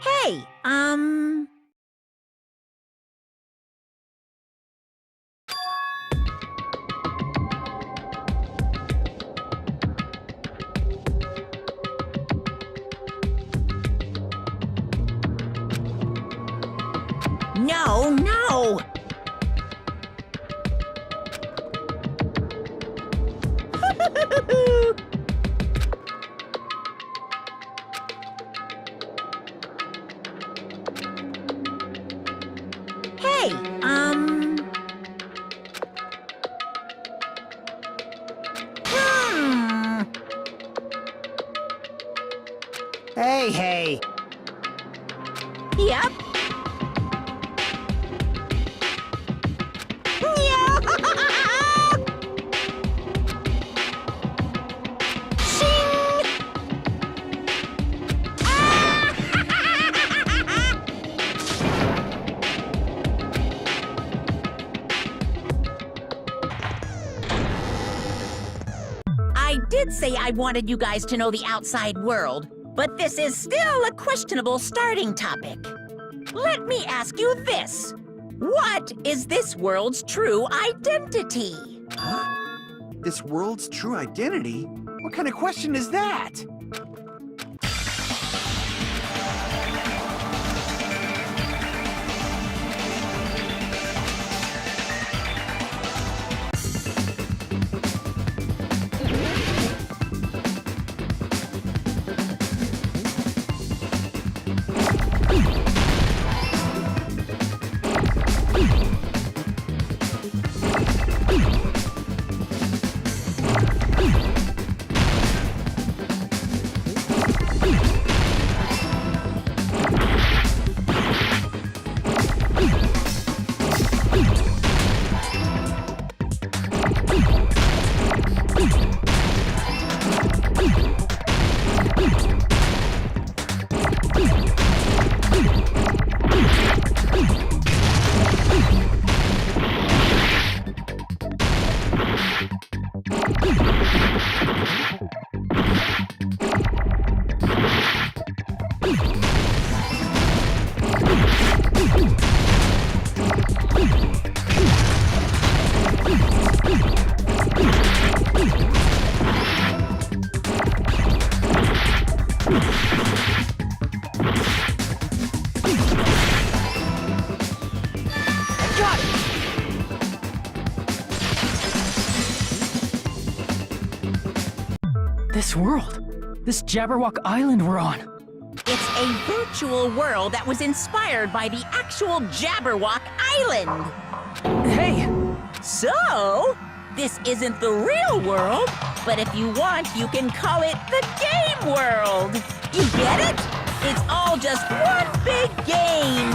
Hey, No, no! Hey, Hey. Yep. did say I wanted you guys to know the outside world, but this is still a questionable starting topic. Let me ask you this. What is this world's true identity? Huh? This world's true identity? What kind of question is that? This world, this Jabberwock Island we're on. It's a virtual world that was inspired by the actual Jabberwock Island. Hey! So, this isn't the real world, but if you want, you can call it the game world. You get it? It's all just one big game.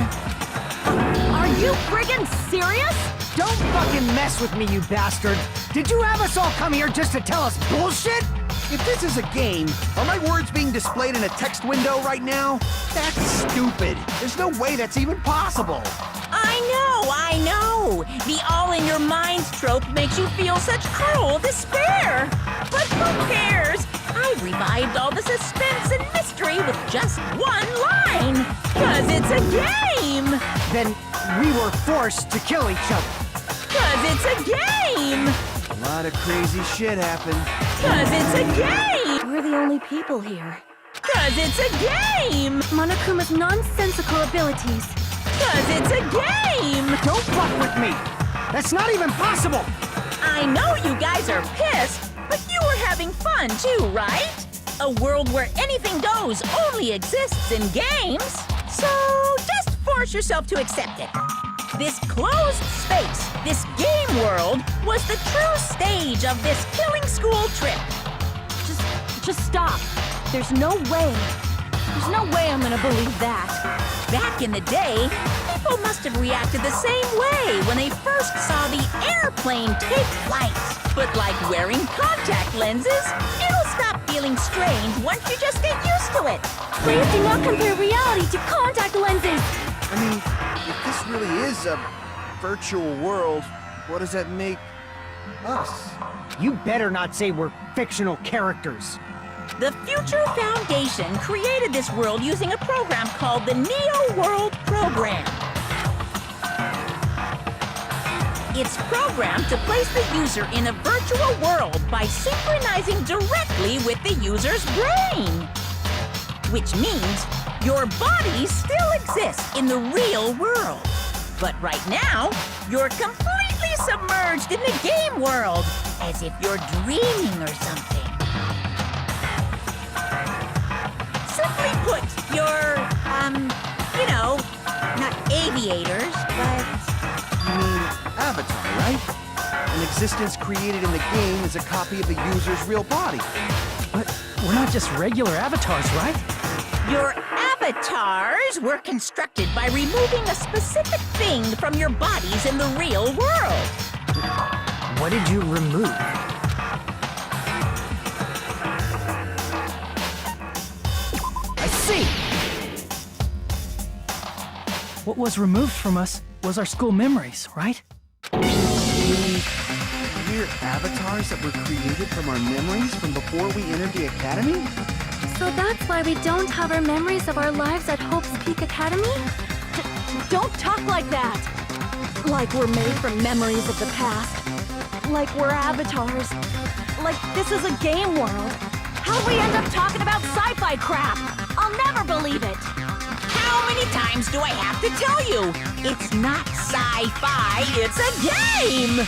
Are you friggin' serious? Don't fucking mess with me, you bastard! Did you have us all come here just to tell us bullshit? If this is a game, are my words being displayed in a text window right now? That's stupid. There's no way that's even possible. I know. The all-in-your-minds trope makes you feel such cruel despair. But who cares? I revived all the suspense and mystery with just one line. 'Cause it's a game. Then we were forced to kill each other. 'Cause it's a game. A lot of crazy shit happened. 'Cause it's a game. We're the only people here. 'Cause it's a game. Monokuma's nonsensical abilities. 'Cause it's a game. Don't fuck with me! That's not even possible! I know you guys are pissed, but you were having fun too, right? A world where anything goes only exists in games. So just force yourself to accept it. This closed space, this game world, was the true stage of this killing school trip. Just stop. There's no way. There's no way I'm gonna believe that. Back in the day, people must have reacted the same way when they first saw the airplane take flight. But like wearing contact lenses, it'll stop feeling strange once you just get used to it. Please do not compare reality to contact lenses! I mean, if this really is a virtual world, what does that make us? You better not say we're fictional characters. The Future Foundation created this world using a program called the Neo World Program. It's programmed to place the user in a virtual world by synchronizing directly with the user's brain. Which means your body still exists in the real world. But right now, you're completely submerged in the game world, as if you're dreaming or something. Simply put, you're, not aviators, but... You mean Avatar, right? An existence created in the game is a copy of the user's real body. But we're not just regular avatars, right? Your avatars were constructed by removing a specific thing from your bodies in the real world. What did you remove? I see! What was removed from us was our school memories, right? We we're avatars that were created from our memories from before we entered the academy? So that's why we don't have our memories of our lives at Hope's Peak Academy? Don't talk like that! Like we're made from memories of the past. Like we're avatars. Like this is a game world. How'd we end up talking about sci-fi crap? I'll never believe it! How many times do I have to tell you? It's not sci-fi, it's a game!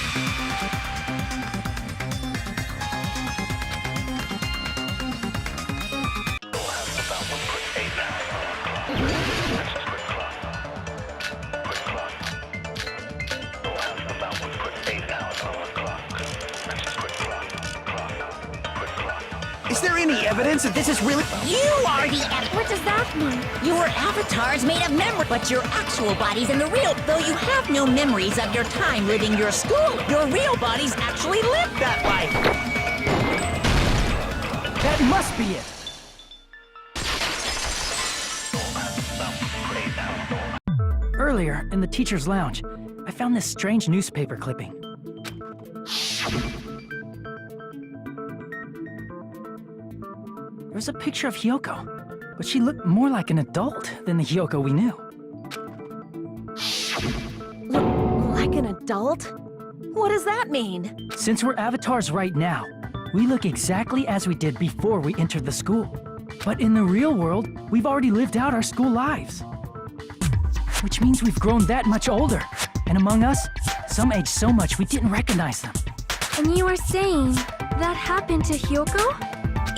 Is there any evidence that this is really— You are the What does that mean? Your avatar's made of memory, but your actual body's in the real. Though you have no memories of your time living your school, your real bodies actually lived that life. That must be it! Earlier, in the teacher's lounge, I found this strange newspaper clipping. There was a picture of Hyoko, but she looked more like an adult than the Hyoko we knew. Like an adult? What does that mean? Since we're avatars right now, we look exactly as we did before we entered the school. But in the real world, we've already lived out our school lives. Which means we've grown that much older. And among us, some age so much we didn't recognize them. And you are saying that happened to Hyoko?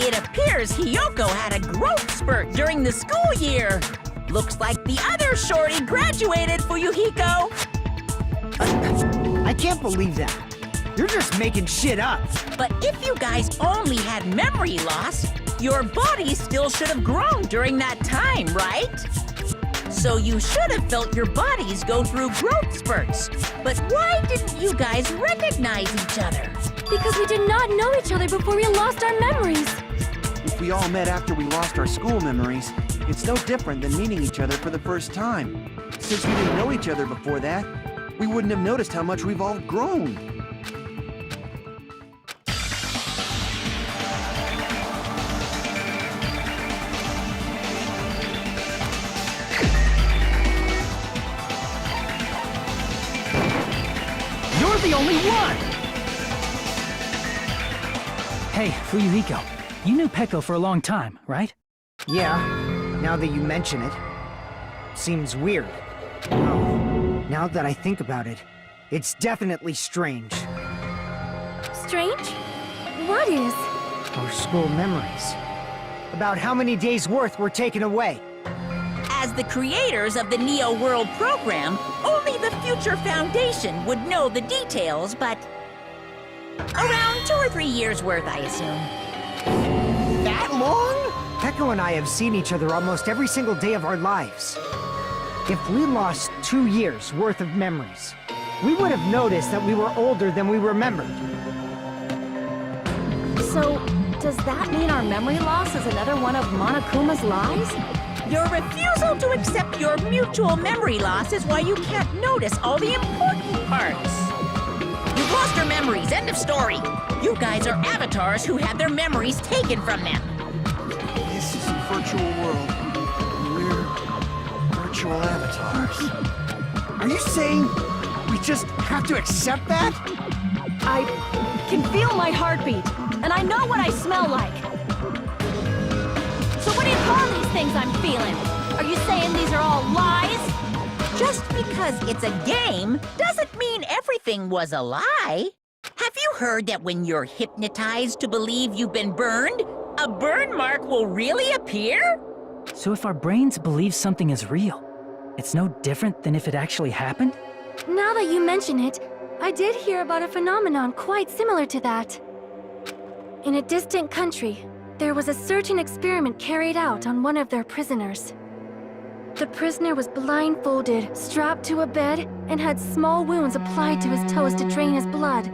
It appears Hyoko had a growth spurt during the school year. Looks like the other shorty graduated, Fuyuhiko. I can't believe that. You're just making shit up. But if you guys only had memory loss, your body still should have grown during that time, right? So you should have felt your bodies go through growth spurts. But why didn't you guys recognize each other? Because we did not know each other before we lost our memories. If we all met after we lost our school memories, it's no different than meeting each other for the first time. Since we didn't know each other before that, we wouldn't have noticed how much we've all grown. You're the only one! Hey, Fuyuhiko, you knew Pekko for a long time, right? Yeah, now that you mention it. Seems weird. No, now that I think about it, it's definitely strange. Strange? What is? Our school memories. About how many days' worth were taken away. As the creators of the Neo World program, only the Future Foundation would know the details, but around 2 or 3 years worth, I assume. That long? Pekko and I have seen each other almost every single day of our lives. If we lost 2 years worth of memories, we would have noticed that we were older than we remembered. So, does that mean our memory loss is another one of Monokuma's lies? Your refusal to accept your mutual memory loss is why you can't notice all the important parts. You've lost your memories, end of story. You guys are avatars who had their memories taken from them. This is a virtual world. We're virtual avatars. Are you saying we just have to accept that? I can feel my heartbeat, and I know what I smell like. So what do you call these things I'm feeling? Are you saying these are all lies? Just because it's a game doesn't mean everything was a lie. Have you heard that when you're hypnotized to believe you've been burned, a burn mark will really appear? So if our brains believe something is real, it's no different than if it actually happened? Now that you mention it, I did hear about a phenomenon quite similar to that. In a distant country, there was a certain experiment carried out on one of their prisoners. The prisoner was blindfolded, strapped to a bed, and had small wounds applied to his toes to drain his blood.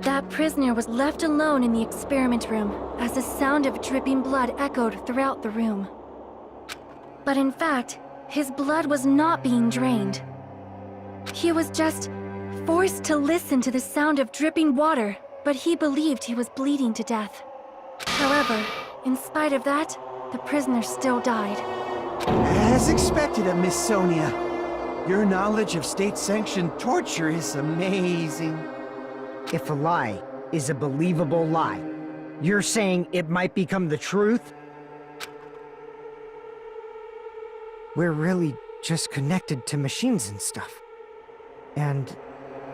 That prisoner was left alone in the experiment room as the sound of dripping blood echoed throughout the room. But in fact, his blood was not being drained. He was just forced to listen to the sound of dripping water but he believed he was bleeding to death. However, in spite of that, the prisoner still died. As expected of Miss Sonia. Your knowledge of state-sanctioned torture is amazing. If a lie is a believable lie, you're saying it might become the truth? We're really just connected to machines and stuff. And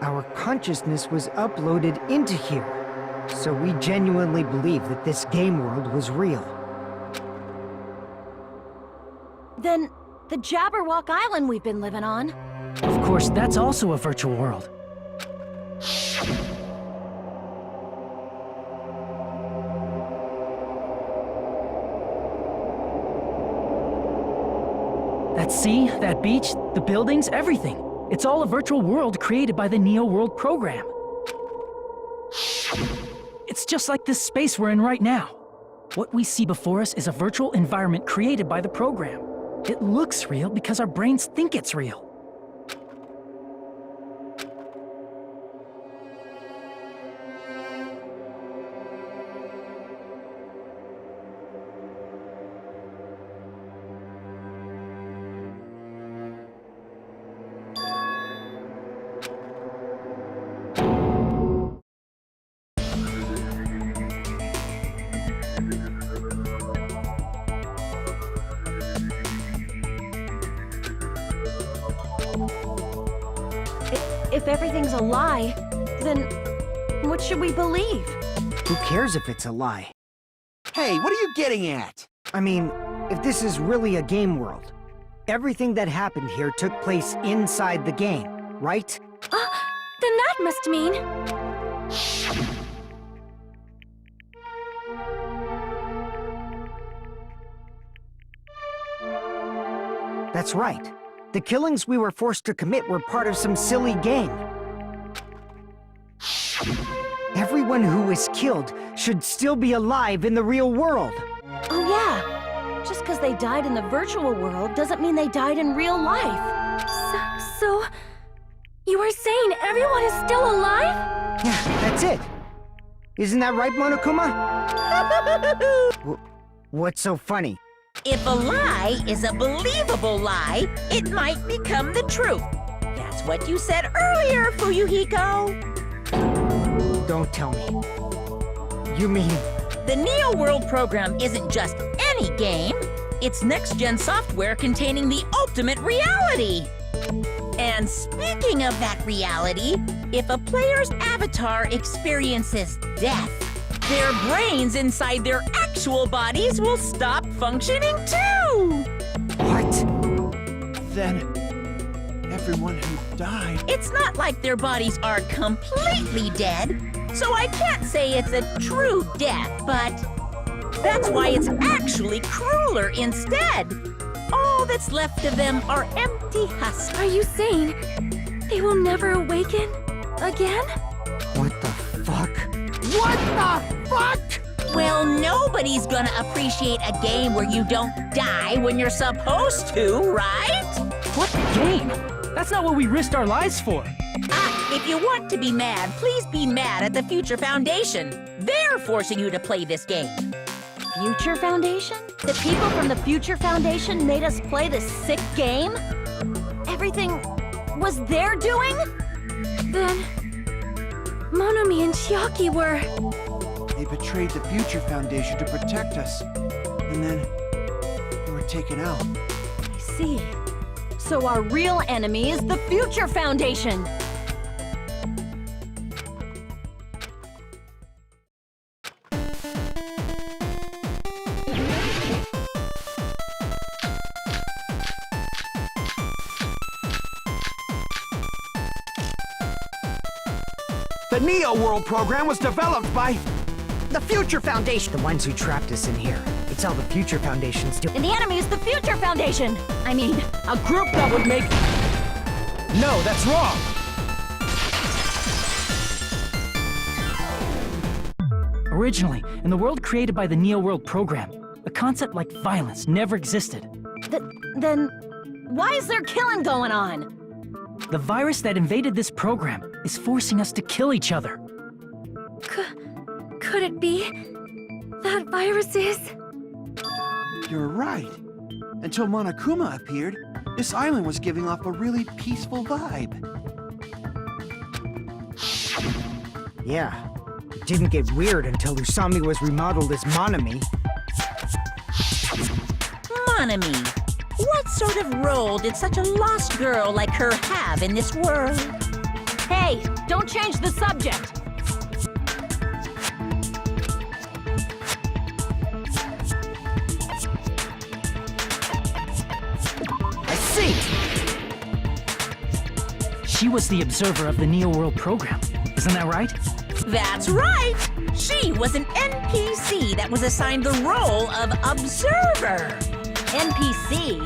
our consciousness was uploaded into here. So we genuinely believe that this game world was real. Then, the Jabberwock Island we've been living on. Of course, that's also a virtual world. That sea, that beach, the buildings, everything. It's all a virtual world created by the Neo World program. It's just like this space we're in right now. What we see before us is a virtual environment created by the program. It looks real because our brains think it's real. If everything's a lie, then what should we believe? Who cares if it's a lie? Hey, what are you getting at? I mean, if this is really a game world, everything that happened here took place inside the game, right? Then that must mean... That's right. The killings we were forced to commit were part of some silly game. Everyone who was killed should still be alive in the real world. Oh yeah, just because they died in the virtual world doesn't mean they died in real life. So... You are saying everyone is still alive? Yeah, that's it. Isn't that right, Monokuma? What's so funny? If a lie is a believable lie, it might become the truth. That's what you said earlier, Fuyuhiko. Don't tell me. You mean... The Neo World program isn't just any game. It's next-gen software containing the ultimate reality. And speaking of that reality, if a player's avatar experiences death, their brains inside their actual bodies will stop functioning too! What? Then... everyone who died... It's not like their bodies are completely dead, so I can't say it's a true death, but... that's why it's actually crueler instead. All that's left of them are empty husks. Are you saying they will never awaken again? What the fuck? What the fuck? Well, nobody's gonna appreciate a game where you don't die when you're supposed to, right? What game? That's not what we risked our lives for. If you want to be mad, please be mad at the Future Foundation. They're forcing you to play this game. Future Foundation? The people from the Future Foundation made us play this sick game? Everything was their doing? Then... Monomi and Chiaki were... They betrayed the Future Foundation to protect us. And then... they were taken out. I see. So our real enemy is the Future Foundation! The Neo World program was developed by... the Future Foundation! The ones who trapped us in here. It's all the Future Foundation's doing. And the enemy is the Future Foundation! I mean, A group that would make... No, that's wrong! Originally, in the world created by the Neo World program, a concept like violence never existed. Then why is there killing going on? The virus that invaded this program is forcing us to kill each other. Could it be that virus is? You're right. Until Monokuma appeared, this island was giving off a really peaceful vibe. Yeah. It didn't get weird until Usami was remodeled as Monami. Monami, what sort of role did such a lost girl like her have in this world? Hey, don't change the subject! I see! She was the observer of the Neo World program, isn't that right? That's right! She was an NPC that was assigned the role of observer. NPC?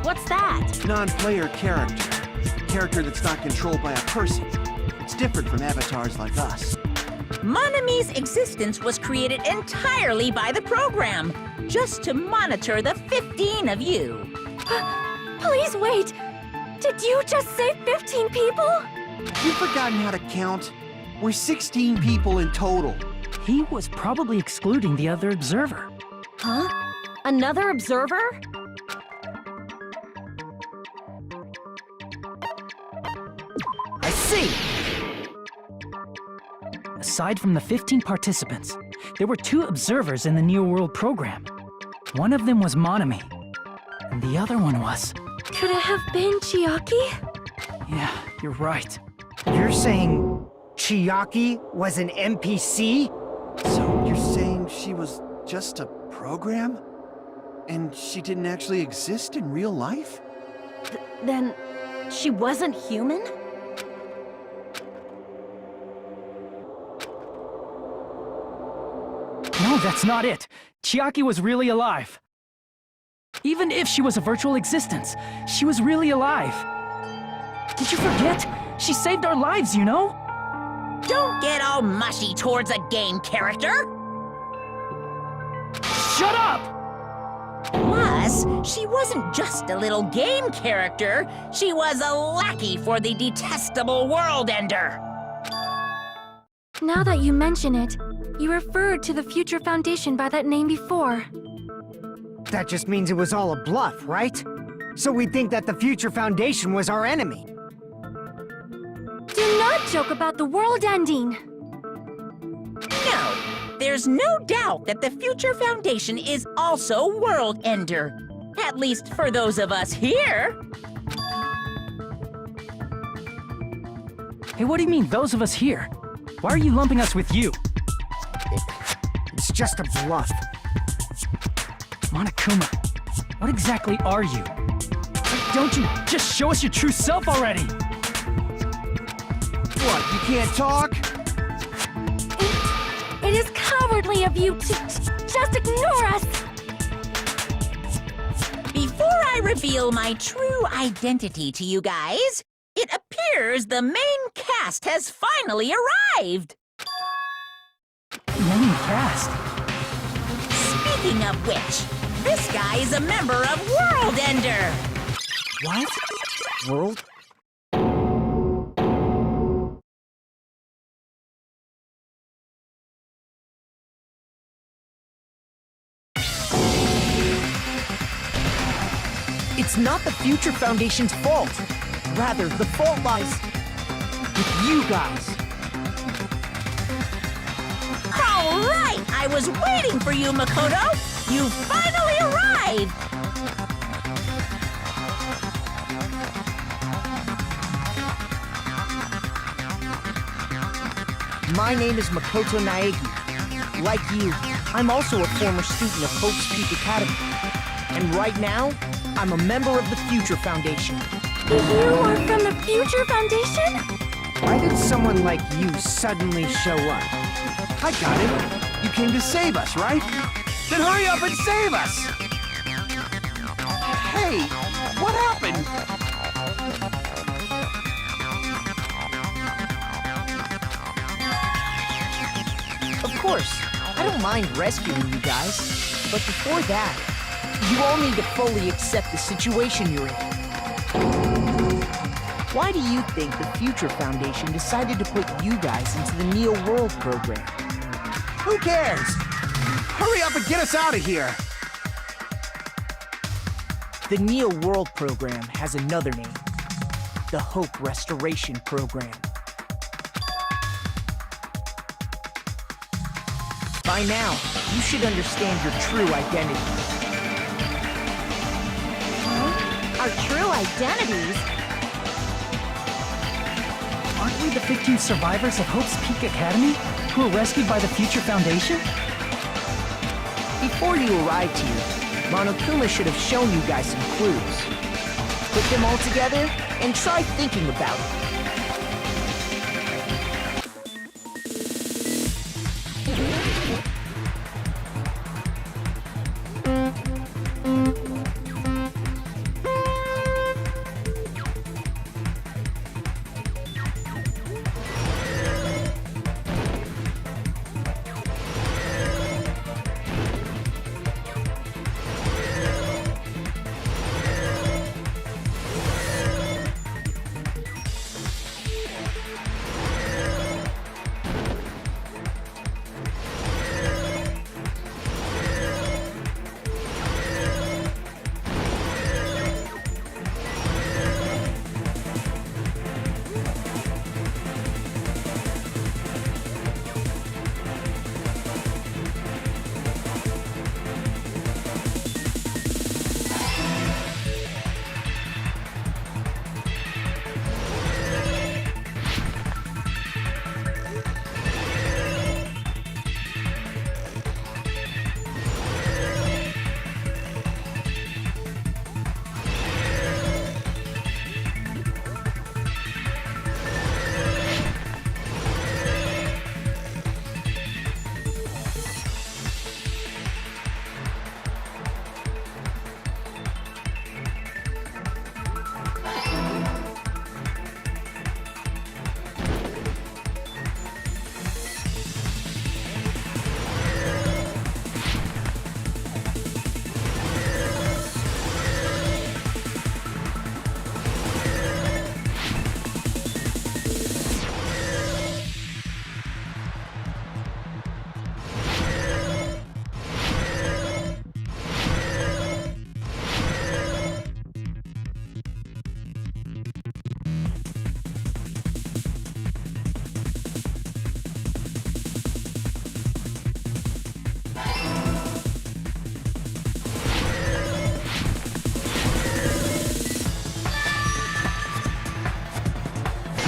What's that? Non-player character. Character that's not controlled by a person. It's different from avatars like us. Monami's existence was created entirely by the program, just to monitor the 15 of you. Please wait! Did you just say 15 people? You've forgotten how to count? We're 16 people in total. He was probably excluding the other observer. Huh? Another observer? I see! Aside from the 15 participants, there were 2 observers in the Neo World program. One of them was Monami, and the other one was... Could it have been Chiaki? Yeah, you're right. You're saying Chiaki was an NPC? So you're saying she was just a program? And she didn't actually exist in real life? Then she wasn't human? No, that's not it. Chiaki was really alive. Even if she was a virtual existence, she was really alive. Did you forget? She saved our lives, you know? Don't get all mushy towards a game character! Shut up! Plus, she wasn't just a little game character, she was a lackey for the detestable World Ender! Now that you mention it, you referred to the Future Foundation by that name before. That just means it was all a bluff, right? So we think that the Future Foundation was our enemy. Do not joke about the world ending! No, there's no doubt that the Future Foundation is also World Ender. At least for those of us here. Hey, what do you mean, those of us here? Why are you lumping us with you? It's just a bluff. Monokuma, what exactly are you? Don't you just show us your true self already? What, you can't talk? It is cowardly of you to just ignore us! Before I reveal my true identity to you guys, it appears the main cast has finally arrived! Main cast? Speaking of which, this guy is a member of World Ender! What? World? It's not the Future Foundation's fault. Rather, the fault lies with you guys. All right! I was waiting for you, Makoto! You finally arrived! My name is Makoto Naegi. Like you, I'm also a former student of Hope's Peak Academy. And right now, I'm a member of the Future Foundation. You are from the Future Foundation? Why did someone like you suddenly show up? I got it. You came to save us, right? Then hurry up and save us! Hey, what happened? Of course, I don't mind rescuing you guys. But before that, you all need to fully accept the situation you're in. Why do you think the Future Foundation decided to put you guys into the Neo World program? Who cares? Hurry up and get us out of here! The Neo World program has another name. The Hope Restoration Program. By now, you should understand your true identity. Our true identities? Aren't we the 15 survivors of Hope's Peak Academy who were rescued by the Future Foundation? Before you arrived here, Monokuma should have shown you guys some clues. Put them all together and try thinking about it.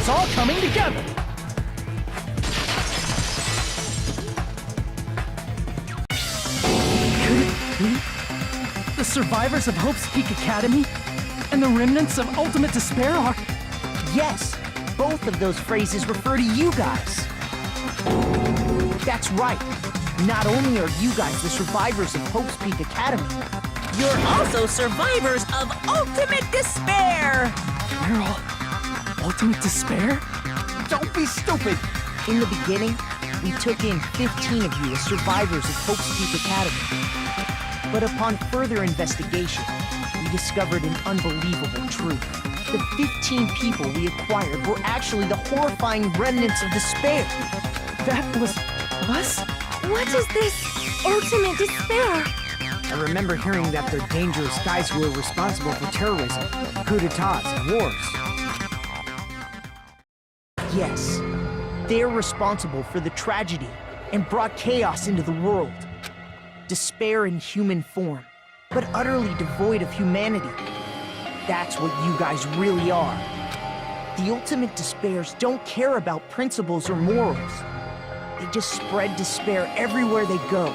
It's all coming together! Could it be the survivors of Hope's Peak Academy and the remnants of Ultimate Despair are... Yes, both of those phrases refer to you guys. That's right. Not only are you guys the survivors of Hope's Peak Academy, You're also survivors of Ultimate Despair! We're all Ultimate Despair? Don't be stupid! in the beginning, we took in 15 of you as survivors of Hope's Peak Academy. But upon further investigation, we discovered an unbelievable truth. The 15 people we acquired were actually the horrifying remnants of despair. That was us? What is this ultimate despair? I remember hearing that they're dangerous guys who are responsible for terrorism, coup d'etats, and wars. Yes, they're responsible for the tragedy and brought chaos into the world. Despair in human form, but utterly devoid of humanity. That's what you guys really are. The Ultimate Despairs don't care about principles or morals. They just spread despair everywhere they go.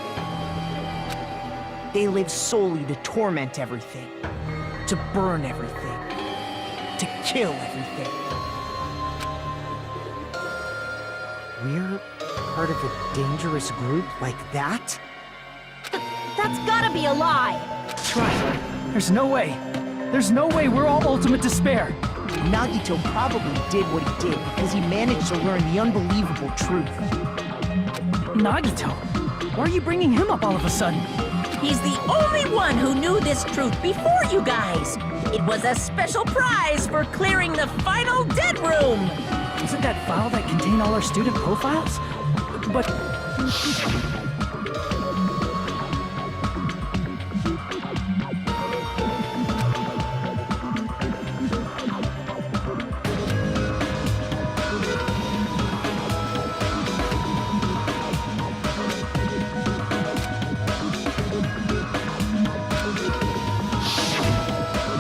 They live solely to torment everything, to burn everything, to kill everything. We're part of a dangerous group like that? That's gotta be a lie! That's right. There's no way. There's no way we're all Ultimate Despair. Nagito probably did what he did because he managed to learn the unbelievable truth. Nagito? Why are you bringing him up all of a sudden? He's the only one who knew this truth before you guys. It was a special prize for clearing the final dead room! Was it that file that contained all our student profiles? But...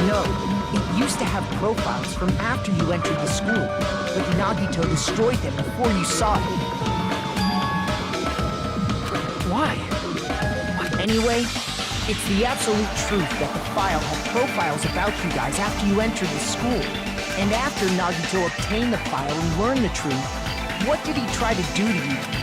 No, it used to have profiles from after you entered the school, but Nagito destroyed them before you saw it. why? Anyway, it's the absolute truth that the file had profiles about you guys after you entered the school. And after Nagito obtained the file and learned the truth, what did he try to do to you?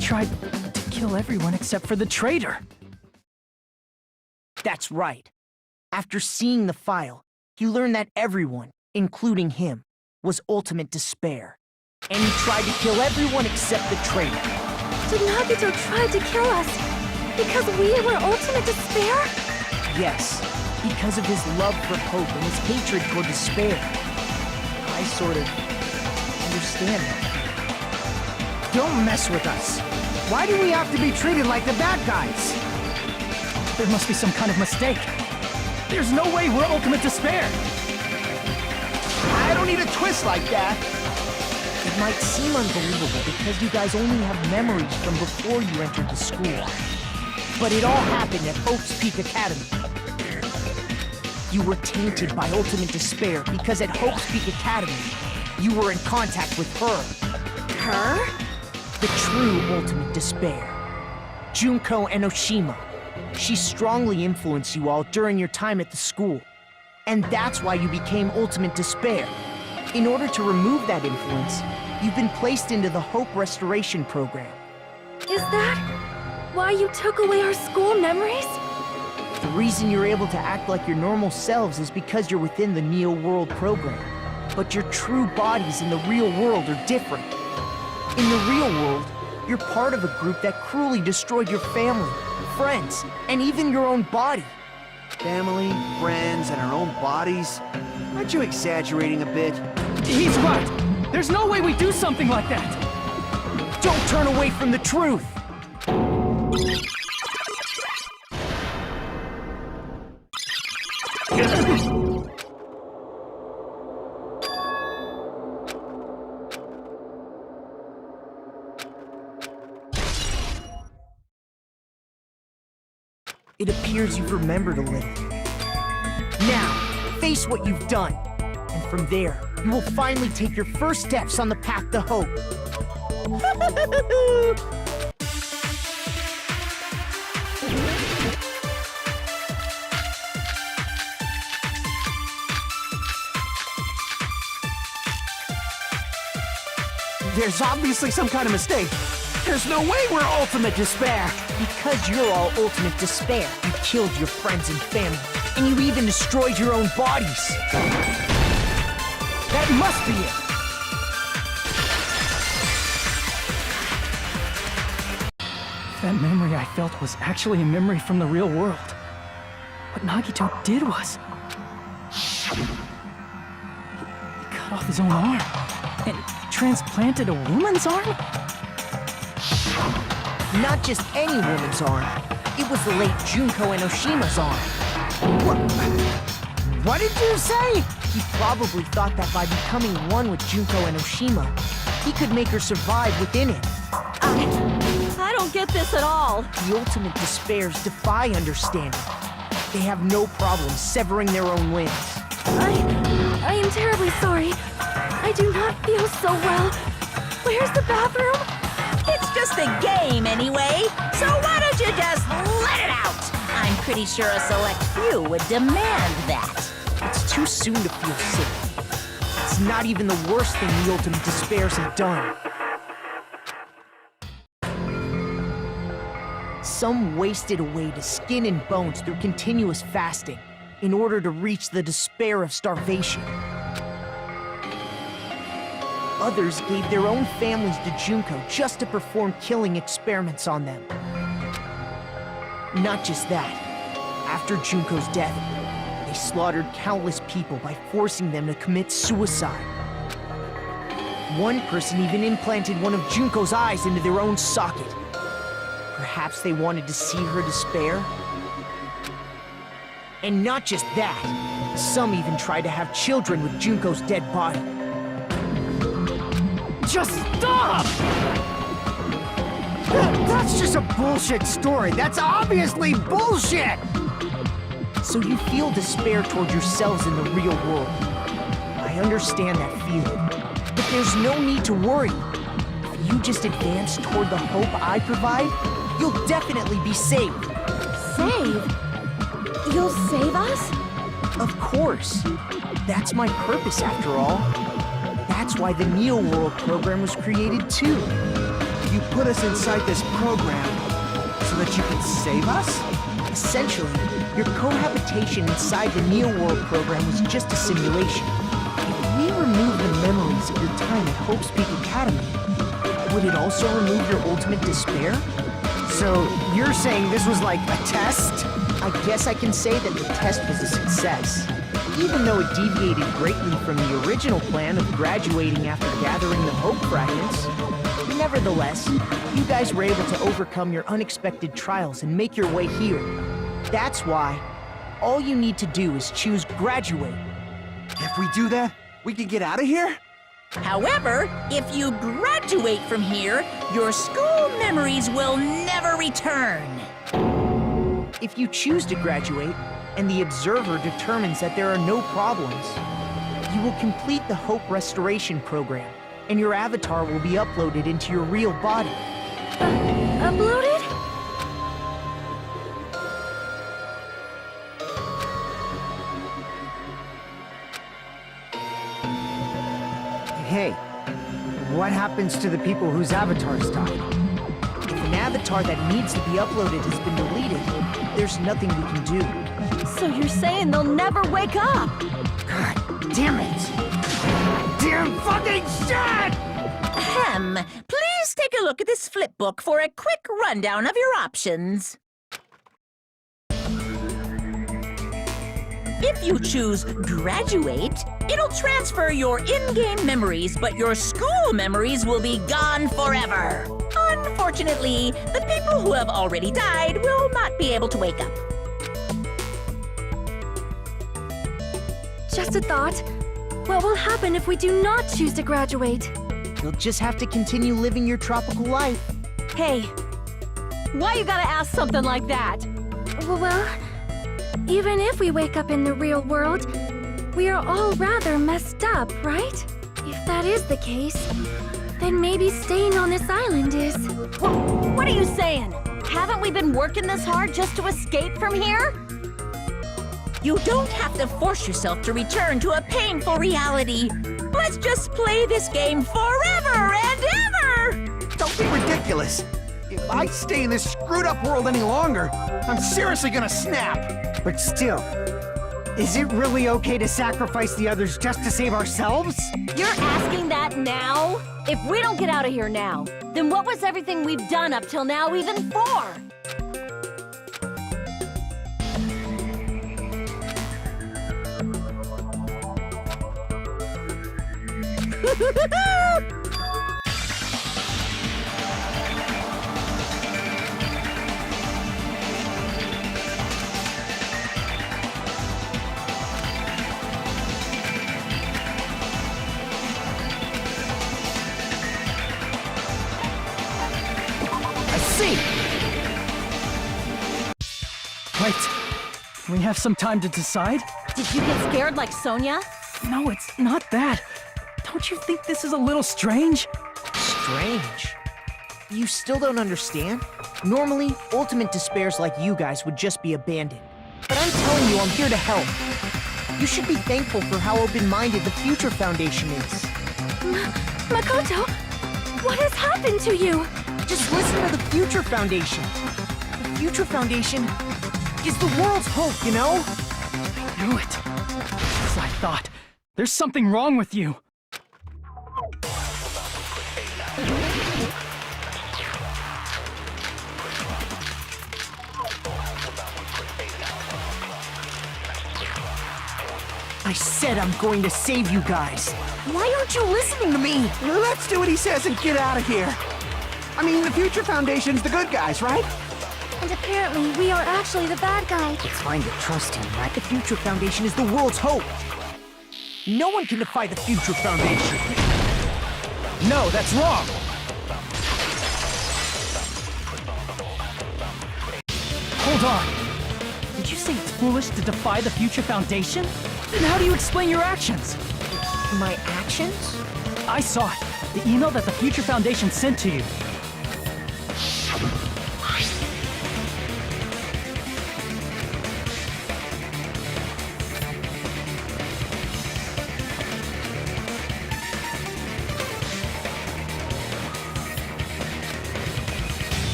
Tried to kill everyone except for the traitor. That's right. After seeing the file, he learned that everyone, including him, was ultimate despair. And he tried to kill everyone except the traitor. Did Nagito try to kill us because we were ultimate despair? Yes, because of his love for hope and his hatred for despair. I sort of understand that. Don't mess with us. Why do we have to be treated like the bad guys? There must be some kind of mistake. There's no way we're ultimate despair. I don't need a twist like that. It might seem unbelievable because you guys only have memories from before you entered the school. But it all happened at Hope's Peak Academy. You were tainted by ultimate despair because at Hope's Peak Academy, you were in contact with her. Her? The true ultimate despair. Junko Enoshima. She strongly influenced you all during your time at the school. And that's why you became ultimate despair. In order to remove that influence, you've been placed into the Hope Restoration Program. Is that why you took away our school memories? The reason you're able to act like your normal selves is because you're within the Neo World program. But your true bodies in the real world are different. In the real world, you're part of a group that cruelly destroyed your family, friends, and even your own body. Family, friends, and our own bodies? Aren't you exaggerating a bit? He's right. There's no way we do something like that. Don't turn away from the truth. It appears you've remembered a little. Now, face what you've done. And from there, you will finally take your first steps on the path to hope. There's obviously some kind of mistake. There's no way we're ultimate despair. Because you're all ultimate despair, you killed your friends and family, and you even destroyed your own bodies. That must be it. That memory I felt was actually a memory from the real world. What Nagito did was... He cut off his own arm and transplanted a woman's arm? Not just any woman's arm. It was the late Junko Enoshima's arm. What did you say? He probably thought that by becoming one with Junko Enoshima, he could make her survive within it. I don't get this at all. The ultimate despairs defy understanding. They have no problem severing their own limbs. I am terribly sorry. I do not feel so well. Where's the bathroom? It's just a game anyway, so why don't you just let it out? I'm pretty sure a select few would demand that. It's too soon to feel sick. It's not even the worst thing the ultimate despairs have done. Some wasted away to skin and bones through continuous fasting in order to reach the despair of starvation. Others gave their own families to Junko just to perform killing experiments on them. Not just that. After Junko's death, they slaughtered countless people by forcing them to commit suicide. One person even implanted one of Junko's eyes into their own socket. Perhaps they wanted to see her despair? And not just that, some even tried to have children with Junko's dead body. Just stop! That's just a bullshit story. That's obviously bullshit! So you feel despair toward yourselves in the real world. I understand that feeling. But there's no need to worry. If you just advance toward the hope I provide, you'll definitely be saved. Save? You'll save us? Of course. That's my purpose, after all. That's why the Neo World program was created, too. You put us inside this program so that you can save us? Essentially, your cohabitation inside the Neo World program was just a simulation. If we remove the memories of your time at Hope's Peak Academy, would it also remove your ultimate despair? So, you're saying this was like a test? I guess I can say that the test was a success. Even though it deviated greatly from the original plan of graduating after gathering the Hope fragments, nevertheless, you guys were able to overcome your unexpected trials and make your way here. That's why all you need to do is choose graduate. If we do that, we can get out of here? However, if you graduate from here, your school memories will never return. If you choose to graduate, and the observer determines that there are no problems, you will complete the Hope Restoration Program, and your avatar will be uploaded into your real body. Uploaded? Hey, what happens to the people whose avatars died? If an avatar that needs to be uploaded has been deleted, there's nothing we can do. So you're saying they'll never wake up? God damn it! Damn fucking shit! Ahem. Please take a look at this flipbook for a quick rundown of your options. If you choose graduate, it'll transfer your in-game memories, but your school memories will be gone forever. Unfortunately, the people who have already died will not be able to wake up. Just a thought. What will happen if we do not choose to graduate? You'll just have to continue living your tropical life. Hey, why you gotta ask something like that? Well, even if we wake up in the real world, we are all rather messed up, right? If that is the case, then maybe staying on this island is... What are you saying? Haven't we been working this hard just to escape from here? You don't have to force yourself to return to a painful reality. Let's just play this game forever and ever! Don't be ridiculous. If I stay in this screwed up world any longer, I'm seriously gonna snap. But still, Is it really okay to sacrifice the others just to save ourselves? You're asking that now? If we don't get out of here now, then what was everything we've done up till now even for? See! Wait, we have some time to decide? Did you get scared like Sonia? No, it's not that. Don't you think this is a little strange? Strange? You still don't understand? Normally, ultimate despairs like you guys would just be abandoned. But I'm telling you, I'm here to help. You should be thankful for how open-minded the Future Foundation is. Makoto, what has happened to you? Just listen to the Future Foundation. The Future Foundation is the world's hope, you know? I knew it. As I thought. There's something wrong with you. I said I'm going to save you guys. Why aren't you listening to me? Let's do what he says and get out of here. I mean, the Future Foundation's the good guys, right? And apparently, we are actually the bad guys. It's fine to trust him, right? The Future Foundation is the world's hope. No one can defy the Future Foundation. No, that's wrong! Hold on! Did you say it's foolish to defy the Future Foundation? Then how do you explain your actions? My actions? I saw it. The email that the Future Foundation sent to you.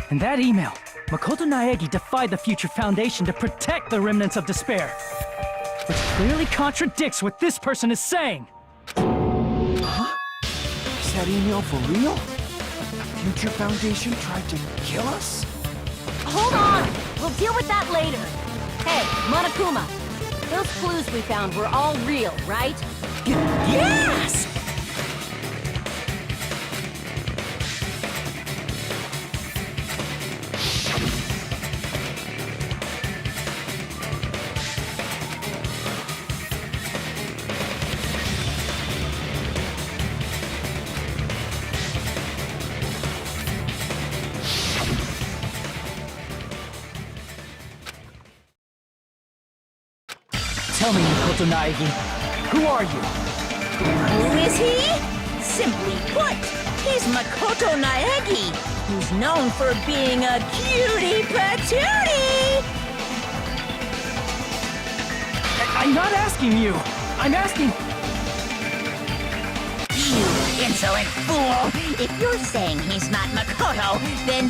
In that email, Makoto Naegi defied the Future Foundation to protect the remnants of despair, which clearly contradicts what this person is saying. Huh? Is that email for real? The Future Foundation tried to kill us? Hold on! We'll deal with that later. Hey, Monokuma, those clues we found were all real, right? Yes! Tell me, Makoto Naegi, who are you? Who is he? Simply put, he's Makoto Naegi, who's known for being a cutie patootie! I'm not asking you! I'm asking... You insolent fool! If you're saying he's not Makoto, then...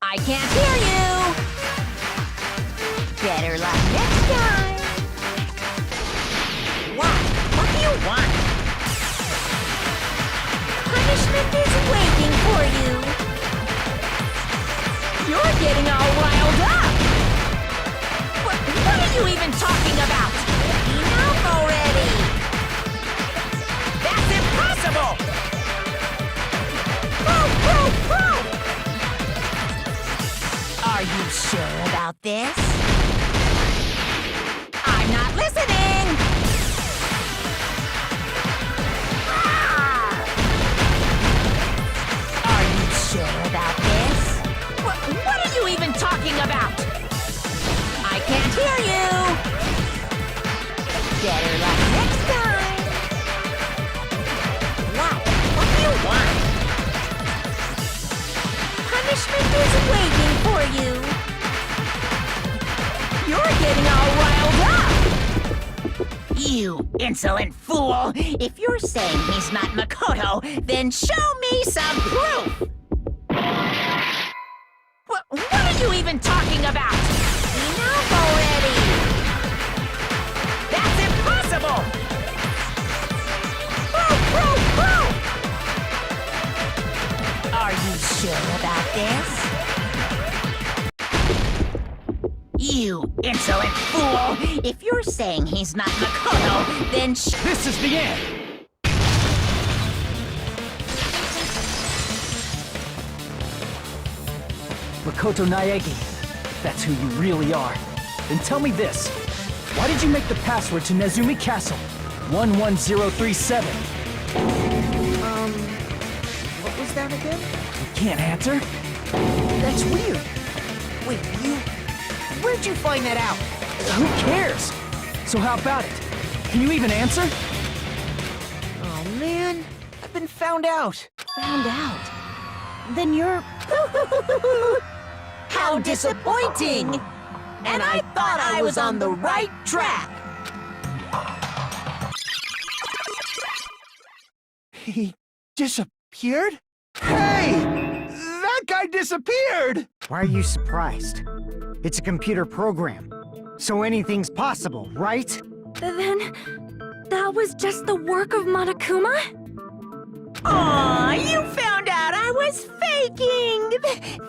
I can't hear you! Better luck next time! What? What do you want? Punishment is waiting for you! You're getting all riled up! What are you even talking about? Enough already! That's impossible! Are you sure about this? I'm not listening! Ah! Are you sure about this? What are you even talking about? Better luck next time. What do you want? Punishment is waiting for you. You're getting all riled up. You insolent fool! If you're saying he's not Makoto, then show me some proof! What are you even talking about? Enough already! That's impossible! Are you sure about this? You insolent fool! If you're saying he's not Makoto, then This is the end! Makoto Naegi, that's who you really are. Then tell me this. Why did you make the password to Nezumi Castle? 11037. What was that again? You can't answer? That's weird. Wait, where'd you find that out? Who cares? So how about it? Can you even answer? Oh man, I've been found out. Found out? Then you're... how disappointing! And I thought I was on the right track! He disappeared? Hey! That guy disappeared! Why are you surprised? It's a computer program, so anything's possible, right? Then, that was just the work of Monokuma? Aw, you found out I was faking!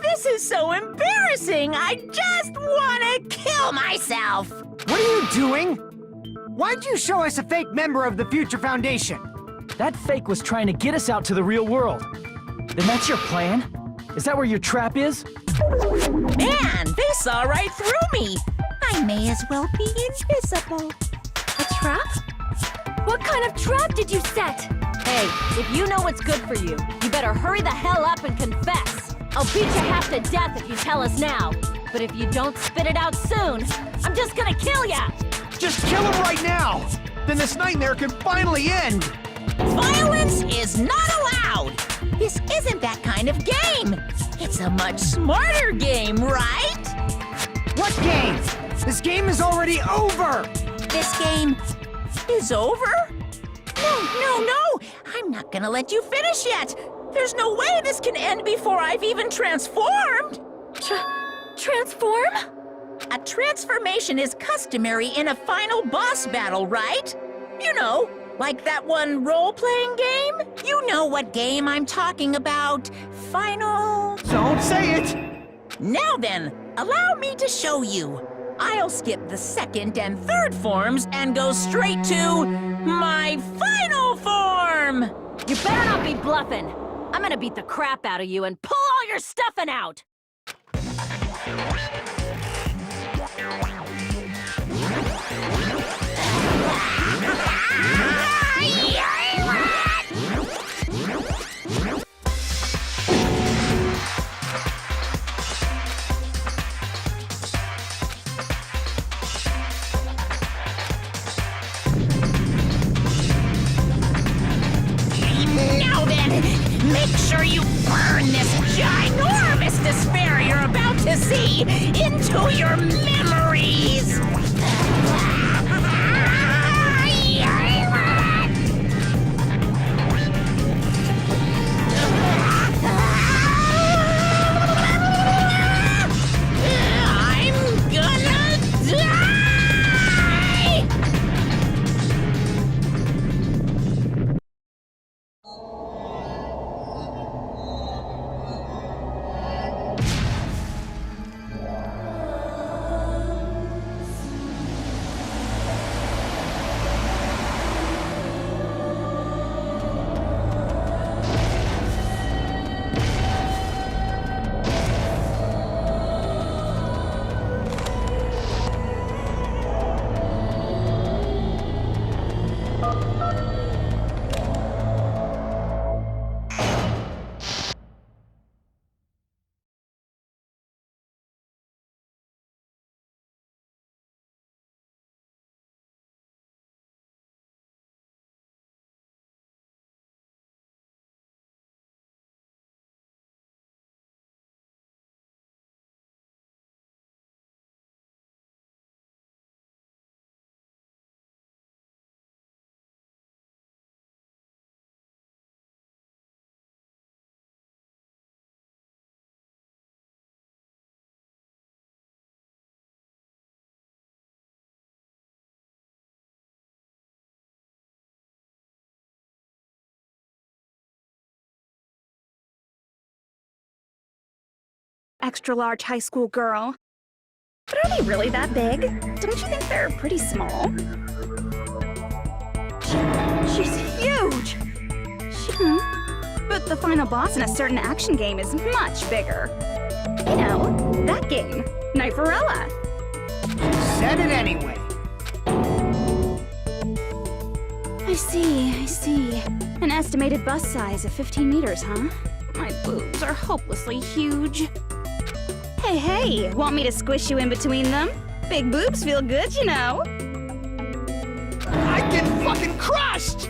This is so embarrassing! I just wanna kill myself! What are you doing? Why'd you show us a fake member of the Future Foundation? That fake was trying to get us out to the real world. Then that's your plan? Is that where your trap is? Man, they saw right through me! I may as well be invisible. A trap? What kind of trap did you set? Hey, if you know what's good for you, you better hurry the hell up and confess. I'll beat you half to death if you tell us now. But if you don't spit it out soon, I'm just gonna kill ya! Just kill him right now! Then this nightmare can finally end! Violence is not allowed! This isn't that kind of game! It's a much smarter game, right? What game? This game is already over! This game is over? No! I'm not gonna let you finish yet! There's no way this can end before I've even transformed! Transform? A transformation is customary in a final boss battle, right? You know, like that one role-playing game? You know what game I'm talking about. Final... Don't say it! Now then, allow me to show you. I'll skip the second and third forms and go straight to my final form! You better not be bluffing. I'm gonna beat the crap out of you and pull all your stuffing out! Now then, make sure you burn this ginormous despair you're about to see into your memories! I'm gonna die! extra-large high school girl. But are they really that big? Don't you think they're pretty small? She's huge! But the final boss in a certain action game is much bigger. You know, that game, Kniferella. Said it anyway. I see. An estimated bust size of 15 meters, huh? My boobs are hopelessly huge. Hey, want me to squish you in between them? Big boobs feel good, you know. I get fucking crushed!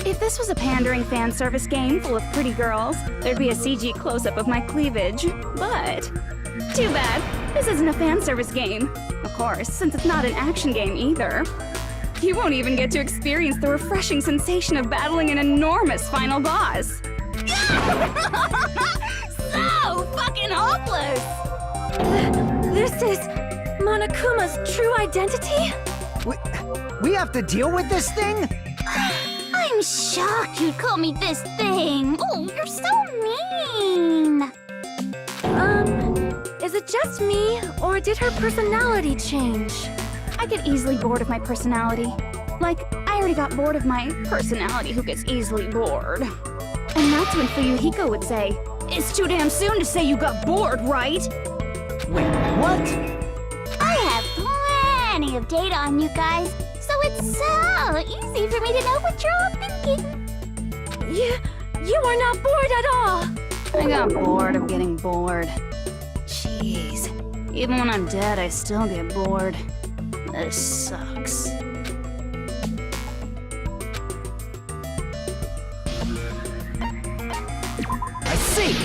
If this was a pandering fan service game full of pretty girls, there'd be a CG close-up of my cleavage. But too bad, this isn't a fan service game. Of course, since it's not an action game either. You won't even get to experience the refreshing sensation of battling an enormous final boss. So fucking hopeless! This is Monokuma's true identity? We have to deal with this thing? I'm shocked you'd call me this thing. Oh, you're so mean. Is it just me, or did her personality change? I get easily bored of my personality. Like, I already got bored of my personality who gets easily bored. And that's when Fuyuhiko would say, "It's too damn soon to say you got bored, right?" Wait, what? I have plenty of data on you guys, so it's so easy for me to know what you're all thinking. You are not bored at all. I got bored of getting bored. Jeez. Even when I'm dead, I still get bored. This sucks. I see!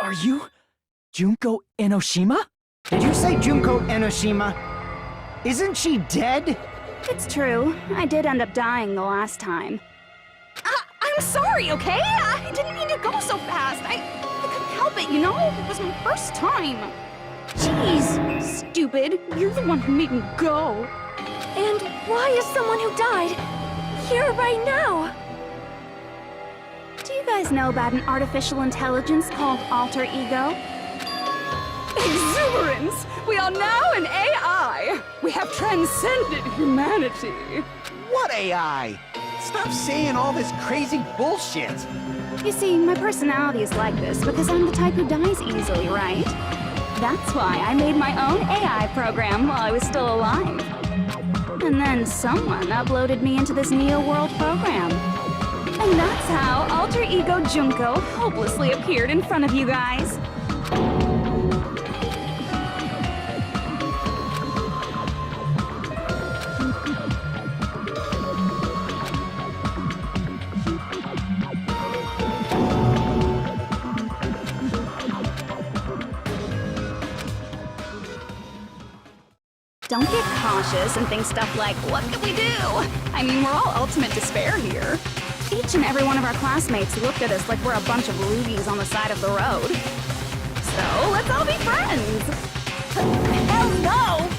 Are you Junko Enoshima? Did you say Junko Enoshima? Isn't she dead? It's true. I did end up dying the last time. I'm sorry, okay? I didn't mean to go so fast. I couldn't help it, you know? It was my first time. Jeez, stupid. You're the one who made me go. And why is someone who died here right now? Do you guys know about an artificial intelligence called alter ego? Exuberance! We are now an AI! We have transcended humanity! What AI? Stop saying all this crazy bullshit! You see, my personality is like this because I'm the type who dies easily, right? That's why I made my own AI program while I was still alive. And then someone uploaded me into this Neo World program. And that's how Alter Ego Junko hopelessly appeared in front of you guys. Don't get cautious and think stuff like, what can we do? I mean, we're all ultimate despair here. Each and every one of our classmates looked at us like we're a bunch of loogies on the side of the road. So, let's all be friends! Hell no!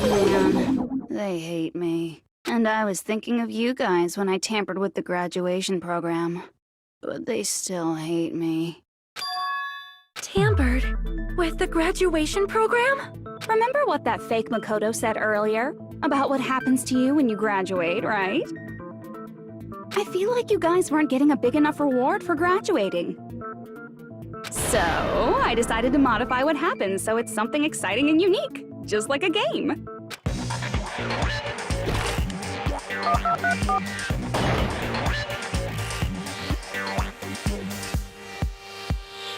Man, they hate me. And I was thinking of you guys when I tampered with the graduation program. But they still hate me. Tampered with the graduation program? Remember what that fake Makoto said earlier? About what happens to you when you graduate, right? I feel like you guys weren't getting a big enough reward for graduating. So, I decided to modify what happens so it's something exciting and unique, just like a game.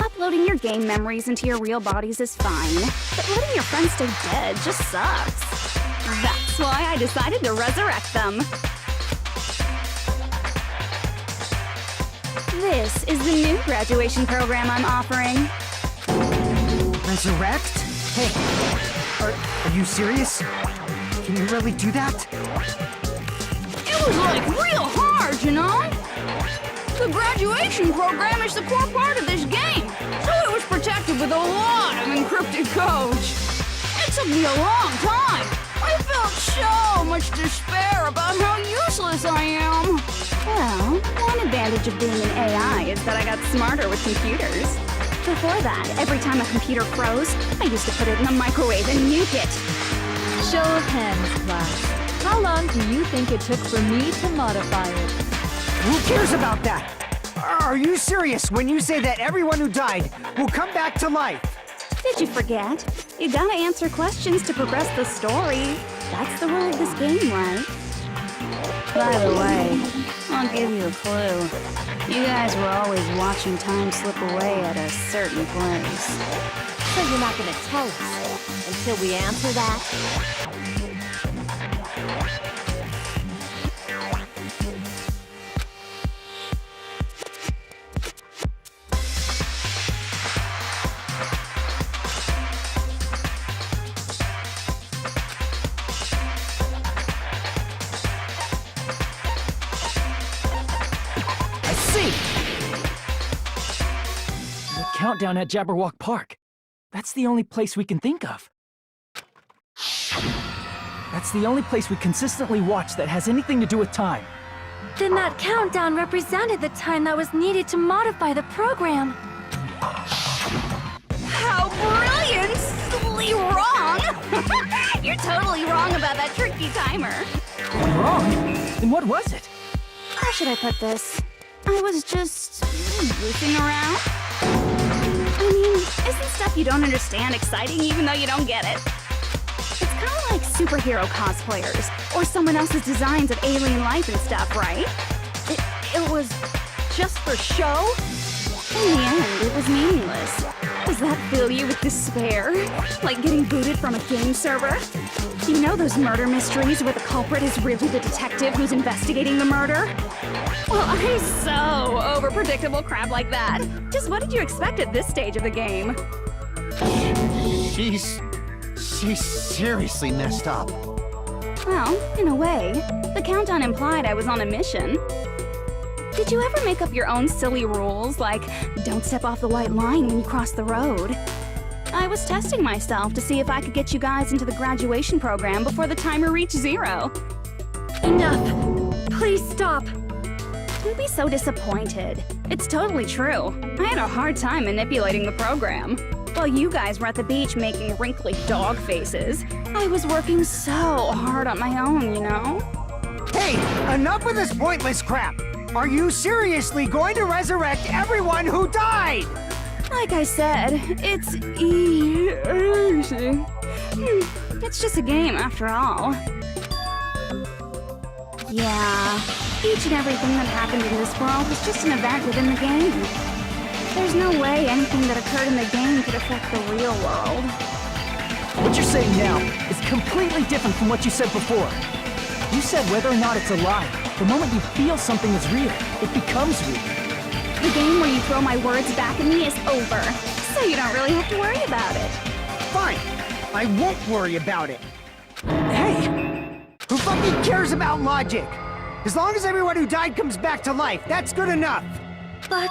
Uploading your game memories into your real bodies is fine, but letting your friends stay dead just sucks. That's why I decided to resurrect them. This is the new graduation program I'm offering. Resurrect? Hey, are you serious? Can you really do that? It was like real hard, you know? The graduation program is the core part of this game, so it was protected with a lot of encrypted code. It took me a long time. I felt so much despair about how useless I am. Well, one advantage of being an AI is that I got smarter with computers. Before that, every time a computer froze, I used to put it in the microwave and nuke it. Show of hands, class. How long do you think it took for me to modify it? Who cares about that? Are you serious when you say that everyone who died will come back to life? Did you forget? You gotta answer questions to progress the story. That's the rule of this game, right? By the way, I'll give you a clue. You guys were always watching time slip away at a certain place. So you're not gonna tell us until we answer that? The countdown at Jabberwock Park. That's the only place we can think of. That's the only place we consistently watch that has anything to do with time. Then that countdown represented the time that was needed to modify the program. How brilliantly wrong! You're totally wrong about that tricky timer. I'm wrong? Then what was it? How should I put this? I was just goofing around. I mean, isn't stuff you don't understand exciting even though you don't get it? It's kind of like superhero cosplayers or someone else's designs of alien life and stuff, right? It was just for show? In the end, it was meaningless. Does that fill you with despair? Like getting booted from a game server? You know those murder mysteries where the culprit is really the detective who's investigating the murder? Well, I'm so over predictable crap like that. Just what did you expect at this stage of the game? She's seriously messed up. Well, in a way, the countdown implied I was on a mission. Did you ever make up your own silly rules, like don't step off the white line when you cross the road? I was testing myself to see if I could get you guys into the graduation program before the timer reached 0. Enough! Please stop! Don't be so disappointed. It's totally true. I had a hard time manipulating the program. While you guys were at the beach making wrinkly dog faces, I was working so hard on my own, you know? Hey, enough with this pointless crap! Are you seriously going to resurrect everyone who died? Like I said, it's easy. It's just a game after all. Yeah, each and everything that happened in this world was just an event within the game. There's no way anything that occurred in the game could affect the real world. What you're saying now is completely different from what you said before. You said whether or not it's a lie, the moment you feel something is real, it becomes real. The game where you throw my words back at me is over, so you don't really have to worry about it. Fine, I won't worry about it. Hey! Who fucking cares about logic? As long as everyone who died comes back to life, that's good enough. But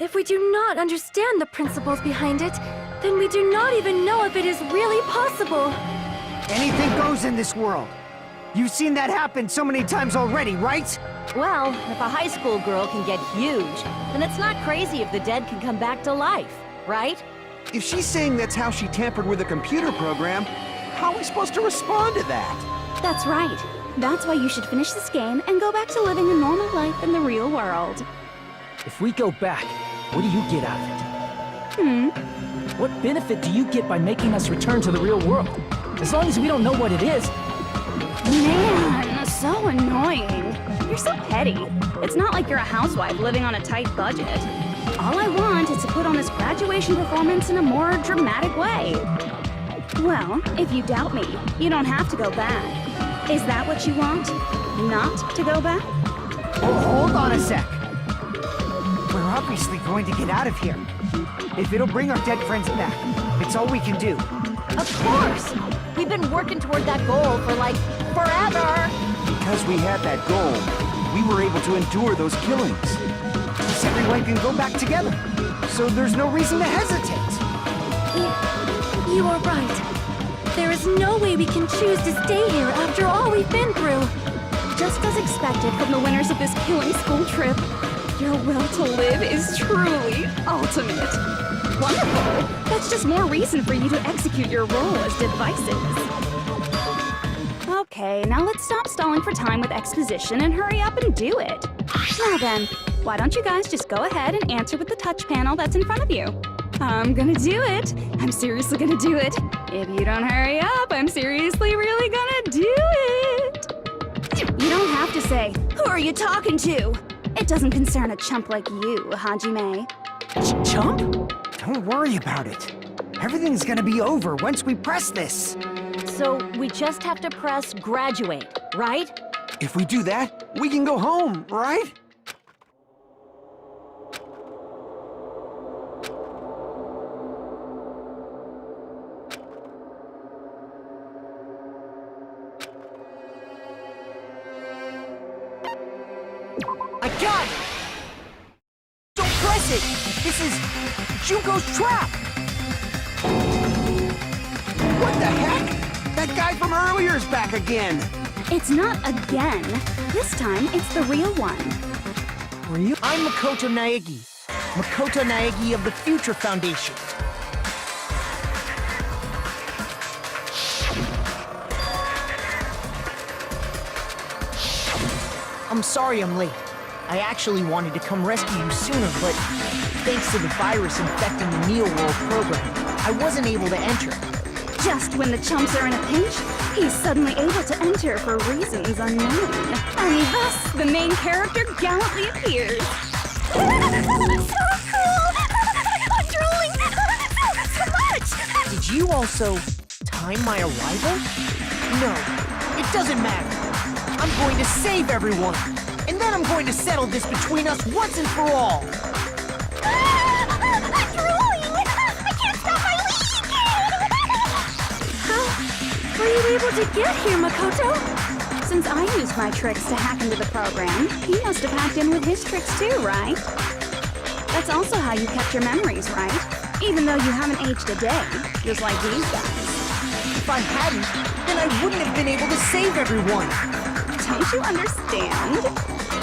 if we do not understand the principles behind it, then we do not even know if it is really possible. Anything goes in this world. You've seen that happen so many times already, right? Well, if a high school girl can get huge, then it's not crazy if the dead can come back to life, right? If she's saying that's how she tampered with a computer program, how are we supposed to respond to that? That's right. That's why you should finish this game and go back to living a normal life in the real world. If we go back, what do you get out of it? What benefit do you get by making us return to the real world? As long as we don't know what it is. Man, so annoying. You're so petty. It's not like you're a housewife living on a tight budget. All I want is to put on this graduation performance in a more dramatic way. Well, if you doubt me, you don't have to go back. Is that what you want? Not to go back? Oh, hold on a sec. We're obviously going to get out of here. If it'll bring our dead friends back, it's all we can do. Of course! We've been working toward that goal for, like, forever! Because we had that goal, we were able to endure those killings. Because everyone can go back together, so there's no reason to hesitate. You are right. There is no way we can choose to stay here after all we've been through. Just as expected from the winners of this killing school trip, your will to live is truly ultimate. Wonderful! That's just more reason for you to execute your role as devices. Okay, now let's stop stalling for time with exposition and hurry up and do it. Now then, why don't you guys just go ahead and answer with the touch panel that's in front of you? I'm gonna do it. I'm seriously gonna do it. If you don't hurry up, I'm seriously really gonna do it. You don't have to say, "Who are you talking to?" It doesn't concern a chump like you, Hajime. Chump? Don't worry about it. Everything's gonna be over once we press this. So we just have to press graduate, right? If we do that, we can go home, right? I got it! Don't press it! This is Junko's trap! What the heck? That guy from earlier is back again. It's not again. This time, it's the real one. Real? I'm Makoto Naegi. Makoto Naegi of the Future Foundation. I'm sorry I'm late. I actually wanted to come rescue you sooner, but thanks to the virus infecting the Neo World program, I wasn't able to enter. Just when the chumps are in a pinch, he's suddenly able to enter for reasons unknown. And thus, the main character gallantly appears. So cool! I'm drooling so much! Did you also time my arrival? No, it doesn't matter. I'm going to save everyone, and then I'm going to settle this between us once and for all. I'm drooling! I can't stop my How were you able to get here, Makoto? Since I used my tricks to hack into the program, he must have hacked in with his tricks too, right? That's also how you kept your memories, right? Even though you haven't aged a day, just like these guys. If I hadn't, then I wouldn't have been able to save everyone. Don't you understand?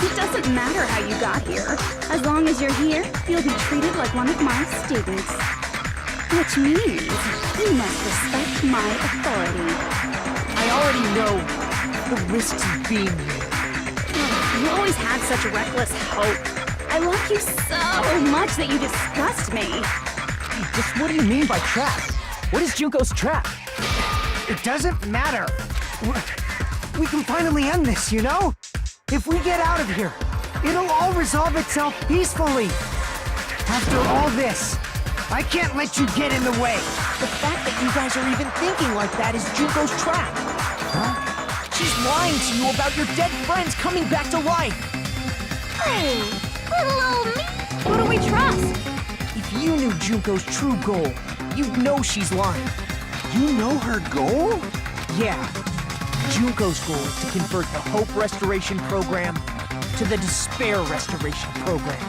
It doesn't matter how you got here. As long as you're here, you'll be treated like one of my students. Which means you must respect my authority. I already know the risks of being here. You always had such reckless hope. I love you so much that you disgust me. Just what do you mean by trap? What is Junko's trap? It doesn't matter. We can finally end this, you know? If we get out of here, it'll all resolve itself peacefully. After all this, I can't let you get in the way. The fact that you guys are even thinking like that is Junko's trap. Huh? She's lying to you about your dead friends coming back to life. Hey, little old me! Who do we trust? If you knew Junko's true goal, you'd know she's lying. You know her goal? Yeah. Junko's goal is to convert the Hope Restoration Program to the Despair Restoration Program.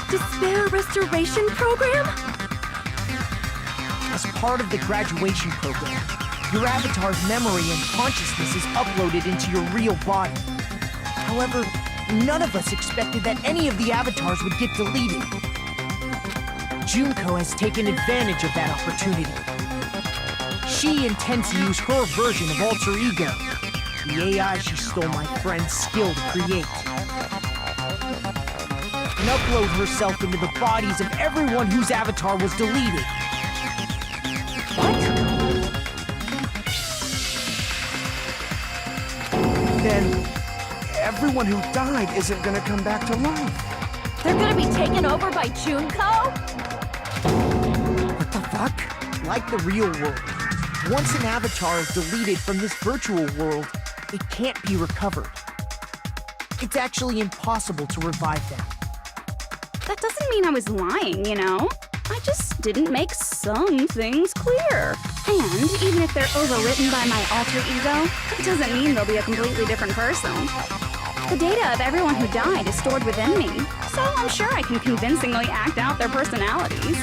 Despair Restoration Program? As part of the graduation program, your avatar's memory and consciousness is uploaded into your real body. However, none of us expected that any of the avatars would get deleted. Junko has taken advantage of that opportunity. She intends to use her version of Alter Ego, the AI she stole my friend's skill to create, and upload herself into the bodies of everyone whose avatar was deleted. What? Then everyone who died isn't gonna come back to life. They're gonna be taken over by Junko? What the fuck? Like the real world, once an avatar is deleted from this virtual world, it can't be recovered. It's actually impossible to revive them. That doesn't mean I was lying, you know? I just didn't make some things clear. And even if they're overwritten by my alter ego, it doesn't mean they'll be a completely different person. The data of everyone who died is stored within me, so I'm sure I can convincingly act out their personalities.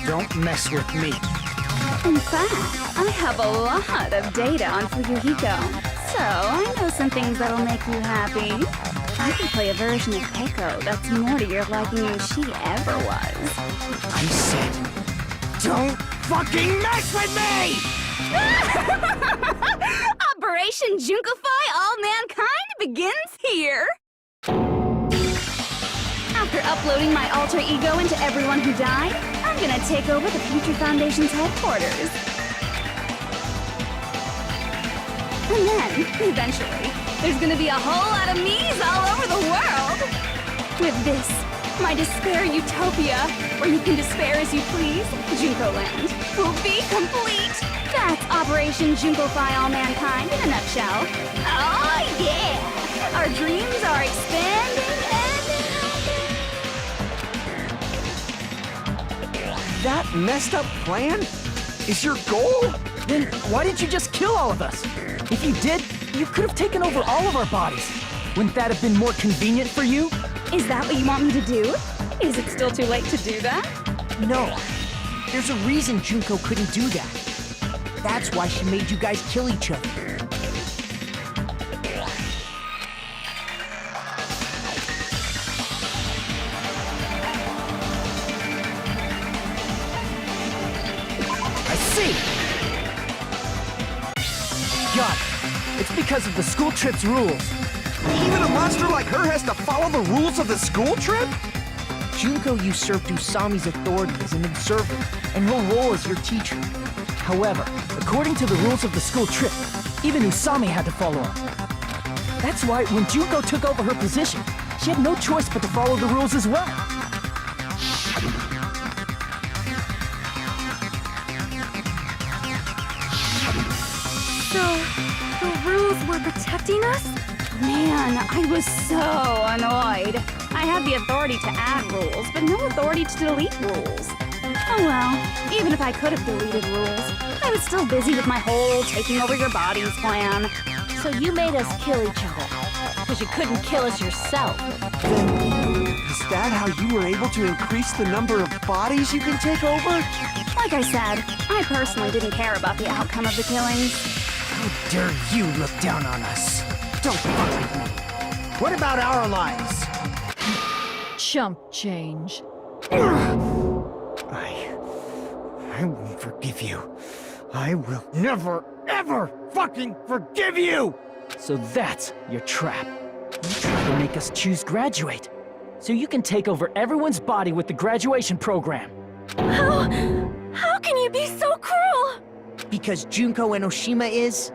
Don't mess with me. In fact, I have a lot of data on Fuyuhiko, so I know some things that'll make you happy. I can play a version of Keiko that's more to your liking than she ever was. I said, don't fucking mess with me! Operation Junkify All Mankind begins here! After uploading my alter ego into everyone who died, I'm gonna take over the Future Foundation's headquarters. And then, eventually, there's gonna be a whole lot of me's all over the world! With this, my despair utopia, where you can despair as you please, Junko Land, will be complete! That's Operation Junkify All Mankind in a nutshell. Oh yeah! Our dreams are expanding That messed up plan is your goal? Then why didn't you just kill all of us? If you did, you could have taken over all of our bodies. Wouldn't that have been more convenient for you? Is that what you want me to do? Is it still too late to do that? No. There's a reason Junko couldn't do that. That's why she made you guys kill each other. I see! Got it. It's because of the school trip's rules. Even a monster like her has to follow the rules of the school trip? Junko usurped Usami's authority as an observer, and her role as your teacher. However, according to the rules of the school trip, even Usami had to follow them. That's why when Junko took over her position, she had no choice but to follow the rules as well. So, the rules were protecting us? Man, I was so annoyed. I had the authority to add rules, but no authority to delete rules. Oh well, even if I could have deleted rules, I was still busy with my whole taking over your bodies plan. So you made us kill each other, because you couldn't kill us yourself. Is that how you were able to increase the number of bodies you can take over? Like I said, I personally didn't care about the outcome of the killings. How dare you look down on us? Don't fuck with me. What about our lives? Chump change. I won't forgive you. I will never, ever fucking forgive you! So that's your trap. You try to make us choose graduate, so you can take over everyone's body with the graduation program. How can you be so cruel? Because Junko Enoshima is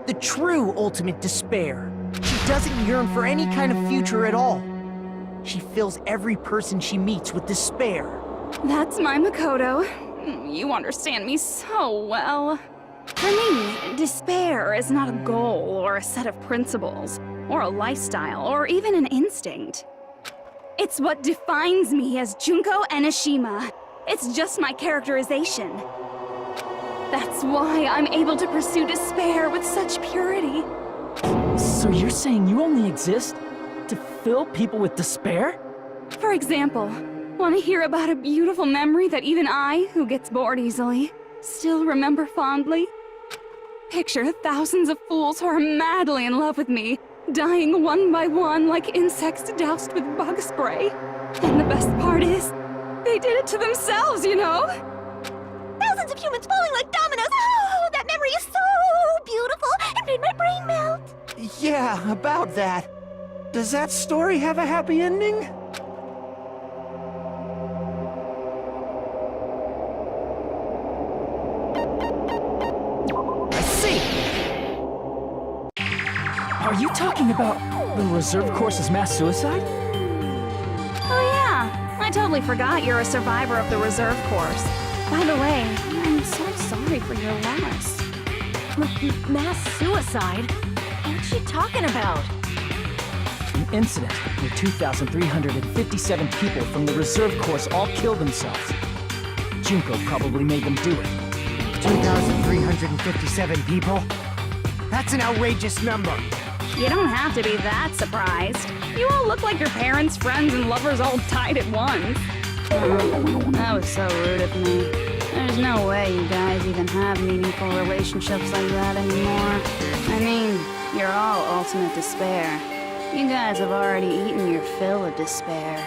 the true ultimate despair. She doesn't yearn for any kind of future at all. She fills every person she meets with despair. That's my Makoto. You understand me so well. For me, despair is not a goal or a set of principles, or a lifestyle, or even an instinct. It's what defines me as Junko Enoshima. It's just my characterization. That's why I'm able to pursue despair with such purity. So you're saying you only exist to fill people with despair? For example, want to hear about a beautiful memory that even I, who gets bored easily, still remember fondly? Picture thousands of fools who are madly in love with me, dying one by one like insects doused with bug spray. And the best part is, they did it to themselves, you know? Thousands of humans falling like dominoes. Oh, that memory is so beautiful. It made my brain melt. Yeah, about that. Does that story have a happy ending? I see! Are you talking about the reserve course's mass suicide? Oh yeah, I totally forgot you're a survivor of the reserve course. By the way, I'm so sorry for your loss. Mass suicide? What's she talking about? An incident where 2,357 people from the reserve course all killed themselves. Junko probably made them do it. 2,357 people? That's an outrageous number. You don't have to be that surprised. You all look like your parents, friends, and lovers all died at once. That was so rude of me. There's no way you guys even have meaningful relationships like that anymore. I mean, you're all ultimate despair. You guys have already eaten your fill of despair.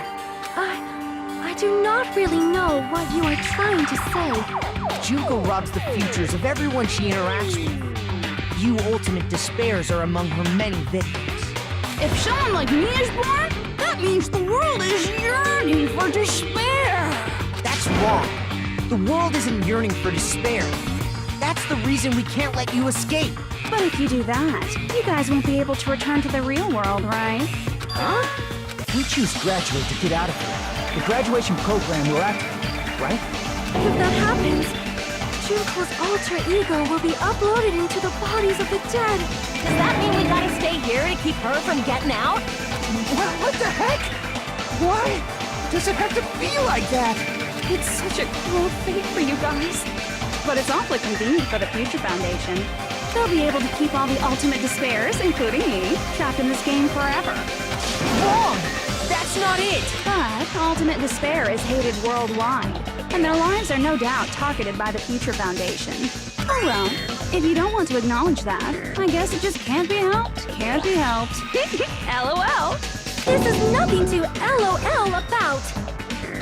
I do not really know what you are trying to say. Junko robs the futures of everyone she interacts with. You ultimate despairs are among her many victims. If someone like me is born, that means the world is yearning for despair. That's wrong. The world isn't yearning for despair. That's the reason we can't let you escape. But if you do that, you guys won't be able to return to the real world, right? Huh? If we choose graduate to get out of here, the graduation program will activate, right? If that happens, Junko's alter ego will be uploaded into the bodies of the dead. Does that mean we gotta stay here to keep her from getting out? What the heck? Why does it have to be like that? It's such a cruel fate for you guys. But it's awfully convenient for the Future Foundation. They'll be able to keep all the ultimate despairs, including me, trapped in this game forever. Wrong! That's not it! But ultimate despair is hated worldwide, and their lives are no doubt targeted by the Future Foundation. Oh well, if you don't want to acknowledge that, I guess it just can't be helped. Can't be helped. LOL. This is nothing to LOL about.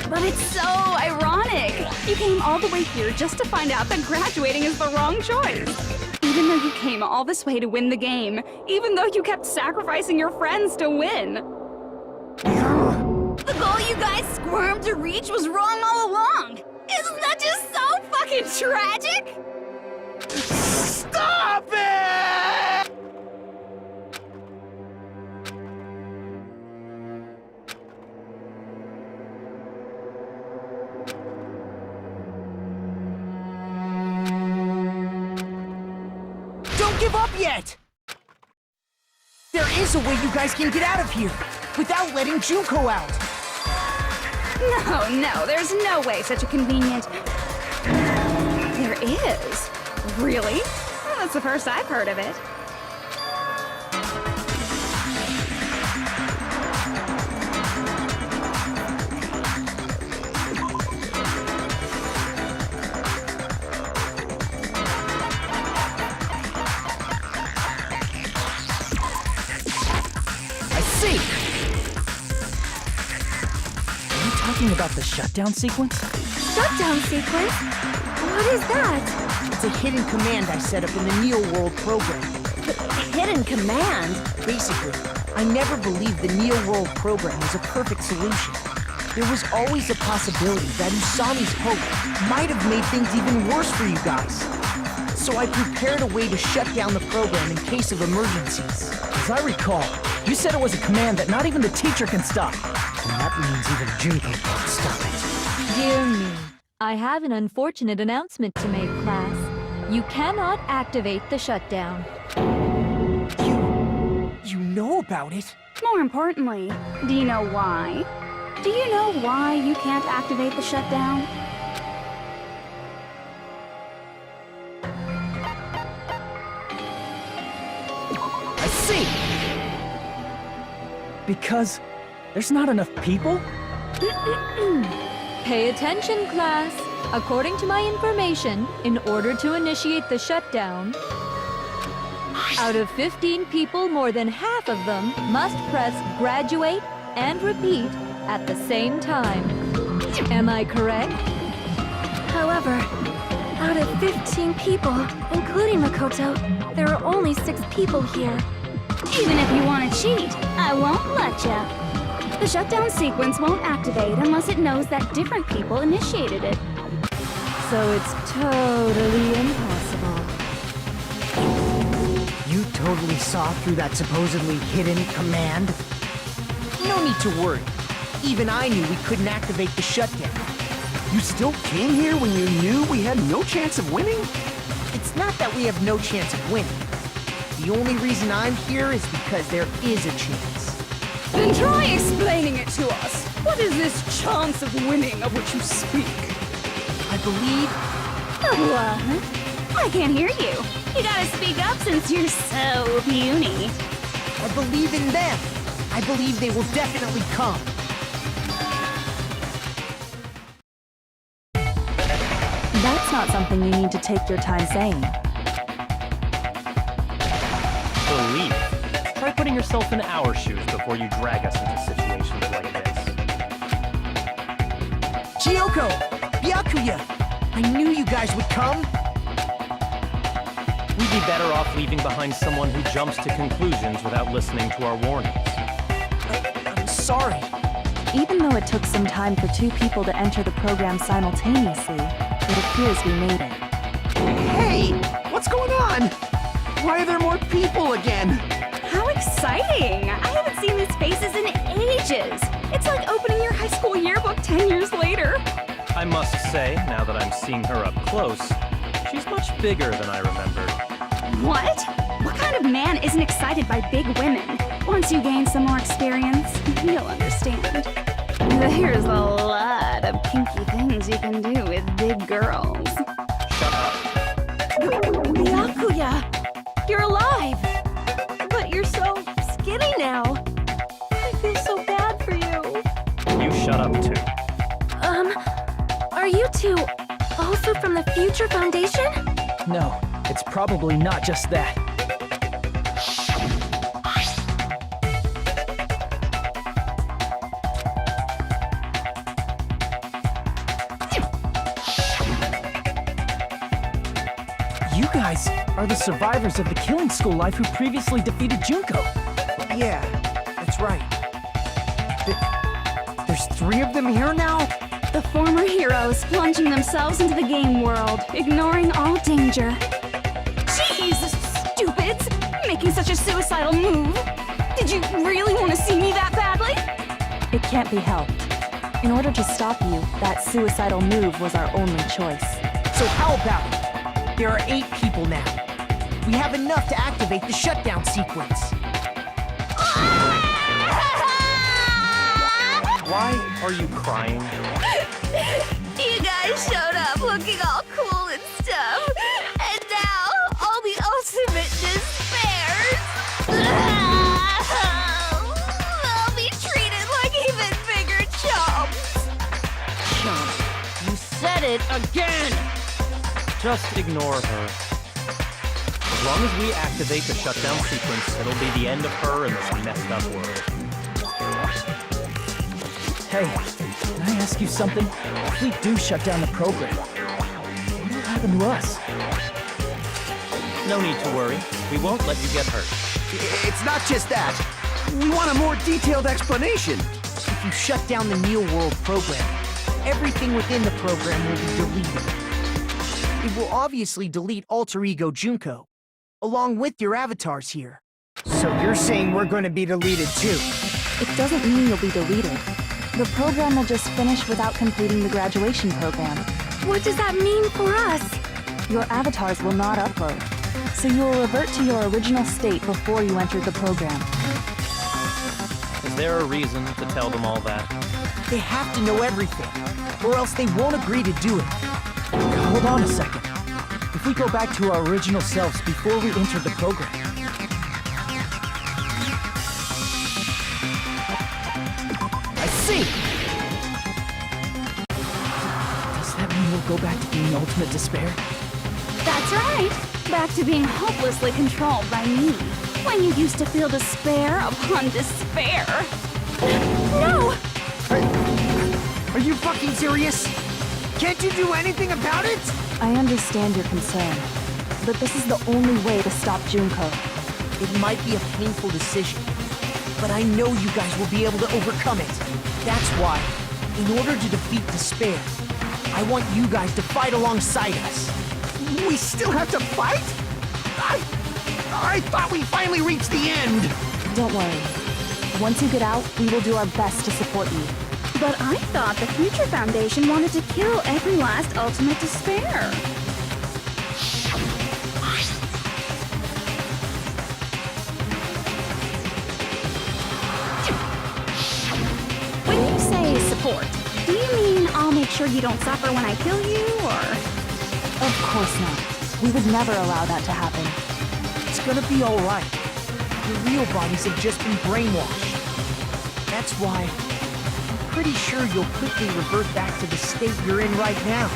But it's so ironic. You came all the way here just to find out that graduating is the wrong choice. Even though you came all this way to win the game, even though you kept sacrificing your friends to win. The goal you guys squirmed to reach was wrong all along. Isn't that just so fucking tragic? Stop it! Don't give up yet! There is a way you guys can get out of here without letting Junko out. No, there's no way such a convenient... There is? Really? Well, that's the first I've heard of it. Talking about the shutdown sequence? Shutdown sequence? What is that? It's a hidden command I set up in the Neo World program. Hidden command? Basically, I never believed the Neo World program was a perfect solution. There was always a possibility that Usami's hope might have made things even worse for you guys. So I prepared a way to shut down the program in case of emergencies. As I recall, you said it was a command that not even the teacher can stop. And that means even Junko can't stop it. Dear me, I have an unfortunate announcement to make, class. You cannot activate the shutdown. You know about it? More importantly, do you know why? Do you know why you can't activate the shutdown? I see! Because there's not enough people? Pay attention, class. According to my information, in order to initiate the shutdown, out of 15 people, more than half of them must press graduate and repeat at the same time. Am I correct? However, out of 15 people, including Makoto, there are only 6 people here. Even if you want to cheat, I won't let ya. The shutdown sequence won't activate unless it knows that different people initiated it. So it's totally impossible. You totally saw through that supposedly hidden command? No need to worry. Even I knew we couldn't activate the shutdown. You still came here when you knew we had no chance of winning? It's not that we have no chance of winning. The only reason I'm here is because there is a chance. Then try explaining it to us. What is this chance of winning of which you speak? I believe... What? I can't hear you. You gotta speak up since you're so puny. I believe in them. I believe they will definitely come. That's not something you need to take your time saying. Believe. Try putting yourself in our shoes before you drag us into situations like this. Chiyoko! Byakuya! I knew you guys would come! We'd be better off leaving behind someone who jumps to conclusions without listening to our warnings. I'm sorry. Even though it took some time for 2 people to enter the program simultaneously, it appears we made it. Hey! What's going on? Why are there more people again? How exciting! I haven't seen these faces in ages. It's like opening your high school yearbook 10 years later. I must say, now that I'm seeing her up close, she's much bigger than I remembered. What? What kind of man isn't excited by big women? Once you gain some more experience, you'll understand. There's a lot of kinky things you can do with big girls. Shut up. Byakuya! You're alive! But you're so skinny now. I feel so bad for you. You shut up too. Are you two also from the Future Foundation? No, it's probably not just that. You guys are the survivors of the killing school life who previously defeated Junko. Yeah, that's right. There's 3 of them here now? The former heroes plunging themselves into the game world, ignoring all danger. Jeez, stupids! Making such a suicidal move! Did you really want to see me that badly? It can't be helped. In order to stop you, that suicidal move was our only choice. So how about it? There are 8 people now. We have enough to activate the shutdown sequence. Why are you crying? You guys showed up looking all cool and stuff, and now all the ultimate despairs. They'll be treated like even bigger chumps. Chump, you said it again! Just ignore her. As long as we activate the shutdown sequence, it'll be the end of her in this messed up world. Hey, can I ask you something? If we do shut down the program, what will happen to us? No need to worry. We won't let you get hurt. It's not just that. We want a more detailed explanation. If you shut down the Neil World program, everything within the program will be deleted. It will obviously delete Alter Ego Junko, along with your avatars here. So you're saying we're going to be deleted too? It doesn't mean you'll be deleted. The program will just finish without completing the graduation program. What does that mean for us? Your avatars will not upload, so you will revert to your original state before you entered the program. Is there a reason to tell them all that? They have to know everything, or else they won't agree to do it. Hold on a second. If we go back to our original selves before we entered the program, I see! does that mean we'll go back to being ultimate despair? That's right. Back to being hopelessly controlled by me. When you used to feel despair upon despair. No! Are you fucking serious? Can't you do anything about it? I understand your concern, but this is the only way to stop Junko. It might be a painful decision, but I know you guys will be able to overcome it. That's why, in order to defeat despair, I want you guys to fight alongside us. We still have to fight? I thought we finally reached the end. Don't worry. Once you get out, we will do our best to support you. But I thought the Future Foundation wanted to kill every last ultimate despair. When you say support, do you mean I'll make sure you don't suffer when I kill you, or...? Of course not. We would never allow that to happen. It's gonna be alright. Your real bodies have just been brainwashed. That's why I'm pretty sure you'll quickly revert back to the state you're in right now.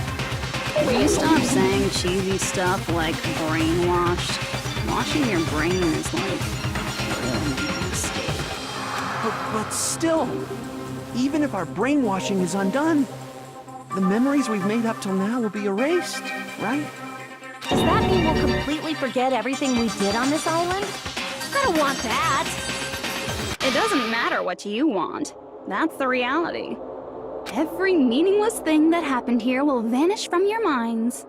Will you stop saying cheesy stuff like brainwashed? Washing your brain is like a mistake. But still, even if our brainwashing is undone, the memories we've made up till now will be erased, right? Does that mean we'll completely forget everything we did on this island? I don't want that! It doesn't matter what you want. That's the reality. Every meaningless thing that happened here will vanish from your minds.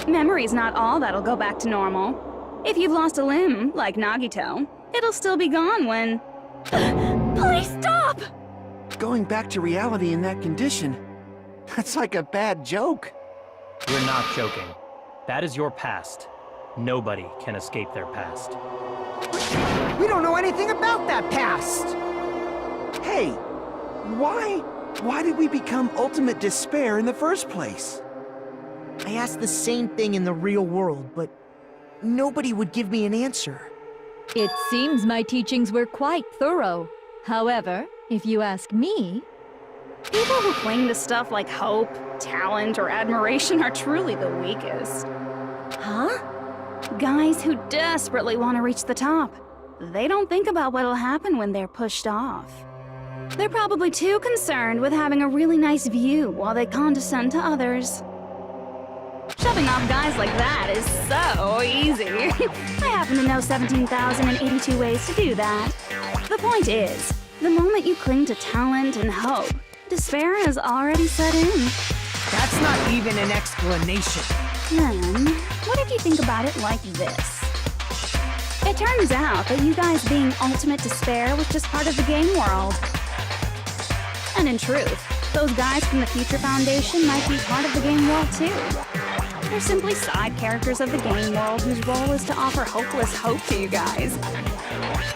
Memory's not all that'll go back to normal. If you've lost a limb, like Nagito, it'll still be gone when... Please stop! Going back to reality in that condition, that's like a bad joke. We're not joking. That is your past. Nobody can escape their past. We don't know anything about that past! Hey, why did we become ultimate despair in the first place? I asked the same thing in the real world, but nobody would give me an answer. It seems my teachings were quite thorough. However, if you ask me... People who cling to stuff like hope, talent, or admiration are truly the weakest. Huh? Guys who desperately want to reach the top. They don't think about what'll happen when they're pushed off. They're probably too concerned with having a really nice view while they condescend to others. Shoving off guys like that is so easy. I happen to know 17,082 ways to do that. The point is, the moment you cling to talent and hope, despair has already set in. That's not even an explanation. Then, what if you think about it like this? It turns out that you guys being ultimate despair was just part of the game world. And in truth, those guys from the Future Foundation might be part of the game world too. They're simply side characters of the game world whose role is to offer hopeless hope to you guys.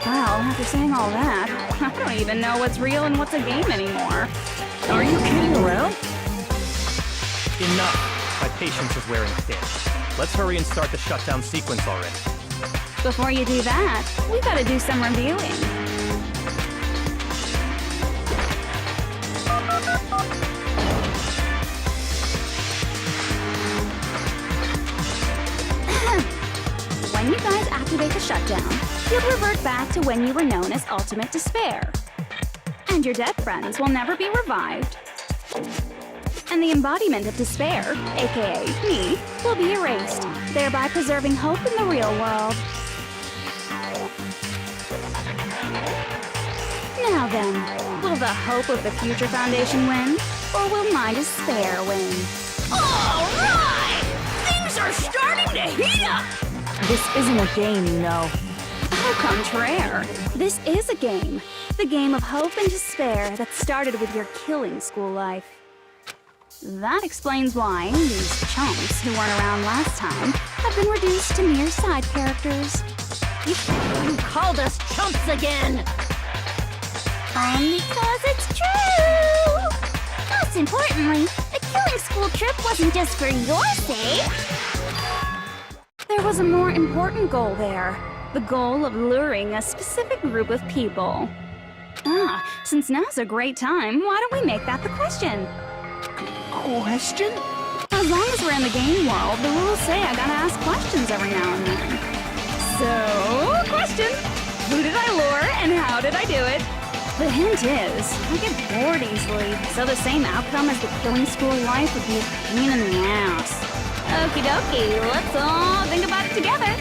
Well, after saying all that, I don't even know what's real and what's a game anymore. Are you kidding around? Enough! My patience is wearing thin. Let's hurry and start the shutdown sequence already. Before you do that, we gotta do some reviewing. When you guys activate the shutdown, you'll revert back to when you were known as Ultimate Despair. And your dead friends will never be revived. And the embodiment of despair, aka me, will be erased, thereby preserving hope in the real world. Now then, will the hope of the Future Foundation win, or will my despair win? All right! Things are starting to heat up! This isn't a game, you know. Au contraire, this is a game. The game of hope and despair that started with your killing school life. That explains why these chumps who weren't around last time have been reduced to mere side characters. You called us chumps again! Because it's true! Most importantly, the killing school trip wasn't just for your sake. There was a more important goal there. The goal of luring a specific group of people. Since now's a great time, why don't we make that the question? Question? As long as we're in the game world, the rules say I gotta ask questions every now and then. So, question. Who did I lure and how did I do it? The hint is, I get bored easily, so the same outcome as the killing school life would be a pain in the ass. Okie dokie, let's all think about it together.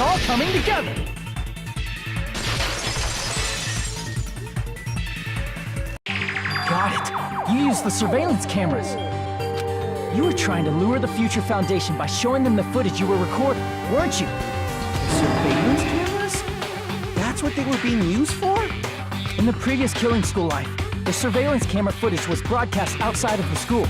It's all coming together! Got it! You used the surveillance cameras! You were trying to lure the Future Foundation by showing them the footage you were recording, weren't you? Surveillance cameras? That's what they were being used for? In the previous Killing School life, the surveillance camera footage was broadcast outside of the school.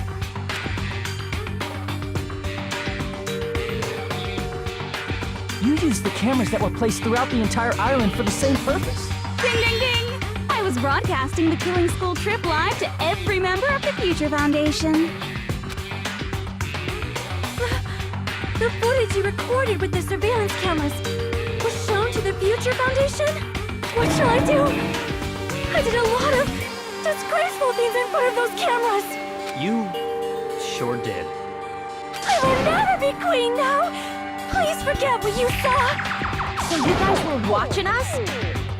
You used the cameras that were placed throughout the entire island for the same purpose. Ding, ding, ding! I was broadcasting the Killing School trip live to every member of the Future Foundation. The footage you recorded with the surveillance cameras was shown to the Future Foundation? What shall I do? I did a lot of disgraceful things in front of those cameras. You sure did. I will never be queen now. Please forget what you saw. So you guys were watching us?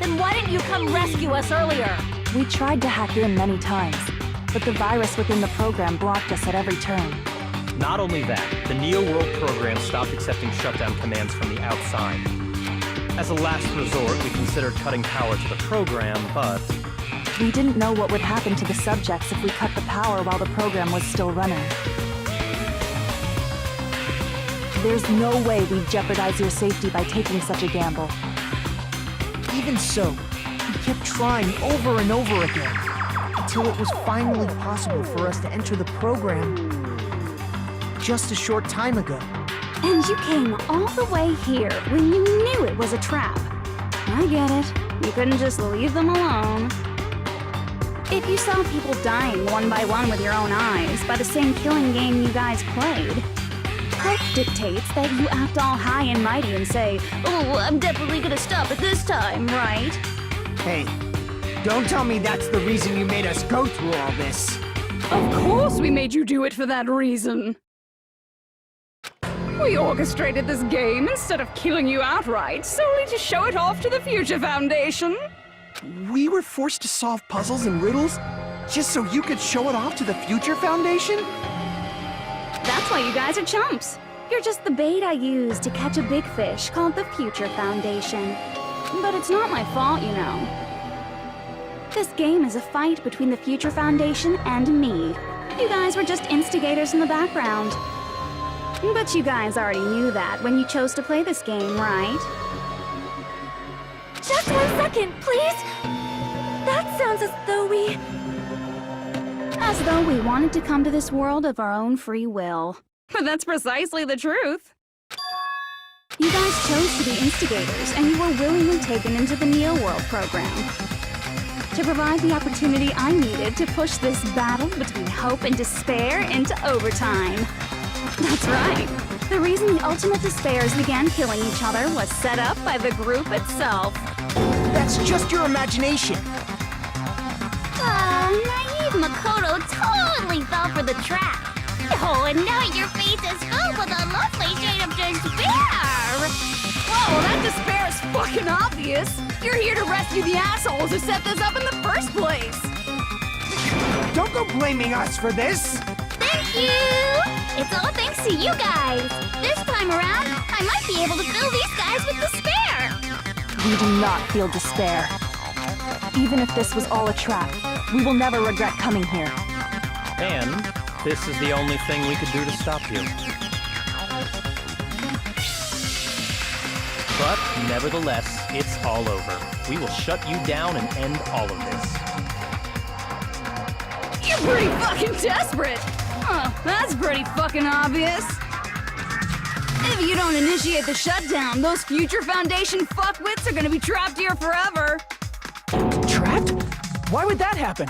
Then why didn't you come rescue us earlier? We tried to hack in many times, but the virus within the program blocked us at every turn. Not only that, the Neo World program stopped accepting shutdown commands from the outside. As a last resort, we considered cutting power to the program, but... We didn't know what would happen to the subjects if we cut the power while the program was still running. There's no way we'd jeopardize your safety by taking such a gamble. Even so, we kept trying over and over again, until it was finally possible for us to enter the program just a short time ago. And you came all the way here when you knew it was a trap. I get it. You couldn't just leave them alone. If you saw people dying one by one with your own eyes by the same killing game you guys played, hope dictates that you act all high and mighty and say, "Oh, I'm definitely gonna stop it this time, right?" Hey, don't tell me that's the reason you made us go through all this. Of course we made you do it for that reason. We orchestrated this game instead of killing you outright, solely to show it off to the Future Foundation. We were forced to solve puzzles and riddles just so you could show it off to the Future Foundation? That's why you guys are chumps. You're just the bait I used to catch a big fish called the Future Foundation. But it's not my fault, you know. This game is a fight between the Future Foundation and me. You guys were just instigators in the background. But you guys already knew that when you chose to play this game, right? Just 1 second, please. That sounds as though we... As though we wanted to come to this world of our own free will. But that's precisely the truth. You guys chose to be instigators, and you were willingly taken into the Neo World program. To provide the opportunity I needed to push this battle between hope and despair into overtime. That's right. The reason the ultimate despairs began killing each other was set up by the group itself. That's just your imagination. Naive Makoto totally fell for the trap. Oh, and now your face is filled with a lovely shade of despair. Whoa, that despair is fucking obvious. You're here to rescue the assholes who set this up in the first place. Don't go blaming us for this. Thank you. It's all thanks to you guys. This time around, I might be able to fill these guys with despair. We do not feel despair. Even if this was all a trap, we will never regret coming here. And this is the only thing we could do to stop you. But nevertheless, it's all over. We will shut you down and end all of this. You're pretty fucking desperate. Huh, that's pretty fucking obvious. If you don't initiate the shutdown, those Future Foundation fuckwits are gonna be trapped here forever. Trapped? Why would that happen?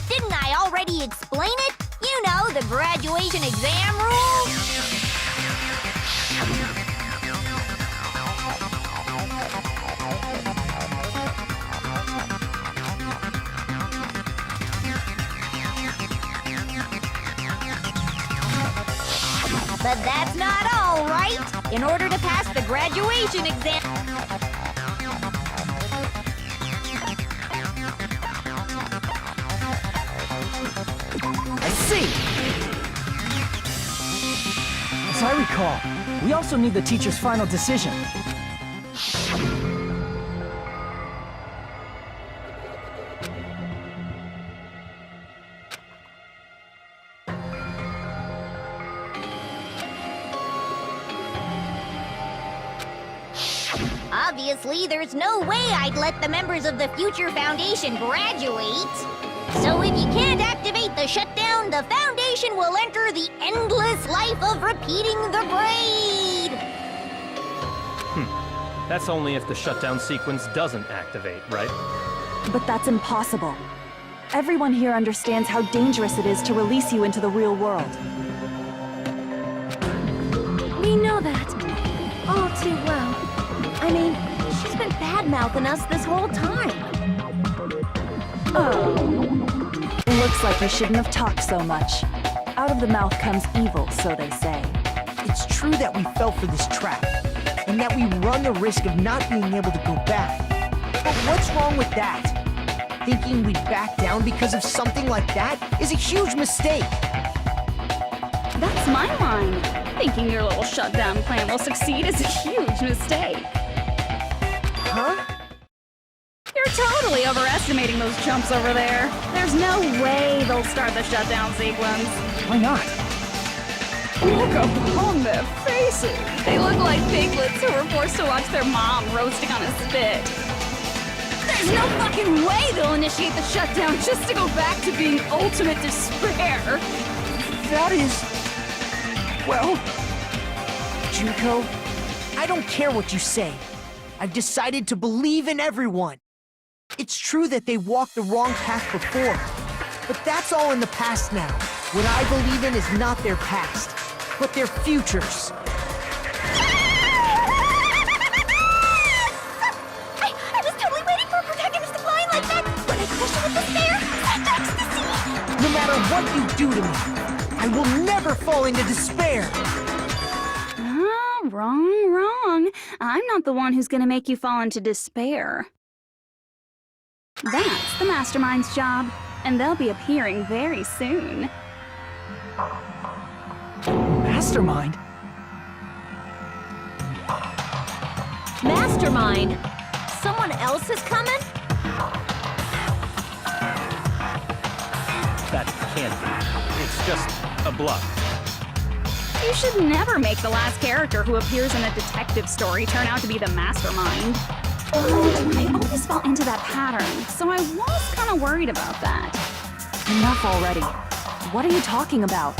Didn't I already explain it? You know, the graduation exam rules. But that's not all, right? In order to pass the graduation exam... I see! As I recall, We also need the teacher's final decision. Obviously, there's no way I'd let the members of the Future Foundation graduate. So if you can't activate the shutdown, the Foundation will enter the endless life of repeating the grade. That's only if the shutdown sequence doesn't activate, right? But that's impossible. Everyone here understands how dangerous it is to release you into the real world. We know that all too well. I mean, she's been bad-mouthing us this whole time. Looks like you shouldn't have talked so much. Out of the mouth comes evil, so they say. It's true that we fell for this trap, and that we run the risk of not being able to go back. But what's wrong with that? Thinking we'd back down because of something like that is a huge mistake. That's my line. Thinking your little shutdown plan will succeed is a huge mistake. Huh? You're totally overestimating those chumps over there. There's no way they'll start the shutdown sequence. Why not? Look upon their faces. They look like piglets who were forced to watch their mom roasting on a spit. There's no fucking way they'll initiate the shutdown just to go back to being ultimate despair. That is... well... Junko, I don't care what you say. I've decided to believe in everyone. It's true that they walked the wrong path before, but that's all in the past now. What I believe in is not their past, but their futures. I was totally waiting for a protagonist to fly like that. When I crush you with despair, that's ecstasy. No matter what you do to me, I will never fall into despair. Wrong. I'm not the one who's gonna make you fall into despair. That's the Mastermind's job, and they'll be appearing very soon. Mastermind? Mastermind? Someone else is coming? That can't be. It's just a bluff. You should never make the last character who appears in a detective story turn out to be the Mastermind. I always fall into that pattern, so I was kind of worried about that. Enough already. What are you talking about?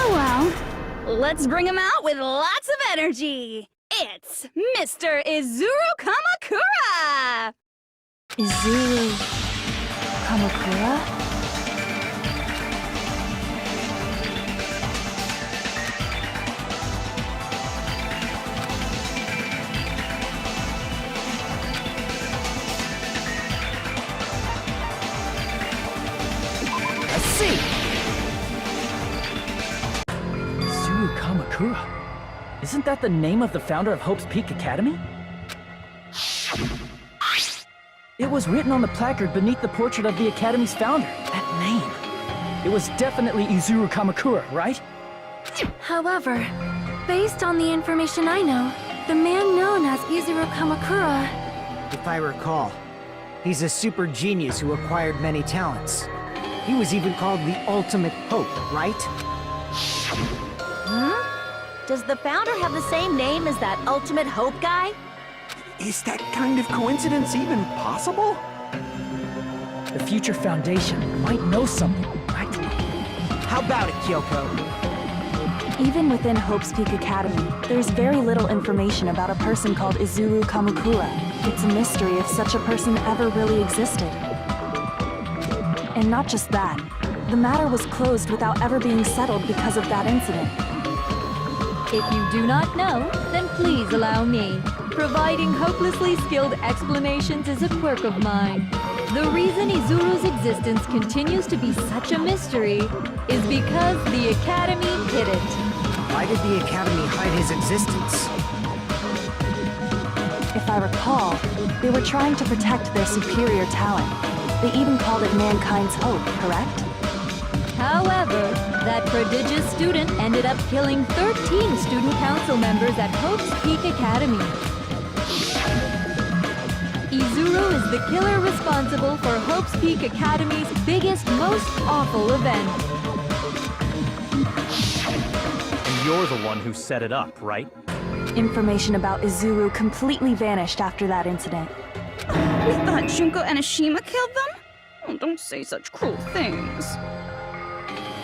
Oh well, let's bring him out with lots of energy. It's Mr. Izuru Kamakura! Izuru... Kamakura? Izuru Kamakura. Isn't that the name of the founder of Hope's Peak Academy? It was written on the placard beneath the portrait of the Academy's founder. That name. It was definitely Izuru Kamakura, right? However, based on the information I know, the man known as Izuru Kamakura... If I recall, he's a super genius who acquired many talents. He was even called the Ultimate Hope, right? Does the founder have the same name as that Ultimate Hope guy? Is that kind of coincidence even possible? The Future Foundation might know something, right? How about it, Kyoko? Even within Hope's Peak Academy, there's very little information about a person called Izuru Kamakura. It's a mystery if such a person ever really existed. And not just that, the matter was closed without ever being settled because of that incident. If you do not know, then please allow me. Providing hopelessly skilled explanations is a quirk of mine. The reason Izuru's existence continues to be such a mystery is because the Academy hid it. Why did the Academy hide his existence? If I recall, they were trying to protect their superior talent. They even called it mankind's hope, correct? However, That prodigious student ended up killing 13 student council members at Hope's Peak Academy. Izuru is the killer responsible for Hope's Peak Academy's biggest, most awful event. And you're the one who set it up, right? Information about Izuru completely vanished after that incident. We thought Junko and Ashima killed them? Oh, don't say such cruel things.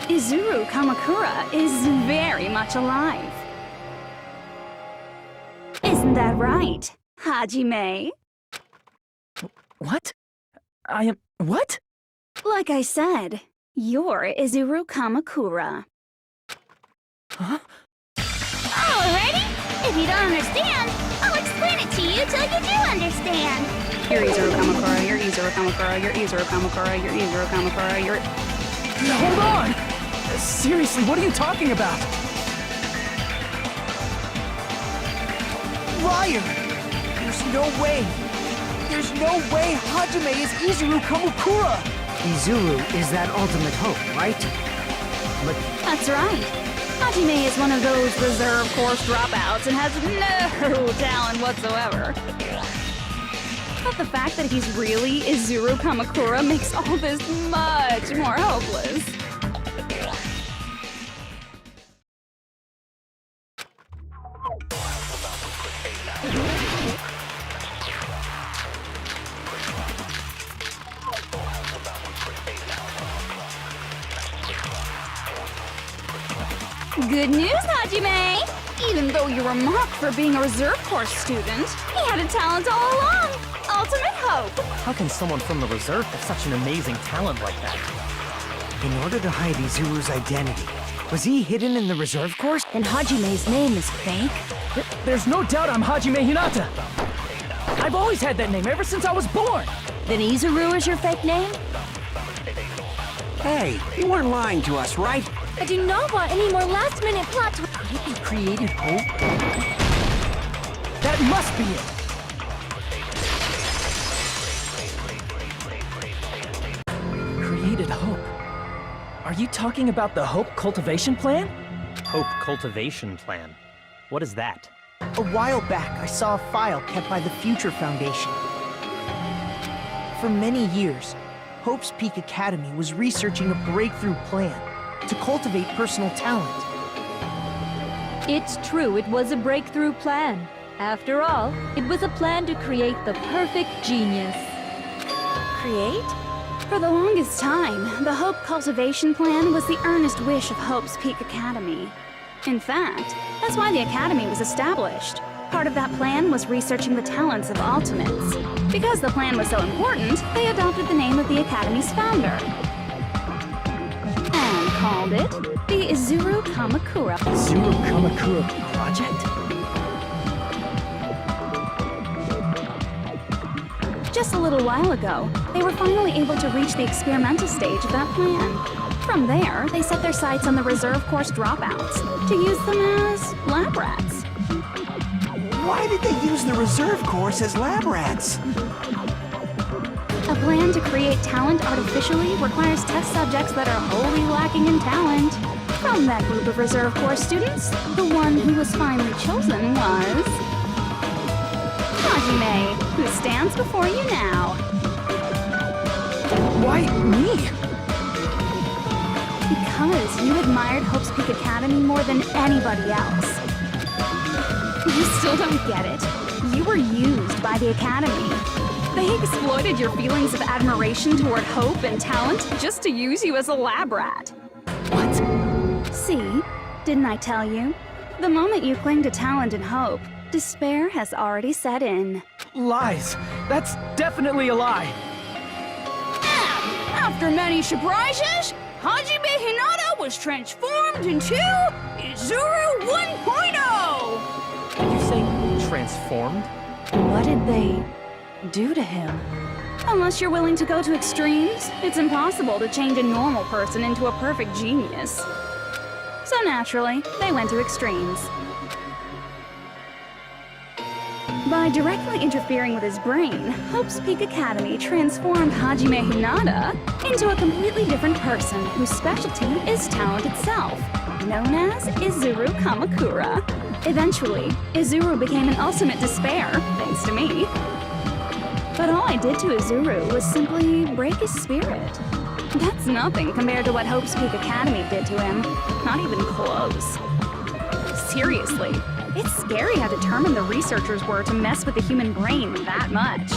Izuru Kamakura is very much alive. Isn't that right, Hajime? What? I am... what? Like I said, you're Izuru Kamakura. Huh? Alrighty? If you don't understand, I'll explain it to you till you do understand. You're Izuru Kamakura, you're Izuru Kamakura, you're Izuru Kamakura, you're Izuru Kamakura, you're... Hold on! Seriously, what are you talking about? Liar! There's no way! There's no way Hajime is Izuru Kamakura! Izuru is that ultimate hope, right? But That's right. Hajime is one of those reserve course dropouts and has no talent whatsoever. But the fact that he's really Izuru Kamakura makes all this much more hopeless. Good news, Hajime! Even though you were mocked for being a reserve course student, he had a talent all along! Ultimate hope! How can someone from the reserve have such an amazing talent like that? in order to hide Izuru's identity, was he hidden in the reserve course? And Hajime's name is fake? There's no doubt I'm Hajime Hinata. I've always had that name ever since I was born. Then Izuru is your fake name? Hey, you weren't lying to us, right? I do not want any more last-minute plot twists. Could it be created hope? That must be it. Created hope. Are you talking about the Hope Cultivation Plan? Hope Cultivation Plan. What is that? A while back, I saw a file kept by the Future Foundation. For many years, Hope's Peak Academy was researching a breakthrough plan to cultivate personal talent. It's true, it was a breakthrough plan. After all, it was a plan to create the perfect genius. Create? For the longest time, the Hope Cultivation Plan was the earnest wish of Hope's Peak Academy. In fact, that's why the Academy was established. Part of that plan was researching the talents of Ultimates. Because the plan was so important, they adopted the name of the Academy's founder. And called it the Izuru Kamakura. Izuru Kamakura Project? Just a little while ago, they were finally able to reach the experimental stage of that plan. From there, they set their sights on the reserve course dropouts to use them as lab rats. Why did they use the reserve course as lab rats? A plan to create talent artificially requires test subjects that are wholly lacking in talent. From that group of reserve course students, the one who was finally chosen was... Hajime, who stands before you now. Why me? Because you admired Hope's Peak Academy more than anybody else. You still don't get it. You were used by the Academy. They exploited your feelings of admiration toward hope and talent just to use you as a lab rat. What? See? Didn't I tell you? The moment you cling to talent and hope, despair has already set in. Lies. That's definitely a lie. After many surprises, Hajime Hinata was transformed into Izuru 1.0! Did you say transformed? What did they do to him? Unless you're willing to go to extremes, it's impossible to change a normal person into a perfect genius. So naturally, they went to extremes. By directly interfering with his brain, Hope's Peak Academy transformed Hajime Hinata into a completely different person whose specialty is talent itself, known as Izuru Kamakura. Eventually, Izuru became an ultimate despair, thanks to me. But all I did to Izuru was simply break his spirit. That's nothing compared to what Hope's Peak Academy did to him. Not even close. Seriously, it's scary how determined the researchers were to mess with the human brain that much.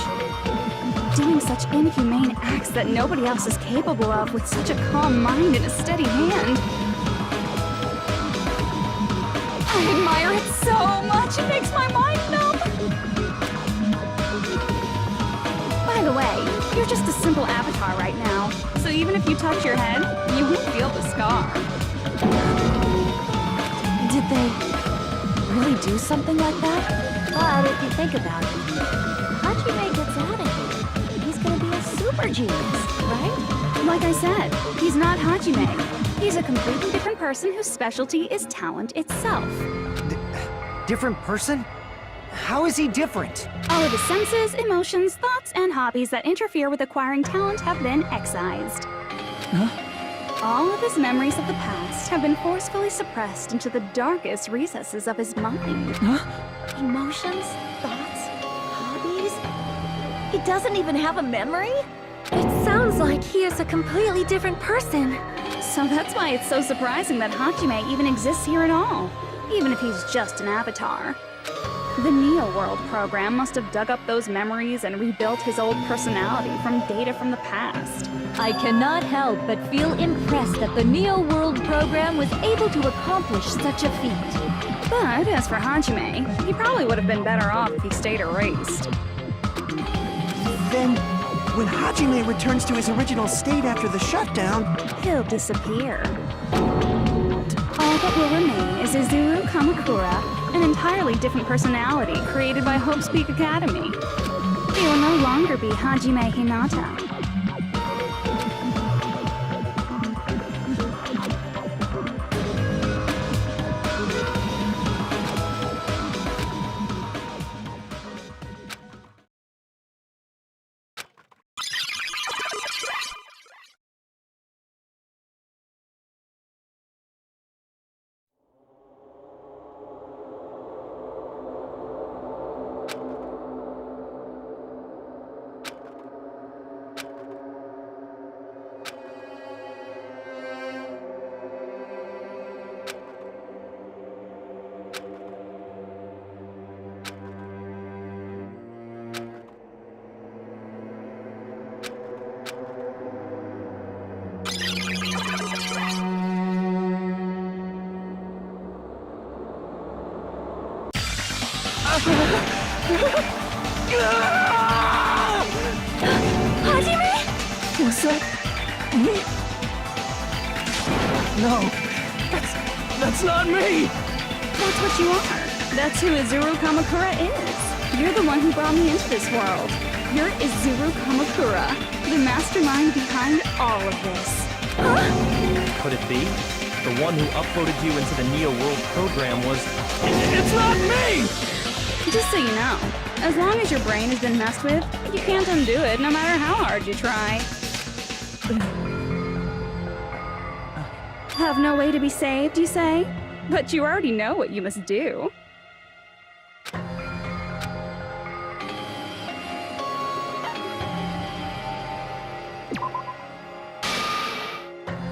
Doing such inhumane acts that nobody else is capable of with such a calm mind and a steady hand. I admire it so much, it makes my mind numb. By the way, you're just a simple avatar right now, so even if you touch your head, you won't feel the scar. Did they really do something like that? But if you think about it, Hajime gets out of here. He's gonna be a super genius, right? Like I said, he's not Hajime. He's a completely different person whose specialty is talent itself. Different person? How is he different? All of his senses, emotions, thoughts, and hobbies that interfere with acquiring talent have been excised. Huh? All of his memories of the past have been forcefully suppressed into the darkest recesses of his mind. Huh? Emotions, thoughts, hobbies? He doesn't even have a memory? It sounds like he is a completely different person. So that's why it's so surprising that Hajime even exists here at all, even if he's just an avatar. The Neo World program must have dug up those memories and rebuilt his old personality from data from the past. I cannot help but feel impressed that the Neo World program was able to accomplish such a feat. But as for Hajime, he probably would have been better off if he stayed erased. Then, when Hajime returns to his original state after the shutdown, he'll disappear. All that will remain is Izuru Kamakura, an entirely different personality created by Hope's Peak Academy. He will no longer be Hajime Hinata. Hajime? was that me? No, that's not me! That's what you are. That's who Izuru Kamakura is. You're the one who brought me into this world. You're Izuru Kamakura, the mastermind behind all of this. Huh? Could it be? The one who uploaded you into the Neo World program was... It's not me! Just so you know, as long as your brain has been messed with, you can't undo it no matter how hard you try. Have no way to be saved, you say? But you already know what you must do.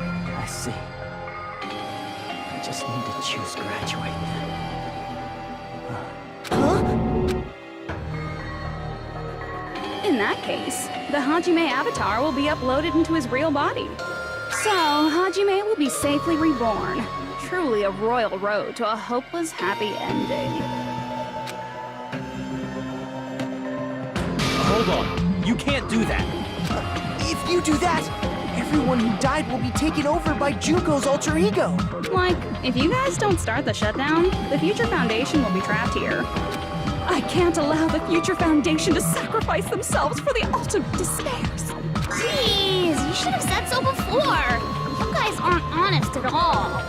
I see. I just need to choose graduate. In that case, the Hajime avatar will be uploaded into his real body. So, Hajime will be safely reborn. Truly a royal road to a hopeless, happy ending. Hold on. You can't do that. If you do that, everyone who died will be taken over by Junko's alter ego. Like, if you guys don't start the shutdown, the Future Foundation will be trapped here. I can't allow the Future Foundation to sacrifice themselves for the ultimate despairs. Jeez, you should have said so before. You guys aren't honest at all.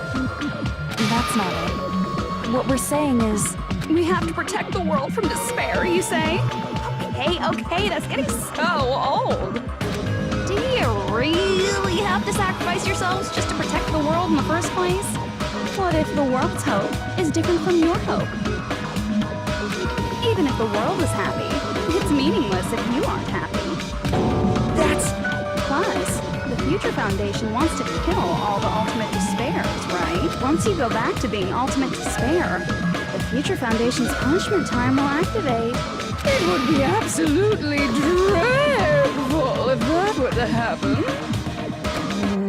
That's not it. What we're saying is, We have to protect the world from despair, you say? Okay, that's getting so old. Do you really have to sacrifice yourselves just to protect the world in the first place? What if the world's hope is different from your hope? Even if the world is happy, it's meaningless if you aren't happy. Plus, the Future Foundation wants to kill all the ultimate despairs, right? Once you go back to being ultimate despair, the Future Foundation's punishment time will activate. It would be absolutely dreadful if that were to happen.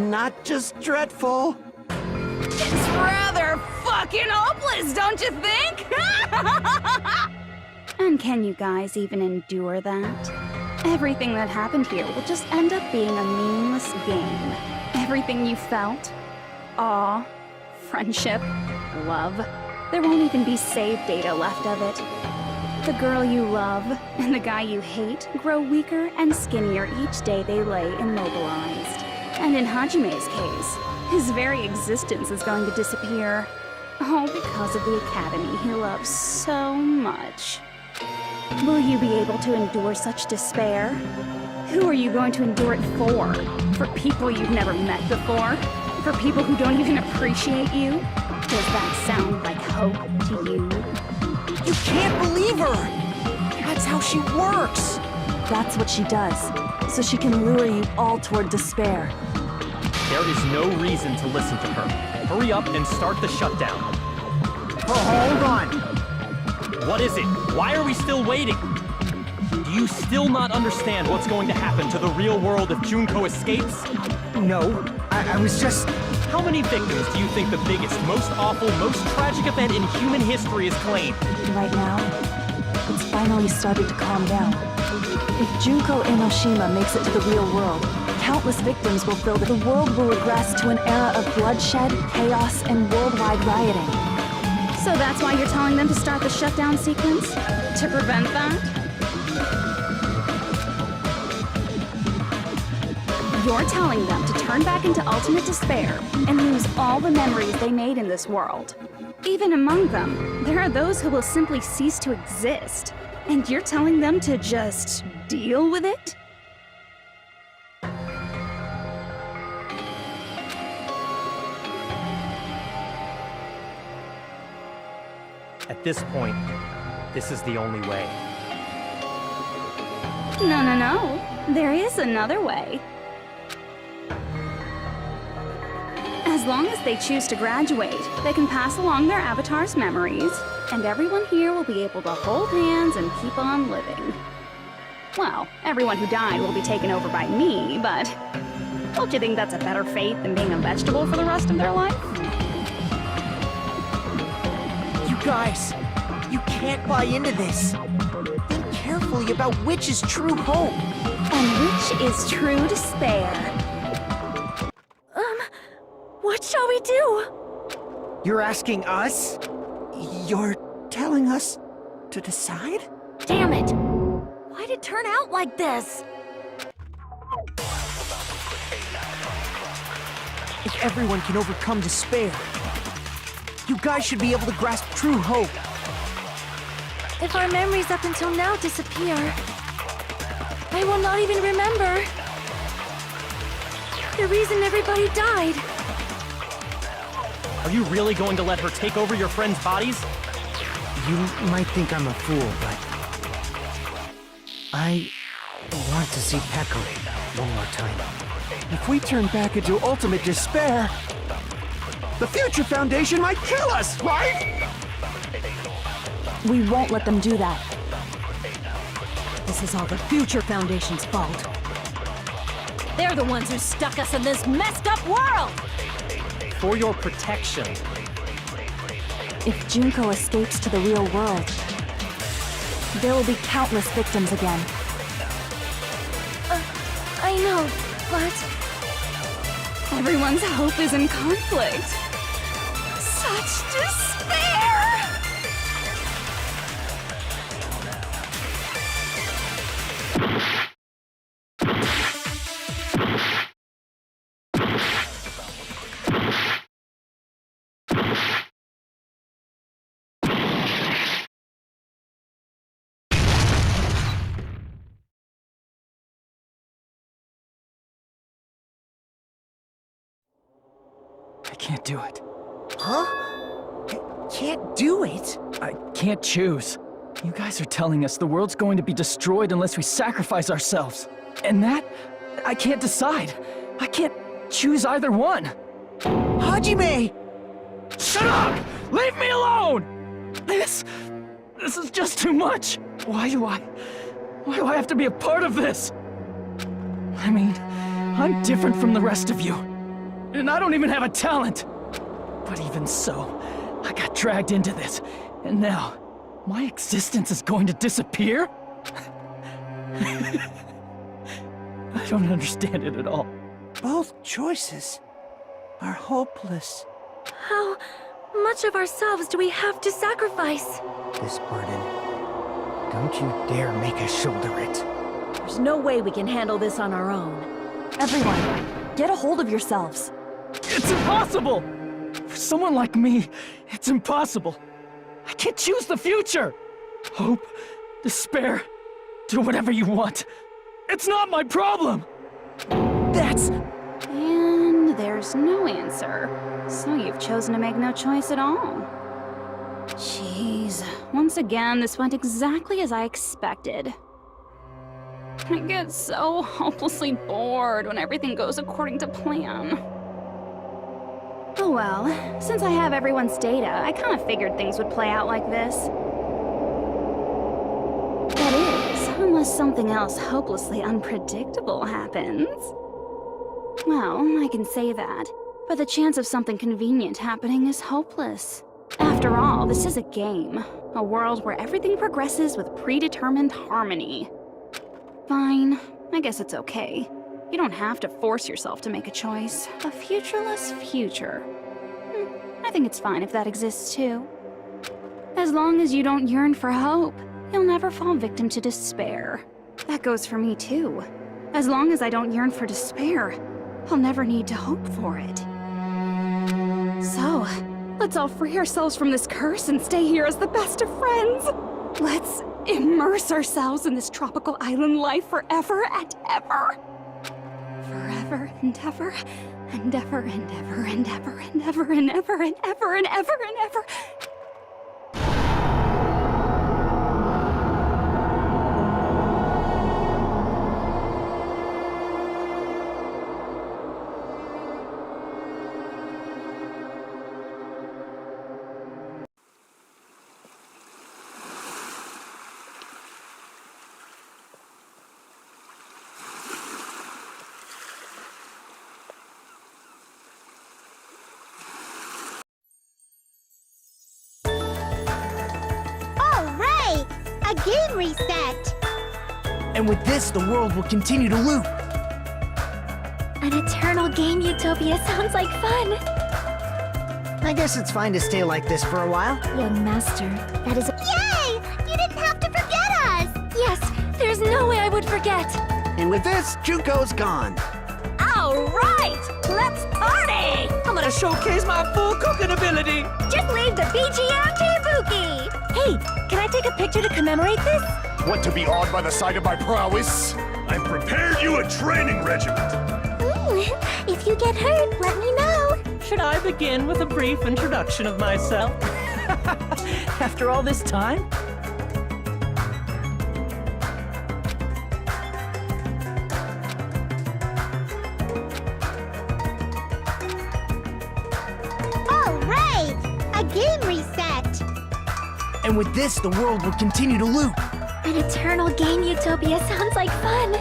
Not just dreadful. It's rather fucking hopeless, don't you think? And can you guys even endure that? Everything that happened here will just end up being a meaningless game. Everything you felt, awe, friendship, love, there won't even be save data left of it. The girl you love and the guy you hate grow weaker and skinnier each day they lay immobilized. And in Hajime's case, his very existence is going to disappear. All because of the academy he loves so much. Will you be able to endure such despair? Who are you going to endure it for? For people you've never met before? For people who don't even appreciate you? Does that sound like hope to you? You can't believe her! That's how she works! That's what she does, so she can lure you all toward despair. There is no reason to listen to her. Hurry up and start the shutdown. Oh, hold on! What is it? Why are we still waiting? Do you still not understand what's going to happen to the real world if Junko escapes? No, I was just... How many victims do you think the biggest, most awful, most tragic event in human history has claimed? Right now, it's finally started to calm down. If Junko Enoshima makes it to the real world, countless victims will fill the world will regress to an era of bloodshed, chaos, and worldwide rioting. So that's why you're telling them to start the shutdown sequence? To prevent that? You're telling them to turn back into ultimate despair and lose all the memories they made in this world. Even among them, there are those who will simply cease to exist. And you're telling them to just deal with it? At this point, this is the only way. No. There is another way. As long as they choose to graduate, they can pass along their avatar's memories, and everyone here will be able to hold hands and keep on living. Well, everyone who died will be taken over by me, but don't you think that's a better fate than being a vegetable for the rest of their life? You guys, you can't buy into this. Think carefully about which is true hope. And which is true despair. What shall we do? You're asking us? You're telling us to decide? Damn it! Why'd it turn out like this? If everyone can overcome despair, you guys should be able to grasp true hope. If our memories up until now disappear, I will not even remember the reason everybody died. Are you really going to let her take over your friends' bodies? You might think I'm a fool, but I want to see Pekka one more time. If we turn back into ultimate despair, the Future Foundation might kill us, right? We won't let them do that. This is all the Future Foundation's fault. They're the ones who stuck us in this messed up world! For your protection. If Junko escapes to the real world, there will be countless victims again. I know, but... Everyone's hope is in conflict. Such despair! can't do it. Huh? Can't do it? I can't choose. You guys are telling us the world's going to be destroyed unless we sacrifice ourselves. And that, I can't decide. I can't choose either one. Hajime! Shut up! Leave me alone! This is just too much. Why do I have to be a part of this? I mean, I'm different from the rest of you. And I don't even have a talent. But even so, I got dragged into this. And now, my existence is going to disappear? I don't understand it at all. Both choices are hopeless. How much of ourselves do we have to sacrifice? This burden, don't you dare make us shoulder it. There's no way we can handle this on our own. Everyone, get a hold of yourselves. It's impossible! For someone like me, it's impossible. I can't choose the future! Hope, despair, do whatever you want. It's not my problem! That's... And there's no answer. So you've chosen to make no choice at all. Jeez. Once again, this went exactly as I expected. I get so hopelessly bored when everything goes according to plan. Oh well, since I have everyone's data, I kind of figured things would play out like this. That is, unless something else hopelessly unpredictable happens. Well, I can say that, but the chance of something convenient happening is hopeless. After all, this is a game. A world where everything progresses with predetermined harmony. Fine, I guess it's okay. You don't have to force yourself to make a choice. A futureless future. I think it's fine if that exists too. As long as you don't yearn for hope, you'll never fall victim to despair. That goes for me too. As long as I don't yearn for despair, I'll never need to hope for it. So, let's all free ourselves from this curse and stay here as the best of friends. Let's immerse ourselves in this tropical island life forever and ever. Forever and ever, and ever and ever and ever and ever and ever and ever and ever and ever. A game reset! And with this, the world will continue to loop. An eternal game utopia sounds like fun. I guess it's fine to stay like this for a while. Young master, that is a... Yay! You didn't have to forget us! Yes, there's no way I would forget. And with this, Juko's gone. All right, let's party! I'm gonna showcase my full cooking ability. Just leave the BGM to Ibuki! Hey, can I take a picture to commemorate this? Want to be awed by the sight of my prowess? I've prepared you a training regiment. If you get hurt, let me know. Should I begin with a brief introduction of myself? After all this time? All right! A game reset! And with this, the world will continue to loop. An eternal game utopia sounds like fun.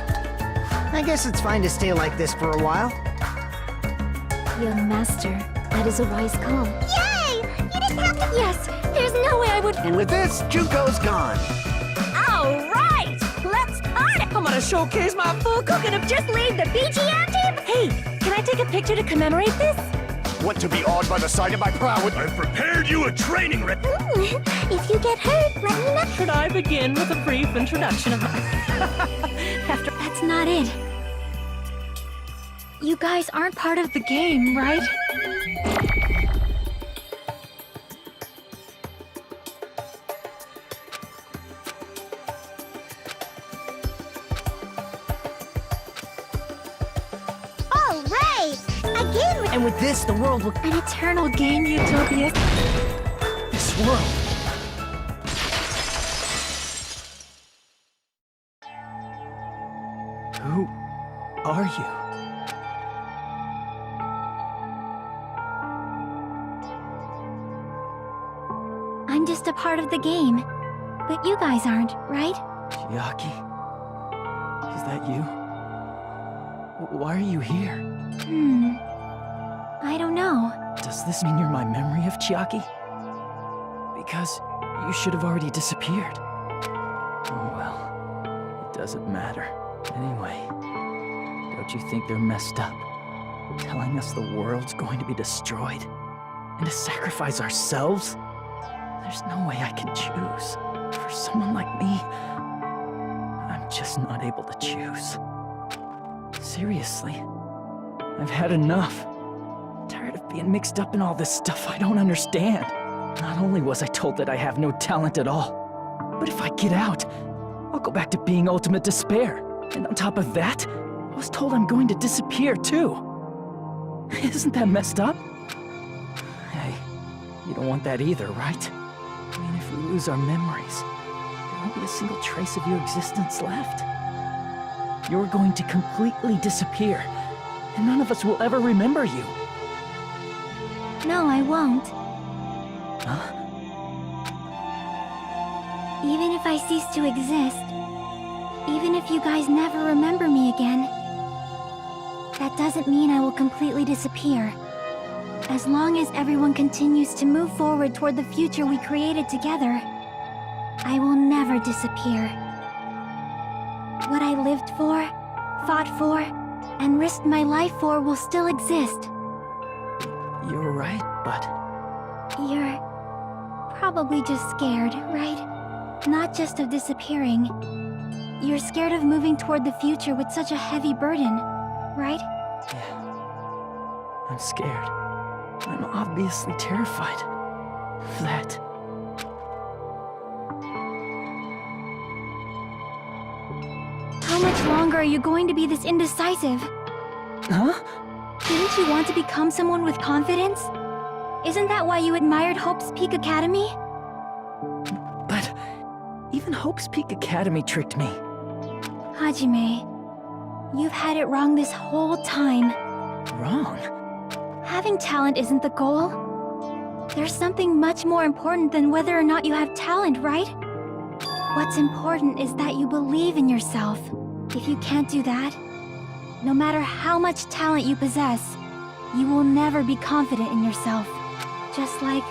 I guess it's fine to stay like this for a while. Young master, that is a wise call. Yay! You didn't have to... Yes, there's no way I would... And with this, Juko's gone. All right, let's party! I'm gonna showcase my full cooking ability. Just leave the BGM to... Hey, can I take a picture to commemorate this? Want to be awed by the sight of my prowess? I've prepared you a training regiment. If you get hurt, let me know. Should I begin with a brief introduction of my... That's not it. You guys aren't part of the game, right? All right! A game And with this, the world will... An eternal game utopia. This world... Who are you? I'm just a part of the game. But you guys aren't, right? Chiaki? Is that you? Why are you here? I don't know. Does this mean you're my memory of Chiaki? Because you should have already disappeared. Oh well, it doesn't matter. Anyway, don't you think they're messed up? Telling us the world's going to be destroyed? And to sacrifice ourselves? There's no way I can choose. For someone like me, I'm just not able to choose. Seriously, I've had enough. I'm tired of being mixed up in all this stuff I don't understand. Not only was I told that I have no talent at all, but if I get out, I'll go back to being ultimate despair. And on top of that, I was told I'm going to disappear too. Isn't that messed up? Hey, you don't want that either, right? I mean, if we lose our memories, there won't be a single trace of your existence left. You're going to completely disappear, and none of us will ever remember you. No, I won't. Huh? Even if I cease to exist, even if you guys never remember me again, that doesn't mean I will completely disappear. As long as everyone continues to move forward toward the future we created together, I will never disappear. What I lived for, fought for, and risked my life for will still exist. You're right, but... You're probably just scared, right? Not just of disappearing. You're scared of moving toward the future with such a heavy burden, right? Yeah. I'm scared. I'm obviously terrified of that. How much longer are you going to be this indecisive? Huh? Didn't you want to become someone with confidence? Isn't that why you admired Hope's Peak Academy? But even Hope's Peak Academy tricked me. Hajime, you've had it wrong this whole time. Wrong? Having talent isn't the goal. There's something much more important than whether or not you have talent, right? What's important is that you believe in yourself. If you can't do that, no matter how much talent you possess, you will never be confident in yourself. Just like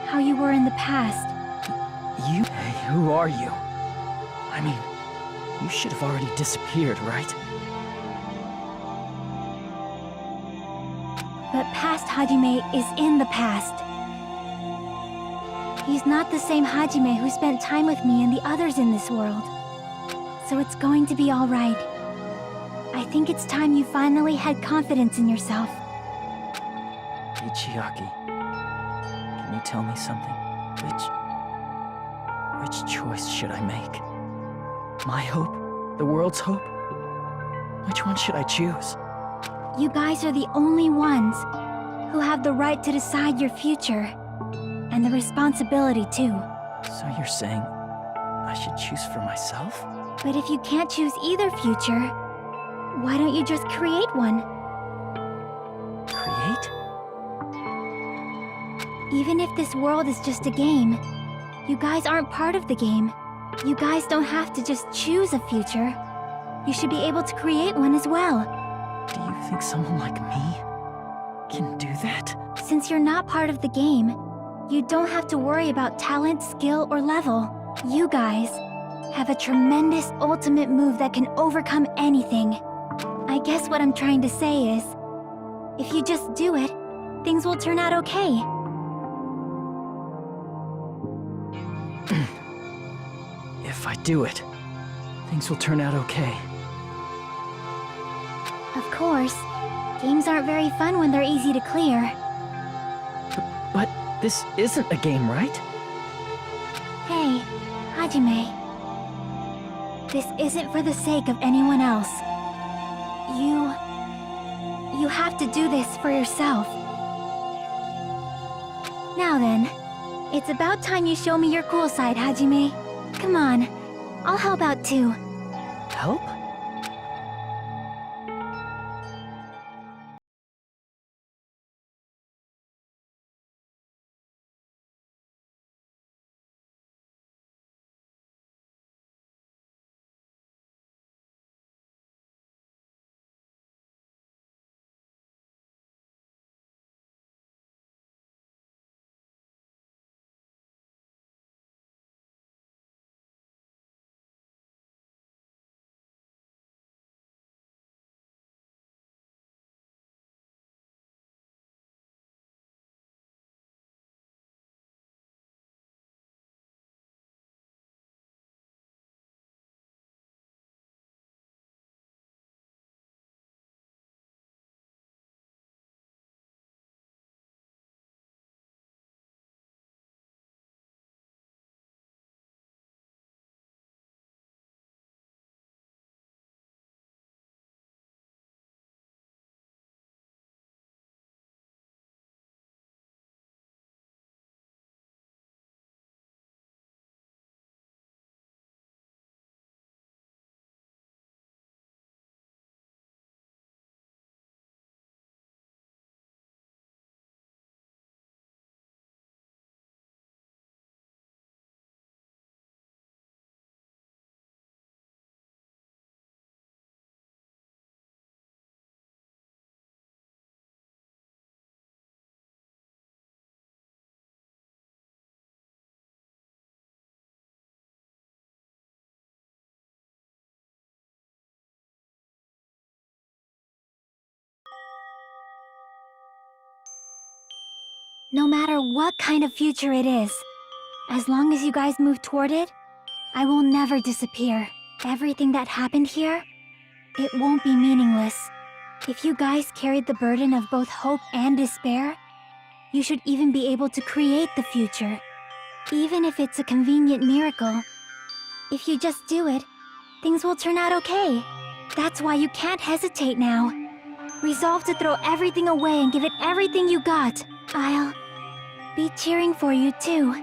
how you were in the past. You? Hey, who are you? I mean, you should have already disappeared, right? But past Hajime is in the past. He's not the same Hajime who spent time with me and the others in this world. So it's going to be all right. I think it's time you finally had confidence in yourself. Hey, Chiaki. Can you tell me something? Which choice should I make? My hope? The world's hope? Which one should I choose? You guys are the only ones who have the right to decide your future. And the responsibility, too. So you're saying I should choose for myself? But if you can't choose either future, why don't you just create one? Create? Even if this world is just a game, you guys aren't part of the game. You guys don't have to just choose a future. You should be able to create one as well. Do you think someone like me can do that? Since you're not part of the game, you don't have to worry about talent, skill, or level. You guys have a tremendous ultimate move that can overcome anything. I guess what I'm trying to say is, if you just do it, things will turn out okay. If I do it, things will turn out okay. Of course, games aren't very fun when they're easy to clear. But this isn't a game, right? Hey, Hajime. This isn't for the sake of anyone else. You have to do this for yourself. Now then, it's about time you show me your cool side, Hajime. Come on, I'll help out too. Help? No matter what kind of future it is, as long as you guys move toward it, I will never disappear. Everything that happened here, it won't be meaningless. If you guys carried the burden of both hope and despair, you should even be able to create the future. Even if it's a convenient miracle. If you just do it, things will turn out okay. That's why you can't hesitate now. Resolve to throw everything away and give it everything you got. I'll be cheering for you too.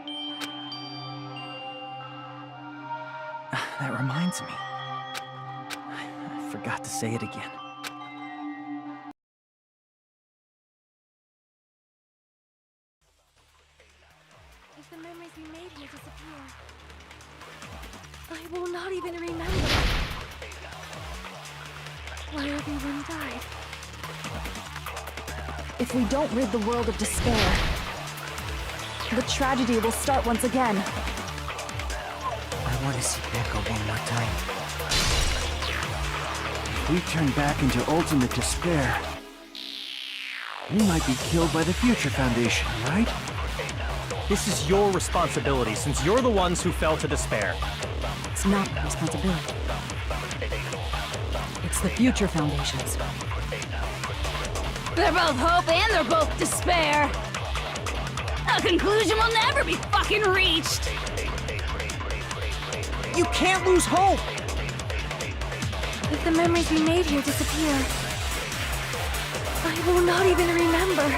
That reminds me. I forgot to say it again. If the memories we made here disappear, I will not even remember why everyone died. If we don't rid the world of despair, the tragedy will start once again. I want to see Pekka one more time. If we turn back into ultimate despair, we might be killed by the Future Foundation, right? This is your responsibility, since you're the ones who fell to despair. It's not my responsibility. It's the Future Foundation's. They're both hope and they're both despair. A conclusion will never be fucking reached. You can't lose hope! If the memories we made here disappear, I will not even remember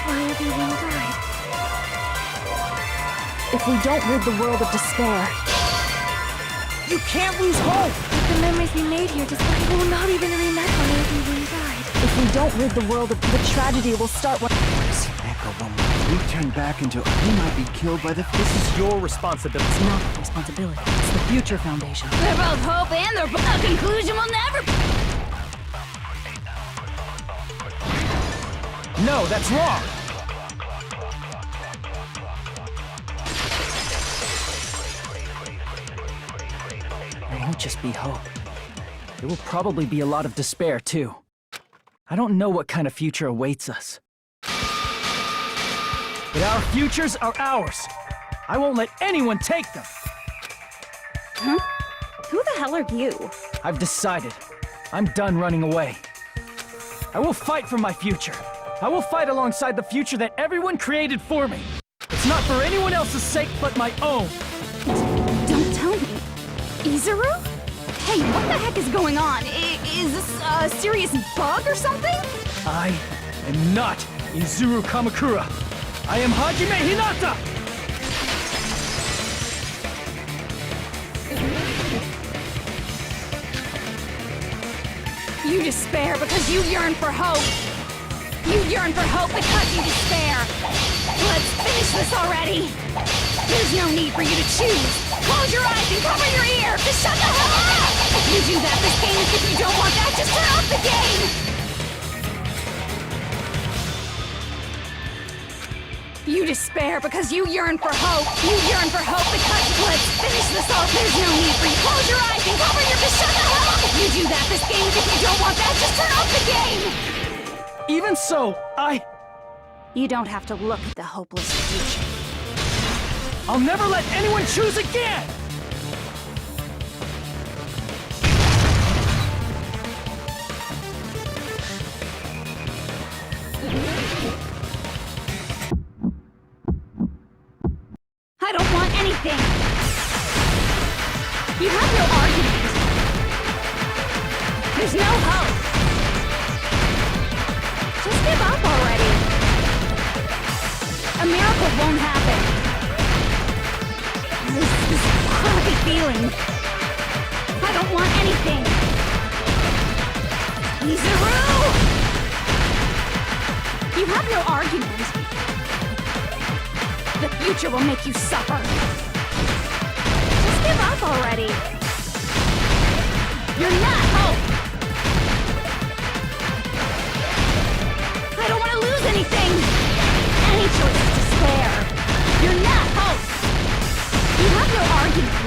why everyone died. If we don't rid the world of despair, you can't lose hope! If the memories we made here disappear, I will not even remember why everyone died. If we don't rid the world of the tragedy will start when We turn back into we might be killed by the This is your responsibility. It's not my responsibility. It's the Future Foundation. They're both hope and they're both a conclusion will never No, that's wrong! There won't just be hope. There will probably be a lot of despair, too. I don't know what kind of future awaits us. But our futures are ours. I won't let anyone take them. Huh? Who the hell are you? I've decided. I'm done running away. I will fight for my future. I will fight alongside the future that everyone created for me. It's not for anyone else's sake but my own. Don't tell me. Izuru? Hey, what the heck is going on? Is this a serious bug or something? I am not Izuru Kamakura. I am Hajime Hinata! You despair because you yearn for hope. You yearn for hope because you despair. Let's finish this already. There's no need for you to choose. Close your eyes and cover your ear. Just shut the hell up! You do that this game. If you don't want that, just turn off the game. You despair because you yearn for hope. You yearn for hope because let's finish this off. There's no need for you. Close your eyes and cover your just shut the hell up! You do that this game. If you don't want that, just turn off the game. Even so, You don't have to look at the hopeless future. I'll never let anyone choose again! I don't want anything. You have no argument. There's no hope. Just give up already. A miracle won't happen. This crappy feeling. I don't want anything. Izuru! You have no argument. The future will make you suffer. Just give up already. You're not hope. I don't want to lose anything. Any choice is despair. You're not hope. You have no argument.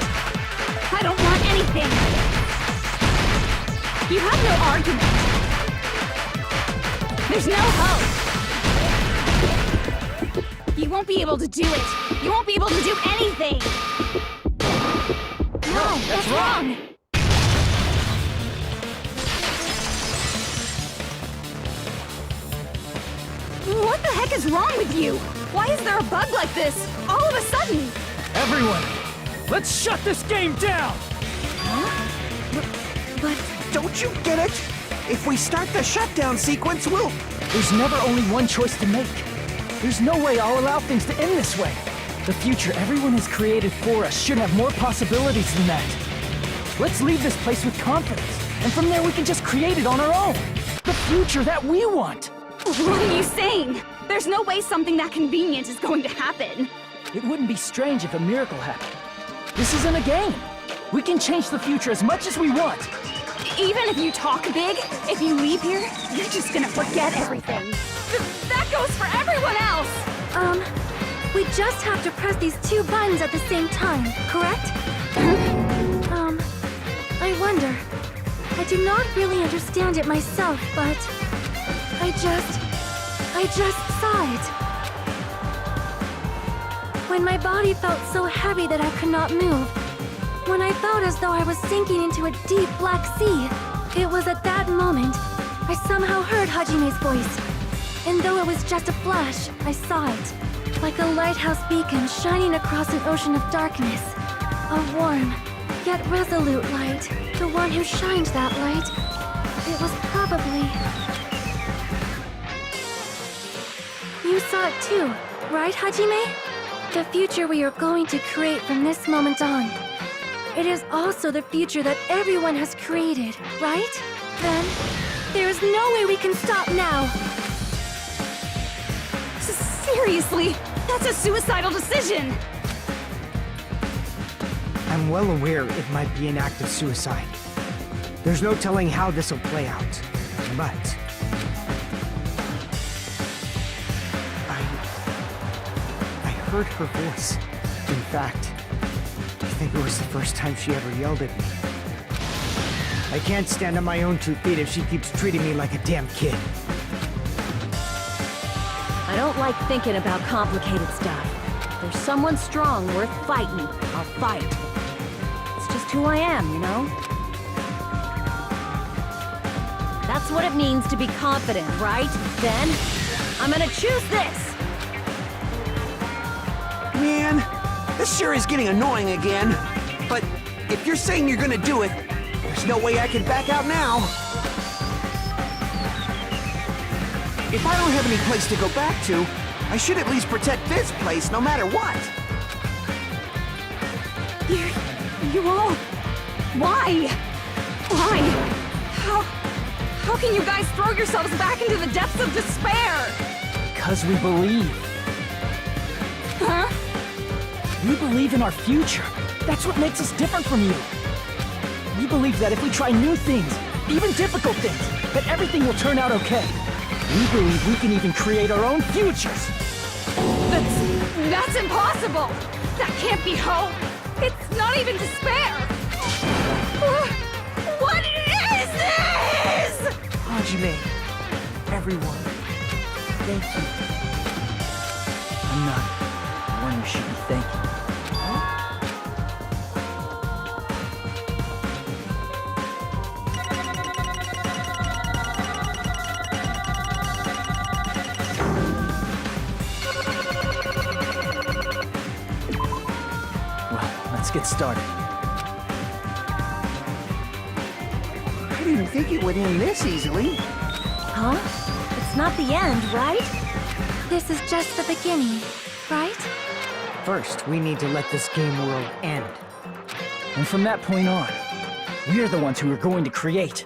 I don't want anything. You have no argument. There's no hope. You won't be able to do it. You won't be able to do anything. No, that's wrong. What the heck is wrong with you? Why is there a bug like this, all of a sudden? Everyone, let's shut this game down! But don't you get it? If we start the shutdown sequence, we'll... There's never only one choice to make. There's no way I'll allow things to end this way. The future everyone has created for us should have more possibilities than that. Let's leave this place with confidence, and from there we can just create it on our own. The future that we want. What are you saying? There's no way something that convenient is going to happen. It wouldn't be strange if a miracle happened. This isn't a game. We can change the future as much as we want. Even if you talk big, if you leave here, you're just gonna forget everything. That goes for everyone else! We just have to press these two buttons at the same time, correct? I wonder. I do not really understand it myself, but... I just saw it. When my body felt so heavy that I could not move. When I felt as though I was sinking into a deep black sea. It was at that moment I somehow heard Hajime's voice. And though it was just a flash, I saw it. Like a lighthouse beacon shining across an ocean of darkness. A warm, yet resolute light. The one who shined that light. It was probably... You saw it too, right, Hajime? The future we are going to create from this moment on. It is also the future that everyone has created, right? Then, there is no way we can stop now. Seriously, that's a suicidal decision. I'm well aware it might be an act of suicide. There's no telling how this will play out, but... I heard her voice. In fact, I think it was the first time she ever yelled at me. I can't stand on my own 2 feet if she keeps treating me like a damn kid. I don't like thinking about complicated stuff. If there's someone strong worth fighting, I'll fight. It's just who I am, you know? That's what it means to be confident, right? Then, I'm gonna choose this! Man, this sure is getting annoying again. But if you're saying you're gonna do it, There's no way I can back out now. If I don't have any place to go back to, I should at least protect this place no matter what. You all... Why? Why? How can you guys throw yourselves back into the depths of despair? Because we believe. Huh? We believe in our future. That's what makes us different from you. We believe that if we try new things, even difficult things, that everything will turn out okay. We believe we can even create our own futures. That's impossible! That can't be hope! It's not even despair! What is this?! Hajime, everyone, thank you. I'm not the one you should be thanking. Let's get started. I didn't think it would end this easily. Huh? It's not the end, right? This is just the beginning, right? First, we need to let this game world end. And from that point on, we're the ones who are going to create.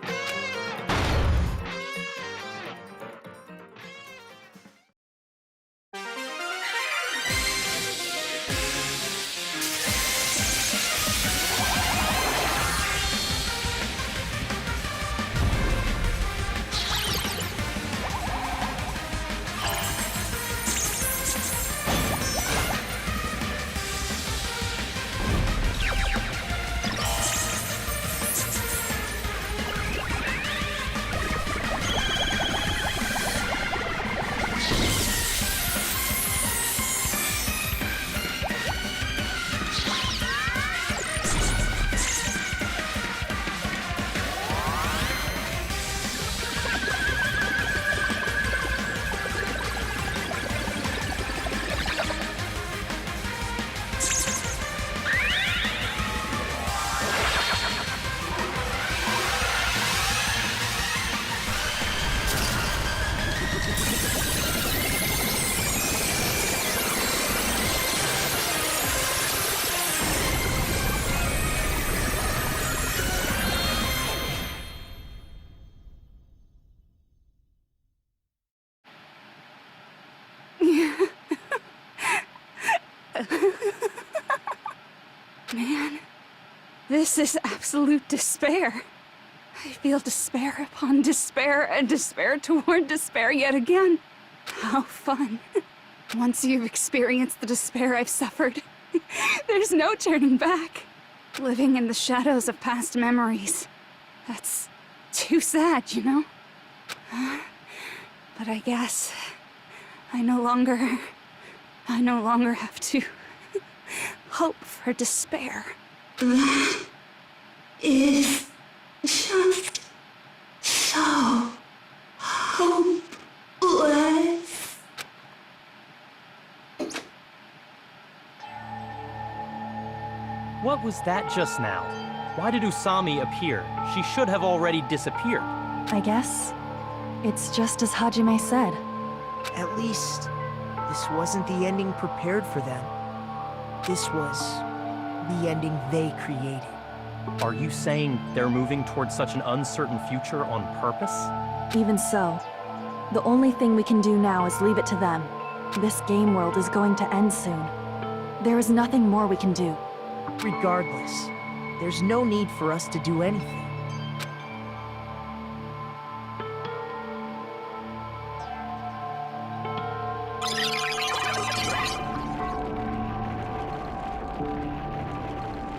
Man, this is absolute despair. I feel despair upon despair and despair toward despair yet again. How fun. Once you've experienced the despair I've suffered, there's no turning back. Living in the shadows of past memories. That's too sad, you know? But I guess I no longer have to hope for despair. That is just so hopeless. What was that just now? Why did Usami appear? She should have already disappeared. I guess it's just as Hajime said. At least, this wasn't the ending prepared for them. This was the ending they created. Are you saying they're moving towards such an uncertain future on purpose? Even so, the only thing we can do now is leave it to them. This game world is going to end soon. There is nothing more we can do. Regardless, there's no need for us to do anything.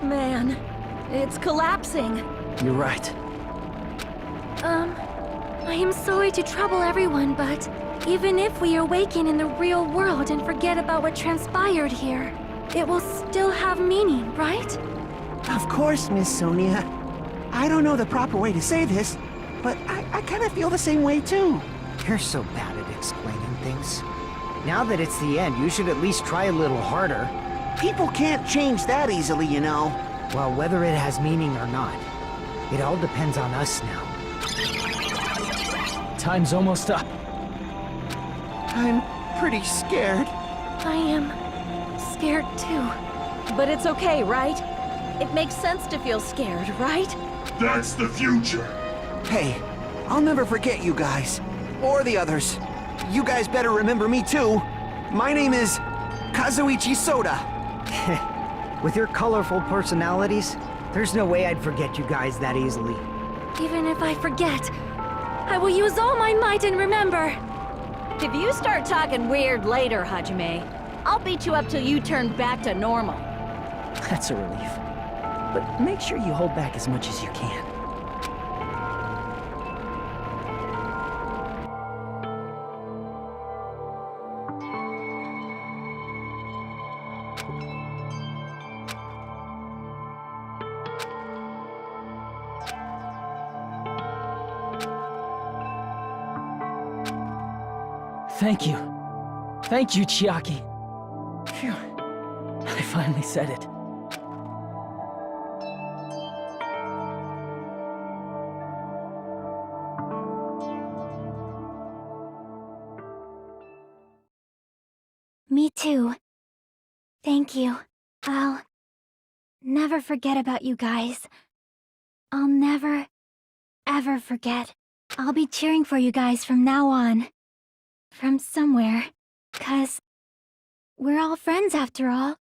Man, it's collapsing. You're right. I am sorry to trouble everyone, but even if we awaken in the real world and forget about what transpired here, it will still have meaning, right? Of course, Miss Sonia. I don't know the proper way to say this, but I kind of feel the same way too. You're so bad at explaining things. Now that it's the end, you should at least try a little harder. People can't change that easily, you know. Well, whether it has meaning or not, It all depends on us now. Time's almost up. I'm pretty scared. I am scared too. But it's okay, right? It makes sense to feel scared, right? That's the future. Hey, I'll never forget you guys. Or the others. You guys better remember me too. My name is Kazuichi Soda. With your colorful personalities, there's no way I'd forget you guys that easily. Even if I forget, I will use all my might and remember. If you start talking weird later, Hajime, I'll beat you up till you turn back to normal. That's a relief. But make sure you hold back as much as you can. Thank you. Thank you, Chiaki. Phew. I finally said it. Me too. Thank you. I'll never forget about you guys. I'll never, ever forget. I'll be cheering for you guys from now on. From somewhere. 'Cause we're all friends after all.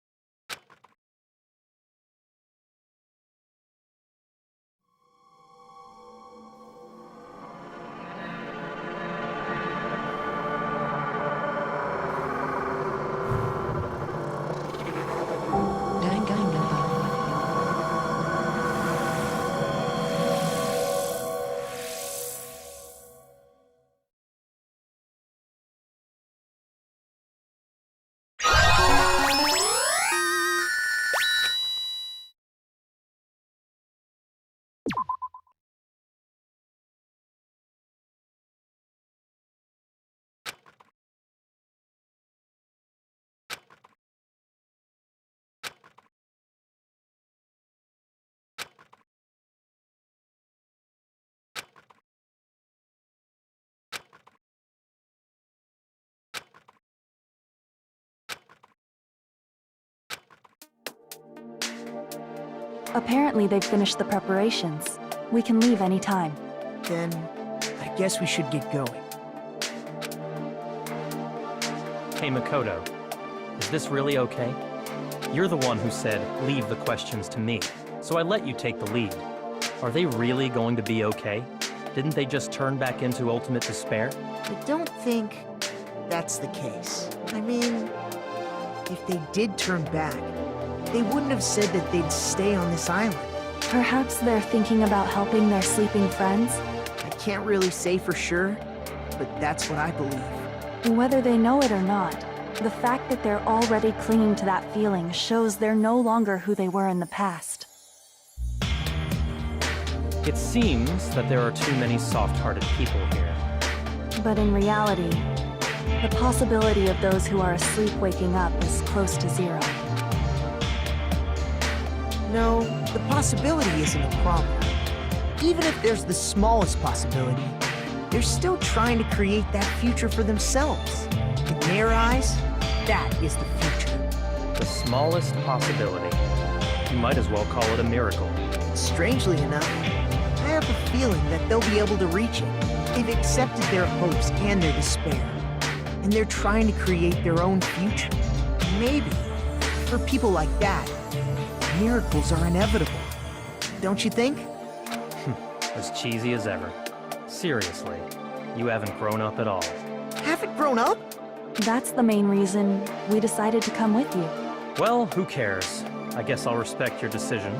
Apparently they've finished the preparations. We can leave any time. Then, I guess we should get going. Hey, Makoto. Is this really okay? You're the one who said, leave the questions to me. So I let you take the lead. Are they really going to be okay? Didn't they just turn back into ultimate despair? I don't think that's the case. I mean, if they did turn back, they wouldn't have said that they'd stay on this island. Perhaps they're thinking about helping their sleeping friends? I can't really say for sure, but that's what I believe. Whether they know it or not, the fact that they're already clinging to that feeling shows they're no longer who they were in the past. It seems that there are too many soft-hearted people here. But in reality, the possibility of those who are asleep waking up is close to zero. No, the possibility isn't a problem. Even if there's the smallest possibility, they're still trying to create that future for themselves. In their eyes, that is the future. The smallest possibility. You might as well call it a miracle. Strangely enough, I have a feeling that they'll be able to reach it. They've accepted their hopes and their despair, and they're trying to create their own future. Maybe, for people like that, miracles are inevitable. Don't you think? As cheesy as ever. Seriously, you haven't grown up at all. Haven't grown up? That's the main reason we decided to come with you. Well, who cares? I guess I'll respect your decision.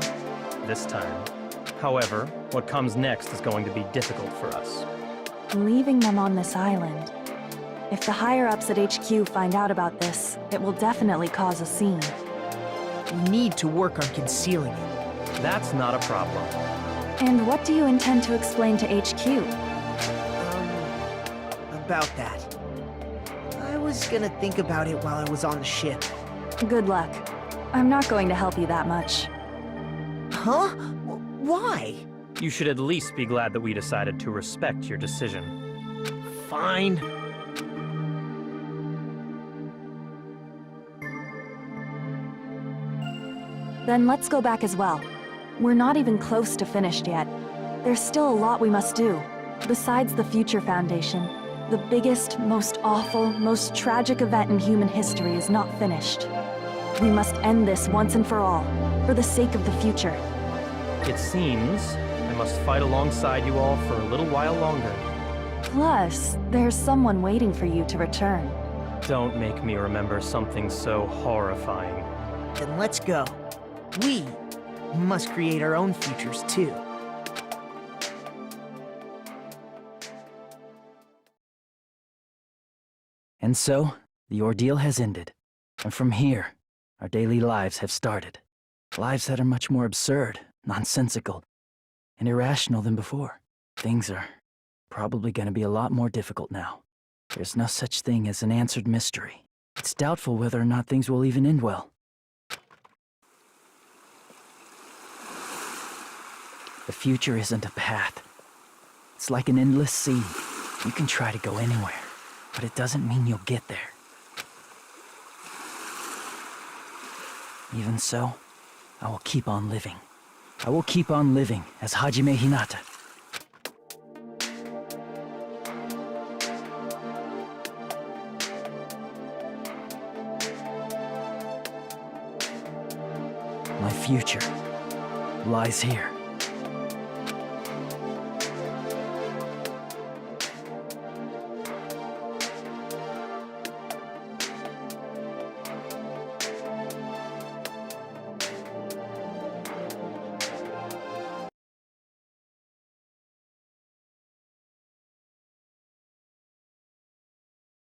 This time. However, what comes next is going to be difficult for us. Leaving them on this island. If the higher-ups at HQ find out about this, it will definitely cause a scene. We need to work on concealing it. That's not a problem. And what do you intend to explain to HQ? About that. I was gonna think about it while I was on the ship. Good luck. I'm not going to help you that much. Huh? Why? You should at least be glad that we decided to respect your decision. Fine. Then let's go back as well. We're not even close to finished yet. There's still a lot we must do. Besides the Future Foundation, the biggest, most awful, most tragic event in human history is not finished. We must end this once and for all, for the sake of the future. It seems I must fight alongside you all for a little while longer. Plus, there's someone waiting for you to return. Don't make me remember something so horrifying. Then let's go. We must create our own futures too. And so, the ordeal has ended. And from here, our daily lives have started. Lives that are much more absurd, nonsensical, and irrational than before. Things are probably going to be a lot more difficult now. There's no such thing as an answered mystery. It's doubtful whether or not things will even end well. The future isn't a path. It's like an endless sea. You can try to go anywhere, but it doesn't mean you'll get there. Even so, I will keep on living. I will keep on living as Hajime Hinata. My future lies here.